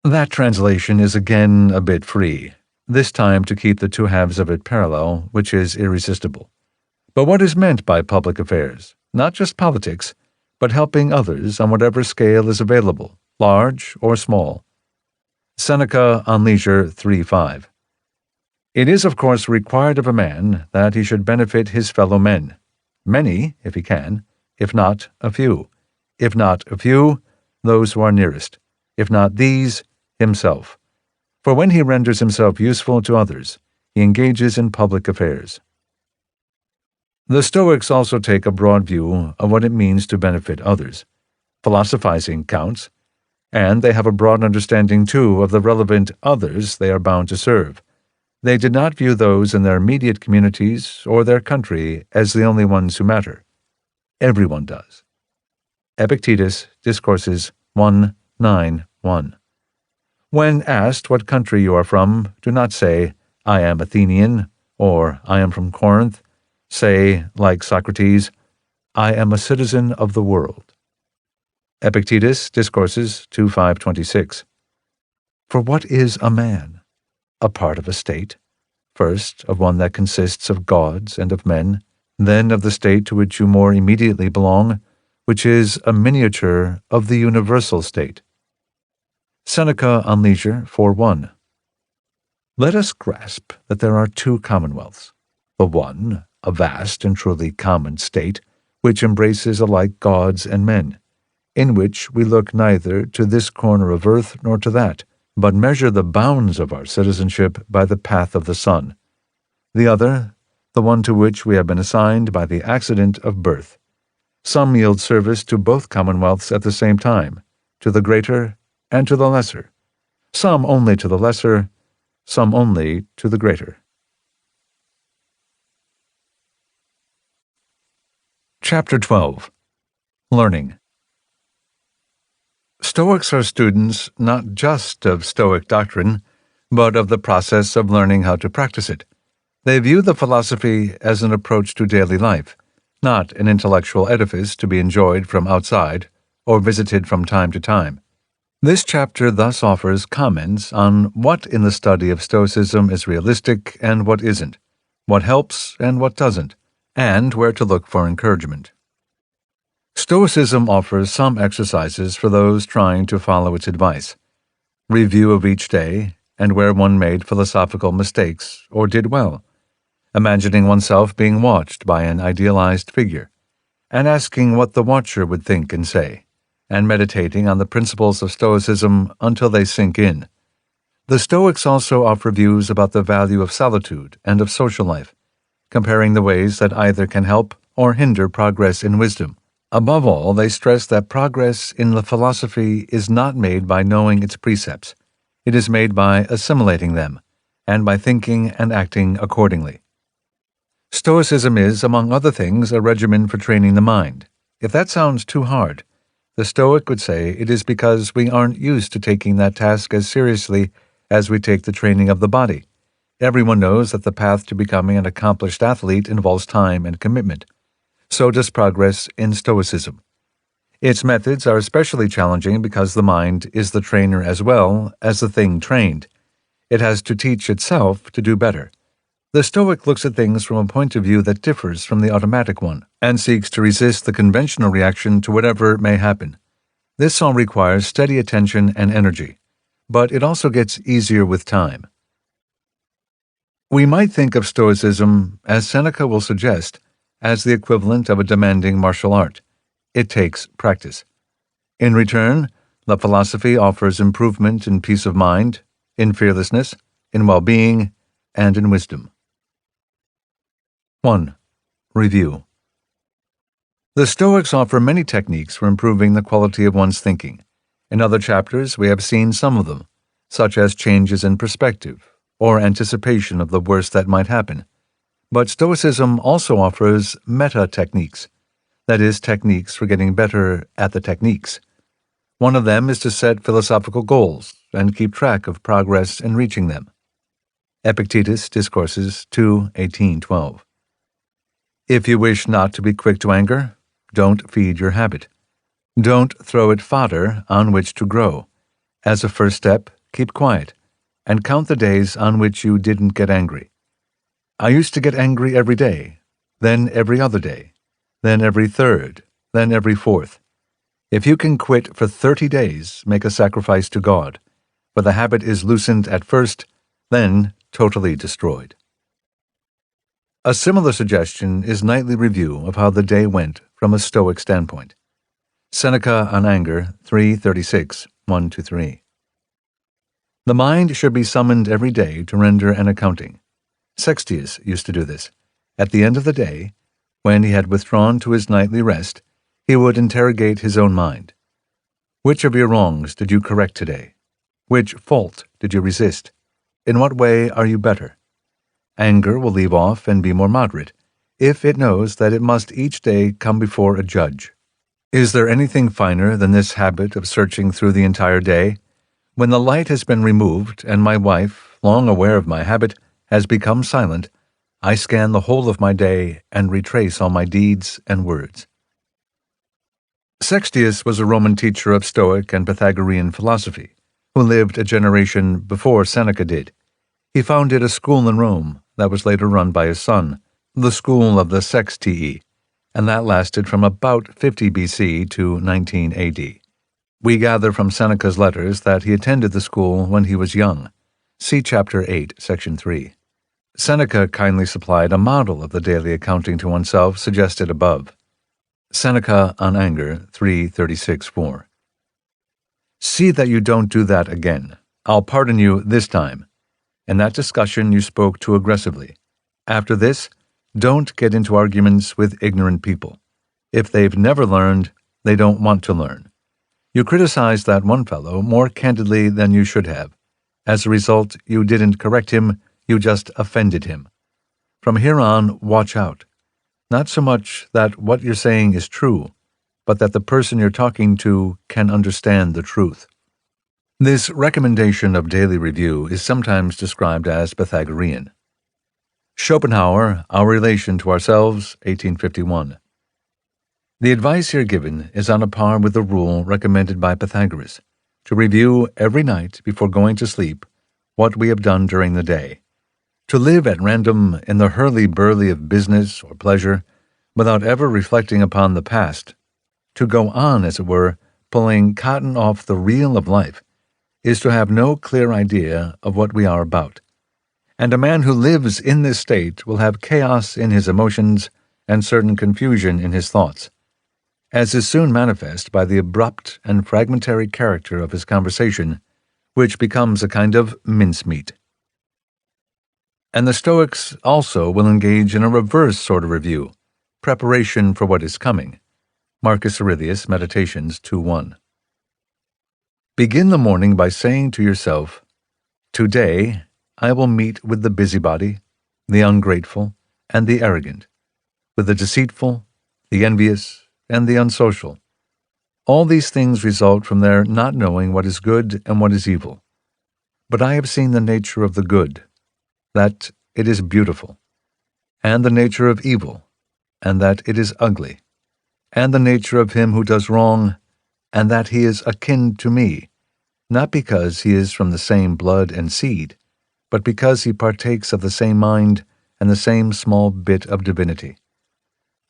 That translation is again a bit free, this time to keep the two halves of it parallel, which is irresistible. But what is meant by public affairs? Not just politics, but helping others on whatever scale is available, large or small. Seneca on Leisure 3:5. It is, of course, required of a man that he should benefit his fellow men, many, if he can, if not a few. If not a few, those who are nearest. If not these, himself. For when he renders himself useful to others, he engages in public affairs. The Stoics also take a broad view of what it means to benefit others. Philosophizing counts, and they have a broad understanding, too, of the relevant others they are bound to serve. They did not view those in their immediate communities or their country as the only ones who matter. Everyone does. Epictetus, Discourses 1:9-1. When asked what country you are from, do not say, I am Athenian, or I am from Corinth. Say, like Socrates, I am a citizen of the world. Epictetus, Discourses 2:5-26. For what is a man? A part of a state, first of one that consists of gods and of men, then of the state to which you more immediately belong, which is a miniature of the universal state. Seneca on Leisure 4:1. Let us grasp that there are two commonwealths, the one, a vast and truly common state, which embraces alike gods and men, in which we look neither to this corner of earth nor to that, but measure the bounds of our citizenship by the path of the sun. The other, the one to which we have been assigned by the accident of birth. Some yield service to both commonwealths at the same time, to the greater and to the lesser. Some only to the lesser, some only to the greater. Chapter 12. Learning. Stoics are students not just of Stoic doctrine, but of the process of learning how to practice it. They view the philosophy as an approach to daily life, not an intellectual edifice to be enjoyed from outside or visited from time to time. This chapter thus offers comments on what in the study of Stoicism is realistic and what isn't, what helps and what doesn't, and where to look for encouragement. Stoicism offers some exercises for those trying to follow its advice. Review of each day, and where one made philosophical mistakes or did well. Imagining oneself being watched by an idealized figure, and asking what the watcher would think and say, and meditating on the principles of Stoicism until they sink in. The Stoics also offer views about the value of solitude and of social life, comparing the ways that either can help or hinder progress in wisdom. Above all, they stress that progress in the philosophy is not made by knowing its precepts. It is made by assimilating them, and by thinking and acting accordingly. Stoicism is, among other things, a regimen for training the mind. If that sounds too hard, the Stoic would say it is because we aren't used to taking that task as seriously as we take the training of the body. Everyone knows that the path to becoming an accomplished athlete involves time and commitment. So does progress in Stoicism. Its methods are especially challenging because the mind is the trainer as well as the thing trained. It has to teach itself to do better. The Stoic looks at things from a point of view that differs from the automatic one, and seeks to resist the conventional reaction to whatever may happen. This all requires steady attention and energy, but it also gets easier with time. We might think of Stoicism, as Seneca will suggest, as the equivalent of a demanding martial art. It takes practice. In return, the philosophy offers improvement in peace of mind, in fearlessness, in well-being, and in wisdom. 1. Review. The Stoics offer many techniques for improving the quality of one's thinking. In other chapters, we have seen some of them, such as changes in perspective, or anticipation of the worst that might happen. But Stoicism also offers meta-techniques, that is, techniques for getting better at the techniques. One of them is to set philosophical goals and keep track of progress in reaching them. Epictetus, Discourses 2:18-12. If you wish not to be quick to anger, don't feed your habit. Don't throw it fodder on which to grow. As a first step, keep quiet, and count the days on which you didn't get angry. I used to get angry every day, then every other day, then every third, then every fourth. If you can quit for 30 days, make a sacrifice to God, for the habit is loosened at first, then totally destroyed. A similar suggestion is nightly review of how the day went from a Stoic standpoint. Seneca on Anger 3:36, 1-3. The mind should be summoned every day to render an accounting. Sextius used to do this. At the end of the day, when he had withdrawn to his nightly rest, he would interrogate his own mind. Which of your wrongs did you correct today? Which fault did you resist? In what way are you better? Anger will leave off and be more moderate, if it knows that it must each day come before a judge. Is there anything finer than this habit of searching through the entire day? When the light has been removed, and my wife, long aware of my habit, has become silent, I scan the whole of my day and retrace all my deeds and words. Sextius was a Roman teacher of Stoic and Pythagorean philosophy, who lived a generation before Seneca did. He founded a school in Rome that was later run by his son, the School of the Sextii, and that lasted from about 50 BC to 19 AD. We gather from Seneca's letters that he attended the school when he was young. See Chapter 8, Section 3. Seneca kindly supplied a model of the daily accounting to oneself suggested above. Seneca on Anger 3:36-4. See that you don't do that again. I'll pardon you this time. In that discussion you spoke too aggressively. After this, don't get into arguments with ignorant people. If they've never learned, they don't want to learn. You criticized that one fellow more candidly than you should have. As a result, you didn't correct him, you just offended him. From here on, watch out. Not so much that what you're saying is true, but that the person you're talking to can understand the truth. This recommendation of daily review is sometimes described as Pythagorean. Schopenhauer, Our Relation to Ourselves, 1851. The advice here given is on a par with the rule recommended by Pythagoras, to review every night before going to sleep what we have done during the day. To live at random in the hurly-burly of business or pleasure, without ever reflecting upon the past, to go on, as it were, pulling cotton off the reel of life, is to have no clear idea of what we are about. And a man who lives in this state will have chaos in his emotions and certain confusion in his thoughts, as is soon manifest by the abrupt and fragmentary character of his conversation, which becomes a kind of mincemeat. And the Stoics also will engage in a reverse sort of review, preparation for what is coming. Marcus Aurelius, Meditations 2:1. Begin the morning by saying to yourself, "Today I will meet with the busybody, the ungrateful, and the arrogant, with the deceitful, the envious, and the unsocial. All these things result from their not knowing what is good and what is evil. But I have seen the nature of the good, that it is beautiful, and the nature of evil, and that it is ugly, and the nature of him who does wrong, and that he is akin to me, not because he is from the same blood and seed, but because he partakes of the same mind and the same small bit of divinity.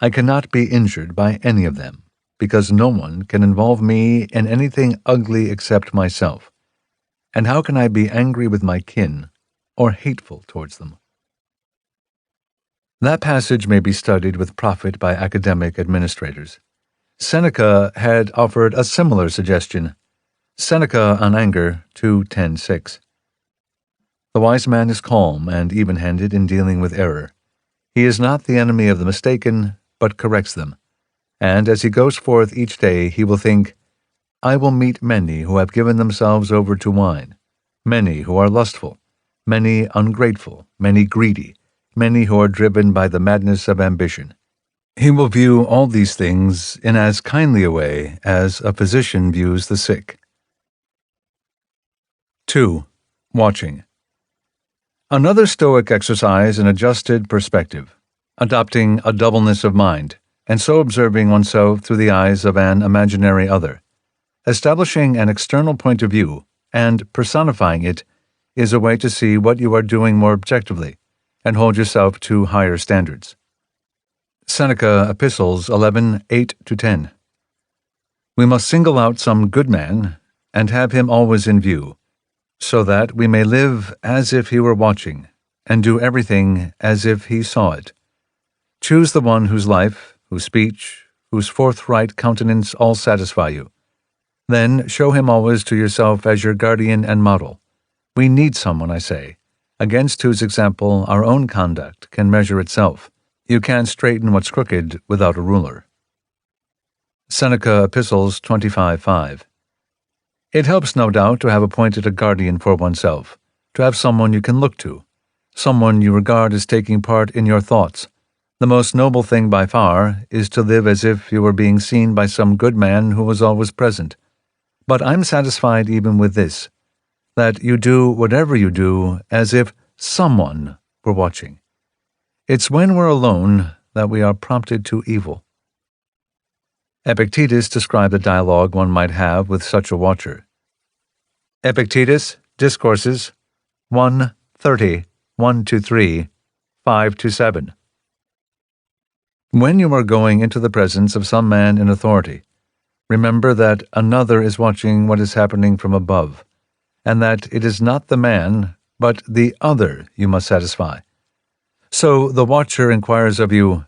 I cannot be injured by any of them, because no one can involve me in anything ugly except myself. And how can I be angry with my kin, or hateful towards them?" That passage may be studied with profit by academic administrators. Seneca had offered a similar suggestion. Seneca on Anger 2:10-6. The wise man is calm and even-handed in dealing with error. He is not the enemy of the mistaken, but corrects them. And as he goes forth each day, he will think, "I will meet many who have given themselves over to wine, many who are lustful, many ungrateful, many greedy, many who are driven by the madness of ambition." He will view all these things in as kindly a way as a physician views the sick. 2. Watching. Another Stoic exercise in adjusted perspective, adopting a doubleness of mind, and so observing oneself through the eyes of an imaginary other. Establishing an external point of view and personifying it is a way to see what you are doing more objectively and hold yourself to higher standards. Seneca, Epistles 11:8-10. We must single out some good man and have him always in view, so that we may live as if he were watching, and do everything as if he saw it. Choose the one whose life, whose speech, whose forthright countenance all satisfy you. Then show him always to yourself as your guardian and model, We need someone, I say, against whose example our own conduct can measure itself. You can't straighten what's crooked without a ruler. Seneca Epistles 25:5. It helps, no doubt, to have appointed a guardian for oneself, to have someone you can look to, someone you regard as taking part in your thoughts. The most noble thing by far is to live as if you were being seen by some good man who was always present. But I'm satisfied even with this, that you do whatever you do as if someone were watching. It's when we're alone that we are prompted to evil. Epictetus described the dialogue one might have with such a watcher. Epictetus, Discourses 1:30, 1-3, 5-7. When you are going into the presence of some man in authority, remember that another is watching what is happening from above, and that it is not the man, but the other you must satisfy. So the watcher inquires of you,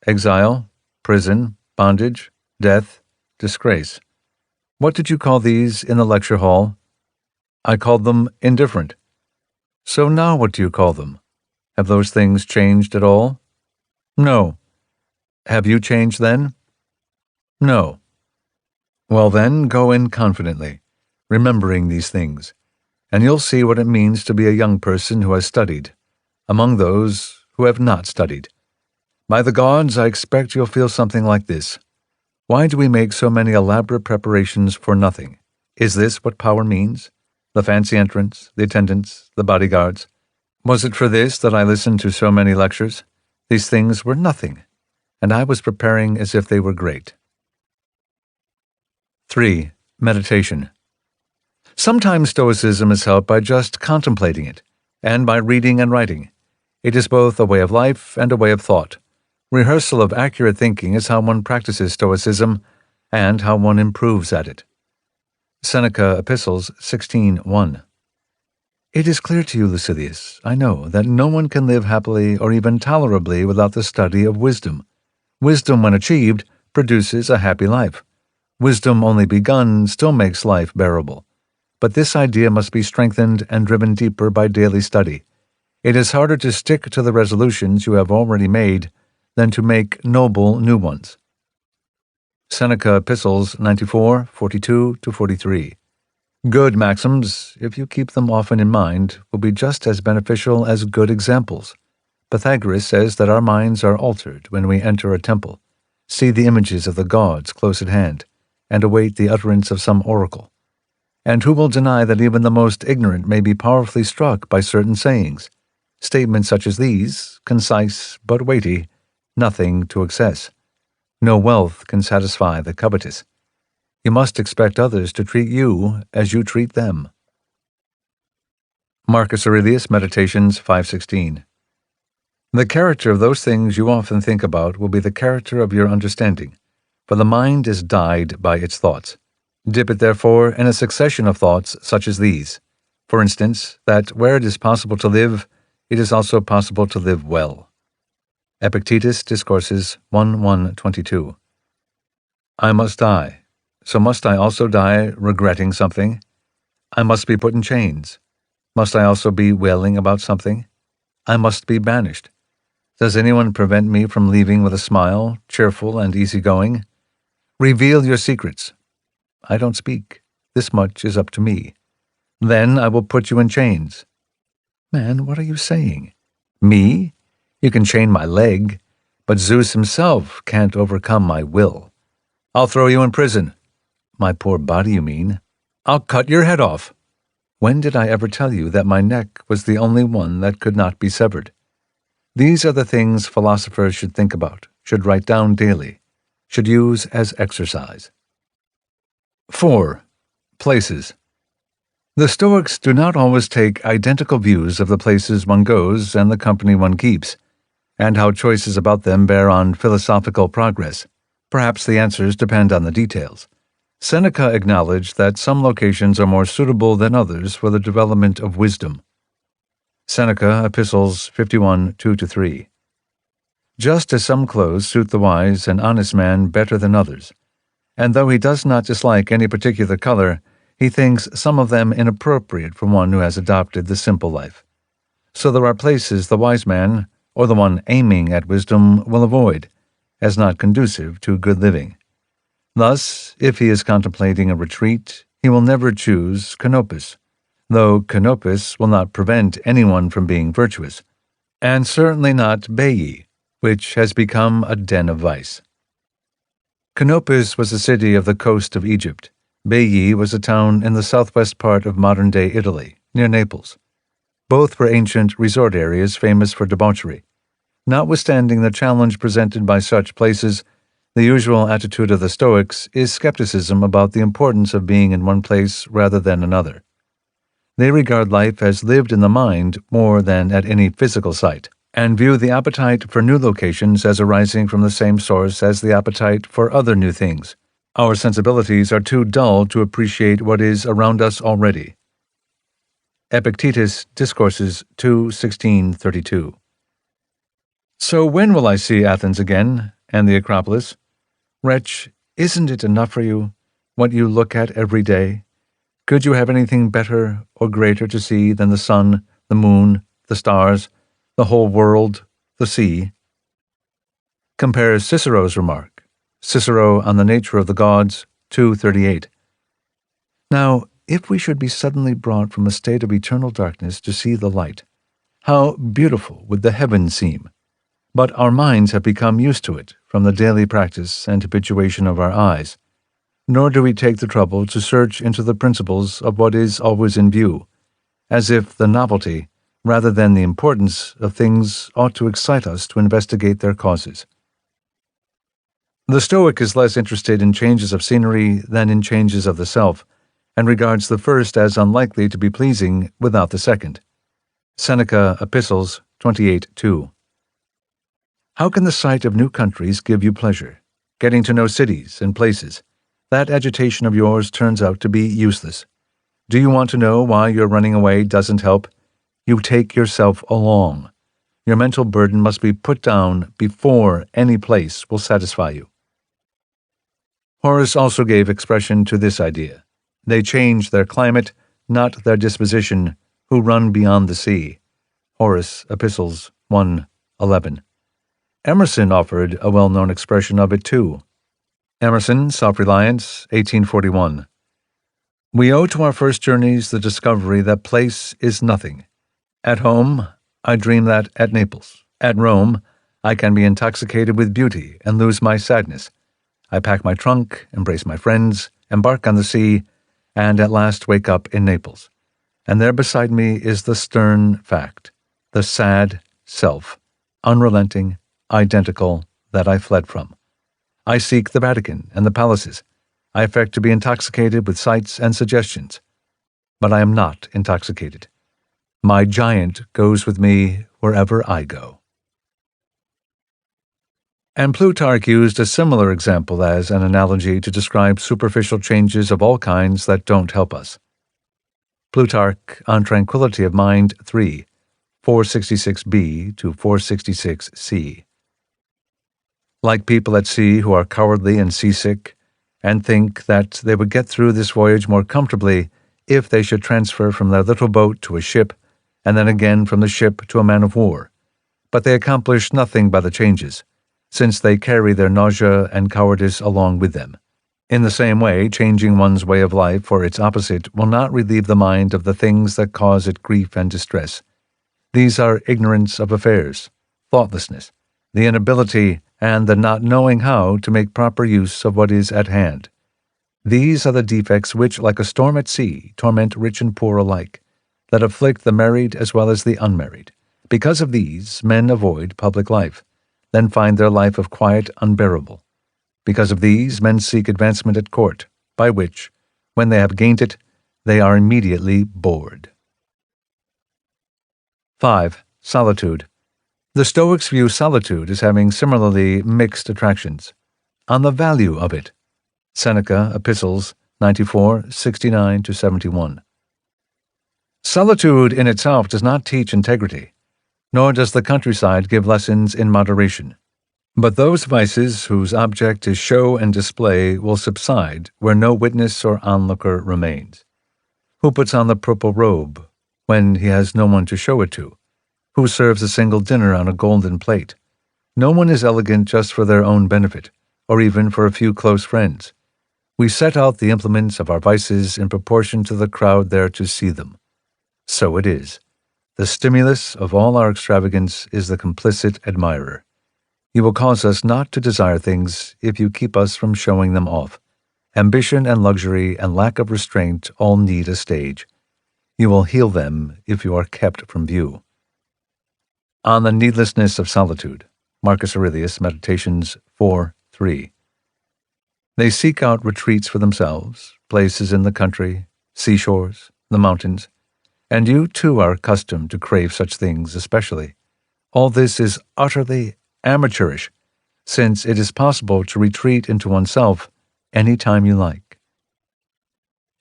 exile, prison, bondage, death, disgrace. What did you call these in the lecture hall? I called them indifferent. So now what do you call them? Have those things changed at all? No. Have you changed then? No. Well then, go in confidently, remembering these things, and you'll see what it means to be a young person who has studied, among those who have not studied. By the gods, I expect you'll feel something like this. Why do we make so many elaborate preparations for nothing? Is this what power means? The fancy entrance, the attendants, the bodyguards. Was it for this that I listened to so many lectures? These things were nothing, and I was preparing as if they were great. 3. Meditation. Sometimes Stoicism is helped by just contemplating it, and by reading and writing. It is both a way of life and a way of thought. Rehearsal of accurate thinking is how one practices Stoicism, and how one improves at it. Seneca Epistles 16:1. It is clear to you, Lucilius, I know, that no one can live happily or even tolerably without the study of wisdom. Wisdom, when achieved, produces a happy life. Wisdom only begun still makes life bearable. But this idea must be strengthened and driven deeper by daily study. It is harder to stick to the resolutions you have already made than to make noble new ones. Seneca Epistles 94:42-43. Good maxims, if you keep them often in mind, will be just as beneficial as good examples. Pythagoras says that our minds are altered when we enter a temple, see the images of the gods close at hand, and await the utterance of some oracle. And who will deny that even the most ignorant may be powerfully struck by certain sayings? Statements such as these, concise but weighty, nothing to excess. No wealth can satisfy the covetous. You must expect others to treat you as you treat them. Marcus Aurelius, Meditations 5:16. The character of those things you often think about will be the character of your understanding, for the mind is dyed by its thoughts. Dip it, therefore, in a succession of thoughts such as these. For instance, that where it is possible to live, it is also possible to live well. Epictetus, Discourses 1:1-22. I must die. So must I also die regretting something? I must be put in chains. Must I also be wailing about something? I must be banished. Does anyone prevent me from leaving with a smile, cheerful and easygoing? Reveal your secrets. I don't speak. This much is up to me. Then I will put you in chains. Man, what are you saying? Me? You can chain my leg, but Zeus himself can't overcome my will. I'll throw you in prison. My poor body, you mean? I'll cut your head off. When did I ever tell you that my neck was the only one that could not be severed? These are the things philosophers should think about, should write down daily, should use as exercise. 4. Places. The Stoics do not always take identical views of the places one goes and the company one keeps, and how choices about them bear on philosophical progress. Perhaps the answers depend on the details. Seneca acknowledged that some locations are more suitable than others for the development of wisdom. Seneca Epistles 51:2-3. Just as some clothes suit the wise and honest man better than others, and though he does not dislike any particular color, He thinks some of them inappropriate for one who has adopted the simple life. So there are places the wise man, or the one aiming at wisdom, will avoid, as not conducive to good living. Thus, if he is contemplating a retreat, he will never choose Canopus, though Canopus will not prevent anyone from being virtuous, and certainly not Baiae, which has become a den of vice. Canopus was a city of the coast of Egypt. Baiae was a town in the southwest part of modern-day Italy, near Naples. Both were ancient resort areas famous for debauchery. Notwithstanding the challenge presented by such places, the usual attitude of the Stoics is skepticism about the importance of being in one place rather than another. They regard life as lived in the mind more than at any physical site, and view the appetite for new locations as arising from the same source as the appetite for other new things. Our sensibilities are too dull to appreciate what is around us already. Epictetus, Discourses 2:16-32. So when will I see Athens again, and the Acropolis? Wretch, isn't it enough for you, what you look at every day? Could you have anything better or greater to see than the sun, the moon, the stars, the whole world, the sea? Compare Cicero's remark, Cicero on the Nature of the Gods, 2:38. Now, if we should be suddenly brought from a state of eternal darkness to see the light, how beautiful would the heavens seem! But our minds have become used to it from the daily practice and habituation of our eyes, nor do we take the trouble to search into the principles of what is always in view, as if the novelty, rather than the importance, of things ought to excite us to investigate their causes. The Stoic is less interested in changes of scenery than in changes of the self, and regards the first as unlikely to be pleasing without the second. Seneca, Epistles 28:2. How can the sight of new countries give you pleasure? Getting to know cities and places. That agitation of yours turns out to be useless. Do you want to know why your running away doesn't help? You take yourself along. Your mental burden must be put down before any place will satisfy you. Horace also gave expression to this idea. They change their climate, not their disposition, who run beyond the sea. Horace, Epistles 1:11. Emerson offered a well-known expression of it too. Emerson, Self-Reliance, 1841. We owe to our first journeys the discovery that place is nothing. At home, I dream that at Naples. At Rome, I can be intoxicated with beauty and lose my sadness. I pack my trunk, embrace my friends, embark on the sea, and at last wake up in Naples. And there beside me is the stern fact, the sad self, unrelenting, identical, that I fled from. I seek the Vatican and the palaces. I affect to be intoxicated with sights and suggestions. But I am not intoxicated. My giant goes with me wherever I go. And Plutarch used a similar example as an analogy to describe superficial changes of all kinds that don't help us. Plutarch on Tranquility of Mind 3, 466b to 466c. Like people at sea who are cowardly and seasick, and think that they would get through this voyage more comfortably if they should transfer from their little boat to a ship, and then again from the ship to a man of war. But they accomplish nothing by the changes, since they carry their nausea and cowardice along with them. In the same way, changing one's way of life for its opposite will not relieve the mind of the things that cause it grief and distress. These are ignorance of affairs, thoughtlessness, the inability and the not knowing how to make proper use of what is at hand. These are the defects which, like a storm at sea, torment rich and poor alike, that afflict the married as well as the unmarried. Because of these, men avoid public life, then find their life of quiet unbearable. Because of these, men seek advancement at court, by which, when they have gained it, they are immediately bored. 5. Solitude. The Stoics view solitude as having similarly mixed attractions. On the value of it. Seneca, Epistles 94, 69-71. Solitude in itself does not teach integrity, nor does the countryside give lessons in moderation. But those vices whose object is show and display will subside where no witness or onlooker remains. Who puts on the purple robe when he has no one to show it to? Who serves a single dinner on a golden plate? No one is elegant just for their own benefit, or even for a few close friends. We set out the implements of our vices in proportion to the crowd there to see them. So it is. The stimulus of all our extravagance is the complicit admirer. You will cause us not to desire things if you keep us from showing them off. Ambition and luxury and lack of restraint all need a stage. You will heal them if you are kept from view. On the needlessness of solitude, Marcus Aurelius, Meditations 4:3. They seek out retreats for themselves, places in the country, seashores, the mountains, and you too are accustomed to crave such things especially. All this is utterly amateurish, since it is possible to retreat into oneself any time you like.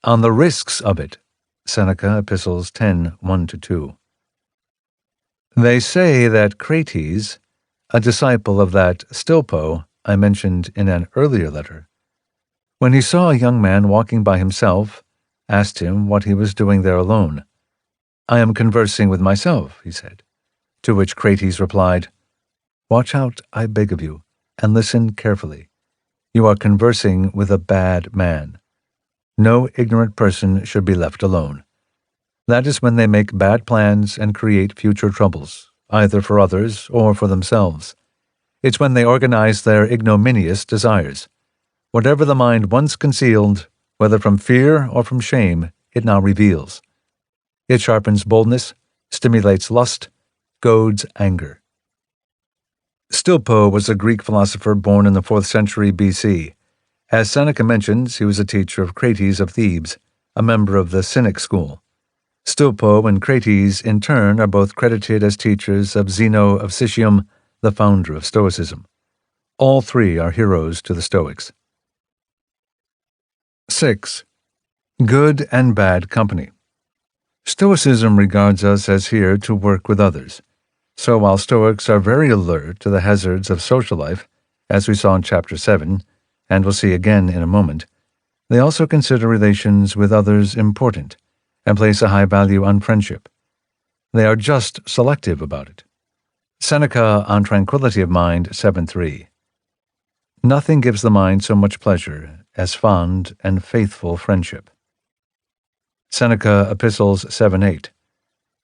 On the risks of it, Seneca, Epistles 10:1-2. They say that Crates, a disciple of that Stilpo I mentioned in an earlier letter, when he saw a young man walking by himself, asked him what he was doing there alone. "I am conversing with myself," he said, to which Crates replied, "Watch out, I beg of you, and listen carefully. You are conversing with a bad man. No ignorant person should be left alone. That is when they make bad plans and create future troubles, either for others or for themselves. It's when they organize their ignominious desires. Whatever the mind once concealed, whether from fear or from shame, it now reveals. It sharpens boldness, stimulates lust, goads anger." Stilpo was a Greek philosopher born in the 4th century BC. As Seneca mentions, he was a teacher of Crates of Thebes, a member of the Cynic school. Stilpo and Crates, in turn, are both credited as teachers of Zeno of Citium, the founder of Stoicism. All three are heroes to the Stoics. 6. Good and bad company. Stoicism regards us as here to work with others. So while Stoics are very alert to the hazards of social life, as we saw in Chapter 7, and will see again in a moment, they also consider relations with others important, and place a high value on friendship. They are just selective about it. Seneca on Tranquility of Mind 7:3. Nothing gives the mind so much pleasure as fond and faithful friendship. Seneca, Epistles 7:8.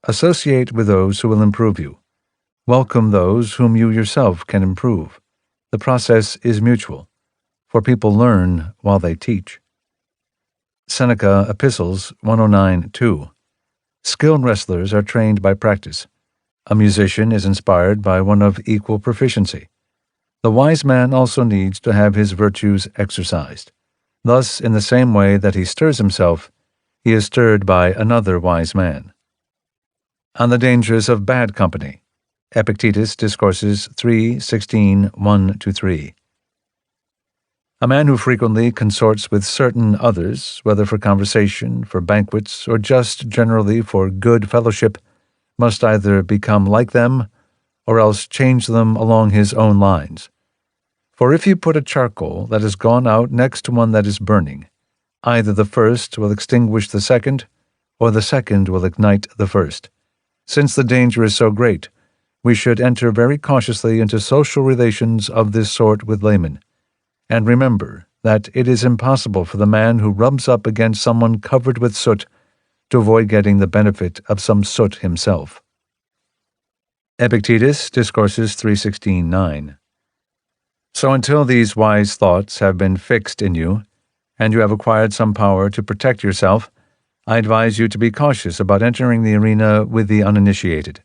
Associate with those who will improve you. Welcome those whom you yourself can improve. The process is mutual, for people learn while they teach. Seneca, Epistles 109:2. Skilled wrestlers are trained by practice. A musician is inspired by one of equal proficiency. The wise man also needs to have his virtues exercised. Thus, in the same way that he stirs himself, he is stirred by another wise man. On the dangers of bad company, Epictetus, Discourses 3:16, 1-3. A man who frequently consorts with certain others, whether for conversation, for banquets, or just generally for good fellowship, must either become like them, or else change them along his own lines. For if you put a charcoal that has gone out next to one that is burning, either the first will extinguish the second, or the second will ignite the first. Since the danger is so great, we should enter very cautiously into social relations of this sort with laymen, and remember that it is impossible for the man who rubs up against someone covered with soot to avoid getting the benefit of some soot himself. Epictetus, Discourses 3:16-9. So until these wise thoughts have been fixed in you, and you have acquired some power to protect yourself, I advise you to be cautious about entering the arena with the uninitiated.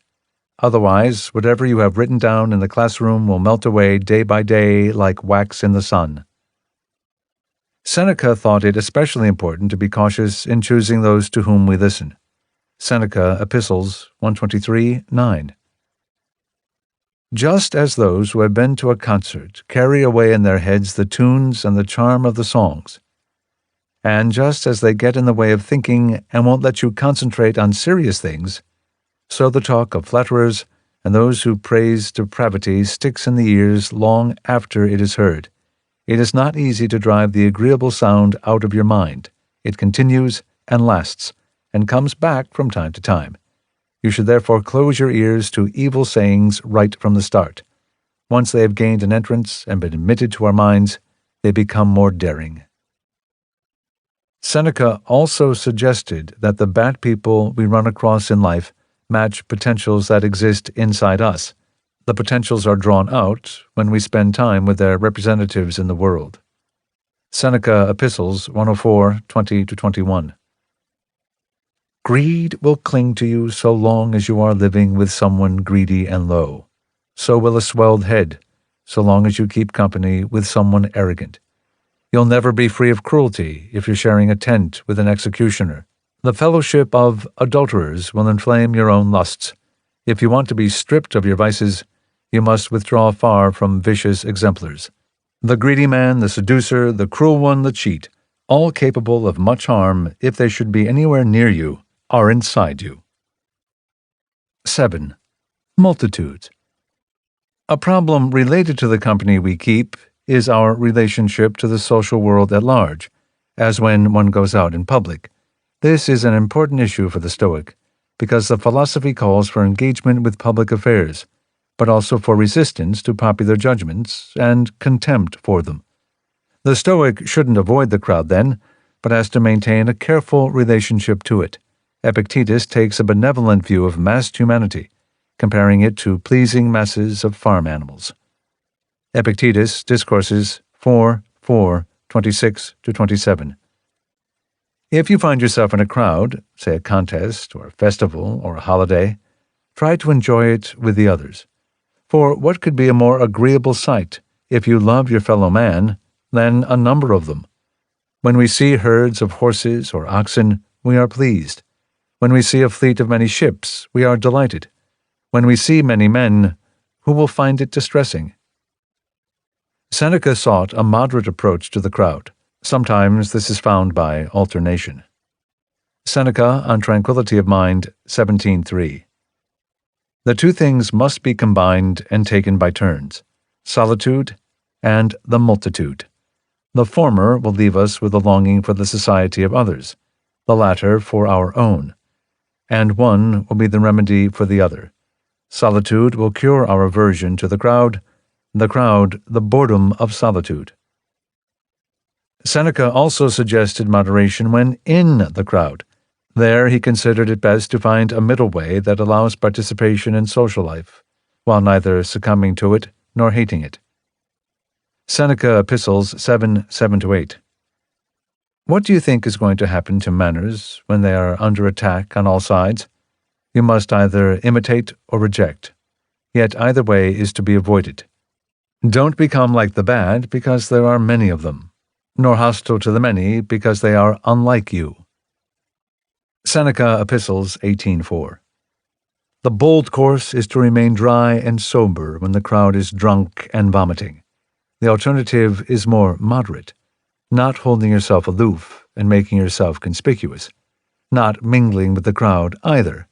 Otherwise, whatever you have written down in the classroom will melt away day by day like wax in the sun. Seneca thought it especially important to be cautious in choosing those to whom we listen. Seneca, Epistles 123:9. Just as those who have been to a concert carry away in their heads the tunes and the charm of the songs, and just as they get in the way of thinking and won't let you concentrate on serious things, so the talk of flatterers and those who praise depravity sticks in the ears long after it is heard. It is not easy to drive the agreeable sound out of your mind. It continues and lasts, and comes back from time to time. You should therefore close your ears to evil sayings right from the start. Once they have gained an entrance and been admitted to our minds, they become more daring. Seneca also suggested that the bad people we run across in life match potentials that exist inside us. The potentials are drawn out when we spend time with their representatives in the world. Seneca Epistles 104, 20-21. Greed will cling to you so long as you are living with someone greedy and low. So will a swelled head, so long as you keep company with someone arrogant. You'll never be free of cruelty if you're sharing a tent with an executioner. The fellowship of adulterers will inflame your own lusts. If you want to be stripped of your vices, you must withdraw far from vicious exemplars. The greedy man, the seducer, the cruel one, the cheat, all capable of much harm if they should be anywhere near you, are inside you. 7. Multitudes. A problem related to the company we keep is our relationship to the social world at large, as when one goes out in public. This is an important issue for the Stoic, because the philosophy calls for engagement with public affairs, but also for resistance to popular judgments and contempt for them. The Stoic shouldn't avoid the crowd then, but has to maintain a careful relationship to it. Epictetus takes a benevolent view of massed humanity, comparing it to pleasing masses of farm animals. Epictetus, Discourses 4, 26-27. If you find yourself in a crowd, say a contest or a festival or a holiday, try to enjoy it with the others. For what could be a more agreeable sight, if you love your fellow man, than a number of them? When we see herds of horses or oxen, we are pleased. When we see a fleet of many ships, we are delighted. When we see many men, who will find it distressing? Seneca sought a moderate approach to the crowd. Sometimes this is found by alternation. Seneca on Tranquility of Mind 17:3. The two things must be combined and taken by turns, solitude and the multitude. The former will leave us with a longing for the society of others, the latter for our own, and one will be the remedy for the other. Solitude will cure our aversion to the crowd the boredom of solitude. Seneca also suggested moderation when in the crowd. There he considered it best to find a middle way that allows participation in social life, while neither succumbing to it nor hating it. Seneca Epistles 7:7-8. What do you think is going to happen to manners when they are under attack on all sides? You must either imitate or reject, yet either way is to be avoided. Don't become like the bad because there are many of them, nor hostile to the many because they are unlike you. Seneca Epistles 18:4. The bold course is to remain dry and sober when the crowd is drunk and vomiting. The alternative is more moderate, not holding yourself aloof and making yourself conspicuous, not mingling with the crowd either,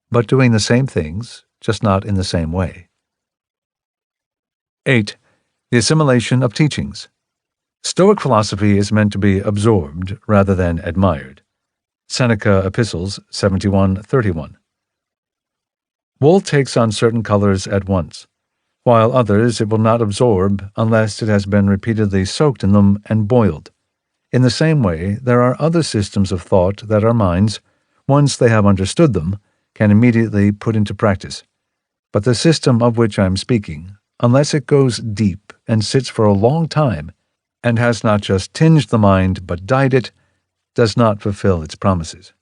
but doing the same things, just not in the same way. 8. The assimilation of teachings. Stoic philosophy is meant to be absorbed rather than admired. Seneca Epistles 71:31. Wool takes on certain colors at once, while others it will not absorb unless it has been repeatedly soaked in them and boiled. In the same way, there are other systems of thought that our minds, once they have understood them, can immediately put into practice. But the system of which I am speaking, unless it goes deep and sits for a long time, and has not just tinged the mind but dyed it, does not fulfill its promises.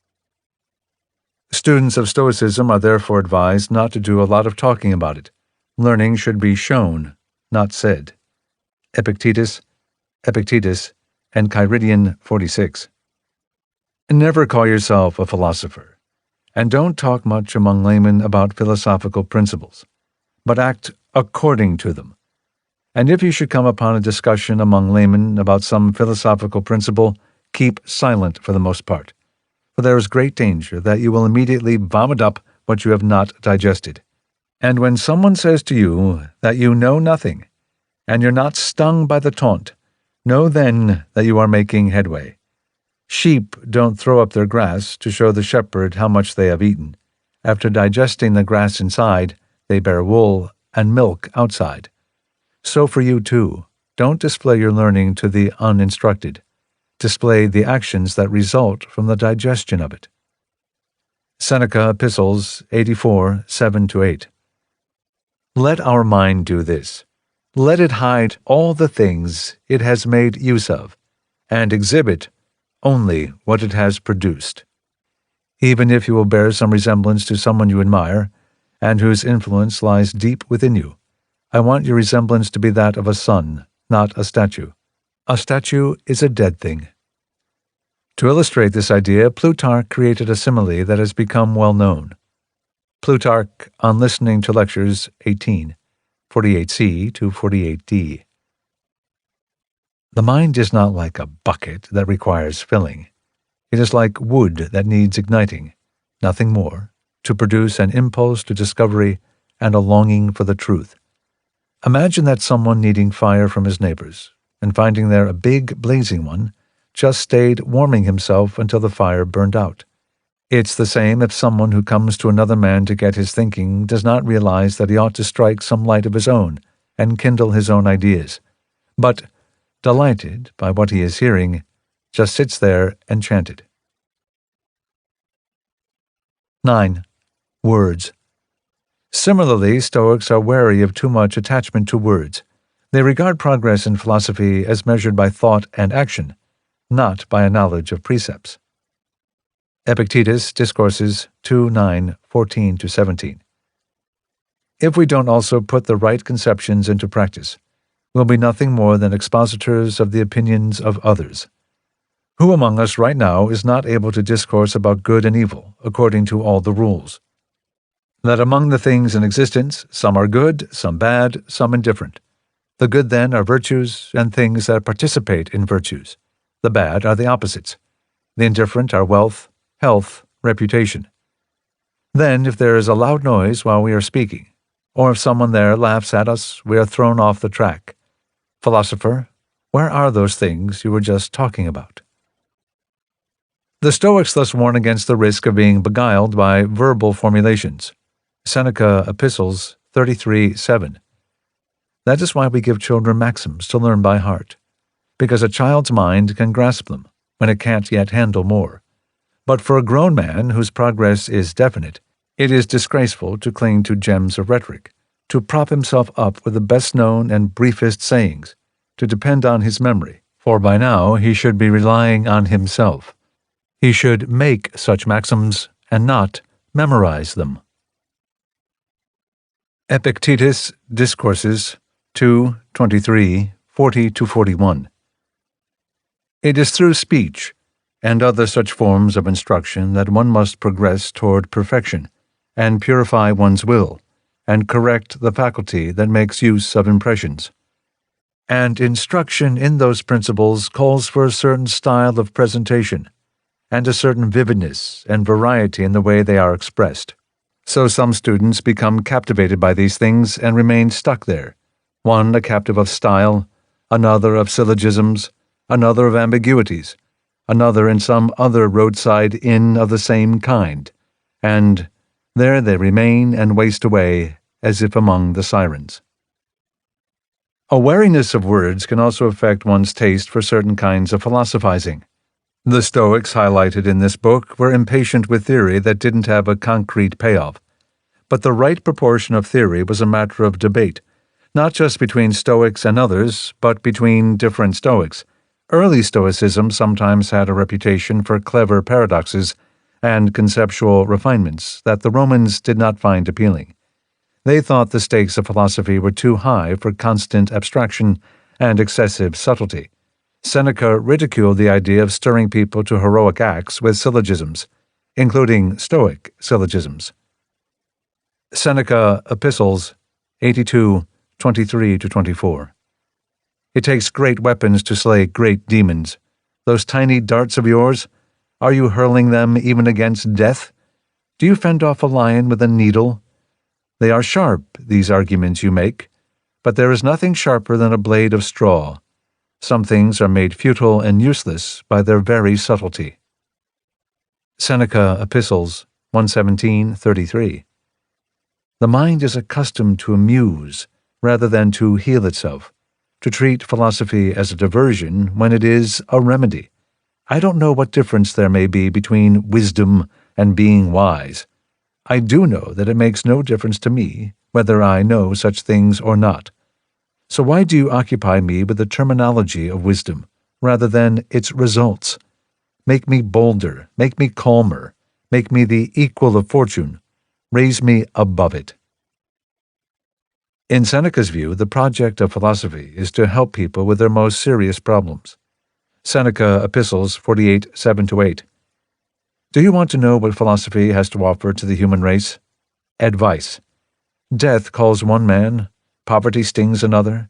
Students of Stoicism are therefore advised not to do a lot of talking about it. Learning should be shown, not said. Epictetus, and Kyridian 46. Never call yourself a philosopher, and don't talk much among laymen about philosophical principles, but act according to them. And if you should come upon a discussion among laymen about some philosophical principle, keep silent for the most part, for there is great danger that you will immediately vomit up what you have not digested. And when someone says to you that you know nothing, and you're not stung by the taunt, know then that you are making headway. Sheep don't throw up their grass to show the shepherd how much they have eaten. After digesting the grass inside, they bear wool and milk outside. So for you too, don't display your learning to the uninstructed. Display the actions that result from the digestion of it. Seneca Epistles 84, 7-8. Let our mind do this. Let it hide all the things it has made use of, and exhibit only what it has produced. Even if you will bear some resemblance to someone you admire, and whose influence lies deep within you, I want your resemblance to be that of a son, not a statue. A statue is a dead thing. To illustrate this idea, Plutarch created a simile that has become well known. Plutarch on Listening to Lectures 18, 48c to 48d. The mind is not like a bucket that requires filling. It is like wood that needs igniting, nothing more, to produce an impulse to discovery and a longing for the truth. Imagine that someone needing fire from his neighbors, and finding there a big blazing one, just stayed warming himself until the fire burned out. It's the same if someone who comes to another man to get his thinking does not realize that he ought to strike some light of his own and kindle his own ideas, but, delighted by what he is hearing, just sits there enchanted. 9. Words. Similarly, Stoics are wary of too much attachment to words. They regard progress in philosophy as measured by thought and action, not by a knowledge of precepts. Epictetus, Discourses 2:9, 14-17. If we don't also put the right conceptions into practice, we'll be nothing more than expositors of the opinions of others. Who among us right now is not able to discourse about good and evil according to all the rules? That among the things in existence, some are good, some bad, some indifferent. The good then are virtues and things that participate in virtues. The bad are the opposites. The indifferent are wealth, health, reputation. Then, if there is a loud noise while we are speaking, or if someone there laughs at us, we are thrown off the track. Philosopher, where are those things you were just talking about? The Stoics thus warn against the risk of being beguiled by verbal formulations. Seneca Epistles 33:7. That is why we give children maxims to learn by heart, because a child's mind can grasp them when it can't yet handle more. But for a grown man whose progress is definite, it is disgraceful to cling to gems of rhetoric, to prop himself up with the best-known and briefest sayings, to depend on his memory, for by now he should be relying on himself. He should make such maxims and not memorize them. Epictetus, Discourses 2:23, 40-41. It is through speech and other such forms of instruction that one must progress toward perfection, and purify one's will, and correct the faculty that makes use of impressions. And instruction in those principles calls for a certain style of presentation, and a certain vividness and variety in the way they are expressed. So some students become captivated by these things and remain stuck there, one a captive of style, another of syllogisms, another of ambiguities, another in some other roadside inn of the same kind, and there they remain and waste away as if among the sirens. A wariness of words can also affect one's taste for certain kinds of philosophizing. The Stoics highlighted in this book were impatient with theory that didn't have a concrete payoff, but the right proportion of theory was a matter of debate, not just between Stoics and others, but between different Stoics. Early Stoicism sometimes had a reputation for clever paradoxes and conceptual refinements that the Romans did not find appealing. They thought the stakes of philosophy were too high for constant abstraction and excessive subtlety. Seneca ridiculed the idea of stirring people to heroic acts with syllogisms, including Stoic syllogisms. Seneca Epistles 82, 23-24. It takes great weapons to slay great demons. Those tiny darts of yours, are you hurling them even against death? Do you fend off a lion with a needle? They are sharp, these arguments you make, but there is nothing sharper than a blade of straw. Some things are made futile and useless by their very subtlety. Seneca Epistles 117:33. The mind is accustomed to amuse rather than to heal itself, to treat philosophy as a diversion when it is a remedy. I don't know what difference there may be between wisdom and being wise. I do know that it makes no difference to me whether I know such things or not. So why do you occupy me with the terminology of wisdom, rather than its results? Make me bolder, make me calmer, make me the equal of fortune, raise me above it. In Seneca's view, the project of philosophy is to help people with their most serious problems. Seneca Epistles 48:7-8. Do you want to know what philosophy has to offer to the human race? Advice. Death calls one man, poverty stings another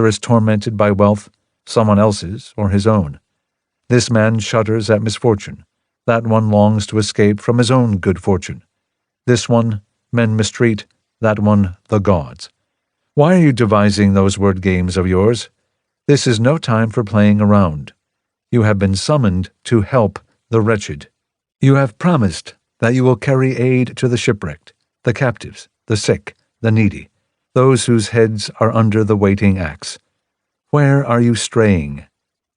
is tormented by wealth, someone else's or his own. This man shudders at misfortune, that one longs to escape from his own good fortune. This one men mistreat, that one the gods. Why are you devising those word games of yours? This is no time for playing around. You have been summoned to help the wretched. You have promised that you will carry aid to the shipwrecked, the captives, the sick, the needy, those whose heads are under the waiting axe. Where are you straying?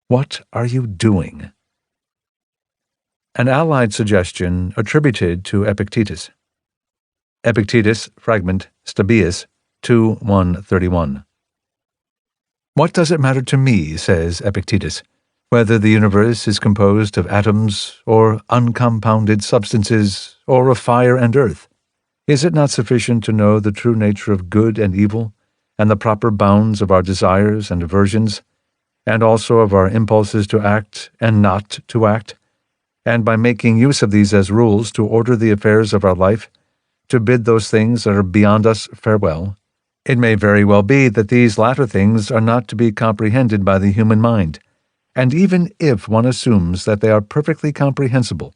What are you doing? An allied suggestion attributed to Epictetus. Epictetus, fragment, Stabius, 2:131. What does it matter to me, says Epictetus, whether the universe is composed of atoms or uncompounded substances or of fire and earth? Is it not sufficient to know the true nature of good and evil, and the proper bounds of our desires and aversions, and also of our impulses to act and not to act, and by making use of these as rules to order the affairs of our life, to bid those things that are beyond us farewell? It may very well be that these latter things are not to be comprehended by the human mind, and even if one assumes that they are perfectly comprehensible,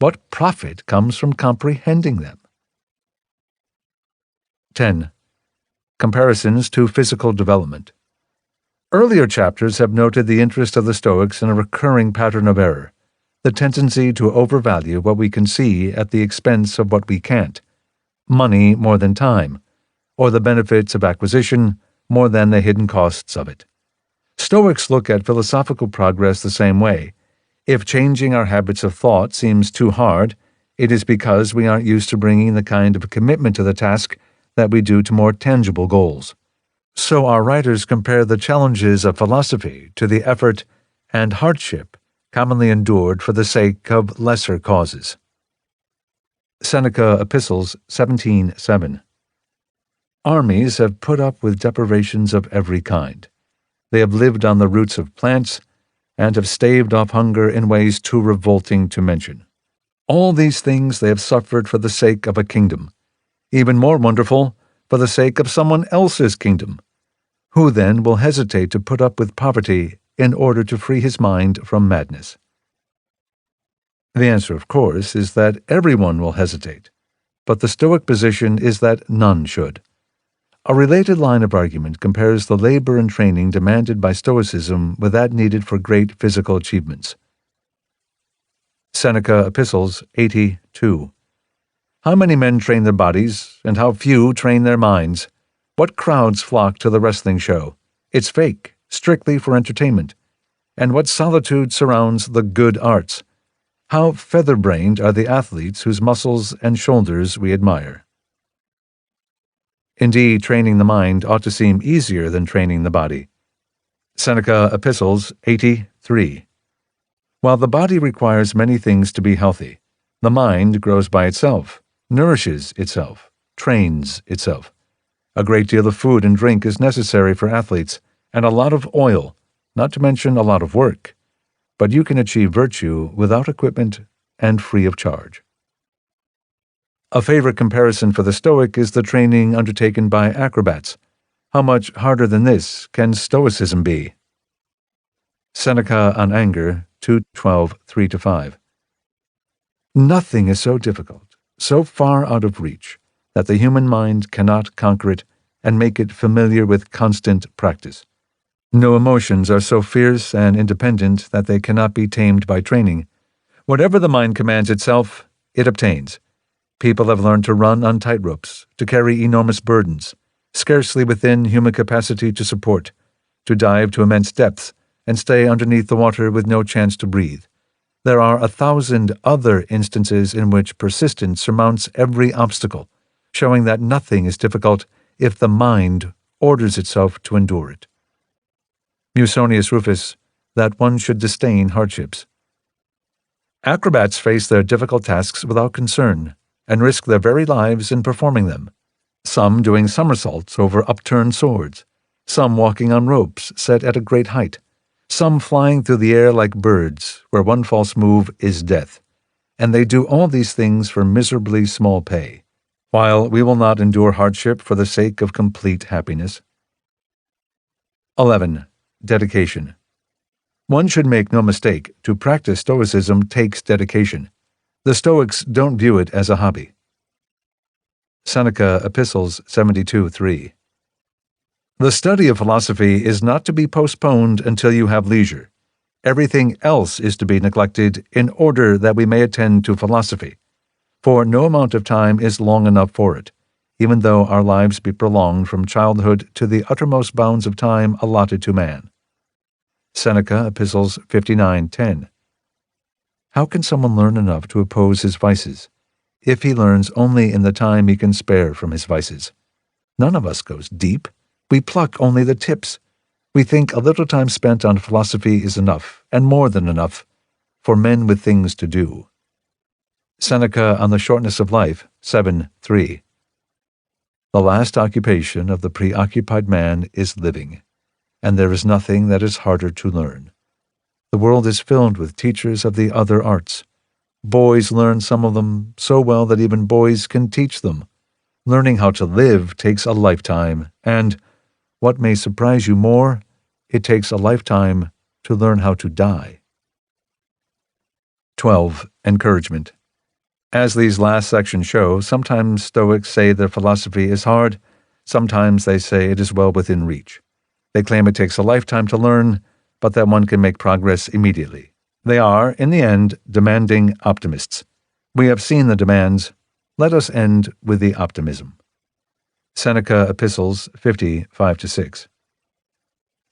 what profit comes from comprehending them? 10. Comparisons to physical development. Earlier chapters have noted the interest of the Stoics in a recurring pattern of error, the tendency to overvalue what we can see at the expense of what we can't, money more than time, or the benefits of acquisition more than the hidden costs of it. Stoics look at philosophical progress the same way. If changing our habits of thought seems too hard, it is because we aren't used to bringing the kind of commitment to the task that we do to more tangible goals. So our writers compare the challenges of philosophy to the effort and hardship commonly endured for the sake of lesser causes. Seneca Epistles 17:7. Armies have put up with deprivations of every kind. They have lived on the roots of plants and have staved off hunger in ways too revolting to mention. All these things they have suffered for the sake of a kingdom. Even more wonderful, for the sake of someone else's kingdom. Who then will hesitate to put up with poverty in order to free his mind from madness? The answer, of course, is that everyone will hesitate, but the Stoic position is that none should. A related line of argument compares the labor and training demanded by Stoicism with that needed for great physical achievements. Seneca Epistles 80:2. How many men train their bodies, and how few train their minds? What crowds flock to the wrestling show? It's fake, strictly for entertainment. And what solitude surrounds the good arts? How feather-brained are the athletes whose muscles and shoulders we admire. Indeed, training the mind ought to seem easier than training the body. Seneca Epistles 80:3. While the body requires many things to be healthy, the mind grows by itself, nourishes itself, trains itself. A great deal of food and drink is necessary for athletes, and a lot of oil, not to mention a lot of work. But you can achieve virtue without equipment and free of charge. A favorite comparison for the Stoic is the training undertaken by acrobats. How much harder than this can Stoicism be? Seneca on Anger 2:12-3-5. Nothing is so difficult, so far out of reach, that the human mind cannot conquer it and make it familiar with constant practice. No emotions are so fierce and independent that they cannot be tamed by training. Whatever the mind commands itself, it obtains. People have learned to run on tightropes, to carry enormous burdens, scarcely within human capacity to support, to dive to immense depths, and stay underneath the water with no chance to breathe. There are 1,000 other instances in which persistence surmounts every obstacle, showing that nothing is difficult if the mind orders itself to endure it. Musonius Rufus, that one should disdain hardships. Acrobats face their difficult tasks without concern, and risk their very lives in performing them. Some doing somersaults over upturned swords, some walking on ropes set at a great height, some flying through the air like birds, where one false move is death. And they do all these things for miserably small pay, while we will not endure hardship for the sake of complete happiness. 11. Dedication. One should make no mistake, to practice Stoicism takes dedication. The Stoics don't view it as a hobby. Seneca, Epistles 72:3. The study of philosophy is not to be postponed until you have leisure. Everything else is to be neglected in order that we may attend to philosophy, for no amount of time is long enough for it, even though our lives be prolonged from childhood to the uttermost bounds of time allotted to man. Seneca, Epistles 59:10. How can someone learn enough to oppose his vices, if he learns only in the time he can spare from his vices? None of us goes deep. We pluck only the tips. We think a little time spent on philosophy is enough, and more than enough, for men with things to do. Seneca on the Shortness of Life, 7:3. The last occupation of the preoccupied man is living, and there is nothing that is harder to learn. The world is filled with teachers of the other arts. Boys learn some of them so well that even boys can teach them. Learning how to live takes a lifetime, and, what may surprise you more, it takes a lifetime to learn how to die. 12. Encouragement. As these last sections show, sometimes Stoics say their philosophy is hard, sometimes they say it is well within reach. They claim it takes a lifetime to learn, but that one can make progress immediately. They are, in the end, demanding optimists. We have seen the demands. Let us end with the optimism. Seneca, Epistles 50:5-6.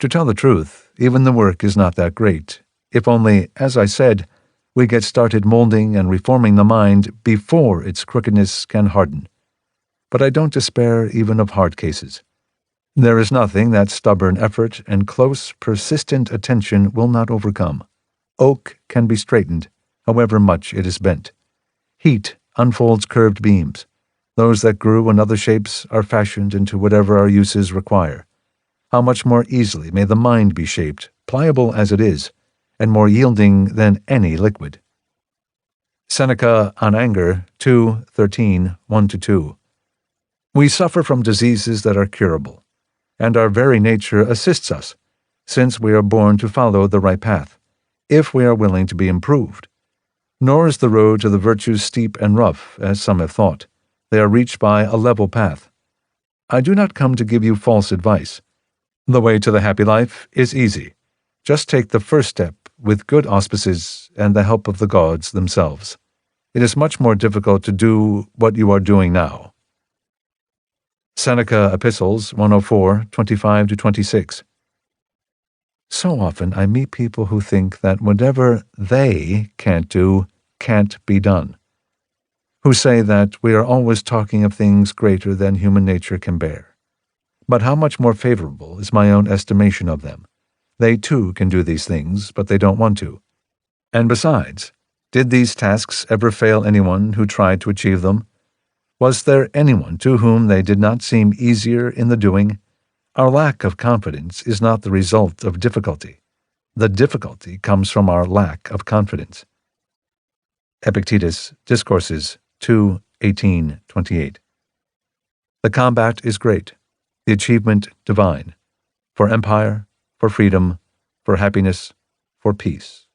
To tell the truth, even the work is not that great, if only, as I said, we get started molding and reforming the mind before its crookedness can harden. But I don't despair even of hard cases. There is nothing that stubborn effort and close, persistent attention will not overcome. Oak can be straightened, however much it is bent. Heat unfolds curved beams. Those that grew in other shapes are fashioned into whatever our uses require. How much more easily may the mind be shaped, pliable as it is, and more yielding than any liquid. Seneca on Anger 2:13, 1-2. We suffer from diseases that are curable, and our very nature assists us, since we are born to follow the right path, if we are willing to be improved. Nor is the road to the virtues steep and rough, as some have thought. They are reached by a level path. I do not come to give you false advice. The way to the happy life is easy. Just take the first step with good auspices and the help of the gods themselves. It is much more difficult to do what you are doing now. Seneca, Epistles 104:25-26. So often I meet people who think that whatever they can't do can't be done, who say that we are always talking of things greater than human nature can bear. But how much more favorable is my own estimation of them? They too can do these things, but they don't want to. And besides, did these tasks ever fail anyone who tried to achieve them? Was there anyone to whom they did not seem easier in the doing? Our lack of confidence is not the result of difficulty. The difficulty comes from our lack of confidence. Epictetus, Discourses 2:18-28. The combat is great, the achievement divine, for empire, for freedom, for happiness, for peace.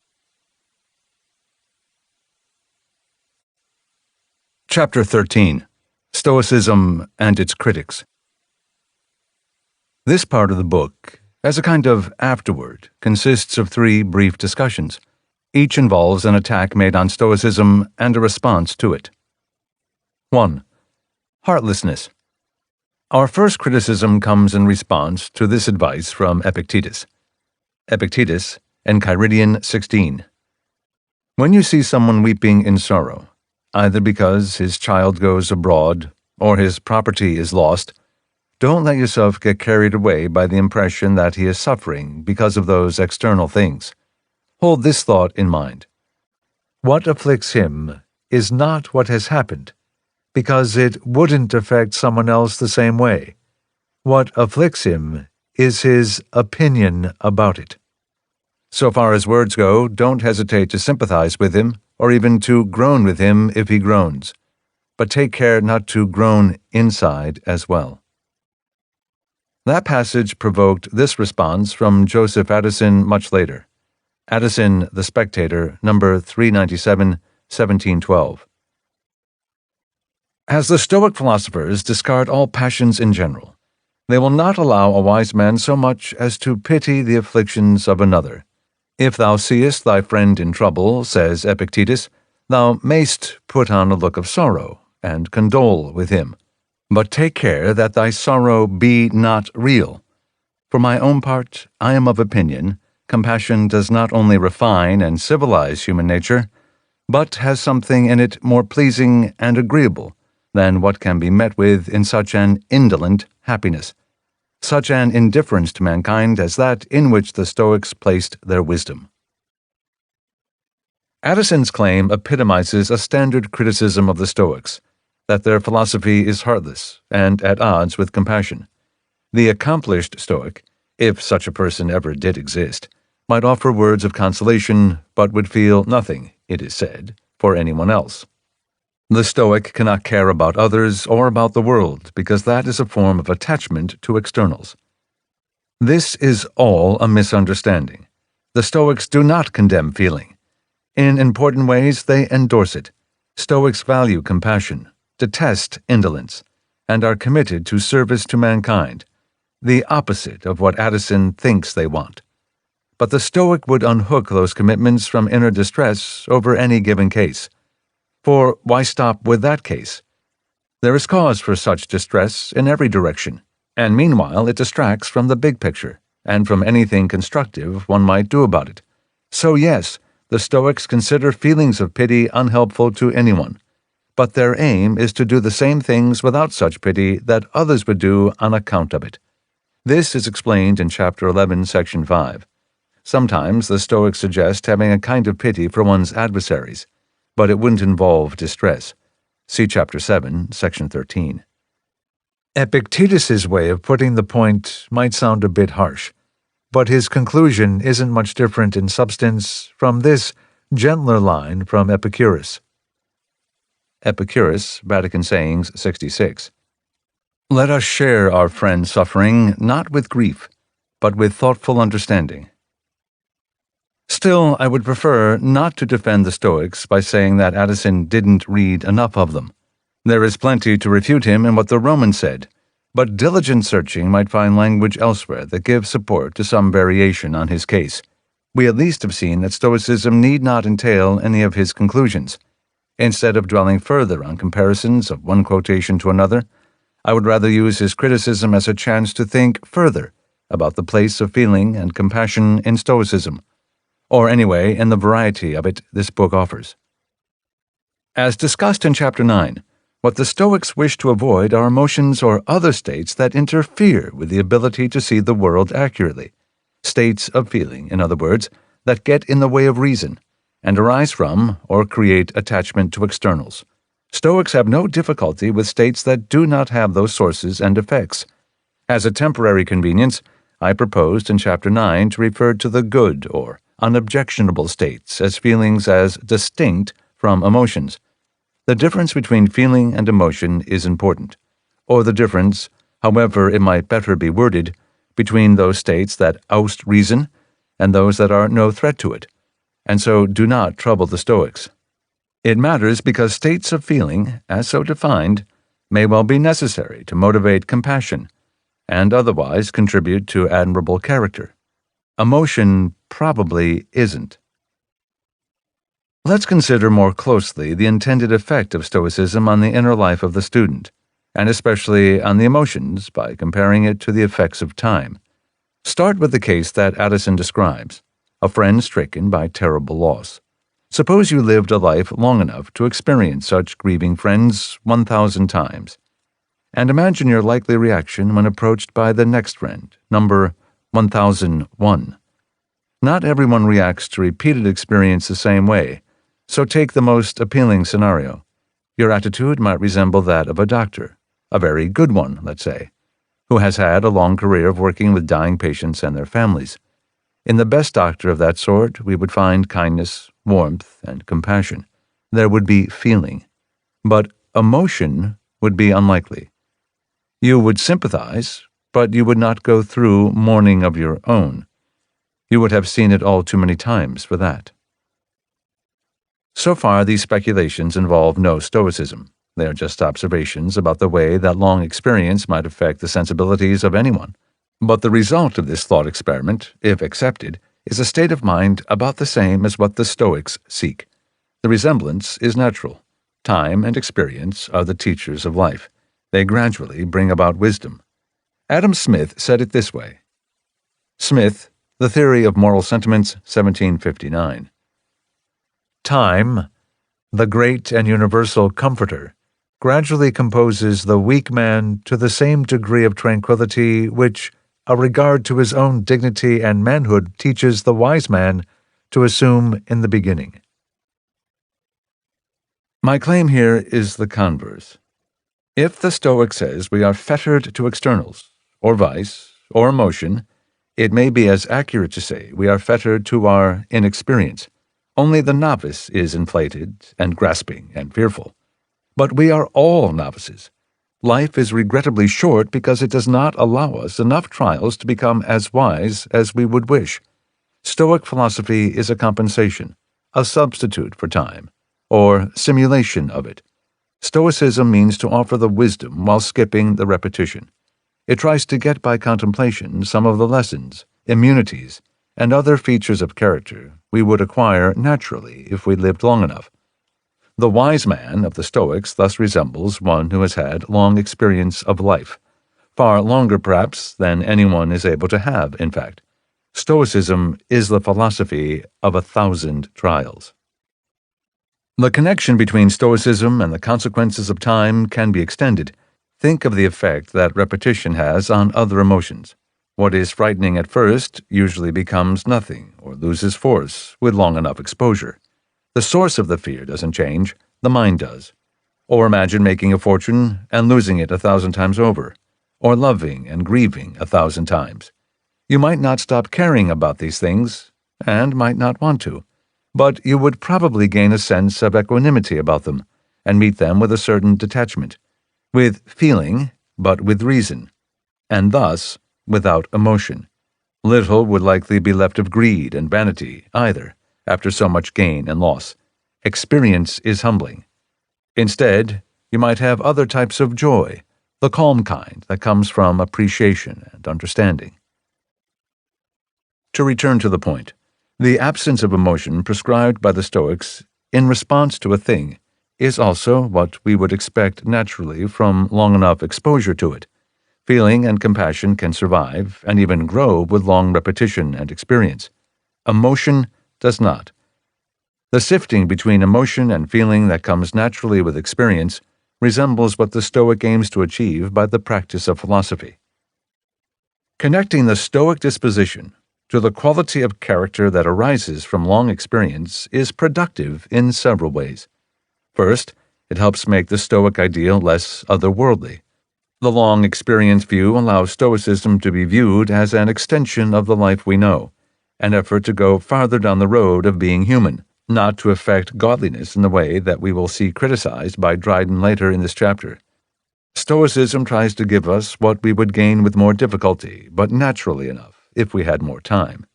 Chapter 13. Stoicism and its Critics. This part of the book as a kind of afterword, consists of 3 brief discussions. Each involves an attack made on Stoicism and a response to it. 1. Heartlessness. Our first criticism comes in response to this advice from Epictetus. Epictetus, Enchiridion 16. When you see someone weeping in sorrow, either because his child goes abroad or his property is lost, don't let yourself get carried away by the impression that he is suffering because of those external things. Hold this thought in mind. What afflicts him is not what has happened, because it wouldn't affect someone else the same way. What afflicts him is his opinion about it. So far as words go, don't hesitate to sympathize with him, or even to groan with him if he groans. But take care not to groan inside as well. That passage provoked this response from Joseph Addison much later. Addison, The Spectator, number 397, 1712. As the Stoic philosophers discard all passions in general, they will not allow a wise man so much as to pity the afflictions of another. If thou seest thy friend in trouble, says Epictetus, thou mayst put on a look of sorrow, and condole with him. But take care that thy sorrow be not real. For my own part, I am of opinion, compassion does not only refine and civilize human nature, but has something in it more pleasing and agreeable than what can be met with in such an indolent happiness, such an indifference to mankind as that in which the Stoics placed their wisdom. Addison's claim epitomizes a standard criticism of the Stoics, that their philosophy is heartless and at odds with compassion. The accomplished Stoic, if such a person ever did exist, might offer words of consolation, but would feel nothing, it is said, for anyone else. The Stoic cannot care about others or about the world, because that is a form of attachment to externals. This is all a misunderstanding. The Stoics do not condemn feeling. In important ways, they endorse it. Stoics value compassion, detest indolence, and are committed to service to mankind, the opposite of what Addison thinks they want. But the Stoic would unhook those commitments from inner distress over any given case. For why stop with that case? There is cause for such distress in every direction, and meanwhile it distracts from the big picture, and from anything constructive one might do about it. So yes, the Stoics consider feelings of pity unhelpful to anyone, but their aim is to do the same things without such pity that others would do on account of it. This is explained in Chapter 11, Section 5. Sometimes the Stoics suggest having a kind of pity for one's adversaries, but it wouldn't involve distress. See Chapter 7, Section 13. Epictetus's way of putting the point might sound a bit harsh, but his conclusion isn't much different in substance from this gentler line from Epicurus. Epicurus, Vatican Sayings 66. Let us share our friend's suffering not with grief, but with thoughtful understanding. Still, I would prefer not to defend the Stoics by saying that Addison didn't read enough of them. There is plenty to refute him in what the Romans said, but diligent searching might find language elsewhere that gives support to some variation on his case. We at least have seen that Stoicism need not entail any of his conclusions. Instead of dwelling further on comparisons of one quotation to another, I would rather use his criticism as a chance to think further about the place of feeling and compassion in Stoicism, or anyway in the variety of it this book offers. As discussed in Chapter 9, what the Stoics wish to avoid are emotions or other states that interfere with the ability to see the world accurately, states of feeling, in other words, that get in the way of reason, and arise from or create attachment to externals. Stoics have no difficulty with states that do not have those sources and effects. As a temporary convenience, I proposed in Chapter 9 to refer to the good or unobjectionable states as feelings as distinct from emotions. The difference between feeling and emotion is important, or the difference, however it might better be worded, between those states that oust reason and those that are no threat to it, and so do not trouble the Stoics. It matters because states of feeling, as so defined, may well be necessary to motivate compassion, and otherwise contribute to admirable character. Emotion probably isn't. Let's consider more closely the intended effect of Stoicism on the inner life of the student, and especially on the emotions by comparing it to the effects of time. Start with the case that Addison describes, a friend stricken by terrible loss. Suppose you lived a life long enough to experience such grieving friends 1,000 times, and imagine your likely reaction when approached by the next friend, number 1001. Not everyone reacts to repeated experience the same way, so take the most appealing scenario. Your attitude might resemble that of a doctor, a very good one, let's say, who has had a long career of working with dying patients and their families. In the best doctor of that sort, we would find kindness, warmth, and compassion. There would be feeling. But emotion would be unlikely. You would sympathize, but you would not go through mourning of your own. You would have seen it all too many times for that. So far, these speculations involve no Stoicism. They are just observations about the way that long experience might affect the sensibilities of anyone. But the result of this thought experiment, if accepted, is a state of mind about the same as what the Stoics seek. The resemblance is natural. Time and experience are the teachers of life. They gradually bring about wisdom. Adam Smith said it this way. Smith, The Theory of Moral Sentiments, 1759. Time, the great and universal comforter, gradually composes the weak man to the same degree of tranquility which a regard to his own dignity and manhood teaches the wise man to assume in the beginning. My claim here is the converse. If the Stoic says we are fettered to externals, or vice, or emotion, it may be as accurate to say we are fettered to our inexperience. Only the novice is inflated and grasping and fearful. But we are all novices. Life is regrettably short because it does not allow us enough trials to become as wise as we would wish. Stoic philosophy is a compensation, a substitute for time, or simulation of it. Stoicism means to offer the wisdom while skipping the repetition. It tries to get by contemplation some of the lessons, immunities, and other features of character we would acquire naturally if we lived long enough. The wise man of the Stoics thus resembles one who has had long experience of life, far longer perhaps than anyone is able to have, in fact. Stoicism is the philosophy of 1,000 trials. The connection between Stoicism and the consequences of time can be extended. Think of the effect that repetition has on other emotions. What is frightening at first usually becomes nothing or loses force with long enough exposure. The source of the fear doesn't change, the mind does. Or imagine making a fortune and losing it 1,000 times over, or loving and grieving 1,000 times. You might not stop caring about these things, and might not want to, but you would probably gain a sense of equanimity about them, and meet them with a certain detachment, with feeling, but with reason, and thus without emotion. Little would likely be left of greed and vanity, either, after so much gain and loss. Experience is humbling. Instead, you might have other types of joy, the calm kind that comes from appreciation and understanding. To return to the point, the absence of emotion prescribed by the Stoics in response to a thing is also what we would expect naturally from long enough exposure to it. Feeling and compassion can survive and even grow with long repetition and experience. Emotion does not. The sifting between emotion and feeling that comes naturally with experience resembles what the Stoic aims to achieve by the practice of philosophy. Connecting the Stoic disposition to the quality of character that arises from long experience is productive in several ways. First, it helps make the Stoic ideal less otherworldly. The long experience view allows Stoicism to be viewed as an extension of the life we know, an effort to go farther down the road of being human, not to affect godliness in the way that we will see criticized by Dryden later in this chapter. Stoicism tries to give us what we would gain with more difficulty, but naturally enough, if we had more time.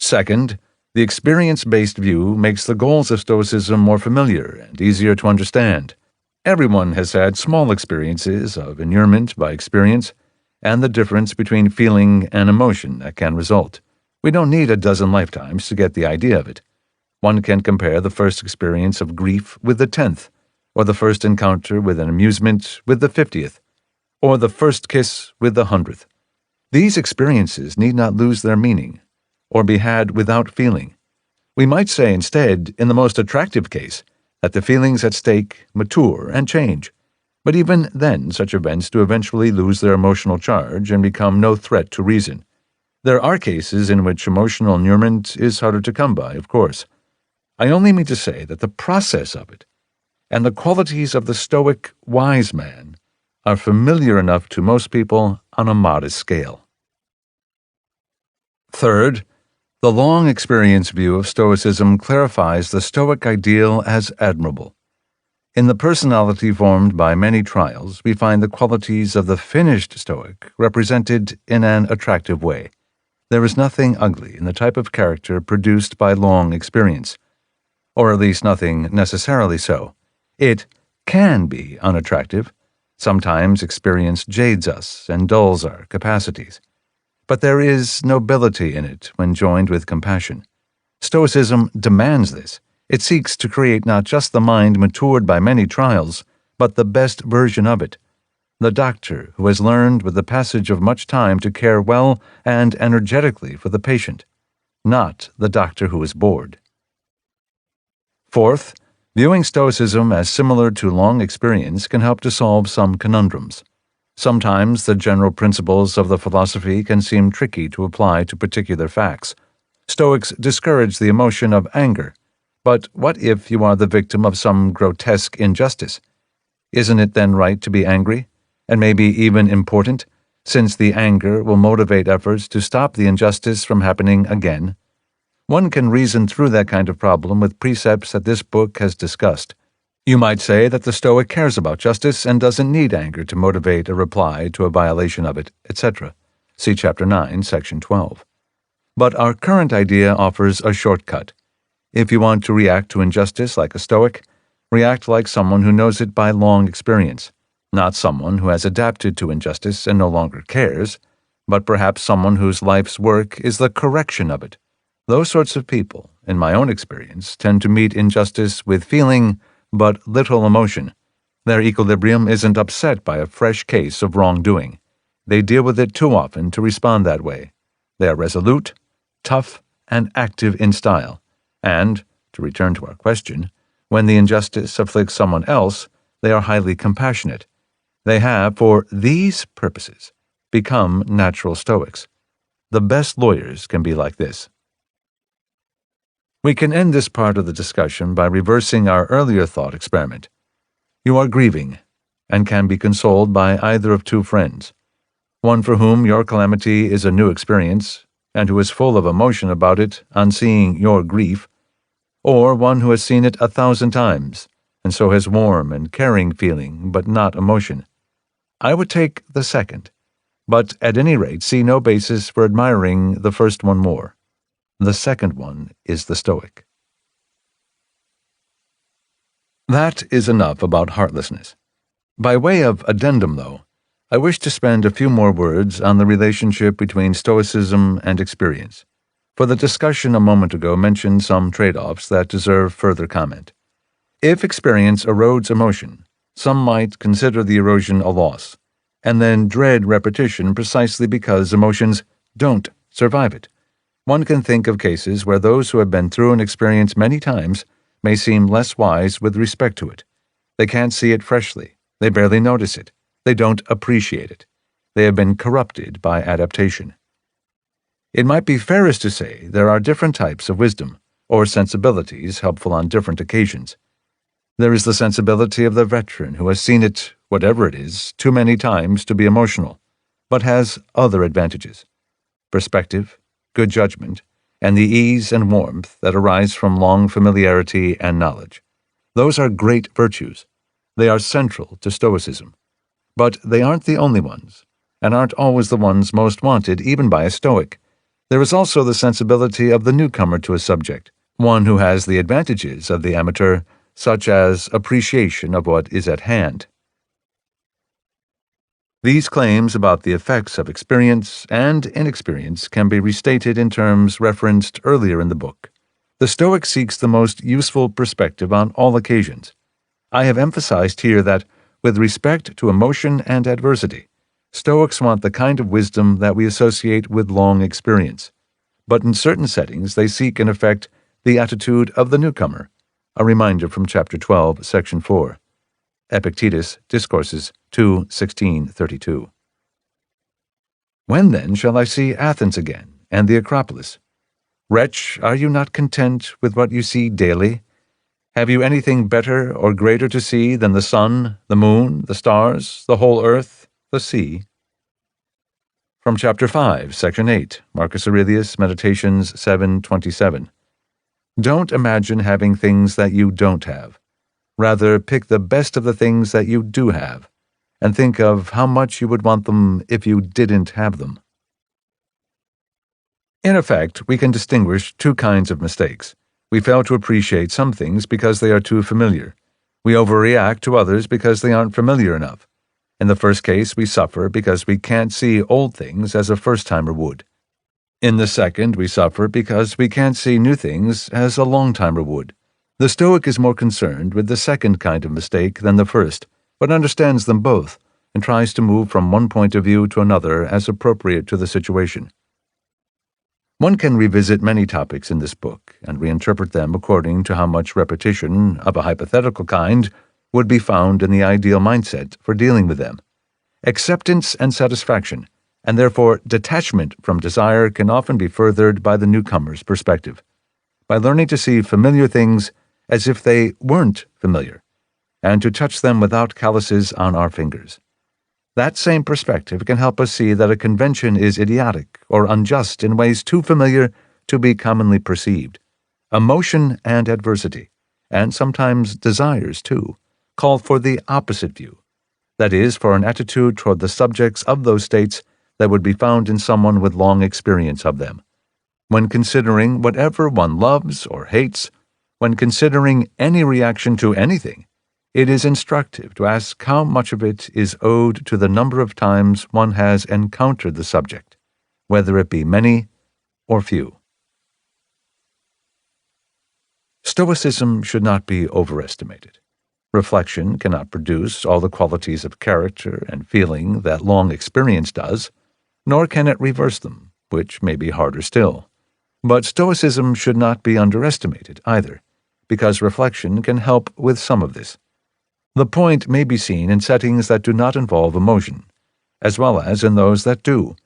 Second, the experience-based view makes the goals of Stoicism more familiar and easier to understand. Everyone has had small experiences of inurement by experience, and the difference between feeling and emotion that can result. We don't need a dozen lifetimes to get the idea of it. One can compare the first experience of grief with the 10th, or the first encounter with an amusement with the 50th, or the first kiss with the 100th. These experiences need not lose their meaning, or be had without feeling. We might say instead, in the most attractive case, that the feelings at stake mature and change. But even then, such events do eventually lose their emotional charge and become no threat to reason. There are cases in which emotional nutriment is harder to come by, of course. I only mean to say that the process of it, and the qualities of the Stoic wise man, are familiar enough to most people on a modest scale. Third, the long experience view of Stoicism clarifies the Stoic ideal as admirable. In the personality formed by many trials, we find the qualities of the finished Stoic represented in an attractive way. There is nothing ugly in the type of character produced by long experience, or at least nothing necessarily so. It can be unattractive. Sometimes experience jades us and dulls our capacities. But there is nobility in it when joined with compassion. Stoicism demands this. It seeks to create not just the mind matured by many trials, but the best version of it. The doctor who has learned with the passage of much time to care well and energetically for the patient, not the doctor who is bored. Fourth, viewing Stoicism as similar to long experience can help to solve some conundrums. Sometimes the general principles of the philosophy can seem tricky to apply to particular facts. Stoics discourage the emotion of anger. But what if you are the victim of some grotesque injustice? Isn't it then right to be angry, and maybe even important, since the anger will motivate efforts to stop the injustice from happening again? One can reason through that kind of problem with precepts that this book has discussed. You might say that the Stoic cares about justice and doesn't need anger to motivate a reply to a violation of it, etc. See Chapter 9, Section 12. But our current idea offers a shortcut. If you want to react to injustice like a Stoic, react like someone who knows it by long experience, not someone who has adapted to injustice and no longer cares, but perhaps someone whose life's work is the correction of it. Those sorts of people, in my own experience, tend to meet injustice with feeling, but little emotion. Their equilibrium isn't upset by a fresh case of wrongdoing. They deal with it too often to respond that way. They are resolute, tough, and active in style. And, to return to our question, when the injustice afflicts someone else, they are highly compassionate. They have, for these purposes, become natural Stoics. The best lawyers can be like this. We can end this part of the discussion by reversing our earlier thought experiment. You are grieving, and can be consoled by either of two friends, one for whom your calamity is a new experience, and who is full of emotion about it on seeing your grief, or one who has seen it 1,000 times, and so has warm and caring feeling, but not emotion. I would take the second, but at any rate see no basis for admiring the first one more. The second one is the Stoic. That is enough about heartlessness. By way of addendum, though, I wish to spend a few more words on the relationship between Stoicism and experience, for the discussion a moment ago mentioned some trade-offs that deserve further comment. If experience erodes emotion, some might consider the erosion a loss, and then dread repetition precisely because emotions don't survive it. One can think of cases where those who have been through an experience many times may seem less wise with respect to it. They can't see it freshly. They barely notice it. They don't appreciate it. They have been corrupted by adaptation. It might be fairest to say there are different types of wisdom, or sensibilities helpful on different occasions. There is the sensibility of the veteran who has seen it, whatever it is, too many times to be emotional, but has other advantages: perspective, good judgment, and the ease and warmth that arise from long familiarity and knowledge. Those are great virtues. They are central to Stoicism. But they aren't the only ones, and aren't always the ones most wanted even by a Stoic. There is also the sensibility of the newcomer to a subject, one who has the advantages of the amateur, such as appreciation of what is at hand. These claims about the effects of experience and inexperience can be restated in terms referenced earlier in the book. The Stoic seeks the most useful perspective on all occasions. I have emphasized here that, with respect to emotion and adversity, Stoics want the kind of wisdom that we associate with long experience. But in certain settings, they seek, in effect, the attitude of the newcomer. A reminder from Chapter 12, Section 4. Epictetus, Discourses 2:16-32. When then shall I see Athens again, and the Acropolis? Wretch, are you not content with what you see daily? Have you anything better or greater to see than the sun, the moon, the stars, the whole earth, the sea? From Chapter 5, Section 8, Marcus Aurelius, Meditations 7:27. Don't imagine having things that you don't have. Rather, pick the best of the things that you do have, and think of how much you would want them if you didn't have them. In effect, we can distinguish two kinds of mistakes. We fail to appreciate some things because they are too familiar. We overreact to others because they aren't familiar enough. In the first case, we suffer because we can't see old things as a first-timer would. In the second, we suffer because we can't see new things as a long-timer would. The Stoic is more concerned with the second kind of mistake than the first, but understands them both and tries to move from one point of view to another as appropriate to the situation. One can revisit many topics in this book and reinterpret them according to how much repetition of a hypothetical kind would be found in the ideal mindset for dealing with them. Acceptance and satisfaction, and therefore detachment from desire, can often be furthered by the newcomer's perspective, by learning to see familiar things as if they weren't familiar, and to touch them without calluses on our fingers. That same perspective can help us see that a convention is idiotic or unjust in ways too familiar to be commonly perceived. Emotion and adversity, and sometimes desires too, call for the opposite view, that is, for an attitude toward the subjects of those states that would be found in someone with long experience of them. When considering whatever one loves or hates, when considering any reaction to anything, it is instructive to ask how much of it is owed to the number of times one has encountered the subject, whether it be many or few. Stoicism should not be overestimated. Reflection cannot produce all the qualities of character and feeling that long experience does, nor can it reverse them, which may be harder still. But Stoicism should not be underestimated either, because reflection can help with some of this. The point may be seen in settings that do not involve emotion, as well as in those that do.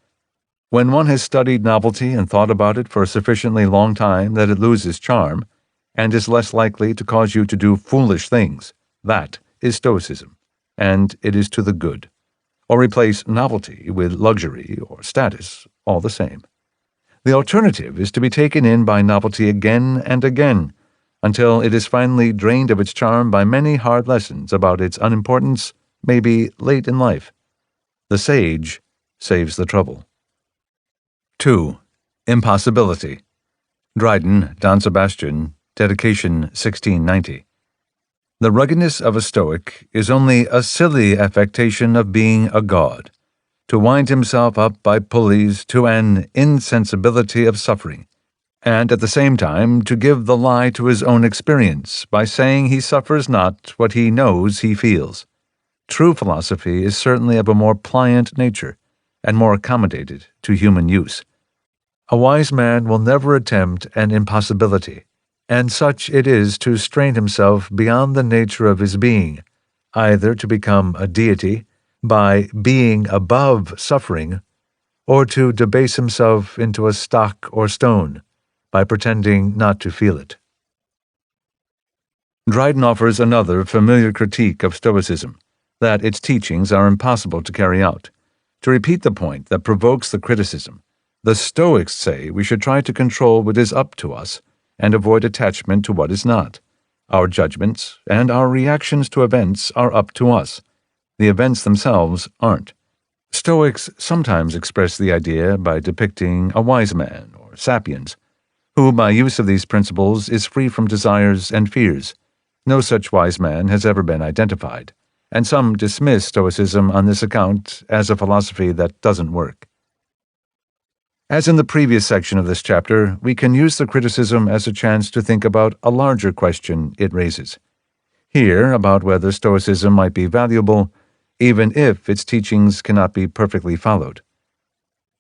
When one has studied novelty and thought about it for a sufficiently long time that it loses charm, and is less likely to cause you to do foolish things, that is Stoicism, and it is to the good. Or replace novelty with luxury or status, all the same. The alternative is to be taken in by novelty again and again, until it is finally drained of its charm by many hard lessons about its unimportance, maybe late in life. The sage saves the trouble. 2. Impossibility. Dryden, Don Sebastian, Dedication 1690. The ruggedness of a Stoic is only a silly affectation of being a god, to wind himself up by pulleys to an insensibility of suffering, and at the same time to give the lie to his own experience by saying he suffers not what he knows he feels. True philosophy is certainly of a more pliant nature, and more accommodated to human use. A wise man will never attempt an impossibility, and such it is to strain himself beyond the nature of his being, either to become a deity by being above suffering, or to debase himself into a stock or stone by pretending not to feel it. Dryden offers another familiar critique of Stoicism, that its teachings are impossible to carry out. To repeat the point that provokes the criticism, the Stoics say we should try to control what is up to us and avoid attachment to what is not. Our judgments and our reactions to events are up to us. The events themselves aren't. Stoics sometimes express the idea by depicting a wise man, or sapiens, who by use of these principles is free from desires and fears. No such wise man has ever been identified, and some dismiss Stoicism on this account as a philosophy that doesn't work. As in the previous section of this chapter, we can use the criticism as a chance to think about a larger question it raises. Here, about whether Stoicism might be valuable, even if its teachings cannot be perfectly followed.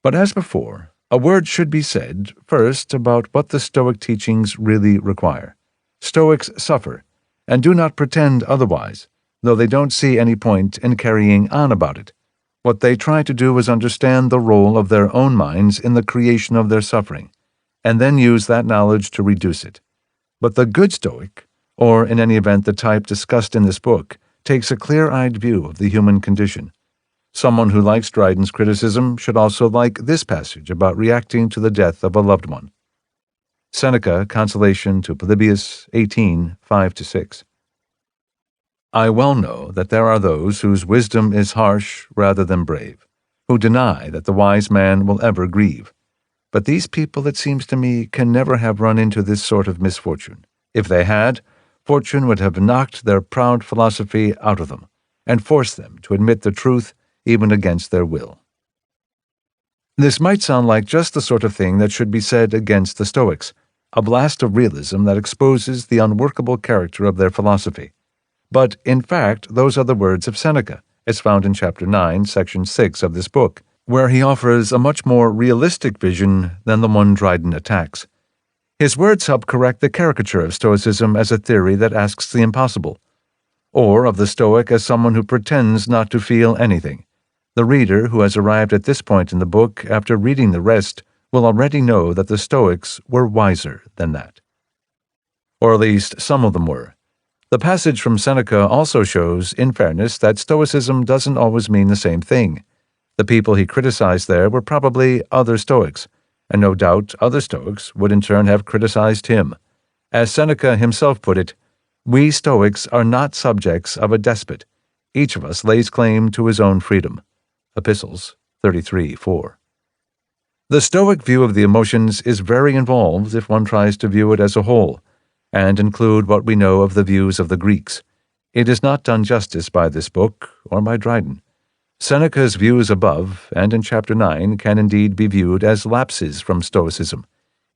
But as before, a word should be said first about what the Stoic teachings really require. Stoics suffer, and do not pretend otherwise, though they don't see any point in carrying on about it. What they try to do is understand the role of their own minds in the creation of their suffering, and then use that knowledge to reduce it. But the good Stoic, or in any event the type discussed in this book, takes a clear-eyed view of the human condition. Someone who likes Dryden's criticism should also like this passage about reacting to the death of a loved one. Seneca, Consolation to Polybius, 18, 5-6. I well know that there are those whose wisdom is harsh rather than brave, who deny that the wise man will ever grieve. But these people, it seems to me, can never have run into this sort of misfortune. If they had, fortune would have knocked their proud philosophy out of them, and forced them to admit the truth even against their will. This might sound like just the sort of thing that should be said against the Stoics, a blast of realism that exposes the unworkable character of their philosophy. But, in fact, those are the words of Seneca, as found in Chapter 9, Section 6 of this book, where he offers a much more realistic vision than the one Dryden attacks. His words help correct the caricature of Stoicism as a theory that asks the impossible, or of the Stoic as someone who pretends not to feel anything. The reader who has arrived at this point in the book after reading the rest will already know that the Stoics were wiser than that. Or at least some of them were. The passage from Seneca also shows, in fairness, that Stoicism doesn't always mean the same thing. The people he criticized there were probably other Stoics, and no doubt other Stoics would in turn have criticized him. As Seneca himself put it, "We Stoics are not subjects of a despot. Each of us lays claim to his own freedom." Epistles 33:4. The Stoic view of the emotions is very involved if one tries to view it as a whole, and include what we know of the views of the Greeks. It is not done justice by this book or by Dryden. Seneca's views above and in Chapter 9 can indeed be viewed as lapses from Stoicism,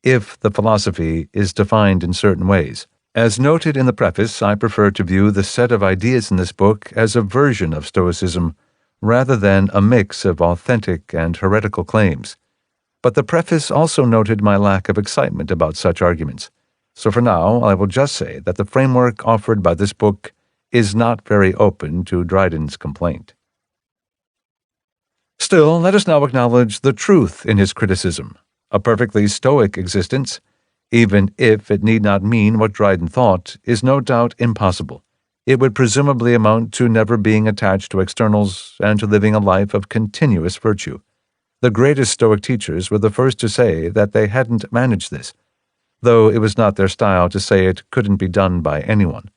if the philosophy is defined in certain ways. As noted in the preface, I prefer to view the set of ideas in this book as a version of Stoicism, rather than a mix of authentic and heretical claims. But the preface also noted my lack of excitement about such arguments. So for now, I will just say that the framework offered by this book is not very open to Dryden's complaint. Still, let us now acknowledge the truth in his criticism. A perfectly Stoic existence, even if it need not mean what Dryden thought, is no doubt impossible. It would presumably amount to never being attached to externals and to living a life of continuous virtue. The greatest Stoic teachers were the first to say that they hadn't managed this, though it was not their style to say it couldn't be done by anyone.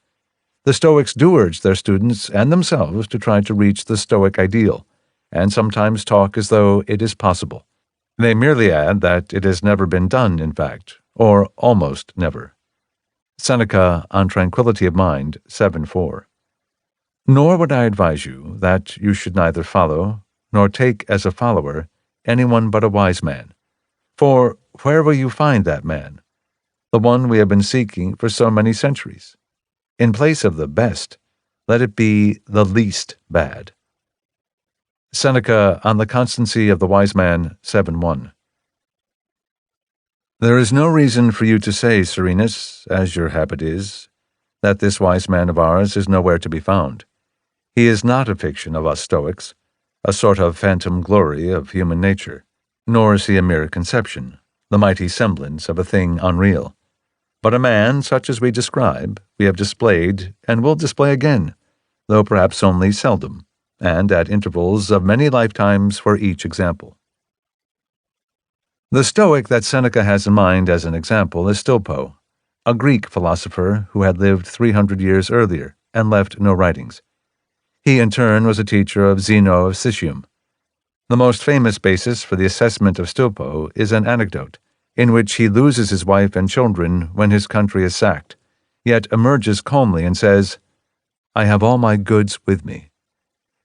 The Stoics do urge their students and themselves to try to reach the Stoic ideal, and sometimes talk as though it is possible. They merely add that it has never been done, in fact, or almost never. Seneca on Tranquility of Mind, 7:4. Nor would I advise you that you should neither follow, nor take as a follower, anyone but a wise man. For where will you find that man? The one we have been seeking for so many centuries. In place of the best, let it be the least bad. Seneca on the Constancy of the Wise Man, 7:1. There is no reason for you to say, Serenus, as your habit is, that this wise man of ours is nowhere to be found. He is not a fiction of us Stoics, a sort of phantom glory of human nature, nor is he a mere conception, the mighty semblance of a thing unreal, but a man such as we describe, we have displayed, and will display again, though perhaps only seldom, and at intervals of many lifetimes for each example. The Stoic that Seneca has in mind as an example is Stilpo, a Greek philosopher who had lived 300 years earlier and left no writings. He in turn was a teacher of Zeno of Citium. The most famous basis for the assessment of Stilpo is an anecdote, in which he loses his wife and children when his country is sacked, yet emerges calmly and says, I have all my goods with me.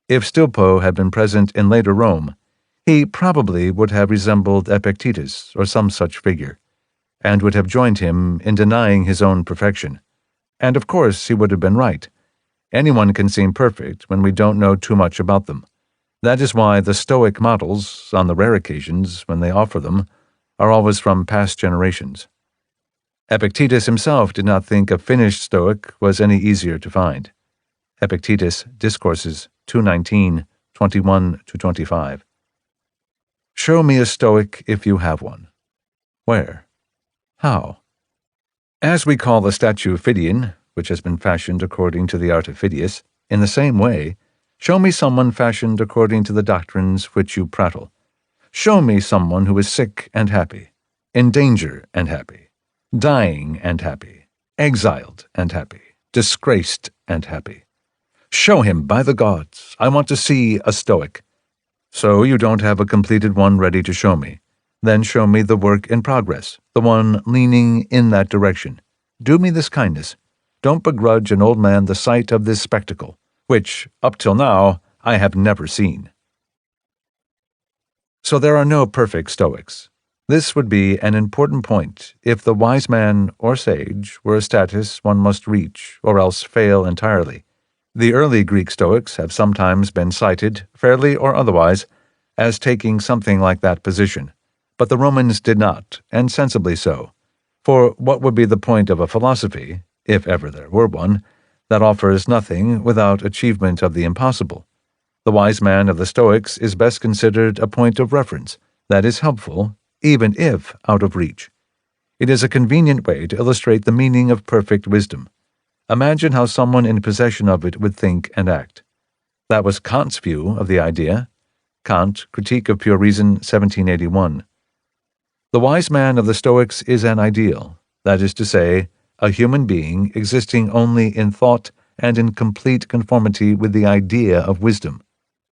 If Stilpo had been present in later Rome, he probably would have resembled Epictetus or some such figure, and would have joined him in denying his own perfection. And of course he would have been right. Anyone can seem perfect when we don't know too much about them. That is why the Stoic models, on the rare occasions when they offer them, are always from past generations. Epictetus himself did not think a finished Stoic was any easier to find. Epictetus, Discourses 2:19, 21-25. Show me a Stoic if you have one. Where? How? As we call the statue Phidian, which has been fashioned according to the art of Phidias, in the same way, show me someone fashioned according to the doctrines which you prattle. Show me someone who is sick and happy, in danger and happy, dying and happy, exiled and happy, disgraced and happy. Show him, by the gods. I want to see a Stoic. So you don't have a completed one ready to show me. Then show me the work in progress, the one leaning in that direction. Do me this kindness. Don't begrudge an old man the sight of this spectacle, which, up till now, I have never seen. So there are no perfect Stoics. This would be an important point if the wise man or sage were a status one must reach or else fail entirely. The early Greek Stoics have sometimes been cited, fairly or otherwise, as taking something like that position, but the Romans did not, and sensibly so. For what would be the point of a philosophy, if ever there were one, that offers nothing without achievement of the impossible? The wise man of the Stoics is best considered a point of reference that is helpful, even if out of reach. It is a convenient way to illustrate the meaning of perfect wisdom. Imagine how someone in possession of it would think and act. That was Kant's view of the idea. Kant, Critique of Pure Reason, 1781. The wise man of the Stoics is an ideal, that is to say, a human being existing only in thought and in complete conformity with the idea of wisdom.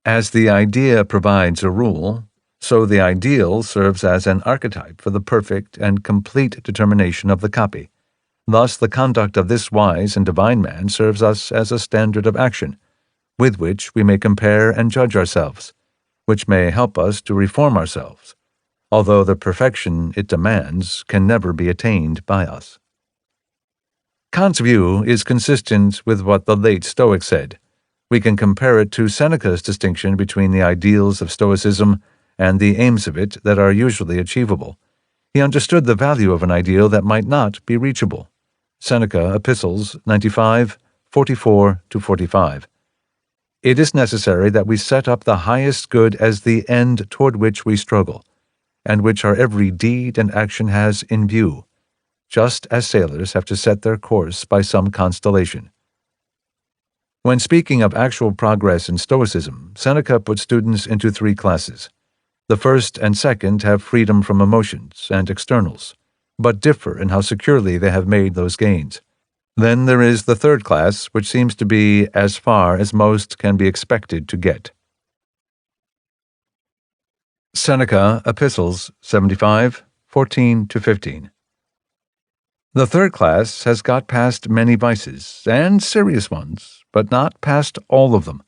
As the idea provides a rule, so the ideal serves as an archetype for the perfect and complete determination of the copy. Thus the conduct of this wise and divine man serves us as a standard of action, with which we may compare and judge ourselves, which may help us to reform ourselves, although the perfection it demands can never be attained by us. Kant's view is consistent with what the late Stoics said. We can compare it to Seneca's distinction between the ideals of Stoicism and the aims of it that are usually achievable. He understood the value of an ideal that might not be reachable. Seneca, Epistles 95, 44-45. It is necessary that we set up the highest good as the end toward which we struggle, and which our every deed and action has in view, just as sailors have to set their course by some constellation. When speaking of actual progress in Stoicism, Seneca put students into three classes. The first and second have freedom from emotions and externals, but differ in how securely they have made those gains. Then there is the third class, which seems to be as far as most can be expected to get. Seneca, Epistles 75, 14-15. The third class has got past many vices, and serious ones, but not past all of them.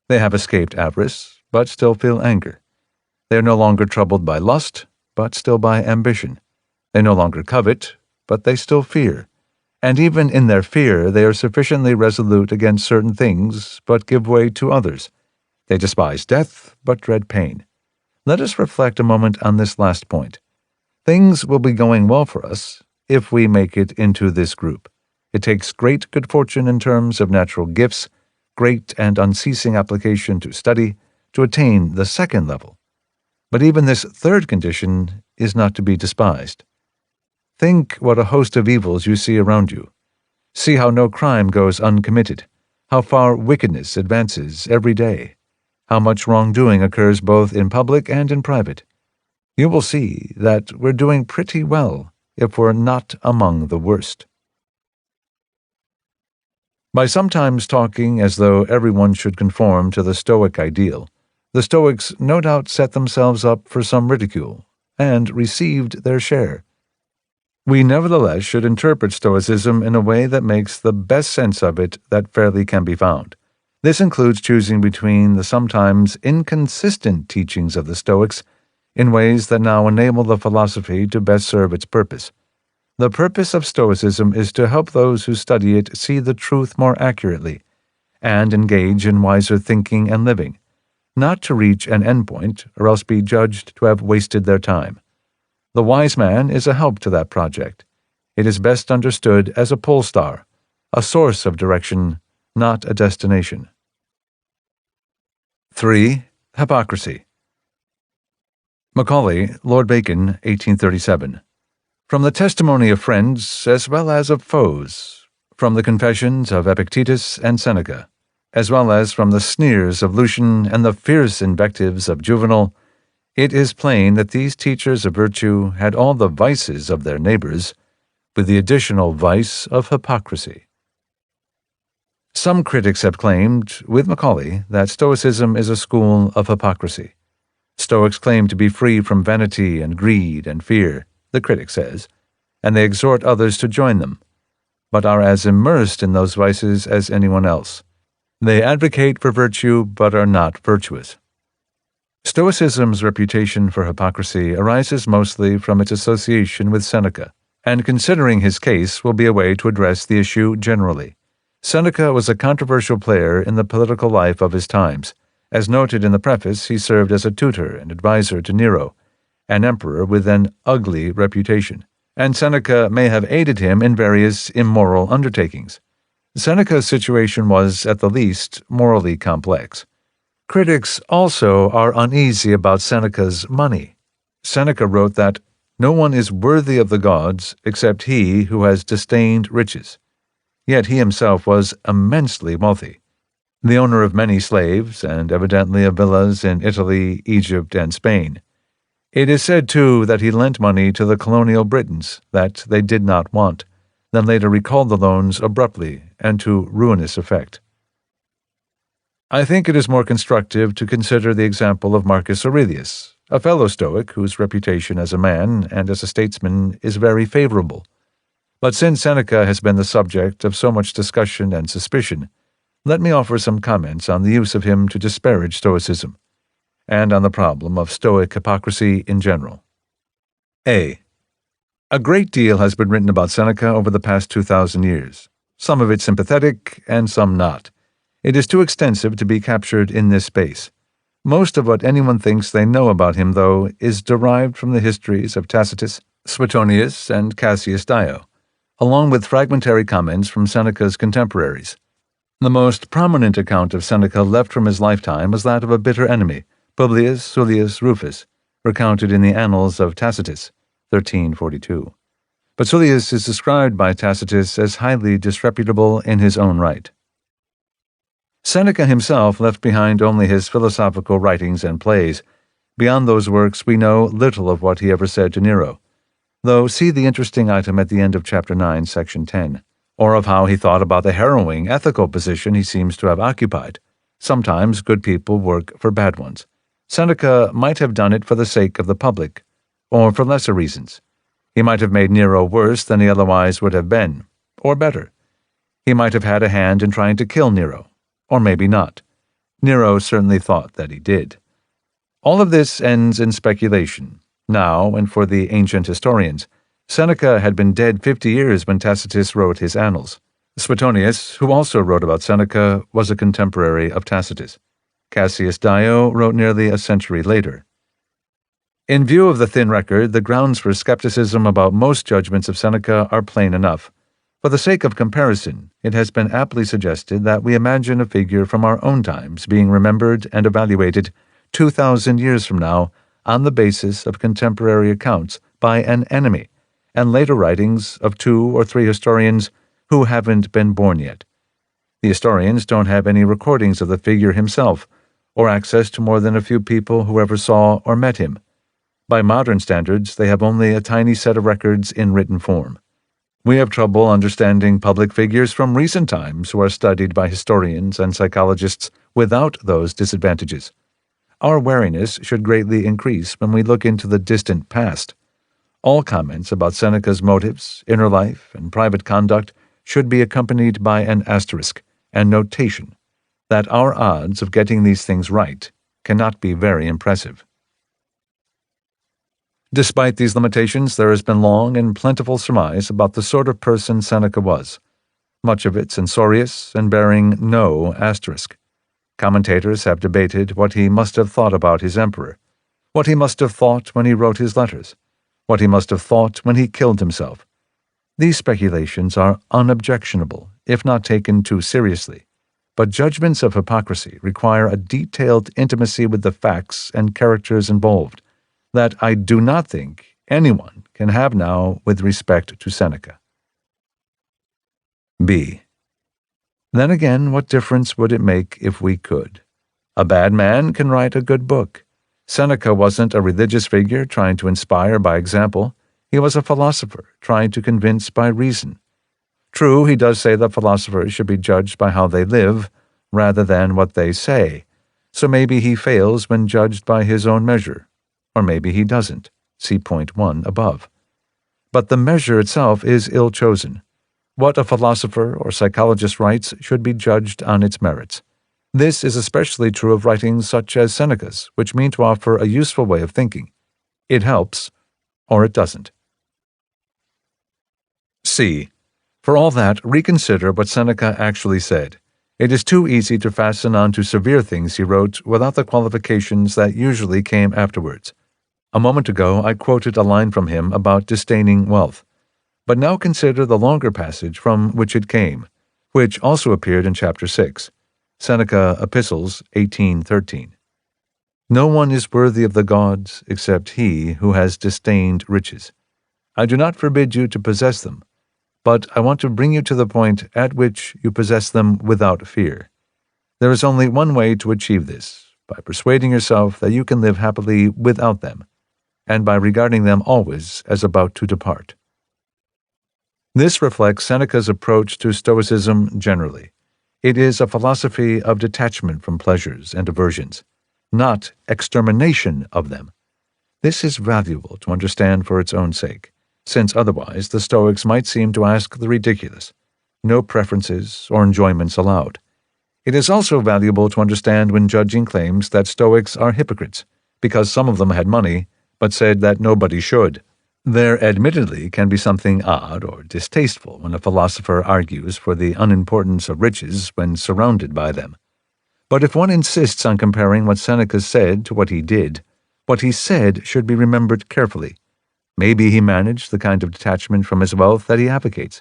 They have escaped avarice, but still feel anger. They are no longer troubled by lust, but still by ambition. They no longer covet, but they still fear. And even in their fear they are sufficiently resolute against certain things, but give way to others. They despise death, but dread pain. Let us reflect a moment on this last point. Things will be going well for us if we make it into this group. It takes great good fortune in terms of natural gifts, great and unceasing application to study, to attain the second level. But even this third condition is not to be despised. Think what a host of evils you see around you. See how no crime goes uncommitted, how far wickedness advances every day, how much wrongdoing occurs both in public and in private. You will see that we're doing pretty well if we're not among the worst. By sometimes talking as though everyone should conform to the Stoic ideal, the Stoics no doubt set themselves up for some ridicule, and received their share. We nevertheless should interpret Stoicism in a way that makes the best sense of it that fairly can be found. This includes choosing between the sometimes inconsistent teachings of the Stoics in ways that now enable the philosophy to best serve its purpose. The purpose of Stoicism is to help those who study it see the truth more accurately and engage in wiser thinking and living, not to reach an endpoint or else be judged to have wasted their time. The wise man is a help to that project. It is best understood as a pole star, a source of direction, not a destination. 3. Hypocrisy. Macaulay, Lord Bacon, 1837. From the testimony of friends as well as of foes, from the confessions of Epictetus and Seneca, as well as from the sneers of Lucian and the fierce invectives of Juvenal, it is plain that these teachers of virtue had all the vices of their neighbors, with the additional vice of hypocrisy. Some critics have claimed, with Macaulay, that Stoicism is a school of hypocrisy. Stoics claim to be free from vanity and greed and fear, the critic says, and they exhort others to join them, but are as immersed in those vices as anyone else. They advocate for virtue but are not virtuous. Stoicism's reputation for hypocrisy arises mostly from its association with Seneca, and considering his case will be a way to address the issue generally. Seneca was a controversial player in the political life of his times. As noted in the preface, he served as a tutor and advisor to Nero, an emperor with an ugly reputation, and Seneca may have aided him in various immoral undertakings. Seneca's situation was, at the least, morally complex. Critics also are uneasy about Seneca's money. Seneca wrote that, "No one is worthy of the gods except he who has disdained riches." Yet he himself was immensely wealthy, the owner of many slaves and evidently of villas in Italy, Egypt, and Spain. It is said, too, that he lent money to the colonial Britons that they did not want, then later recalled the loans abruptly and to ruinous effect. I think it is more constructive to consider the example of Marcus Aurelius, a fellow Stoic whose reputation as a man and as a statesman is very favorable. But since Seneca has been the subject of so much discussion and suspicion, let me offer some comments on the use of him to disparage Stoicism, and on the problem of Stoic hypocrisy in general. A. A great deal has been written about Seneca over the past 2,000 years, some of it sympathetic and some not. It is too extensive to be captured in this space. Most of what anyone thinks they know about him, though, is derived from the histories of Tacitus, Suetonius, and Cassius Dio, along with fragmentary comments from Seneca's contemporaries. The most prominent account of Seneca left from his lifetime was that of a bitter enemy, Publius Sullius Rufus, recounted in the Annals of Tacitus, 1342. But Sullius is described by Tacitus as highly disreputable in his own right. Seneca himself left behind only his philosophical writings and plays. Beyond those works we know little of what he ever said to Nero, though see the interesting item at the end of Chapter 9, Section 10, or of how he thought about the harrowing ethical position he seems to have occupied. Sometimes good people work for bad ones. Seneca might have done it for the sake of the public, or for lesser reasons. He might have made Nero worse than he otherwise would have been, or better. He might have had a hand in trying to kill Nero, or maybe not. Nero certainly thought that he did. All of this ends in speculation. Now, and for the ancient historians, Seneca had been dead 50 years when Tacitus wrote his Annals. Suetonius, who also wrote about Seneca, was a contemporary of Tacitus. Cassius Dio wrote nearly a century later. In view of the thin record, the grounds for skepticism about most judgments of Seneca are plain enough. For the sake of comparison, it has been aptly suggested that we imagine a figure from our own times being remembered and evaluated 2,000 years from now on the basis of contemporary accounts by an enemy, and later writings of 2 or 3 historians who haven't been born yet. The historians don't have any recordings of the figure himself, or access to more than a few people who ever saw or met him. By modern standards, they have only a tiny set of records in written form. We have trouble understanding public figures from recent times who are studied by historians and psychologists without those disadvantages. Our wariness should greatly increase when we look into the distant past. All comments about Seneca's motives, inner life, and private conduct should be accompanied by an asterisk and notation that our odds of getting these things right cannot be very impressive. Despite these limitations, there has been long and plentiful surmise about the sort of person Seneca was, much of it censorious and bearing no asterisk. Commentators have debated what he must have thought about his emperor, what he must have thought when he wrote his letters, what he must have thought when he killed himself. These speculations are unobjectionable, if not taken too seriously, but judgments of hypocrisy require a detailed intimacy with the facts and characters involved that I do not think anyone can have now with respect to Seneca. B. Then again, what difference would it make if we could? A bad man can write a good book. Seneca wasn't a religious figure trying to inspire by example. He was a philosopher trying to convince by reason. True, he does say that philosophers should be judged by how they live rather than what they say, so maybe he fails when judged by his own measure, or maybe he doesn't. See point 1 above. But the measure itself is ill-chosen. What a philosopher or psychologist writes should be judged on its merits. This is especially true of writings such as Seneca's, which mean to offer a useful way of thinking. It helps, or it doesn't. C. For all that, reconsider what Seneca actually said. It is too easy to fasten on to severe things he wrote without the qualifications that usually came afterwards. A moment ago I quoted a line from him about disdaining wealth. But now consider the longer passage from which it came, which also appeared in chapter 6, Seneca Epistles 18:13. No one is worthy of the gods except he who has disdained riches. I do not forbid you to possess them, but I want to bring you to the point at which you possess them without fear. There is only one way to achieve this, by persuading yourself that you can live happily without them, and by regarding them always as about to depart. This reflects Seneca's approach to Stoicism generally. It is a philosophy of detachment from pleasures and aversions, not extermination of them. This is valuable to understand for its own sake, since otherwise the Stoics might seem to ask the ridiculous, no preferences or enjoyments allowed. It is also valuable to understand when judging claims that Stoics are hypocrites, because some of them had money, but said that nobody should. There admittedly can be something odd or distasteful when a philosopher argues for the unimportance of riches when surrounded by them. But if one insists on comparing what Seneca said to what he said should be remembered carefully. Maybe he managed the kind of detachment from his wealth that he advocates.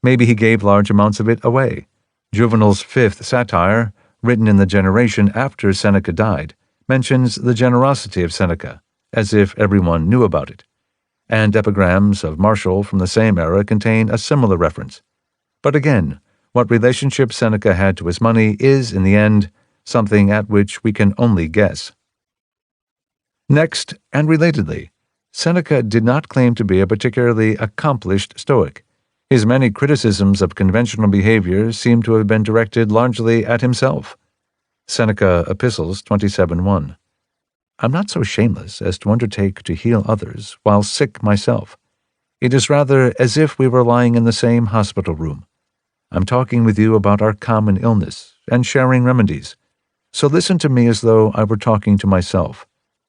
Maybe he gave large amounts of it away. Juvenal's fifth satire, written in the generation after Seneca died, mentions the generosity of Seneca, as if everyone knew about it. And epigrams of Martial from the same era contain a similar reference. But again, what relationship Seneca had to his money is, in the end, something at which we can only guess. Next, and relatedly, Seneca did not claim to be a particularly accomplished Stoic. His many criticisms of conventional behavior seem to have been directed largely at himself. Seneca Epistles 27:1. I'm not so shameless as to undertake to heal others while sick myself. It is rather as if we were lying in the same hospital room. I'm talking with you about our common illness and sharing remedies. So listen to me as though I were talking to myself.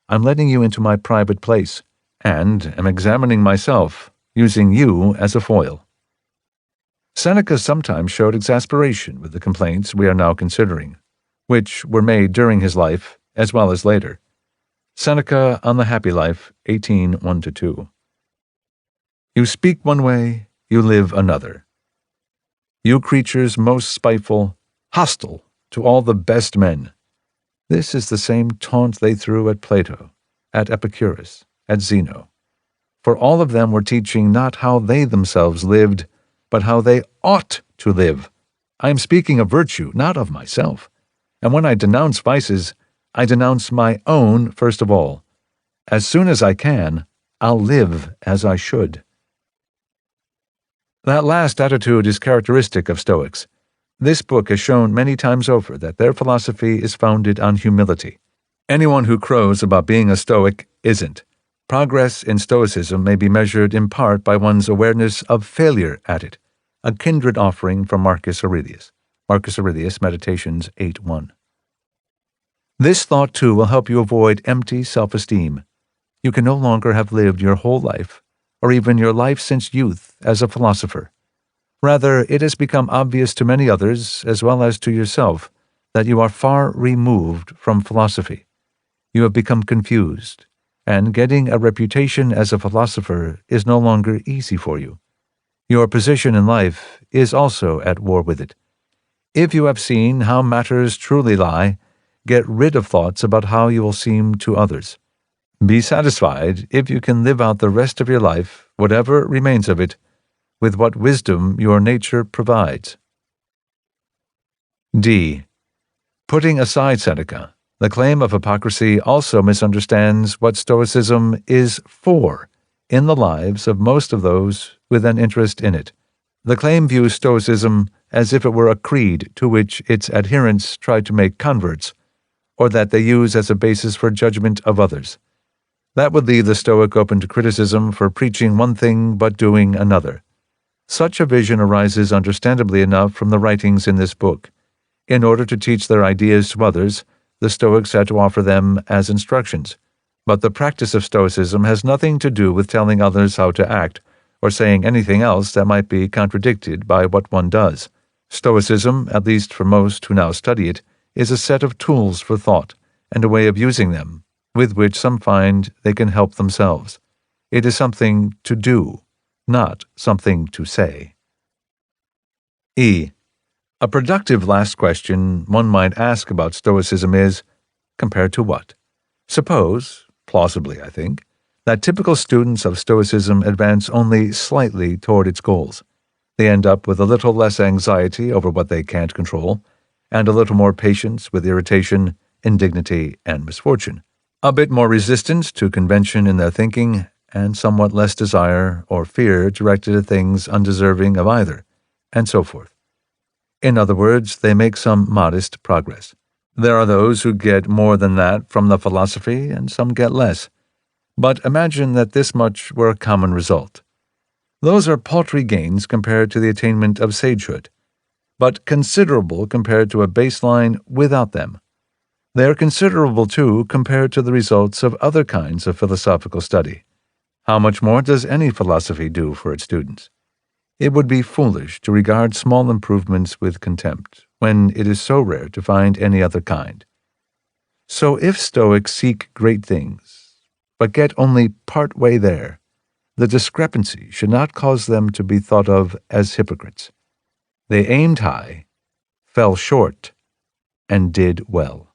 I'm letting you into my private place, and am examining myself, using you as a foil. Seneca sometimes showed exasperation with the complaints we are now considering, which were made during his life as well as later. Seneca on the Happy Life, 18:1-2. You speak one way, you live another. You creatures most spiteful, hostile to all the best men. This is the same taunt they threw at Plato, at Epicurus, at Zeno. For all of them were teaching not how they themselves lived, but how they ought to live. I am speaking of virtue, not of myself. And when I denounce vices, I denounce my own first of all. As soon as I can, I'll live as I should. That last attitude is characteristic of Stoics. This book has shown many times over that their philosophy is founded on humility. Anyone who crows about being a Stoic isn't. Progress in Stoicism may be measured in part by one's awareness of failure at it, a kindred offering from Marcus Aurelius. Marcus Aurelius, Meditations 8:1. This thought, too, will help you avoid empty self-esteem. You can no longer have lived your whole life, or even your life since youth, as a philosopher. Rather, it has become obvious to many others, as well as to yourself, that you are far removed from philosophy. You have become confused, and getting a reputation as a philosopher is no longer easy for you. Your position in life is also at war with it. If you have seen how matters truly lie, get rid of thoughts about how you will seem to others. Be satisfied if you can live out the rest of your life, whatever remains of it, with what wisdom your nature provides. D. Putting aside Seneca, the claim of hypocrisy also misunderstands what Stoicism is for in the lives of most of those with an interest in it. The claim views Stoicism as if it were a creed to which its adherents try to make converts, or that they use as a basis for judgment of others. That would leave the Stoic open to criticism for preaching one thing but doing another. Such a vision arises understandably enough from the writings in this book. In order to teach their ideas to others, the Stoics had to offer them as instructions. But the practice of Stoicism has nothing to do with telling others how to act, or saying anything else that might be contradicted by what one does. Stoicism, at least for most who now study it, is a set of tools for thought, and a way of using them, with which some find they can help themselves. It is something to do, not something to say. E. A productive last question one might ask about Stoicism is, compared to what? Suppose, plausibly I think, that typical students of Stoicism advance only slightly toward its goals. They end up with a little less anxiety over what they can't control, and a little more patience with irritation, indignity, and misfortune. A bit more resistance to convention in their thinking, and somewhat less desire or fear directed at things undeserving of either, and so forth. In other words, they make some modest progress. There are those who get more than that from the philosophy, and some get less. But imagine that this much were a common result. Those are paltry gains compared to the attainment of sagehood, but considerable compared to a baseline without them. They are considerable, too, compared to the results of other kinds of philosophical study. How much more does any philosophy do for its students? It would be foolish to regard small improvements with contempt, when it is so rare to find any other kind. So if Stoics seek great things, but get only part way there, the discrepancy should not cause them to be thought of as hypocrites. They aimed high, fell short, and did well.